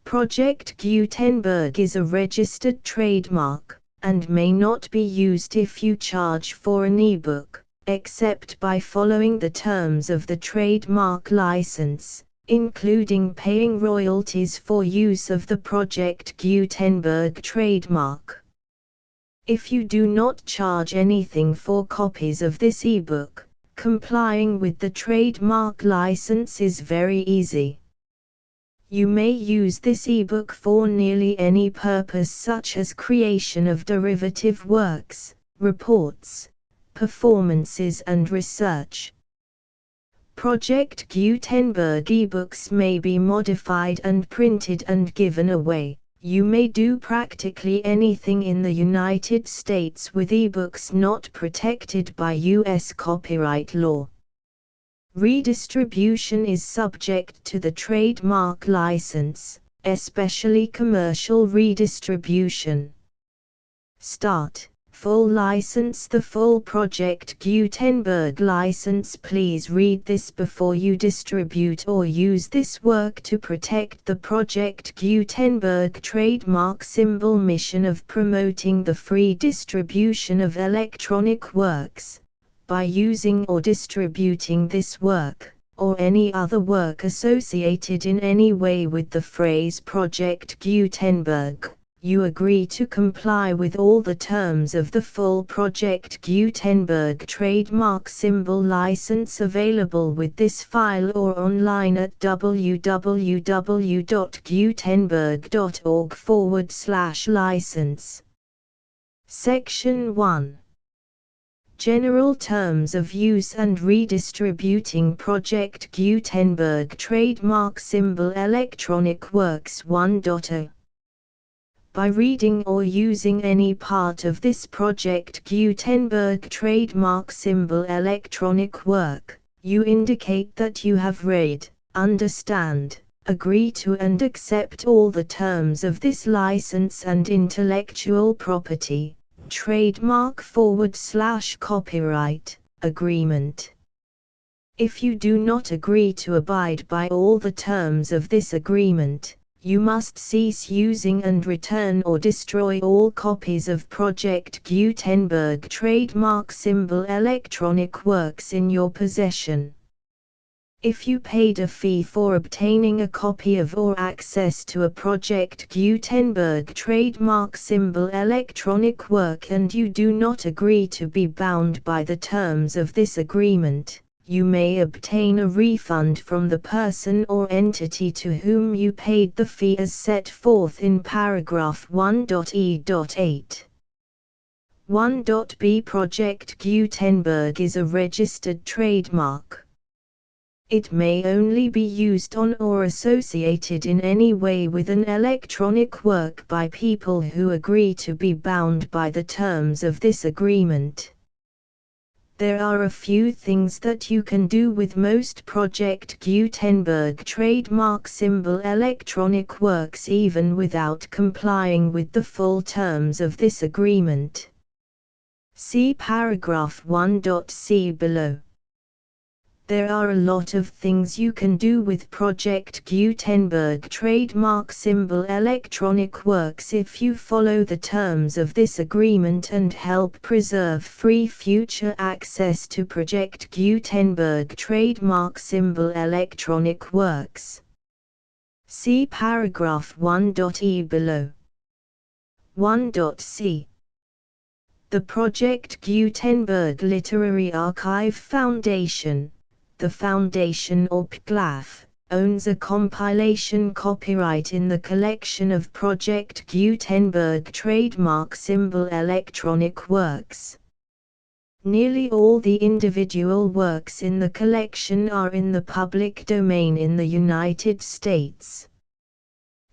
Project Gutenberg is a registered trademark, and may not be used if you charge for an ebook, except by following the terms of the trademark license, including paying royalties for use of the Project Gutenberg trademark. If you do not charge anything for copies of this ebook, complying with the trademark license is very easy. You may use this ebook for nearly any purpose, such as creation of derivative works, reports, performances and research. Project Gutenberg ebooks may be modified and printed and given away. You may do practically anything in the United States with ebooks not protected by U.S. copyright law. Redistribution is subject to the trademark license, especially commercial redistribution. Start. Full license. The full Project Gutenberg license. Please read this before you distribute or use this work to protect the Project Gutenberg trademark symbol mission of promoting the free distribution of electronic works. By using or distributing this work, or any other work associated in any way with the phrase Project Gutenberg, you agree to comply with all the terms of the full Project Gutenberg trademark symbol license available with this file or online at www.gutenberg.org/license. Section 1. General Terms of Use and Redistributing Project Gutenberg Trademark Symbol Electronic Works 1.0. By reading or using any part of this Project Gutenberg trademark symbol electronic work, you indicate that you have read, understand, agree to and accept all the terms of this license and intellectual property, trademark/copyright, agreement. If you do not agree to abide by all the terms of this agreement, you must cease using and return or destroy all copies of Project Gutenberg trademark symbol electronic works in your possession. If you paid a fee for obtaining a copy of or access to a Project Gutenberg trademark symbol electronic work and you do not agree to be bound by the terms of this agreement, you may obtain a refund from the person or entity to whom you paid the fee as set forth in paragraph 1.e.8. 1.b Project Gutenberg is a registered trademark. It may only be used on or associated in any way with an electronic work by people who agree to be bound by the terms of this agreement. There are a few things that you can do with most Project Gutenberg trademark symbol electronic works even without complying with the full terms of this agreement. See paragraph 1.c below. There are a lot of things you can do with Project Gutenberg trademark symbol electronic works if you follow the terms of this agreement and help preserve free future access to Project Gutenberg trademark symbol electronic works. See paragraph 1.e below. 1.c. The Project Gutenberg Literary Archive Foundation, the Foundation or PGLAF, owns a compilation copyright in the collection of Project Gutenberg trademark symbol electronic works. Nearly all the individual works in the collection are in the public domain in the United States.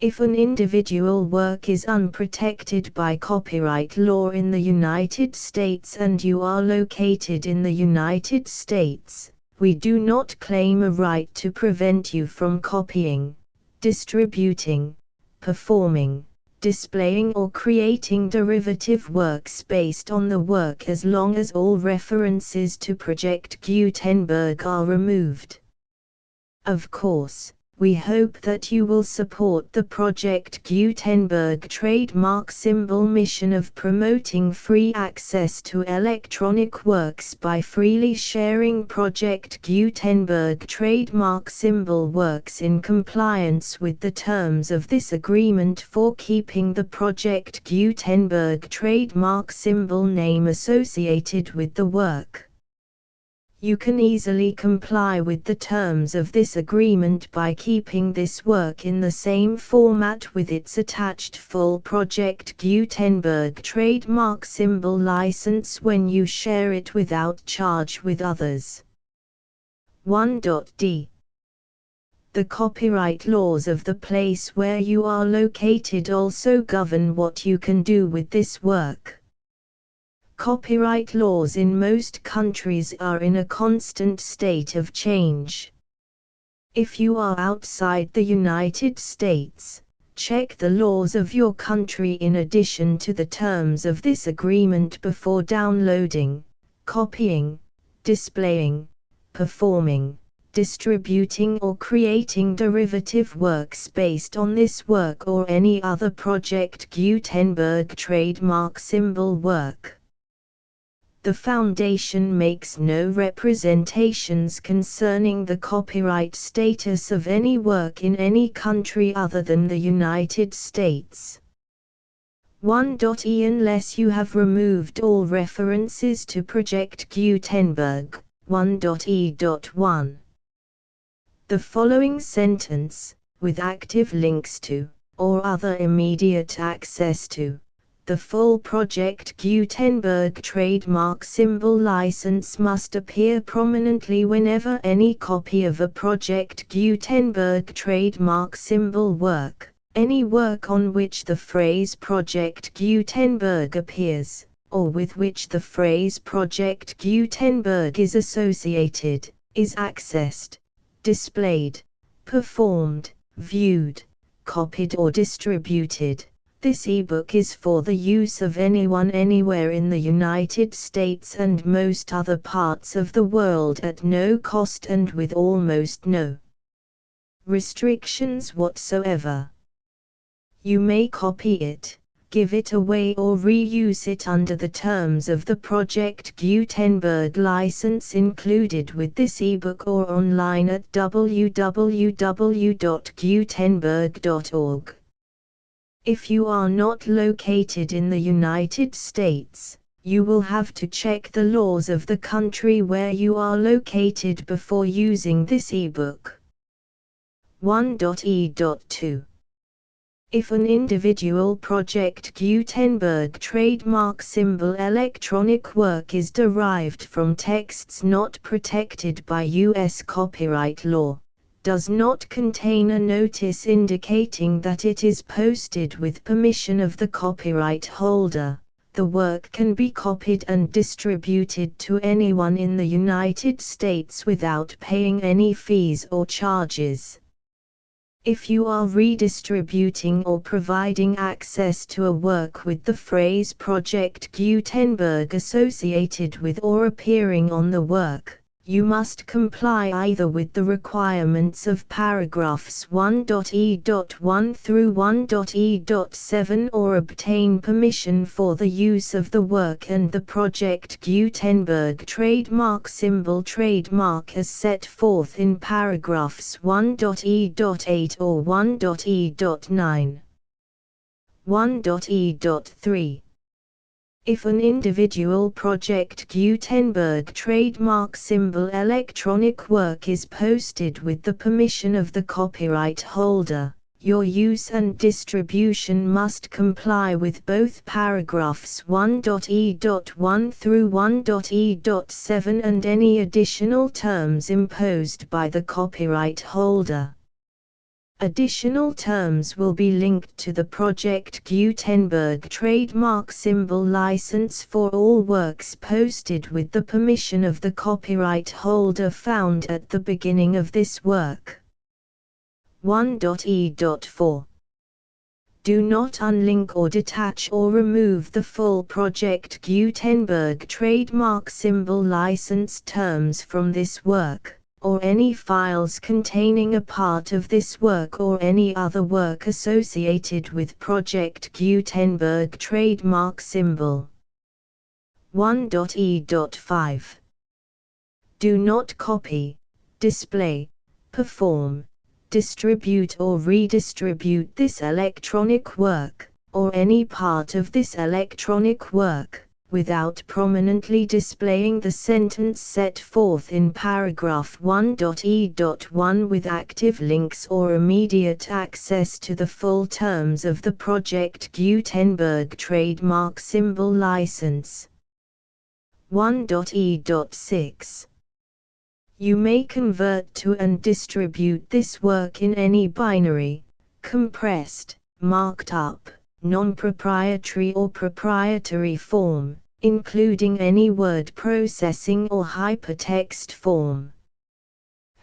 If an individual work is unprotected by copyright law in the United States and you are located in the United States, we do not claim a right to prevent you from copying, distributing, performing, displaying or creating derivative works based on the work as long as all references to Project Gutenberg are removed. Of course, we hope that you will support the Project Gutenberg trademark symbol mission of promoting free access to electronic works by freely sharing Project Gutenberg trademark symbol works in compliance with the terms of this agreement for keeping the Project Gutenberg trademark symbol name associated with the work. You can easily comply with the terms of this agreement by keeping this work in the same format with its attached full Project Gutenberg trademark symbol license when you share it without charge with others. 1.d. The copyright laws of the place where you are located also govern what you can do with this work. Copyright laws in most countries are in a constant state of change. If you are outside the United States, check the laws of your country in addition to the terms of this agreement before downloading, copying, displaying, performing, distributing or creating derivative works based on this work or any other Project Gutenberg trademark symbol work. The Foundation makes no representations concerning the copyright status of any work in any country other than the United States. 1.e Unless you have removed all references to Project Gutenberg. 1.e.1. The following sentence, with active links to, or other immediate access to, the full Project Gutenberg trademark symbol license must appear prominently whenever any copy of a Project Gutenberg trademark symbol work, any work on which the phrase Project Gutenberg appears, or with which the phrase Project Gutenberg is associated, is accessed, displayed, performed, viewed, copied or distributed. This ebook is for the use of anyone anywhere in the United States and most other parts of the world at no cost and with almost no restrictions whatsoever. You may copy it, give it away or reuse it under the terms of the Project Gutenberg license included with this ebook or online at www.gutenberg.org. If you are not located in the United States, you will have to check the laws of the country where you are located before using this ebook. 1.e.2. If an individual Project Gutenberg trademark symbol electronic work is derived from texts not protected by U.S. copyright law, does not contain a notice indicating that it is posted with permission of the copyright holder, the work can be copied and distributed to anyone in the United States without paying any fees or charges. If you are redistributing or providing access to a work with the phrase Project Gutenberg associated with or appearing on the work, you must comply either with the requirements of paragraphs 1.e.1 through 1.e.7 or obtain permission for the use of the work and the Project Gutenberg trademark symbol trademark as set forth in paragraphs 1.e.8 or 1.e.9. 1.e.3. If an individual Project Gutenberg trademark symbol electronic work is posted with the permission of the copyright holder, your use and distribution must comply with both paragraphs 1.e.1 through 1.e.7 and any additional terms imposed by the copyright holder. Additional terms will be linked to the Project Gutenberg trademark symbol license for all works posted with the permission of the copyright holder found at the beginning of this work. 1.e.4. Do not unlink or detach or remove the full Project Gutenberg trademark symbol license terms from this work, or any files containing a part of this work or any other work associated with Project Gutenberg trademark symbol. 1.e.5. Do not copy, display, perform, distribute or redistribute this electronic work, or any part of this electronic work, without prominently displaying the sentence set forth in paragraph 1.e.1 with active links or immediate access to the full terms of the Project Gutenberg trademark symbol license. 1.e.6. You may convert to and distribute this work in any binary, compressed, marked up, non-proprietary or proprietary form, including any word processing or hypertext form.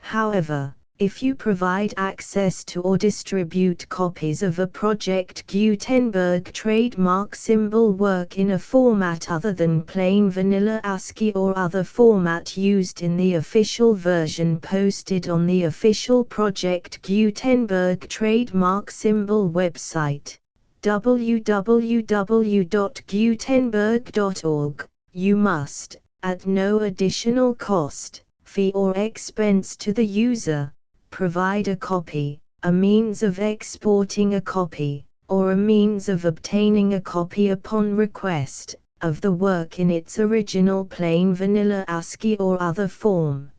However, if you provide access to or distribute copies of a Project Gutenberg trademark symbol work in a format other than plain vanilla ASCII or other format used in the official version posted on the official Project Gutenberg trademark symbol website, www.gutenberg.org, You must, at no additional cost, fee or expense to the user, provide a copy, a means of exporting a copy, or a means of obtaining a copy upon request, of the work in its original plain vanilla ASCII or other form.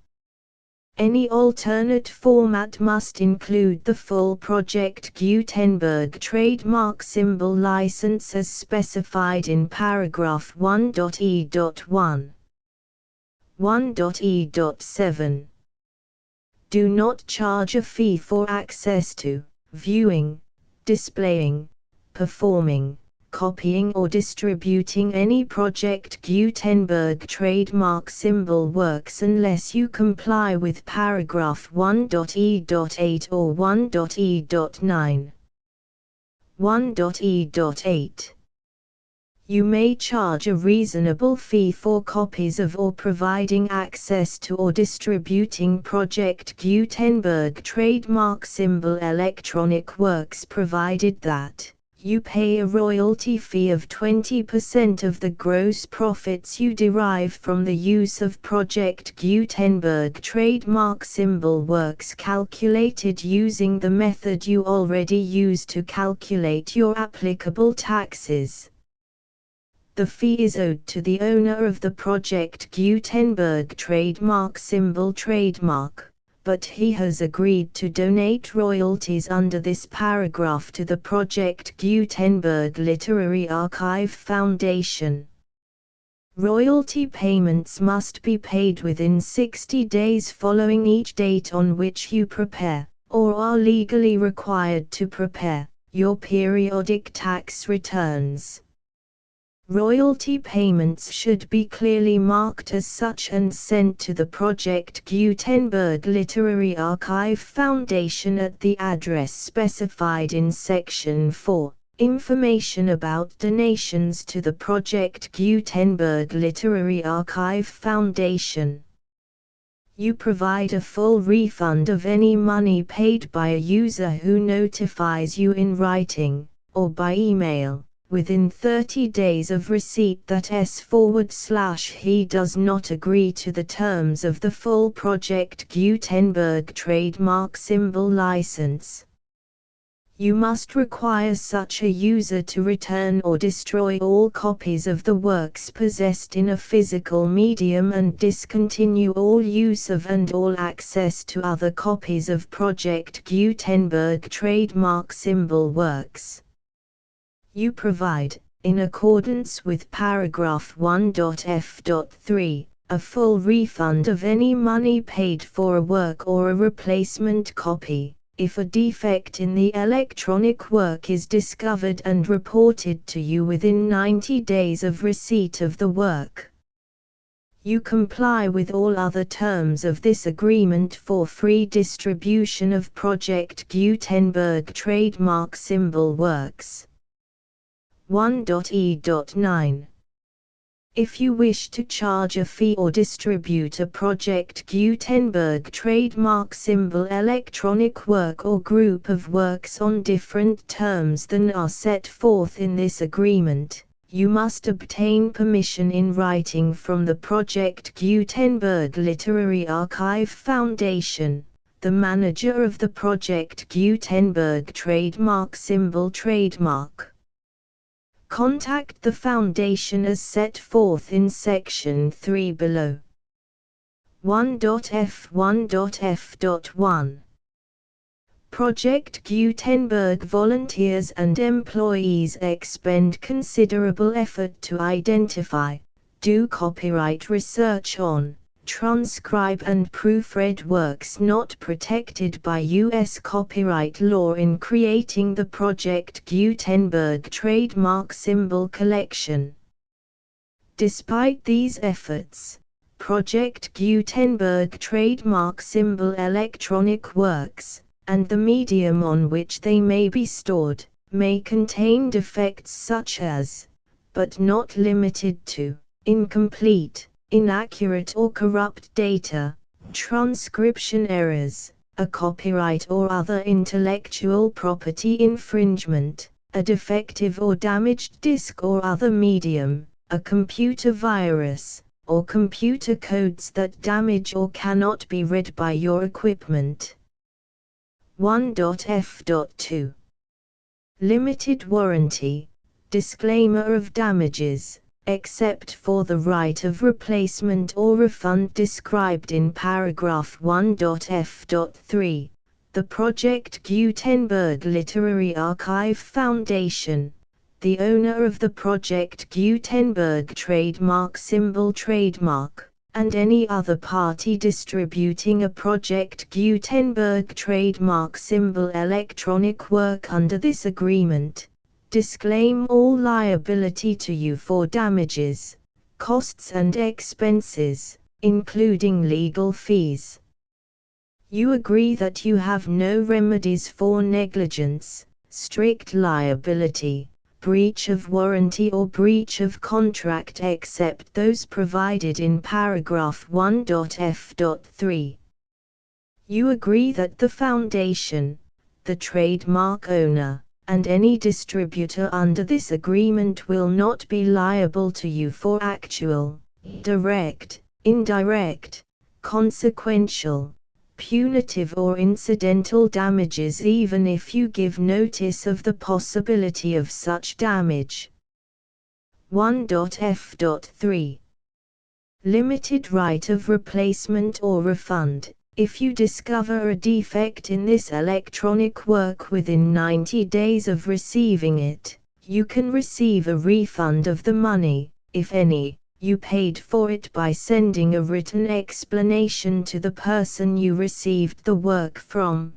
Any alternate format must include the full Project Gutenberg trademark symbol license as specified in paragraph 1.e.1. 1.e.7. Do not charge a fee for access to, viewing, displaying, performing, copying or distributing any Project Gutenberg trademark symbol works unless you comply with paragraph 1.e.8 or 1.e.9. 1.e.8. You may charge a reasonable fee for copies of or providing access to or distributing Project Gutenberg trademark symbol electronic works provided that you pay a royalty fee of 20% of the gross profits you derive from the use of Project Gutenberg trademark symbol works calculated using the method you already use to calculate your applicable taxes. The fee is owed to the owner of the Project Gutenberg trademark symbol trademark, but he has agreed to donate royalties under this paragraph to the Project Gutenberg Literary Archive Foundation. Royalty payments must be paid within 60 days following each date on which you prepare, or are legally required to prepare, your periodic tax returns. Royalty payments should be clearly marked as such and sent to the Project Gutenberg Literary Archive Foundation at the address specified in Section 4, Information about donations to the Project Gutenberg Literary Archive Foundation. You provide a full refund of any money paid by a user who notifies you in writing, or by email, within 30 days of receipt that he does not agree to the terms of the full Project Gutenberg trademark symbol license. You must require such a user to return or destroy all copies of the works possessed in a physical medium and discontinue all use of and all access to other copies of Project Gutenberg trademark symbol works. You provide, in accordance with paragraph 1.f.3, a full refund of any money paid for a work or a replacement copy, if a defect in the electronic work is discovered and reported to you within 90 days of receipt of the work. You comply with all other terms of this agreement for free distribution of Project Gutenberg trademark symbol works. 1.e.9. If you wish to charge a fee or distribute a Project Gutenberg trademark symbol electronic work or group of works on different terms than are set forth in this agreement, you must obtain permission in writing from the Project Gutenberg Literary Archive Foundation, the manager of the Project Gutenberg trademark symbol trademark. Contact the Foundation as set forth in Section 3 below. 1.f1.f.1. Project Gutenberg volunteers and employees expend considerable effort to identify, do copyright research on, transcribe and proofread works not protected by U.S. copyright law in creating the Project Gutenberg trademark symbol collection. Despite these efforts, Project Gutenberg trademark symbol electronic works, and the medium on which they may be stored, may contain defects such as, but not limited to, incomplete, inaccurate or corrupt data, transcription errors, a copyright or other intellectual property infringement, a defective or damaged disk or other medium, a computer virus, or computer codes that damage or cannot be read by your equipment. 1.f.2 Limited warranty. Disclaimer of damages, except for the right of replacement or refund described in paragraph 1.f.3. The Project Gutenberg Literary Archive Foundation, the owner of the Project Gutenberg trademark symbol trademark, and any other party distributing a Project Gutenberg trademark symbol electronic work under this agreement, disclaim all liability to you for damages, costs and expenses, including legal fees. You agree that you have no remedies for negligence, strict liability, breach of warranty or breach of contract except those provided in paragraph 1.f.3. You agree that the Foundation, the trademark owner, and any distributor under this agreement will not be liable to you for actual, direct, indirect, consequential, punitive or incidental damages even if you give notice of the possibility of such damage. 1.f.3 Limited right of replacement or refund. If you discover a defect in this electronic work within 90 days of receiving it, you can receive a refund of the money, if any, you paid for it by sending a written explanation to the person you received the work from.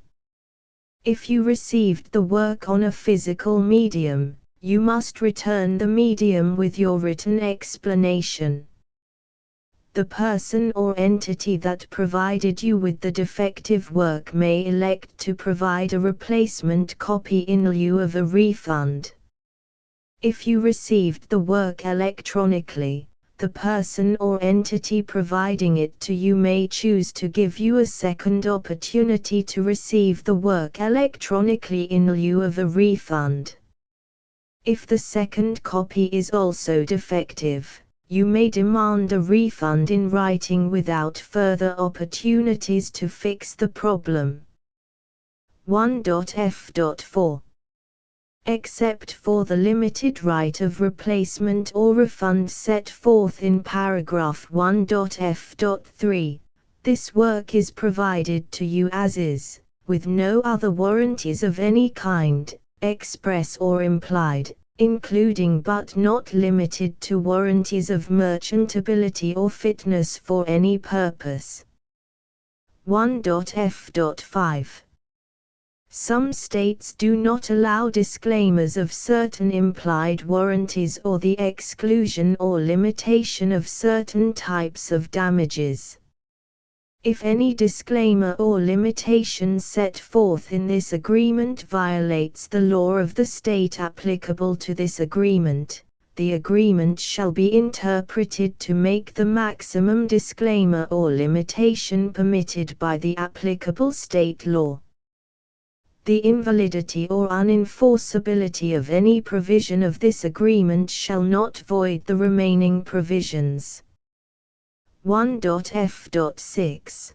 If you received the work on a physical medium, you must return the medium with your written explanation. The person or entity that provided you with the defective work may elect to provide a replacement copy in lieu of a refund. If you received the work electronically, the person or entity providing it to you may choose to give you a second opportunity to receive the work electronically in lieu of a refund. If the second copy is also defective, you may demand a refund in writing without further opportunities to fix the problem. 1.f.4 Except for the limited right of replacement or refund set forth in paragraph 1.f.3, this work is provided to you as is, with no other warranties of any kind, express or implied, including but not limited to warranties of merchantability or fitness for any purpose. 1.f.5 Some states do not allow disclaimers of certain implied warranties or the exclusion or limitation of certain types of damages. If any disclaimer or limitation set forth in this agreement violates the law of the state applicable to this agreement, the agreement shall be interpreted to make the maximum disclaimer or limitation permitted by the applicable state law. The invalidity or unenforceability of any provision of this agreement shall not void the remaining provisions. 1.f.6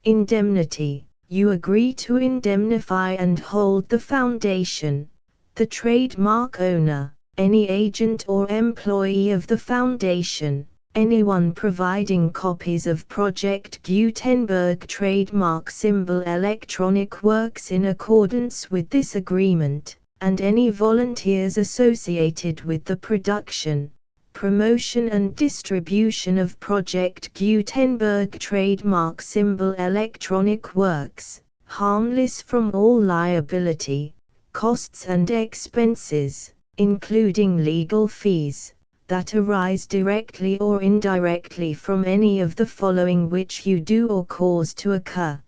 Indemnity. You agree to indemnify and hold the Foundation, the trademark owner, any agent or employee of the Foundation, anyone providing copies of Project Gutenberg trademark symbol electronic works in accordance with this agreement, and any volunteers associated with the production, promotion and distribution of Project Gutenberg trademark symbol electronic works, harmless from all liability, costs and expenses, including legal fees, that arise directly or indirectly from any of the following which you do or cause to occur.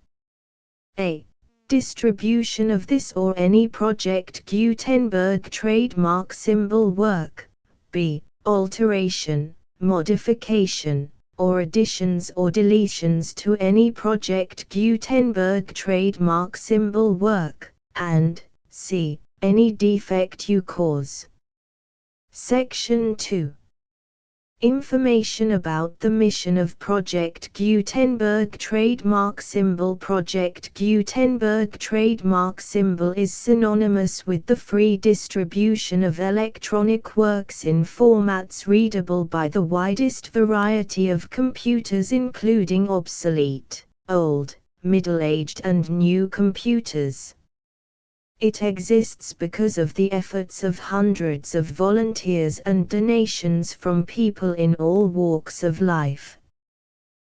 A. Distribution of this or any Project Gutenberg trademark symbol work. B. Alteration, modification, or additions or deletions to any Project Gutenberg trademark symbol work, and C. Any defect you cause. Section 2. Information about the mission of Project Gutenberg trademark symbol. Project Gutenberg trademark symbol is synonymous with the free distribution of electronic works in formats readable by the widest variety of computers, including obsolete, old, middle-aged and new computers. It exists because of the efforts of hundreds of volunteers and donations from people in all walks of life.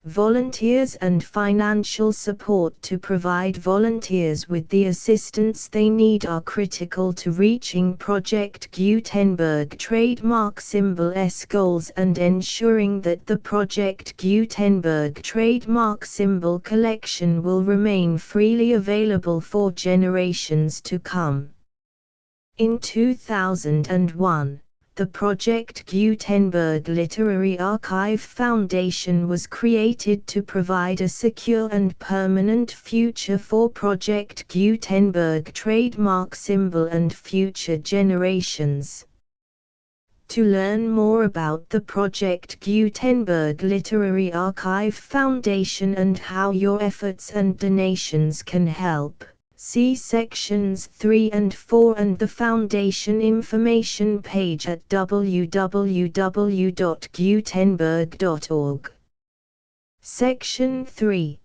Volunteers and financial support to provide volunteers with the assistance they need are critical to reaching Project Gutenberg trademark symbol's goals and ensuring that the Project Gutenberg trademark symbol collection will remain freely available for generations to come. In 2001, the Project Gutenberg Literary Archive Foundation was created to provide a secure and permanent future for Project Gutenberg trademark symbol and future generations. To learn more about the Project Gutenberg Literary Archive Foundation and how your efforts and donations can help, see sections 3 and 4 and the Foundation information page at www.gutenberg.org. Section 3.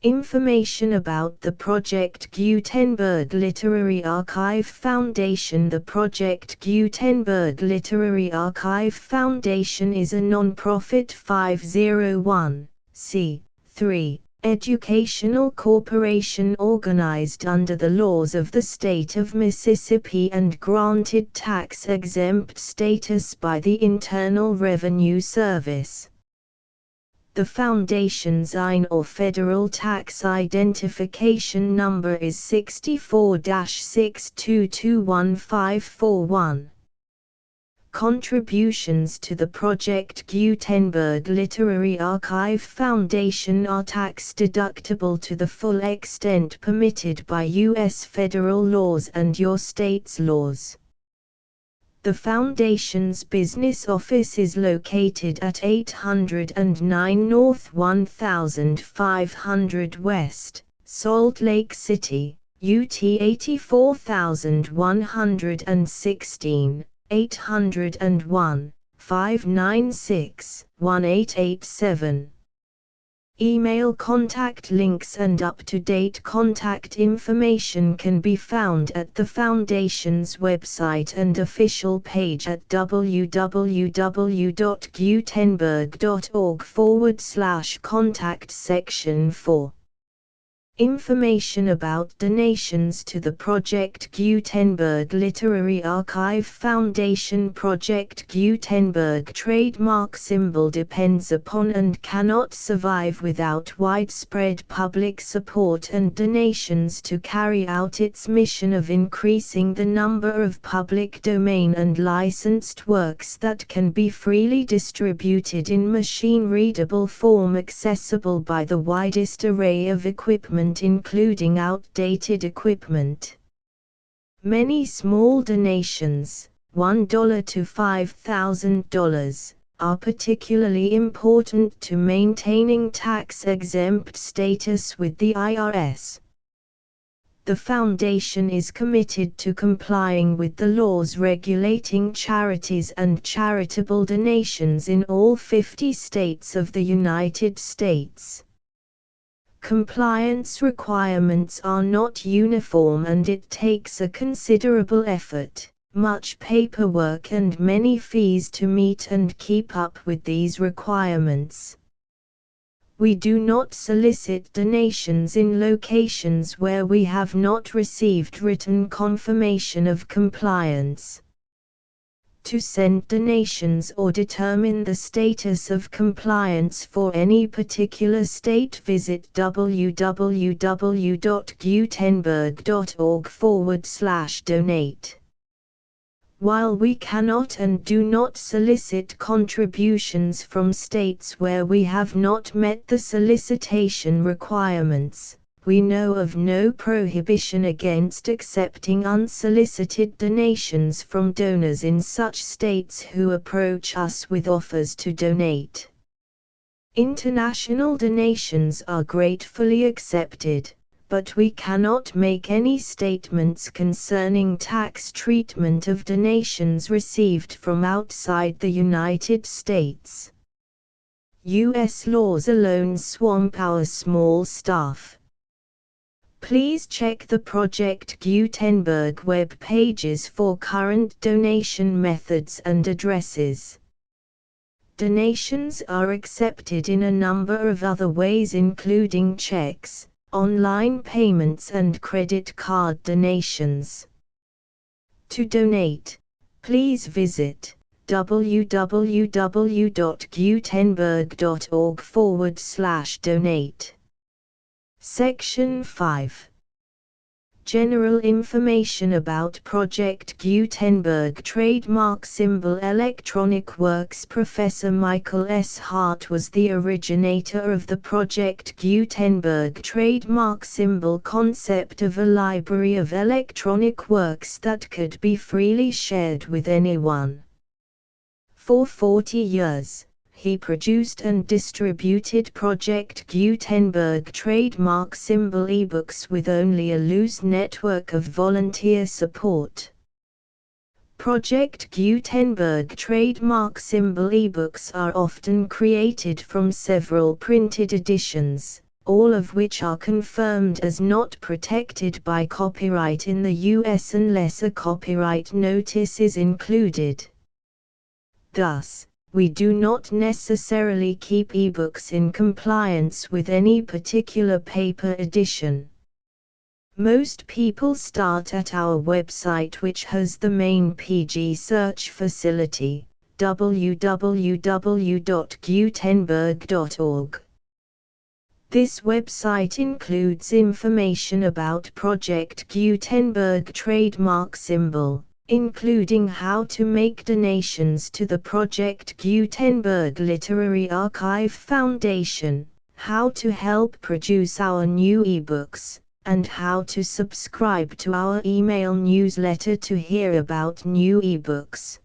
Information about the Project Gutenberg Literary Archive Foundation. The Project Gutenberg Literary Archive Foundation is a non-profit 501(c)(3) educational corporation organized under the laws of the state of Mississippi and granted tax-exempt status by the Internal Revenue Service. The Foundation's IN or Federal Tax Identification Number is 64-6221541. Contributions to the Project Gutenberg Literary Archive Foundation are tax-deductible to the full extent permitted by U.S. federal laws and your state's laws. The Foundation's business office is located at 809 North 1500 West, Salt Lake City, UT 84116. 801-596-1887. Email contact links and up-to-date contact information can be found at the Foundation's website and official page at www.gutenberg.org/contact section 4. Information about donations to the Project Gutenberg Literary Archive Foundation. Project Gutenberg trademark symbol depends upon and cannot survive without widespread public support and donations to carry out its mission of increasing the number of public domain and licensed works that can be freely distributed in machine-readable form accessible by the widest array of equipment including outdated equipment. Many small donations, $1 to $5,000, are particularly important to maintaining tax-exempt status with the IRS. The Foundation is committed to complying with the laws regulating charities and charitable donations in all 50 states of the United States. Compliance requirements are not uniform and it takes a considerable effort, much paperwork and many fees to meet and keep up with these requirements. We do not solicit donations in locations where we have not received written confirmation of compliance. To send donations or determine the status of compliance for any particular state, visit www.gutenberg.org/donate. While we cannot and do not solicit contributions from states where we have not met the solicitation requirements, We know of no prohibition against accepting unsolicited donations from donors in such states who approach us with offers to donate. International donations are gratefully accepted, but we cannot make any statements concerning tax treatment of donations received from outside the United States. U.S. laws alone swamp our small staff. Please check the Project Gutenberg web pages for current donation methods and addresses. Donations are accepted in a number of other ways, including checks, online payments and credit card donations. To donate, please visit www.gutenberg.org/donate. Section 5. General information about Project Gutenberg trademark symbol Electronic Works. Professor Michael S. Hart was the originator of the Project Gutenberg trademark symbol concept of a library of electronic works that could be freely shared with anyone. For 40 years, he produced and distributed Project Gutenberg trademark symbol ebooks with only a loose network of volunteer support. Project Gutenberg trademark symbol ebooks are often created from several printed editions, all of which are confirmed as not protected by copyright in the US unless a copyright notice is included. Thus, we do not necessarily keep ebooks in compliance with any particular paper edition. Most people start at our website, which has the main PG search facility, www.gutenberg.org. This website includes information about Project Gutenberg trademark symbol, including how to make donations to the Project Gutenberg Literary Archive Foundation, how to help produce our new ebooks, and how to subscribe to our email newsletter to hear about new ebooks.